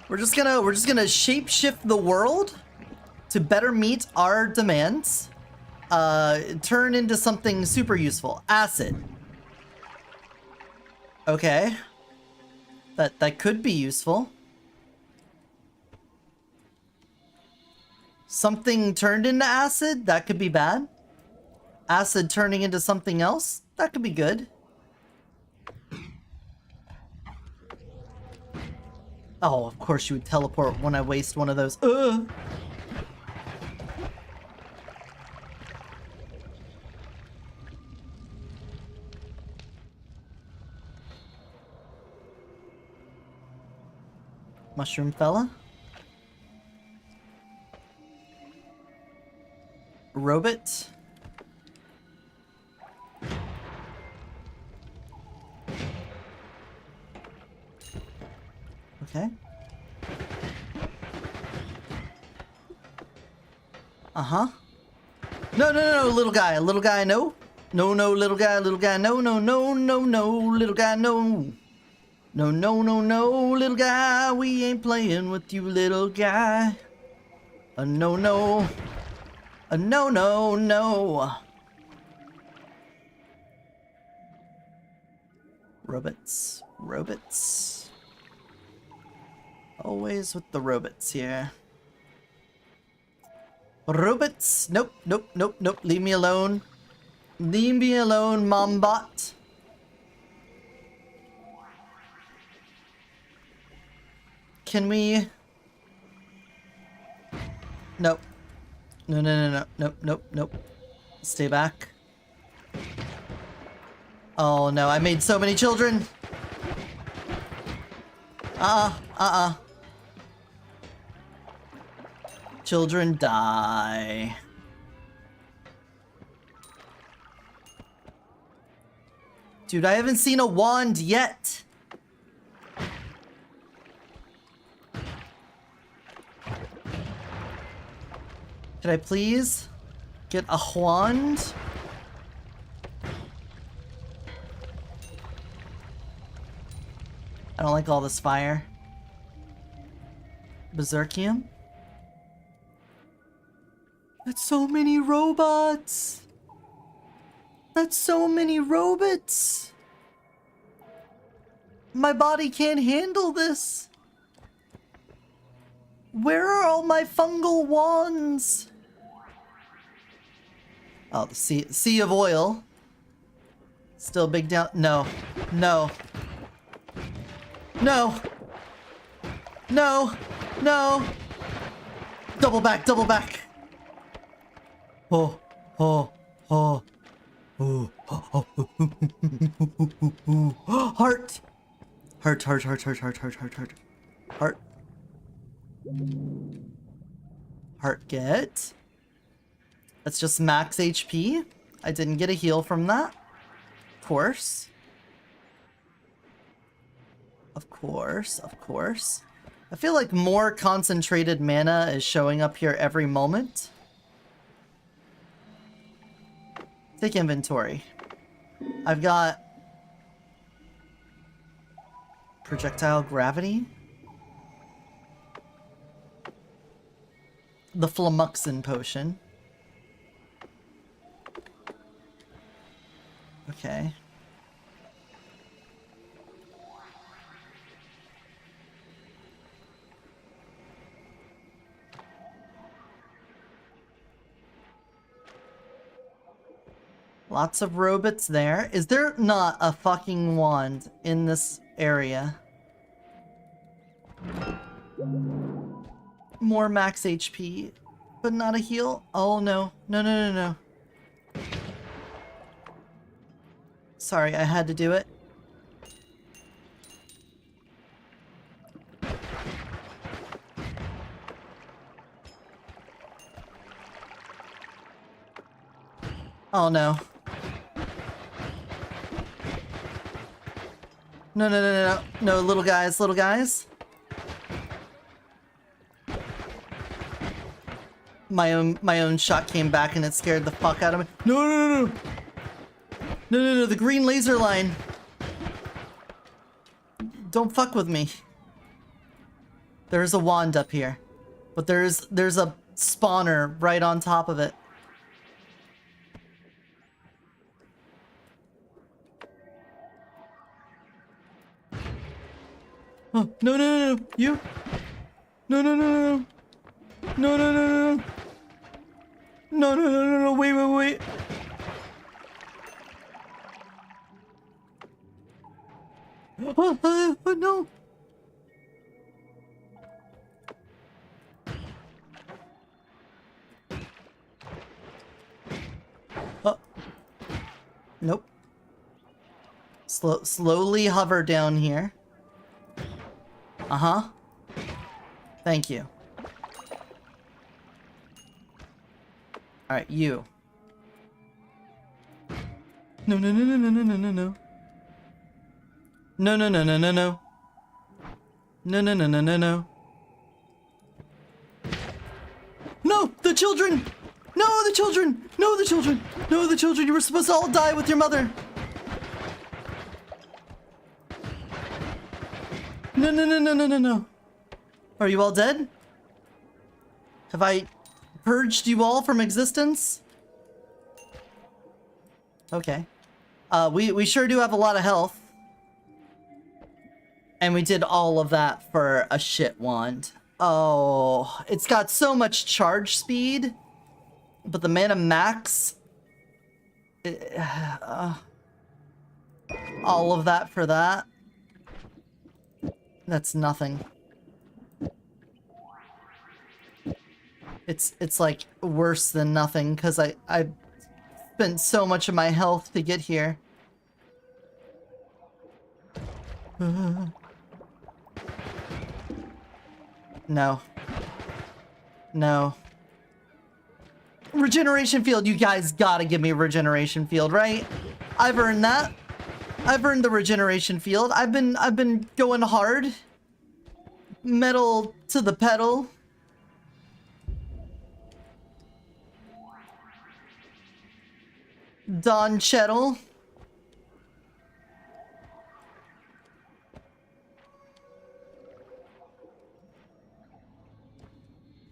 We're just gonna shapeshift the world to better meet our demands. Turn into something super useful. Acid. Okay. That could be useful. Something turned into acid? That could be bad. Acid turning into something else? That could be good. Oh, of course you would teleport when I waste one of those. Mushroom fella. Robot. Okay. Uh-huh. No, little guy, no. No, little guy, no, little guy, no. No, little guy, we ain't playing with you, little guy. No. No. Robots. Always with the robots here. Robots. Nope. Leave me alone. Leave me alone, Mombot. Can we... Nope. No. Nope. Stay back. Oh no, I made so many children. Children die. Dude, I haven't seen a wand yet. Could I please get a wand? I don't like all this fire. Berserkium? That's so many robots! That's so many robots! My body can't handle this! Where are all my fungal wands? Oh, the sea of oil. Still big down. No. Double back. Ooh. Heart! Heart, heart, heart, heart, heart, heart, heart, heart. Heart. Heart get. That's just max HP. I didn't get a heal from that. Of course. Of course, of course. I feel like more concentrated mana is showing up here every moment. Take inventory. I've got projectile gravity. The Flamuxin potion. Okay. Lots of robots there. Is there not a fucking wand in this area? More max HP, but not a heal? Oh no. No, no, no, no. Sorry, I had to do it. Oh no. No, no, no, no, no. No, little guys, little guys. My own shot came back and it scared the fuck out of me. No, no, no, no. No, no, no, the green laser line. Don't fuck with me. There's a wand up here. But there's a spawner right on top of it. Oh, no, no, no, no, you? No, no, no, no, no. No, no, no, no, no. No, no, no, no, no, wait, wait, wait. Oh, no. Oh. Nope. Slowly hover down here. Uh-huh. Thank you. Alright, you. No, no, no, no, no, no, no, no, no. No, no, no, no, no, no. No, no, no, no, no, no. No! The children! No, the children! No, the children! No, the children! You were supposed to all die with your mother! No, no, no, no, no, no, no. Are you all dead? Have I purged you all from existence? Okay. We sure do have a lot of health. And we did all of that for a shit wand. Oh, it's got so much charge speed, but the mana max... all of that for that? That's nothing. It's like worse than nothing, because I spent so much of my health to get here. No. No. Regeneration field, you guys gotta give me a regeneration field, right? I've earned that. I've earned the regeneration field. I've been going hard. Metal to the pedal. Don Chettle.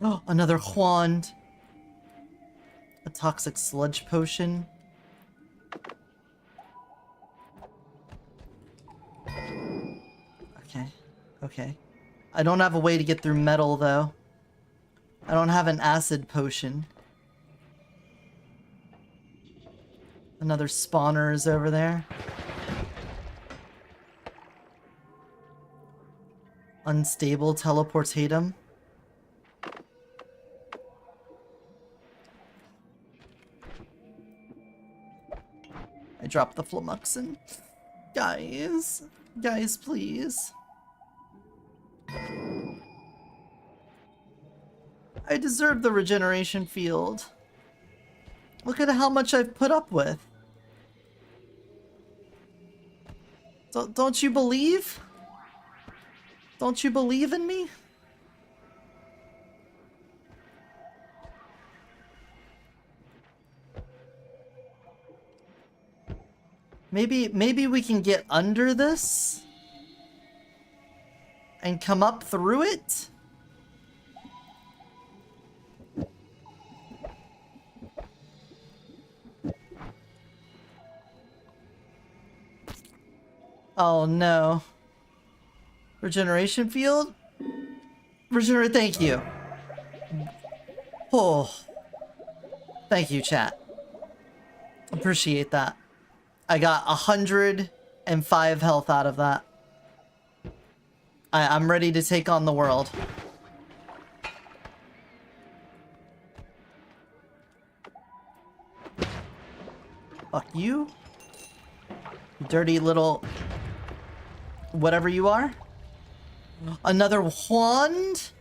Oh, another wand. A toxic sludge potion. Okay, okay. I don't have a way to get through metal, though. I don't have an acid potion. Another spawner is over there. Unstable teleportatum. dropped the Flamuxin. Guys. Guys, please. I deserve the regeneration field. Look at how much I've put up with. Don't you believe? Don't you believe in me? Maybe we can get under this and come up through it? Oh no. Regeneration field? Thank you. Oh. Thank you, chat. Appreciate that. I got 105 health out of that. I'm ready to take on the world. Fuck you. You dirty little... whatever you are. Another wand?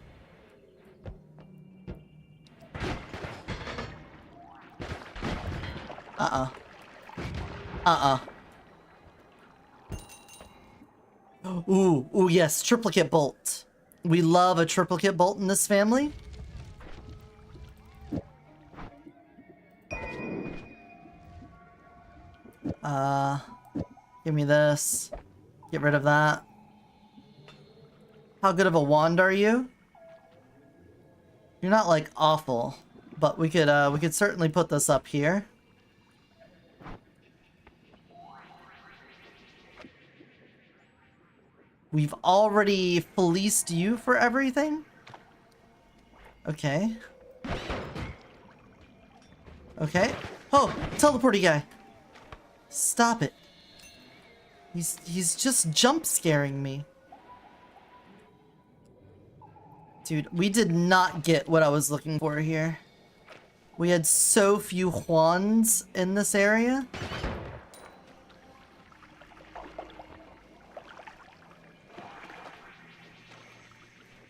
Ooh, yes, triplicate bolt. We love a triplicate bolt in this family. Give me this. Get rid of that. How good of a wand are you? You're not, like, awful, but we could certainly put this up here. We've already fleeced you for everything? Okay. Okay. Oh, teleporty guy. Stop it. He's just jump scaring me. Dude, we did not get what I was looking for here. We had so few wands in this area.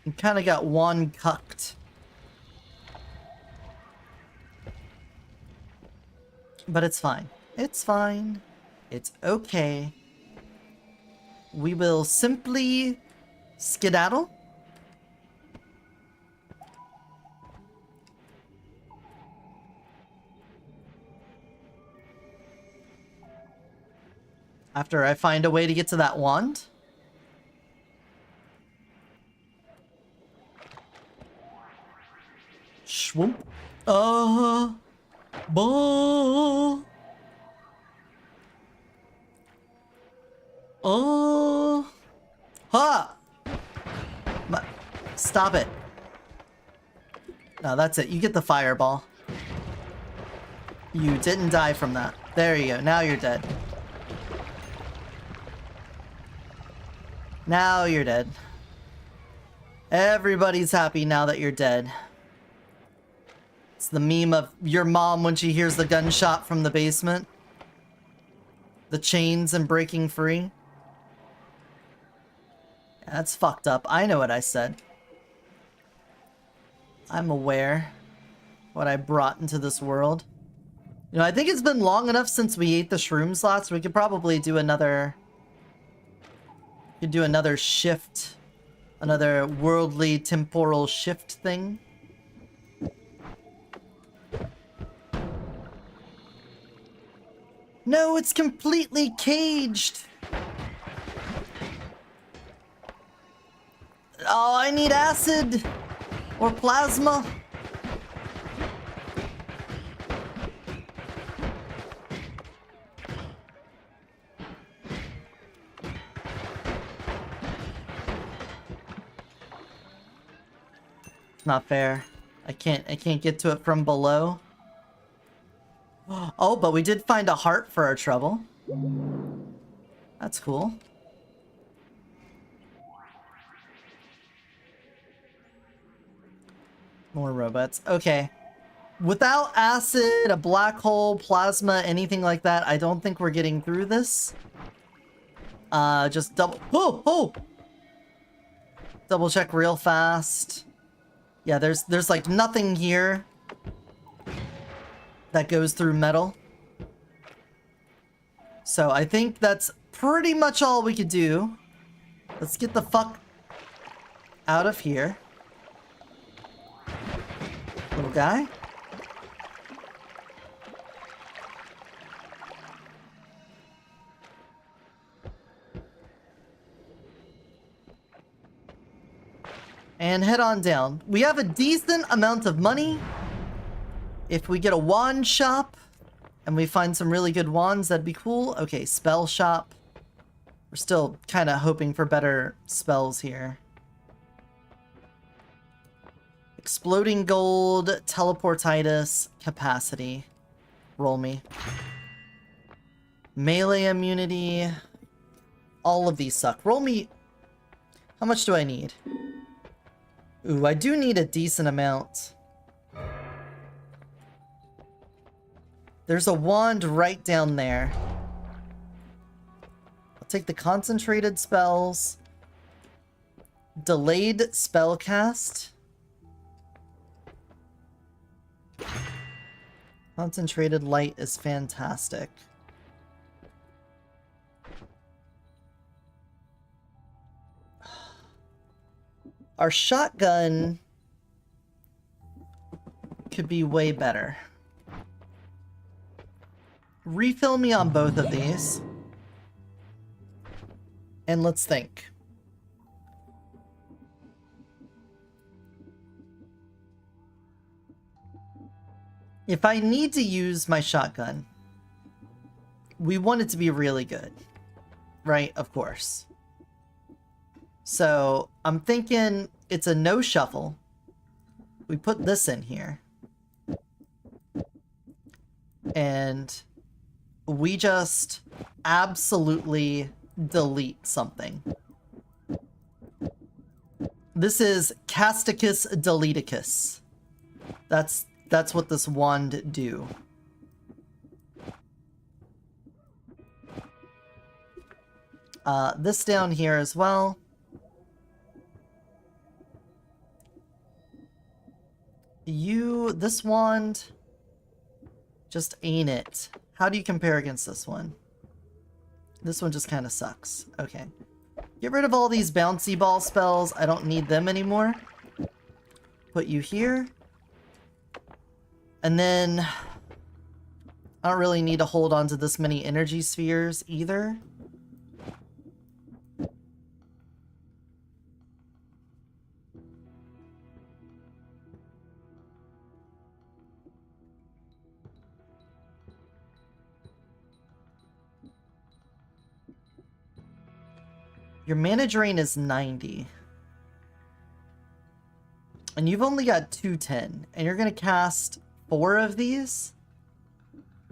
We kind of got wand cucked. But it's fine. It's fine. It's okay. We will simply skedaddle. After I find a way to get to that wand. Shwoomp. Ball. Oh. Ha! Stop it. No, that's it. You get the fireball. You didn't die from that. There you go. Now you're dead. Now you're dead. Everybody's happy now that you're dead. It's the meme of your mom when she hears the gunshot from the basement. The chains and breaking free. Yeah, that's fucked up. I know what I said. I'm aware what I brought into this world. You know, I think it's been long enough since we ate the shroom slots. We could probably do another... shift. Another worldly temporal shift thing. No, it's completely caged. Oh, I need acid. Or plasma. It's not fair. I can't get to it from below. Oh, but we did find a heart for our trouble. That's cool. More robots. Okay. Without acid, a black hole, plasma, anything like that, I don't think we're getting through this. Just double... Oh! Double check real fast. Yeah, there's like nothing here that goes through metal. So I think that's pretty much all we could do. Let's get the fuck out of here. Little guy. And head on down. We have a decent amount of money. If we get a wand shop and we find some really good wands, that'd be cool. Okay, spell shop. We're still kind of hoping for better spells here. Exploding gold, teleportitis, capacity. Roll me. Melee immunity. All of these suck. Roll me. How much do I need? Ooh, I do need a decent amount. There's a wand right down there. I'll take the concentrated spells. Delayed spell cast. Concentrated light is fantastic. Our shotgun could be way better. Refill me on both of these. And let's think. If I need to use my shotgun, we want it to be really good. Right? Of course. So, I'm thinking it's a no shuffle. We put this in here. And we just absolutely delete something. This is Casticus Deleticus. That's what this wand do. This down here as well. This wand just ain't it. How do you compare against this one? This one just kind of sucks. Okay. Get rid of all these bouncy ball spells. I don't need them anymore. Put you here. And then I don't really need to hold on to this many energy spheres either. Your mana drain is 90. And you've only got 210. And you're going to cast 4 of these?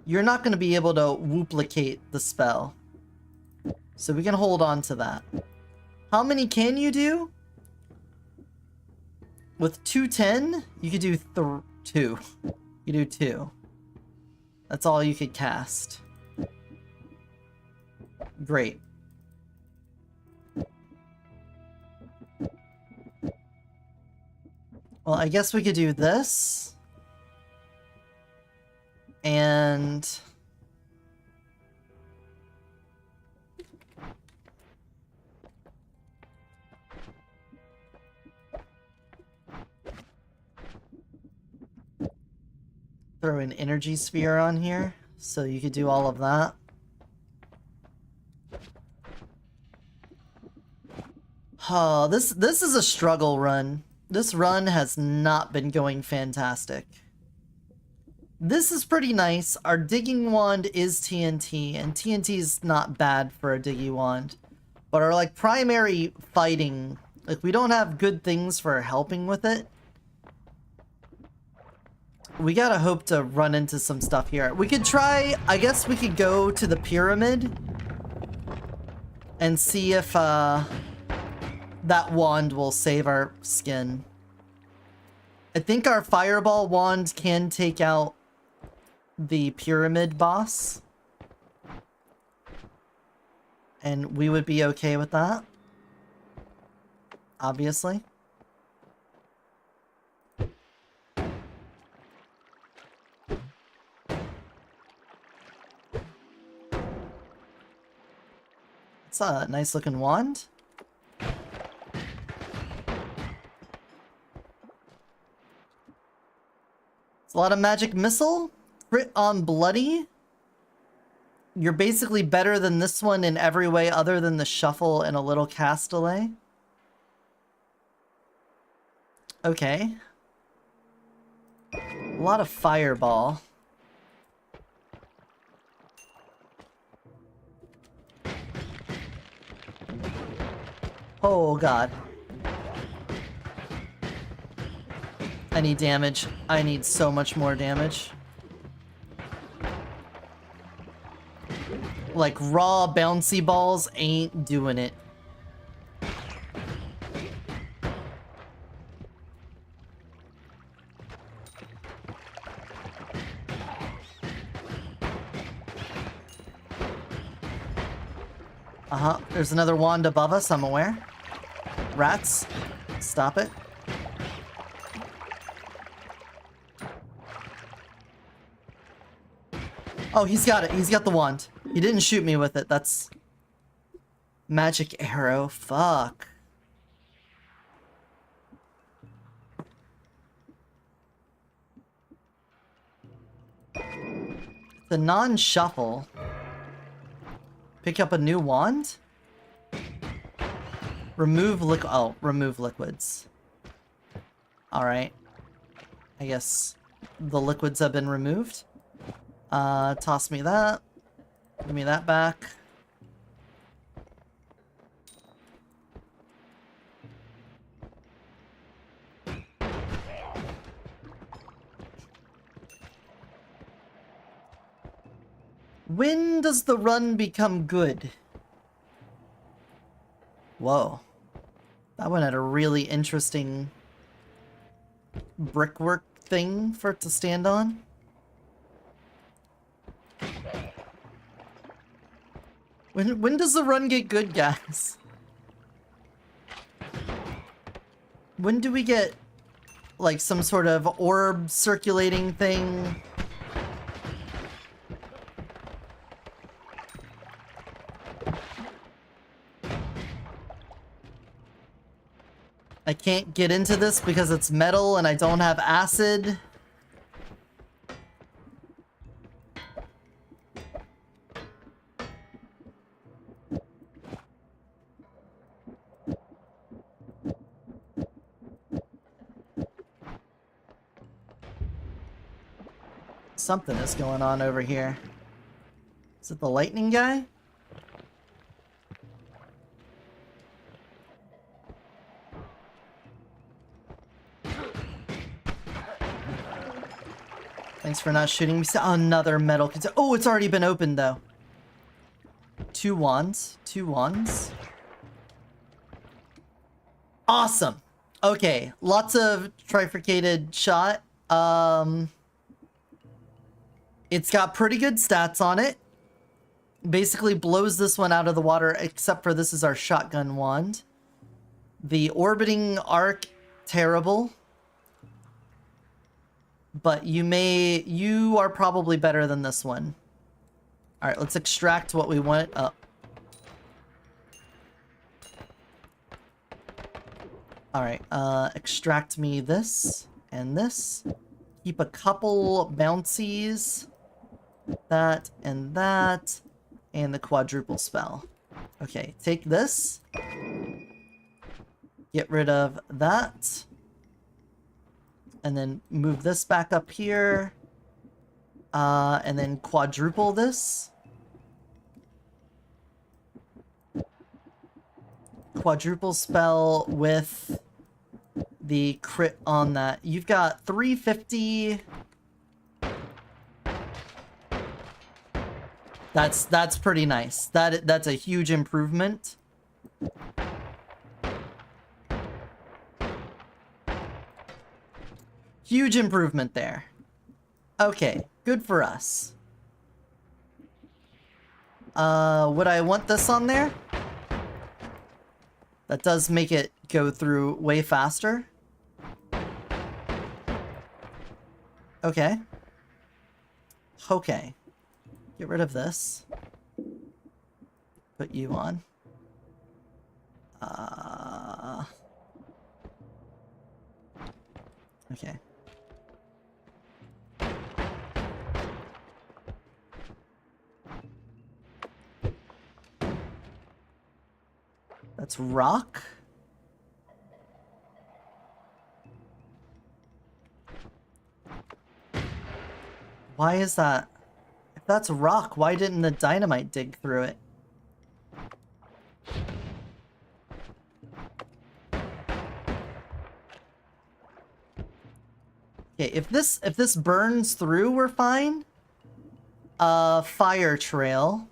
You're not going to be able to wooplicate the spell. So we can hold on to that. How many can you do? With 210, you could do 2. You do 2. That's all you could cast. Great. Well, I guess we could do this. And throw an energy sphere on here, so you could do all of that. Oh, this is a struggle run. This run has not been going fantastic. This is pretty nice. Our digging wand is TNT, and TNT is not bad for a digging wand. But our, like, primary fighting, like, we don't have good things for helping with it. We gotta hope to run into some stuff here. We could try, I guess we could go to the pyramid and see if, that wand will save our skin. I think our fireball wand can take out the pyramid boss. And we would be okay with that. Obviously. It's a nice looking wand. It's a lot of magic missile. Crit on bloody. You're basically better than this one in every way other than the shuffle and a little cast delay. Okay. A lot of fireball. Oh god. I need damage. I need so much more damage. Like, raw bouncy balls ain't doing it. Uh-huh. There's another wand above us, I'm aware. Rats. Stop it. Oh, he's got it. He's got the wand. He didn't shoot me with it. That's... magic arrow. Fuck. The non-shuffle. Pick up a new wand? Remove remove liquids. Alright. I guess the liquids have been removed. Toss me that. Give me that back. When does the run become good? Whoa. That one had a really interesting brickwork thing for it to stand on. When does the run get good, guys? When do we get, like, some sort of orb circulating thing? I can't get into this because it's metal and I don't have acid. Something is going on over here. Is it the lightning guy? Thanks for not shooting me. Another metal. Oh, it's already been opened though. 2 wands. 2 wands. Awesome. Okay, lots of trifurcated shot. It's got pretty good stats on it. Basically blows this one out of the water, except for this is our shotgun wand. The orbiting arc, terrible. But you are probably better than this one. Alright, let's extract what we want. Alright, extract me this and this. Keep a couple bouncies. That and that. And the quadruple spell. Okay, take this. Get rid of that. And then move this back up here. And then quadruple this. Quadruple spell with the crit on that. You've got 350. That's pretty nice. That's a huge improvement. Huge improvement there. Okay, good for us. Would I want this on there? That does make it go through way faster. Okay. Okay. Get rid of this. Put you on. Okay. That's rock. Why is that? If that's rock, why didn't the dynamite dig through it? Okay, if this burns through, we're fine. Fire trail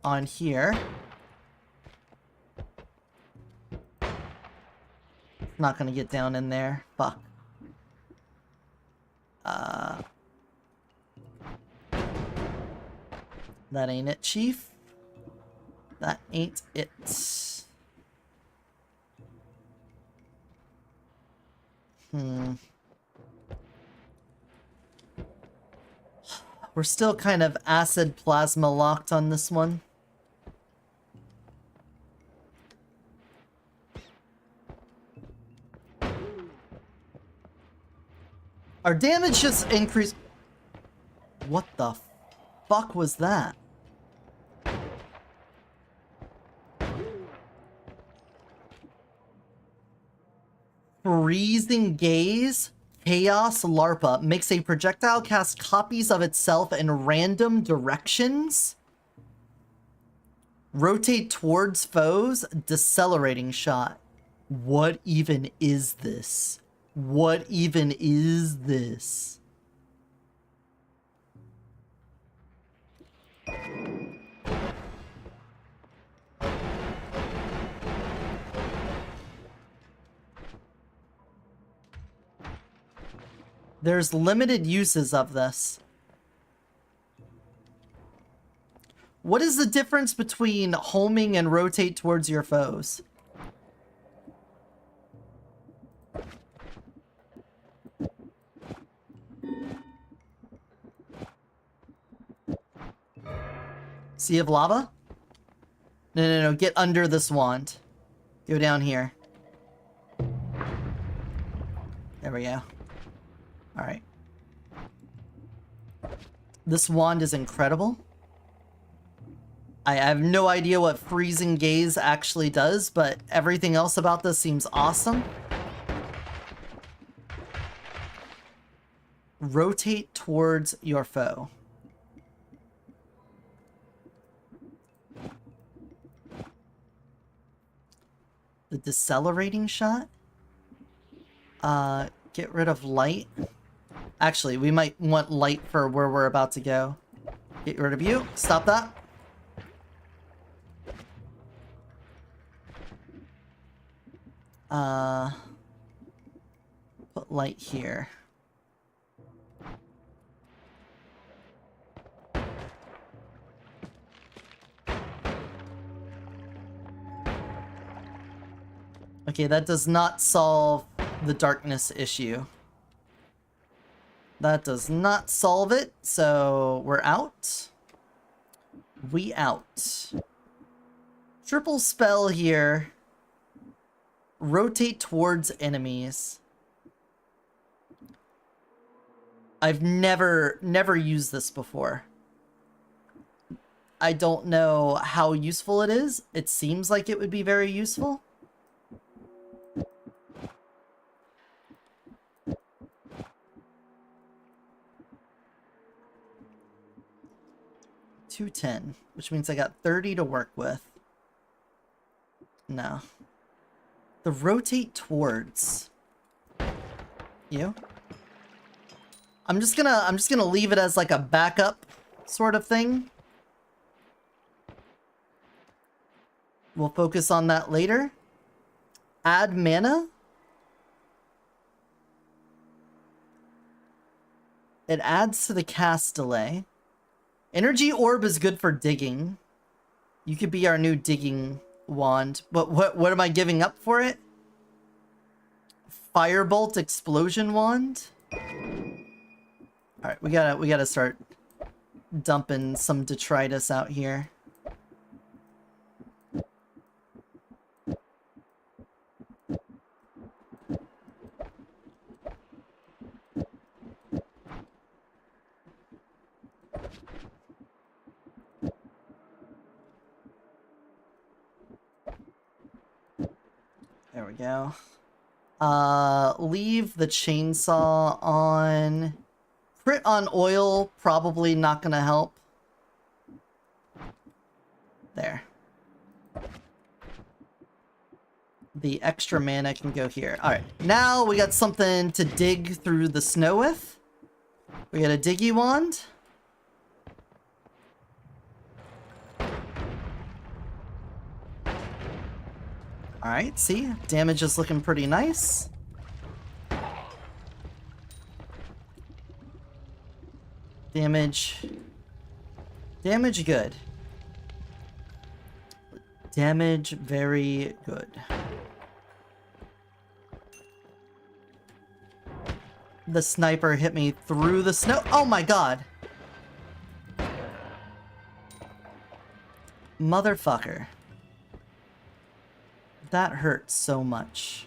on here. Not gonna get down in there. Fuck. That ain't it, Chief. That ain't it. We're still kind of acid plasma locked on this one. Our damage just increased. What the fuck was that? Freezing Gaze, Chaos Larpa makes a projectile cast copies of itself in random directions. Rotate towards foes, decelerating shot. What even is this? What even is this? There's limited uses of this. What is the difference between homing and rotate towards your foes? Sea of lava? No, get under this wand. Go down here. There we go. Alright. This wand is incredible. I have no idea what Freezing Gaze actually does, but everything else about this seems awesome. Rotate towards your foe. The decelerating shot? Get rid of light. Actually, we might want light for where we're about to go. Get rid of you. Stop that. Put light here. Okay, that does not solve the darkness issue. That does not solve it, so we're out. We out. Triple spell here. Rotate towards enemies. I've never used this before. I don't know how useful it is. It seems like it would be very useful. $210, which means I got 30 to work with. No. The rotate towards you. I'm just gonna leave it as like a backup sort of thing. We'll focus on that later. Add mana. It adds to the cast delay. Energy orb is good for digging. You could be our new digging wand. But what am I giving up for it? Firebolt explosion wand? Alright, we gotta start dumping some detritus out here. There we go. Leave the chainsaw on. Crit on oil, probably not gonna help. There. The extra mana can go here. Alright, now we got something to dig through the snow with. We got a diggy wand. Alright, see? Damage is looking pretty nice. Damage good. Damage very good. The sniper hit me through the snow. Oh my god. Motherfucker. That hurt so much.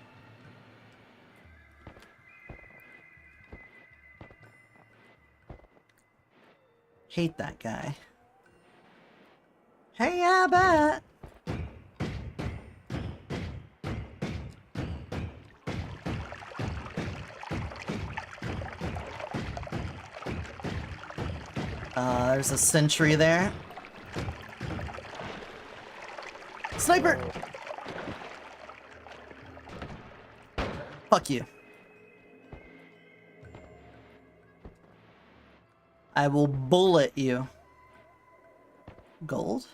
Hate that guy. Hey, Abbott! There's a sentry there. Sniper! Fuck you. I will bullet you. Gold?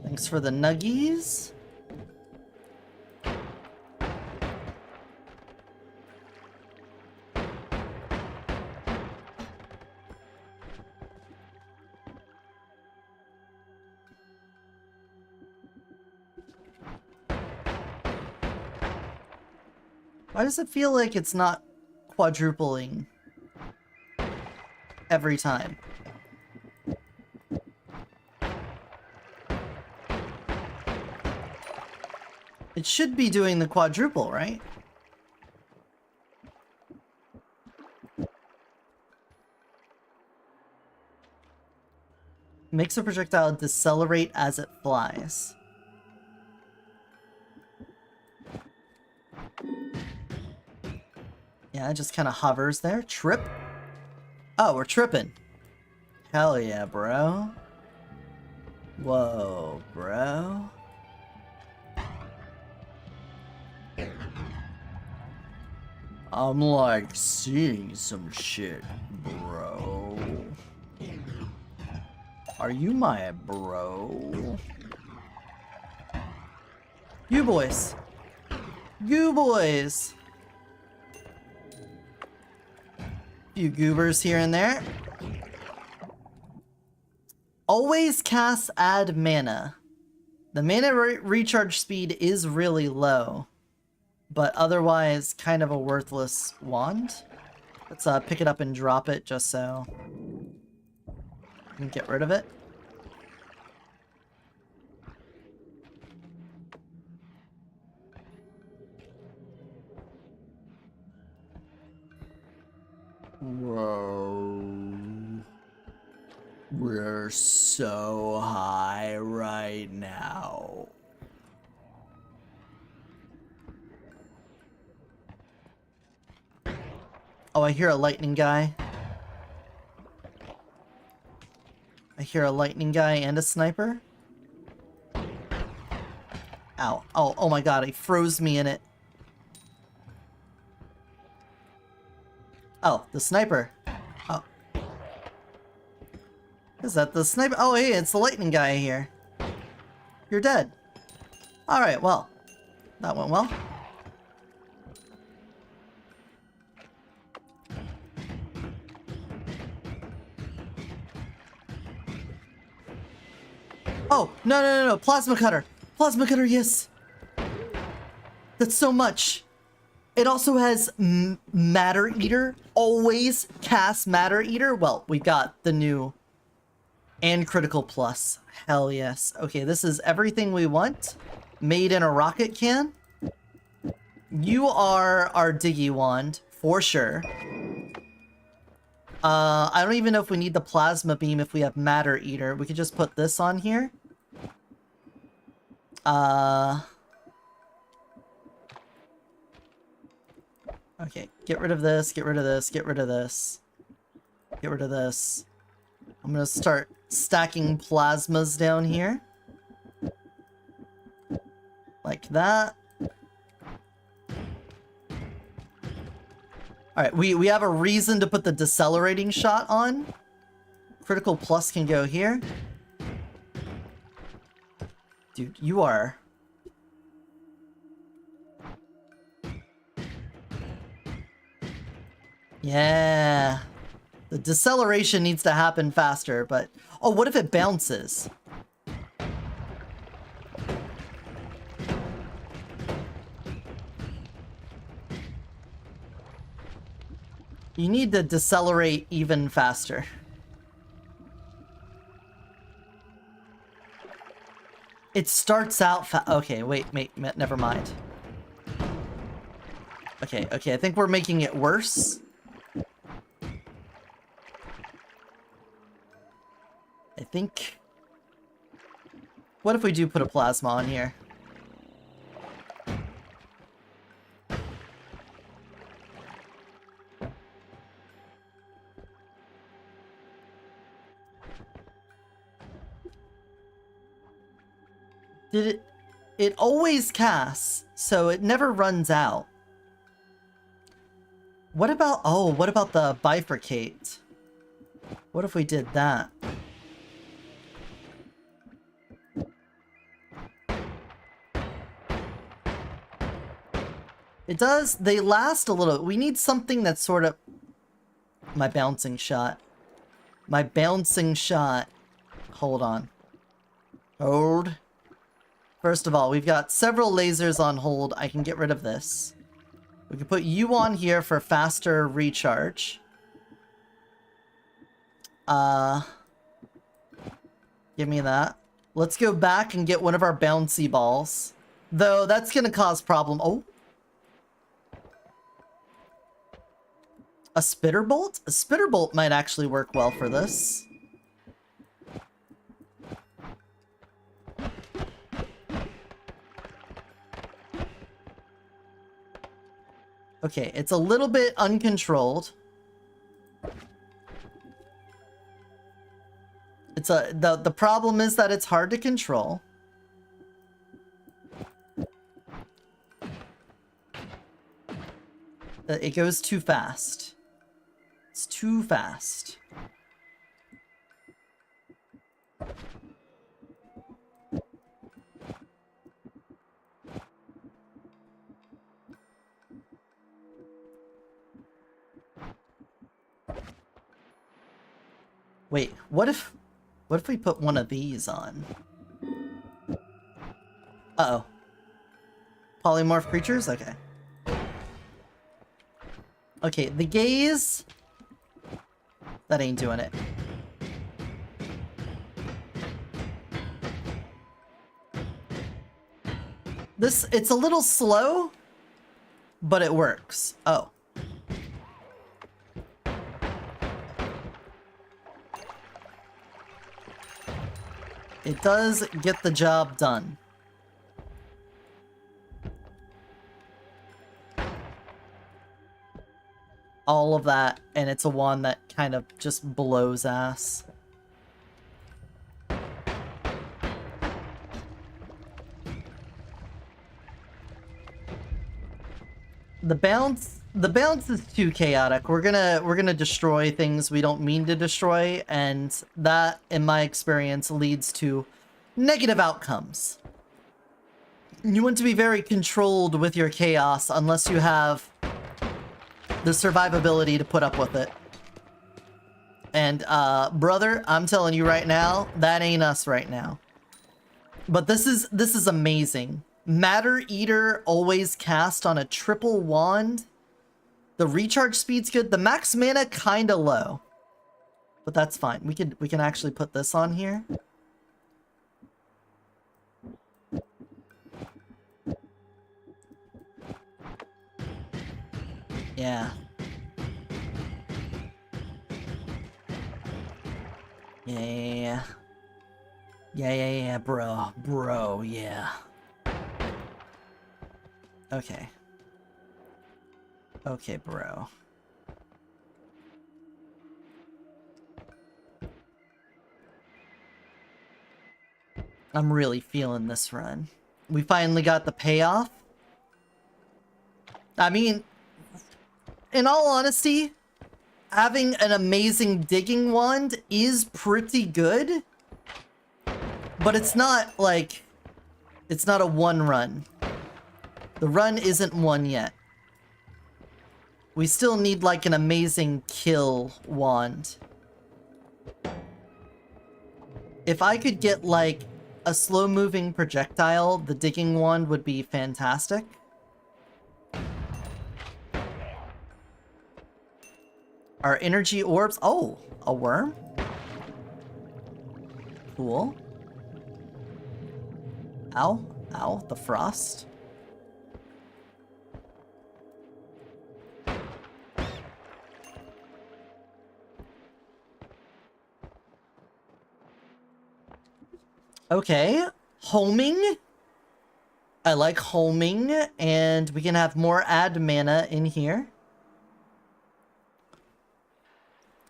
Thanks for the nuggies. Why does it feel like it's not quadrupling every time? It should be doing the quadruple, right? Makes a projectile decelerate as it flies. Yeah, it just kind of hovers there. Trip. Oh, we're tripping. Hell yeah, bro. Whoa, bro. I'm like seeing some shit, bro. Are you my bro? You boys. You boys. Few goobers here and there. Always cast add mana. The mana recharge speed is really low, but otherwise kind of a worthless wand. Let's pick it up and drop it just so we can get rid of it. Whoa. We're so high right now. Oh, I hear a lightning guy. I hear a lightning guy and a sniper. Ow. Oh my god, he froze me in it. Oh, the sniper. Oh. Is that the sniper? Oh, hey, it's the lightning guy here. You're dead. Alright, well. That went well. Oh, no. Plasma cutter. Plasma cutter, yes. That's so much. It also has Matter Eater. Always cast Matter Eater. Well, we got the new and Critical Plus. Hell yes. Okay, this is everything we want. Made in a rocket can. You are our Diggy Wand, for sure. I don't even know if we need the Plasma Beam if we have Matter Eater. We could just put this on here. Okay, get rid of this, get rid of this, get rid of this. Get rid of this. I'm gonna start stacking plasmas down here. Like that. Alright, we have a reason to put the decelerating shot on. Critical Plus can go here. Dude, you are... Yeah. The deceleration needs to happen faster, but... Oh, what if it bounces? You need to decelerate even faster. It starts out okay, wait, never mind. Okay, I think we're making it worse. I think... What if we do put a plasma on here? It always casts, so it never runs out. What about the bifurcate? What if we did that? It does, they last a little. We need something that's sort of... My bouncing shot. My bouncing shot. Hold on. Hold. First of all, we've got several lasers on hold. I can get rid of this. We can put you on here for faster recharge. Give me that. Let's go back and get one of our bouncy balls. Though, that's gonna cause problem. Oh. A spitter bolt? A spitter bolt might actually work well for this. Okay, it's a little bit uncontrolled. It's the problem is that it's hard to control. It goes too fast. It's too fast. Wait, what if we put one of these on? Uh-oh. Polymorph creatures? Okay. Okay, the gaze... That ain't doing it. It's a little slow, but it works. Oh. It does get the job done. All of that, and it's a wand that kind of just blows ass. The bounce is too chaotic. We're gonna destroy things we don't mean to destroy, and that, in my experience, leads to negative outcomes. You want to be very controlled with your chaos unless you have the survivability to put up with it. And, brother, I'm telling you right now, that ain't us right now. But this is amazing. Matter Eater always cast on a triple wand. The recharge speed's good. The max mana kinda low. But that's fine. We can actually put this on here. Yeah. Yeah. Yeah, bro. Bro, yeah. Okay. Okay, bro. I'm really feeling this run. We finally got the payoff. I mean, in all honesty, having an amazing digging wand is pretty good. But it's not like... It's not a one run. The run isn't one yet. We still need like an amazing kill wand. If I could get like a slow-moving projectile, the digging wand would be fantastic. Our energy orbs... Oh, a worm? Cool. Ow. Ow, the frost. Okay, homing. I like homing, and we can have more add mana in here.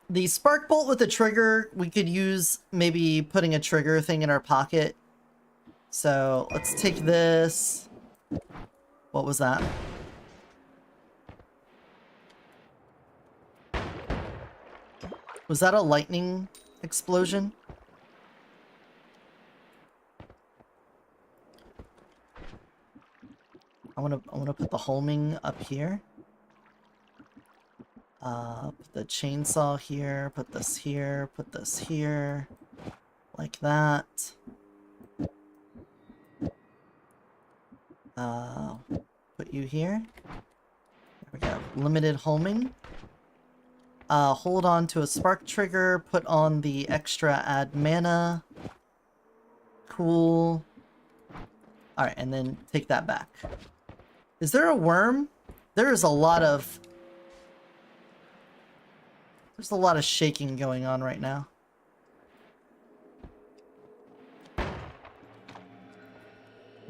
The spark bolt with a trigger, we could use maybe putting a trigger thing in our pocket. So let's take this. What was that? Was that a lightning explosion? I wanna put the homing up here. Put the chainsaw here, put this here, put this here. Like that. Put you here. There we go. Limited homing. Hold on to a spark trigger, put on the extra add mana. Cool. Alright, and then take that back. Is there a worm? There is a lot of... There's a lot of shaking going on right now.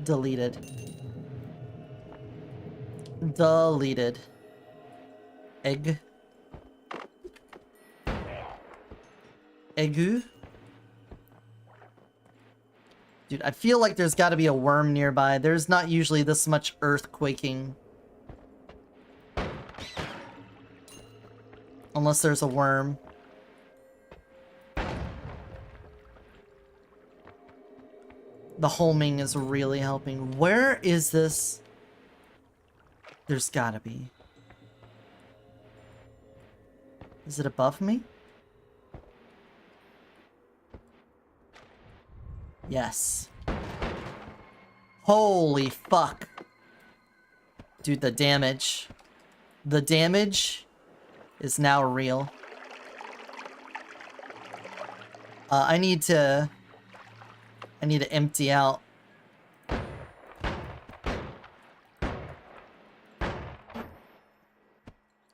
Deleted. Deleted. Egg. Egu? Dude, I feel like there's gotta be a worm nearby. There's not usually this much earthquaking. Unless there's a worm. The homing is really helping. Where is this? There's gotta be. Is it above me? Yes. Holy fuck. Dude, the damage. The damage is now real. I need to empty out.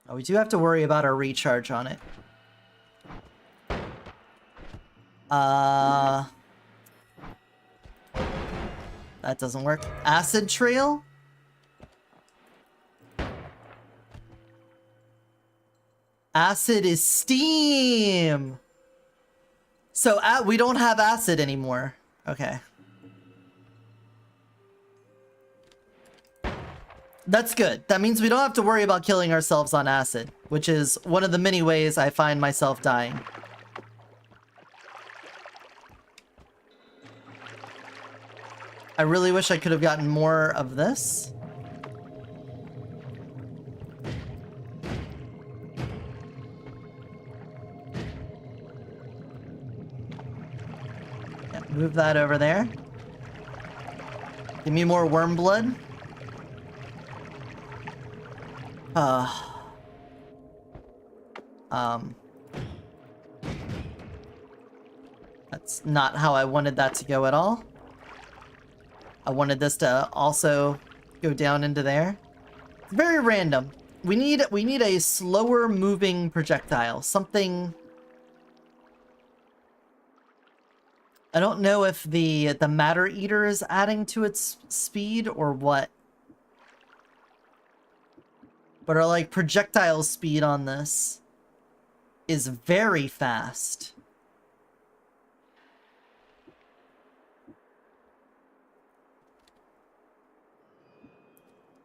Oh, we do have to worry about our recharge on it. That doesn't work. Acid trail? Acid is steam! So, we don't have acid anymore. Okay. That's good. That means we don't have to worry about killing ourselves on acid, which is one of the many ways I find myself dying. I really wish I could have gotten more of this. Yeah, move that over there. Give me more worm blood. That's not how I wanted that to go at all. I wanted this to also go down into there. It's very random. We need a slower moving projectile. Something. I don't know if the matter eater is adding to its speed or what. But our like projectile speed on this is very fast.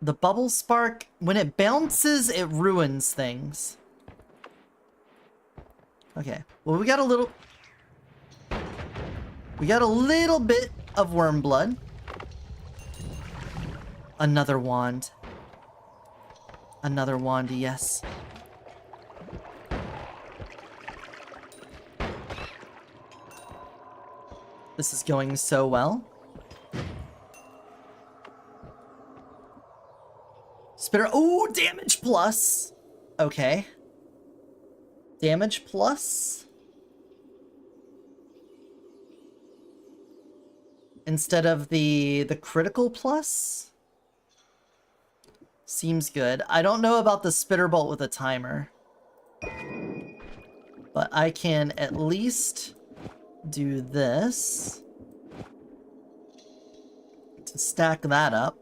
The bubble spark, when it bounces, it ruins things. Okay, well we got a little bit of worm blood. Another wand. Another wand, yes. This is going so well. Spitter. Oh, damage plus. Okay. Damage plus. Instead of the critical plus. Seems good. I don't know about the spitter bolt with a timer. But I can at least do this to stack that up.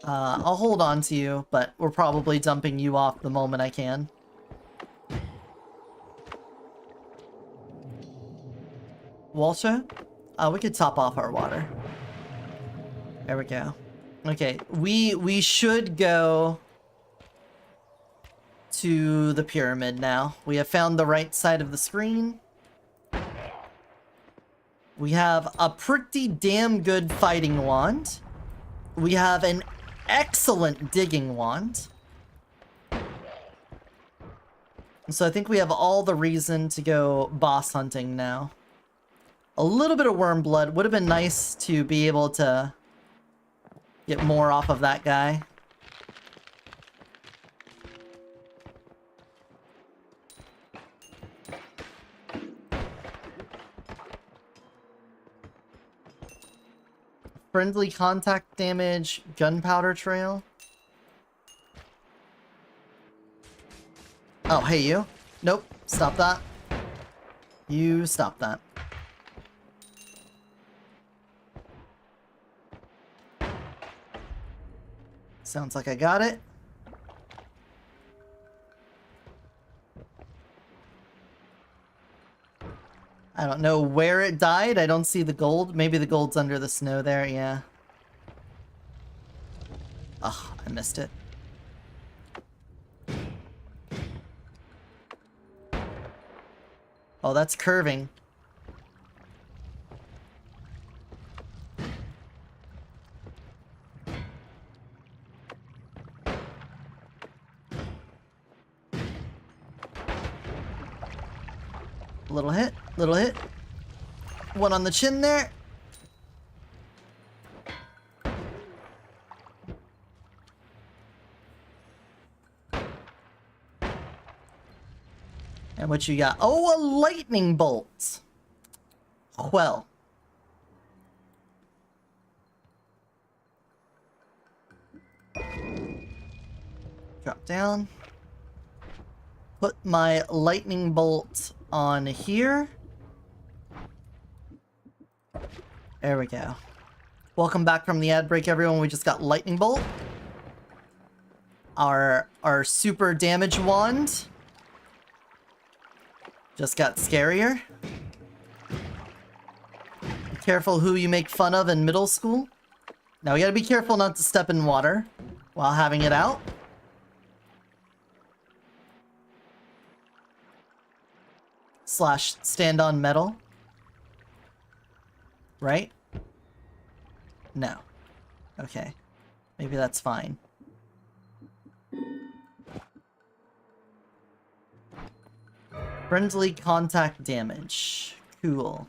I'll hold on to you, but we're probably dumping you off the moment I can. Walter? We could top off our water. There we go. Okay, we should go to the pyramid now. We have found the right side of the screen. We have a pretty damn good fighting wand. We have an excellent digging wand. So I think we have all the reason to go boss hunting now. A little bit of worm blood. Would have been nice to be able to get more off of that guy. Friendly contact damage, gunpowder trail. Oh, hey you. Nope, stop that. You stop that. Sounds like I got it. I don't know where it died. I don't see the gold. Maybe the gold's under the snow there, yeah. Ugh, I missed it. Oh, that's curving. Little hit, little hit. One on the chin there. And what you got? Oh, a lightning bolt. Well. Drop down. Put my lightning bolt on here. There we go. Welcome back from the ad break, everyone. We just got lightning bolt. Our super damage wand just got scarier. Be careful who you make fun of in middle school. Now we gotta be careful not to step in water while having it out. / stand on metal. Right? No. Okay. Maybe that's fine. Friendly contact damage. Cool.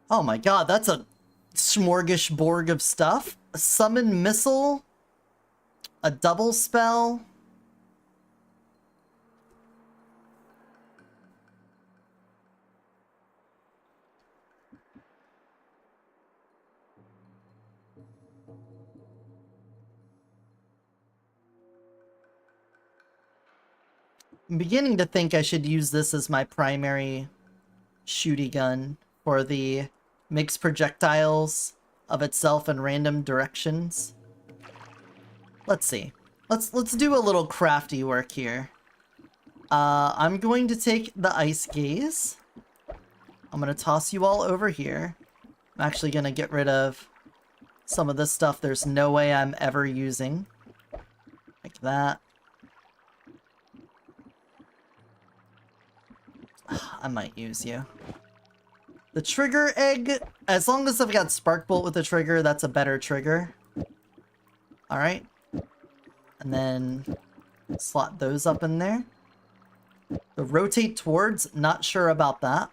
Oh my god, that's a smorgasbord of stuff. A summon missile. A double spell. I'm beginning to think I should use this as my primary shooty gun for the mixed projectiles of itself in random directions. Let's see. Let's do a little crafty work here. I'm going to take the ice gaze. I'm gonna toss you all over here. I'm actually gonna get rid of some of this stuff there's no way I'm ever using. Like that. I might use you. The trigger egg, as long as I've got Spark Bolt with the trigger, that's a better trigger. Alright. And then slot those up in there. The rotate towards, not sure about that.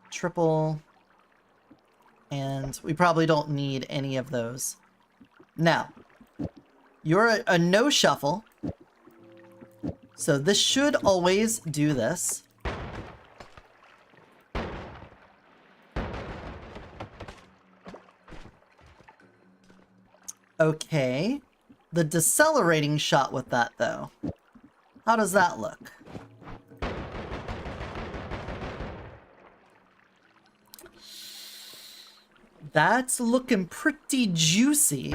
Triple. And we probably don't need any of those. Now, you're a no shuffle. So this should always do this. Okay. The decelerating shot with that, though. How does that look? That's looking pretty juicy.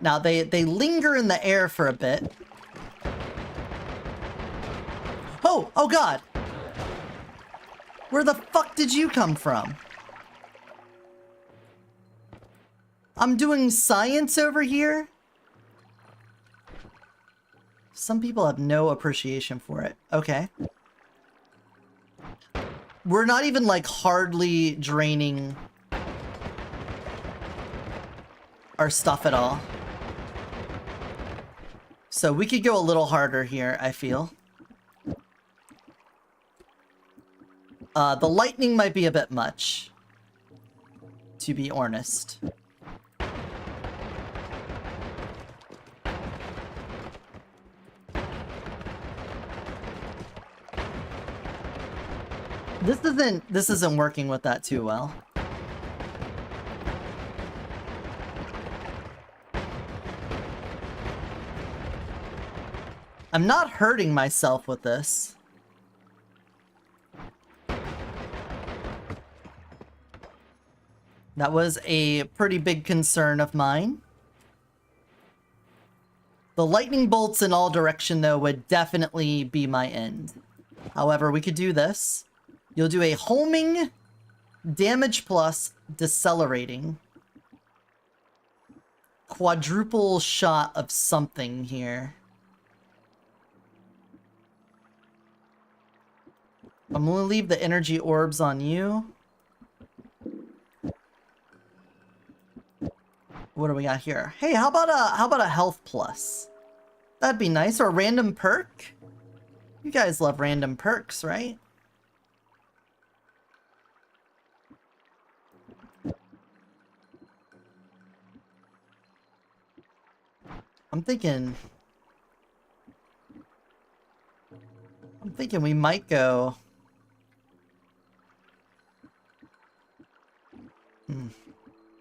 Now, they linger in the air for a bit. Oh! Oh god! Where the fuck did you come from? I'm doing science over here? Some people have no appreciation for it. Okay. We're not even, like, hardly draining our stuff at all. So we could go a little harder here, I feel. The lightning might be a bit much, to be honest. This isn't working with that too well. I'm not hurting myself with this. That was a pretty big concern of mine. The lightning bolts in all direction, though, would definitely be my end. However, we could do this. You'll do a homing, damage plus, decelerating. Quadruple shot of something here. I'm gonna leave the energy orbs on you. What do we got here? Hey, how about a health plus? That'd be nice. Or a random perk? You guys love random perks, right? I'm thinking we might go...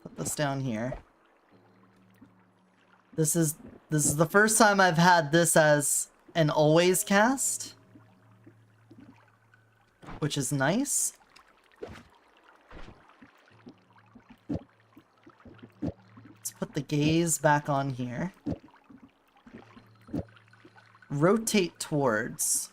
Put this down here. This is the first time I've had this as an always cast, which is nice. Let's put the gaze back on here. Rotate towards.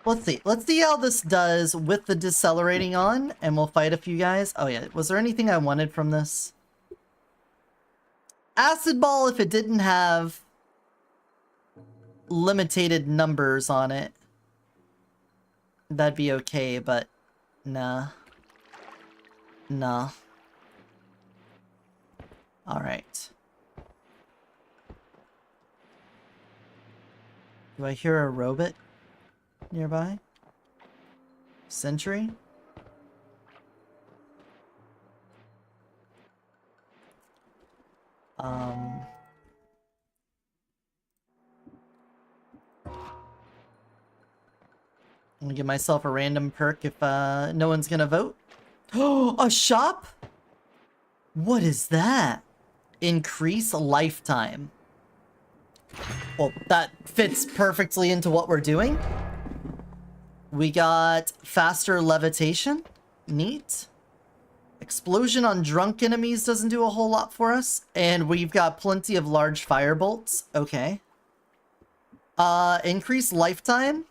Let's see. Let's see how this does with the decelerating on, and we'll fight a few guys. Oh yeah, was there anything I wanted from this? Acid Ball if it didn't have limited numbers on it. That'd be okay, but nah. Nah. Alright. Do I hear a robot nearby? Sentry? I'm gonna give myself a random perk if no one's gonna vote. Oh, a shop? What is that? Increase lifetime. Well, that fits perfectly into what we're doing. We got faster levitation. Neat. Explosion on drunk enemies doesn't do a whole lot for us. And we've got plenty of large fire bolts. Okay. Increase lifetime.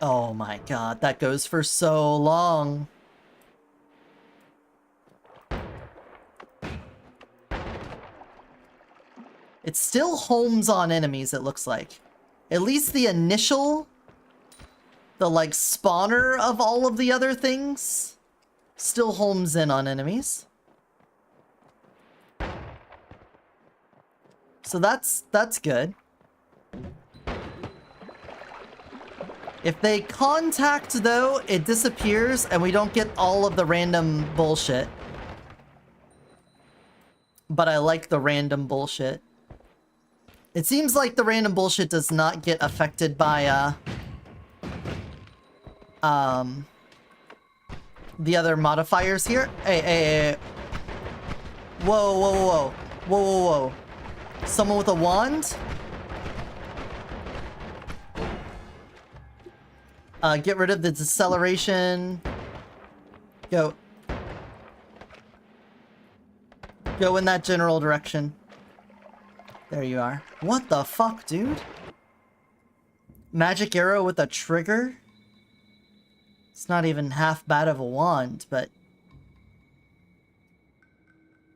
Oh my god, that goes for so long. It still homes on enemies, it looks like. At least the initial, the like spawner of all of the other things, still homes in on enemies. So that's good. If they contact, though, it disappears and we don't get all of the random bullshit. But I like the random bullshit. It seems like the random bullshit does not get affected by, the other modifiers here. Hey. Whoa. Someone with a wand? Get rid of the deceleration. Go in that general direction. There you are. What the fuck, dude? Magic arrow with a trigger? It's not even half bad of a wand, but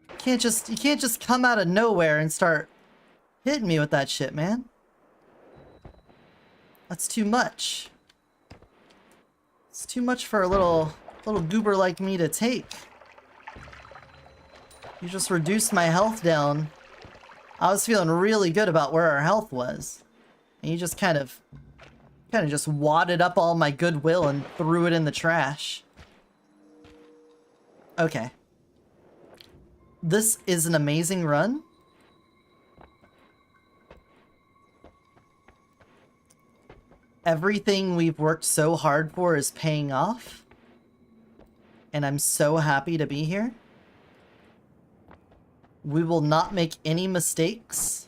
you can't just come out of nowhere and start hitting me with that shit, man. That's too much. It's too much for a little goober like me to take. You just reduced my health down. I was feeling really good about where our health was. And you just kind of just wadded up all my goodwill and threw it in the trash. Okay. This is an amazing run. Everything we've worked so hard for is paying off. And I'm so happy to be here. We will not make any mistakes.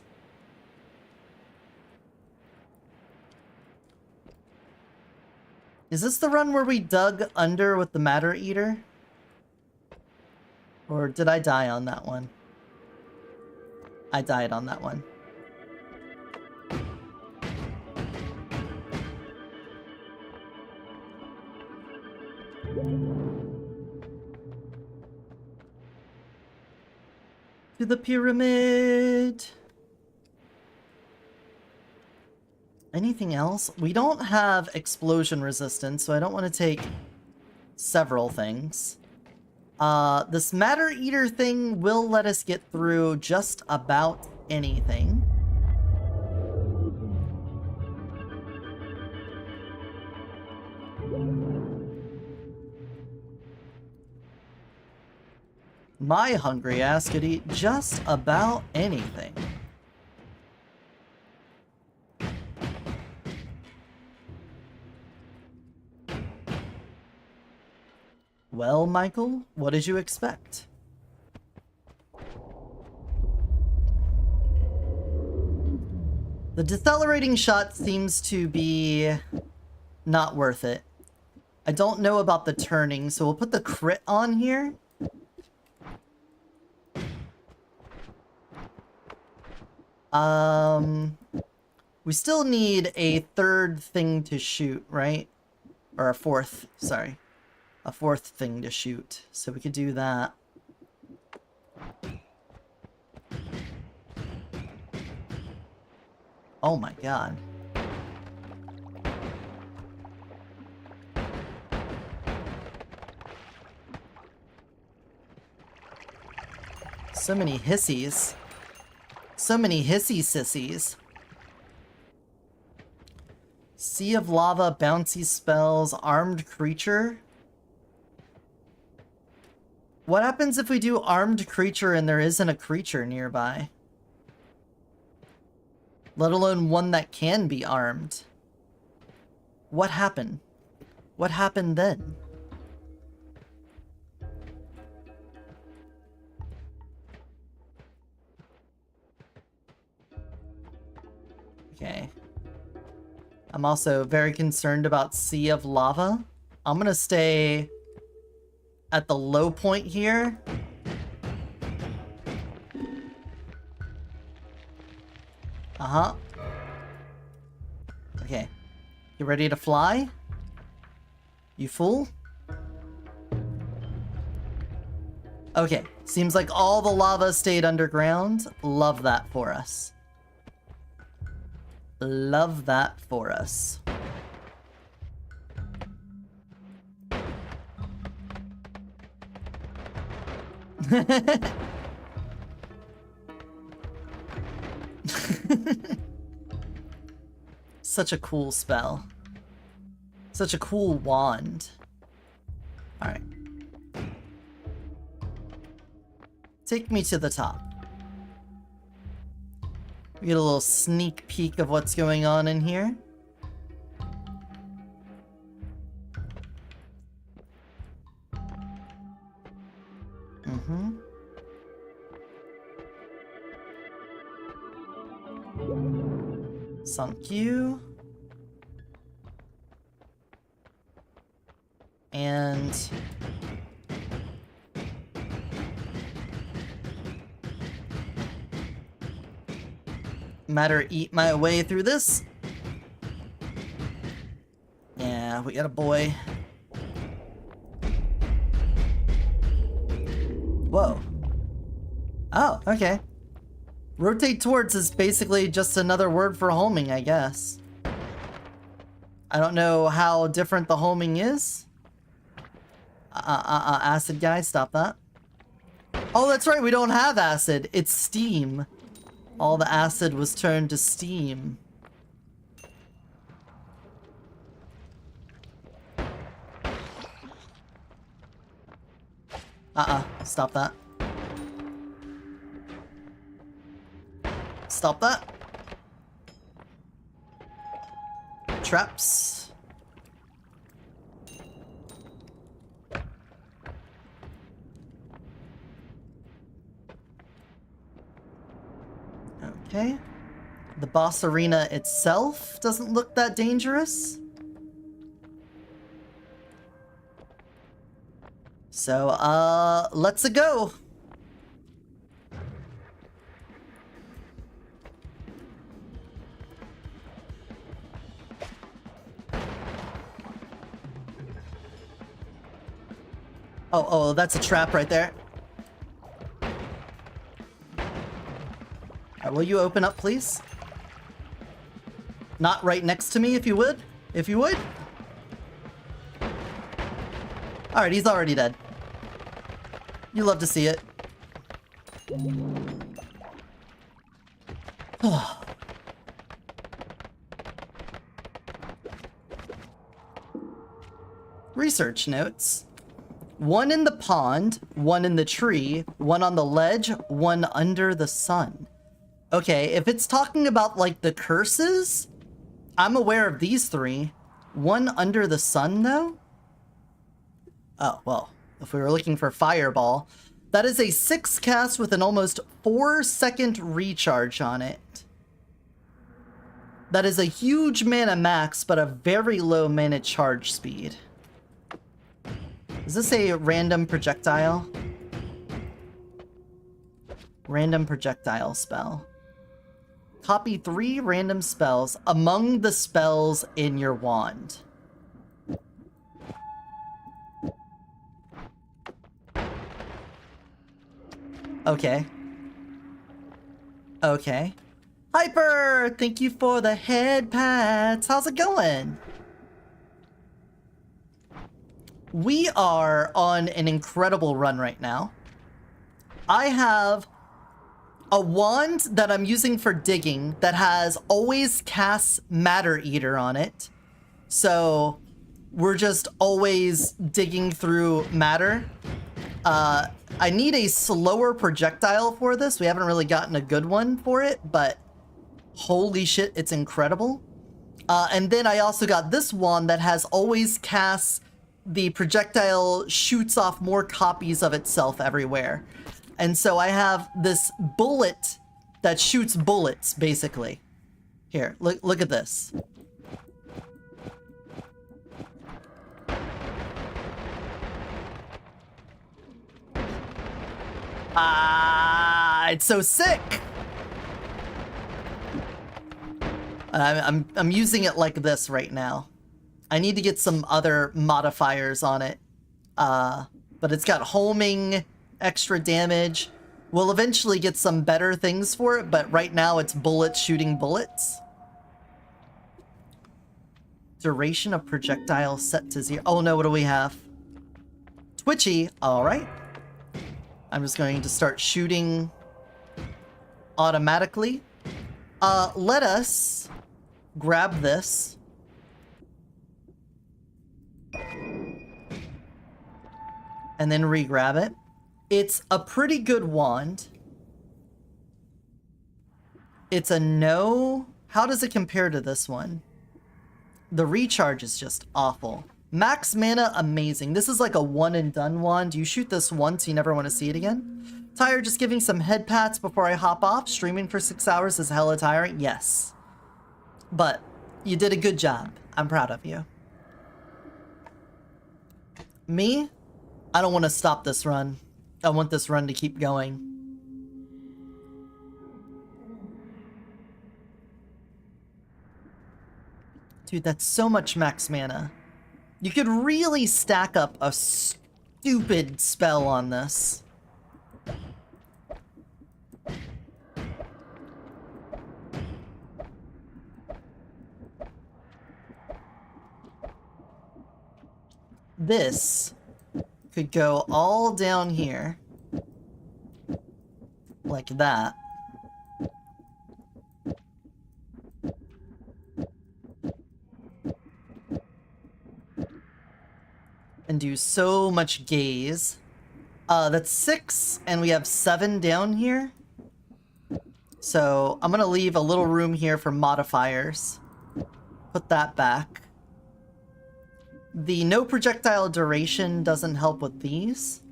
Is this the run where we dug under with the Matter Eater? Or did I die on that one? I died on that one. To the pyramid. Anything else? We don't have explosion resistance, so I don't want to take several things. This Matter Eater thing will let us get through just about anything. My hungry ass could eat just about anything. Well, Michael, what did you expect? The decelerating shot seems to be not worth it. I don't know about the turning, so we'll put the crit on here. We still need a third thing to shoot, right? Or a fourth, sorry. A fourth thing to shoot. So we could do that. Oh my god. So many hissies. So many hissy sissies. Sea of lava, bouncy spells, armed creature. What happens if we do armed creature and there isn't a creature nearby? Let alone one that can be armed. What happened? What happened then? Okay. I'm also very concerned about Sea of Lava. I'm gonna stay at the low point here. Uh-huh. Okay. You ready to fly? You fool? Okay. Seems like all the lava stayed underground. Love that for us. Love that for us. Such a cool spell. Such a cool wand. Alright. Take me to the top. We get a little sneak peek of what's going on in here. Mm-hmm. Thank you. And... matter eat my way through this. Yeah, we got a boy. Whoa. Oh, okay. Rotate towards is basically just another word for homing, I guess. I don't know how different the homing is. Acid guy, stop that. Oh, that's right, we don't have acid. It's steam. All the acid was turned to steam. Stop that. Stop that. Traps. Okay. The boss arena itself doesn't look that dangerous. So, let's go. Oh, that's a trap right there. Will you open up, please? Not right next to me, if you would. If you would. Alright, he's already dead. You love to see it. Research notes. 1 in the pond, 1 in the tree, 1 on the ledge, 1 under the sun. Okay, if it's talking about, like, the curses, I'm aware of these 3. 1 under the sun, though? Oh, well, if we were looking for Fireball, that is a 6 cast with an almost 4-second recharge on it. That is a huge mana max, but a very low mana charge speed. Is this a random projectile? Random projectile spell. Copy 3 random spells among the spells in your wand. Okay. Okay. Hyper! Thank you for the head pats. How's it going? We are on an incredible run right now. I have a wand that I'm using for digging that has always casts Matter Eater on it. So we're just always digging through matter. I need a slower projectile for this. We haven't really gotten a good one for it, but holy shit, it's incredible. And then I also got this wand that has always casts, the projectile shoots off more copies of itself everywhere. And so I have this bullet that shoots bullets, basically. Here, look at this. It's so sick. I'm using it like this right now. I need to get some other modifiers on it. But it's got homing, extra damage. We'll eventually get some better things for it, but right now it's bullets shooting bullets. Duration of projectile set to 0. Oh no, what do we have? Twitchy, alright. I'm just going to start shooting automatically. Let us grab this. And then re-grab it. It's a pretty good wand. It's a no... How does it compare to this one? The recharge is just awful. Max mana, amazing. This is like a one and done wand. You shoot this once, you never want to see it again. Tired just giving some head pats before I hop off. Streaming for 6 hours is hella tiring. Yes. But you did a good job. I'm proud of you. Me? I don't want to stop this run. I want this run to keep going. Dude, that's so much max mana. You could really stack up a stupid spell on this. This could go all down here. Like that. And do so much gaze. That's 6, and we have 7 down here. So I'm gonna leave a little room here for modifiers. Put that back. The no projectile duration doesn't help with these.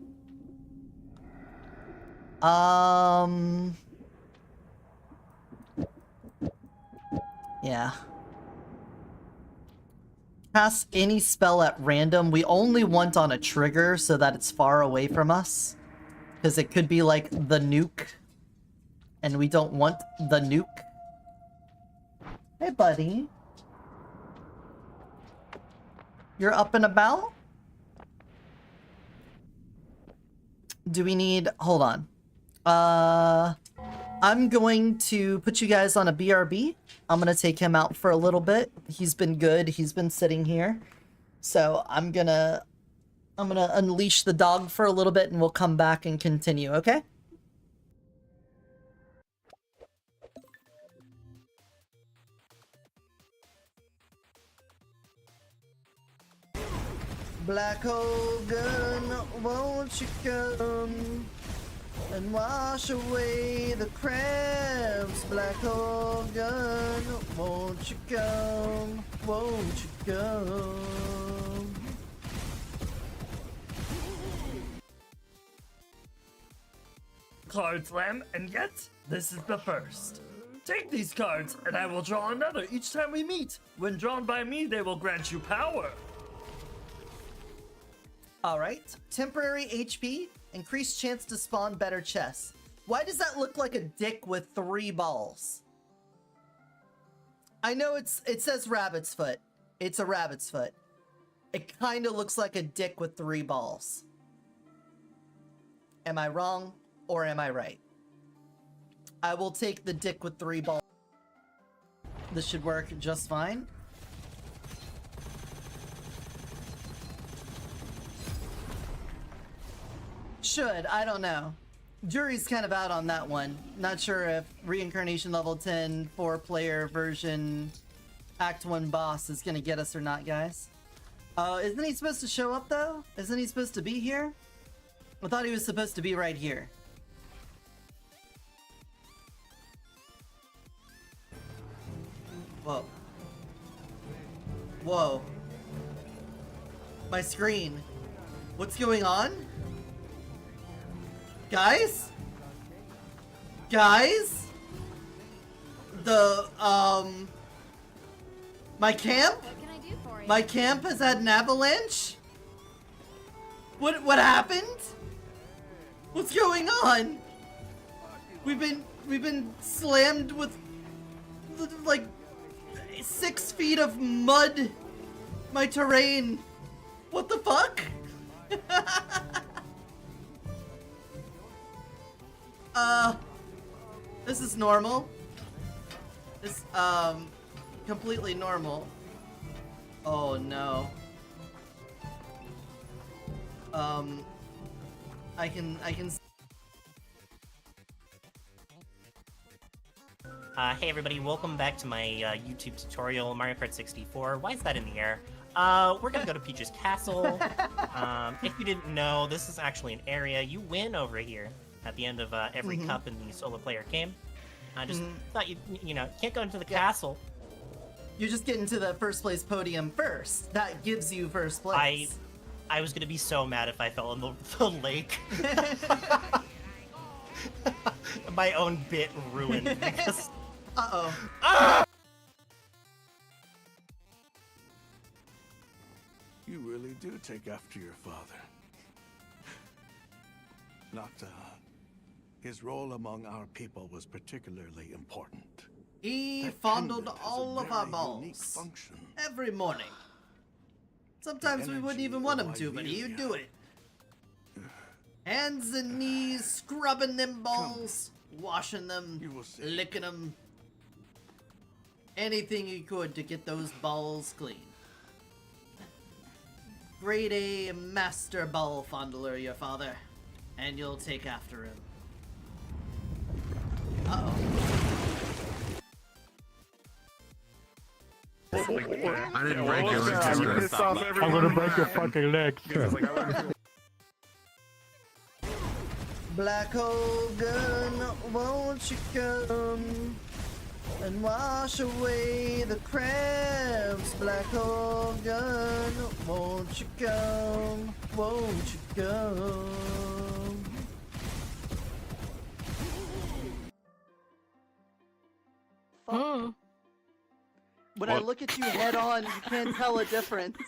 Yeah. Cast any spell at random. We only want on a trigger so that it's far away from us. Because it could be like the nuke. And we don't want the nuke. Hey, buddy. You're up and about? Do we need... Hold on. I'm going to put you guys on a BRB. I'm gonna take him out for a little bit. He's been good. He's been sitting here. So I'm gonna unleash the dog for a little bit and we'll come back and continue, okay? Black hole gun, won't you come and wash away the crabs? Black hole gun, won't you come? Won't you come? Card slam, and yet, this is the first. Take these cards, and I will draw another each time we meet. When drawn by me, they will grant you power. Alright, temporary HP, increased chance to spawn better chess. Why does that look like a dick with 3 balls? I know it says rabbit's foot. It's a rabbit's foot. It kind of looks like a dick with 3 balls. Am I wrong or am I right? I will take the dick with 3 balls. This should work just fine. Should, I don't know. Jury's kind of out on that one. Not sure if Reincarnation level 10 4-player version Act 1 boss is gonna get us or not, guys. Isn't he supposed to show up though? Isn't he supposed to be here? I thought he was supposed to be right here. Whoa. Whoa. My screen. What's going on? Guys? Guys? My camp? What can I do for you? My camp has had an avalanche? What happened? What's going on? We've been slammed with like 6 feet of mud. My terrain. What the fuck? This is normal. This, completely normal. Oh no. I can Hey everybody, welcome back to my YouTube tutorial, Mario Kart 64. Why is that in the air? We're gonna go to Peach's Castle. If you didn't know, this is actually an area you win over here at the end of every cup in the solo player game. I just thought you know, can't go into the castle. You just get into the first place podium first. That gives you first place. I was gonna be so mad if I fell in the lake. My own bit ruined because... Uh-oh. Ah! You really do take after your father. Nocta, his role among our people was particularly important. He That fondled pendant has all a of our very unique balls. function. Every morning. Sometimes we wouldn't even want him to, but he'd do it. Hands and knees, scrubbing them balls, washing them, licking them. Anything he could to get those balls clean. Grade A master ball fondler, your father. And you'll take after him. Uh-oh. I didn't break your leg. I'm gonna break your fucking leg. Black hole gun, won't you come and wash away the crabs? Black hole gun, won't you come? Won't you come? When I look at you head on, you can't tell a difference.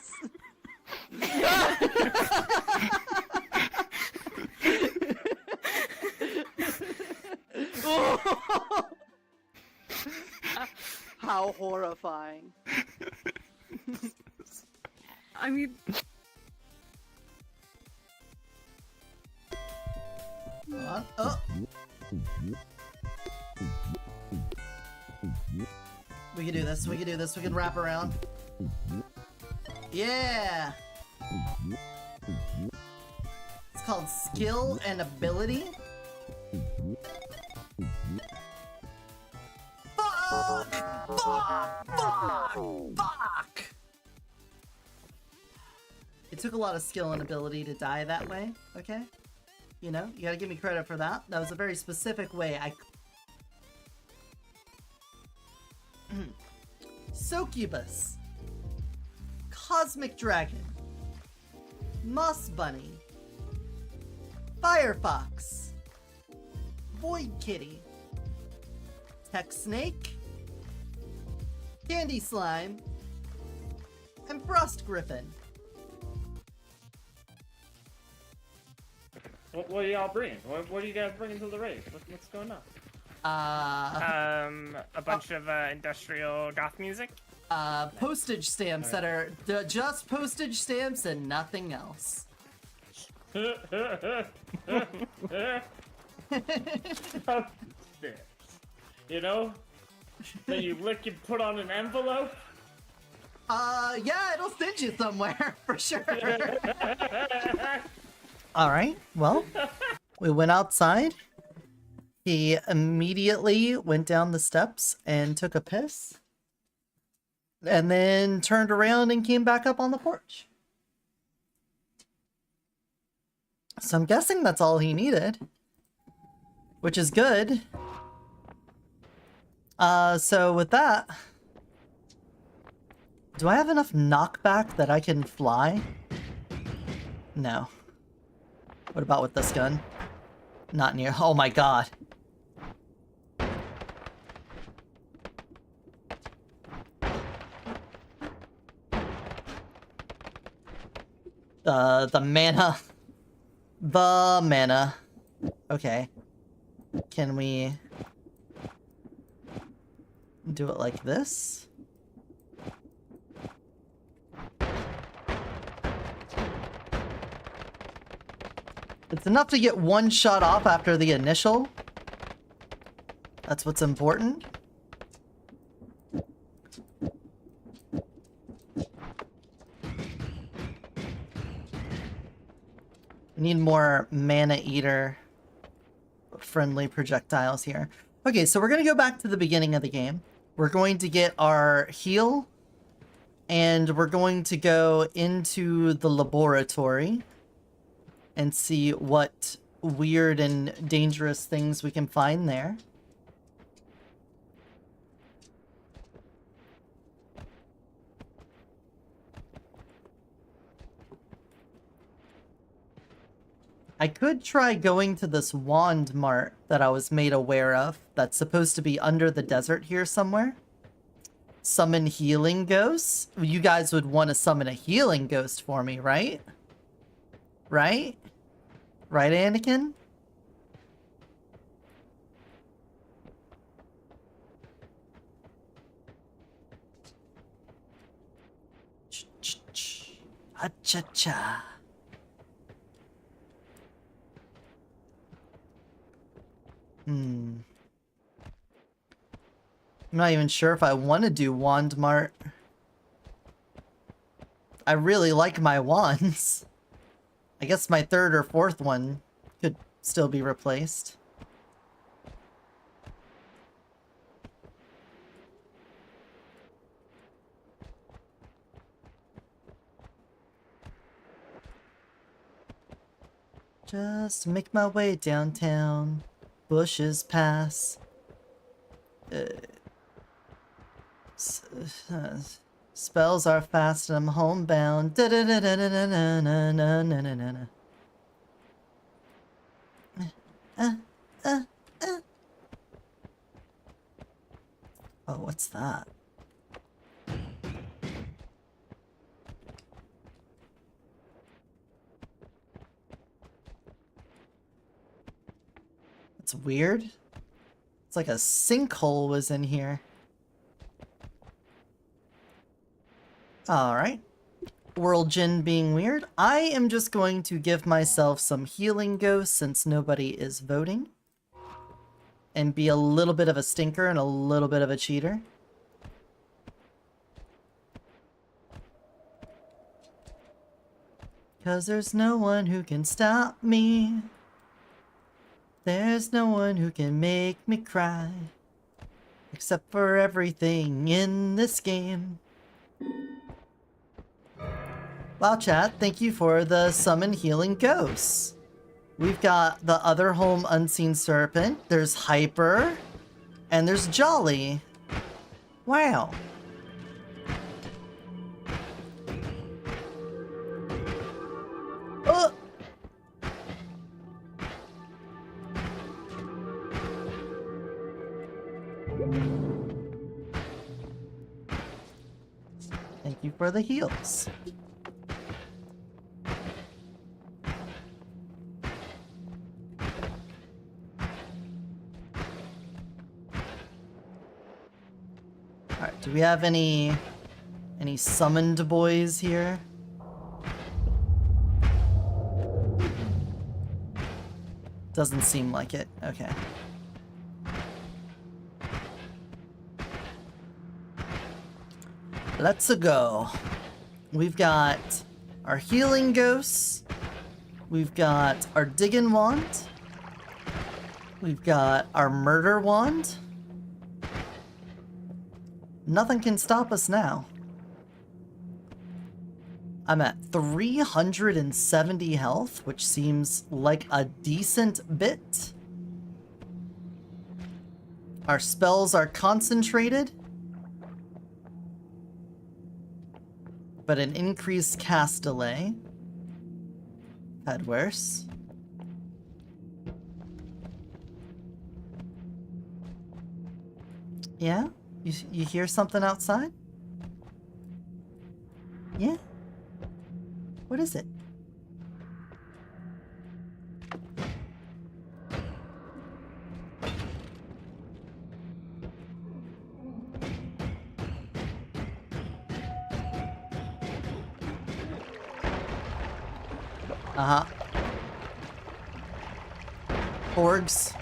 How horrifying. I mean... Oh. We can do this, we can do this, we can wrap around. Yeah! It's called skill and ability. Fuck! Fuck! Fuck! Fuck! It took a lot of skill and ability to die that way, okay? You know, you gotta give me credit for that. That was a very specific way I... Succubus. Cosmic Dragon. Moss Bunny. Firefox. Void Kitty. Tech Snake. Candy Slime. And Frost Griffin. What are y'all bringing? What are you guys bringing to the race? What's going on? A bunch of industrial goth music. Postage stamps that are just postage stamps and nothing else. You know? That you lick and put on an envelope? Yeah, it'll send you somewhere, for sure. Alright, well, we went outside. He immediately went down the steps and took a piss. And then turned around and came back up on the porch. So I'm guessing that's all he needed. Which is good. So with that... Do I have enough knockback that I can fly? No. What about with this gun? Not near. Oh my god. The mana. The mana. Okay. Can we do it like this? It's enough to get one shot off after the initial. That's what's important. We need more mana eater friendly projectiles here. Okay, so we're gonna go back to the beginning of the game. We're going to get our heal, and we're going to go into the laboratory and see what weird and dangerous things we can find there. I could try going to this wand mart that I was made aware of that's supposed to be under the desert here somewhere. Summon healing ghosts. You guys would want to summon a healing ghost for me, right? Right? Right, Anakin? Cha-cha-cha. I'm not even sure if I want to do Wand Mart. I really like my wands. I guess my third or fourth one could still be replaced. Just make my way downtown. Bushes pass. Spells are fast and I'm homebound. Oh, what's that? It's weird. It's like a sinkhole was in here. Alright. World Gin being weird. I am just going to give myself some healing ghosts since nobody is voting. And be a little bit of a stinker and a little bit of a cheater. Cause there's no one who can stop me. There's no one who can make me cry. Except for everything in this game. Wow, chat, thank you for the summon healing ghosts. We've got the Otherholm Unseen Serpent, there's Hyper, and there's Jolly. Wow. Oh! Thank you for the heals. Alright, do we have any summoned boys here? Doesn't seem like it. Okay. Let's go. We've got our healing ghosts. We've got our digging wand. We've got our murder wand. Nothing can stop us now. I'm at 370 health, which seems like a decent bit. Our spells are concentrated, but an increased cast delay. Had worse. Yeah? You hear something outside? Yeah? What is it? Uh-huh. Orgs.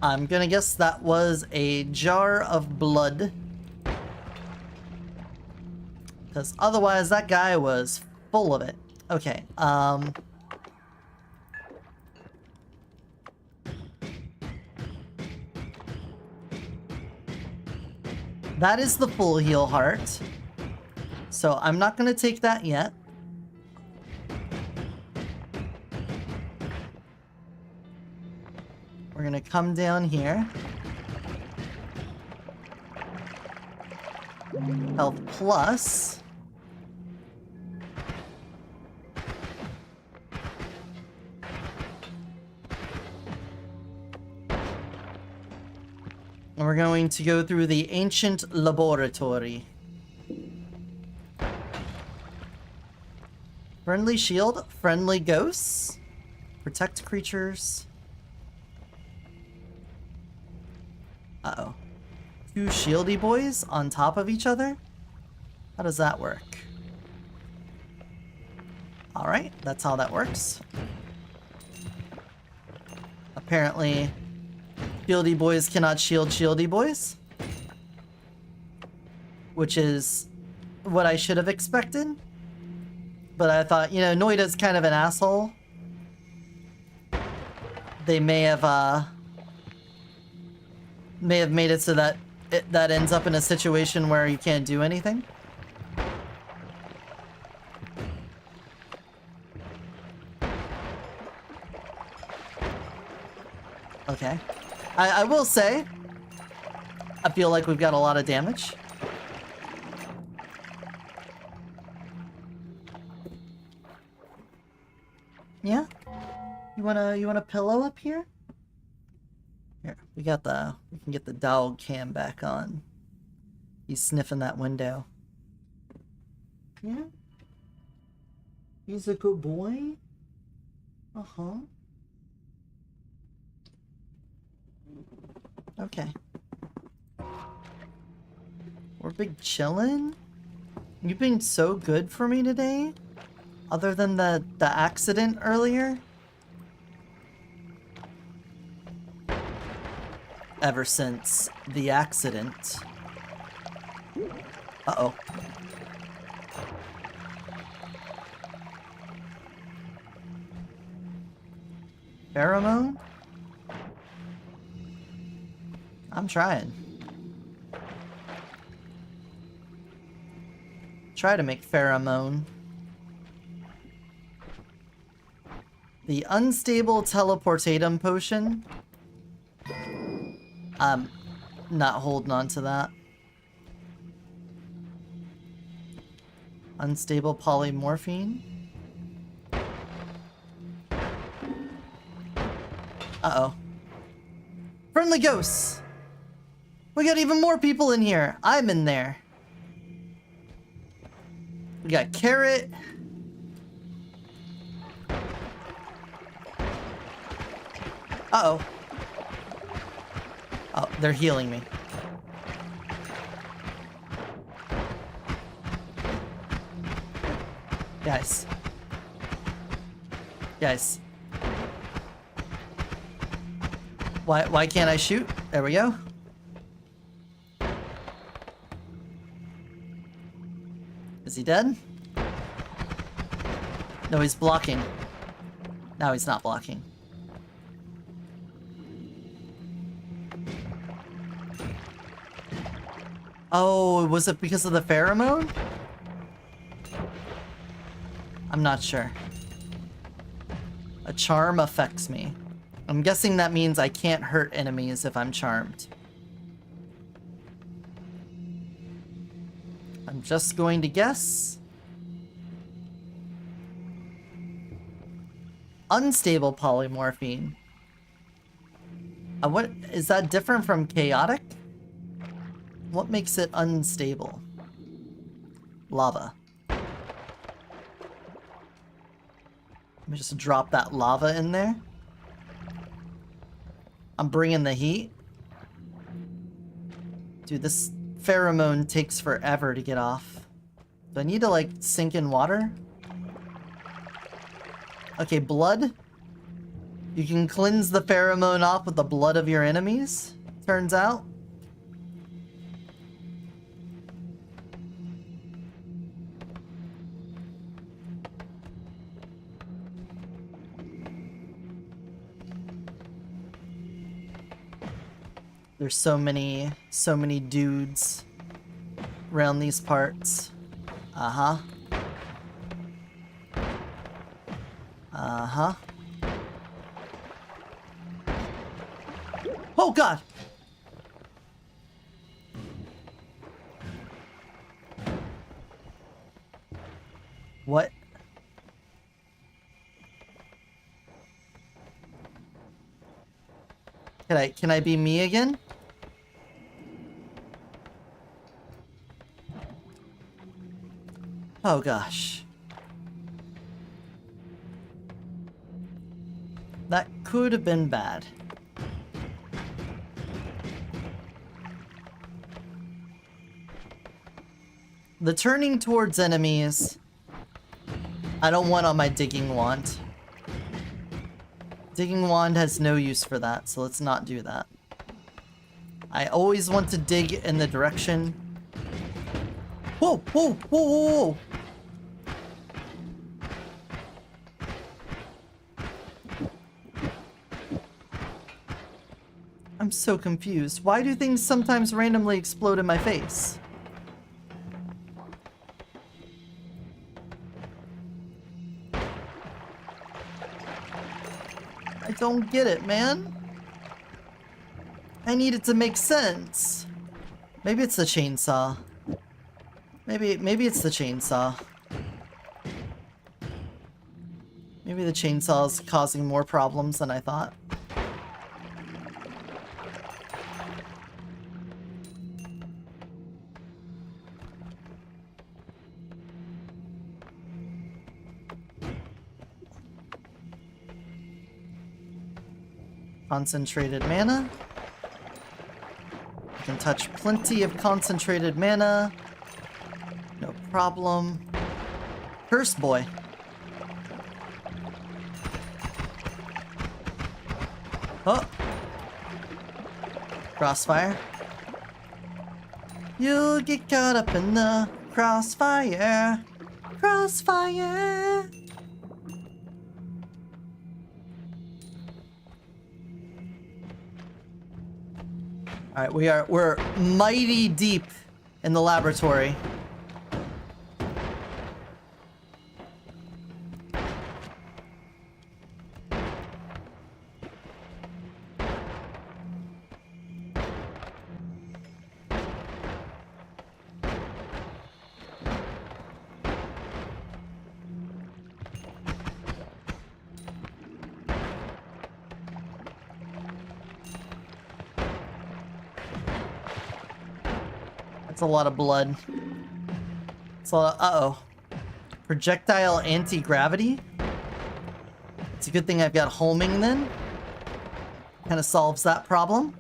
I'm gonna guess that was a jar of blood. Because otherwise that guy was full of it. Okay, that is the full heal heart. So I'm not gonna take that yet. We're gonna come down here. Health plus. And we're going to go through the ancient laboratory. Friendly shield, friendly ghosts, protect creatures. Uh-oh. Two shieldy boys on top of each other? How does that work? Alright, that's how that works. Apparently, shieldy boys cannot shield shieldy boys. Which is what I should have expected. But I thought, you know, Noita's kind of an asshole. They may have made it so that that ends up in a situation where you can't do anything. Okay. I will say, I feel like we've got a lot of damage. Yeah? You want a pillow up here? Here, we can get the dog cam back on. He's sniffing that window. Yeah? He's a good boy? Uh-huh. Okay. We're big chillin'? You've been so good for me today? Other than the accident earlier? Ever since the accident. Uh-oh. Pheromone? I'm trying. Try to make pheromone. The unstable teleportatum potion. I'm not holding on to that. Unstable polymorphine. Uh-oh. Friendly ghosts! We got even more people in here. I'm in there. We got Carrot. Uh-oh. Oh, they're healing me. Guys. Guys. Why can't I shoot? There we go. Is he dead? No, he's blocking. Now he's not blocking. Oh, was it because of the pheromone? I'm not sure. A charm affects me. I'm guessing that means I can't hurt enemies if I'm charmed. I'm just going to guess. Unstable polymorphine. What is that different from chaotic? What makes it unstable? Lava. Let me just drop that lava in there. I'm bringing the heat. Dude, this pheromone takes forever to get off. Do I need to, like, sink in water? Okay, blood. You can cleanse the pheromone off with the blood of your enemies, turns out. There's so many dudes around these parts. Uh-huh. Uh-huh. Oh, God! What? Can I be me again? Oh gosh. That could have been bad. The turning towards enemies, I don't want on my digging wand. Digging wand has no use for that, so let's not do that. I always want to dig in the direction. Whoa, whoa, whoa, whoa, whoa. I'm so confused. Why do things sometimes randomly explode in my face? I don't get it, man. I need it to make sense. Maybe it's the chainsaw. Maybe it's the chainsaw. Maybe the chainsaw is causing more problems than I thought. Concentrated mana. I can touch plenty of concentrated mana. No problem. Curse boy. Oh. Crossfire. You'll get caught up in the crossfire. Crossfire. Alright, we're mighty deep in the laboratory. That's a lot of blood. It's a lot of, uh-oh. Projectile anti-gravity? It's a good thing I've got homing then. Kind of solves that problem.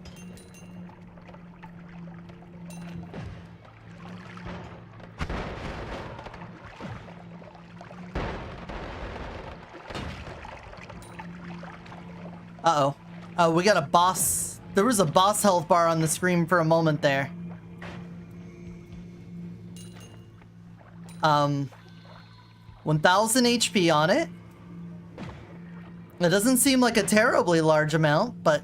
Uh-oh. Oh, we got a boss. There was a boss health bar on the screen for a moment there. 1000 HP on it. It doesn't seem like a terribly large amount, but...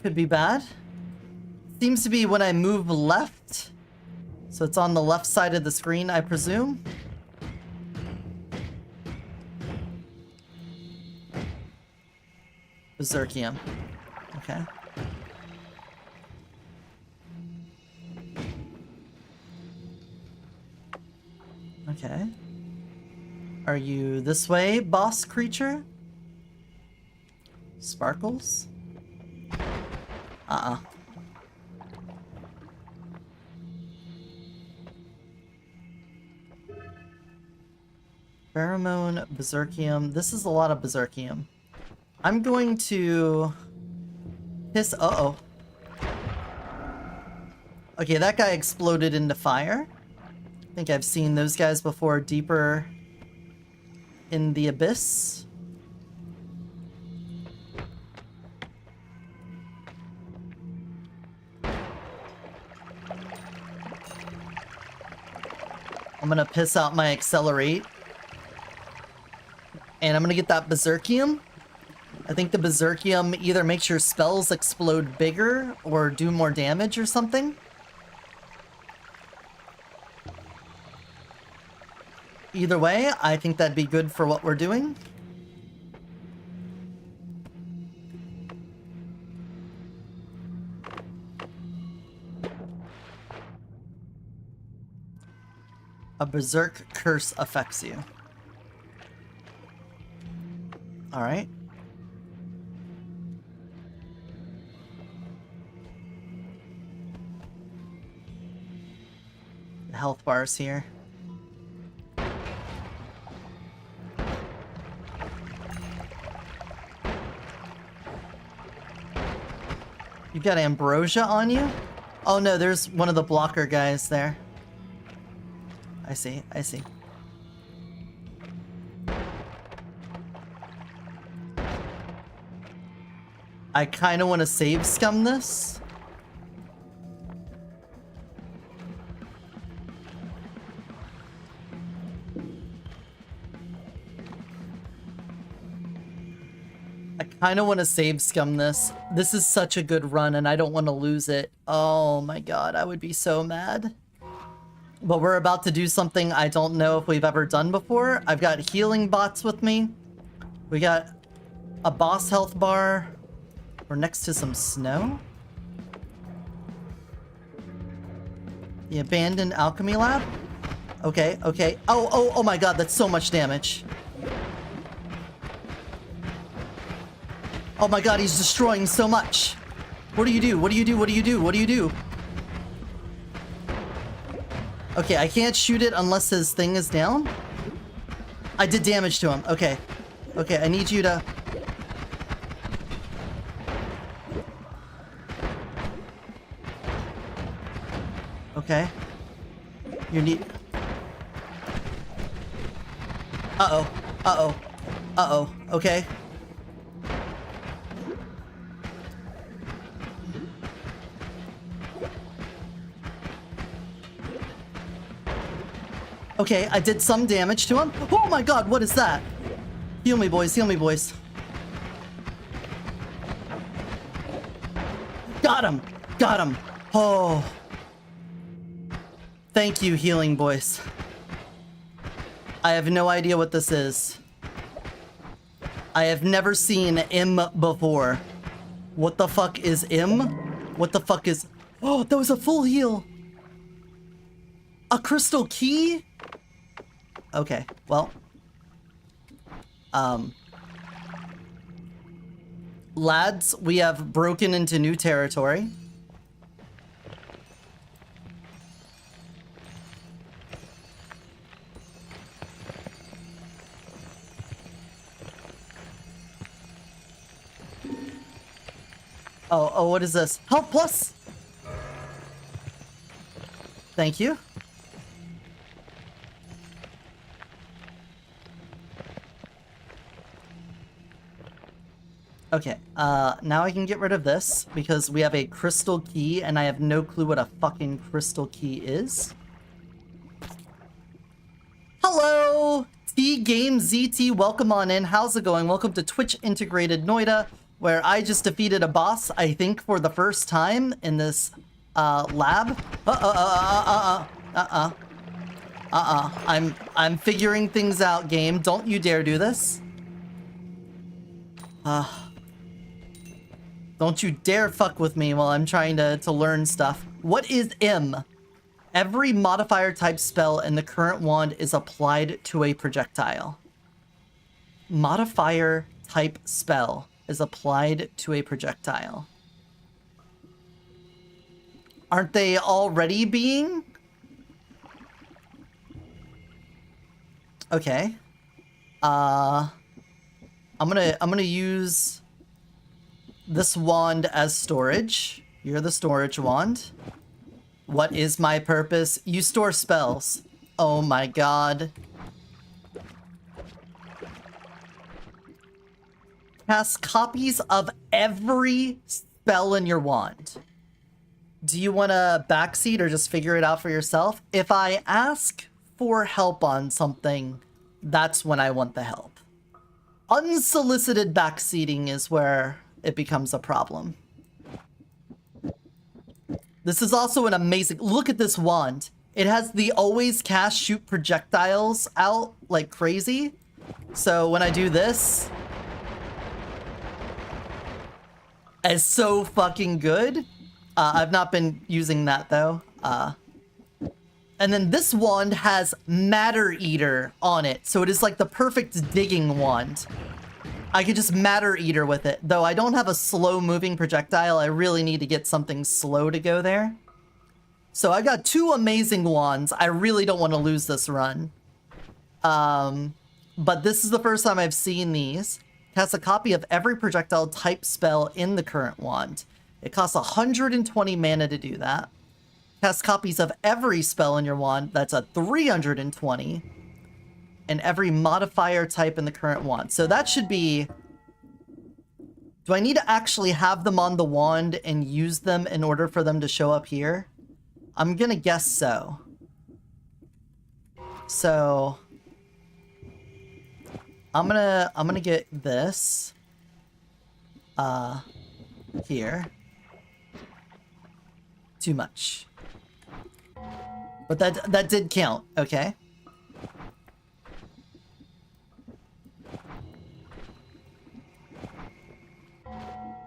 could be bad. Seems to be when I move left. So it's on the left side of the screen, I presume. Berserkium. Okay. Okay. Are you this way, boss creature? Sparkles? Uh-uh. Pheromone, Berserkium. This is a lot of Berserkium. I'm going to... piss... Uh-oh. Okay, that guy exploded into fire. I think I've seen those guys before deeper in the abyss. I'm gonna piss out my accelerate. And I'm gonna get that Berserkium. I think the Berserkium either makes your spells explode bigger or do more damage or something. Either way, I think that'd be good for what we're doing. A Berserk curse affects you. Alright. The health bars here. You got ambrosia on you? Oh no, there's one of the blocker guys there. I see, I see. I kind of want to save scum this. I kind of want to save scum this. This is such a good run and I don't want to lose it. Oh my god, I would be so mad. But we're about to do something I don't know if we've ever done before. I've got healing bots with me. We got a boss health bar. We're next to some snow. The abandoned alchemy lab. Okay, okay. Oh my god, that's so much damage. Oh my god, he's destroying so much. What do you do? What do you do? What do you do? What do you do? Okay, I can't shoot it unless his thing is down. I did damage to him. Okay. Okay, I need you to... Okay. You need... Uh-oh. Uh-oh. Uh-oh. Okay. Okay, I did some damage to him. Oh my god, what is that? Heal me, boys. Heal me, boys. Got him. Got him. Oh. Thank you, healing boys. I have no idea what this is. I have never seen M before. What the fuck is M? What the fuck is... Oh, that was a full heal. A crystal key? Okay, well. Lads, we have broken into new territory. Oh, what is this? Health plus! Thank you. Okay, now I can get rid of this because we have a crystal key and I have no clue what a fucking crystal key is. Hello! T-Game-ZT, welcome on in. How's it going? Welcome to Twitch Integrated Noita, where I just defeated a boss, I think, for the first time in this, lab. I'm figuring things out, game. Don't you dare do this. Don't you dare fuck with me while I'm trying to learn stuff. What is M? Every modifier type spell in the current wand is applied to a projectile. Modifier type spell is applied to a projectile. Aren't they already being? Okay. I'm gonna use this wand as storage. You're the storage wand. What is my purpose? You store spells. Oh my god. Cast copies of every spell in your wand. Do you want a backseat or just figure it out for yourself? If I ask for help on something, that's when I want the help. Unsolicited backseating is where it becomes a problem. This is also an amazing... Look at this wand. It has the always cast shoot projectiles out like crazy. So when I do this... It's so fucking good. I've not been using that though. And then this wand has Matter Eater on it. So it is like the perfect digging wand. I could just Matter Eater with it. Though I don't have a slow moving projectile, I really need to get something slow to go there. So I got two amazing wands. I really don't want to lose this run. But this is the first time I've seen these. Cast a copy of every projectile type spell in the current wand. It costs 120 mana to do that. Cast copies of every spell in your wand. That's a 320. And every modifier type in the current wand. So that should be... Do I need to actually have them on the wand and use them in order for them to show up here? I'm gonna guess so. So... I'm gonna get this. Here. Too much. But that did count, okay.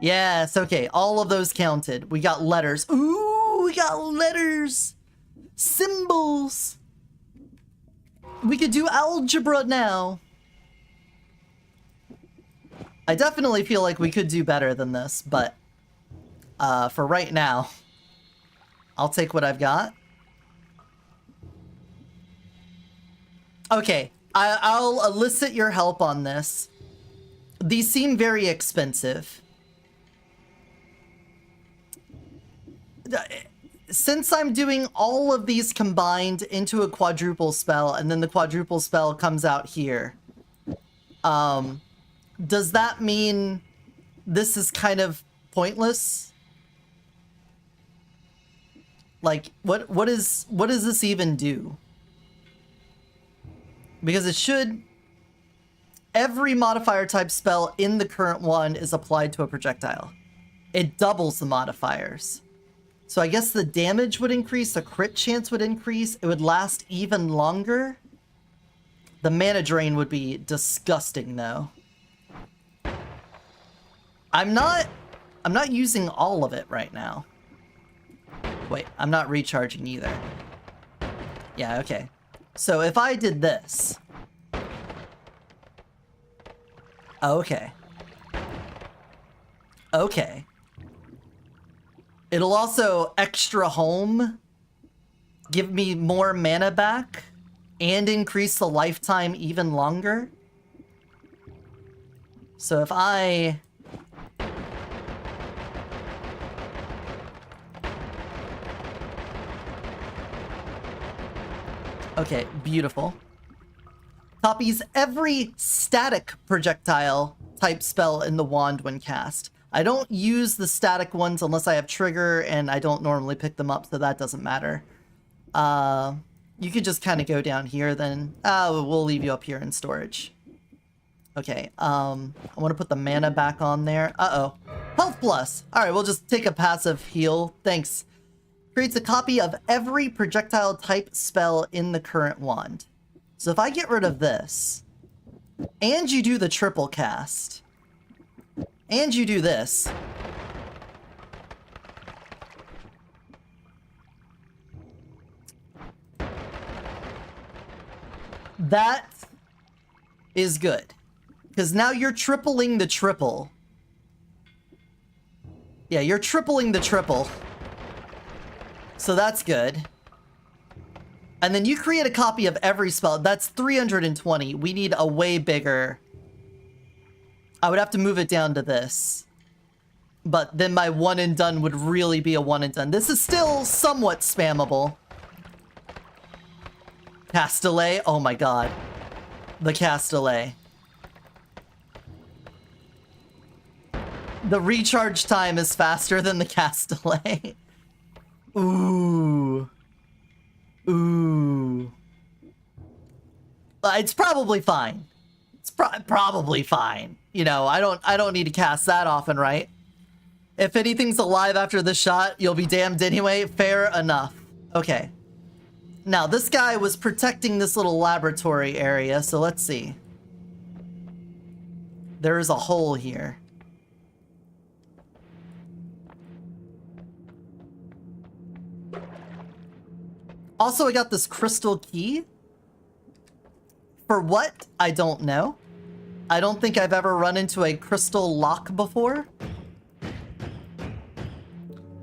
Yes, okay, all of those counted. We got letters. Ooh, we got letters! Symbols! We could do algebra now! I definitely feel like we could do better than this, but for right now, I'll take what I've got. Okay, I'll elicit your help on this. These seem very expensive. Since I'm doing all of these combined into a quadruple spell, and then the quadruple spell comes out here, does that mean this is kind of pointless? Like, what does this even do? Because it should... Every modifier type spell in the current one is applied to a projectile. It doubles the modifiers. So I guess the damage would increase, the crit chance would increase, it would last even longer. The mana drain would be disgusting though. I'm not using all of it right now. Wait, I'm not recharging either. Yeah, okay. So if I did this... Okay. Okay. It'll also extra home, give me more mana back, and increase the lifetime even longer. So if I... Okay, beautiful. Copies every static projectile type spell in the wand when cast. I don't use the static ones unless I have trigger, and I don't normally pick them up, so that doesn't matter. You could just kind of go down here then. We'll leave you up here in storage. Okay, I want to put the mana back on there. Uh-oh. Health plus! Alright, we'll just take a passive heal. Thanks. Creates a copy of every projectile type spell in the current wand. So if I get rid of this, and you do the triple cast, and you do this, that is good. Because now you're tripling the triple. Yeah, you're tripling the triple. So that's good. And then you create a copy of every spell. That's 320. We need a way bigger... I would have to move it down to this. But then my one and done would really be a one and done. This is still somewhat spammable. Cast delay. Oh my god. The cast delay. The recharge time is faster than the cast delay. Ooh. Ooh. It's probably fine. It's probably fine. You know, I don't need to cast that often, right? If anything's alive after this shot, you'll be damned anyway. Fair enough. Okay. Now, this guy was protecting this little laboratory area, so let's see. There is a hole here. Also, I got this crystal key. For what? I don't know. I don't think I've ever run into a crystal lock before.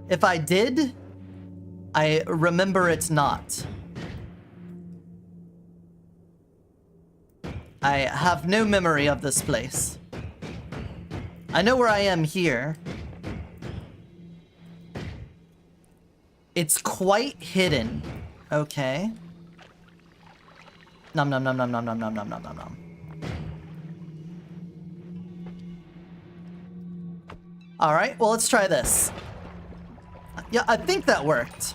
If I did, I remember it not. I have no memory of this place. I know where I am here. It's quite hidden. Okay. Nom nom nom nom nom nom nom nom nom nom nom. Alright, well let's try this. Yeah, I think that worked.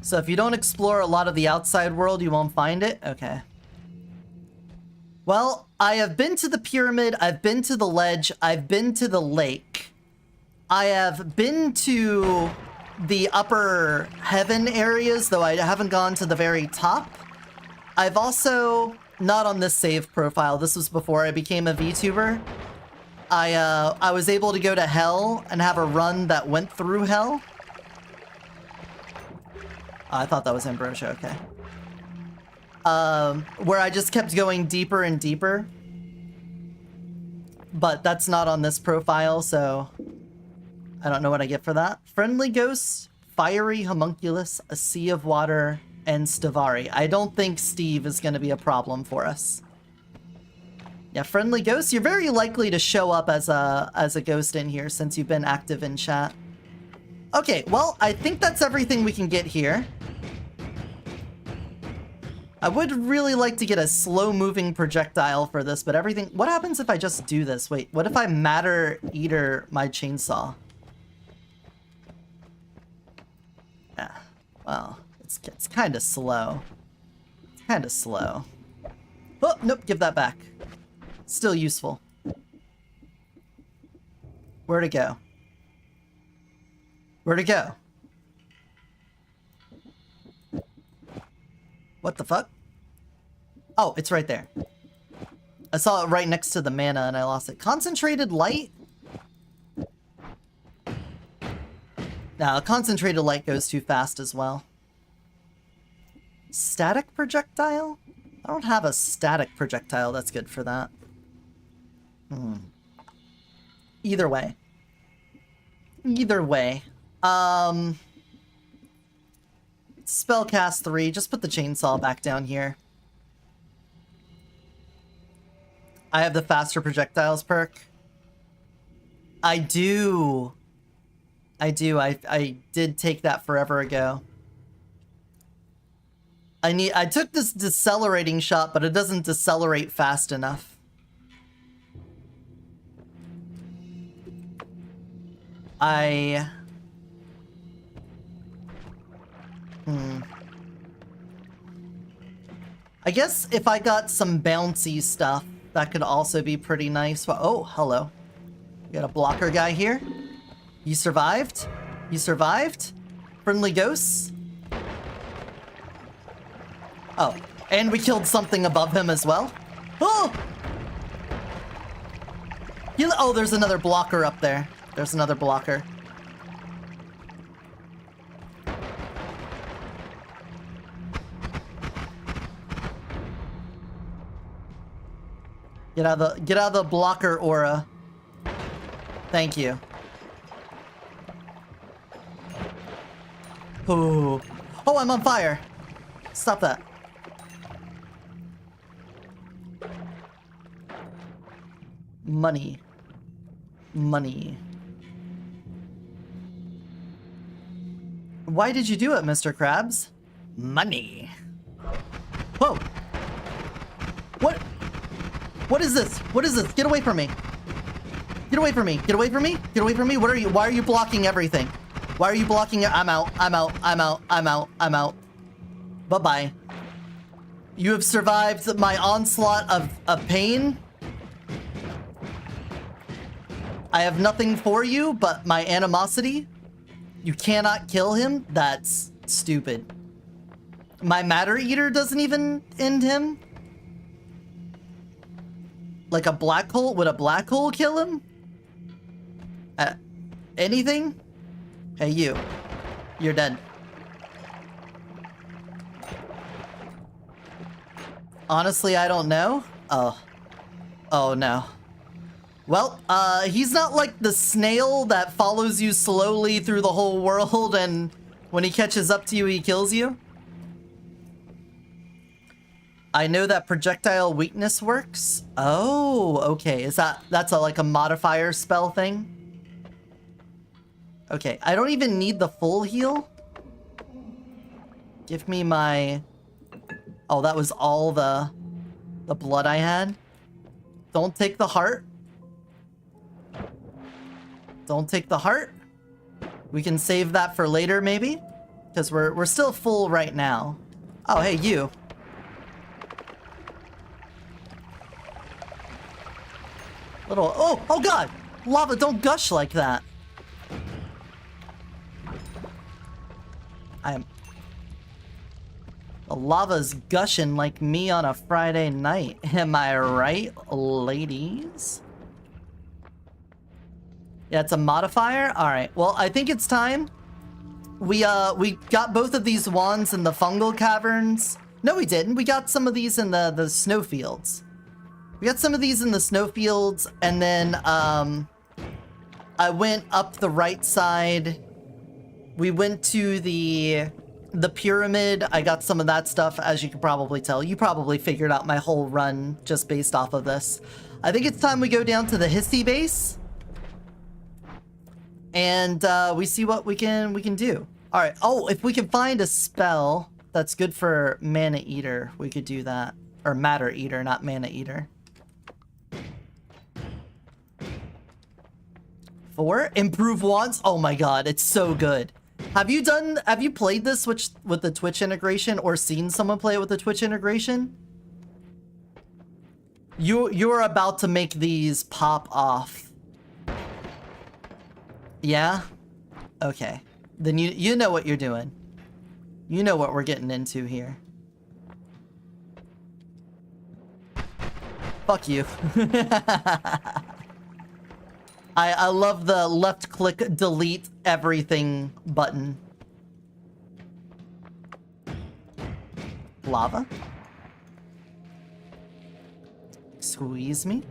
So if you don't explore a lot of the outside world, you won't find it? Okay. Well, I have been to the pyramid, I've been to the ledge, I've been to the lake. I have been to the upper heaven areas, though I haven't gone to the very top. I've also, not on this save profile, this was before I became a VTuber. I was able to go to hell and have a run that went through hell. I thought that was Ambrosia, okay. Where I just kept going deeper and deeper. But that's not on this profile, so I don't know what I get for that. Friendly Ghosts, Fiery Homunculus, A Sea of Water, and Stavari. I don't think Steve is going to be a problem for us. Yeah, Friendly Ghosts, you're very likely to show up as a ghost in here since you've been active in chat. Okay, well, I think that's everything we can get here. I would really like to get a slow-moving projectile for this, but everything... What happens if I just do this? Wait, what if I Matter Eater my chainsaw? Yeah, well, it's kind of slow. It's kind of slow. Oh, nope, give that back. Still useful. Where'd it go? Where'd it go? What the fuck? Oh, it's right there. I saw it right next to the mana and I lost it. Concentrated light? Nah, concentrated light goes too fast as well. Static projectile? I don't have a static projectile that's good for that. Either way. Either way. Spellcast 3. Just put the chainsaw back down here. I have the faster projectiles perk. I do. I do. I did take that forever ago. I took this decelerating shot, but it doesn't decelerate fast enough. I guess if I got some bouncy stuff, that could also be pretty nice. Oh, hello. We got a blocker guy here. You survived? You survived? Friendly ghosts? Oh, and we killed something above him as well. Oh! Oh, there's another blocker up there. There's another blocker. Get out of the blocker aura. Thank you. Oh, I'm on fire. Stop that. Money. Money. Why did you do it, Mr. Krabs? Money. Whoa. What? What is this? What is this? Get away from me. Get away from me. Get away from me. Get away from me. What are you? Why are you blocking everything? Why are you blocking it? I'm out. I'm out. I'm out. I'm out. I'm out. Bye-bye. You have survived my onslaught of pain. I have nothing for you but my animosity. You cannot kill him? That's stupid. My Matter Eater doesn't even end him? Like a black hole? Would a black hole kill him? Anything? Hey, you. You're dead. Honestly, I don't know. Oh. Oh, no. Well, he's not like the snail that follows you slowly through the whole world and when he catches up to you, he kills you. I know that projectile weakness works. Oh, okay. That's like a modifier spell thing? Okay, I don't even need the full heal. Give me my... Oh, that was all the blood I had. Don't take the heart. Don't take the heart. We can save that for later, maybe? Because we're still full right now. Oh, hey, you. Little... Oh, God! Lava, don't gush like that. The lava's gushing like me on a Friday night. Am I right, ladies? Yeah, it's a modifier? Alright, well, I think it's time. We got both of these wands in the fungal caverns. No, we didn't. We got some of these in the snowfields. We got some of these in the snowfields, and then, I went up the right side. We went to the pyramid. I got some of that stuff, as you can probably tell. You probably figured out my whole run just based off of this. I think it's time we go down to the Hissy base. And we see what we can do. Alright, oh, if we can find a spell that's good for Mana Eater, we could do that. Or Matter Eater, not Mana Eater. 4? Improve wands? Oh my god, it's so good. Have you played this with the Twitch integration or seen someone play it with the Twitch integration? You're about to make these pop off. Yeah? Okay. Then you know what you're doing. You know what we're getting into here. Fuck you. I love the left click delete everything button. Lava? Squeeze me?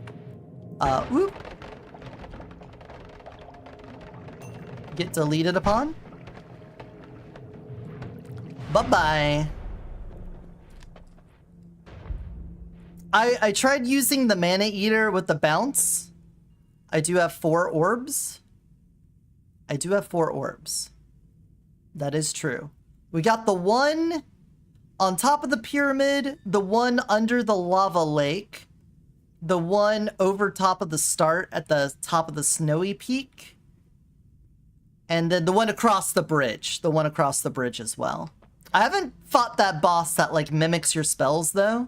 Whoop. Get deleted upon? Bye-bye. I tried using the Mana Eater with the bounce. I do have 4 orbs. I do have 4 orbs. That is true. We got the one on top of the pyramid, the one under the lava lake, the one over top of the start at the top of the snowy peak, and then the one across the bridge. The one across the bridge as well. I haven't fought that boss that, like, mimics your spells, though.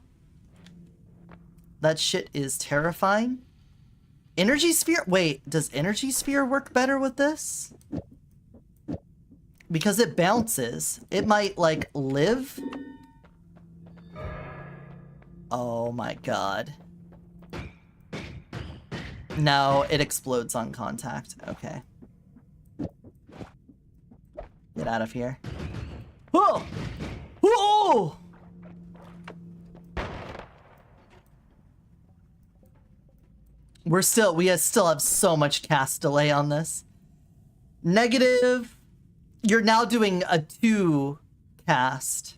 That shit is terrifying. Energy sphere? Wait, does energy sphere work better with this? Because it bounces. It might, like, live? Oh my god. No, it explodes on contact. Okay. Get out of here. Whoa! Whoa! We still have so much cast delay on this. Negative. You're now doing a 2 cast.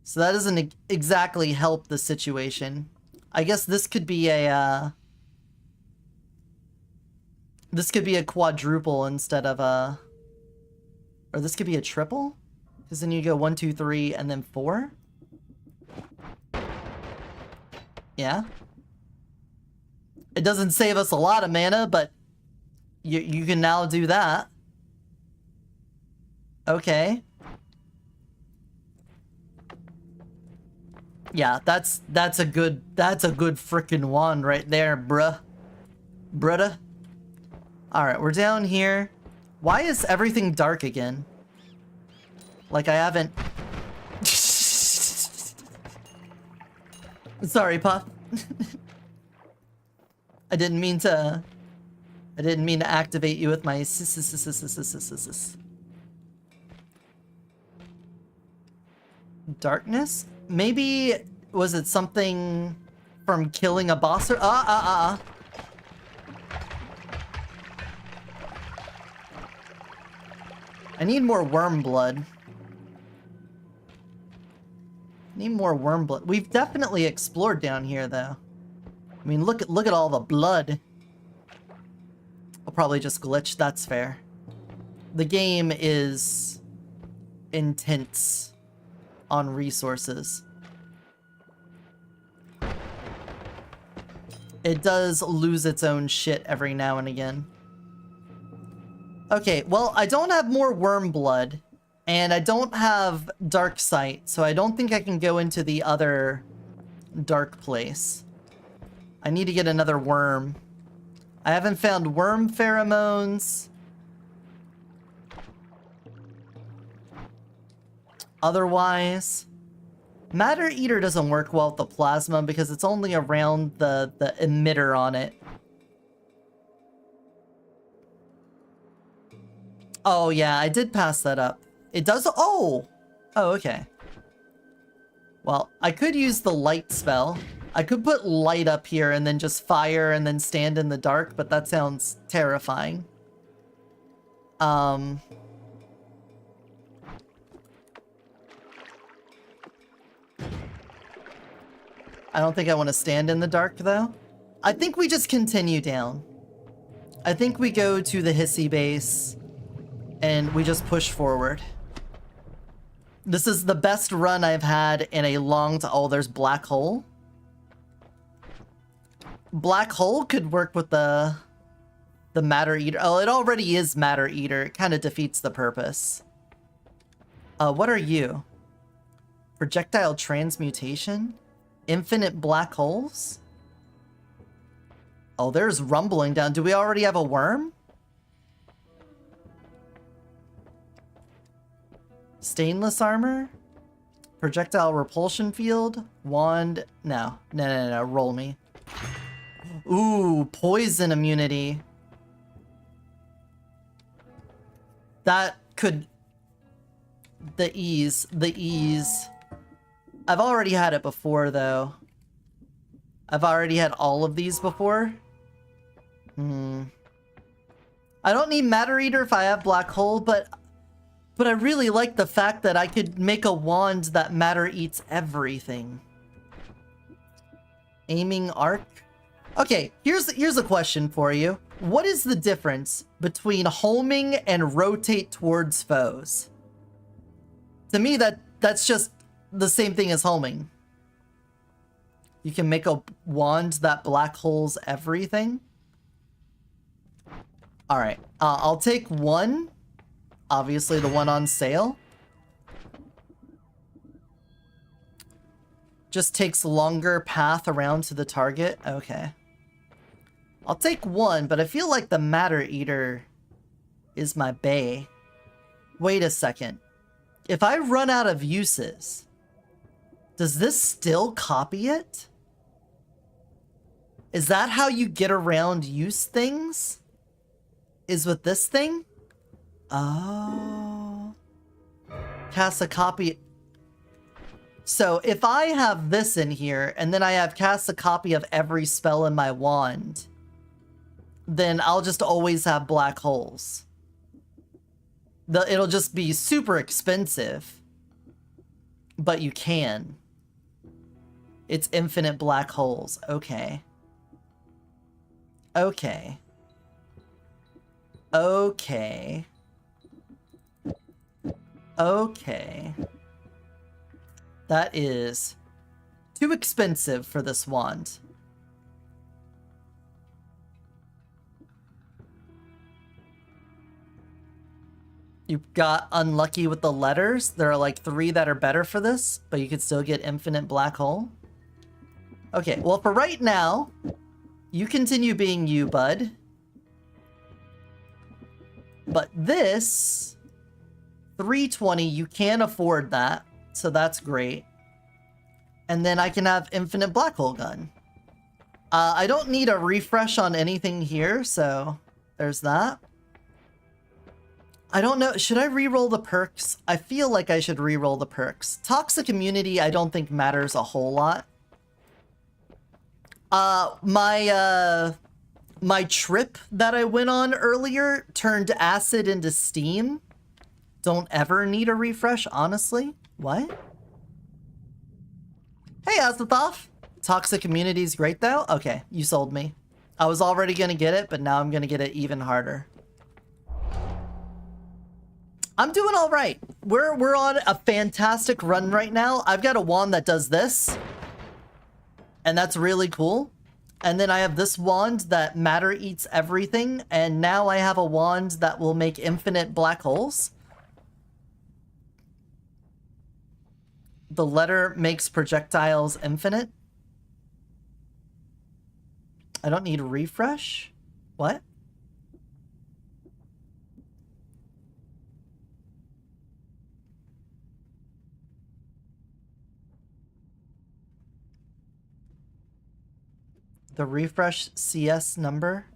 So that doesn't exactly help the situation. I guess this could be a, this could be a quadruple instead of a... Or this could be a triple? Because then you go 1, 2, 3, and then 4? Yeah. It doesn't save us a lot of mana, but you can now do that. Okay. Yeah, that's a good frickin' wand right there, bruh. Brudda. Alright, we're down here. Why is everything dark again? Like I haven't... Sorry, Puff. I didn't mean to activate you with my darkness? Maybe was it something from killing a boss or I need more worm blood. Need more worm blood. We've definitely explored down here though. I mean, look at all the blood. I'll probably just glitch, that's fair. The game is intense on resources. It does lose its own shit every now and again. Okay, well, I don't have more worm blood, and I don't have dark sight, so I don't think I can go into the other dark place. I need to get another worm. I haven't found worm pheromones. Otherwise, Matter Eater doesn't work well with the plasma because it's only around the emitter on it. Oh yeah, I did pass that up. It does. Oh, okay. Well, I could use the light spell. I could put light up here and then just fire and then stand in the dark, but that sounds terrifying. I don't think I want to stand in the dark, though. I think we just continue down. I think we go to the Hissy base, and we just push forward. This is the best run I've had in a long time. Oh, there's Black Hole. Black Hole could work with the Matter Eater. Oh, it already is Matter Eater. It kind of defeats the purpose. What are you? Projectile transmutation? Infinite black holes? Oh, there's rumbling down. Do we already have a worm? Stainless armor? Projectile repulsion field? Wand? No. No. Roll me. Ooh, poison immunity. That could... The ease. I've already had it before, though. I've already had all of these before. I don't need Matter Eater if I have Black Hole, but I really like the fact that I could make a wand that matter eats everything. Aiming arc? Okay, here's a question for you. What is the difference between homing and rotate towards foes? To me, that's just the same thing as homing. You can make a wand that black holes everything. All right, I'll take one. Obviously, the one on sale. Just takes longer path around to the target. Okay. I'll take one, but I feel like the Matter Eater is my bae. Wait a second. If I run out of uses, does this still copy it? Is that how you get around use things? Is with this thing? Oh. Cast a copy. So if I have this in here, and then I have cast a copy of every spell in my wand, then I'll just always have black holes. It'll just be super expensive, but you can. It's infinite black holes. Okay. Okay. Okay. Okay. That is too expensive for this wand. You got unlucky with the letters. There are like 3 that are better for this, but you could still get infinite black hole. Okay, well for right now, you continue being you, bud. But this, 320, you can afford that, so that's great. And then I can have infinite black hole gun. I don't need a refresh on anything here, so there's that. I don't know, should I re-roll the perks? I feel like I should re-roll the perks. Toxic immunity I don't think matters a whole lot. My trip that I went on earlier turned acid into steam. Don't ever need a refresh, honestly. What? Hey, Azathoth! Toxic immunity is great though? Okay, you sold me. I was already gonna get it, but now I'm gonna get it even harder. I'm doing all right. We're on a fantastic run right now. I've got a wand that does this, and that's really cool. And then I have this wand that matter eats everything, and now I have a wand that will make infinite black holes. The letter makes projectiles infinite. I don't need a refresh. What? The refresh CS number.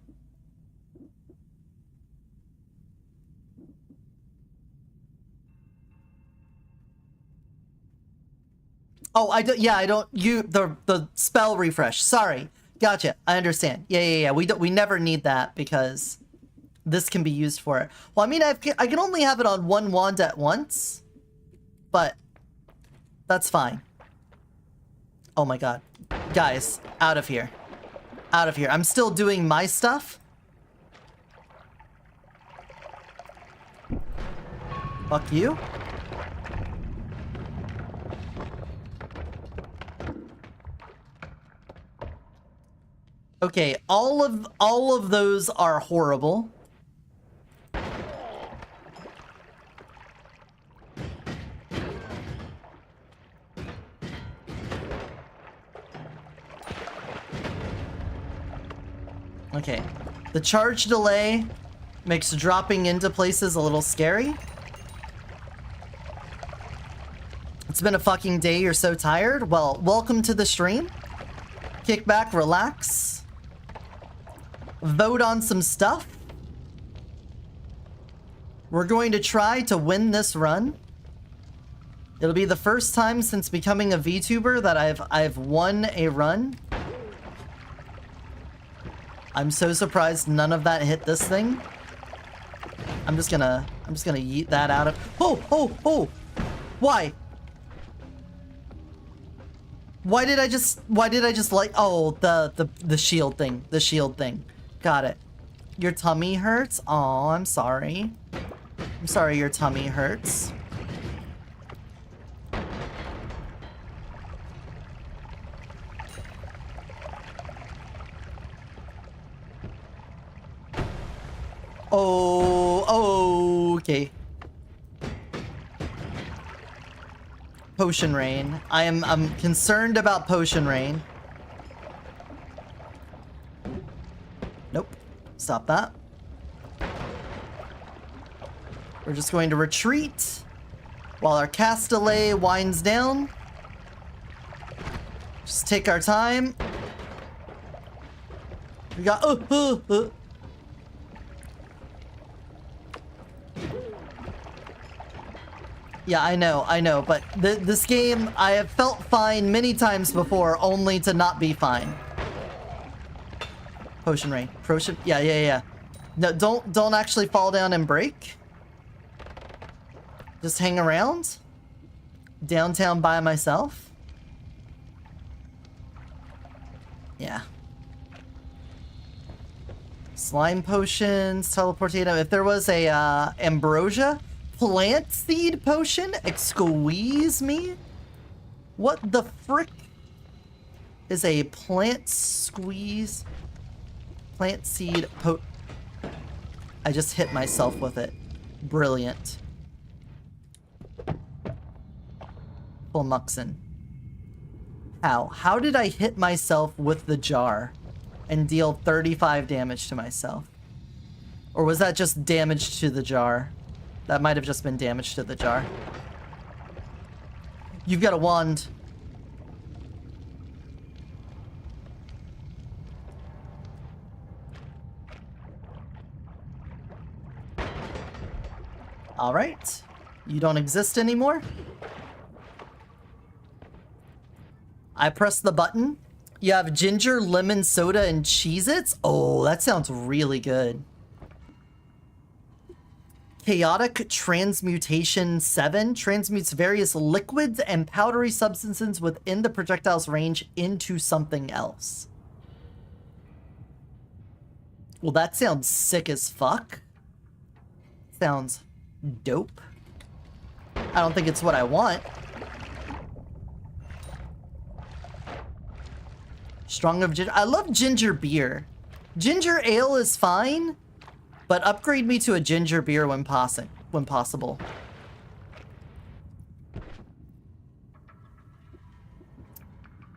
Oh, I don't. Yeah, I don't. The spell refresh. Sorry, gotcha. I understand. Yeah. We never need that because this can be used for it. Well, I mean, I can only have it on one wand at once, but that's fine. Oh my god, guys, out of here. Out of here. I'm still doing my stuff. Fuck you. Okay, all of those are horrible. Okay, the charge delay makes dropping into places a little scary. It's been a fucking day, you're so tired? Well, welcome to the stream. Kick back, relax. Vote on some stuff. We're going to try to win this run. It'll be the first time since becoming a VTuber that I've won a run. I'm so surprised none of that hit this thing. I'm just gonna yeet that out of. Oh! Why? Why did I just like? Oh, the shield thing. The shield thing. Got it. Your tummy hurts? Oh, I'm sorry. I'm sorry your tummy hurts. Oh, okay. Potion rain. I'm concerned about potion rain. Nope. Stop that. We're just going to retreat while our cast delay winds down. Just take our time. We got Yeah, I know, but this game, I have felt fine many times before, only to not be fine. Potion rain. Potion, yeah. No, don't actually fall down and break. Just hang around. Downtown by myself. Yeah. Slime potions, teleportation. If there was a ambrosia plant seed potion, excuse me. What the frick is a plant seed I just hit myself with it. Brilliant. Full Muxin. How did I hit myself with the jar and deal 35 damage to myself? Or was that just damage to the jar? That might have just been damage to the jar. You've got a wand. Alright. You don't exist anymore? I press the button. You have ginger, lemon soda, and Cheez-Its? Oh, that sounds really good. Chaotic Transmutation 7 transmutes various liquids and powdery substances within the projectile's range into something else. Well, that sounds sick as fuck. Sounds dope. I don't think it's what I want. Strong of ginger. I love ginger beer. Ginger ale is fine, but upgrade me to a ginger beer when possible.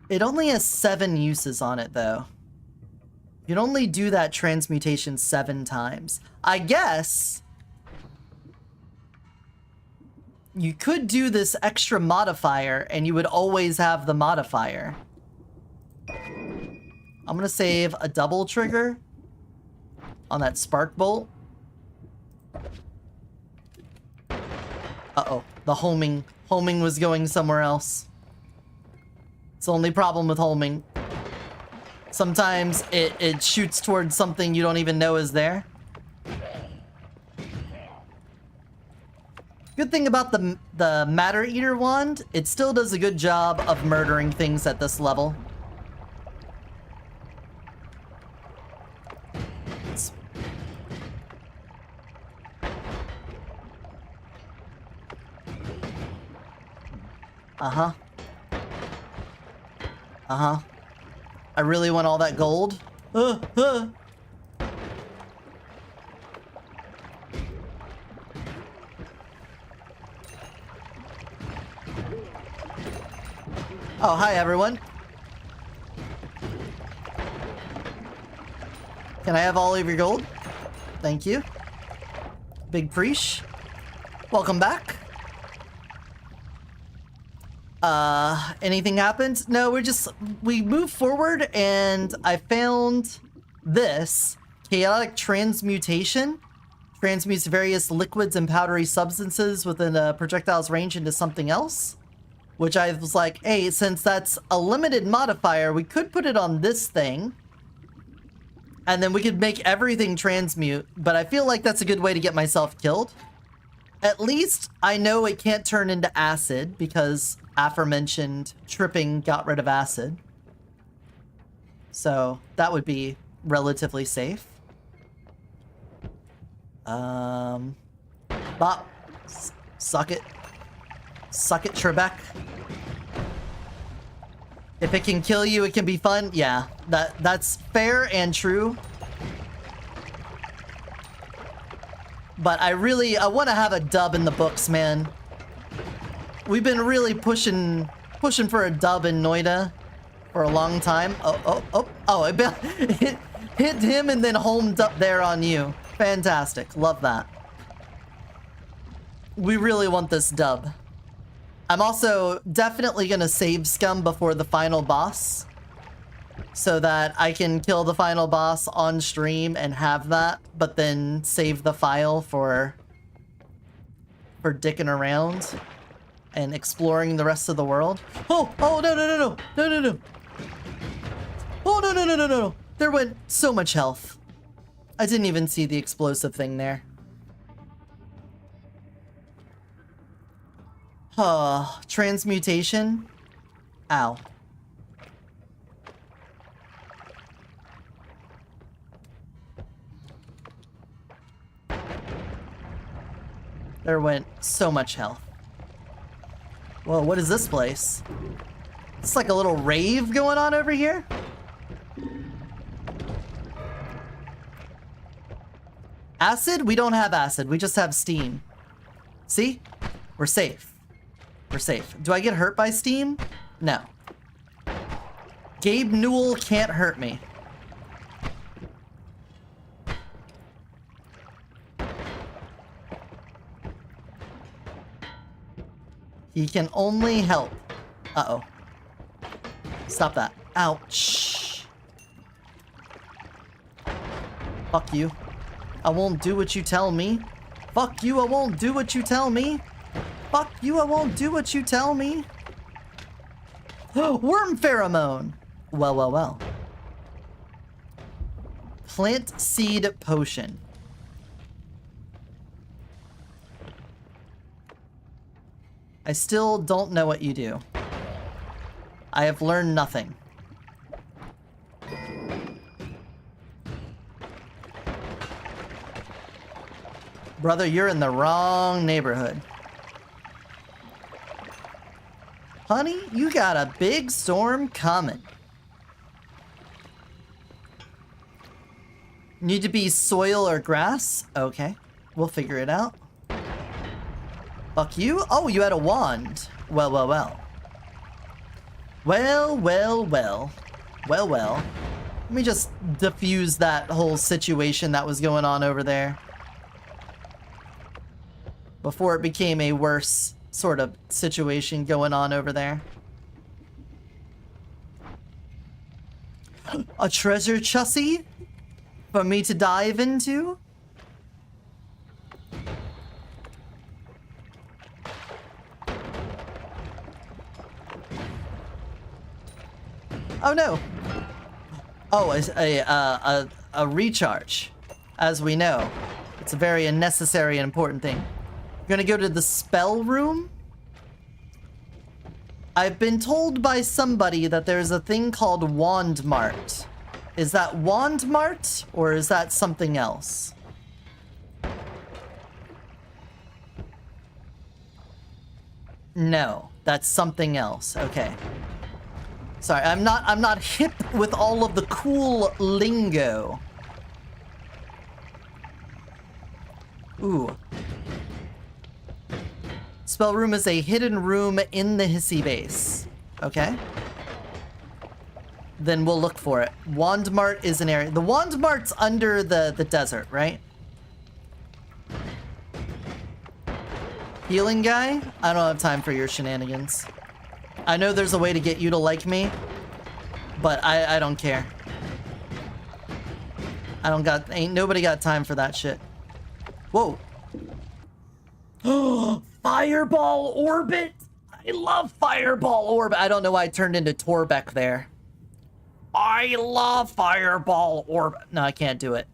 It only has 7 uses on it, though. You can only do that transmutation 7 times. I guess you could do this extra modifier, and you would always have the modifier. I'm gonna save a double trigger on that spark bolt. Uh-oh. The homing was going somewhere else. It's the only problem with homing. Sometimes it shoots towards something you don't even know is there. Good thing about the Matter Eater wand, it still does a good job of murdering things at this level. Uh-huh. Uh-huh. I really want all that gold. Oh, hi everyone. Can I have all of your gold? Thank you. Big Preesh. Welcome back. Anything happened? No, we moved forward and I found this. Chaotic Transmutation. Transmutes various liquids and powdery substances within a projectile's range into something else. Which I was like, hey, since that's a limited modifier, we could put it on this thing. And then we could make everything transmute. But I feel like that's a good way to get myself killed. At least I know it can't turn into acid because aforementioned tripping got rid of acid. So that would be relatively safe. Bop. Suck it. Suck it, Trebek. If it can kill you, it can be fun. Yeah, that's fair and true. But I want to have a dub in the books, man. We've been really pushing for a dub in Noita for a long time. Oh, it hit him and then homed up there on you. Fantastic. Love that. We really want this dub. I'm also definitely gonna save Scum before the final boss, so that I can kill the final boss on stream and have that, but then save the file for dicking around and exploring the rest of the world. Oh, no. No. Oh, no. There went so much health. I didn't even see the explosive thing there. Transmutation? Ow. There went so much health. Whoa, what is this place? It's like a little rave going on over here? Acid? We don't have acid. We just have steam. See? We're safe. We're safe. Do I get hurt by steam? No. Gabe Newell can't hurt me. He can only help. Uh-oh. Stop that. Ouch. Fuck you. I won't do what you tell me. Fuck you, I won't do what you tell me. Fuck you, I won't do what you tell me. Worm pheromone. Well. Plant seed potion. I still don't know what you do. I have learned nothing. Brother, you're in the wrong neighborhood. Honey, you got a big storm coming. Need to be soil or grass? Okay, we'll figure it out. Fuck you? Oh, you had a wand. Well. Well. Let me just diffuse that whole situation that was going on over there before it became a worse sort of situation going on over there. A treasure chussie for me to dive into? Oh no. Oh, a recharge. As we know, it's a very unnecessary and important thing. You're gonna go to the spell room? I've been told by somebody that there's a thing called Wand Mart. Is that Wand Mart, or is that something else? No, that's something else. Okay. Sorry, I'm not hip with all of the cool lingo. Ooh. Spell room is a hidden room in the hissy base. Okay. Then we'll look for it. Wand Mart is an area. The Wand Mart's under the desert, right? Healing guy? I don't have time for your shenanigans. I know there's a way to get you to like me, but I don't care. Ain't nobody got time for that shit. Whoa. Oh, Fireball Orbit? I love Fireball Orbit. I don't know why I turned into Torbeck there. I love Fireball Orbit. No, I can't do it.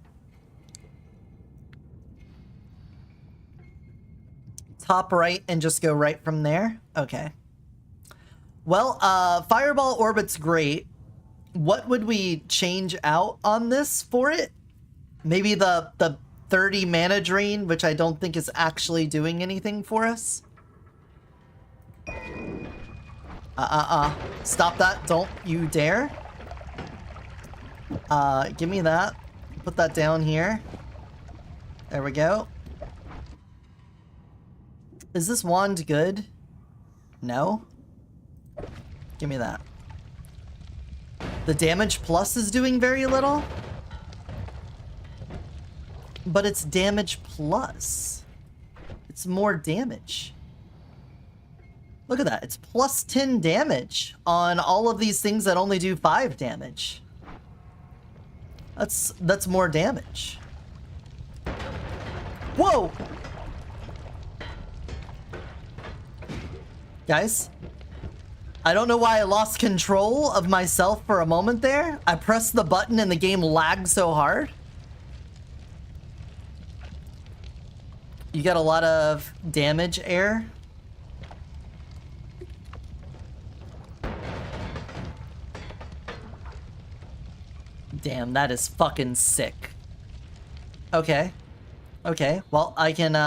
Top right and just go right from there? Okay. Well, Fireball Orbit's great. What would we change out on this for it? Maybe the 30 mana drain, which I don't think is actually doing anything for us. Stop that. Don't you dare. Give me that. Put that down here. There we go. Is this wand good? No? Give me that. The damage plus is doing very little. But it's damage plus. It's more damage. Look at that. It's plus 10 damage on all of these things that only do 5 damage. That's more damage. Whoa! Guys, I don't know why I lost control of myself for a moment there. I pressed the button and the game lagged so hard. You got a lot of damage air. Damn, that is fucking sick. Okay. Okay, well, I can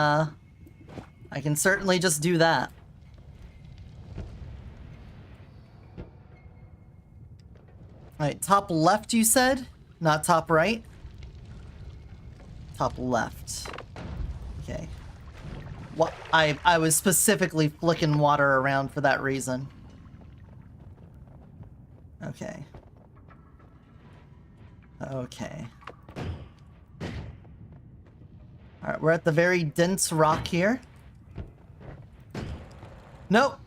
certainly just do that. Alright, top left you said? Not top right? Top left. Okay. What I was specifically flicking water around for that reason. Okay. Okay. Alright, we're at the very dense rock here. Nope.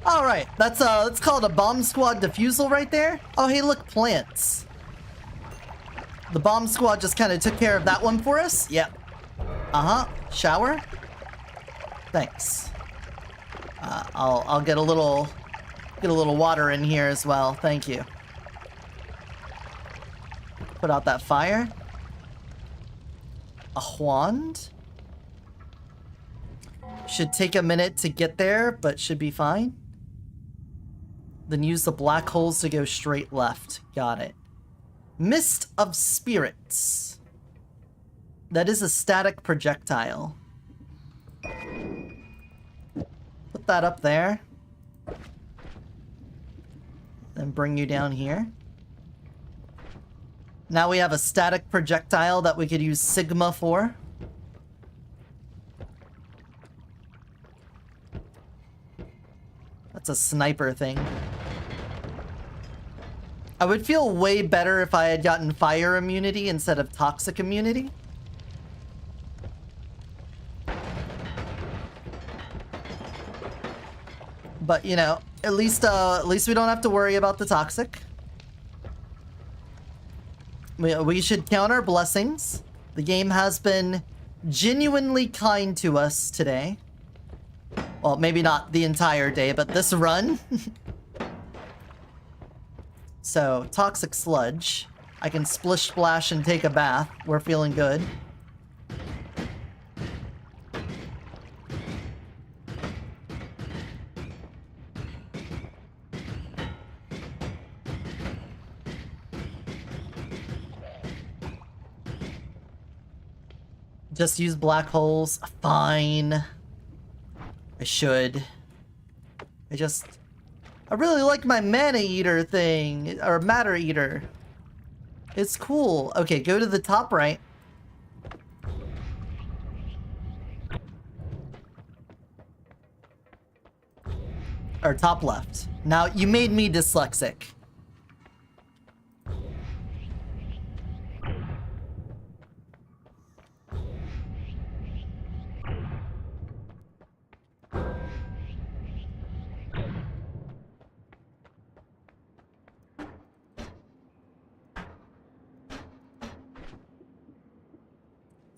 Alright, that's called a bomb squad defusal right there. Oh hey, look, plants. The bomb squad just kind of took care of that one for us. Yep. Shower. Thanks. I'll get a little water in here as well. Thank you. Put out that fire. A wand. Should take a minute to get there, but should be fine. Then use the black holes to go straight left. Got it. Mist of Spirits. That is a static projectile. Put that up there. Then bring you down here. Now we have a static projectile that we could use Sigma for. That's a sniper thing. I would feel way better if I had gotten fire immunity instead of toxic immunity. But, you know, at least we don't have to worry about the toxic. We should count our blessings. The game has been genuinely kind to us today. Well, maybe not the entire day, but this run. So, toxic sludge. I can splish splash and take a bath. We're feeling good. Just use black holes. Fine. I should. I really like my mana eater thing, or matter eater. It's cool. Okay, go to the top right. Or top left. Now, you made me dyslexic.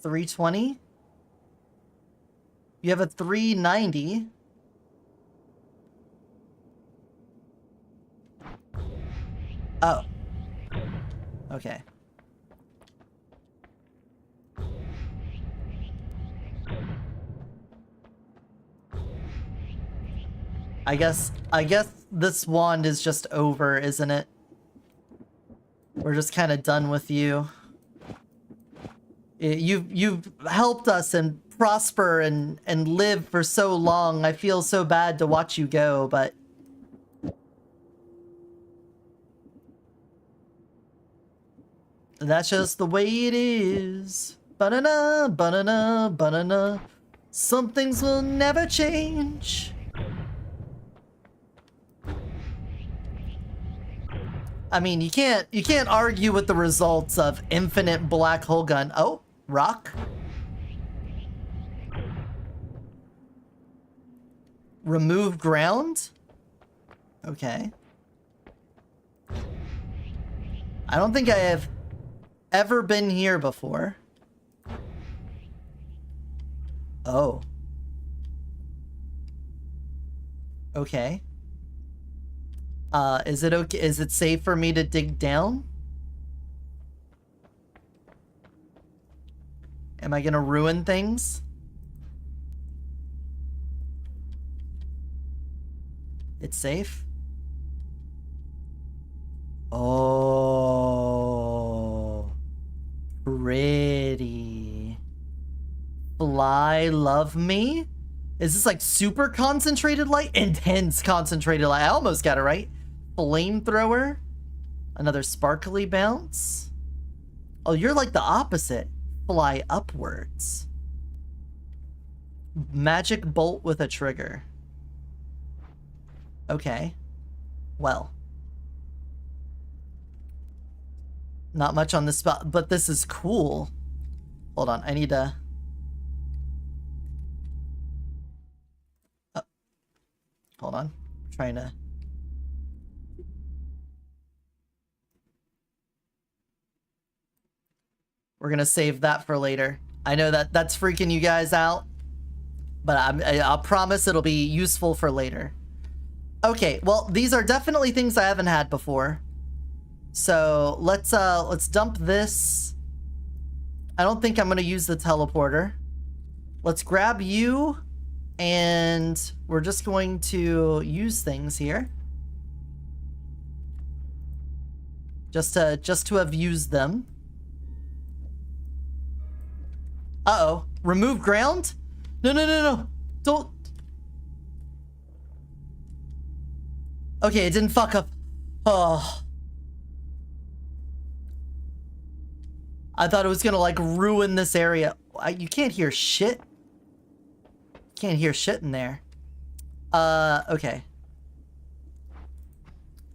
$320. You have a $390. Oh. Okay. I guess this wand is just over, isn't it? We're just kind of done with you. You've helped us and prosper and live for so long. I feel so bad to watch you go, but that's just the way it is. Ba-na-na, ba-na-na, ba-na-na. Some things will never change. I mean, you can't argue with the results of infinite black hole gun. Oh, rock. Remove ground? Okay. I don't think I have ever been here before. Oh. Okay. Is it okay? Is it safe for me to dig down? Am I gonna ruin things? It's safe? Oh. Pretty. Fly, love me? Is this like super concentrated light? Intense concentrated light. I almost got it right. Flamethrower. Another sparkly bounce. Oh, you're like the opposite. Fly upwards. Magic bolt with a trigger. Okay. Well. Not much on this spot, but this is cool. Hold on, I need to... Hold on. I'm trying to... We're gonna save that for later. I know that that's freaking you guys out, but I'll promise it'll be useful for later. Okay, well, these are definitely things I haven't had before. So let's dump this. I don't think I'm gonna use the teleporter. Let's grab you, and we're just going to use things here. Just to have used them. Uh-oh. Remove ground? No, no, no, no. Don't. Okay, it didn't fuck up. Oh. I thought it was gonna, like, ruin this area. You can't hear shit. Can't hear shit in there. Okay.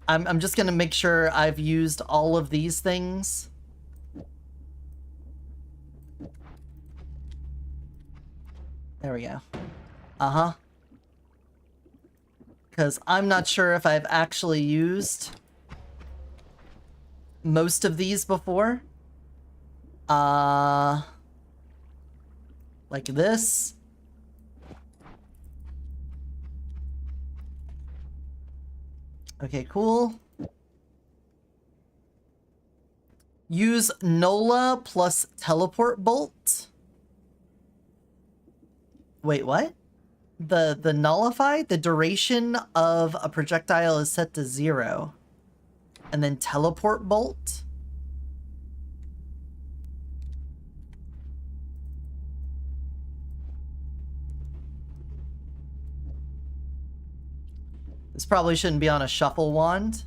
I'm just gonna make sure I've used all of these things. There we go. Uh-huh. Because I'm not sure if I've actually used most of these before. Like this. Okay, cool. Use Nola plus teleport bolt. Wait, what? The nullify? The duration of a projectile is set to 0. And then teleport bolt? This probably shouldn't be on a shuffle wand.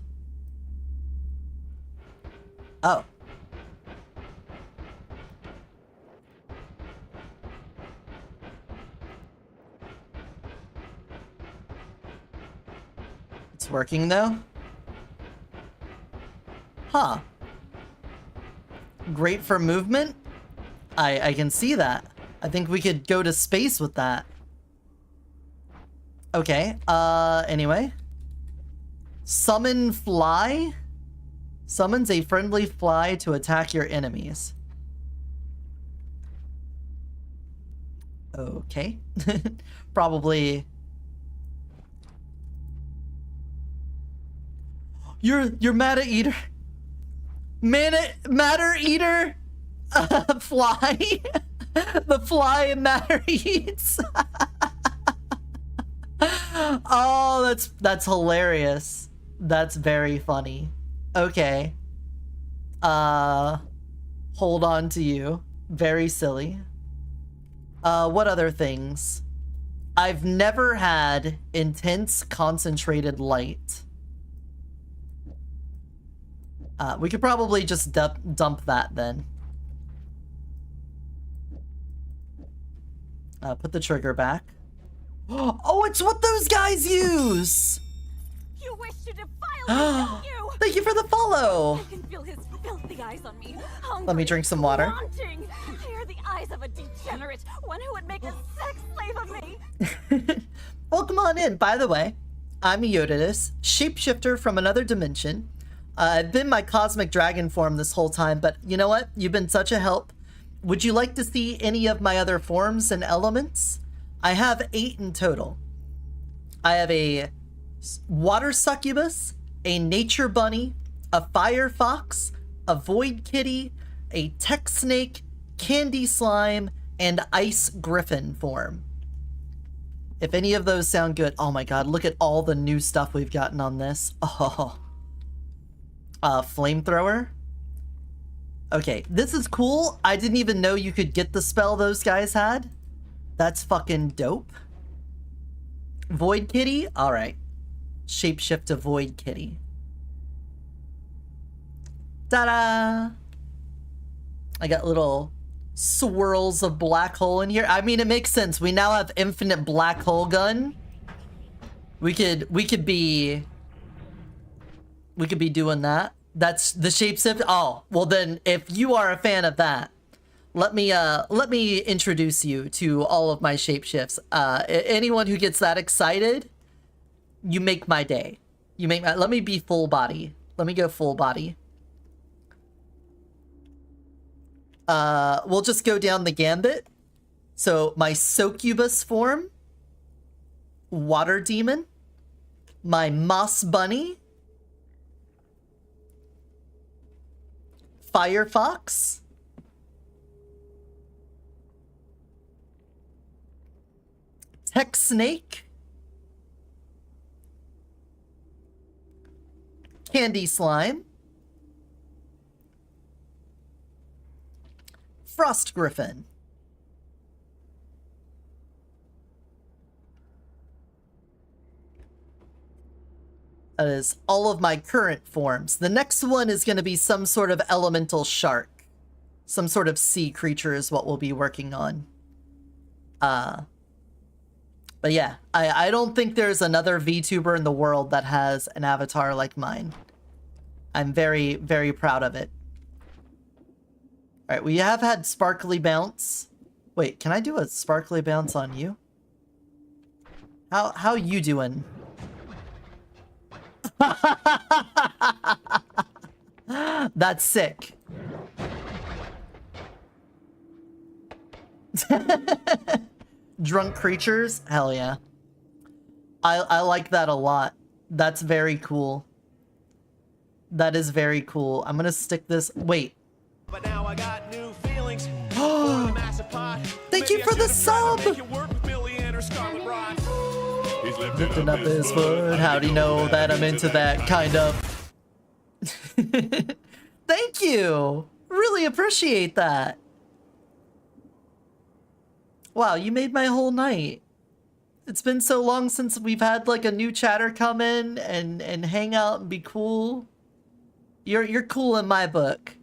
Oh. It's working though? Huh. Great for movement? I can see that. I think we could go to space with that. Okay, anyway. Summon fly? Summons a friendly fly to attack your enemies. Okay. Probably... You're Matter Eater. Matter Eater? Fly? The fly Matter eats? Oh, that's hilarious. That's very funny. Okay. Hold on to you. Very silly. What other things? I've never had intense concentrated light. We could probably just dump that then. Put the trigger back. Oh, it's what those guys use! You wish to defile me, don't you? Thank you for the follow! I can feel his filthy eyes on me. Hungry, Let me drink some water. wanting. They are the eyes of a degenerate, one who would make a sex slave of me. Welcome on in. By the way, I'm Eotidiss, shapeshifter from another dimension. I've been my cosmic dragon form this whole time, but you know what? You've been such a help. Would you like to see any of my other forms and elements? I have 8 in total. I have a water succubus, a nature bunny, a fire fox, a void kitty, a tech snake, candy slime, and ice griffin form. If any of those sound good, oh my god, look at all the new stuff we've gotten on this. Oh. Flamethrower. Okay, this is cool. I didn't even know you could get the spell those guys had. That's fucking dope. Void kitty? Alright. Shapeshift to void kitty. Ta-da! I got little swirls of black hole in here. I mean, it makes sense. We now have infinite black hole gun. We could be doing that. That's the shapeshift. Oh, well then, if you are a fan of that, let me introduce you to all of my shapeshifts. Anyone who gets that excited, you make my day. You make my, let me be full body. Let me go full body. We'll just go down the gambit. So my succubus form, water demon, my moss bunny, fire fox, tech snake, candy slime, frost griffin, that is all of my current forms. The next one is going to be some sort of elemental shark. Some sort of sea creature is what we'll be working on. But yeah, I don't think there's another VTuber in the world that has an avatar like mine. I'm very, very proud of it. Alright, we have had sparkly bounce. Wait, can I do a sparkly bounce on you? How you doing? That's sick. Drunk creatures? Hell yeah. I like that a lot. That's very cool. That is very cool. I'm gonna stick this... Wait. But now I got new feelings. Thank you for the sub! Lifting up his foot. How do you know that I'm into that kind of... Thank you! Really appreciate that. Wow, you made my whole night. It's been so long since we've had like a new chatter come in and hang out and be cool. You're cool in my book.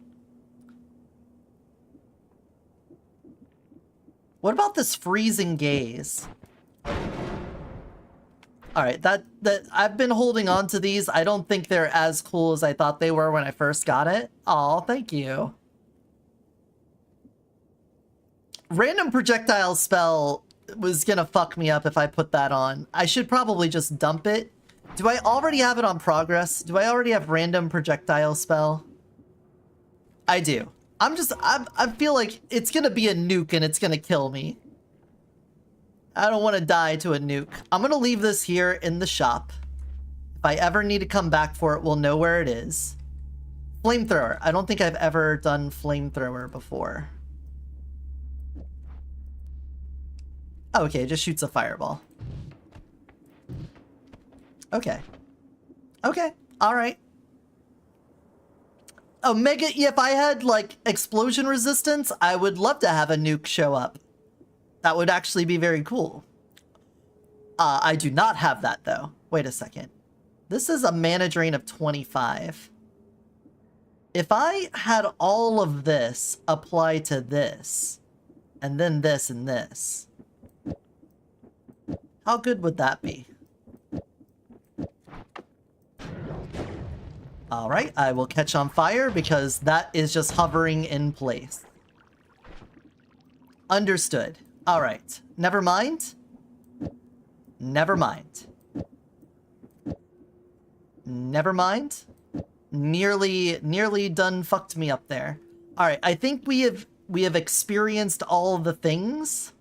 What about this freezing gaze? Alright, that I've been holding on to these. I don't think they're as cool as I thought they were when I first got it. Aw, thank you. Random projectile spell was gonna fuck me up if I put that on. I should probably just dump it. Do I already have it on progress? Do I already have random projectile spell? I do. I feel like it's gonna be a nuke and it's gonna kill me. I don't want to die to a nuke. I'm gonna leave this here in the shop. If I ever need to come back for it, we'll know where it is. Flamethrower. I don't think I've ever done flamethrower before. Oh, okay, it just shoots a fireball. Okay. Okay. Alright. Omega, if I had, like, explosion resistance, I would love to have a nuke show up. That would actually be very cool. I do not have that, though. Wait a second. This is a mana drain of 25. If I had all of this apply to this, and then this and this, how good would that be? Alright, I will catch on fire because that is just hovering in place. Understood. Alright, never mind. Never mind. Never mind. Nearly done fucked me up there. Alright, I think we have experienced all of the things.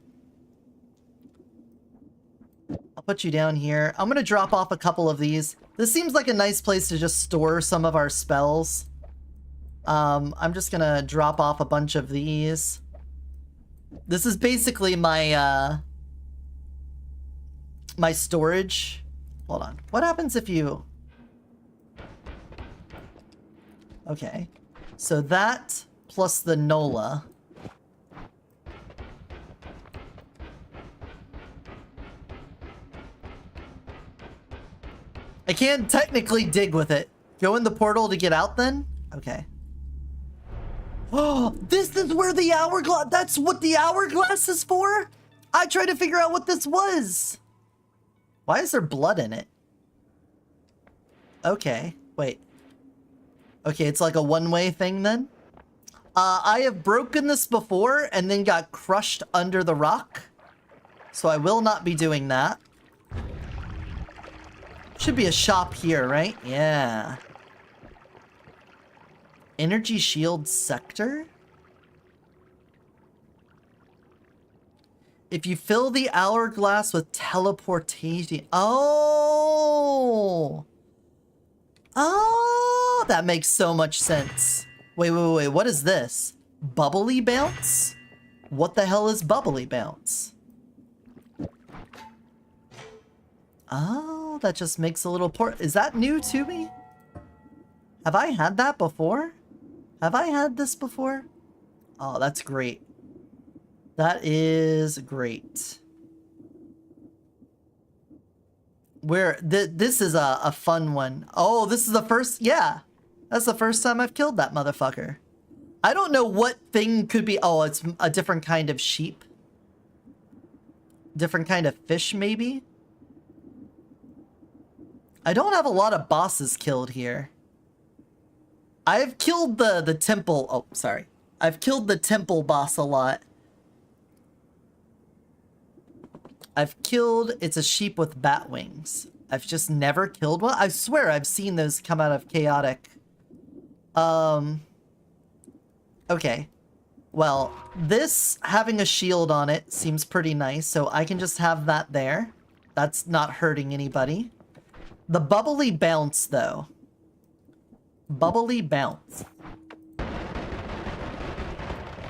I'll put you down here. I'm gonna drop off a couple of these. This seems like a nice place to just store some of our spells. I'm just gonna drop off a bunch of these. This is basically my, my storage. Hold on. What happens if you... Okay. So that plus the Nola. I can't technically dig with it. Go in the portal to get out then? Okay. Oh, this is where the hourglass... That's what the hourglass is for? I tried to figure out what this was. Why is there blood in it? Okay, wait. Okay, it's like a one-way thing then? I have broken this before and then got crushed under the rock. So I will not be doing that. Should be a shop here, right? Yeah. Energy shield sector? If you fill the hourglass with teleportation... Oh! Oh! That makes so much sense. Wait, what is this? Bubbly bounce? What the hell is bubbly bounce? Oh, that just makes a little port. Is that new to me? Have I had that before? Have I had this before? Oh, that's great. That is great. This is a fun one. Oh, this is the first, yeah. That's the first time I've killed that motherfucker. I don't know what thing could be, oh, it's a different kind of sheep. Different kind of fish, maybe? I don't have a lot of bosses killed here. I've killed the temple, oh, sorry. I've killed the temple boss a lot. I've killed, it's a sheep with bat wings. I've just never killed one. I swear I've seen those come out of chaotic. Okay. Well, this having a shield on it seems pretty nice, so I can just have that there. That's not hurting anybody. The bubbly bounce, though. Bubbly bounce.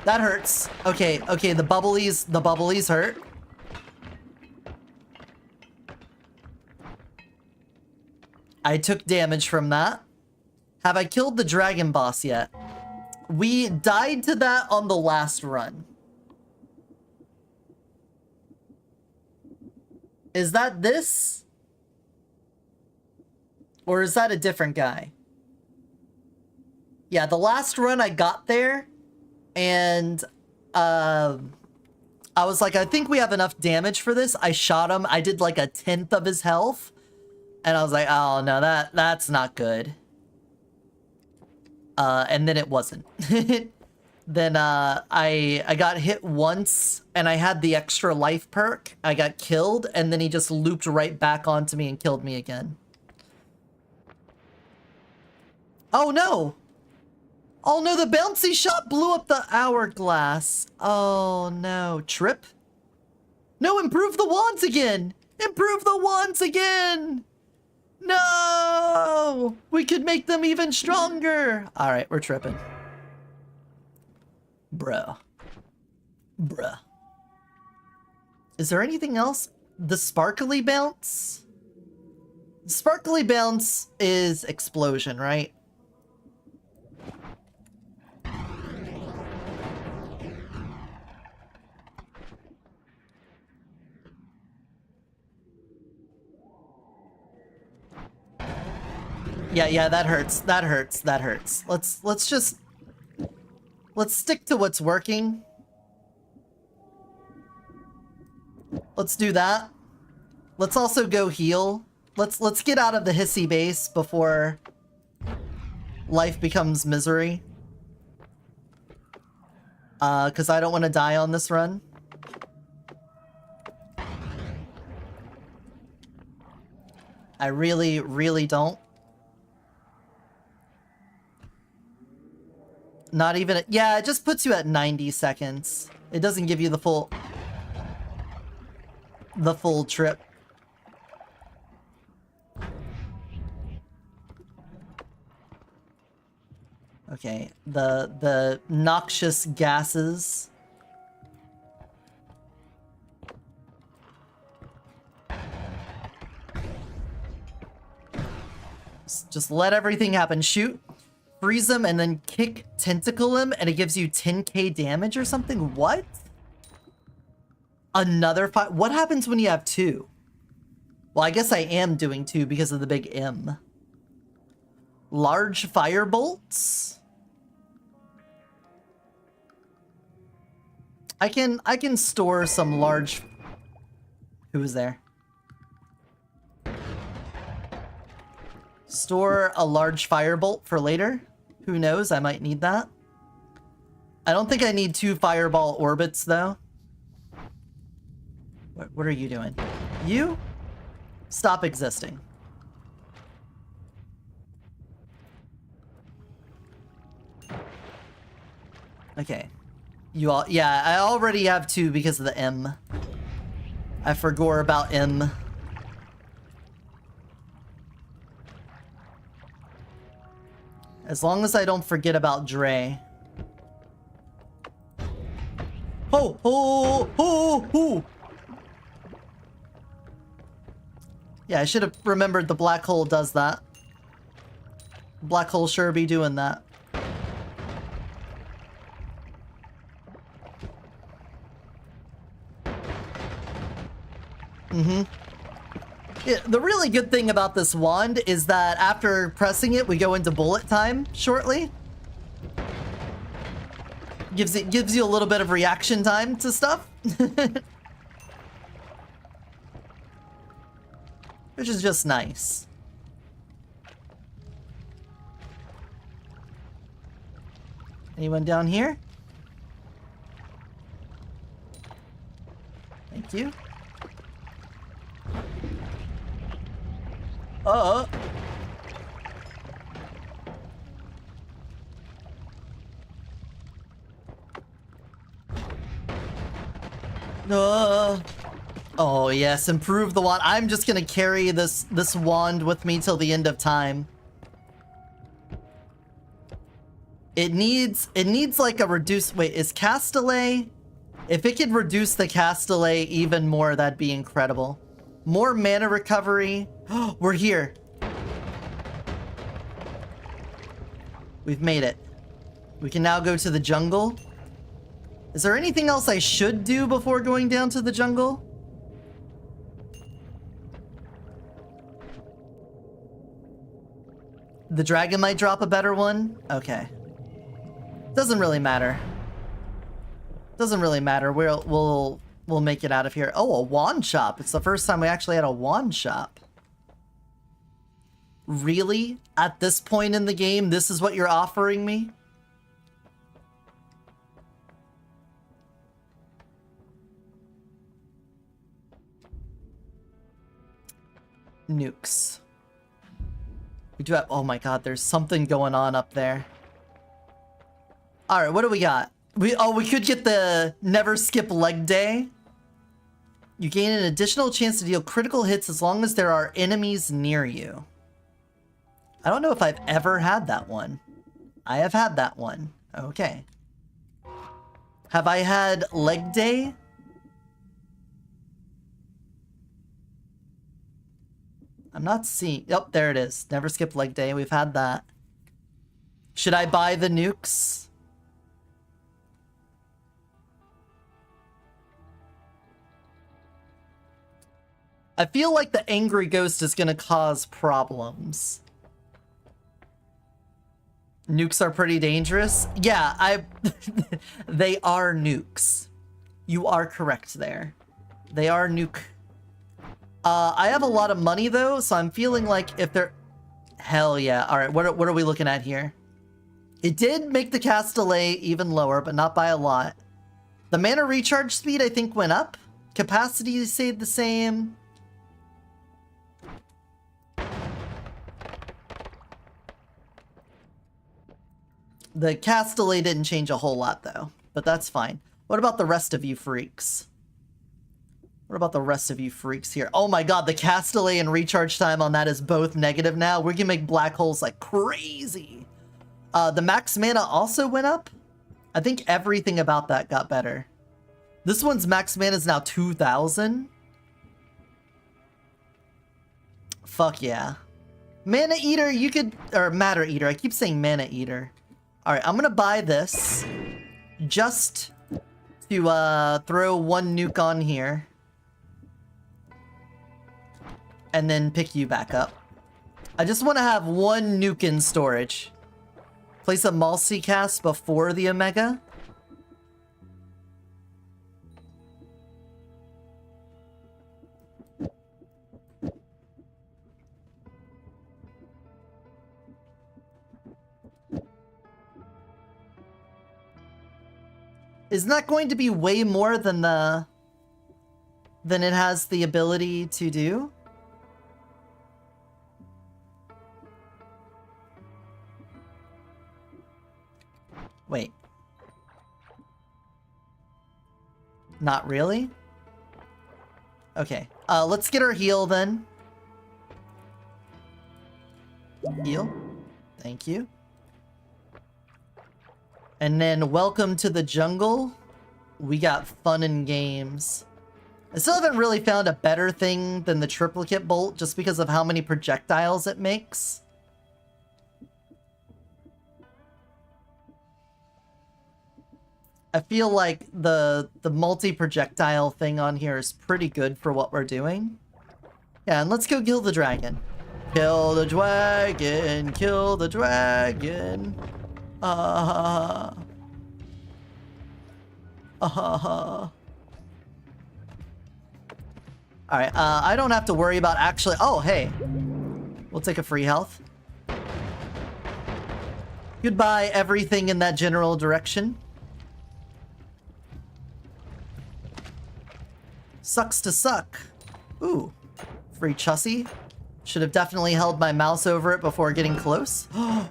That hurts. Okay, the bubblies hurt. I took damage from that. Have I killed the dragon boss yet? We died to that on the last run. Is that this? Or is that a different guy? Yeah, the last run I got there, and I was like, I think we have enough damage for this. I shot him. I did like 1/10 of his health. And I was like, oh no, that's not good. And then it wasn't. Then I got hit once and I had the extra life perk. I got killed and then he just looped right back onto me and killed me again. Oh no! Oh no, the bouncy shot blew up the hourglass. Oh no. Trip? No, improve the wands again! Improve the wands again! No! We could make them even stronger! Alright, we're tripping. Bruh. Bruh. Is there anything else? The sparkly bounce? Sparkly bounce is explosion, right? Yeah, that hurts. That hurts. That hurts. Let's stick to what's working. Let's do that. Let's also go heal. Let's get out of the hissy base before life becomes misery. Cause I don't want to die on this run. I really, really don't. Not even, yeah, it just puts you at 90 seconds. It doesn't give you the full trip. Okay, the noxious gases. Just let everything happen. Shoot. Freeze him and then kick tentacle him and it gives you 10k damage or something? What? Another five? What happens when you have two? Well, I guess I am doing two because of the big M. Large fire bolts? I can store some large... Who was there? Store a large firebolt for later. Who knows? I might need that. I don't think I need 2 fireball orbits, though. What are you doing? You? Stop existing. Okay. You all... Yeah, I already have 2 because of the M. I forgot about M. As long as I don't forget about Dre. Oh, oh, oh, oh. Yeah, I should have remembered the black hole does that. Black hole sure be doing that. Mm-hmm. Yeah, the really good thing about this wand is that after pressing it, we go into bullet time shortly. Gives you a little bit of reaction time to stuff. Which is just nice. Anyone down here? Thank you. Oh yes, improve the wand. I'm just gonna carry this wand with me till the end of time. It needs like a reduce. Wait, is cast delay? If it could reduce the cast delay even more, that'd be incredible. More mana recovery. We're here. We've made it. We can now go to the jungle. Is there anything else I should do before going down to the jungle? The dragon might drop a better one? Okay. Doesn't really matter. Doesn't really matter. We'll make it out of here. Oh, a wand shop. It's the first time we actually had a wand shop. Really? At this point in the game, this is what you're offering me? Nukes. We do have... Oh my god, there's something going on up there. Alright, what do we got? We could get the never skip leg day. You gain an additional chance to deal critical hits as long as there are enemies near you. I don't know if I've ever had that one. I have had that one. Okay. Have I had leg day? I'm not seeing... Oh, there it is. Never skip leg day. We've had that. Should I buy the nukes? I feel like the angry ghost is gonna cause problems. Nukes are pretty dangerous. Yeah, they are nukes. You are correct there. They are nuke. I have a lot of money though, so I'm feeling like if they're... Hell yeah. Alright, what are we looking at here? It did make the cast delay even lower, but not by a lot. The mana recharge speed, I think, went up. Capacity stayed the same. The cast delay didn't change a whole lot, though. But that's fine. What about the rest of you freaks? What about the rest of you freaks here? Oh my god, the cast delay and recharge time on that is both negative now. We're gonna make black holes like crazy. The max mana also went up. I think everything about that got better. This one's max mana is now 2,000. Fuck yeah. Mana Eater, you could... Or Matter Eater. I keep saying Mana Eater. Alright, I'm gonna buy this. Just to throw one nuke on here. And then pick you back up. I just want to have one nuke in storage. Place a multicast before the Omega. Isn't that going to be way more than it has the ability to do? Wait. Not really? Okay. Let's get our heal then. Heal. Thank you. And then welcome to the jungle. We got fun and games. I still haven't really found a better thing than the triplicate bolt just because of how many projectiles it makes. I feel like the multi-projectile thing on here is pretty good for what we're doing. Yeah, and let's go kill the dragon. Kill the dragon, kill the dragon. Alright, I don't have to worry about actually... Oh, hey. We'll take a free health. Goodbye, everything in that general direction. Sucks to suck. Ooh. Free Chussie. Should have definitely held my mouse over it before getting close.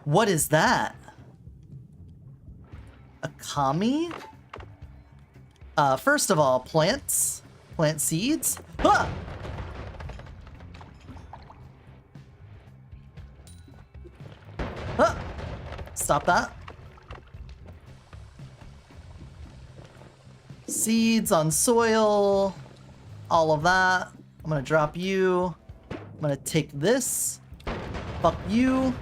What is that? A kami? First of all, plants. Plant seeds. Ah! Ah! Stop that. Seeds on soil. All of that. I'm gonna drop you. I'm gonna take this. Fuck you.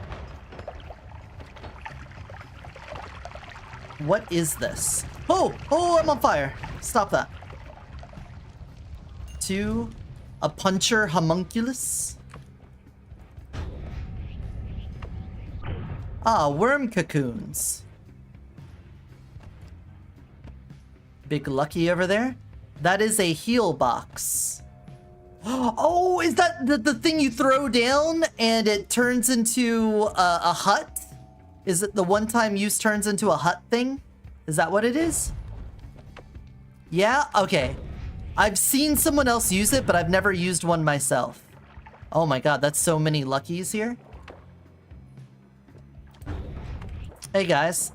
What is this? Oh! Oh, I'm on fire. Stop that. 2. A puncher homunculus. Ah, worm cocoons. Big Lucky over there. That is a heal box. Oh, is that the thing you throw down and it turns into a hut? Is it the one-time use turns into a hut thing? Is that what it is? Yeah? Okay. I've seen someone else use it, but I've never used one myself. Oh my god, that's so many Luckies here. Hey guys.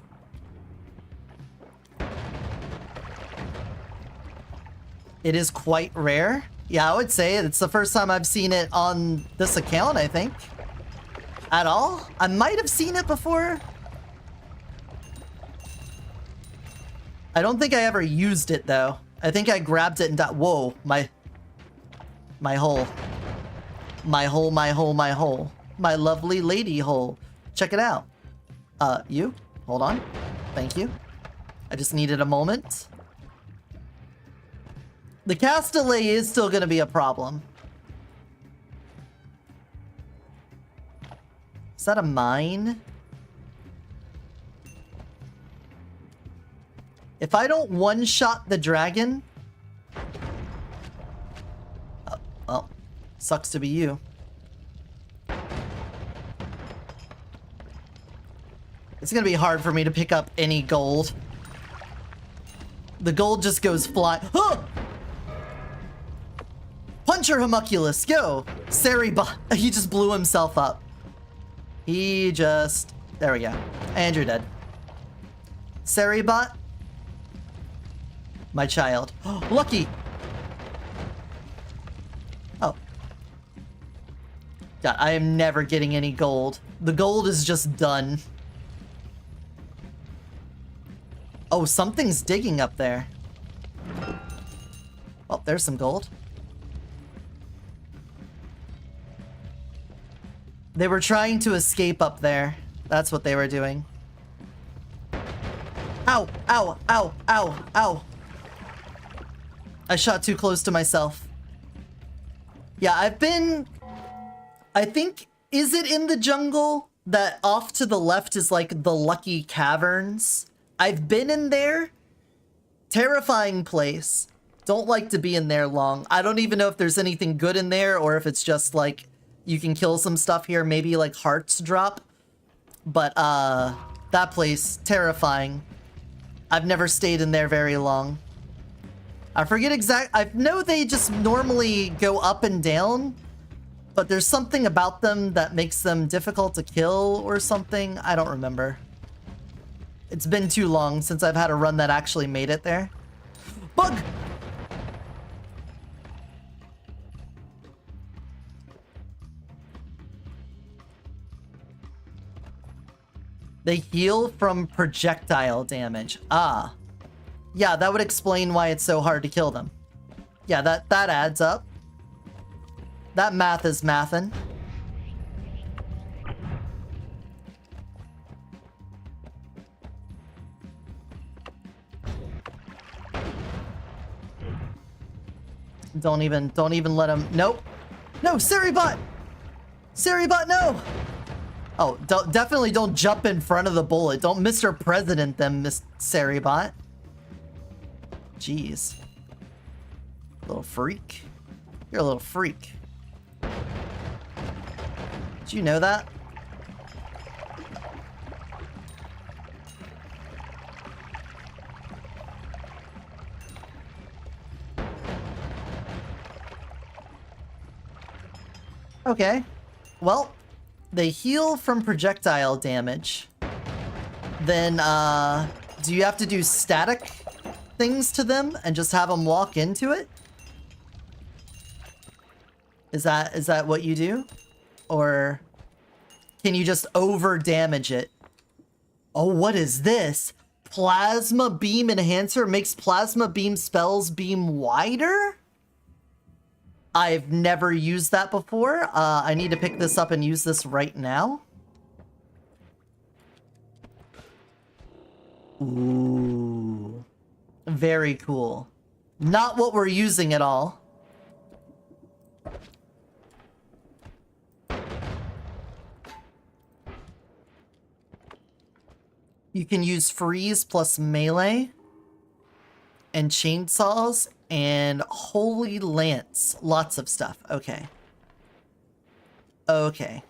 It is quite rare. Yeah, I would say it's the first time I've seen it on this account, I think. At all? I might have seen it before. I don't think I ever used it though. I think I grabbed it and whoa, my My hole, my hole, my hole. My lovely lady hole. Check it out. You? Hold on. Thank you. I just needed a moment. The cast delay is still gonna be a problem. Is that a mine? If I don't one-shot the dragon... Oh, well, sucks to be you. It's gonna be hard for me to pick up any gold. The gold just goes fly. Oh! Punch her, homunculus, go! He just blew himself up. He just... There we go. And you're dead. Seribot? My child. Lucky! Oh. God, I am never getting any gold. The gold is just done. Oh, something's digging up there. Oh, there's some gold. They were trying to escape up there. That's what they were doing. Ow, ow, ow, ow, ow. I shot too close to myself. Yeah, I think, is it in the jungle that off to the left is like the Lucky Caverns? I've been in there. Terrifying place. Don't like to be in there long. I don't even know if there's anything good in there or if it's just like you can kill some stuff here, maybe like hearts drop. But that place, terrifying. I've never stayed in there very long. I forget I know they just normally go up and down, but there's something about them that makes them difficult to kill or something. I don't remember. It's been too long since I've had a run that actually made it there. Bug! They heal from projectile damage. Ah. Yeah, that would explain why it's so hard to kill them. Yeah, that adds up. That math is mathin'. Don't even let him. Nope. No, Seribot! Seribot, no! Oh, definitely don't jump in front of the bullet. Don't Mr. President them, Miss Seribot. Jeez. Little freak. You're a little freak. Did you know that? Okay. Well, they heal from projectile damage. Then, do you have to do static things to them and just have them walk into it? Is that what you do? Or can you just over damage it? Oh, what is this? Plasma beam enhancer makes plasma beam spells beam wider? I've never used that before. I need to pick this up and use this right now. Ooh. Very cool. Not what we're using at all. You can use freeze plus melee and chainsaws and holy lance. Lots of stuff. Okay. Okay.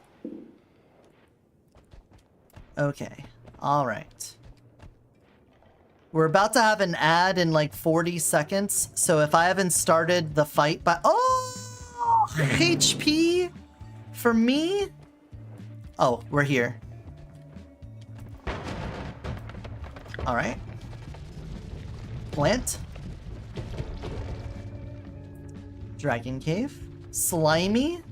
Okay. All right. We're about to have an ad in like 40 seconds. So if I haven't started the fight by... Oh! HP for me? Oh, we're here. All right. Plant. Dragon Cave. Slimy.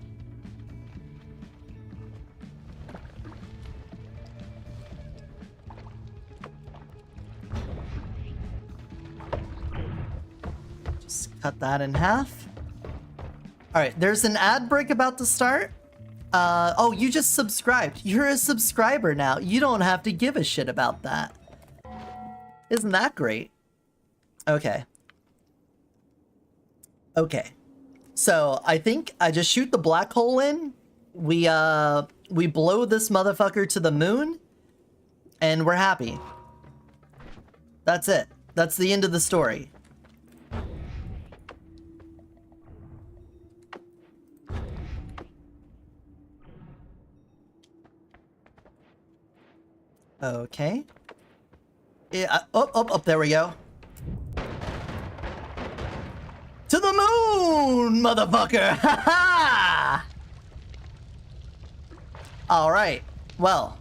Just cut that in half. Alright, there's an ad break about to start. Oh, you just subscribed. You're a subscriber now. You don't have to give a shit about that. Isn't that great? Okay. Okay. So, I think I just shoot the black hole in. We blow this motherfucker to the moon. And we're happy. That's it. That's the end of the story. Okay. Yeah, there we go. To the moon, motherfucker! Ha ha! Alright. Well.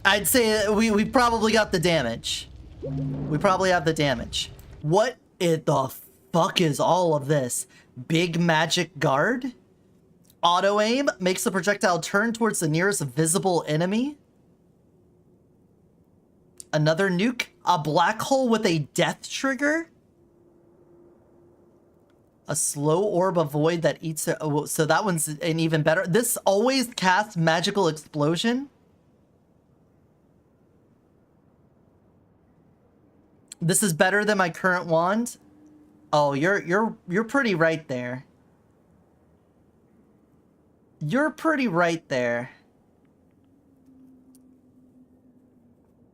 I'd say we probably got the damage. We probably have the damage. What in the fuck is all of this? Big magic guard? Auto aim makes the projectile turn towards the nearest visible enemy. Another nuke? A black hole with a death trigger? A slow orb of void that eats it. Oh, so that one's an even better. This always casts magical explosion. This is better than my current wand. Oh, you're pretty right there. You're pretty right there.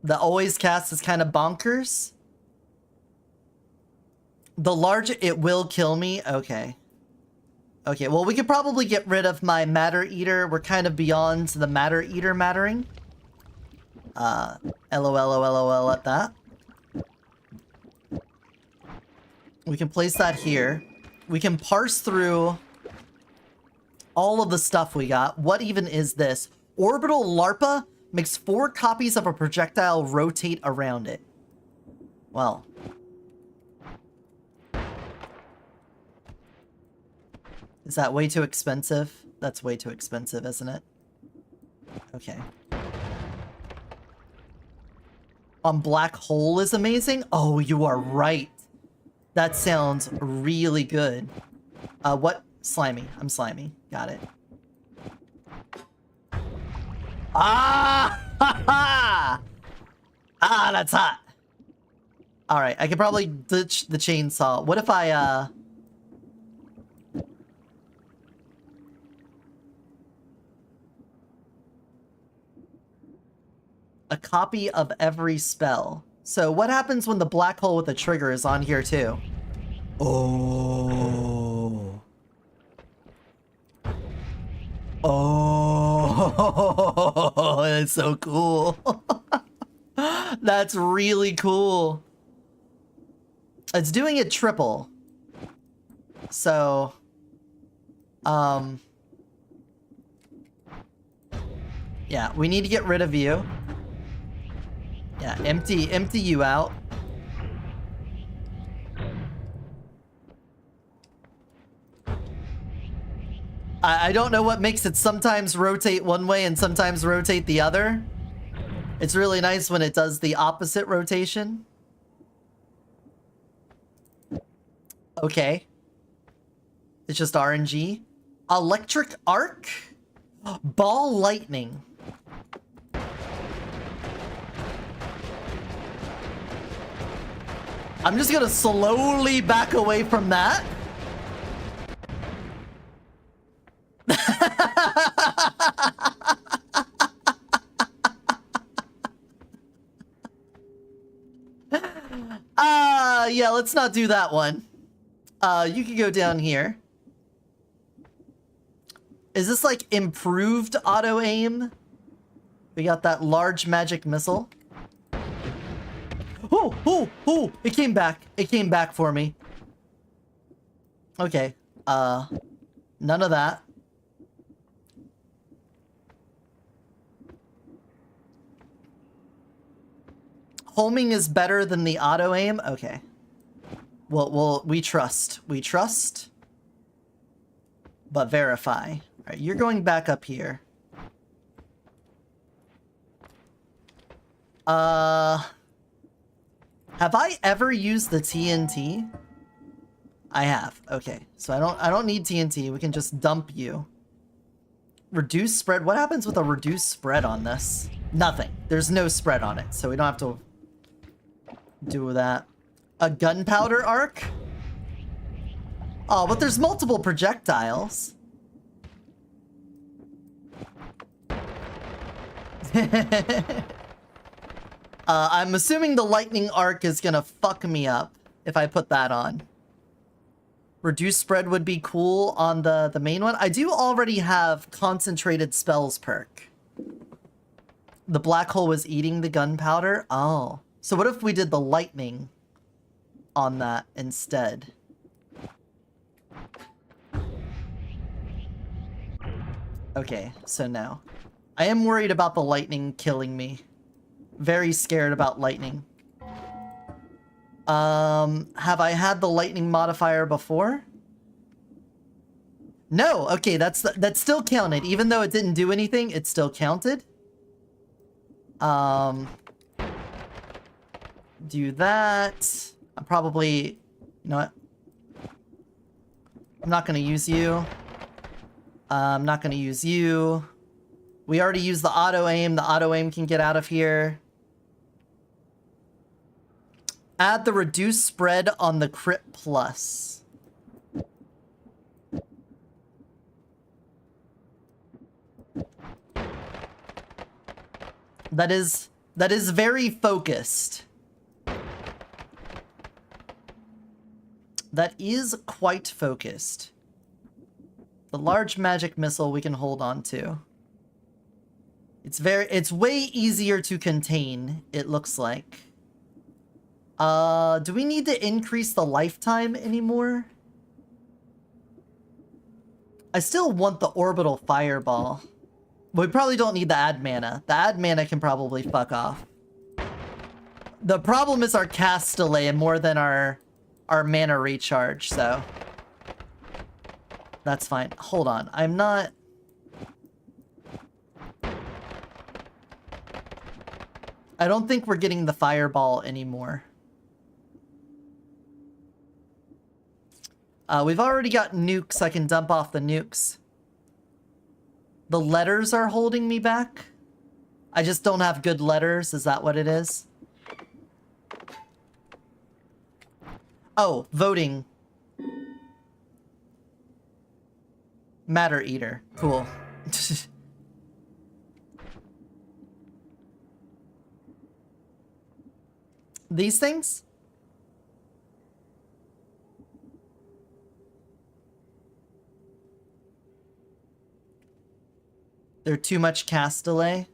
The always cast is kind of bonkers. The large, it will kill me. Okay. Okay, well, we could probably get rid of my matter eater. We're kind of beyond the matter eater mattering. LOL at that. We can place that here. We can parse through all of the stuff we got. What even is this? Orbital LARPA makes 4 copies of a projectile rotate around it. Well. Is that way too expensive? That's way too expensive, isn't it? Okay. Black hole is amazing? Oh, you are right. That sounds really good. What? Slimy. I'm slimy. Got it. Ah! Ha ha! Ah, that's hot. Alright, I could probably ditch the chainsaw. What if I, a copy of every spell. So what happens when the black hole with the trigger is on here too? Oh. Oh, that's so cool. That's really cool. It's doing it triple. So, yeah, we need to get rid of you. Yeah, empty you out. I don't know what makes it sometimes rotate one way and sometimes rotate the other. It's really nice when it does the opposite rotation. Okay. It's just RNG. Electric arc? Ball lightning. I'm just gonna slowly back away from that. Yeah, let's not do that one. You can go down here. Is this like improved auto aim? We got that large magic missile. Oh, it came back. It came back for me. Okay. None of that. Homing is better than the auto aim? Okay. Well, we trust. We trust. But verify. Alright, you're going back up here. Have I ever used the TNT? I have. Okay, so I don't need TNT. We can just dump you. Reduce spread. What happens with a reduced spread on this? Nothing. There's no spread on it, so we don't have to do that. A gunpowder arc? Oh, but there's multiple projectiles. I'm assuming the lightning arc is gonna fuck me up if I put that on. Reduce spread would be cool on the main one. I do already have concentrated spells perk. The black hole was eating the gunpowder? Oh. So what if we did the lightning on that instead? Okay, so no. I am worried about the lightning killing me. Very scared about lightning. Have I had the lightning modifier before? No, okay, that's still counted. Even though it didn't do anything, it still counted. Do that. I'm probably, you know what? I'm not gonna use you. I'm not gonna use you. We already used the auto aim. The auto aim can get out of here. Add the reduced spread on the crit plus. That is very focused. That is quite focused. The large magic missile we can hold on to. It's way easier to contain, it looks like. Do we need to increase the lifetime anymore? I still want the orbital fireball. We probably don't need the add mana. The add mana can probably fuck off. The problem is our cast delay more than our mana recharge, so that's fine. Hold on, I'm not... I don't think we're getting the fireball anymore. We've already got nukes. I can dump off the nukes. The letters are holding me back. I just don't have good letters. Is that what it is? Oh, voting. Matter Eater. Cool. These things? They're too much cast delay.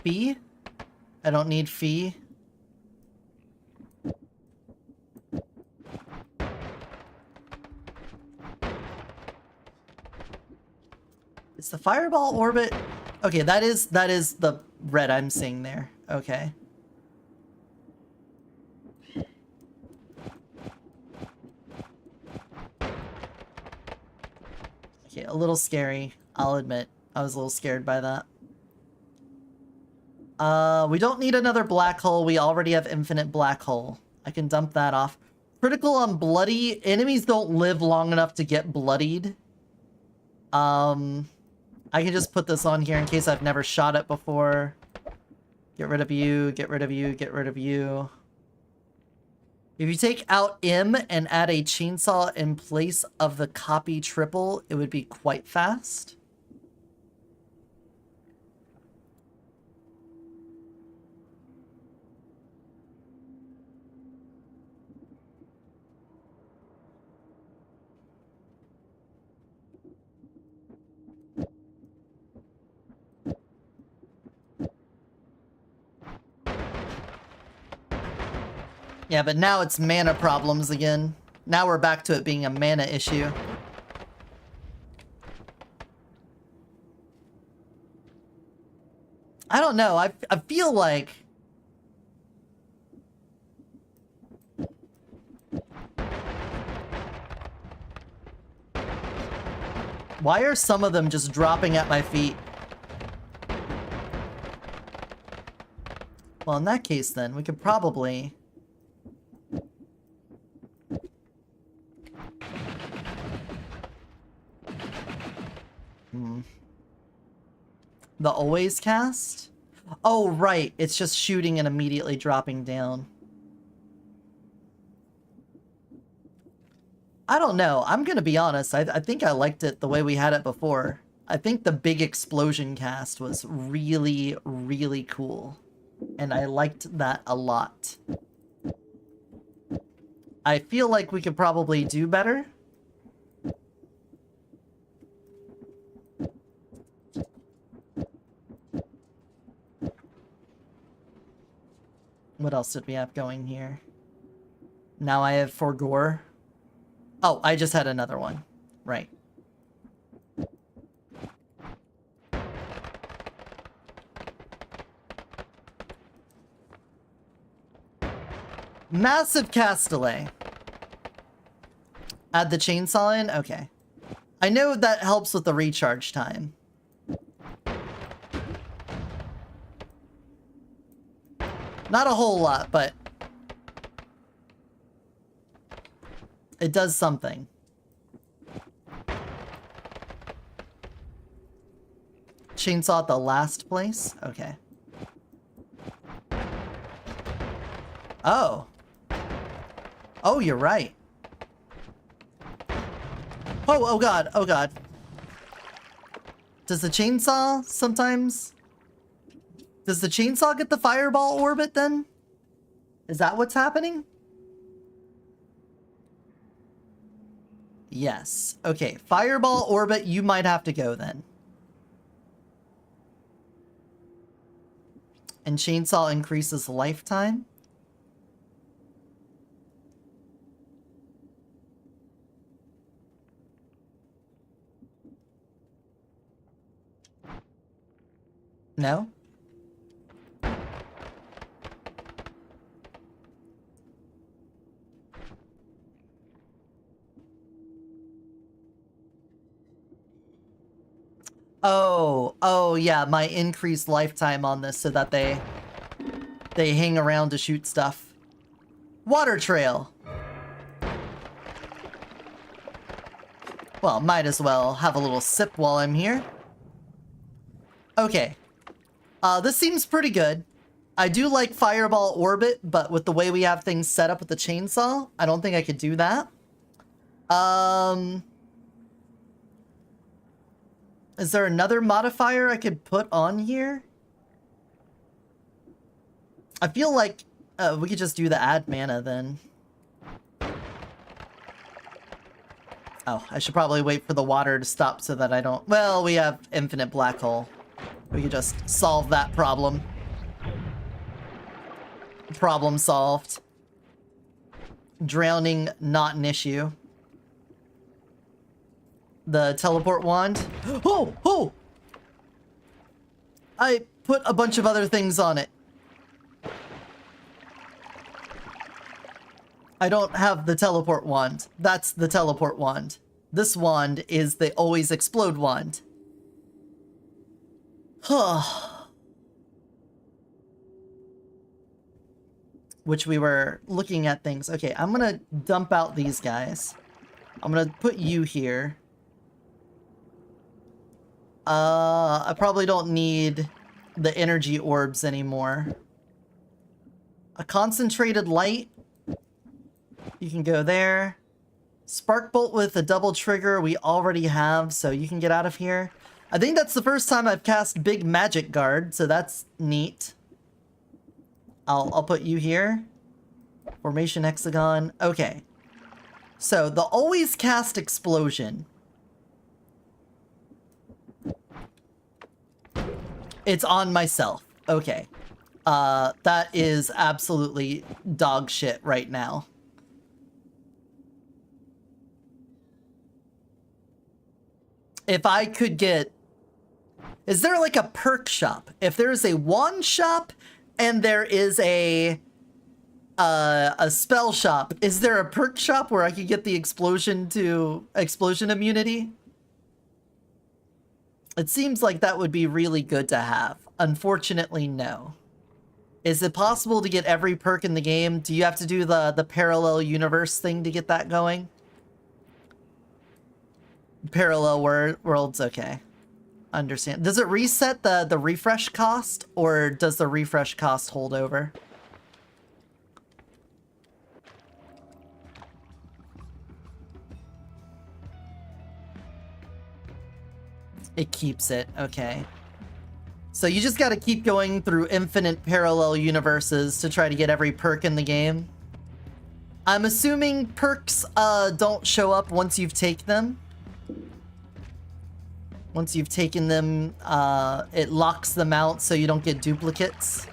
Fee? I don't need fee. Is the fireball orbit? Okay, that is the red I'm seeing there. Okay. Okay, a little scary, I'll admit. I was a little scared by that. We don't need another black hole. We already have infinite black hole. I can dump that off. Critical on bloody. Enemies don't live long enough to get bloodied. I can just put this on here in case I've never shot it before. Get rid of you, get rid of you, get rid of you. If you take out M and add a chainsaw in place of the copy triple, it would be quite fast. Yeah, but now it's mana problems again. Now we're back to it being a mana issue. I don't know. I feel like... Why are some of them just dropping at my feet? Well, in that case, then, we could probably... The always cast? Oh, right. It's just shooting and immediately dropping down. I don't know. I'm gonna be honest. I think I liked it the way we had it before. I think the big explosion cast was really, really cool. And I liked that a lot. I feel like we could probably do better. What else did we have going here? Now I have Forgore. Oh, I just had another one. Right. Massive cast delay. Add the chainsaw in? Okay. I know that helps with the recharge time. Not a whole lot, but it does something. Chainsaw at the last place? Okay. Oh. Oh, you're right. Oh god, oh god. Does the chainsaw sometimes... Does the chainsaw get the fireball orbit then? Is that what's happening? Yes. Okay, fireball orbit, you might have to go then. And chainsaw increases lifetime. No? Oh yeah, my increased lifetime on this so that they hang around to shoot stuff. Water trail. Well, might as well have a little sip while I'm here. Okay. This seems pretty good. I do like fireball orbit, but with the way we have things set up with the chainsaw, I don't think I could do that. Is there another modifier I could put on here? I feel like we could just do the add mana then. Oh, I should probably wait for the water to stop so that I don't... Well, we have infinite black hole. We could just solve that problem. Problem solved. Drowning, not an issue. The teleport wand. Oh! Oh! I put a bunch of other things on it. I don't have the teleport wand. That's the teleport wand. This wand is the always explode wand. Which we were looking at things. Okay, I'm gonna dump out these guys. I'm gonna put you here. I probably don't need the energy orbs anymore. A concentrated light. You can go there. Spark bolt with a double trigger we already have, so you can get out of here. I think that's the first time I've cast Big Magic Guard, so that's neat. I'll put you here. Formation hexagon. Okay. So the always cast explosion. It's on myself. Okay. That is absolutely dog shit right now. if I could get... Is there like a perk shop? If there is a wand shop and there is a spell shop, is there a perk shop where I could get the explosion immunity? It seems like that would be really good to have. Unfortunately, no. Is it possible to get every perk in the game? Do you have to do the parallel universe thing to get that going? Parallel worlds, okay. Understand. Does it reset the refresh cost, or does the refresh cost hold over? It keeps it, okay. So you just gotta keep going through infinite parallel universes to try to get every perk in the game. I'm assuming perks don't show up once you've taken them. Once you've taken them, it locks them out so you don't get duplicates.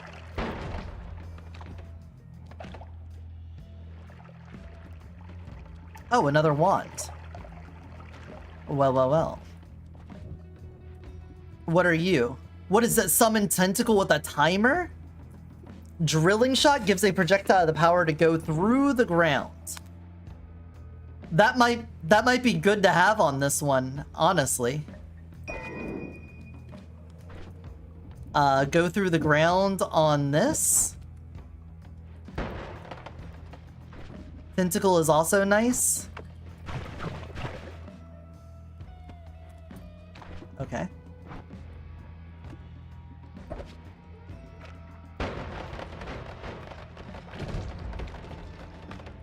Oh, another wand. Well, well, well. What are you? What is that? Summon tentacle with a timer? Drilling shot gives a projectile the power to go through the ground. That might be good to have on this one, honestly. Go through the ground on this. Tentacle is also nice. Okay.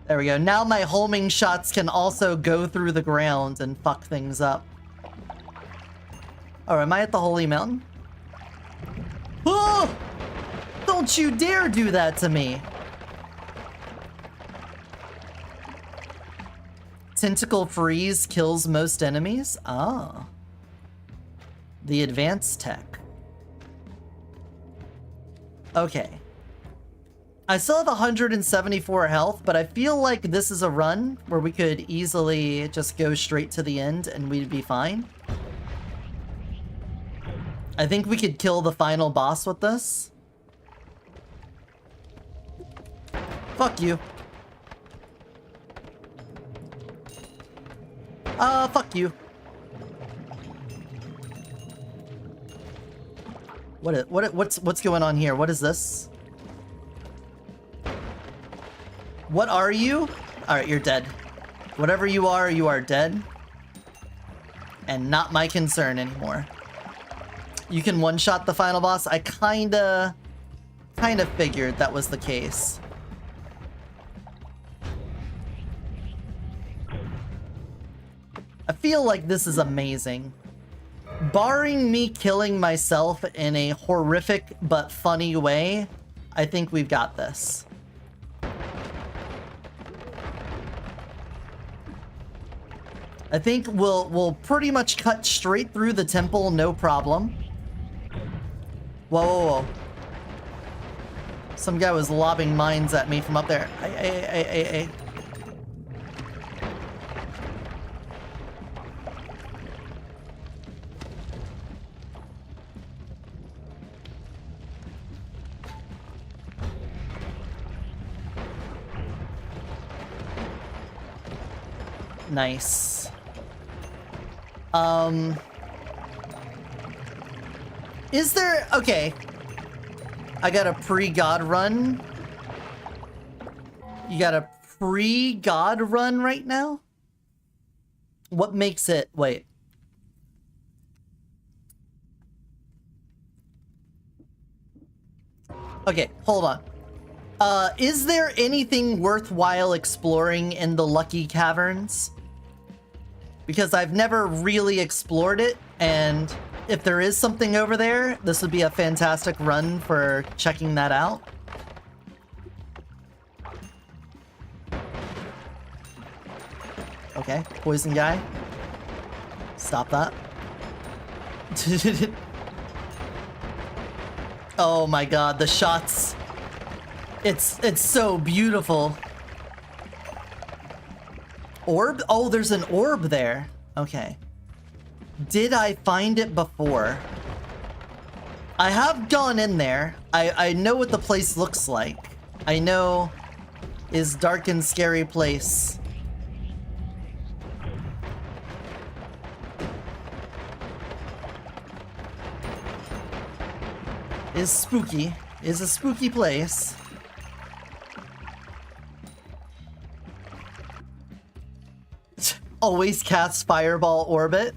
There we go. Now my homing shots can also go through the ground and fuck things up. Oh, am I at the Holy Mountain? Oh! Don't you dare do that to me! Tentacle freeze kills most enemies? Ah. The advanced tech. Okay. I still have 174 health, but I feel like this is a run where we could easily just go straight to the end and we'd be fine. I think we could kill the final boss with this. Fuck you. Fuck you. What's going on here? What is this? What are you? Alright, you're dead. Whatever you are dead. And not my concern anymore. You can one-shot the final boss. I kinda figured that was the case. I feel like this is amazing. Barring me killing myself in a horrific but funny way, I think we've got this. I think we'll pretty much cut straight through the temple, no problem. Whoa, whoa, whoa. Some guy was lobbing mines at me from up there. Ay. Nice. Is there... Okay. I got a pre-god run. You got a pre-god run right now? What makes it... Wait. Okay, hold on. Is there anything worthwhile exploring in the Lucky Caverns? Because I've never really explored it, and if there is something over there, this would be a fantastic run for checking that out. Okay, poison guy. Stop that. Oh my god, the shots. It's so beautiful. Orb? Oh, there's an orb there. Okay. Did I find it before? I have gone in there. I know what the place looks like. I know is dark and scary place. Is spooky. Is a spooky place. Always cast Fireball Orbit.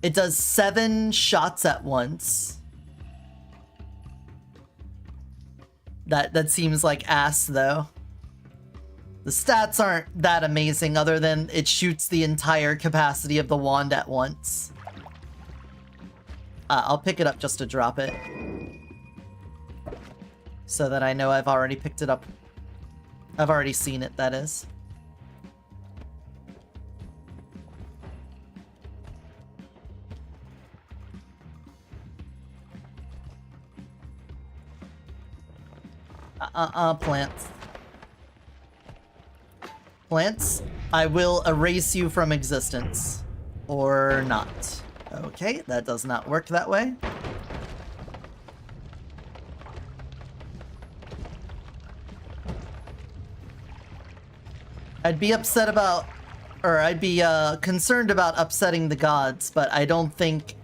It does 7 shots at once. That seems like ass, though. The stats aren't that amazing, other than it shoots the entire capacity of the wand at once. I'll pick it up just to drop it. So that I know I've already picked it up. I've already seen it, that is. Plants. Plants, I will erase you from existence. Or not. Okay, that does not work that way. I'd be upset about, or I'd be concerned about upsetting the gods, but I don't think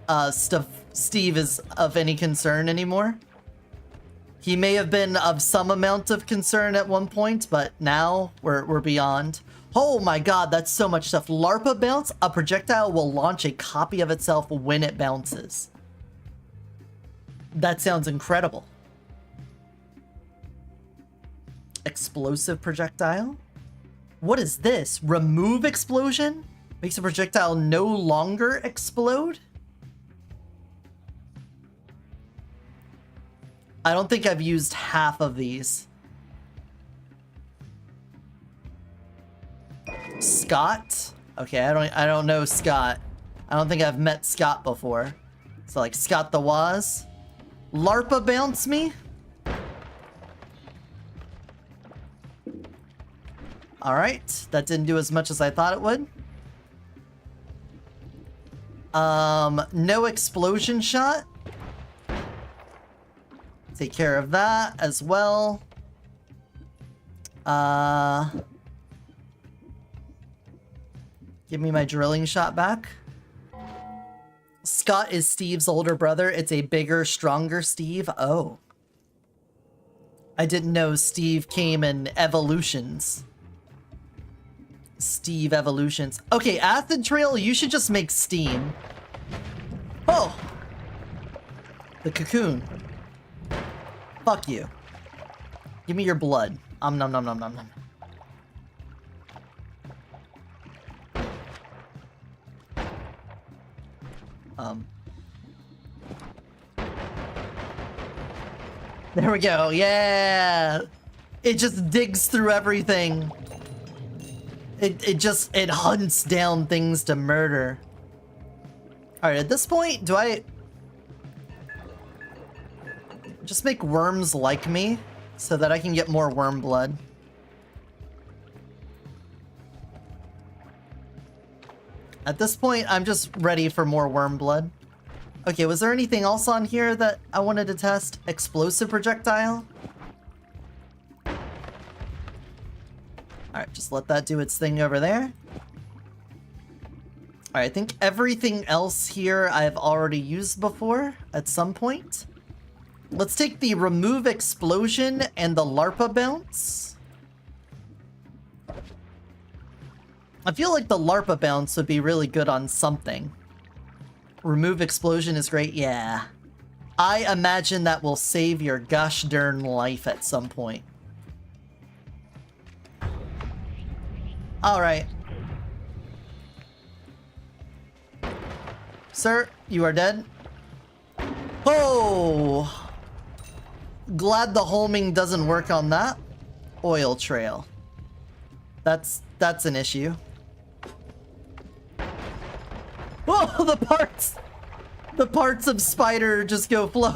Steve is of any concern anymore. He may have been of some amount of concern at one point, but now we're beyond. Oh my god, that's so much stuff. LARPA bounce, a projectile will launch a copy of itself when it bounces. That sounds incredible. Explosive projectile? What is this? Remove explosion? Makes a projectile no longer explode? I don't think I've used half of these. Scott? Okay, I don't know Scott. I don't think I've met Scott before. So like Scott the Waz. LARPA bounce me? Alright, that didn't do as much as I thought it would. No explosion shot. Take care of that as well. Give me my drilling shot back. Scott is Steve's older brother. It's a bigger, stronger Steve. Oh. I didn't know Steve came in evolutions. Steve evolutions. Okay, Acid Trail, you should just make steam. Oh! The cocoon. Fuck you. Give me your blood. Nom nom nom nom nom. There we go. Yeah. It just digs through everything. It hunts down things to murder. All right, at this point, do I just make worms like me so that I can get more worm blood? At this point, I'm just ready for more worm blood. Okay, was there anything else on here that I wanted to test? Explosive projectile? Alright, just let that do its thing over there. Alright, I think everything else here I've already used before at some point. Let's take the remove explosion and the LARPA bounce. I feel like the LARPA bounce would be really good on something. Remove explosion is great, yeah. I imagine that will save your gosh darn life at some point. Alright. Sir, you are dead. Oh! Glad the homing doesn't work on that. Oil trail. That's an issue. Whoa, the parts of spider just go flow.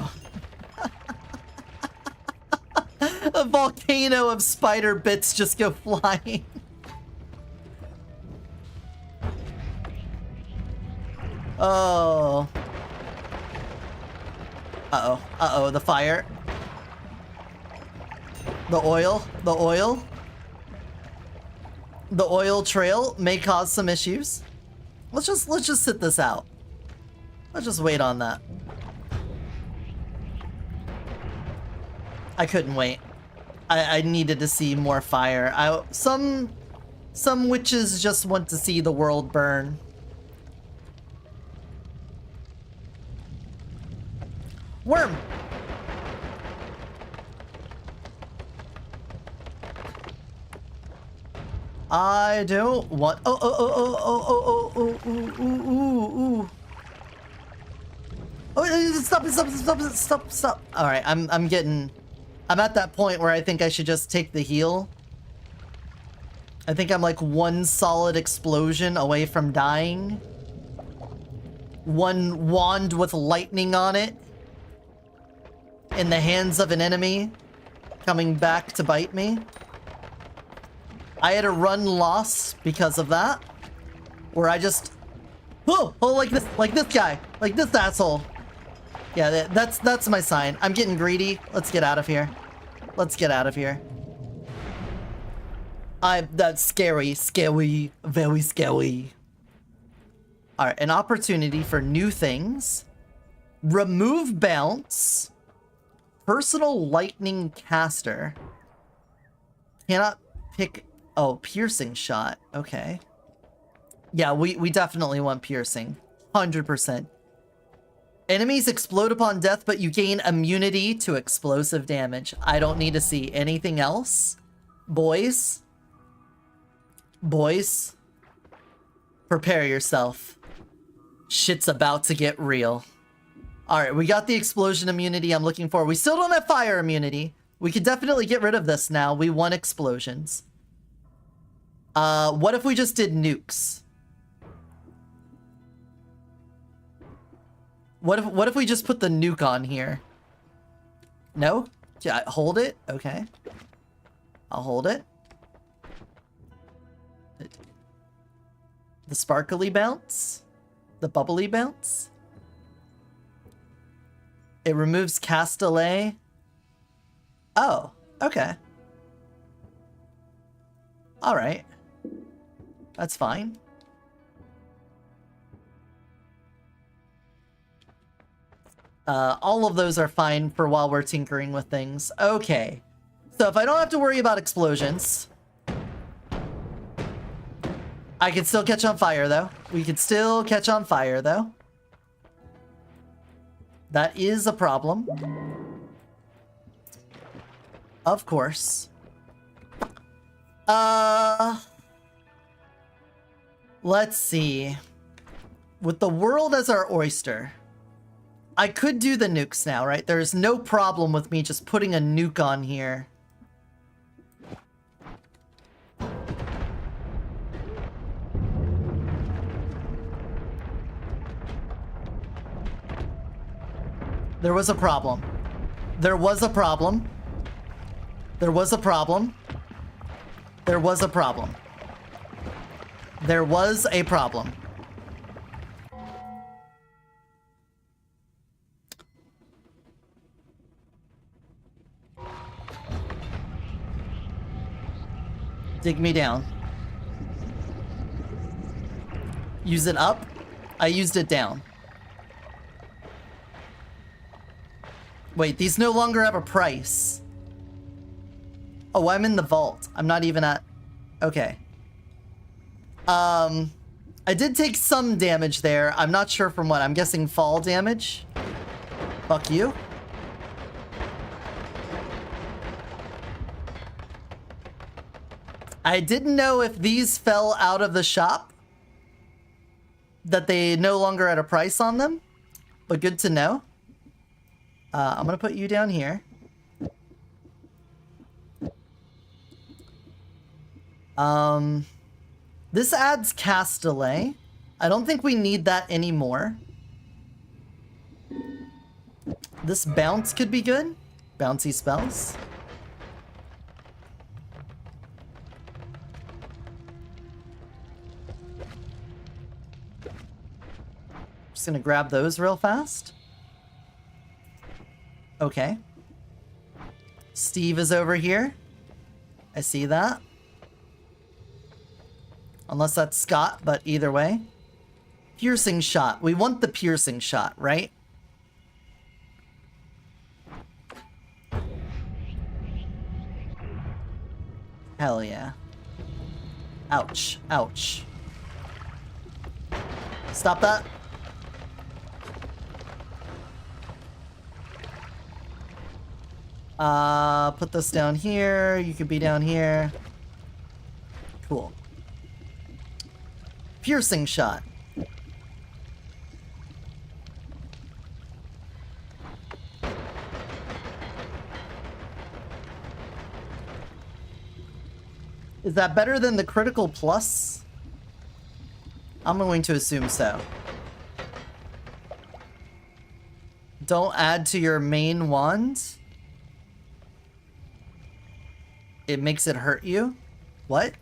A volcano of spider bits just go flying. Oh. Uh-oh. Uh-oh, the fire. The oil. The oil. The oil trail may cause some issues. Let's just sit this out. Let's just wait on that. I couldn't wait. I needed to see more fire. Some witches just want to see the world burn. Worm! I don't want. Oh! Oh! Stop! All right, I'm at that point where I think I should just take the heal. I think I'm like one solid explosion away from dying. One wand with lightning on it in the hands of an enemy coming back to bite me. I had a run loss because of that, where I just, oh, like this guy, like this asshole. Yeah, that's my sign. I'm getting greedy. Let's get out of here. Let's get out of here. That's scary, very scary. All right, an opportunity for new things. Remove bounce. Personal lightning caster. Cannot pick. Oh, piercing shot. Okay. Yeah, we definitely want piercing. 100%. Enemies explode upon death, but you gain immunity to explosive damage. I don't need to see anything else. Boys. Boys. Prepare yourself. Shit's about to get real. Alright, we got the explosion immunity I'm looking for. We still don't have fire immunity. We could definitely get rid of this now. We want explosions. What if we just did nukes? What if we just put the nuke on here? No? Yeah, hold it? Okay. I'll hold it. The sparkly bounce? The bubbly bounce? It removes cast delay. Oh, okay. Alright. That's fine. All of those are fine for while we're tinkering with things. Okay. So if I don't have to worry about explosions, I can still catch on fire, though. We can still catch on fire, though. That is a problem. Of course. Let's see. With the world as our oyster, I could do the nukes now, right? There's no problem with me just putting a nuke on here. There was a problem. There was a problem. There was a problem. There was a problem. There was a problem. Dig me down. Use it up? I used it down. Wait, these no longer have a price. Oh, I'm in the vault. I'm not even at... Okay. I did take some damage there. I'm not sure from what. I'm guessing fall damage. Fuck you. I didn't know if these fell out of the shop, that they no longer had a price on them, but good to know. I'm gonna put you down here. This adds cast delay. I don't think we need that anymore. This bounce could be good. Bouncy spells. Just gonna grab those real fast. Okay. Steve is over here. I see that. Unless that's Scott, but either way. Piercing shot. We want the piercing shot, right? Hell yeah. Ouch. Ouch. Stop that. Put this down here. You could be down here. Cool. Piercing shot. Is that better than the critical plus? I'm going to assume so. Don't add to your main wand. It makes it hurt you? What?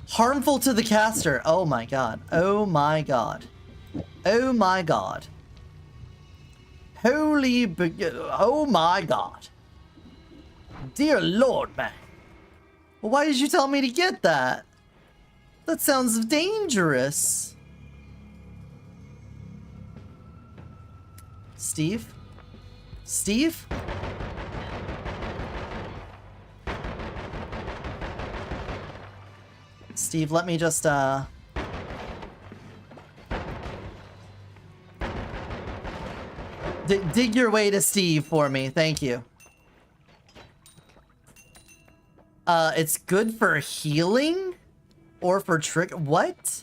Harmful to the caster. Oh my god. Oh my god. Oh my god. Oh my god. Dear Lord, man. Well, why did you tell me to get that? That sounds dangerous. Steve? Steve? Steve, let me just, dig your way to Steve for me. Thank you. It's good for healing? Or for trick? What?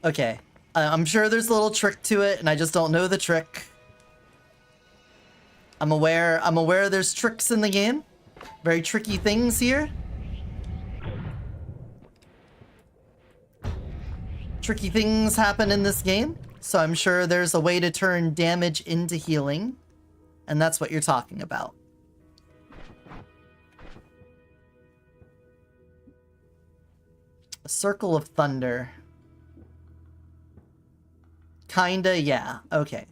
Okay. I'm sure there's a little trick to it, and I just don't know the trick. I'm aware there's tricks in the game. Very tricky things here. Tricky things happen in this game, so I'm sure there's a way to turn damage into healing, and that's what you're talking about. A circle of thunder. Kinda, yeah. Okay.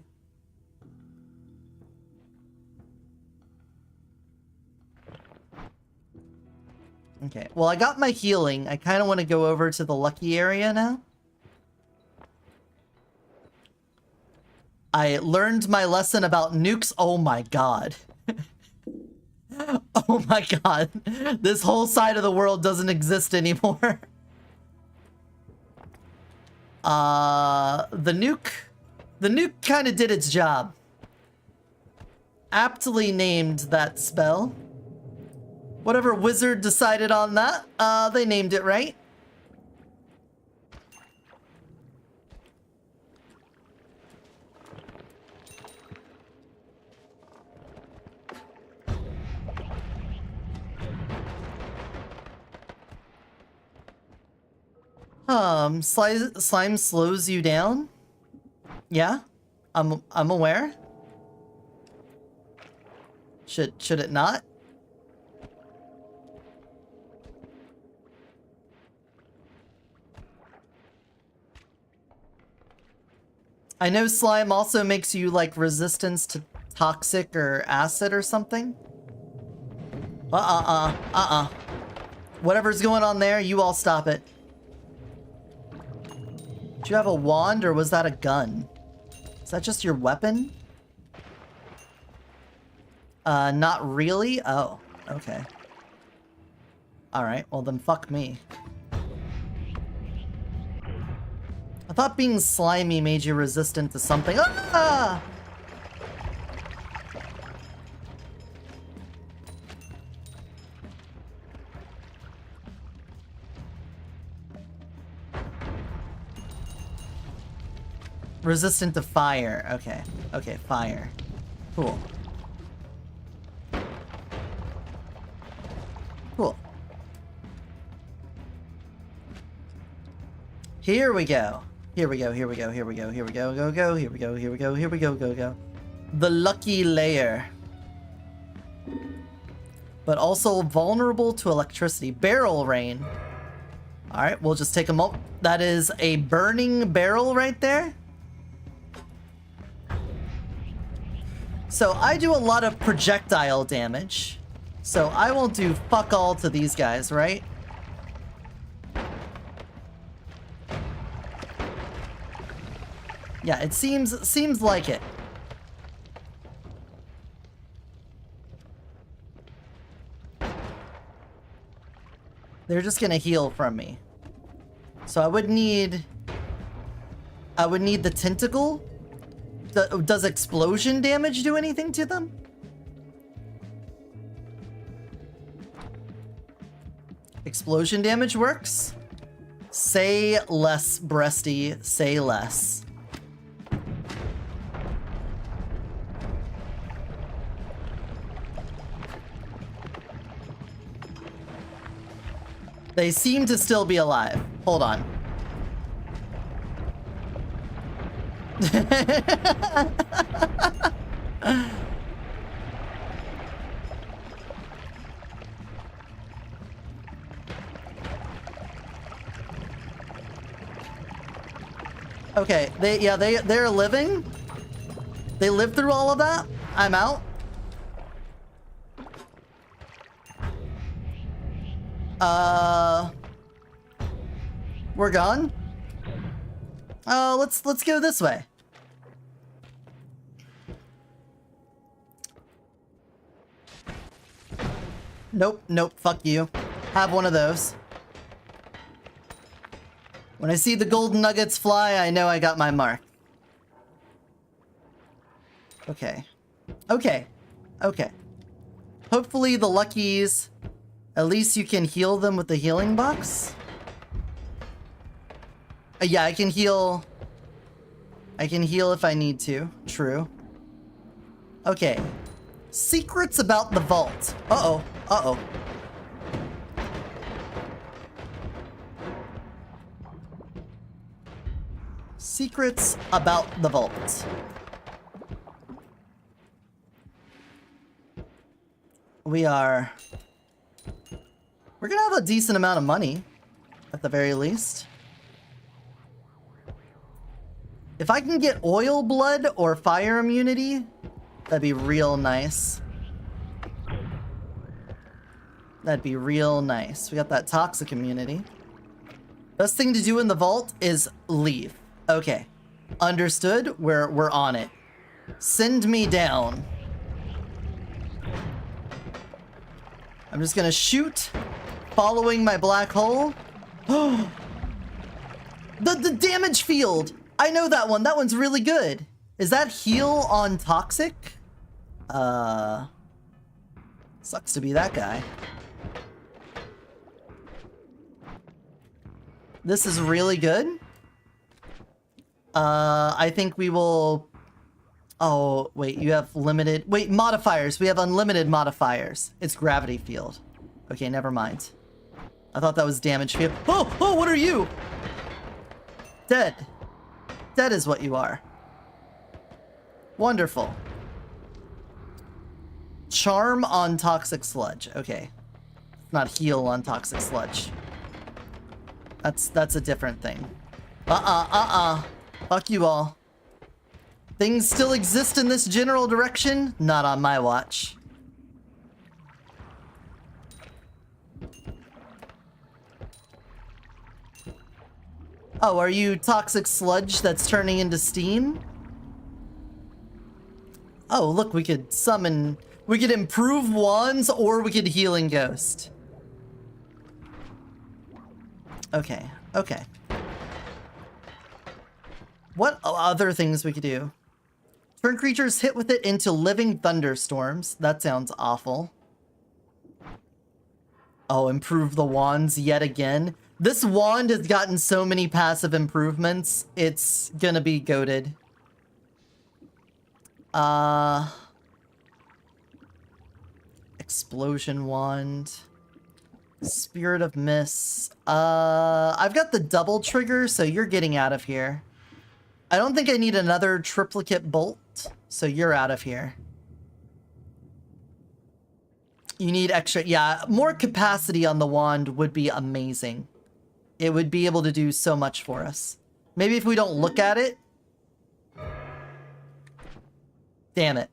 Okay, well, I got my healing. I kind of want to go over to the lucky area now. I learned my lesson about nukes. Oh my god. Oh my god. This whole side of the world doesn't exist anymore. The nuke kind of did its job. Aptly named that spell. Whatever wizard decided on that, they named it right. Slime slows you down? Yeah? I'm aware. Should it not? I know slime also makes you, like, resistance to toxic or acid or something. Whatever's going on there, you all stop it. Do you have a wand, or was that a gun? Is that just your weapon? Not really? Oh, okay. Alright, well then fuck me. I thought being slimy made you resistant to something. Ah! Resistant to fire. Okay. Okay, fire. Cool. Cool. Here we go. Here we go, here we go, here we go, here we go, go, go, here we go, here we go, here we go, go, go. The lucky layer. But also vulnerable to electricity. Barrel rain. Alright, we'll just take a moment. That is a burning barrel right there. So I do a lot of projectile damage. So I won't do fuck all to these guys, right? Yeah, it seems like it. They're just gonna heal from me. So I would need the tentacle. Does explosion damage do anything to them? Explosion damage works. Say less, breasty. Say less. They seem to still be alive. Hold on. Okay, they're living. They lived through all of that. I'm out. We're gone. Let's go this way. Nope, fuck you. Have one of those. When I see the golden nuggets fly, I know I got my mark. Okay. Hopefully the luckies, at least you can heal them with the healing box. Yeah, I can heal if I need to. True. Okay. Secrets about the vault. Uh-oh. Secrets about the vault. We're gonna have a decent amount of money, at the very least. If I can get oil blood or fire immunity, that'd be real nice. That'd be real nice. We got that toxic immunity. Best thing to do in the vault is leave. Okay. Understood. We're on it. Send me down. I'm just gonna shoot, following my black hole. The damage field! I know that one. That one's really good. Is that heal on toxic? Sucks to be that guy. This is really good. I think we will... Oh, wait, you have limited... Wait, modifiers. We have unlimited modifiers. It's gravity field. Okay, never mind. I thought that was damage field. Oh, what are you? Dead. Dead is what you are. Wonderful. Charm on toxic sludge. Okay. Not heal on toxic sludge. That's a different thing. Fuck you all. Things still exist in this general direction? Not on my watch. Oh, are you toxic sludge that's turning into steam? Oh, look, we could summon... We could improve wands, or we could healing ghost. Okay. What other things we could do? Turn creatures hit with it into living thunderstorms. That sounds awful. Oh, improve the wands yet again. This wand has gotten so many passive improvements. It's gonna be goated. Explosion wand. Spirit of Mist. I've got the double trigger, so you're getting out of here. I don't think I need another triplicate bolt, so you're out of here. You need extra... Yeah, more capacity on the wand would be amazing. It would be able to do so much for us. Maybe if we don't look at it. Damn it.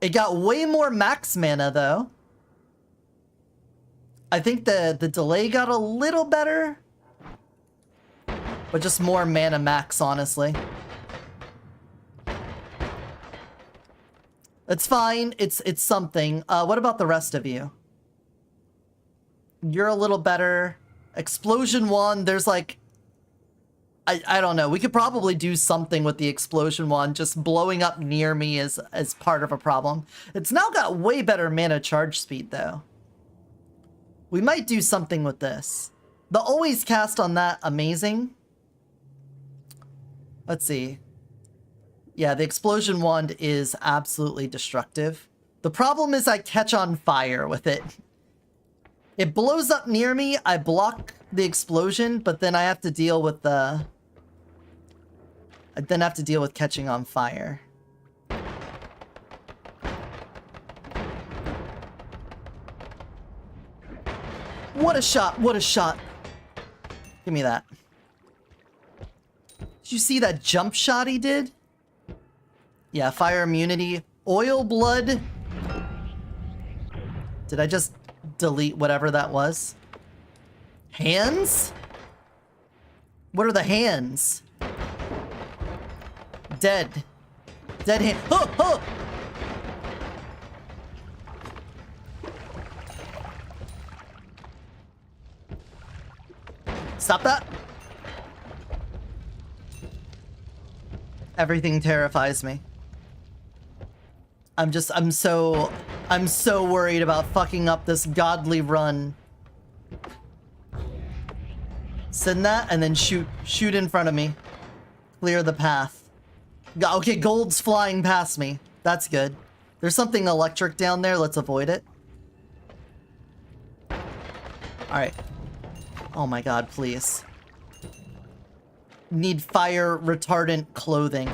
It got way more max mana, though. I think the delay got a little better. But just more mana max, honestly. It's fine. It's something. What about the rest of you? You're a little better. Explosion wand, there's like... I don't know. We could probably do something with the explosion wand. Just blowing up near me is part of a problem. It's now got way better mana charge speed, though. We might do something with this. The always cast on that, amazing. Let's see. Yeah, the explosion wand is absolutely destructive. The problem is I catch on fire with it. It blows up near me, I block the explosion, but then I have to deal with the... I then have to deal with catching on fire. What a shot, what a shot. Give me that. Did you see that jump shot he did? Yeah, fire immunity. Oil blood. Did I just delete whatever that was? Hands? What are the hands? Dead. Dead hand. Oh, oh! Stop that. Everything terrifies me. I'm so worried about fucking up this godly run. Send that and then shoot in front of me. Clear the path. Okay, gold's flying past me. That's good. There's something electric down there. Let's avoid it. Alright. Oh my god, please. Need fire retardant clothing.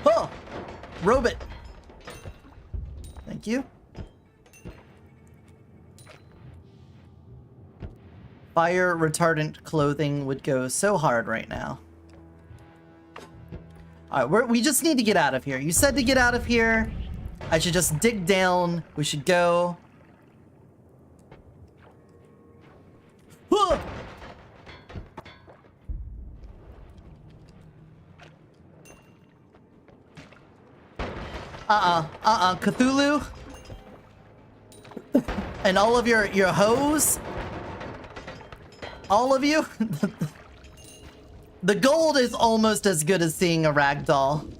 Oh! Robe it. Thank you. Fire retardant clothing would go so hard right now. Alright, we just need to get out of here. You said to get out of here. I should just dig down. We should go. Cthulhu? And all of your hoes? All of you? The gold is almost as good as seeing a ragdoll.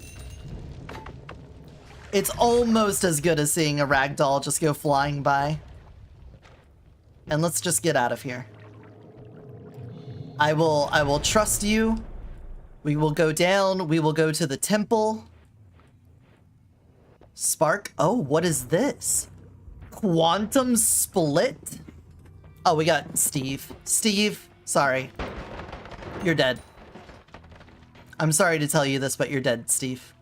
It's almost as good as seeing a ragdoll just go flying by. And let's just get out of here. I will trust you. We will go down. We will go to the temple. Spark. Oh, what is this? Quantum split? Oh, we got Steve. Steve, sorry. You're dead. I'm sorry to tell you this, but you're dead, Steve.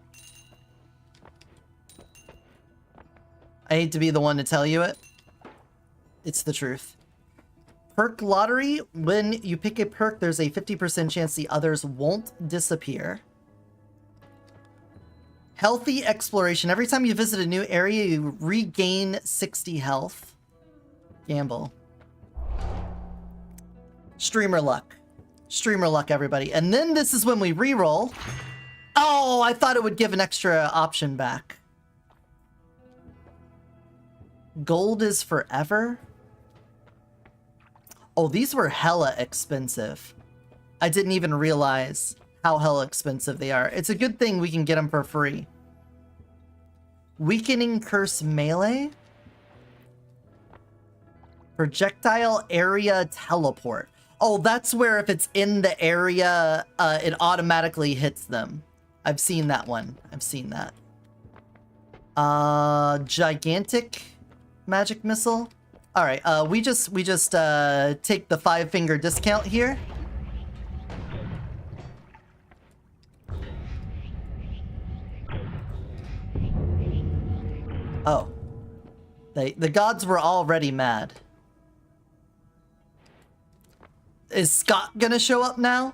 I hate to be the one to tell you it. It's the truth. Perk lottery. When you pick a perk, there's a 50% chance the others won't disappear. Healthy exploration. Every time you visit a new area, you regain 60 health. Gamble. Streamer luck. Streamer luck, everybody. And then this is when we reroll. Oh, I thought it would give an extra option back. Gold is forever? Oh, these were hella expensive. I didn't even realize how hella expensive they are. It's a good thing we can get them for free. Weakening Curse Melee? Projectile Area Teleport. Oh, that's where if it's in the area, it automatically hits them. I've seen that one. I've seen that. Gigantic Magic Missile. All right, we just take the 5-finger discount here. Oh. The gods were already mad. Is Scott gonna show up now?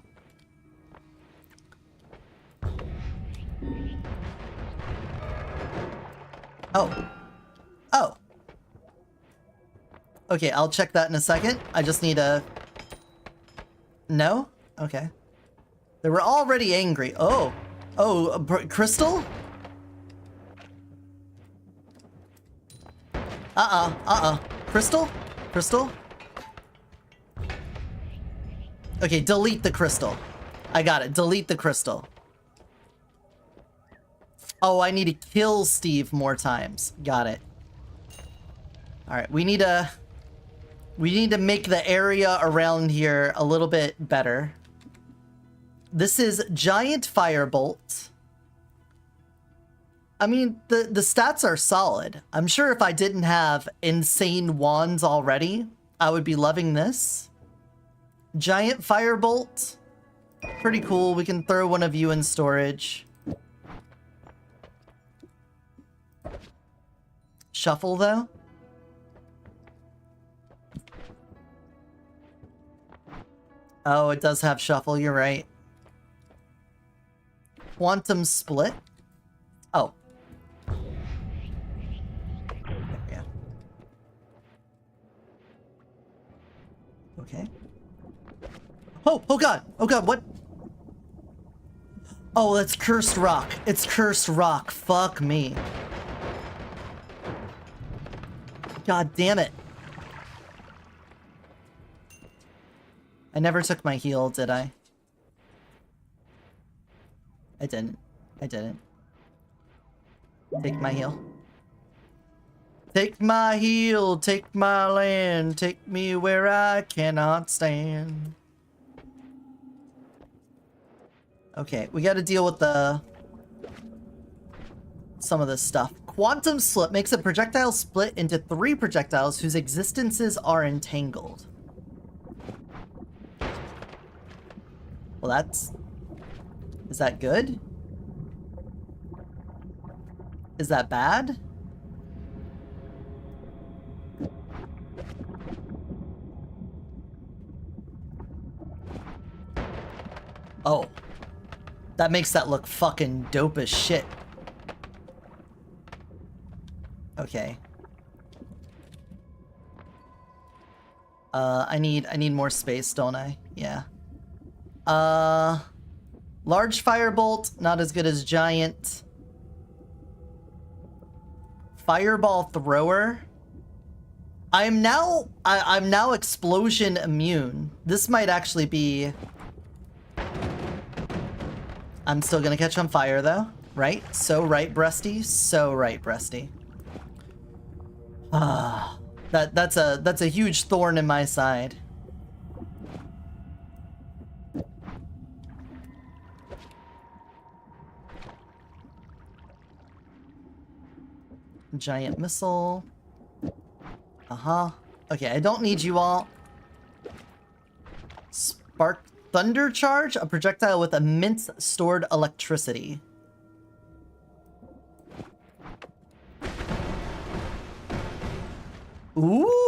Oh. Oh. Okay, I'll check that in a second. I just need a... No? Okay. They were already angry. Oh. Oh, Crystal? Crystal? Crystal? Okay, delete the crystal. I got it. Delete the crystal. Oh, I need to kill Steve more times. Got it. Alright, we need to make the area around here a little bit better. This is Giant Firebolt. I mean, the stats are solid. I'm sure if I didn't have insane wands already, I would be loving this. Giant Firebolt. Pretty cool. We can throw one of you in storage. Shuffle, though? Oh, it does have shuffle. You're right. Quantum Split? Oh. Yeah. Okay. Oh, oh god! Oh god, what? Oh, that's Cursed Rock. It's Cursed Rock. Fuck me. God damn it. I never took my heal, did I? I didn't. I didn't. Take my heal. Take my heal, take my land, take me where I cannot stand. Okay, we gotta deal with some of this stuff. Quantum Slip makes a projectile split into 3 projectiles whose existences are entangled. Well, that's... Is that good? Is that bad? Oh. That makes that look fucking dope as shit. Okay. I need more space, don't I? Yeah. Large Firebolt, not as good as Giant. Fireball Thrower. I'm now explosion immune. This might actually be... I'm still gonna catch on fire though, right? So right, Breasty. So right, Breasty. Ah, that's a huge thorn in my side. Giant missile. Okay, I don't need you all. Spark Thunder Charge, a projectile with immense stored electricity. Ooh!